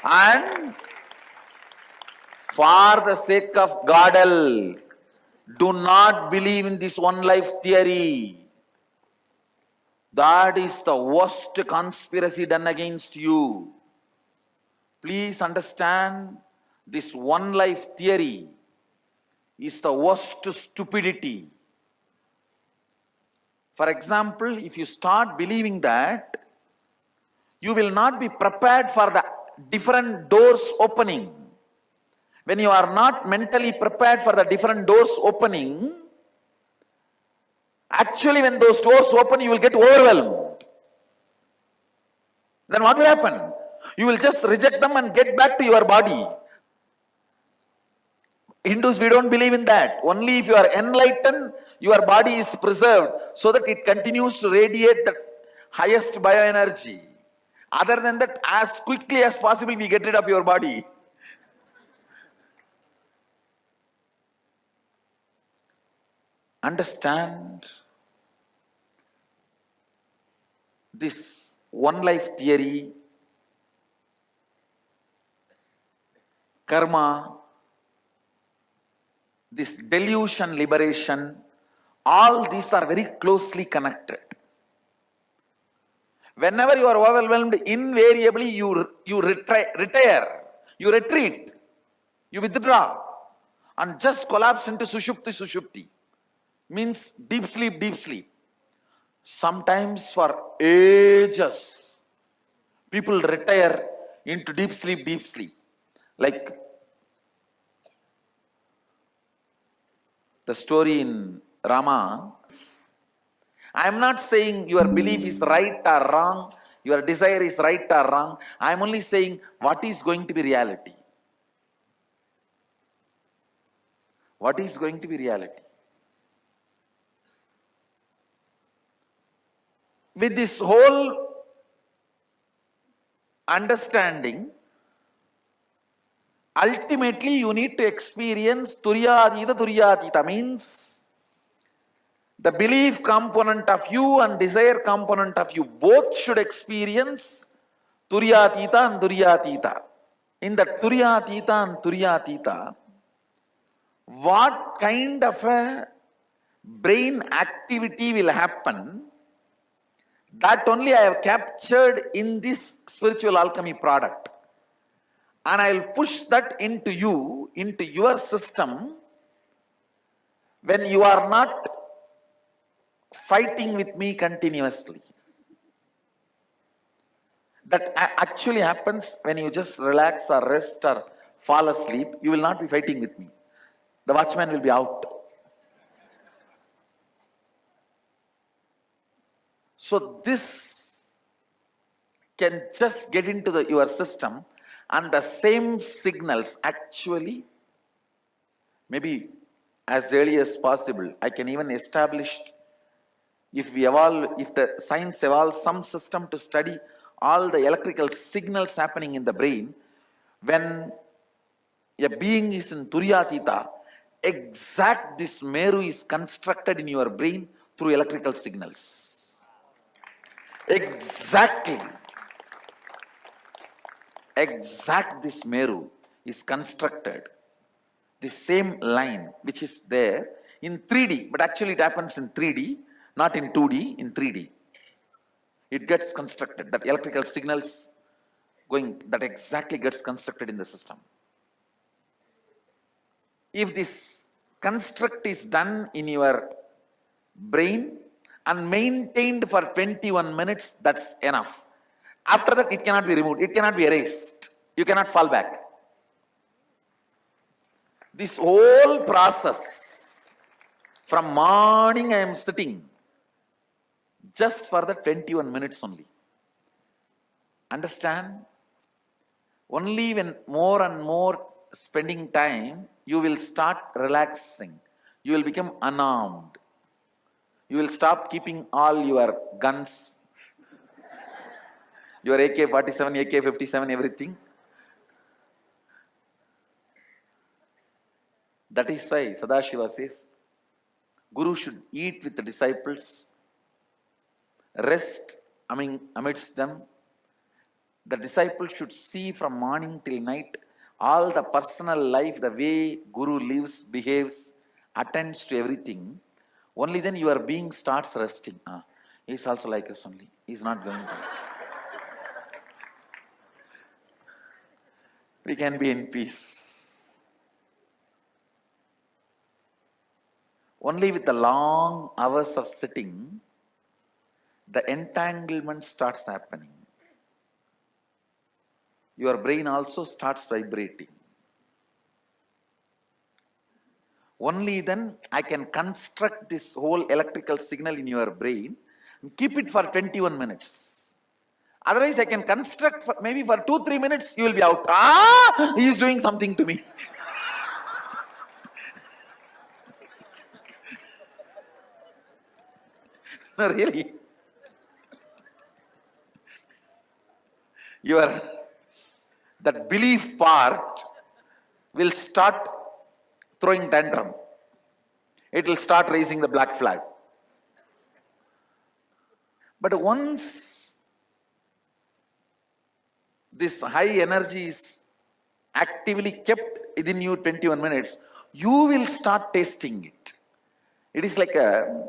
And for the sake of Godel, do not believe in this one life theory. That is the worst conspiracy done against you. Please understand, this one life theory is the worst stupidity. For example, if you start believing that, you will not be prepared for the different doors opening. When you are not mentally prepared for the different doors opening, actually when those doors open, you will get overwhelmed. Then what will happen? You will just reject them and get back to your body. Hindus, we don't believe in that. Only if you are enlightened, your body is preserved so that it continues to radiate the highest bioenergy. Other than that, as quickly as possible, we get rid of your body. Understand this one life theory, karma, this delusion, liberation, all these are very closely connected. Whenever you are overwhelmed, invariably you retire, you retreat, you withdraw, and just collapse into sushupti. Means deep sleep. Sometimes for ages, people retire into deep sleep. Like the story in Rama. I am not saying your belief is right or wrong, your desire is right or wrong. I am only saying what is going to be reality. What is going to be reality? With this whole understanding, ultimately you need to experience Turyatita means the belief component of you and desire component of you both should experience Turyatita and Turyatita. In the Turyatita and Turyatita, what kind of a brain activity will happen That only I have captured in this spiritual alchemy product. And I will push that into you, into your system, when you are not fighting with me continuously. That actually happens when you just relax or rest or fall asleep. You will not be fighting with me. The watchman will be out. So this can just get into your system, and the same signals actually, maybe as early as possible, I can even establish, if the science evolves some system to study all the electrical signals happening in the brain, when a being is in Turyatita, exact this Meru is constructed in your brain through electrical signals. Exactly. Exact this Meru is constructed. The same line which is there in 3D, but actually it happens in 3D, not in 2D, in 3D. It gets constructed, that electrical signals going, that exactly gets constructed in the system. If this construct is done in your brain and maintained for 21 minutes, that's enough. After that, it cannot be removed, it cannot be erased, you cannot fall back. This whole process, from morning I am sitting, just for the 21 minutes only. Understand? Only when more and more spending time, you will start relaxing. You will become unarmed. You will stop keeping all your guns, your AK-47, AK-57, everything. That is why Sadashiva says, Guru should eat with the disciples, rest amidst them. The disciples should see from morning till night all the personal life, the way Guru lives, behaves, attends to everything. Only then your being starts resting. He's also like us only. He's not going to. We can be in peace. Only with the long hours of sitting, the entanglement starts happening. Your brain also starts vibrating. Only then I can construct this whole electrical signal in your brain and keep it for 21 minutes. Otherwise I can construct maybe for 2-3 minutes, you will be out. He is doing something to me. No, really. That belief part will start throwing tantrum. It will start raising the black flag. But once this high energy is actively kept within you 21 minutes, you will start tasting it. It is like a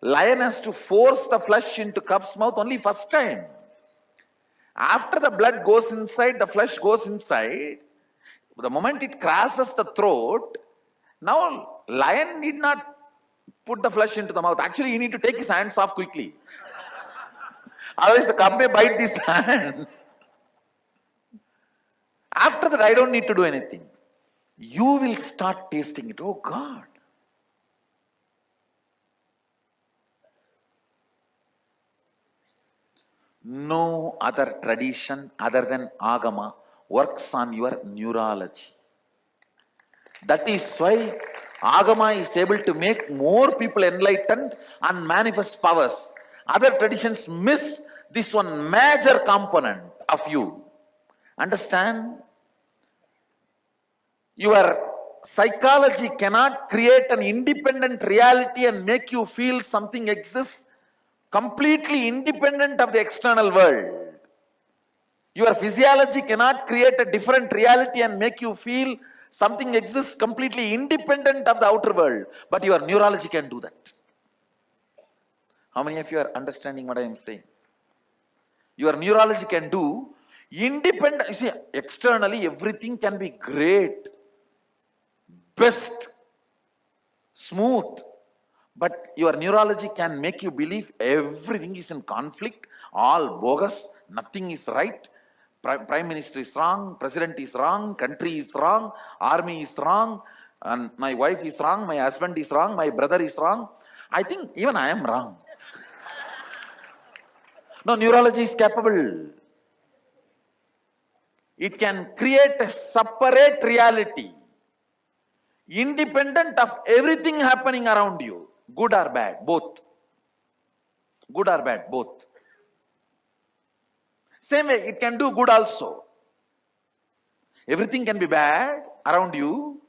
lion has to force the flesh into cub's mouth only first time. After the blood goes inside, the flesh goes inside, the moment it crosses the throat, now lion need not put the flesh into the mouth. Actually, you need to take his hands off quickly. Otherwise the cub may bite this hand. After that, I don't need to do anything. You will start tasting it. Oh God. No other tradition other than Agama works on your neurology. That is why Agama is able to make more people enlightened and manifest powers. Other traditions miss this one major component of you. Understand? Your psychology cannot create an independent reality and make you feel something exists completely independent of the external world. Your physiology cannot create a different reality and make you feel something exists completely independent of the outer world. But your neurology can do that. How many of you are understanding what I am saying? Your neurology can do independent, you see, externally everything can be great, best, smooth, but your neurology can make you believe everything is in conflict, all bogus, nothing is right. Prime Minister is wrong, President is wrong, country is wrong, army is wrong, and my wife is wrong, my husband is wrong, my brother is wrong. I think even I am wrong. No, neurology is capable. It can create a separate reality, independent of everything happening around you, good or bad, both. Good or bad, both. Same way, it can do good also. Everything can be bad around you,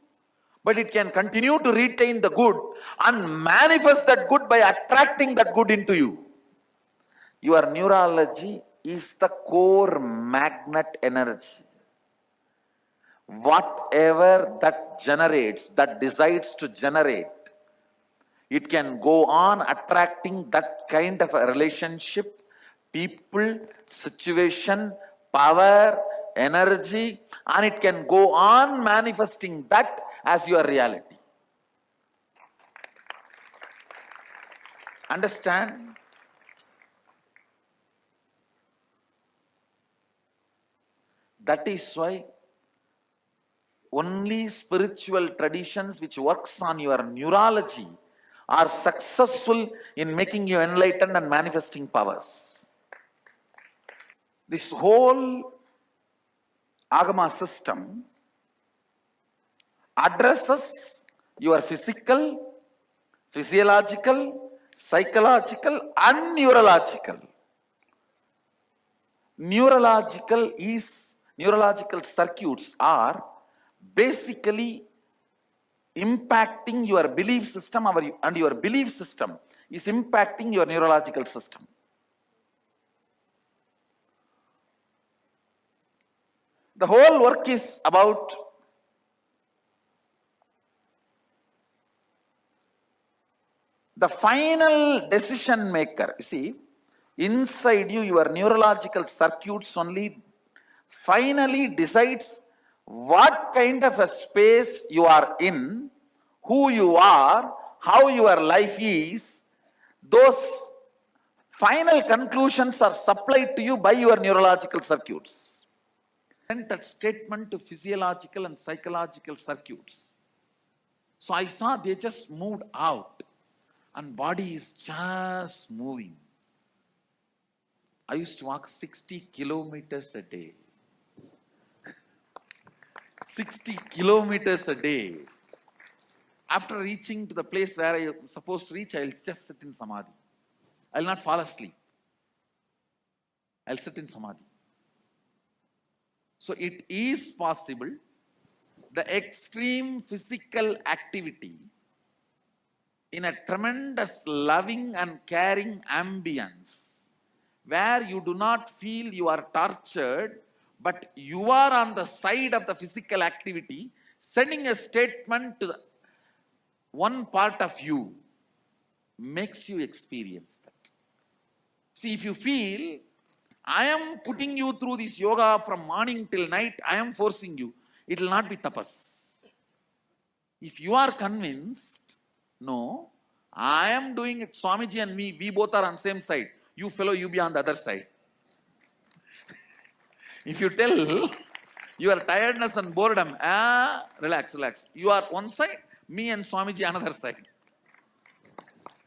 but it can continue to retain the good and manifest that good by attracting that good into you. Your neurology is the core magnet energy. Whatever that generates, that decides to generate, it can go on attracting that kind of a relationship, people, situation, power, energy, and it can go on manifesting that as your reality. Understand? That is why only spiritual traditions which works on your neurology are successful in making you enlightened and manifesting powers. This whole Agama system addresses your physical, physiological, psychological and neurological. Neurological circuits are basically impacting your belief system, and your belief system is impacting your neurological system. The whole work is about the final decision maker. You see, inside you, your neurological circuits only finally decides what kind of a space you are in, who you are, how your life is. Those final conclusions are supplied to you by your neurological circuits. And that statement to physiological and psychological circuits. So I saw they just moved out and body is just moving. I used to walk 60 kilometers a day. 60 kilometers a day. After reaching to the place where I am supposed to reach, I will just sit in samadhi. I will not fall asleep. I will sit in samadhi. So it is possible, the extreme physical activity in a tremendous loving and caring ambience, where you do not feel you are tortured, but you are on the side of the physical activity, sending a statement to one part of you, makes you experience that. See, if you feel, I am putting you through this yoga from morning till night, I am forcing you, it will not be tapas. If you are convinced, no, I am doing it, Swamiji and me, we both are on same side. You fellow, you be on the other side. If you tell your tiredness and boredom, relax, relax. You are one side, me and Swamiji another side.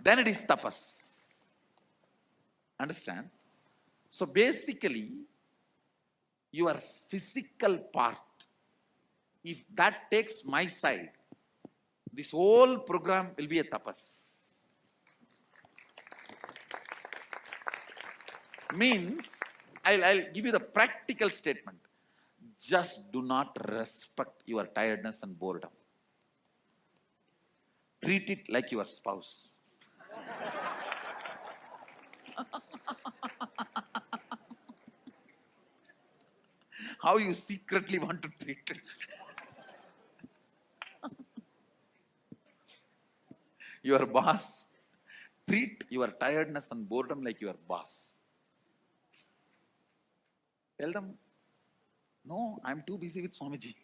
Then it is tapas. Understand? So basically, your physical part, if that takes my side, this whole program will be a tapas. Means, I'll give you the practical statement. Just do not respect your tiredness and boredom. Treat it like your spouse. How you secretly want to treat it. Your boss treat your tiredness and boredom like your boss. Tell them, no, I'm too busy with Swamiji.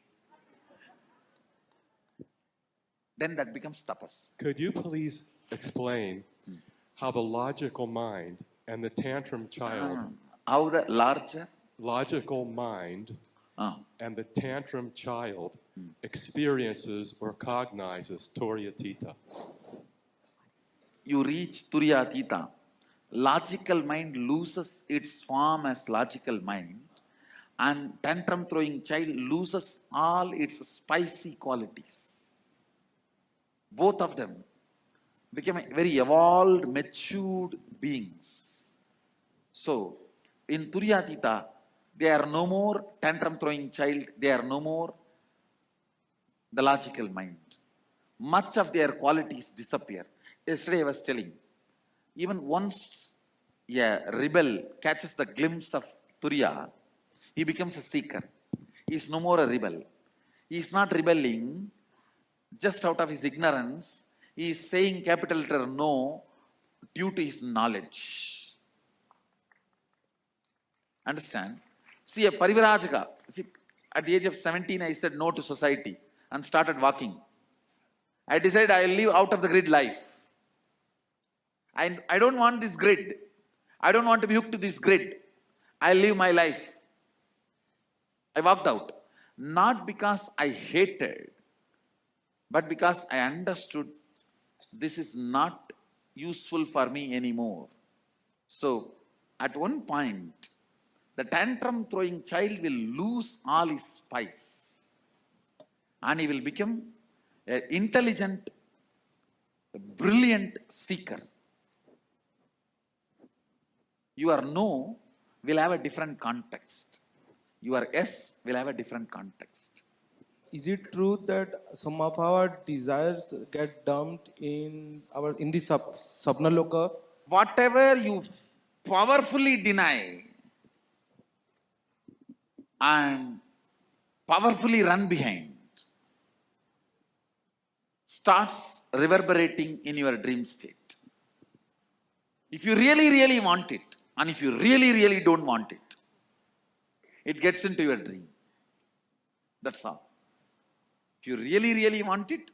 Then that becomes tapas. Could you please explain how the logical mind and the tantrum child... How the larger? Logical mind and the tantrum child experiences or cognizes Turiyatita. You reach Turiyatita. Logical mind loses its form as logical mind, and tantrum throwing child loses all its spicy qualities. Both of them become very evolved, matured beings. So, in Turiyatita, they are no more tantrum throwing child, they are no more the logical mind. Much of their qualities disappear. Yesterday I was telling, even once a rebel catches the glimpse of Turiya, he becomes a seeker. He is no more a rebel. He is not rebelling just out of his ignorance. He is saying capital letter no due to his knowledge. Understand? See, a Parivrajaka, see, at the age of 17, I said no to society and started walking. I decided I will live out of the grid life. I don't want this grid. I don't want to be hooked to this grid. I'll live my life. I walked out. Not because I hated, but because I understood this is not useful for me anymore. So, at one point, the tantrum throwing child will lose all his spice and he will become an intelligent, brilliant seeker. Your no will have a different context. Your yes will have a different context. Is it true that some of our desires get dumped in the Sapnaloka? Whatever you powerfully deny and powerfully run behind starts reverberating in your dream state. If you really, really want it, and if you really, really don't want it, it gets into your dream. That's all. If you really, really want it,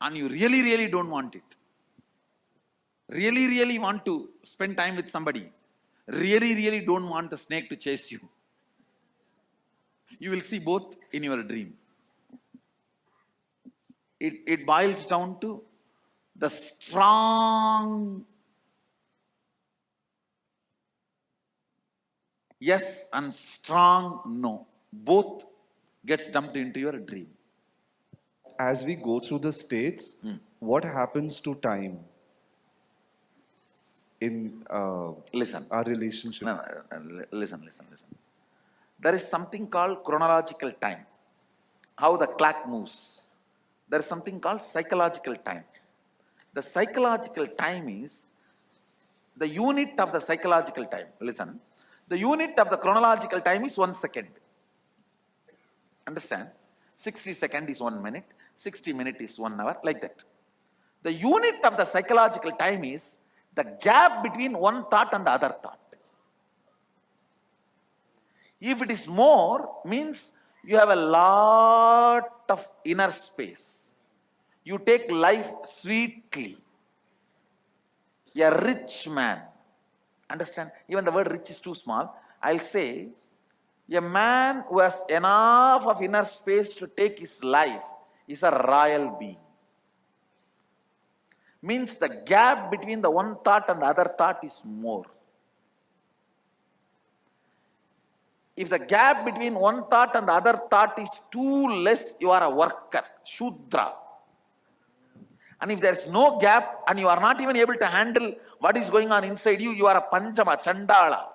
and you really, really don't want it, really, really want to spend time with somebody, really, really don't want the snake to chase you, you will see both in your dream. It boils down to the strong yes and strong no. Both gets dumped into your dream. As we go through the states, what happens to time in our relationship? No, listen. There is something called chronological time. How the clock moves. There is something called psychological time. The psychological time is the unit of the psychological time. Listen. The unit of the chronological time is 1 second. Understand? 60 seconds is 1 minute. 60 minutes is 1 hour. Like that. The unit of the psychological time is the gap between one thought and the other thought. If it is more, means you have a lot of inner space. You take life sweetly. A rich man. Understand? Even the word rich is too small. I'll say, a man who has enough of inner space to take his life is a royal being. Means the gap between the one thought and the other thought is more. If the gap between one thought and the other thought is too less, you are a worker, Shudra. And if there is no gap and you are not even able to handle what is going on inside you, you are a Panchama, Chandala.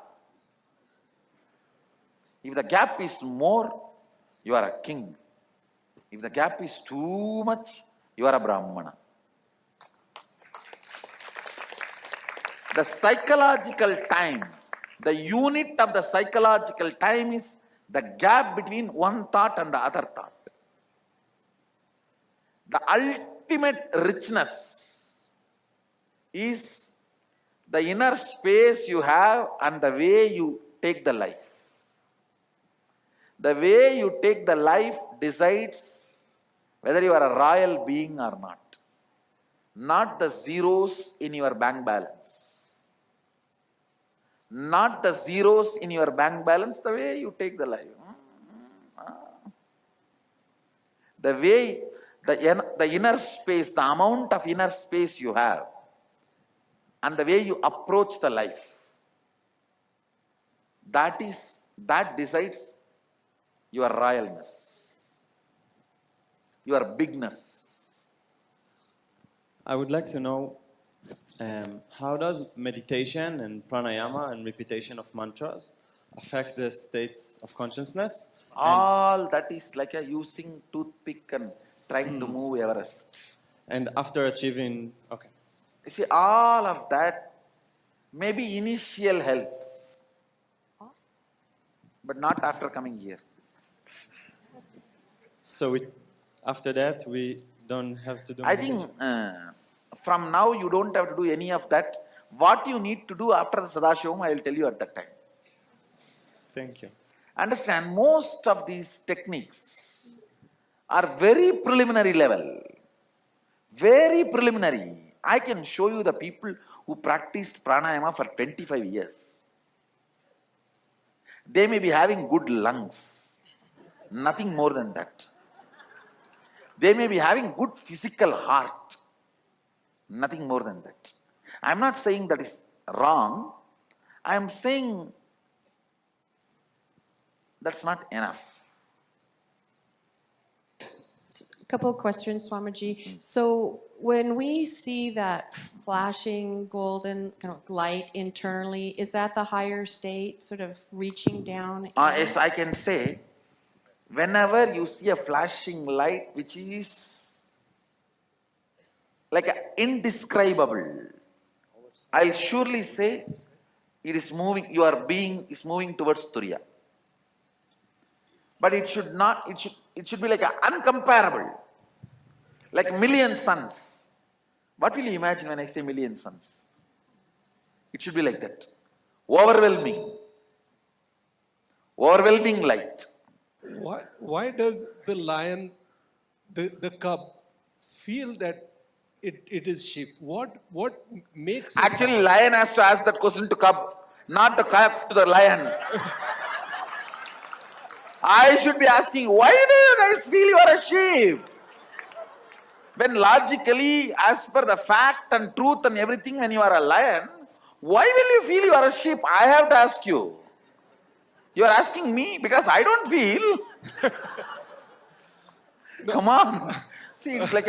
If the gap is more, you are a king. If the gap is too much, you are a Brahmana. The psychological time, the unit of the psychological time is the gap between one thought and the other thought. The ultimate richness is the inner space you have and the way you take the life. The way you take the life decides whether you are a royal being or not the zeros in your bank balance. Not the zeros in your bank balance, the way you take the life. The way, the inner space, the amount of inner space you have, and the way you approach the life, that decides your royalness, your bigness. I would like to know, how does meditation and pranayama and repetition of mantras affect the states of consciousness? All that is like a using toothpick and trying to move Everest. And after achieving, okay. You see, all of that may be initial help, but not after coming here. So after that, we don't have to do I meditation? think from now you don't have to do any of that. What you need to do after the Sadashivam, I will tell you at that time. Thank you. Understand, most of these techniques are very preliminary level. Very preliminary. I can show you the people who practiced pranayama for 25 years. They may be having good lungs. Nothing more than that. They may be having good physical heart. Nothing more than that. I am not saying that is wrong. I am saying that's not enough. A couple of questions, Swamiji. So when we see that flashing golden kind of light internally, is that the higher state sort of reaching down? Yes, I can say, whenever you see a flashing light which is like indescribable, I'll surely say it is moving, your being is moving towards Turiya. But it should not, it should be like uncomparable. Like million suns. What will you imagine when I say million suns? It should be like that. Overwhelming. Overwhelming light. Why does the lion, the cub, feel that it is sheep? What makes it... Actually, lion has to ask that question to cub, not the cub to the lion. I should be asking, why do you guys feel you are a sheep? When logically, as per the fact and truth and everything, when you are a lion, why will you feel you are a sheep? I have to ask you. You are asking me because I don't feel. Come on. See, it's like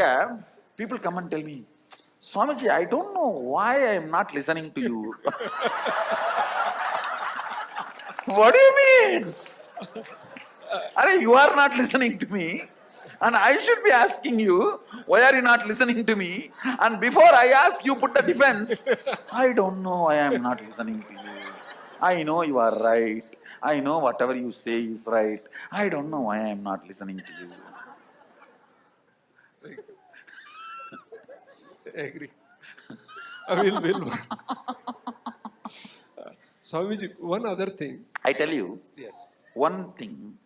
people come and tell me, Swamiji, I don't know why I am not listening to you. What do you mean? Arey, you are not listening to me. And I should be asking you, why are you not listening to me? And before I ask, you put the defense. I don't know why I am not listening to you. I know you are right. I know whatever you say is right. I don't know why I am not listening to you. I agree. Will. Swamiji, one other thing. I tell you, Yes. one thing.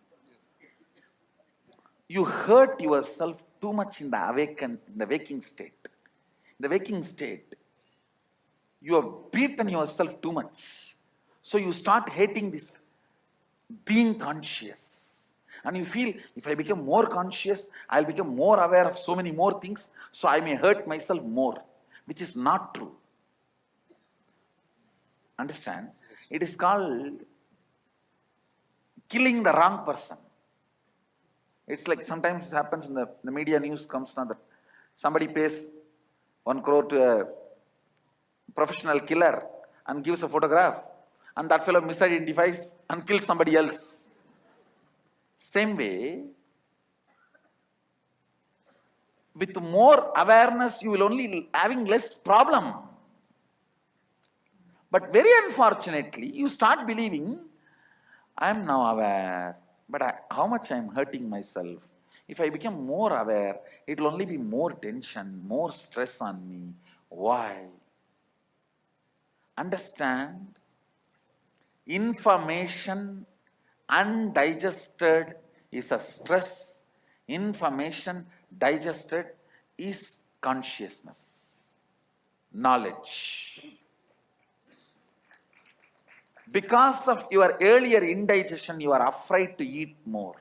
You hurt yourself too much in the waking state. In the waking state, you have beaten yourself too much. So you start hating this being conscious. And you feel, if I become more conscious, I'll become more aware of so many more things, so I may hurt myself more, which is not true. Understand? It is called killing the wrong person. It's like sometimes it happens in the media news comes now that somebody pays 1 crore to a professional killer and gives a photograph, and that fellow misidentifies and kills somebody else. Same way, with more awareness, you will only having less problem. But very unfortunately, you start believing, I am now aware, but how much I am hurting myself. If I become more aware, it will only be more tension, more stress on me. Why? understand, information undigested is a stress, information digested is consciousness, knowledge. Because of your earlier indigestion, you are afraid to eat more.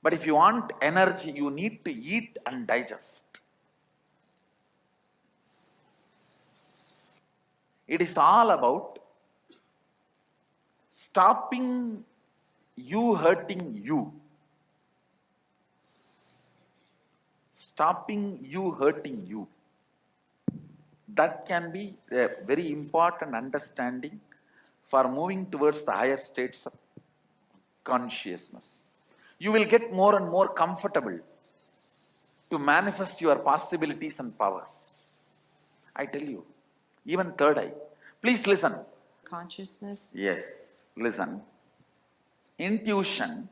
But if you want energy, you need to eat and digest. It is all about stopping you hurting you. Stopping you hurting you. That can be a very important understanding for moving towards the higher states of consciousness. You will get more and more comfortable to manifest your possibilities and powers. I tell you, even third eye. Please listen. Consciousness. Yes, listen. Intuition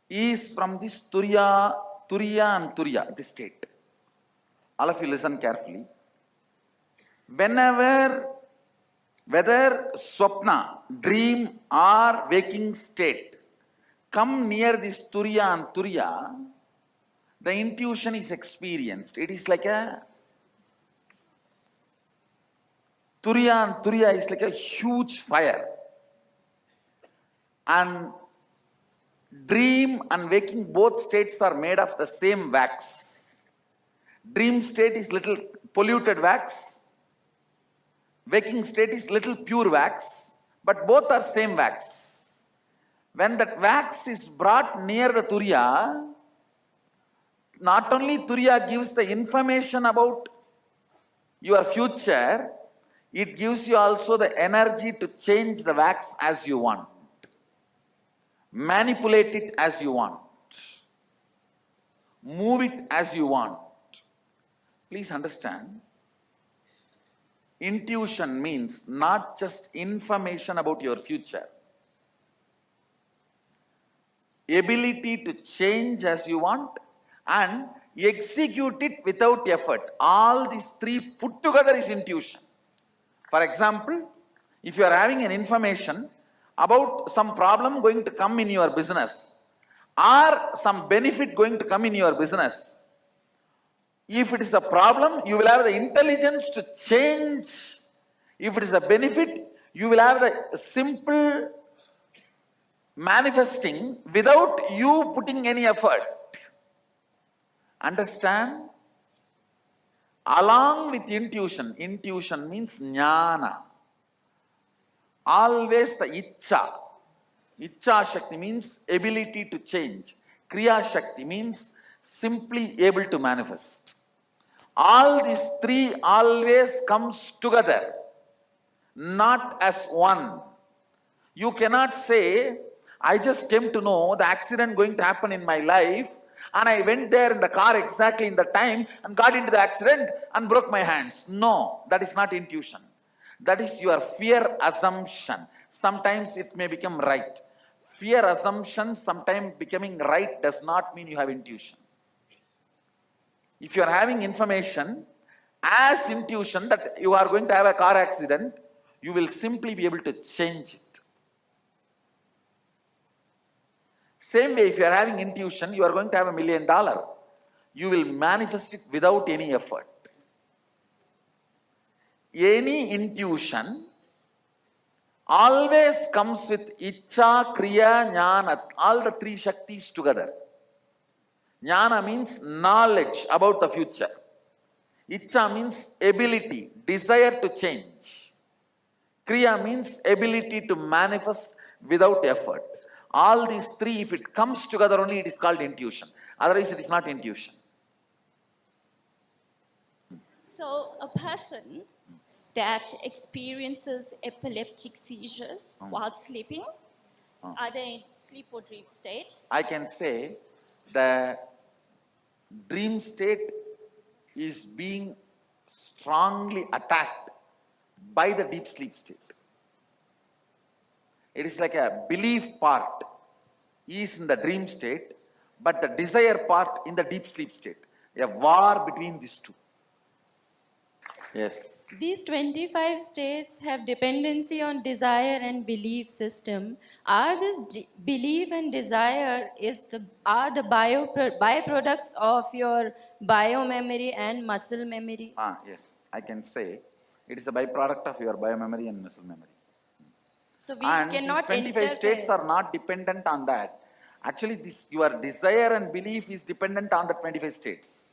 is from this Turiya and Turiya, this state. All of you listen carefully. Whenever, whether swapna, dream or waking state, come near this Turiya and Turiya, the intuition is experienced. It is like a Turiya and Turiya is like a huge fire. And dream and waking, both states are made of the same wax. Dream state is little polluted wax. Waking state is little pure wax, but both are same wax. When that wax is brought near the Turiya, not only Turiya gives the information about your future, it gives you also the energy to change the wax as you want. Manipulate it as you want. Move it as you want. Please understand. Intuition means not just information about your future. Ability to change as you want and execute it without effort. All these three put together is intuition. For example, if you are having an information about some problem going to come in your business or some benefit going to come in your business, if it is a problem, you will have the intelligence to change. If it is a benefit, you will have the simple manifesting without you putting any effort. Understand? Along with intuition, intuition means jnana. Always the Icha. Icha Shakti means ability to change. Kriya Shakti means simply able to manifest. All these three always comes together, not as one. You cannot say, I just came to know the accident going to happen in my life and I went there in the car exactly in the time and got into the accident and broke my hands. No, that is not intuition. That is your fear assumption. Sometimes it may become right. Fear assumption, sometimes becoming right does not mean you have intuition. If you are having information as intuition that you are going to have a car accident, you will simply be able to change it. Same way, if you are having intuition, you are going to have $1 million. You will manifest it without any effort. Any intuition always comes with Icha, Kriya, Jnana, all the three Shaktis together. Jnana means knowledge about the future. Icha means ability, desire to change. Kriya means ability to manifest without effort. All these three, if it comes together only, it is called intuition. Otherwise, it is not intuition. So, a person that experiences epileptic seizures while sleeping, are they in sleep or dream state? I can say the dream state is being strongly attacked by the deep sleep state. It is like a belief part is in the dream state, but the desire part in the deep sleep state. A war between these two. Yes. These 25 states have dependency on desire and belief system. Are this belief and desire are the byproducts of your biomemory and muscle memory? Yes, I can say it is a byproduct of your biomemory and muscle memory. So we And cannot these 25 states are not dependent on that. Actually, your desire and belief is dependent on the 25 states.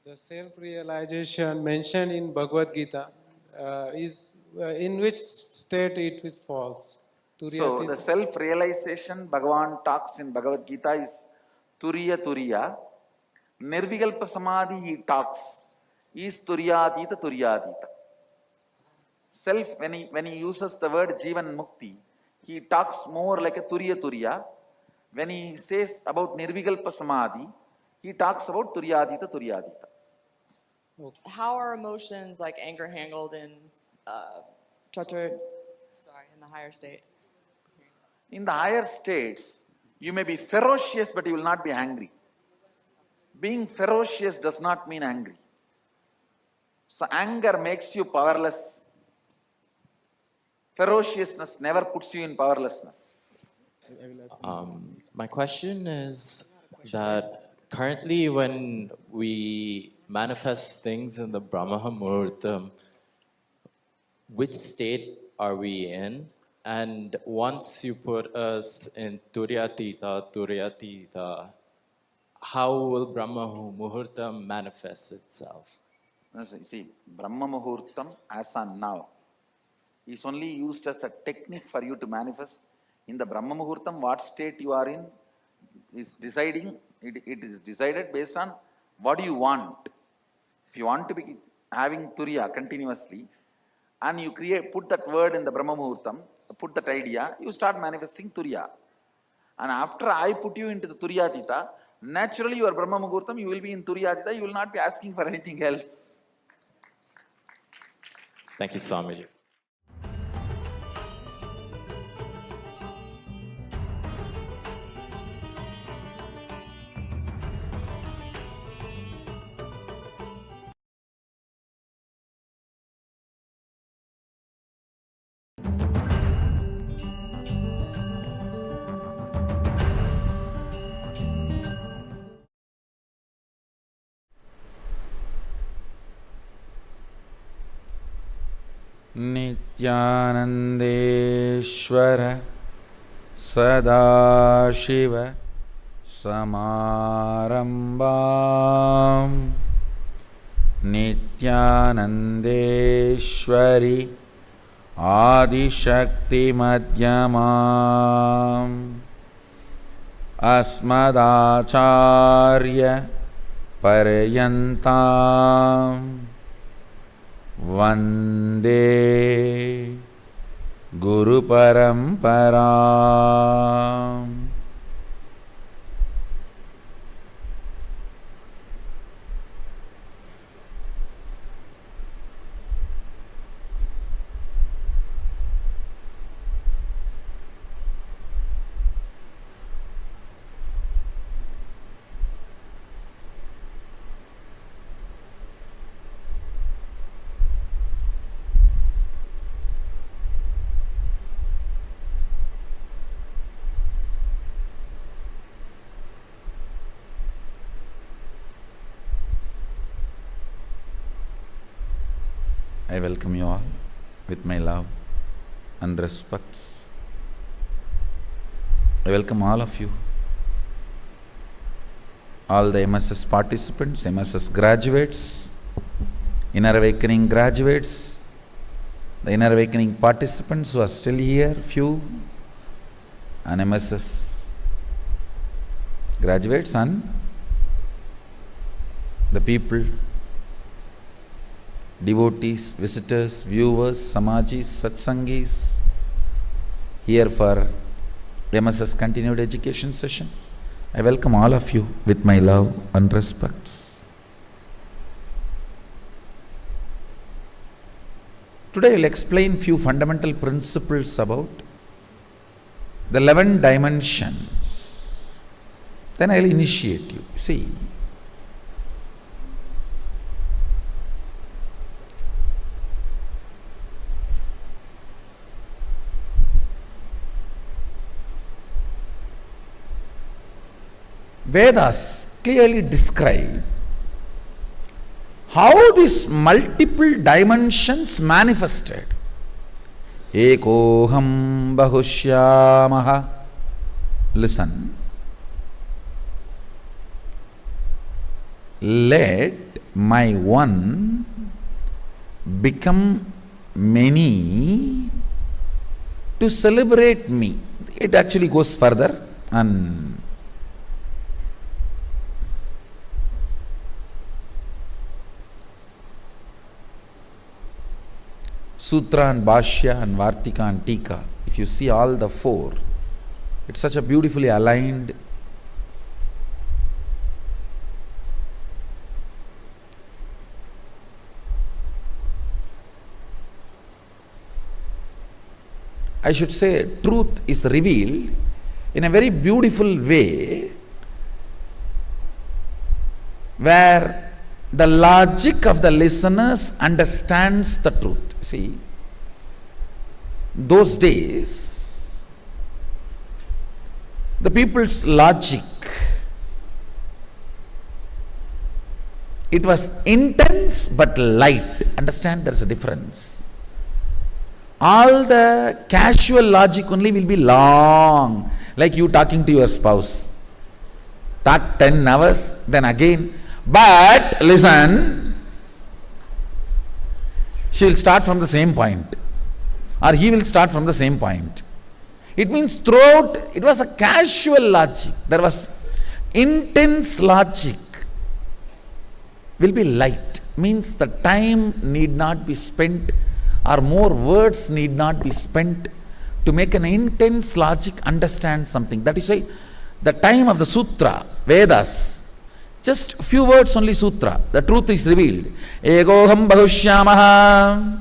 The self-realization mentioned in Bhagavad Gita is in which state it falls? So the self-realization Bhagavan talks in Bhagavad Gita is Turiya Turiya. Nirvikalpa Samadhi he talks is Turyadita Turyadita. Self, when he uses the word Jivan Mukti, he talks more like a Turiya Turiya. When he says about Nirvikalpa Samadhi, he talks about Turyadita Turyadita. How are emotions like anger handled in in the higher state? In the higher states, you may be ferocious, but you will not be angry. Being ferocious does not mean angry. So anger makes you powerless. Ferociousness never puts you in powerlessness. My question is that currently when we manifest things in the Brahma Muhurtam, which state are we in? And once you put us in Turyatita, how will Brahma Muhurtam manifest itself? See, Brahma Muhurtam as on now is only used as a technique for you to manifest. In the Brahma Muhurtam, what state you are in is deciding, it is decided based on what do you want. If you want to be having Turiya continuously, and you put that word in the Brahma Muhurtam, put that idea, you start manifesting Turiya. And after I put you into the Turyatita, naturally your Brahma Muhurtam, you will be in Turyatita, you will not be asking for anything else. Thank you, Swamiji. Nithyanandeshwara Sadashiva Samarambam Nithyanandeshwari Adishakti Madhyamam Asmadacharya Paryantam Vande Guru Paramparam. I welcome you all with my love and respects. I welcome all of you, all the MSS participants, MSS graduates, Inner Awakening graduates, the Inner Awakening participants who are still here, few, and MSS graduates and the people, devotees, visitors, viewers, samajis, satsangis, here for MSS continued education session. I welcome all of you with my love and respects. Today I will explain few fundamental principles about the 11 dimensions. Then I will initiate you. See, Vedas clearly describe how these multiple dimensions manifested. Ekoham bahushyamaha. Listen. Let my one become many to celebrate me. It actually goes further and Sutra and Bhashya and Vartika and Tika, if you see all the four, it's such a beautifully aligned. I should say, truth is revealed in a very beautiful way, where the logic of the listeners understands the truth. See, those days, the people's logic, it was intense but light. Understand, there is a difference. All the casual logic only will be long, like you talking to your spouse. Talk 10 hours, then again. But listen, she will start from the same point, or he will start from the same point. It means throughout, it was a casual logic. There was intense logic. Will be light, means the time need not be spent, or more words need not be spent to make an intense logic understand something. That is why the time of the sutra, Vedas, just few words only sutra, the truth is revealed. Egoham bahushyamaha.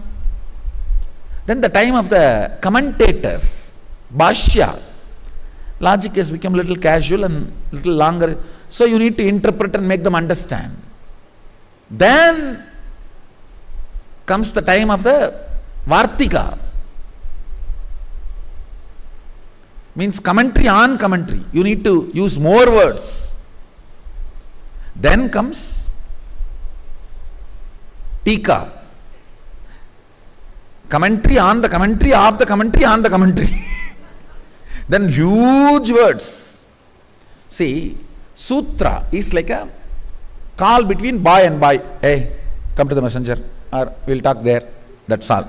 Then the time of the commentators, Bhashya, logic has become little casual and little longer, so you need to interpret and make them understand. Then comes the time of the Vartika, means commentary on commentary. You need to use more words. Then comes Tika, commentary on the commentary of the commentary on the commentary. Then huge words. See, Sutra is like a call between boy and boy. Hey, come to the messenger, or we'll talk there. That's all.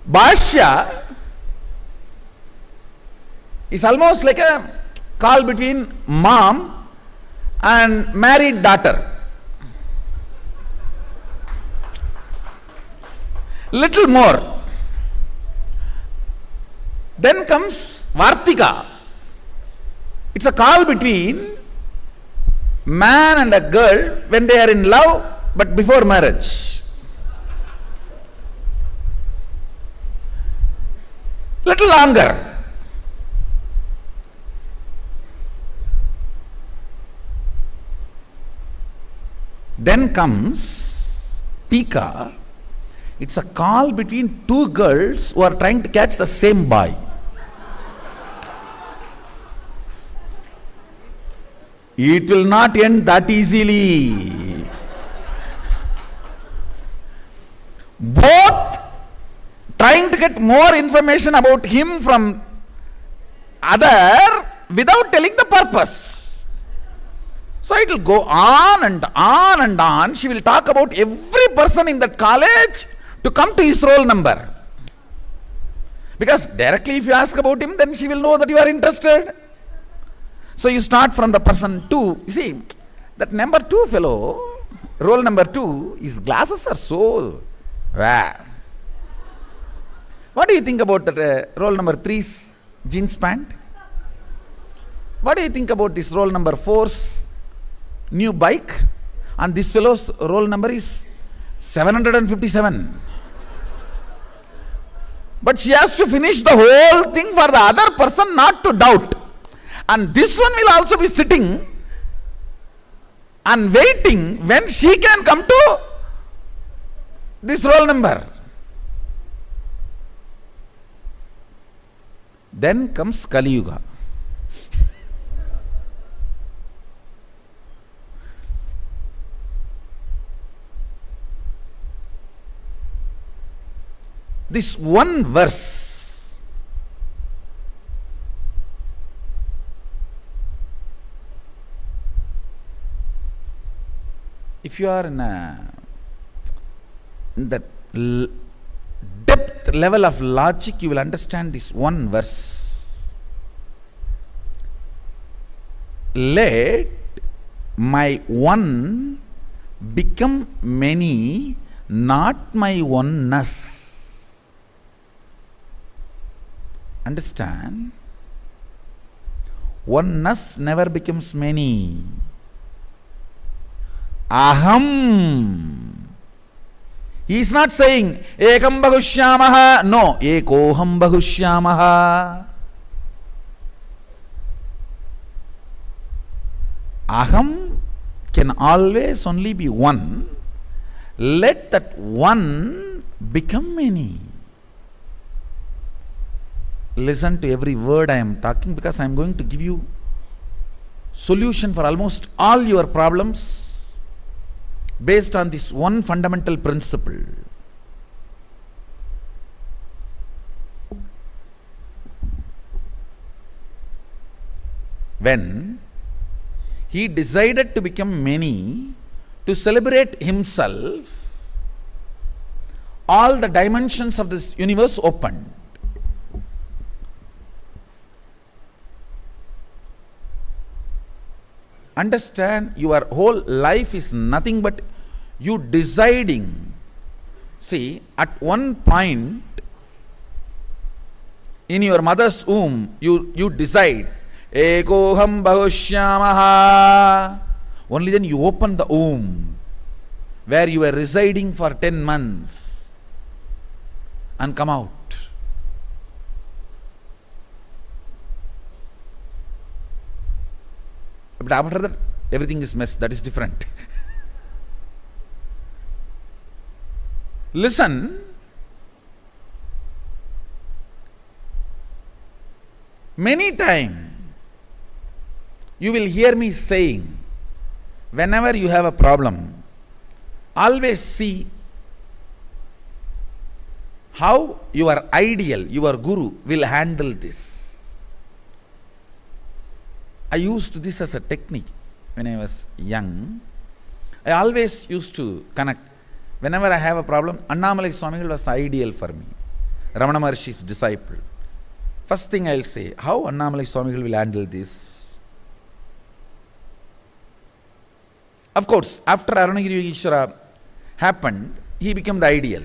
Bhashya is almost like a call between mom and married daughter. Little more. Then comes Vartika. It's a call between man and a girl when they are in love but before marriage. Little longer. Then comes Tika. It's a call between two girls who are trying to catch the same boy. It will not end that easily. Both trying to get more information about him from other without telling the purpose. So it will go on and on and on. She will talk about every person in that college to come to his roll number. Because directly if you ask about him, then she will know that you are interested. So you start from the person 2. You see, that number 2 fellow, roll number 2, his glasses are so... What do you think about that roll number 3's jeans pant? What do you think about this roll number 4's new bike? And this fellow's roll number is 757. But she has to finish the whole thing for the other person not to doubt. And this one will also be sitting and waiting when she can come to this roll number. Then comes Kali Yuga. This one verse if you are in the depth level of logic, you will understand this one verse. Let my one become many, not my oneness. Understand? Oneness never becomes many. Aham. He is not saying ekam bahushyamaha. No, ekoham bahushyamaha. Aham can always only be one. Let that one become many. Listen to every word I am talking, because I am going to give you solution for almost all your problems based on this one fundamental principle. When he decided to become many, to celebrate himself, all the dimensions of this universe opened. Understand, your whole life is nothing but you deciding. See, at one point in your mother's womb, you decide, Ekoham bahushyamaha. Only then you open the womb where you were residing for 10 months and come out. But after that, everything is mess. That is different. Listen. Many times you will hear me saying, whenever you have a problem, always see how your ideal, your guru will handle this. I used this as a technique when I was young. I always used to connect. Whenever I have a problem, Annamalai Swamigal was ideal for me. Ramana Maharshi's disciple. First thing I'll say, how Annamalai Swamigal will handle this? Of course, after Arunagiri Yogeshwara happened, he became the ideal.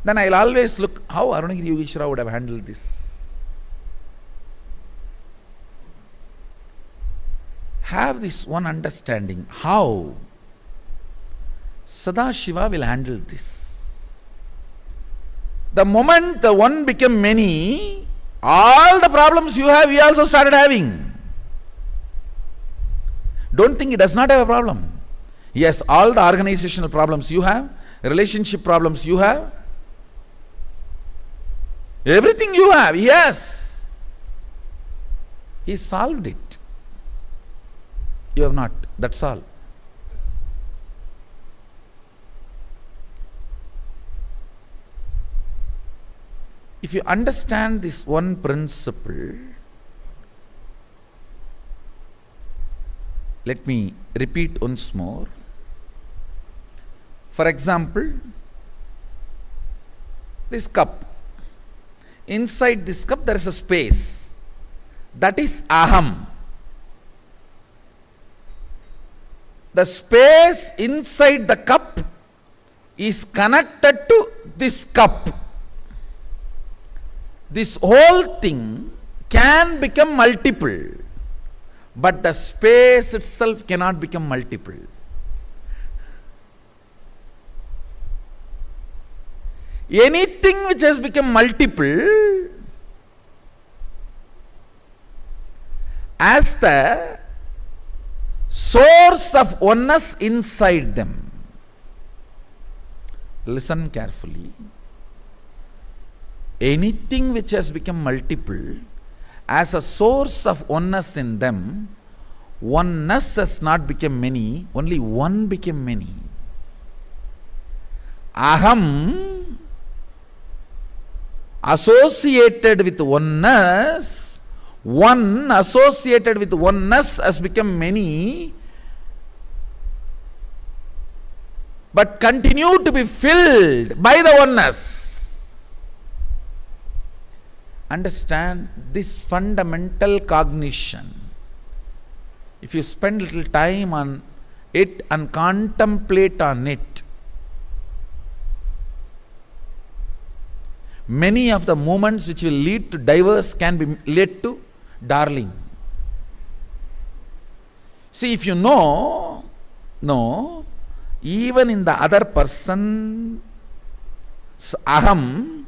Then I'll always look how Arunagiri Yogeshwara would have handled this. Have this one understanding how Sadashiva will handle this. The moment the one became many, all the problems you have, he also started having. Don't think he does not have a problem. He has all the organizational problems you have, relationship problems you have, everything you have, he has. He solved it. You have not. That's all. If you understand this one principle, let me repeat once more. For example, this cup. Inside this cup there is a space. That is aham. The space inside the cup is connected to this cup. This whole thing can become multiple, but the space itself cannot become multiple. Anything which has become multiple, as the source of oneness inside them. listen carefully. Anything which has become multiple, as a source of oneness in them, oneness has not become many, only one became many. Aham associated with oneness, one associated with oneness has become many, but continue to be filled by the oneness. Understand this fundamental cognition. If you spend little time on it and contemplate on it, many of the movements which will lead to diverse can be led to darling. See, if you know, even in the other person's aham,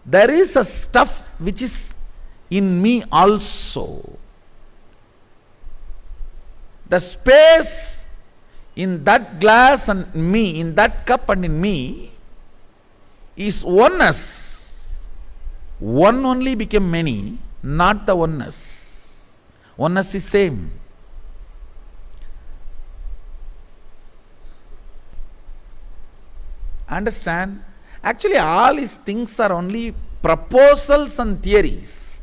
there is a stuff which is in me also. The space in that glass and me, in that cup and in me, is oneness. One only became many, not the oneness. Oneness is same. Understand? Actually, all these things are only proposals and theories.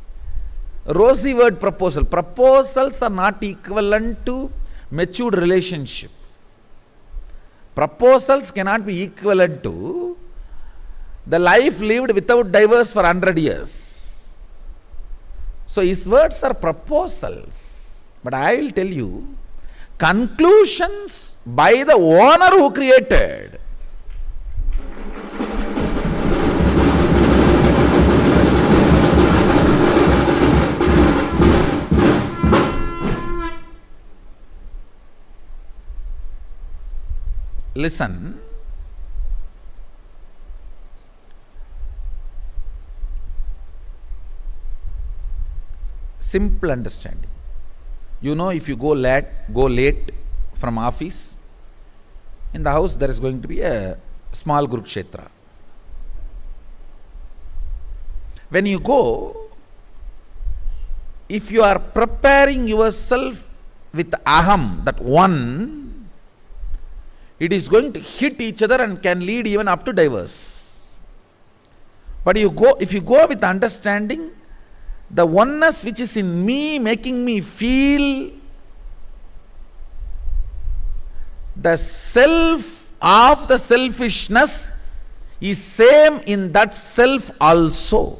Rosy word proposal. Proposals are not equivalent to matured relationship. Proposals cannot be equivalent to the life lived without divorce for 100 years. So his words are proposals. But I will tell you, conclusions by the owner who created. Listen. Simple understanding. You know, if you go late from office, in the house there is going to be a small Kurukshetra. When you go, if you are preparing yourself with aham, that one, it is going to hit each other and can lead even up to divorce. But if you go with understanding, the oneness which is in me, making me feel the self of the selfishness, is same in that self also.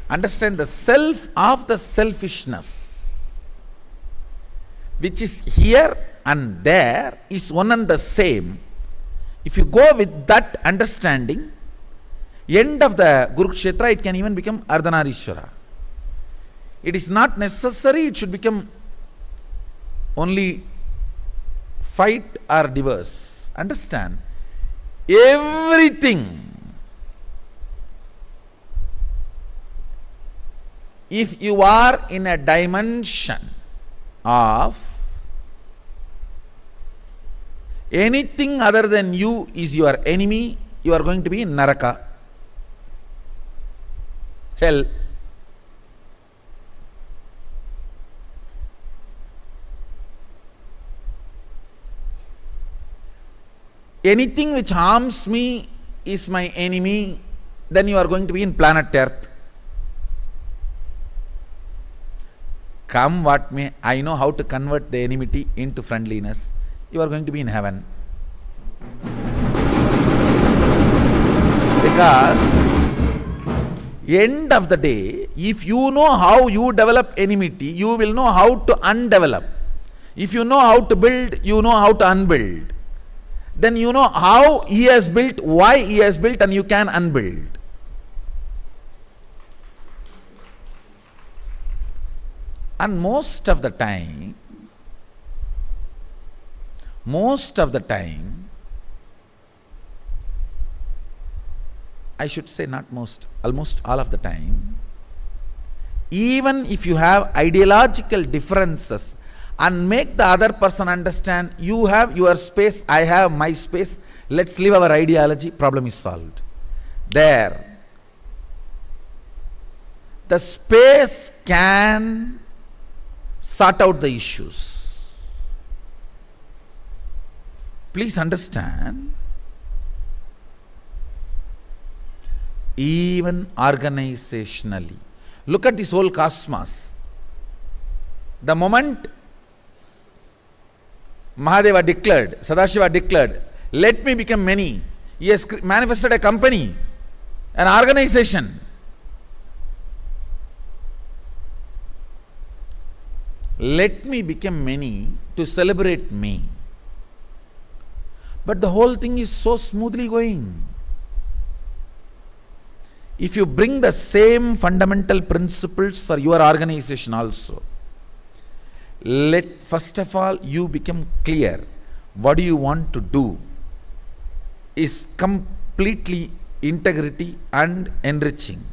Understand, the self of the selfishness, which is here and there, is one and the same. If you go with that understanding, end of the Kurukshetra, it can even become Ardhanarishwara. It is not necessary it should become only fight or divorce. Understand? Everything. If you are in a dimension of anything other than you is your enemy, you are going to be in Naraka, hell. Anything which harms me is my enemy, then you are going to be in planet Earth. Come what may, I know how to convert the enmity into friendliness. You are going to be in heaven. Because end of the day, if you know how you develop enmity, you will know how to undevelop. If you know how to build, you know how to unbuild. Then you know how he has built, why he has built, and you can unbuild. And most of the time, I should say not most, almost all of the time, even if you have ideological differences and make the other person understand, you have your space, I have my space, let's live our ideology, problem is solved. There, the space can sort out the issues. Please understand, even organizationally, look at this whole cosmos. The moment Mahadeva declared, Sadashiva declared, let me become many, he has manifested a company, an organization. Let me become many to celebrate me. But the whole thing is so smoothly going. If you bring the same fundamental principles for your organization also, let first of all you become clear what do you want to do is completely integrity and enriching.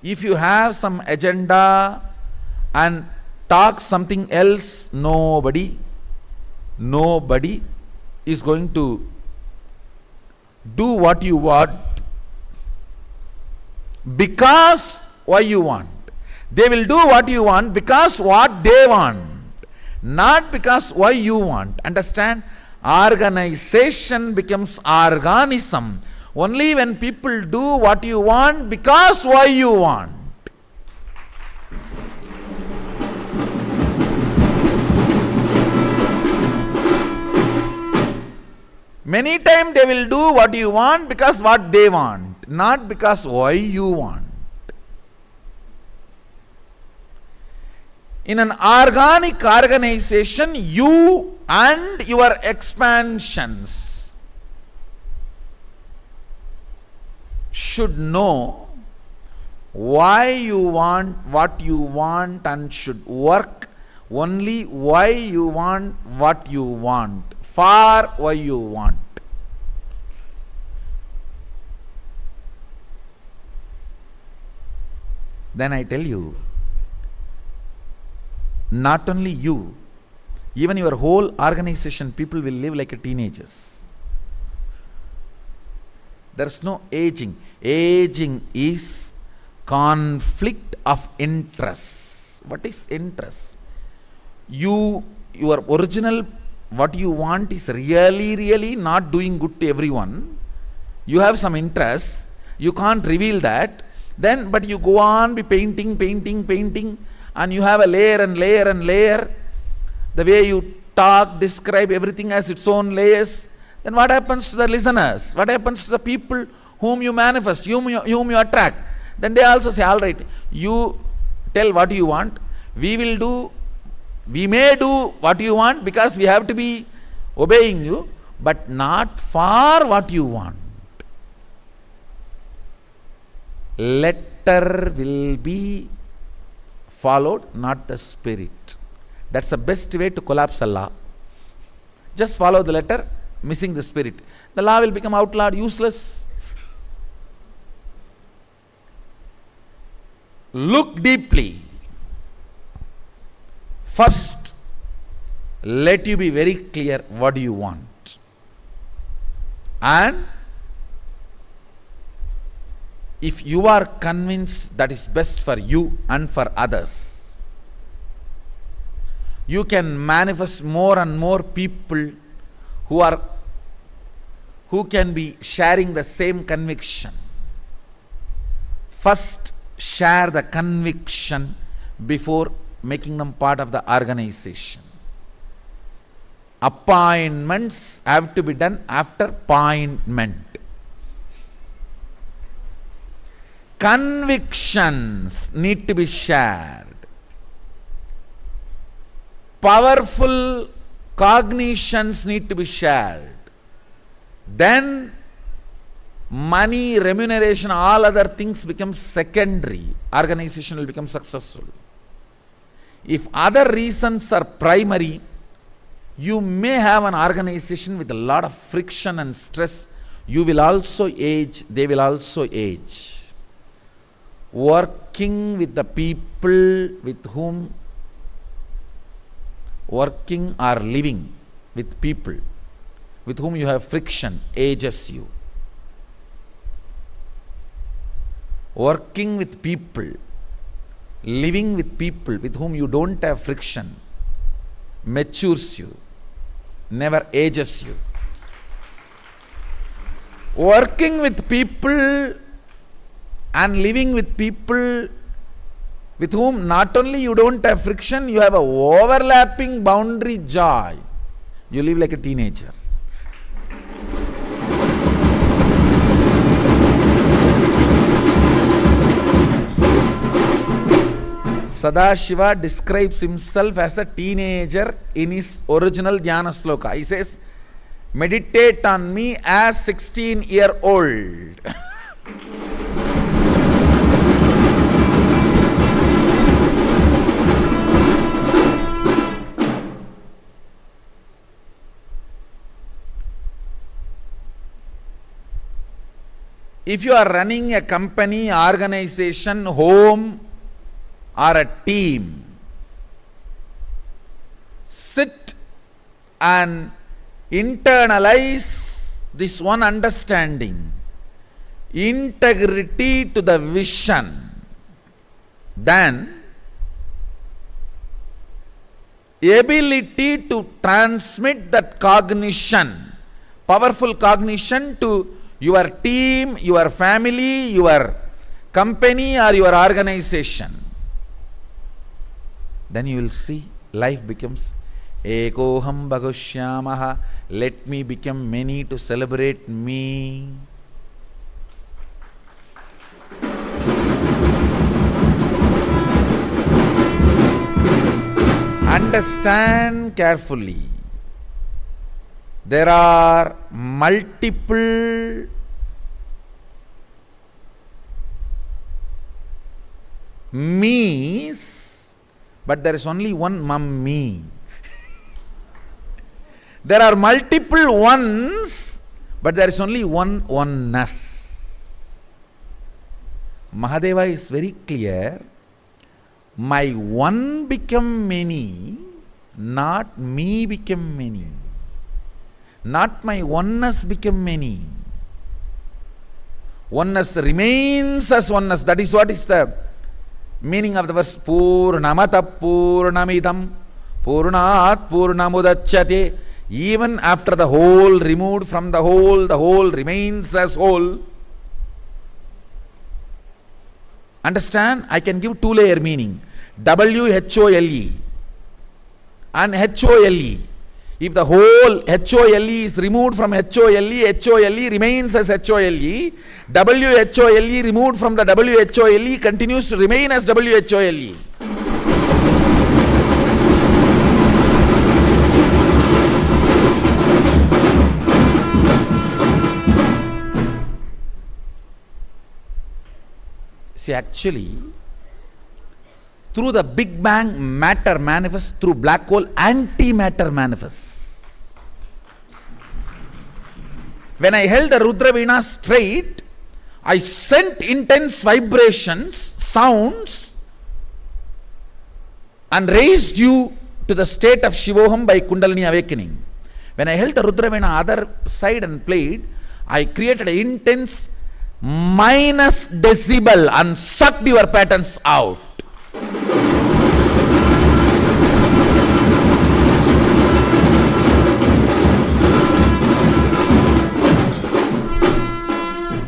If you have some agenda and talk something else, nobody is going to do what you want because why you want. They will do what you want because what they want, not because why you want. Understand? Organization becomes organism only when people do what you want because why you want. Many times they will do what you want because what they want, not because why you want. In an organic organization, you and your expansions should know why you want what you want and should work only why you want what you want, for why you want. Then I tell you, not only you, even your whole organization, people will live like a teenagers. There is no aging. Aging is conflict of interest. What is interest? Your original, what you want is really not doing good to everyone. You have some interest. You can't reveal that. Then, but you go on be painting, and you have a layer and layer. The way you talk, describe everything as its own layers. Then what happens to the listeners? What happens to the people whom you manifest, whom you attract? Then they also say, all right, you tell what you want. We may do what you want because we have to be obeying you, but not for what you want. Letter will be followed, not the spirit. That's the best way to collapse a law. Just follow the letter, missing the spirit. The law will become outlawed, useless. Look deeply. First, let you be very clear what do you want. And if you are convinced that is best for you and for others, you can manifest more and more people who can be sharing the same conviction. First, share the conviction before making them part of the organization. Appointments have to be done after appointment. Convictions need to be shared. Powerful cognitions need to be shared. Then money, remuneration, all other things become secondary. Organization will become successful. If other reasons are primary, you may have an organization with a lot of friction and stress. You will also age, they will also age. Working with the people with whom working or living with people with whom you have friction ages you. Working with people, living with people with whom you don't have friction matures you, never ages you. Working with people and living with people with whom not only you don't have friction, you have a overlapping boundary joy. You live like a teenager. Sadashiva describes himself as a teenager in his original Dhyana Sloka. He says, meditate on me as 16-year-old. If you are running a company, organization, home, or a team, sit and internalize this one understanding, integrity to the vision, then ability to transmit that cognition, powerful cognition to your team, your family, your company or your organization. Then you will see life becomes Ekoham Bhagushyamaha. Let me become many to celebrate me. Understand carefully. There are multiple me's, but there is only one mummy. There are multiple ones, but there is only one oneness. Mahadeva is very clear. My one become many, not me become many. Not my oneness become many. Oneness remains as oneness. That is what is the meaning of the verse. Purnamata Purnamidam Purnat Purnamudachyate. Even after the whole removed from the whole remains as whole. Understand? I can give two-layer meaning. W-H-O-L-E and H-O-L-E. If the whole H-O-L-E is removed from H-O-L-E, H-O-L-E remains as H-O-L-E. W-H-O-L-E removed from the W-H-O-L-E continues to remain as W-H-O-L-E. See, actually, through the Big Bang, matter manifests, through black hole, antimatter manifests. When I held the Rudra Veena straight, I sent intense vibrations, sounds, and raised you to the state of Shivoham by Kundalini awakening. When I held the Rudra Veena other side and played, I created an intense minus decibel and sucked your patterns out.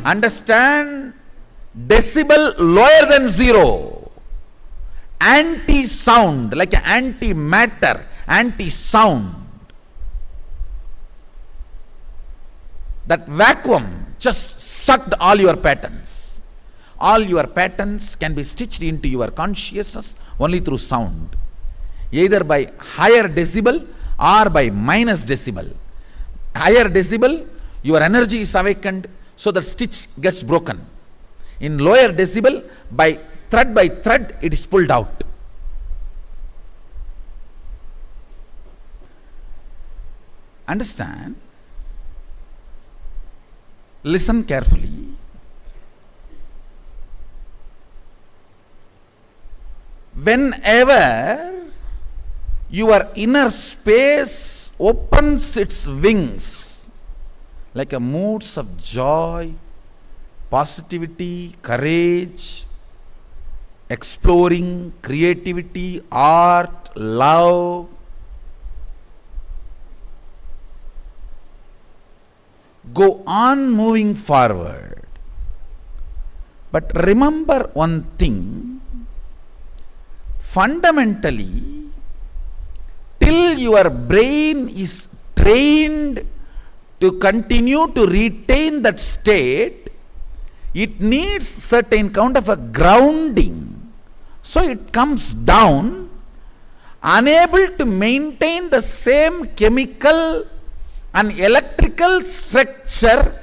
Understand? Decibel lower than zero. Anti-sound, like an anti-matter, anti-sound. That vacuum just sucked all your patterns. All your patterns can be stitched into your consciousness only through sound. Either by higher decibel or by minus decibel. Higher decibel, your energy is awakened, so that stitch gets broken. In lower decibel, by thread, it is pulled out. Understand? Listen carefully. Whenever your inner space opens its wings like a moods of joy, positivity, courage, exploring, creativity, art, love. Go on moving forward. But remember one thing, fundamentally, till your brain is trained to continue to retain that state, it needs certain kind of a grounding. So it comes down, unable to maintain the same chemical and electrical structure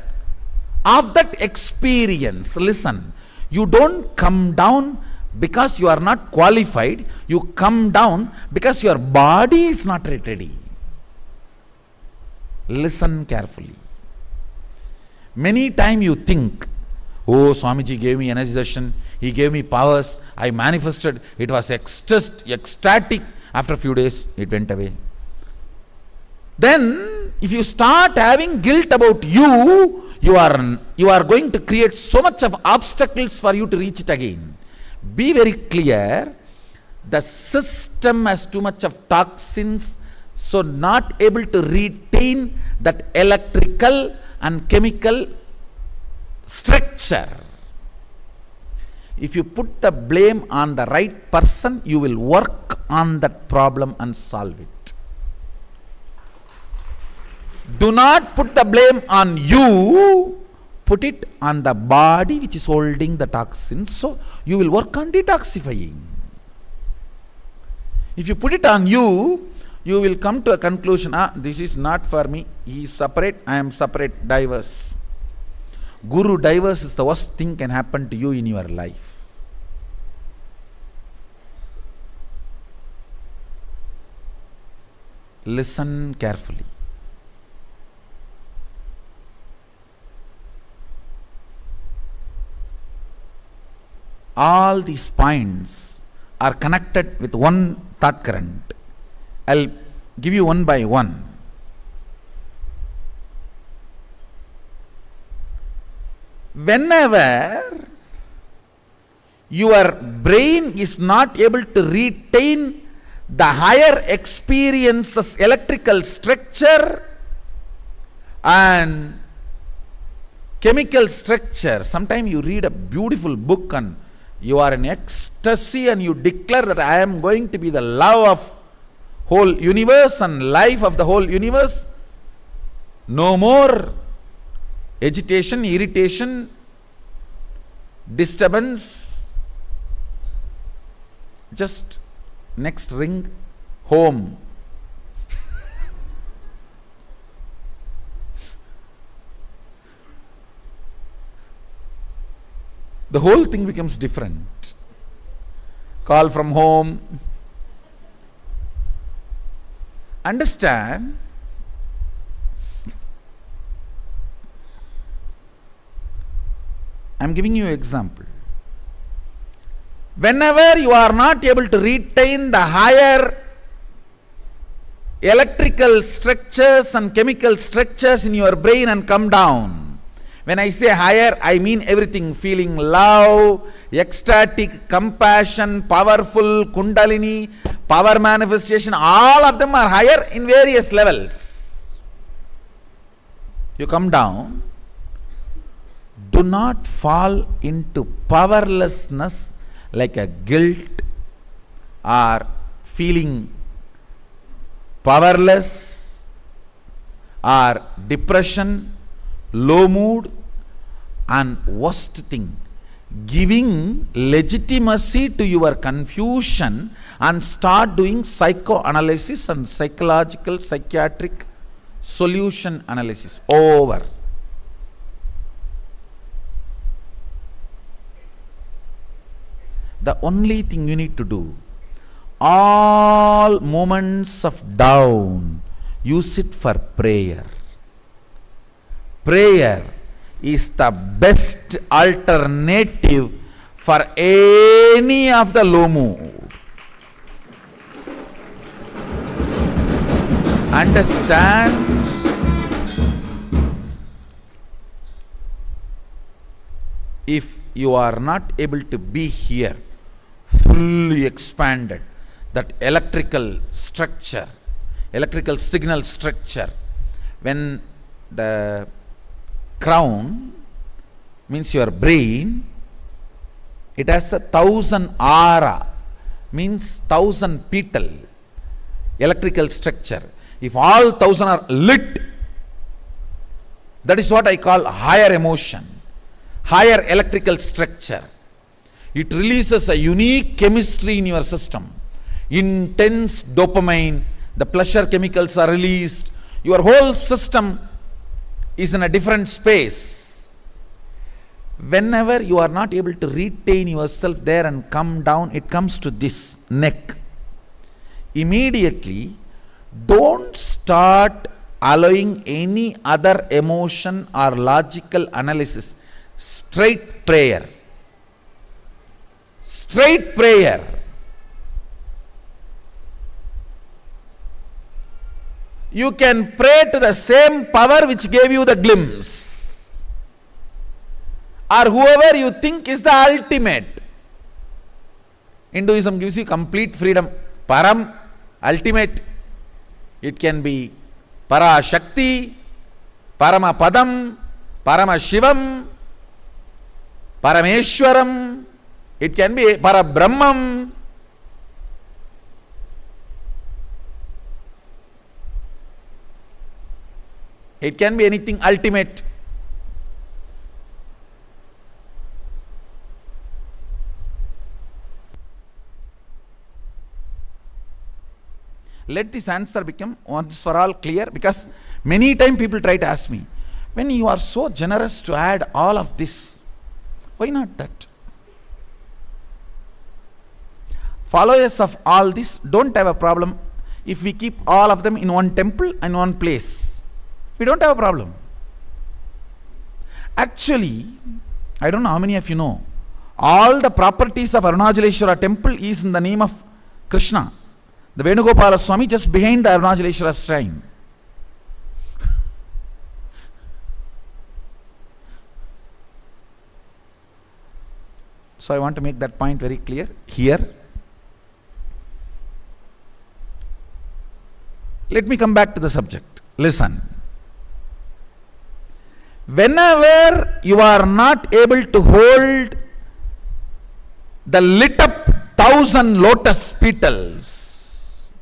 of that experience. Listen, you don't come down because you are not qualified, you come down because your body is not ready. Listen carefully. Many times you think, oh, Swamiji gave me energy darshan, he gave me powers, I manifested, it was ecstatic. After a few days, it went away. Then, if you start having guilt about you, you are going to create so much of obstacles for you to reach it again. Be very clear, the system has too much of toxins, so not able to retain that electrical and chemical structure. If you put the blame on the right person, you will work on that problem and solve it. Do not put the blame on you, put it on the body which is holding the toxins, so you will work on detoxifying. If you put it on you, you will come to a conclusion, this is not for me, he is separate, I am separate, diverse. Guru diverse is the worst thing can happen to you in your life. Listen carefully. All these points are connected with one thought current. I'll give you one by one. Whenever your brain is not able to retain the higher experiences, electrical structure and chemical structure, sometimes you read a beautiful book and you are in ecstasy and you declare that I am going to be the love of whole universe and life of the whole universe. No more agitation, irritation, disturbance. Just next ring, home. The whole thing becomes different. Call from home. Understand, I am giving you an example. Whenever you are not able to retain the higher electrical structures and chemical structures in your brain and come down. When I say higher, I mean everything, feeling love, ecstatic, compassion, powerful, kundalini, power manifestation, all of them are higher in various levels. You come down, do not fall into powerlessness like a guilt or feeling powerless or depression, low mood, and worst thing, giving legitimacy to your confusion and start doing psychoanalysis and psychological, psychiatric solution analysis. Over. The only thing you need to do, all moments of down, use it for prayer. Prayer is the best alternative for any of the low mood. understand if you are not able to be here, fully expanded, that electrical structure, electrical signal structure, when the crown means your brain, it has 1,000 aura, means 1,000 petal, electrical structure. If all 1,000 are lit, that is what I call higher emotion, higher electrical structure. It releases a unique chemistry in your system. Intense dopamine, the pleasure chemicals are released. Your whole system is in a different space. Whenever you are not able to retain yourself there and come down, it comes to this neck. Immediately, don't start allowing any other emotion or logical analysis. Straight prayer. Straight prayer. You can pray to the same power which gave you the glimpse, or whoever you think is the ultimate. Hinduism gives you complete freedom. Param, ultimate. It can be Parashakti, Paramapadam, Paramashivam, Parameshwaram. It can be Parabrahmam. It can be anything ultimate. Let this answer become once for all clear, because many times people try to ask me, when you are so generous to add all of this, why not that? Followers of all this don't have a problem if we keep all of them in one temple and one place. We don't have a problem. Actually, I don't know how many of you know, all the properties of Arunachaleshwara temple is in the name of Krishna. The Venugopala Swami just behind the Arunachaleshwara shrine. So I want to make that point very clear here. Let me come back to the subject. Listen. Whenever you are not able to hold the lit up 1,000 lotus petals,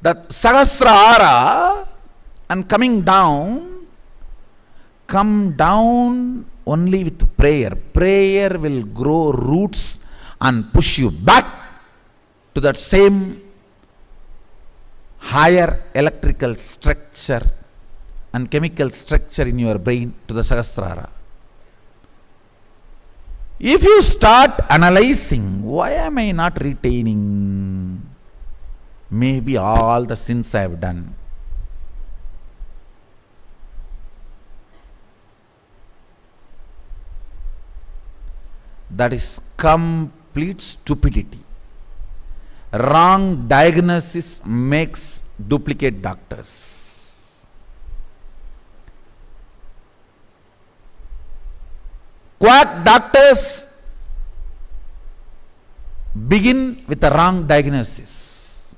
that Sahasrara, and coming down, come down only with prayer. Prayer will grow roots and push you back to that same higher electrical structure and chemical structure in your brain, to the Sahasrara. If you start analyzing, why am I not retaining? Maybe all the sins I have done. That is complete stupidity. Wrong diagnosis makes duplicate doctors. Quack doctors begin with a wrong diagnosis.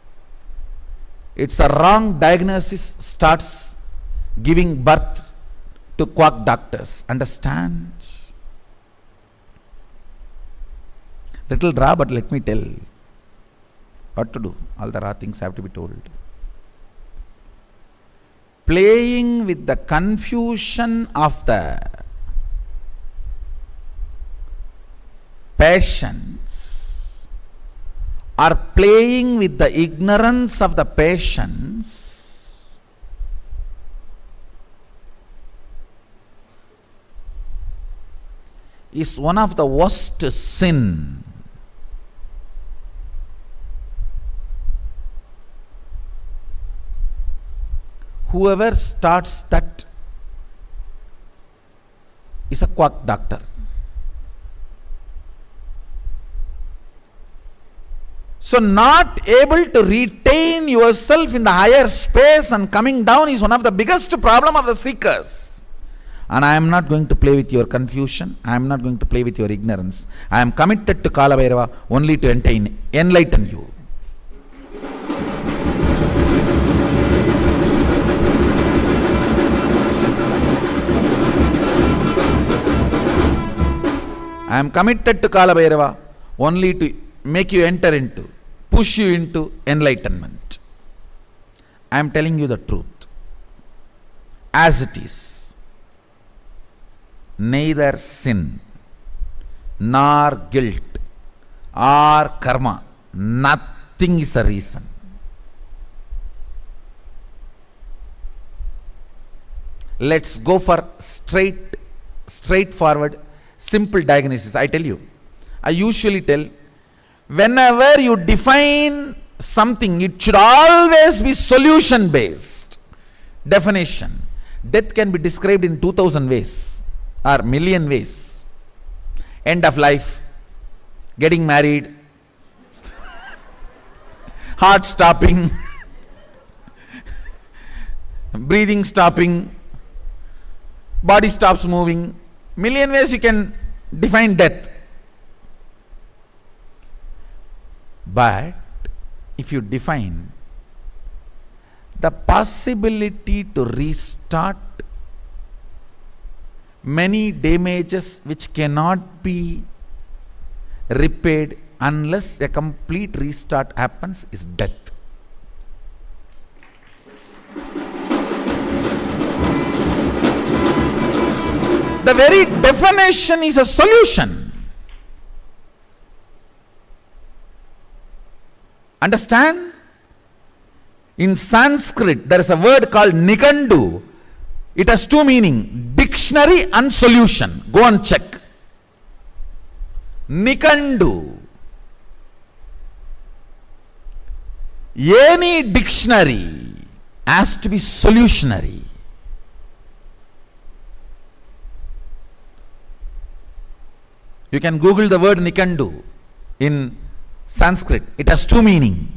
It's a wrong diagnosis starts giving birth to quack doctors. Understand? Little raw, but let me tell what to do. All the raw things have to be told. Playing with the confusion of the patients, or playing with the ignorance of the patients, is one of the worst sin. Whoever starts that is a quack doctor. So not able to retain yourself in the higher space and coming down is one of the biggest problem of the seekers. And I am not going to play with your confusion. I am not going to play with your ignorance. I am committed to Kala Bhairava only to enlighten you. I am committed to Kala Bhairava only to make you enter into, push you into enlightenment. I am telling you the truth. As it is, neither sin, nor guilt, or karma, nothing is the reason. Let's go for straightforward, simple diagnosis. I tell you, I usually tell, whenever you define something, it should always be solution based. Definition. Death can be described in 2000 ways or million ways. End of life, getting married, heart stopping, breathing stopping, body stops moving. Million ways you can define death. But if you define the possibility to restart many damages which cannot be repaired unless a complete restart happens is death. The very definition is a solution. Understand? In Sanskrit, there is a word called Nikandu. It has two meanings, dictionary and solution. Go and check. Nikandu. Any dictionary has to be solutionary. You can Google the word Nikandu in Sanskrit. It has two meanings.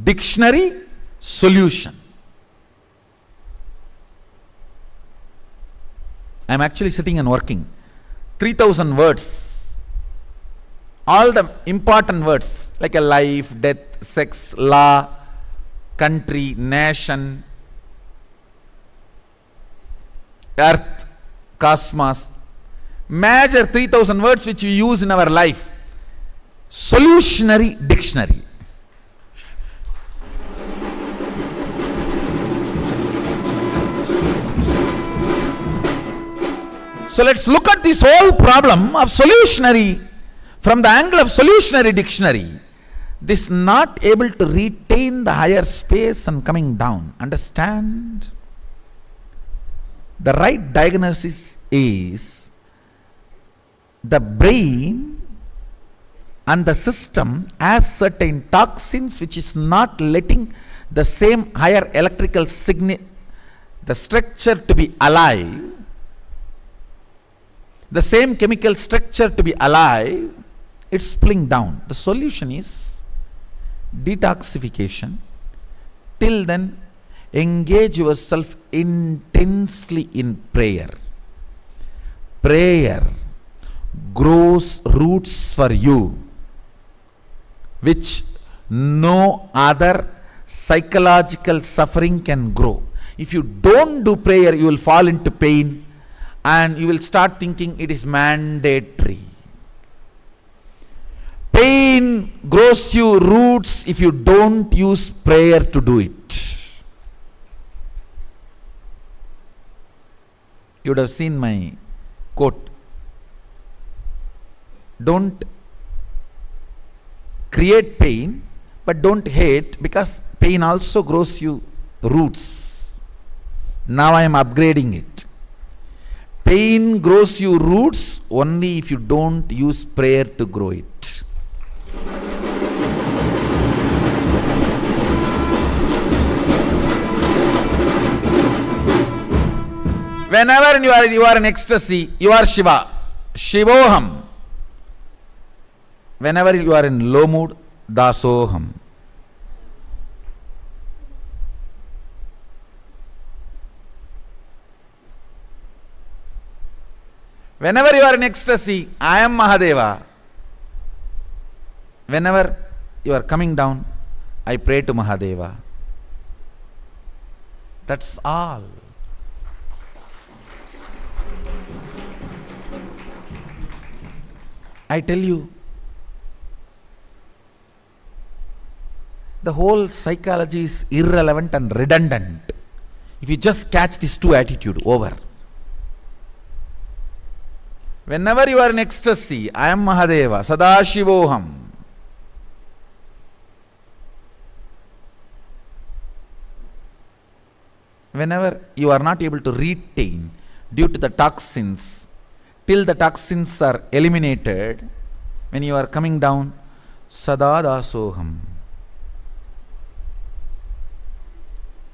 Dictionary, solution. I am actually sitting and working. 3000 words. All the important words like a life, death, sex, law, country, nation, earth, cosmos. Major 3000 words which we use in our life. Solutionary dictionary. So let's look at this whole problem of solutionary from the angle of solutionary dictionary. This not able to retain the higher space and coming down. Understand? The right diagnosis is the brain and the system has certain toxins which is not letting the same higher electrical signal, the structure to be alive, the same chemical structure to be alive, it's pulling down. The solution is detoxification. Till then, engage yourself intensely in prayer. Prayer grows roots for you which no other psychological suffering can grow. If you don't do prayer, you will fall into pain and you will start thinking it is mandatory. Pain grows you roots if you don't use prayer to do it. You would have seen my quote. Don't create pain, but don't hate, because pain also grows you roots. Now I am upgrading it. Pain grows you roots only if you don't use prayer to grow it. Whenever you are in ecstasy, you are Shiva. Shivoham. whenever you are in low mood, dasoham. Whenever you are in ecstasy, I am Mahadeva. Whenever you are coming down, I pray to Mahadeva. That's all. I tell you, the whole psychology is irrelevant and redundant. If you just catch these two attitudes, over. Whenever you are in ecstasy, I am Mahadeva, Sadashivoham. Whenever you are not able to retain due to the toxins, till the toxins are eliminated, when you are coming down, Sadadasoham.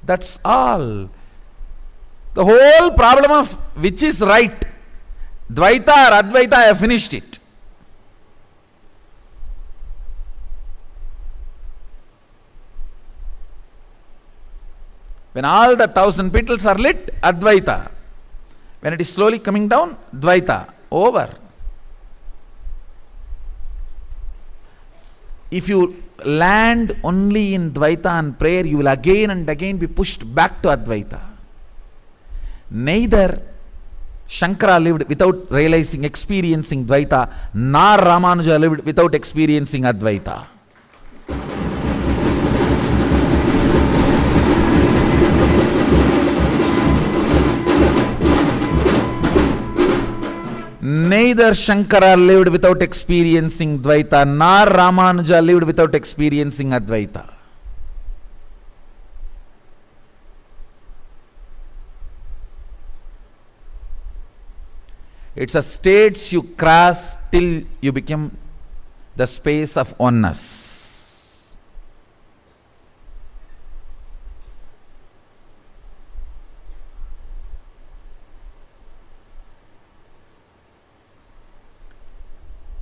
That's all. The whole problem of which is right, Dvaita or Advaita, I have finished it. When all the 1,000 petals are lit, Advaita. When it is slowly coming down, Dvaita. Over. If you land only in Dvaita and prayer, you will again and again be pushed back to Advaita. Neither Shankara lived without realizing, experiencing Dvaita, nor Ramanuja lived without experiencing Advaita. Neither Shankara lived without experiencing Dvaita, nor Ramanuja lived without experiencing Advaita. It's a stage you cross till you become the space of oneness.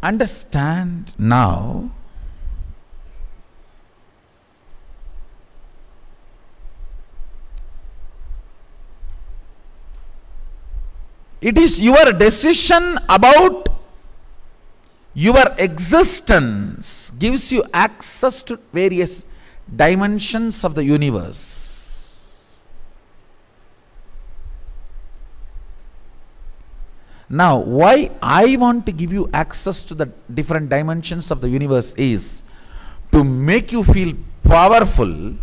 Understand now it is your decision about your existence gives you access to various dimensions of the universe. Now, why I want to give you access to the different dimensions of the universe is to make you feel powerful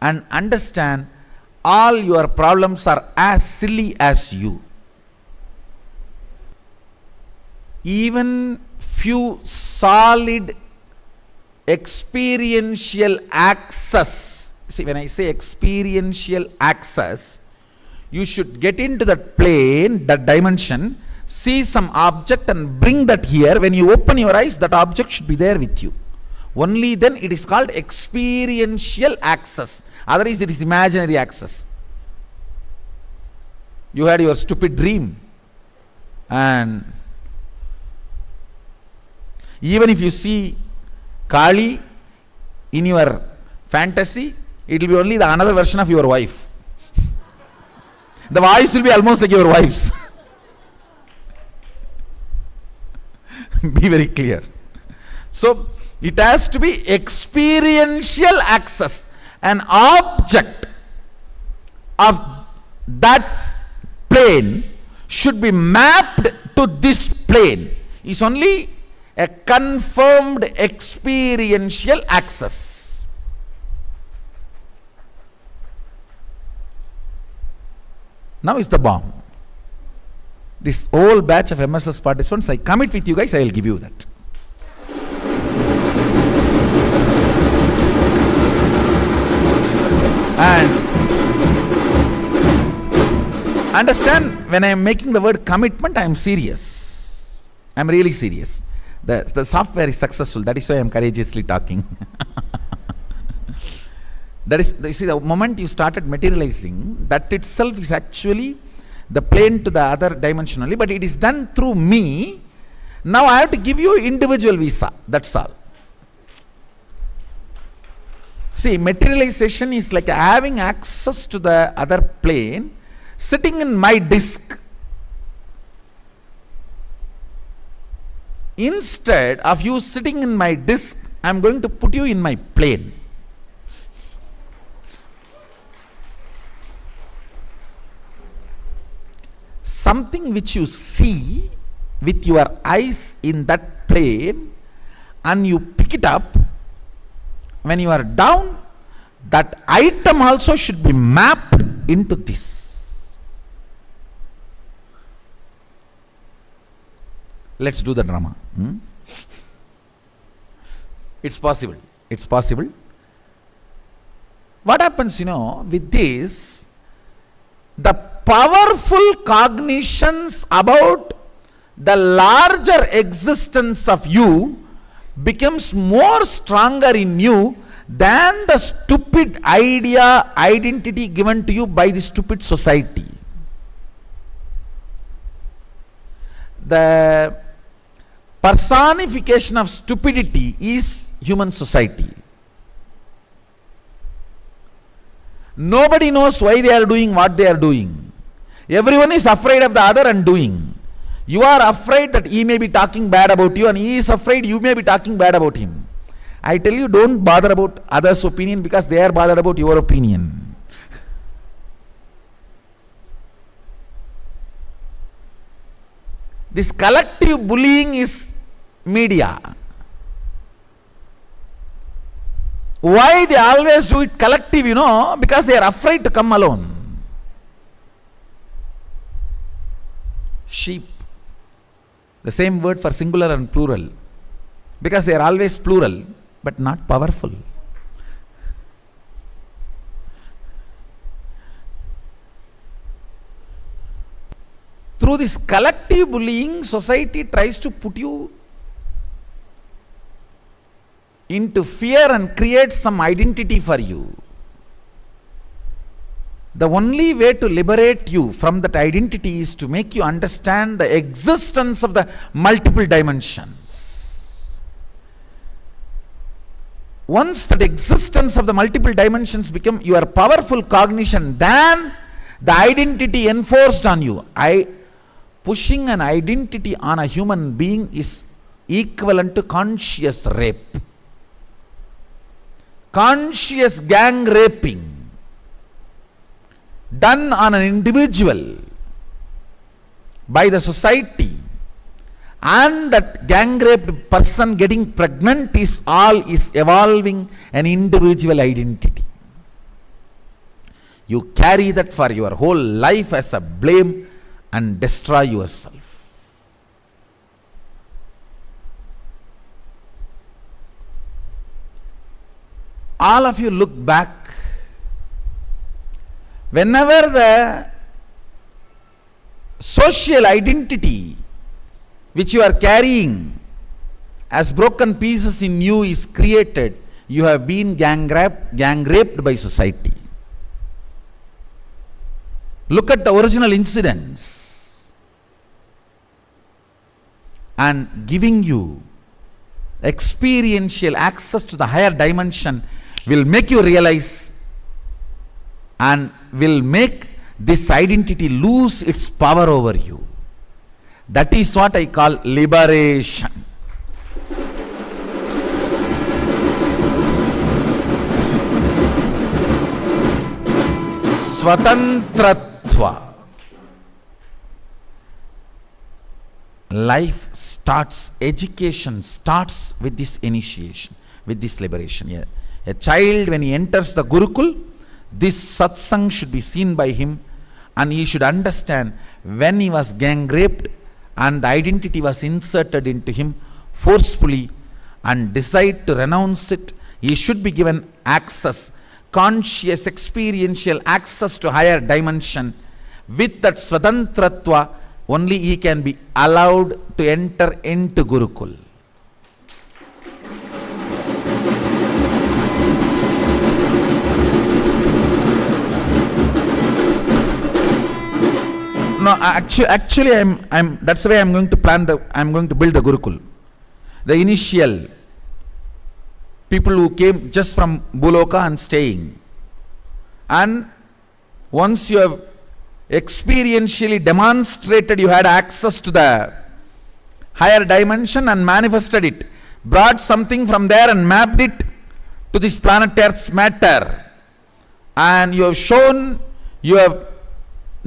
and understand all your problems are as silly as you. Even few solid experiential access, see, when I say experiential access, you should get into that plane, that dimension, see some object and bring that here. When you open your eyes, that object should be there with you. Only then it is called experiential access. Otherwise it is imaginary access. You had your stupid dream, and even if you see Kali in your fantasy, it will be only the another version of your wife. The voice will be almost like your wife's. Be very clear. So it has to be experiential access. An object of that plane should be mapped to this plane. Is only a confirmed experiential access. Now is the bomb. This whole batch of MSS participants, I commit with you guys, I will give you that. And understand, when I am making the word commitment, I am serious. I am really serious. The software is successful, that is why I am courageously talking. That is, you see, the moment you started materializing, that itself is actually the plane to the other dimensionally, but it is done through me. Now I have to give you individual visa, that's all. See, materialization is like having access to the other plane, sitting in my disk. Instead of you sitting in my disk, I am going to put you in my plane. Something which you see with your eyes in that plane and you pick it up, when you are down, that item also should be mapped into this. Let's do the drama. It's possible. It's possible. What happens, with this, the powerful cognitions about the larger existence of you becomes more stronger in you than the stupid identity given to you by the stupid society. The personification of stupidity is human society. Nobody knows why they are doing what they are doing. Everyone is afraid of the other and doing. You are afraid that he may be talking bad about you, and he is afraid you may be talking bad about him. I tell you, don't bother about others' opinion because they are bothered about your opinion. This collective bullying is media. Why they always do it collective, because they are afraid to come alone. Sheep. The same word for singular and plural. Because they are always plural, but not powerful. Through this collective bullying, society tries to put you into fear and create some identity for you. The only way to liberate you from that identity is to make you understand the existence of the multiple dimensions. Once that existence of the multiple dimensions become your powerful cognition, then the identity enforced on you. Pushing an identity on a human being is equivalent to conscious rape. Conscious gang raping done on an individual by the society, and that gang raped person getting pregnant is evolving an individual identity. You carry that for your whole life as a blame and destroy yourself. All of you look back. Whenever the social identity which you are carrying as broken pieces in you is created, you have been gang raped by society. Look at the original incidents, and giving you experiential access to the higher dimension will make you realize and will make this identity lose its power over you. That is what I call liberation. Swatantratva. Life starts, education starts with this initiation, with this liberation. Yeah. A child, when he enters the Gurukul, this satsang should be seen by him, and he should understand when he was gang raped and the identity was inserted into him forcefully and decide to renounce it. He should be given access, conscious experiential access to higher dimension. With that Swadantratva, only he can be allowed to enter into Gurukul. No, actually, that's the way I'm going to I'm going to build the Gurukul. The initial people who came just from Buloka and staying. And once you have experientially demonstrated you had access to the higher dimension and manifested it, brought something from there and mapped it to this planet Earth's matter, and you have shown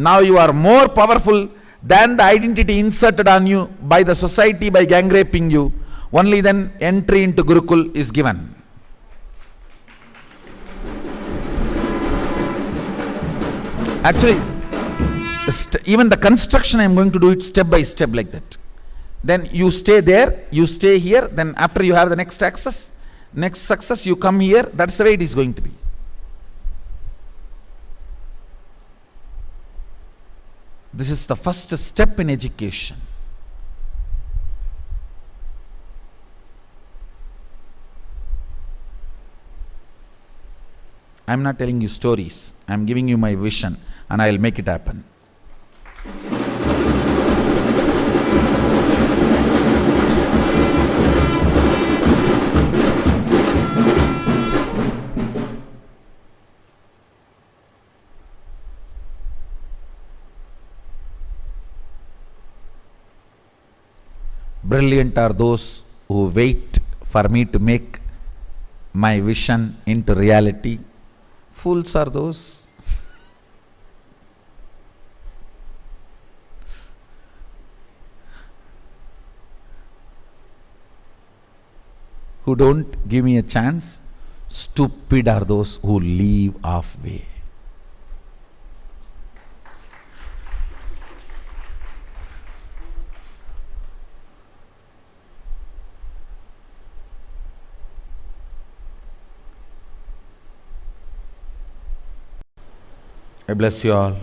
now you are more powerful than the identity inserted on you by the society by gang raping you, only then entry into Gurukul is given. Actually, even the construction I am going to do it step by step like that. Then you stay there, you stay here, then after you have the next access, next success, you come here. That's the way it is going to be. This is the first step in education. I am not telling you stories. I am giving you my vision and I will make it happen. Brilliant are those who wait for me to make my vision into reality. Fools are those who don't give me a chance. Stupid are those who leave halfway. I bless you all.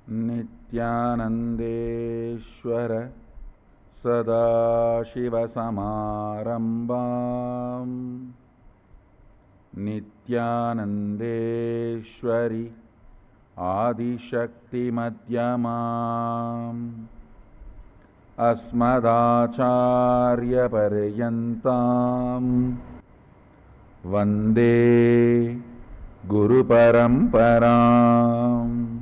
Nithyanandeshwara Sadashivasamarambam Nithyanandeshwari Adishakti Madhyamam Asmadacharya Paryantam Vande Guru Paramparam.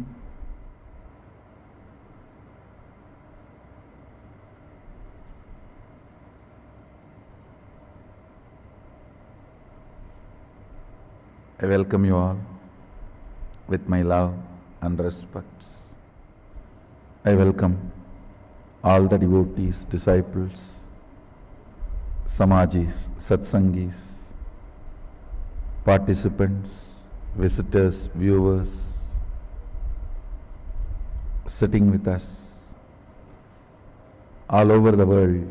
I welcome you all with my love and respects. I welcome all the devotees, disciples, samajis, satsangis, participants, visitors, viewers, sitting with us all over the world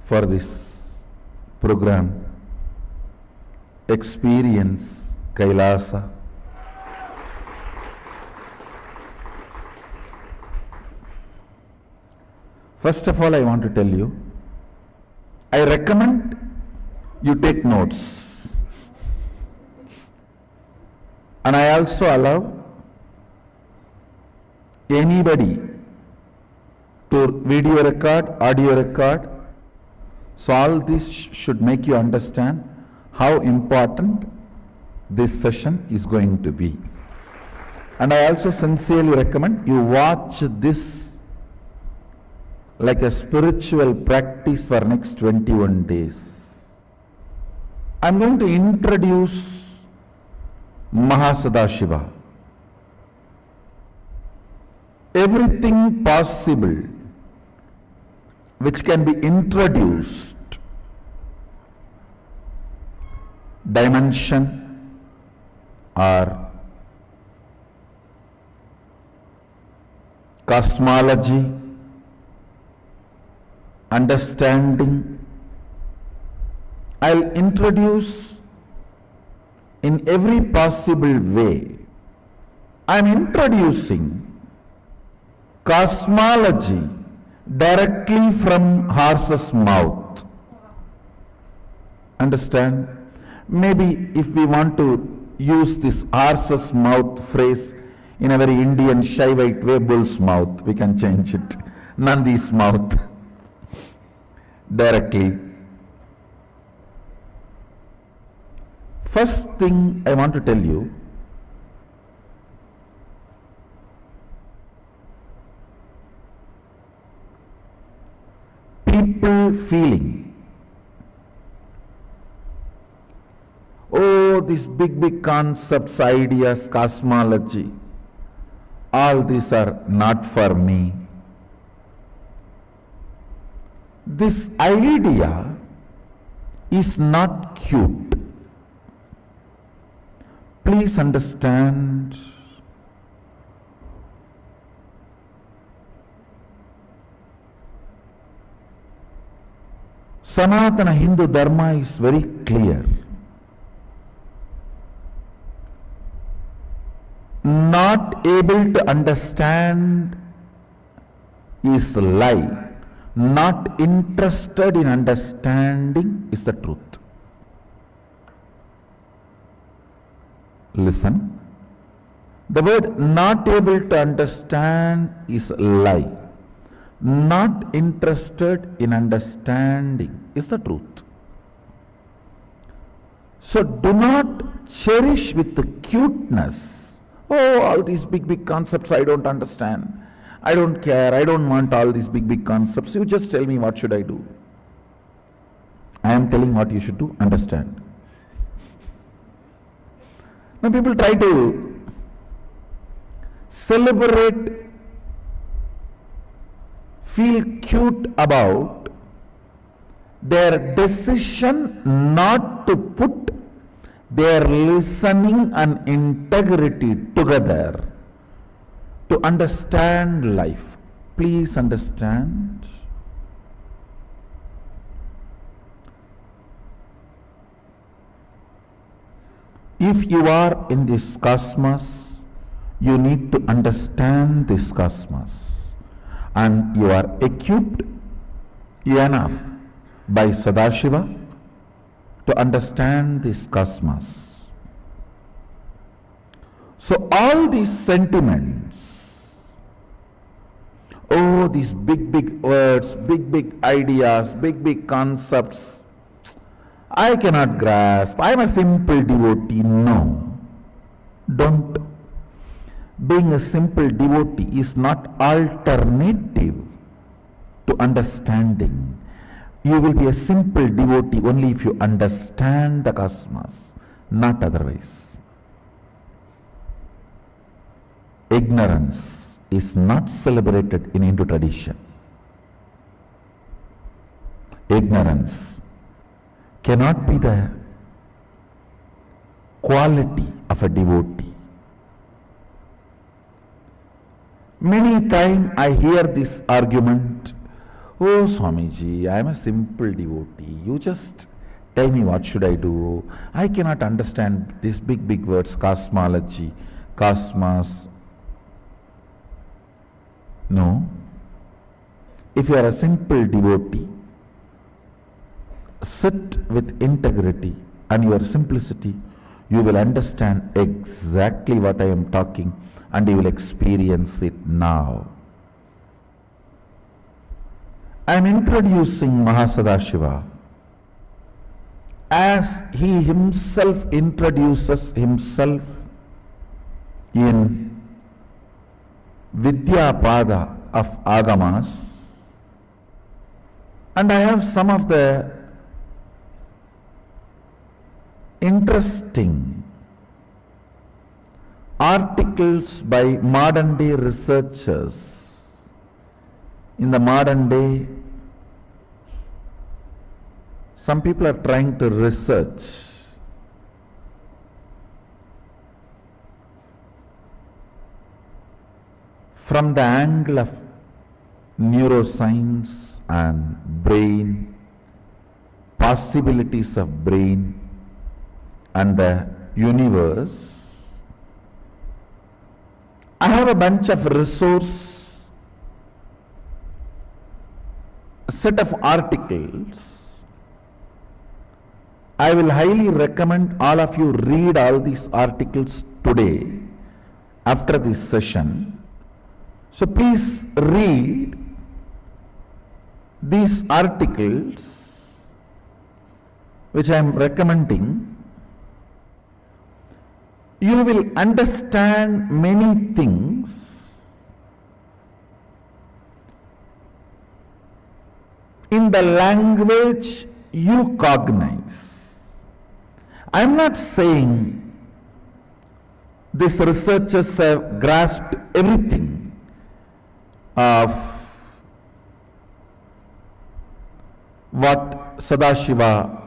for this program. Experience Kailasa. First of all, I want to tell you, I recommend you take notes. And I also allow anybody to video record, audio record. So all this should make you understand how important this session is going to be. And I also sincerely recommend you watch this like a spiritual practice for next 21 days. I'm going to introduce Mahasadashiva. Everything possible which can be introduced, dimension or cosmology, understanding I'll introduce in every possible way. I'm introducing cosmology directly from horse's mouth. Understand? Maybe if we want to use this horse's mouth phrase in a very Indian Shaivite way, bull's mouth, we can change it. Nandi's mouth. Directly. First thing I want to tell you, people feeling, oh, these big concepts, ideas, cosmology, all these are not for me. This idea is not cute. Please understand. Sanatana Hindu Dharma is very clear. Not able to understand is lie. Not interested in understanding is the truth. Listen. The word not able to understand is lie. Not interested in understanding is the truth. So do not cherish with the cuteness. Oh, all these big concepts I don't understand. I don't care. I don't want all these big concepts. You just tell me what should I do. I am telling what you should do. Understand. Now people try to celebrate, feel cute about their decision not to put their listening and integrity together to understand life. Please understand. If you are in this cosmos, you need to understand this cosmos, and you are equipped enough by Sadashiva to understand this cosmos. So all these sentiments, oh, these big words, big ideas, big concepts, I cannot grasp. I am a simple devotee. No, don't. Being a simple devotee is not alternative to understanding. You will be a simple devotee only if you understand the cosmos, not otherwise. Ignorance is not celebrated in Hindu tradition. Ignorance cannot be the quality of a devotee. Many times I hear this argument, oh Swamiji, I am a simple devotee. You just tell me what should I do. I cannot understand these big words, cosmology, cosmos. No. If you are a simple devotee, sit with integrity and your simplicity, you will understand exactly what I am talking, and you will experience it now. I am introducing Mahasadashiva as he himself introduces himself in Vidyapada of Agamas, and I have some of the interesting articles by modern day researchers. In the modern day, some people are trying to research from the angle of neuroscience and brain, possibilities of brain and the universe, I have a bunch of resource, a set of articles. I will highly recommend all of you read all these articles today after this session. So please read these articles which I am recommending. You will understand many things in the language you cognize. I am not saying these researchers have grasped everything of what Sadashiva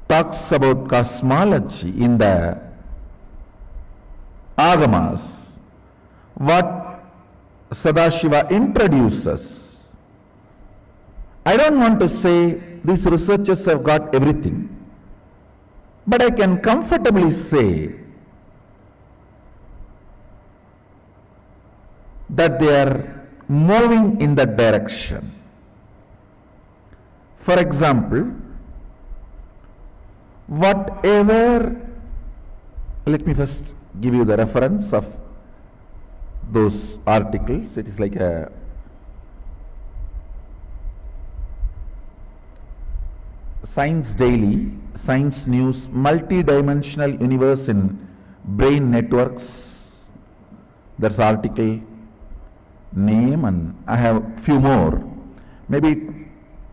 talks about cosmology in the Agamas, what Sadashiva introduces. I don't want to say these researchers have got everything, but I can comfortably say that they are moving in that direction. For example, whatever, let me first give you the reference of those articles. It is like a Science Daily, Science News, Multi-Dimensional Universe in Brain Networks. There's article name, and I have few more, maybe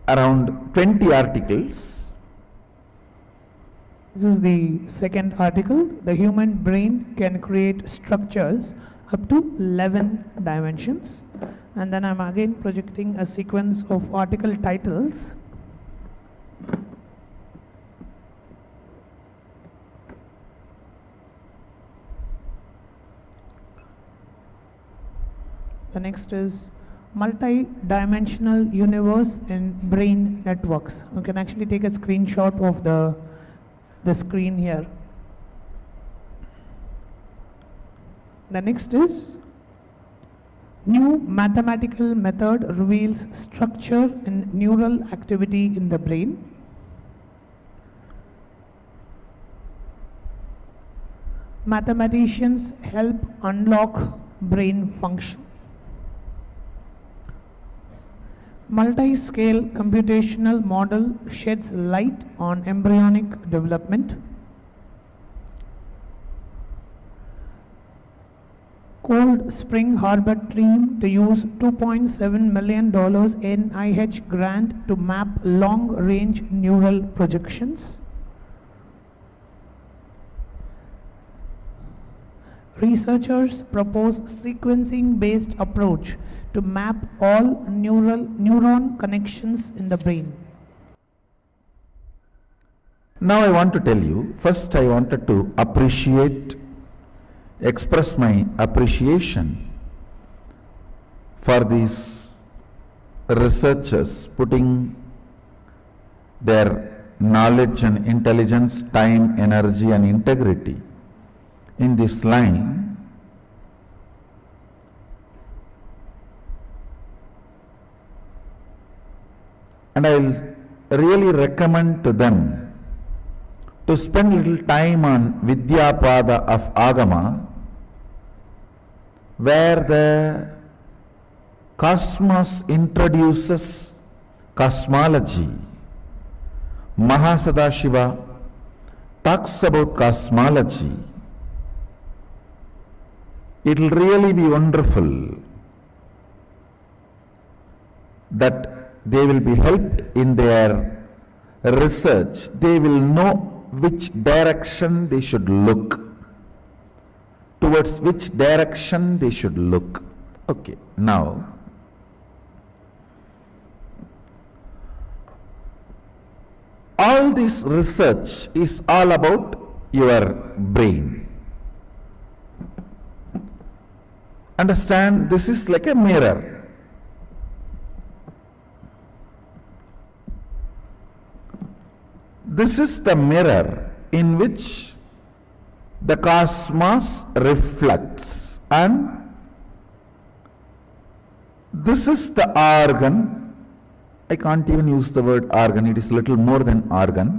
around 20 articles. This is the second article. The human brain can create structures up to 11 dimensions. And then I'm again projecting a sequence of article titles. The next is multi-dimensional universe in brain networks. You can actually take a screenshot of the screen here. The next is new mathematical method reveals structure and neural activity in the brain. Mathematicians help unlock brain function. Multi-scale computational model sheds light on embryonic development. Cold Spring Harbor team to use $2.7 million NIH grant to map long-range neural projections. Researchers propose sequencing-based approach to map all neuron connections in the brain. Now I want to tell you, first I wanted to express my appreciation for these researchers putting their knowledge and intelligence, time, energy and integrity in this line. And I will really recommend to them to spend little time on Vidyapada of Agama, where the cosmos introduces cosmology. Mahasadashiva talks about cosmology. It will really be wonderful that they will be helped in their research. They will know which direction they should look, towards which direction they should look. Okay, now all this research is all about your brain. Understand, this is like a mirror. this is the mirror in which the cosmos reflects, and this is the organ. I can't even use the word organ, it is little more than organ.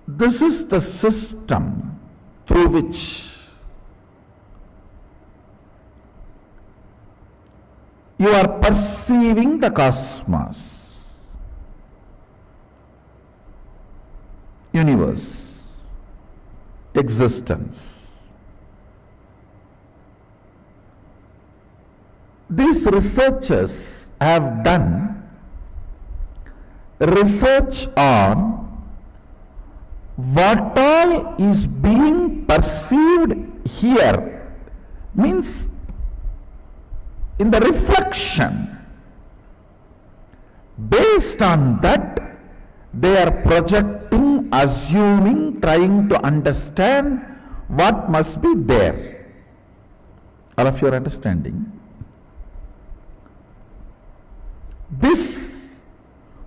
This is the system through which you are perceiving the cosmos, universe, existence. These researchers have done research on what all is being perceived here, means in the reflection. Based on that, they are projecting, assuming, trying to understand what must be there. All of you are understanding? This,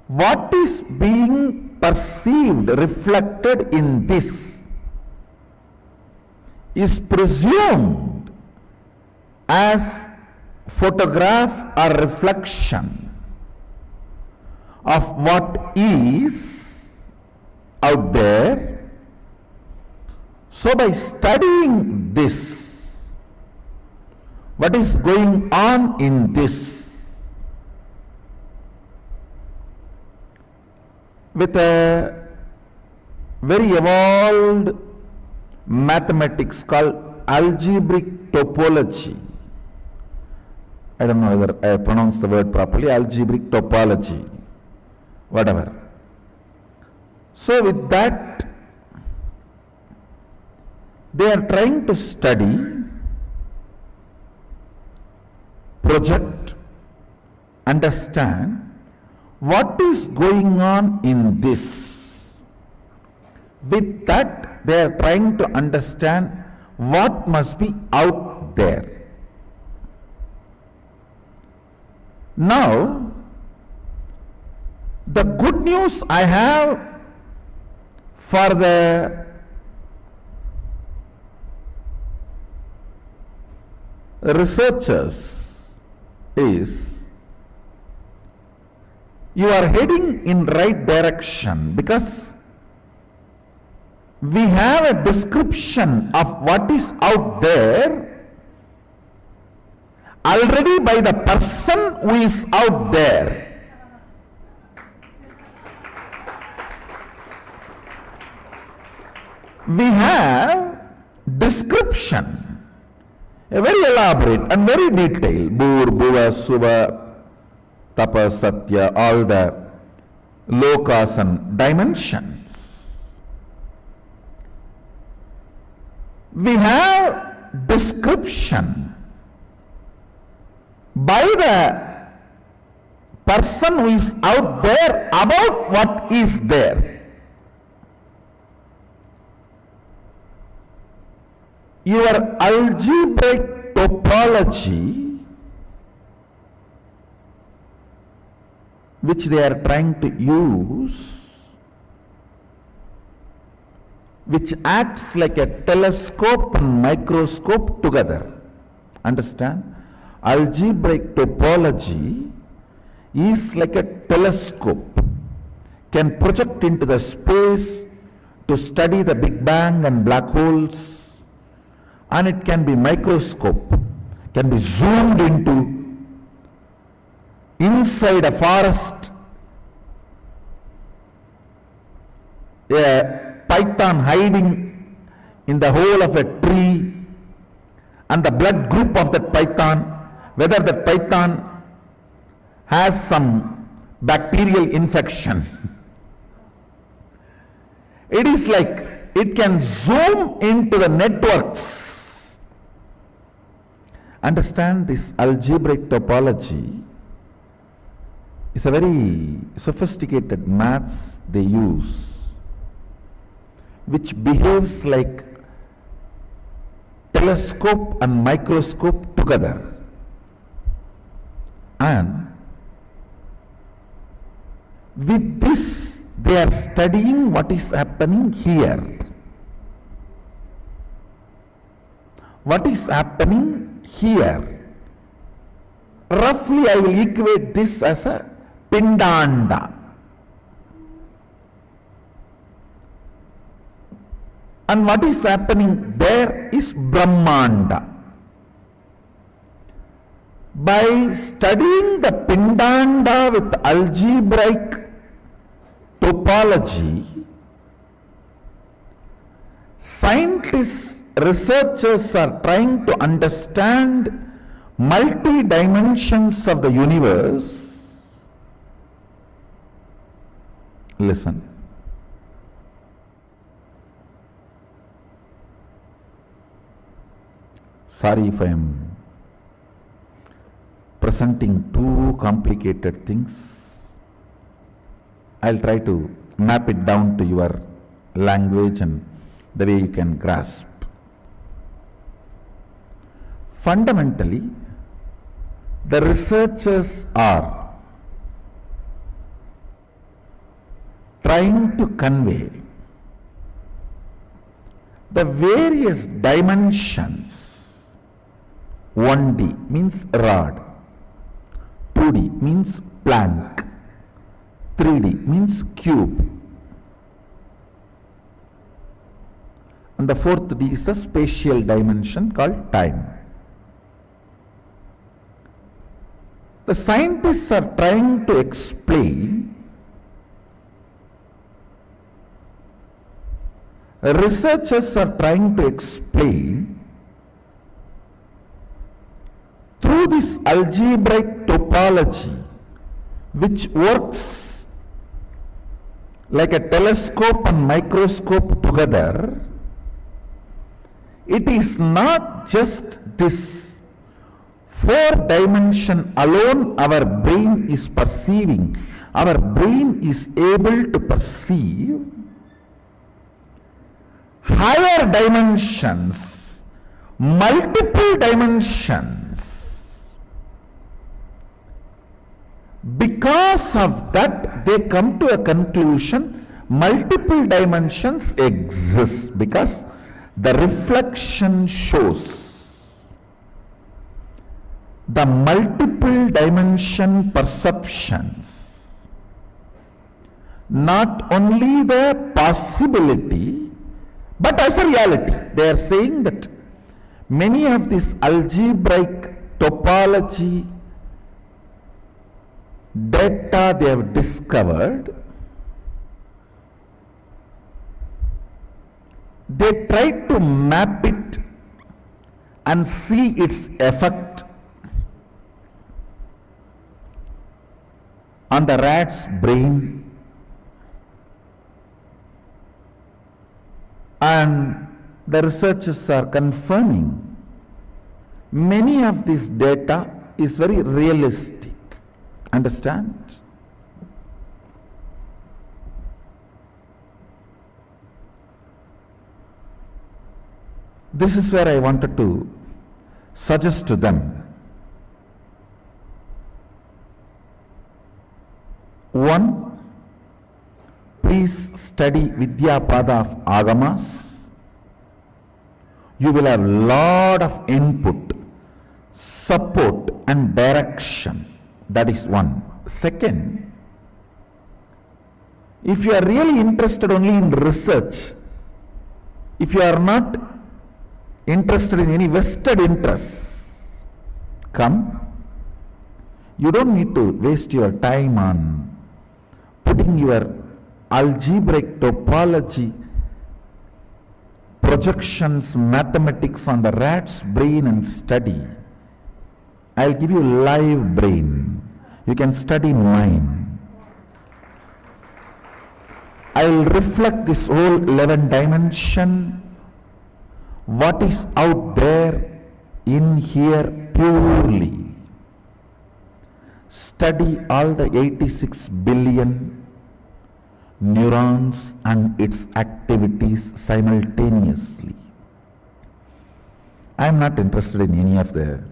what is being perceived, reflected in this, is presumed as photograph or reflection of what is out there. So by studying this, what is going on in this, with a very evolved mathematics called algebraic topology. I don't know whether I pronounced the word properly, algebraic topology, whatever. So with that, they are trying to study, project, understand what is going on in this. With that, they are trying to understand what must be out there. Now, the good news I have for the researchers is, you are heading in right direction, because we have a description of what is out there already by the person who is out there. We have description, a very elaborate and very detailed, Bhur, Bhuva, Suva, Tapa, Satya, all the lokas and dimensions. We have description by the person who is out there about what is there. Your algebraic topology, which they are trying to use, which acts like a telescope and microscope together. Understand? Algebraic topology is like a telescope, can project into the space to study the Big Bang and black holes, and it can be microscope, can be zoomed into inside a forest, a python hiding in the hole of a tree, and the blood group of that python, whether that python has some bacterial infection. It is like it can zoom into the networks. Understand, this algebraic topology is a very sophisticated maths they use, which behaves like telescope and microscope together. And With this, they are studying what is happening here. What is happening here? Roughly, I will equate this as a Pindanda. And what is happening there is Brahmanda. By studying the Pindanda with algebraic topology, scientists, researchers are trying to understand multi-dimensions of the universe. Listen. Sorry if I am presenting too complicated things. I'll try to map it down to your language and the way you can grasp. Fundamentally, the researchers are trying to convey the various dimensions. 1D means rod, 2D means plank, 3D means cube, and the fourth D is the spatial dimension called time. The scientists are trying to explain, researchers are trying to explain through this algebraic topology, which works like a telescope and microscope together. It is not just this 4-dimension alone our brain is perceiving. Our brain is able to perceive higher dimensions, multiple dimensions. Because of that, they come to a conclusion, multiple dimensions exist because the reflection shows the multiple dimension perceptions, not only the possibility, but as a reality. They are saying that many of these algebraic topology data they have discovered, they try to map it and see its effect on the rat's brain, and the researchers are confirming many of this data is very realistic. Understand? This is where I wanted to suggest to them. One, please study Vidyapada of Agamas. You will have lot of input, support and direction. That is one. Second, if you are really interested only in research, if you are not interested in any vested interests, come. You don't need to waste your time on putting your algebraic topology, projections, mathematics on the rat's brain and study. I'll give you live brain. You can study mine. I'll reflect this whole 11 dimension. What is out there in here purely. Study all the 86 billion neurons and its activities simultaneously. I am not interested in any of the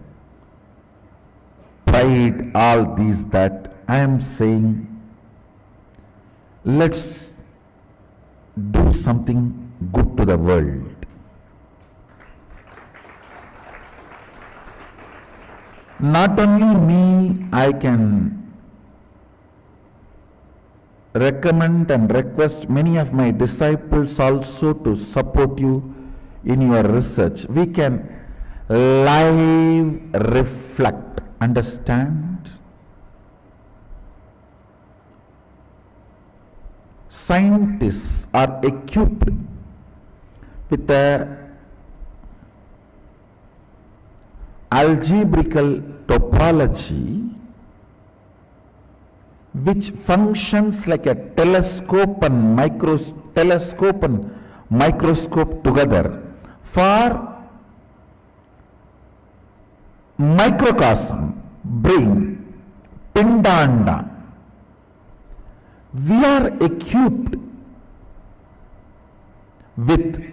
pride, all these, that. I am saying Let's do something good to the world. Not only me, I can recommend and request many of my disciples also to support you in your research. We can live reflect, understand? Scientists are equipped with a algebraical topology which functions like a telescope and microscope together for microcosm, brain, pindanda. We are equipped with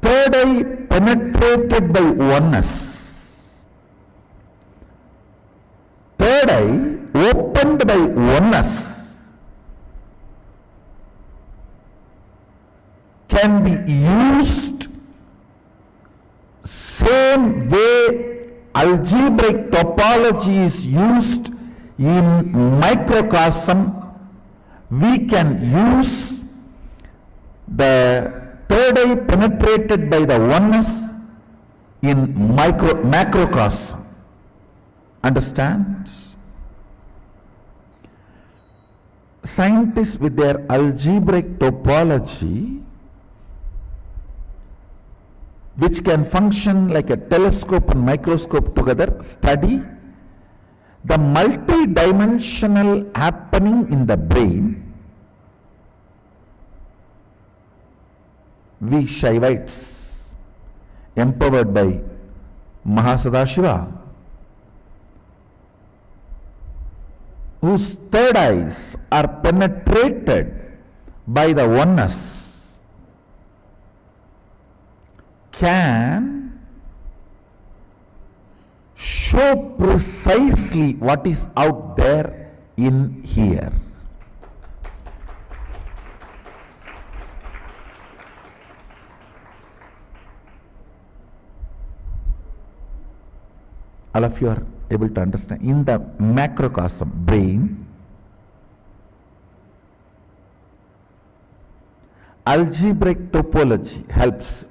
third eye penetrated by oneness, third eye opened by oneness, can be used same way algebraic topology is used in microcosm. We can use the third eye penetrated by the oneness in macrocosm. Understand? Scientists with their algebraic topology, which can function like a telescope and microscope together, study the multi-dimensional happening in the brain. We Shaivites, empowered by Mahasadashiva, whose third eyes are penetrated by the oneness, can show precisely what is out there in here. All of you are able to understand. In the macrocosm, brain, algebraic topology helps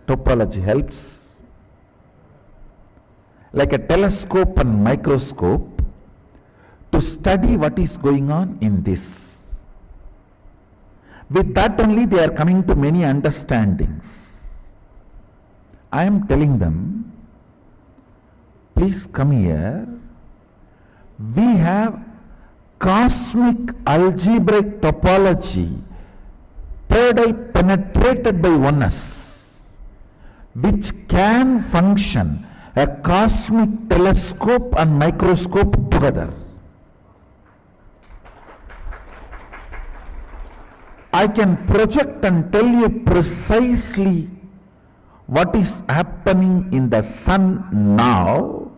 like a telescope and microscope to study what is going on in this. With that only they are coming to many understandings. I am telling them, please come here. We have cosmic algebraic topology, third eye penetrated by oneness, which can function a cosmic telescope and microscope together. I can project and tell you precisely what is happening in the sun now.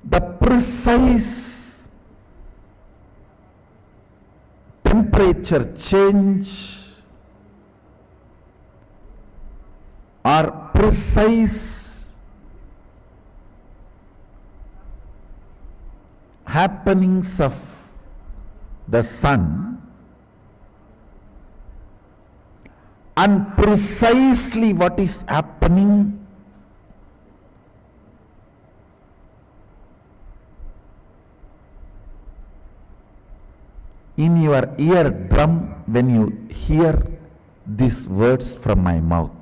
The precise temperature change or precise happenings of the sun, and precisely what is happening in your eardrum when you hear these words from my mouth.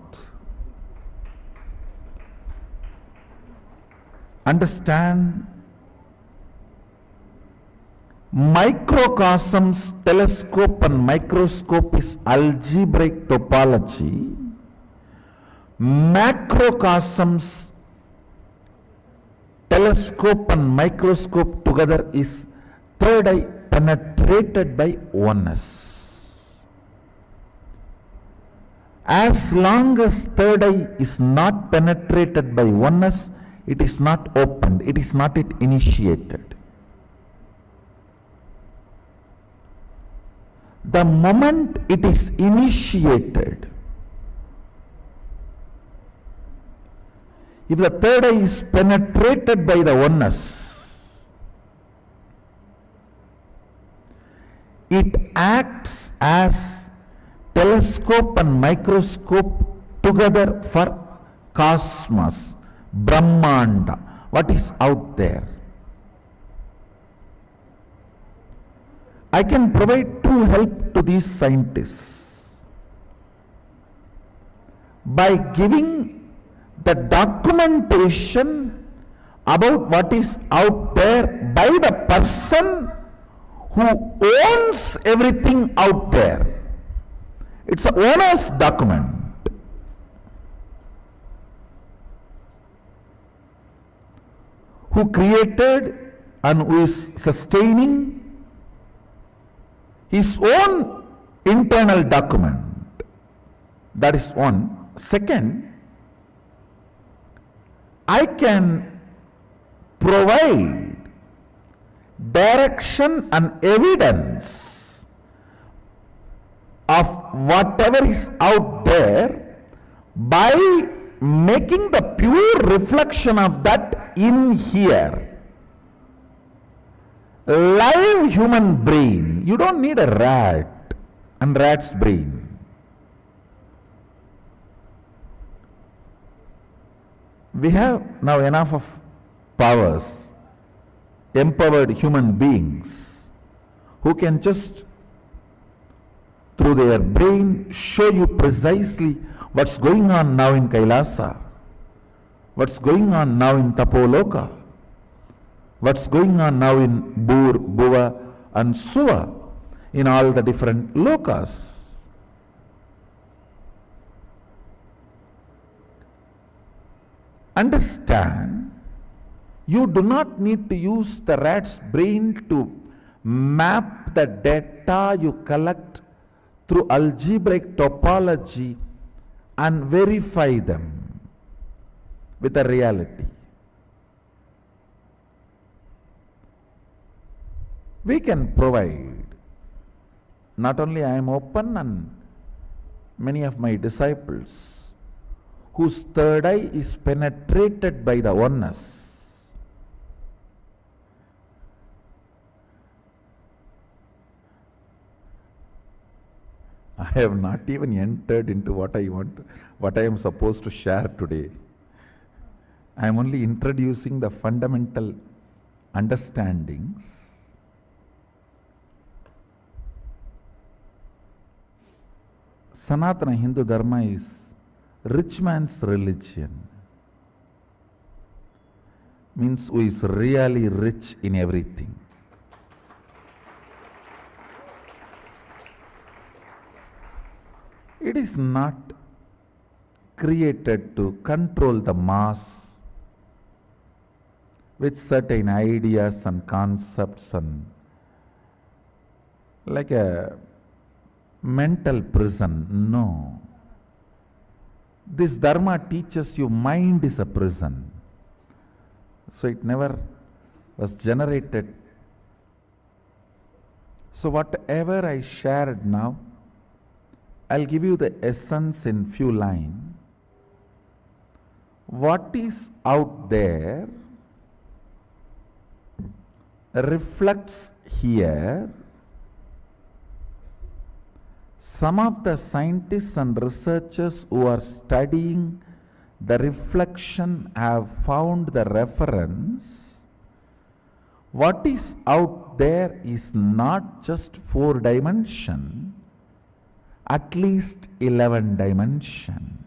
Understand? Microcosm's telescope and microscope is algebraic topology. Macrocosm's telescope and microscope together is third eye penetrated by oneness. As long as third eye is not penetrated by oneness, it is not opened, it is not yet initiated. The moment it is initiated, if the third eye is penetrated by the oneness, it acts as telescope and microscope together for cosmos, Brahmanda, what is out there. I can provide true help to these scientists by giving the documentation about what is out there by the person who owns everything out there. It's an owner's document. Who created and who is sustaining his own internal document. That is one. Second, I can provide direction and evidence of whatever is out there by making the pure reflection of that in here. Live human brain. You don't need a rat and rat's brain. We have now enough of powers, empowered human beings who can just through their brain show you precisely what's going on now in Kailasa, what's going on now in Tapoloka, what's going on now in Bur, Bhuva and Suva, in all the different lokas. Understand, you do not need to use the rat's brain to map the data you collect through algebraic topology and verify them with the reality. We can provide, not only I am open and many of my disciples whose third eye is penetrated by the oneness. I have not even entered into what I want, what I am supposed to share today. I am only introducing the fundamental understandings. Sanatana Hindu Dharma is rich man's religion. Means who is really rich in everything. It is not created to control the mass with certain ideas and concepts and like a mental prison. No. This Dharma teaches you mind is a prison. So it never was generated. So whatever I shared now, I'll give you the essence in few lines. What is out there reflects here. Some of the scientists and researchers who are studying the reflection have found the reference. What is out there is not just 4 dimension, at least 11 dimension.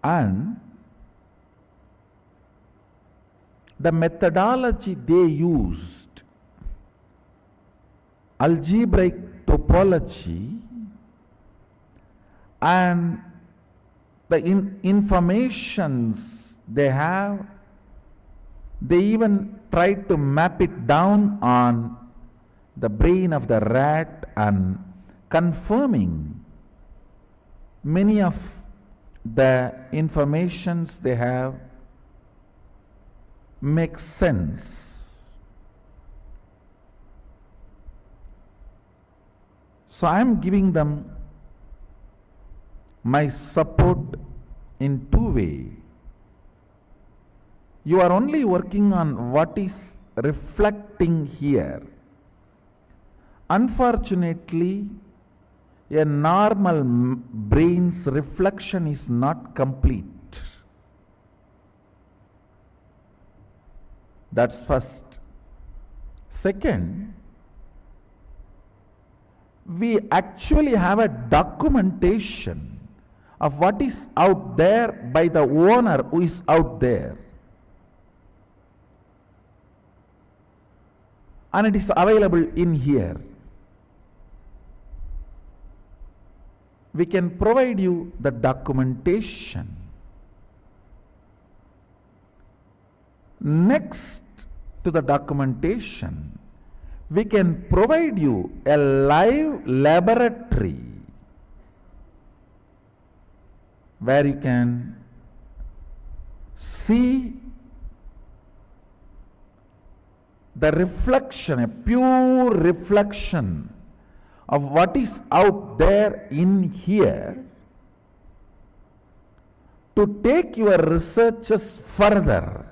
And the methodology they used, algebraic topology, and the informations they have, they even tried to map it down on the brain of the rat and confirming many of the informations they have makes sense. So I am giving them my support in two ways. You are only working on what is reflecting here. Unfortunately, a normal brain's reflection is not complete. That's first. Second, we actually have a documentation of what is out there by the owner who is out there. And it is available in here. We can provide you the documentation. Next to the documentation, we can provide you a live laboratory where you can see the reflection, a pure reflection of what is out there in here, to take your researches further.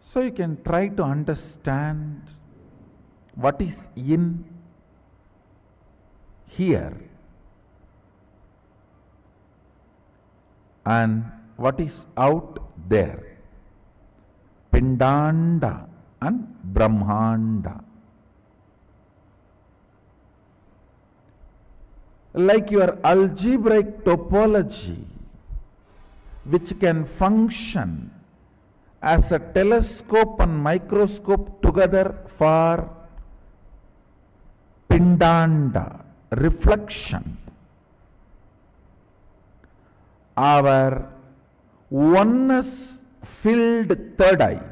So you can try to understand what is in here and what is out there. Pindanda and Brahmanda. Like your algebraic topology, which can function as a telescope and microscope together for Pindanda, reflection. Our oneness filled third eye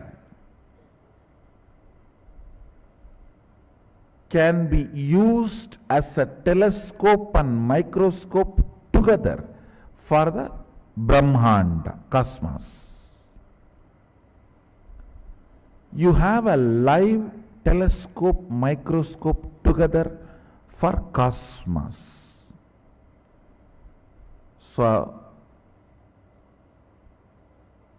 can be used as a telescope and microscope together for the Brahmanda, cosmos. You have a live telescope, microscope together for cosmos. So,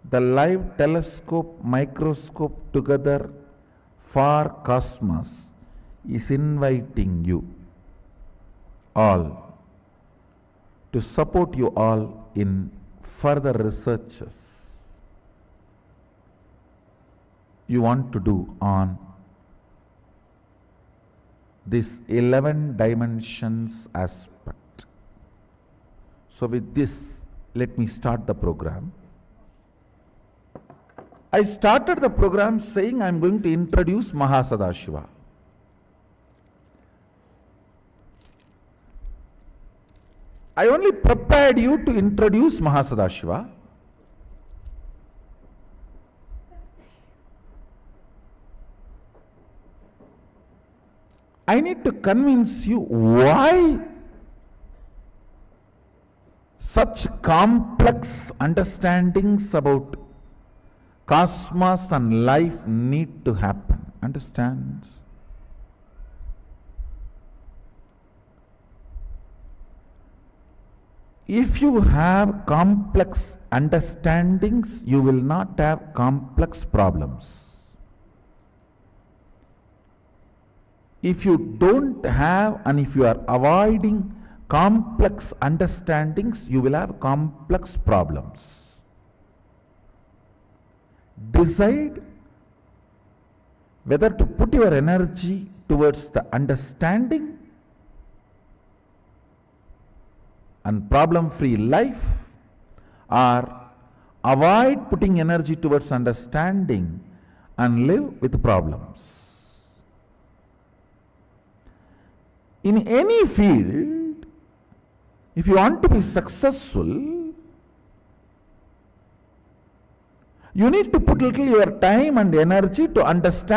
the live telescope, microscope together for cosmos is inviting you all to support you all in further researches you want to do on this 11 dimensions aspect. So with this, let me start the program. I started the program saying I am going to introduce Mahasadashiva. I only prepared you to introduce Mahasadashiva. I need to convince you why such complex understandings about cosmos and life need to happen. Understand? If you have complex understandings, you will not have complex problems. If you don't have and if you are avoiding complex understandings, you will have complex problems. Decide whether to put your energy towards the understanding and problem-free life, or avoid putting energy towards understanding and live with problems. In any field, if you want to be successful, you need to put little your time and energy to understand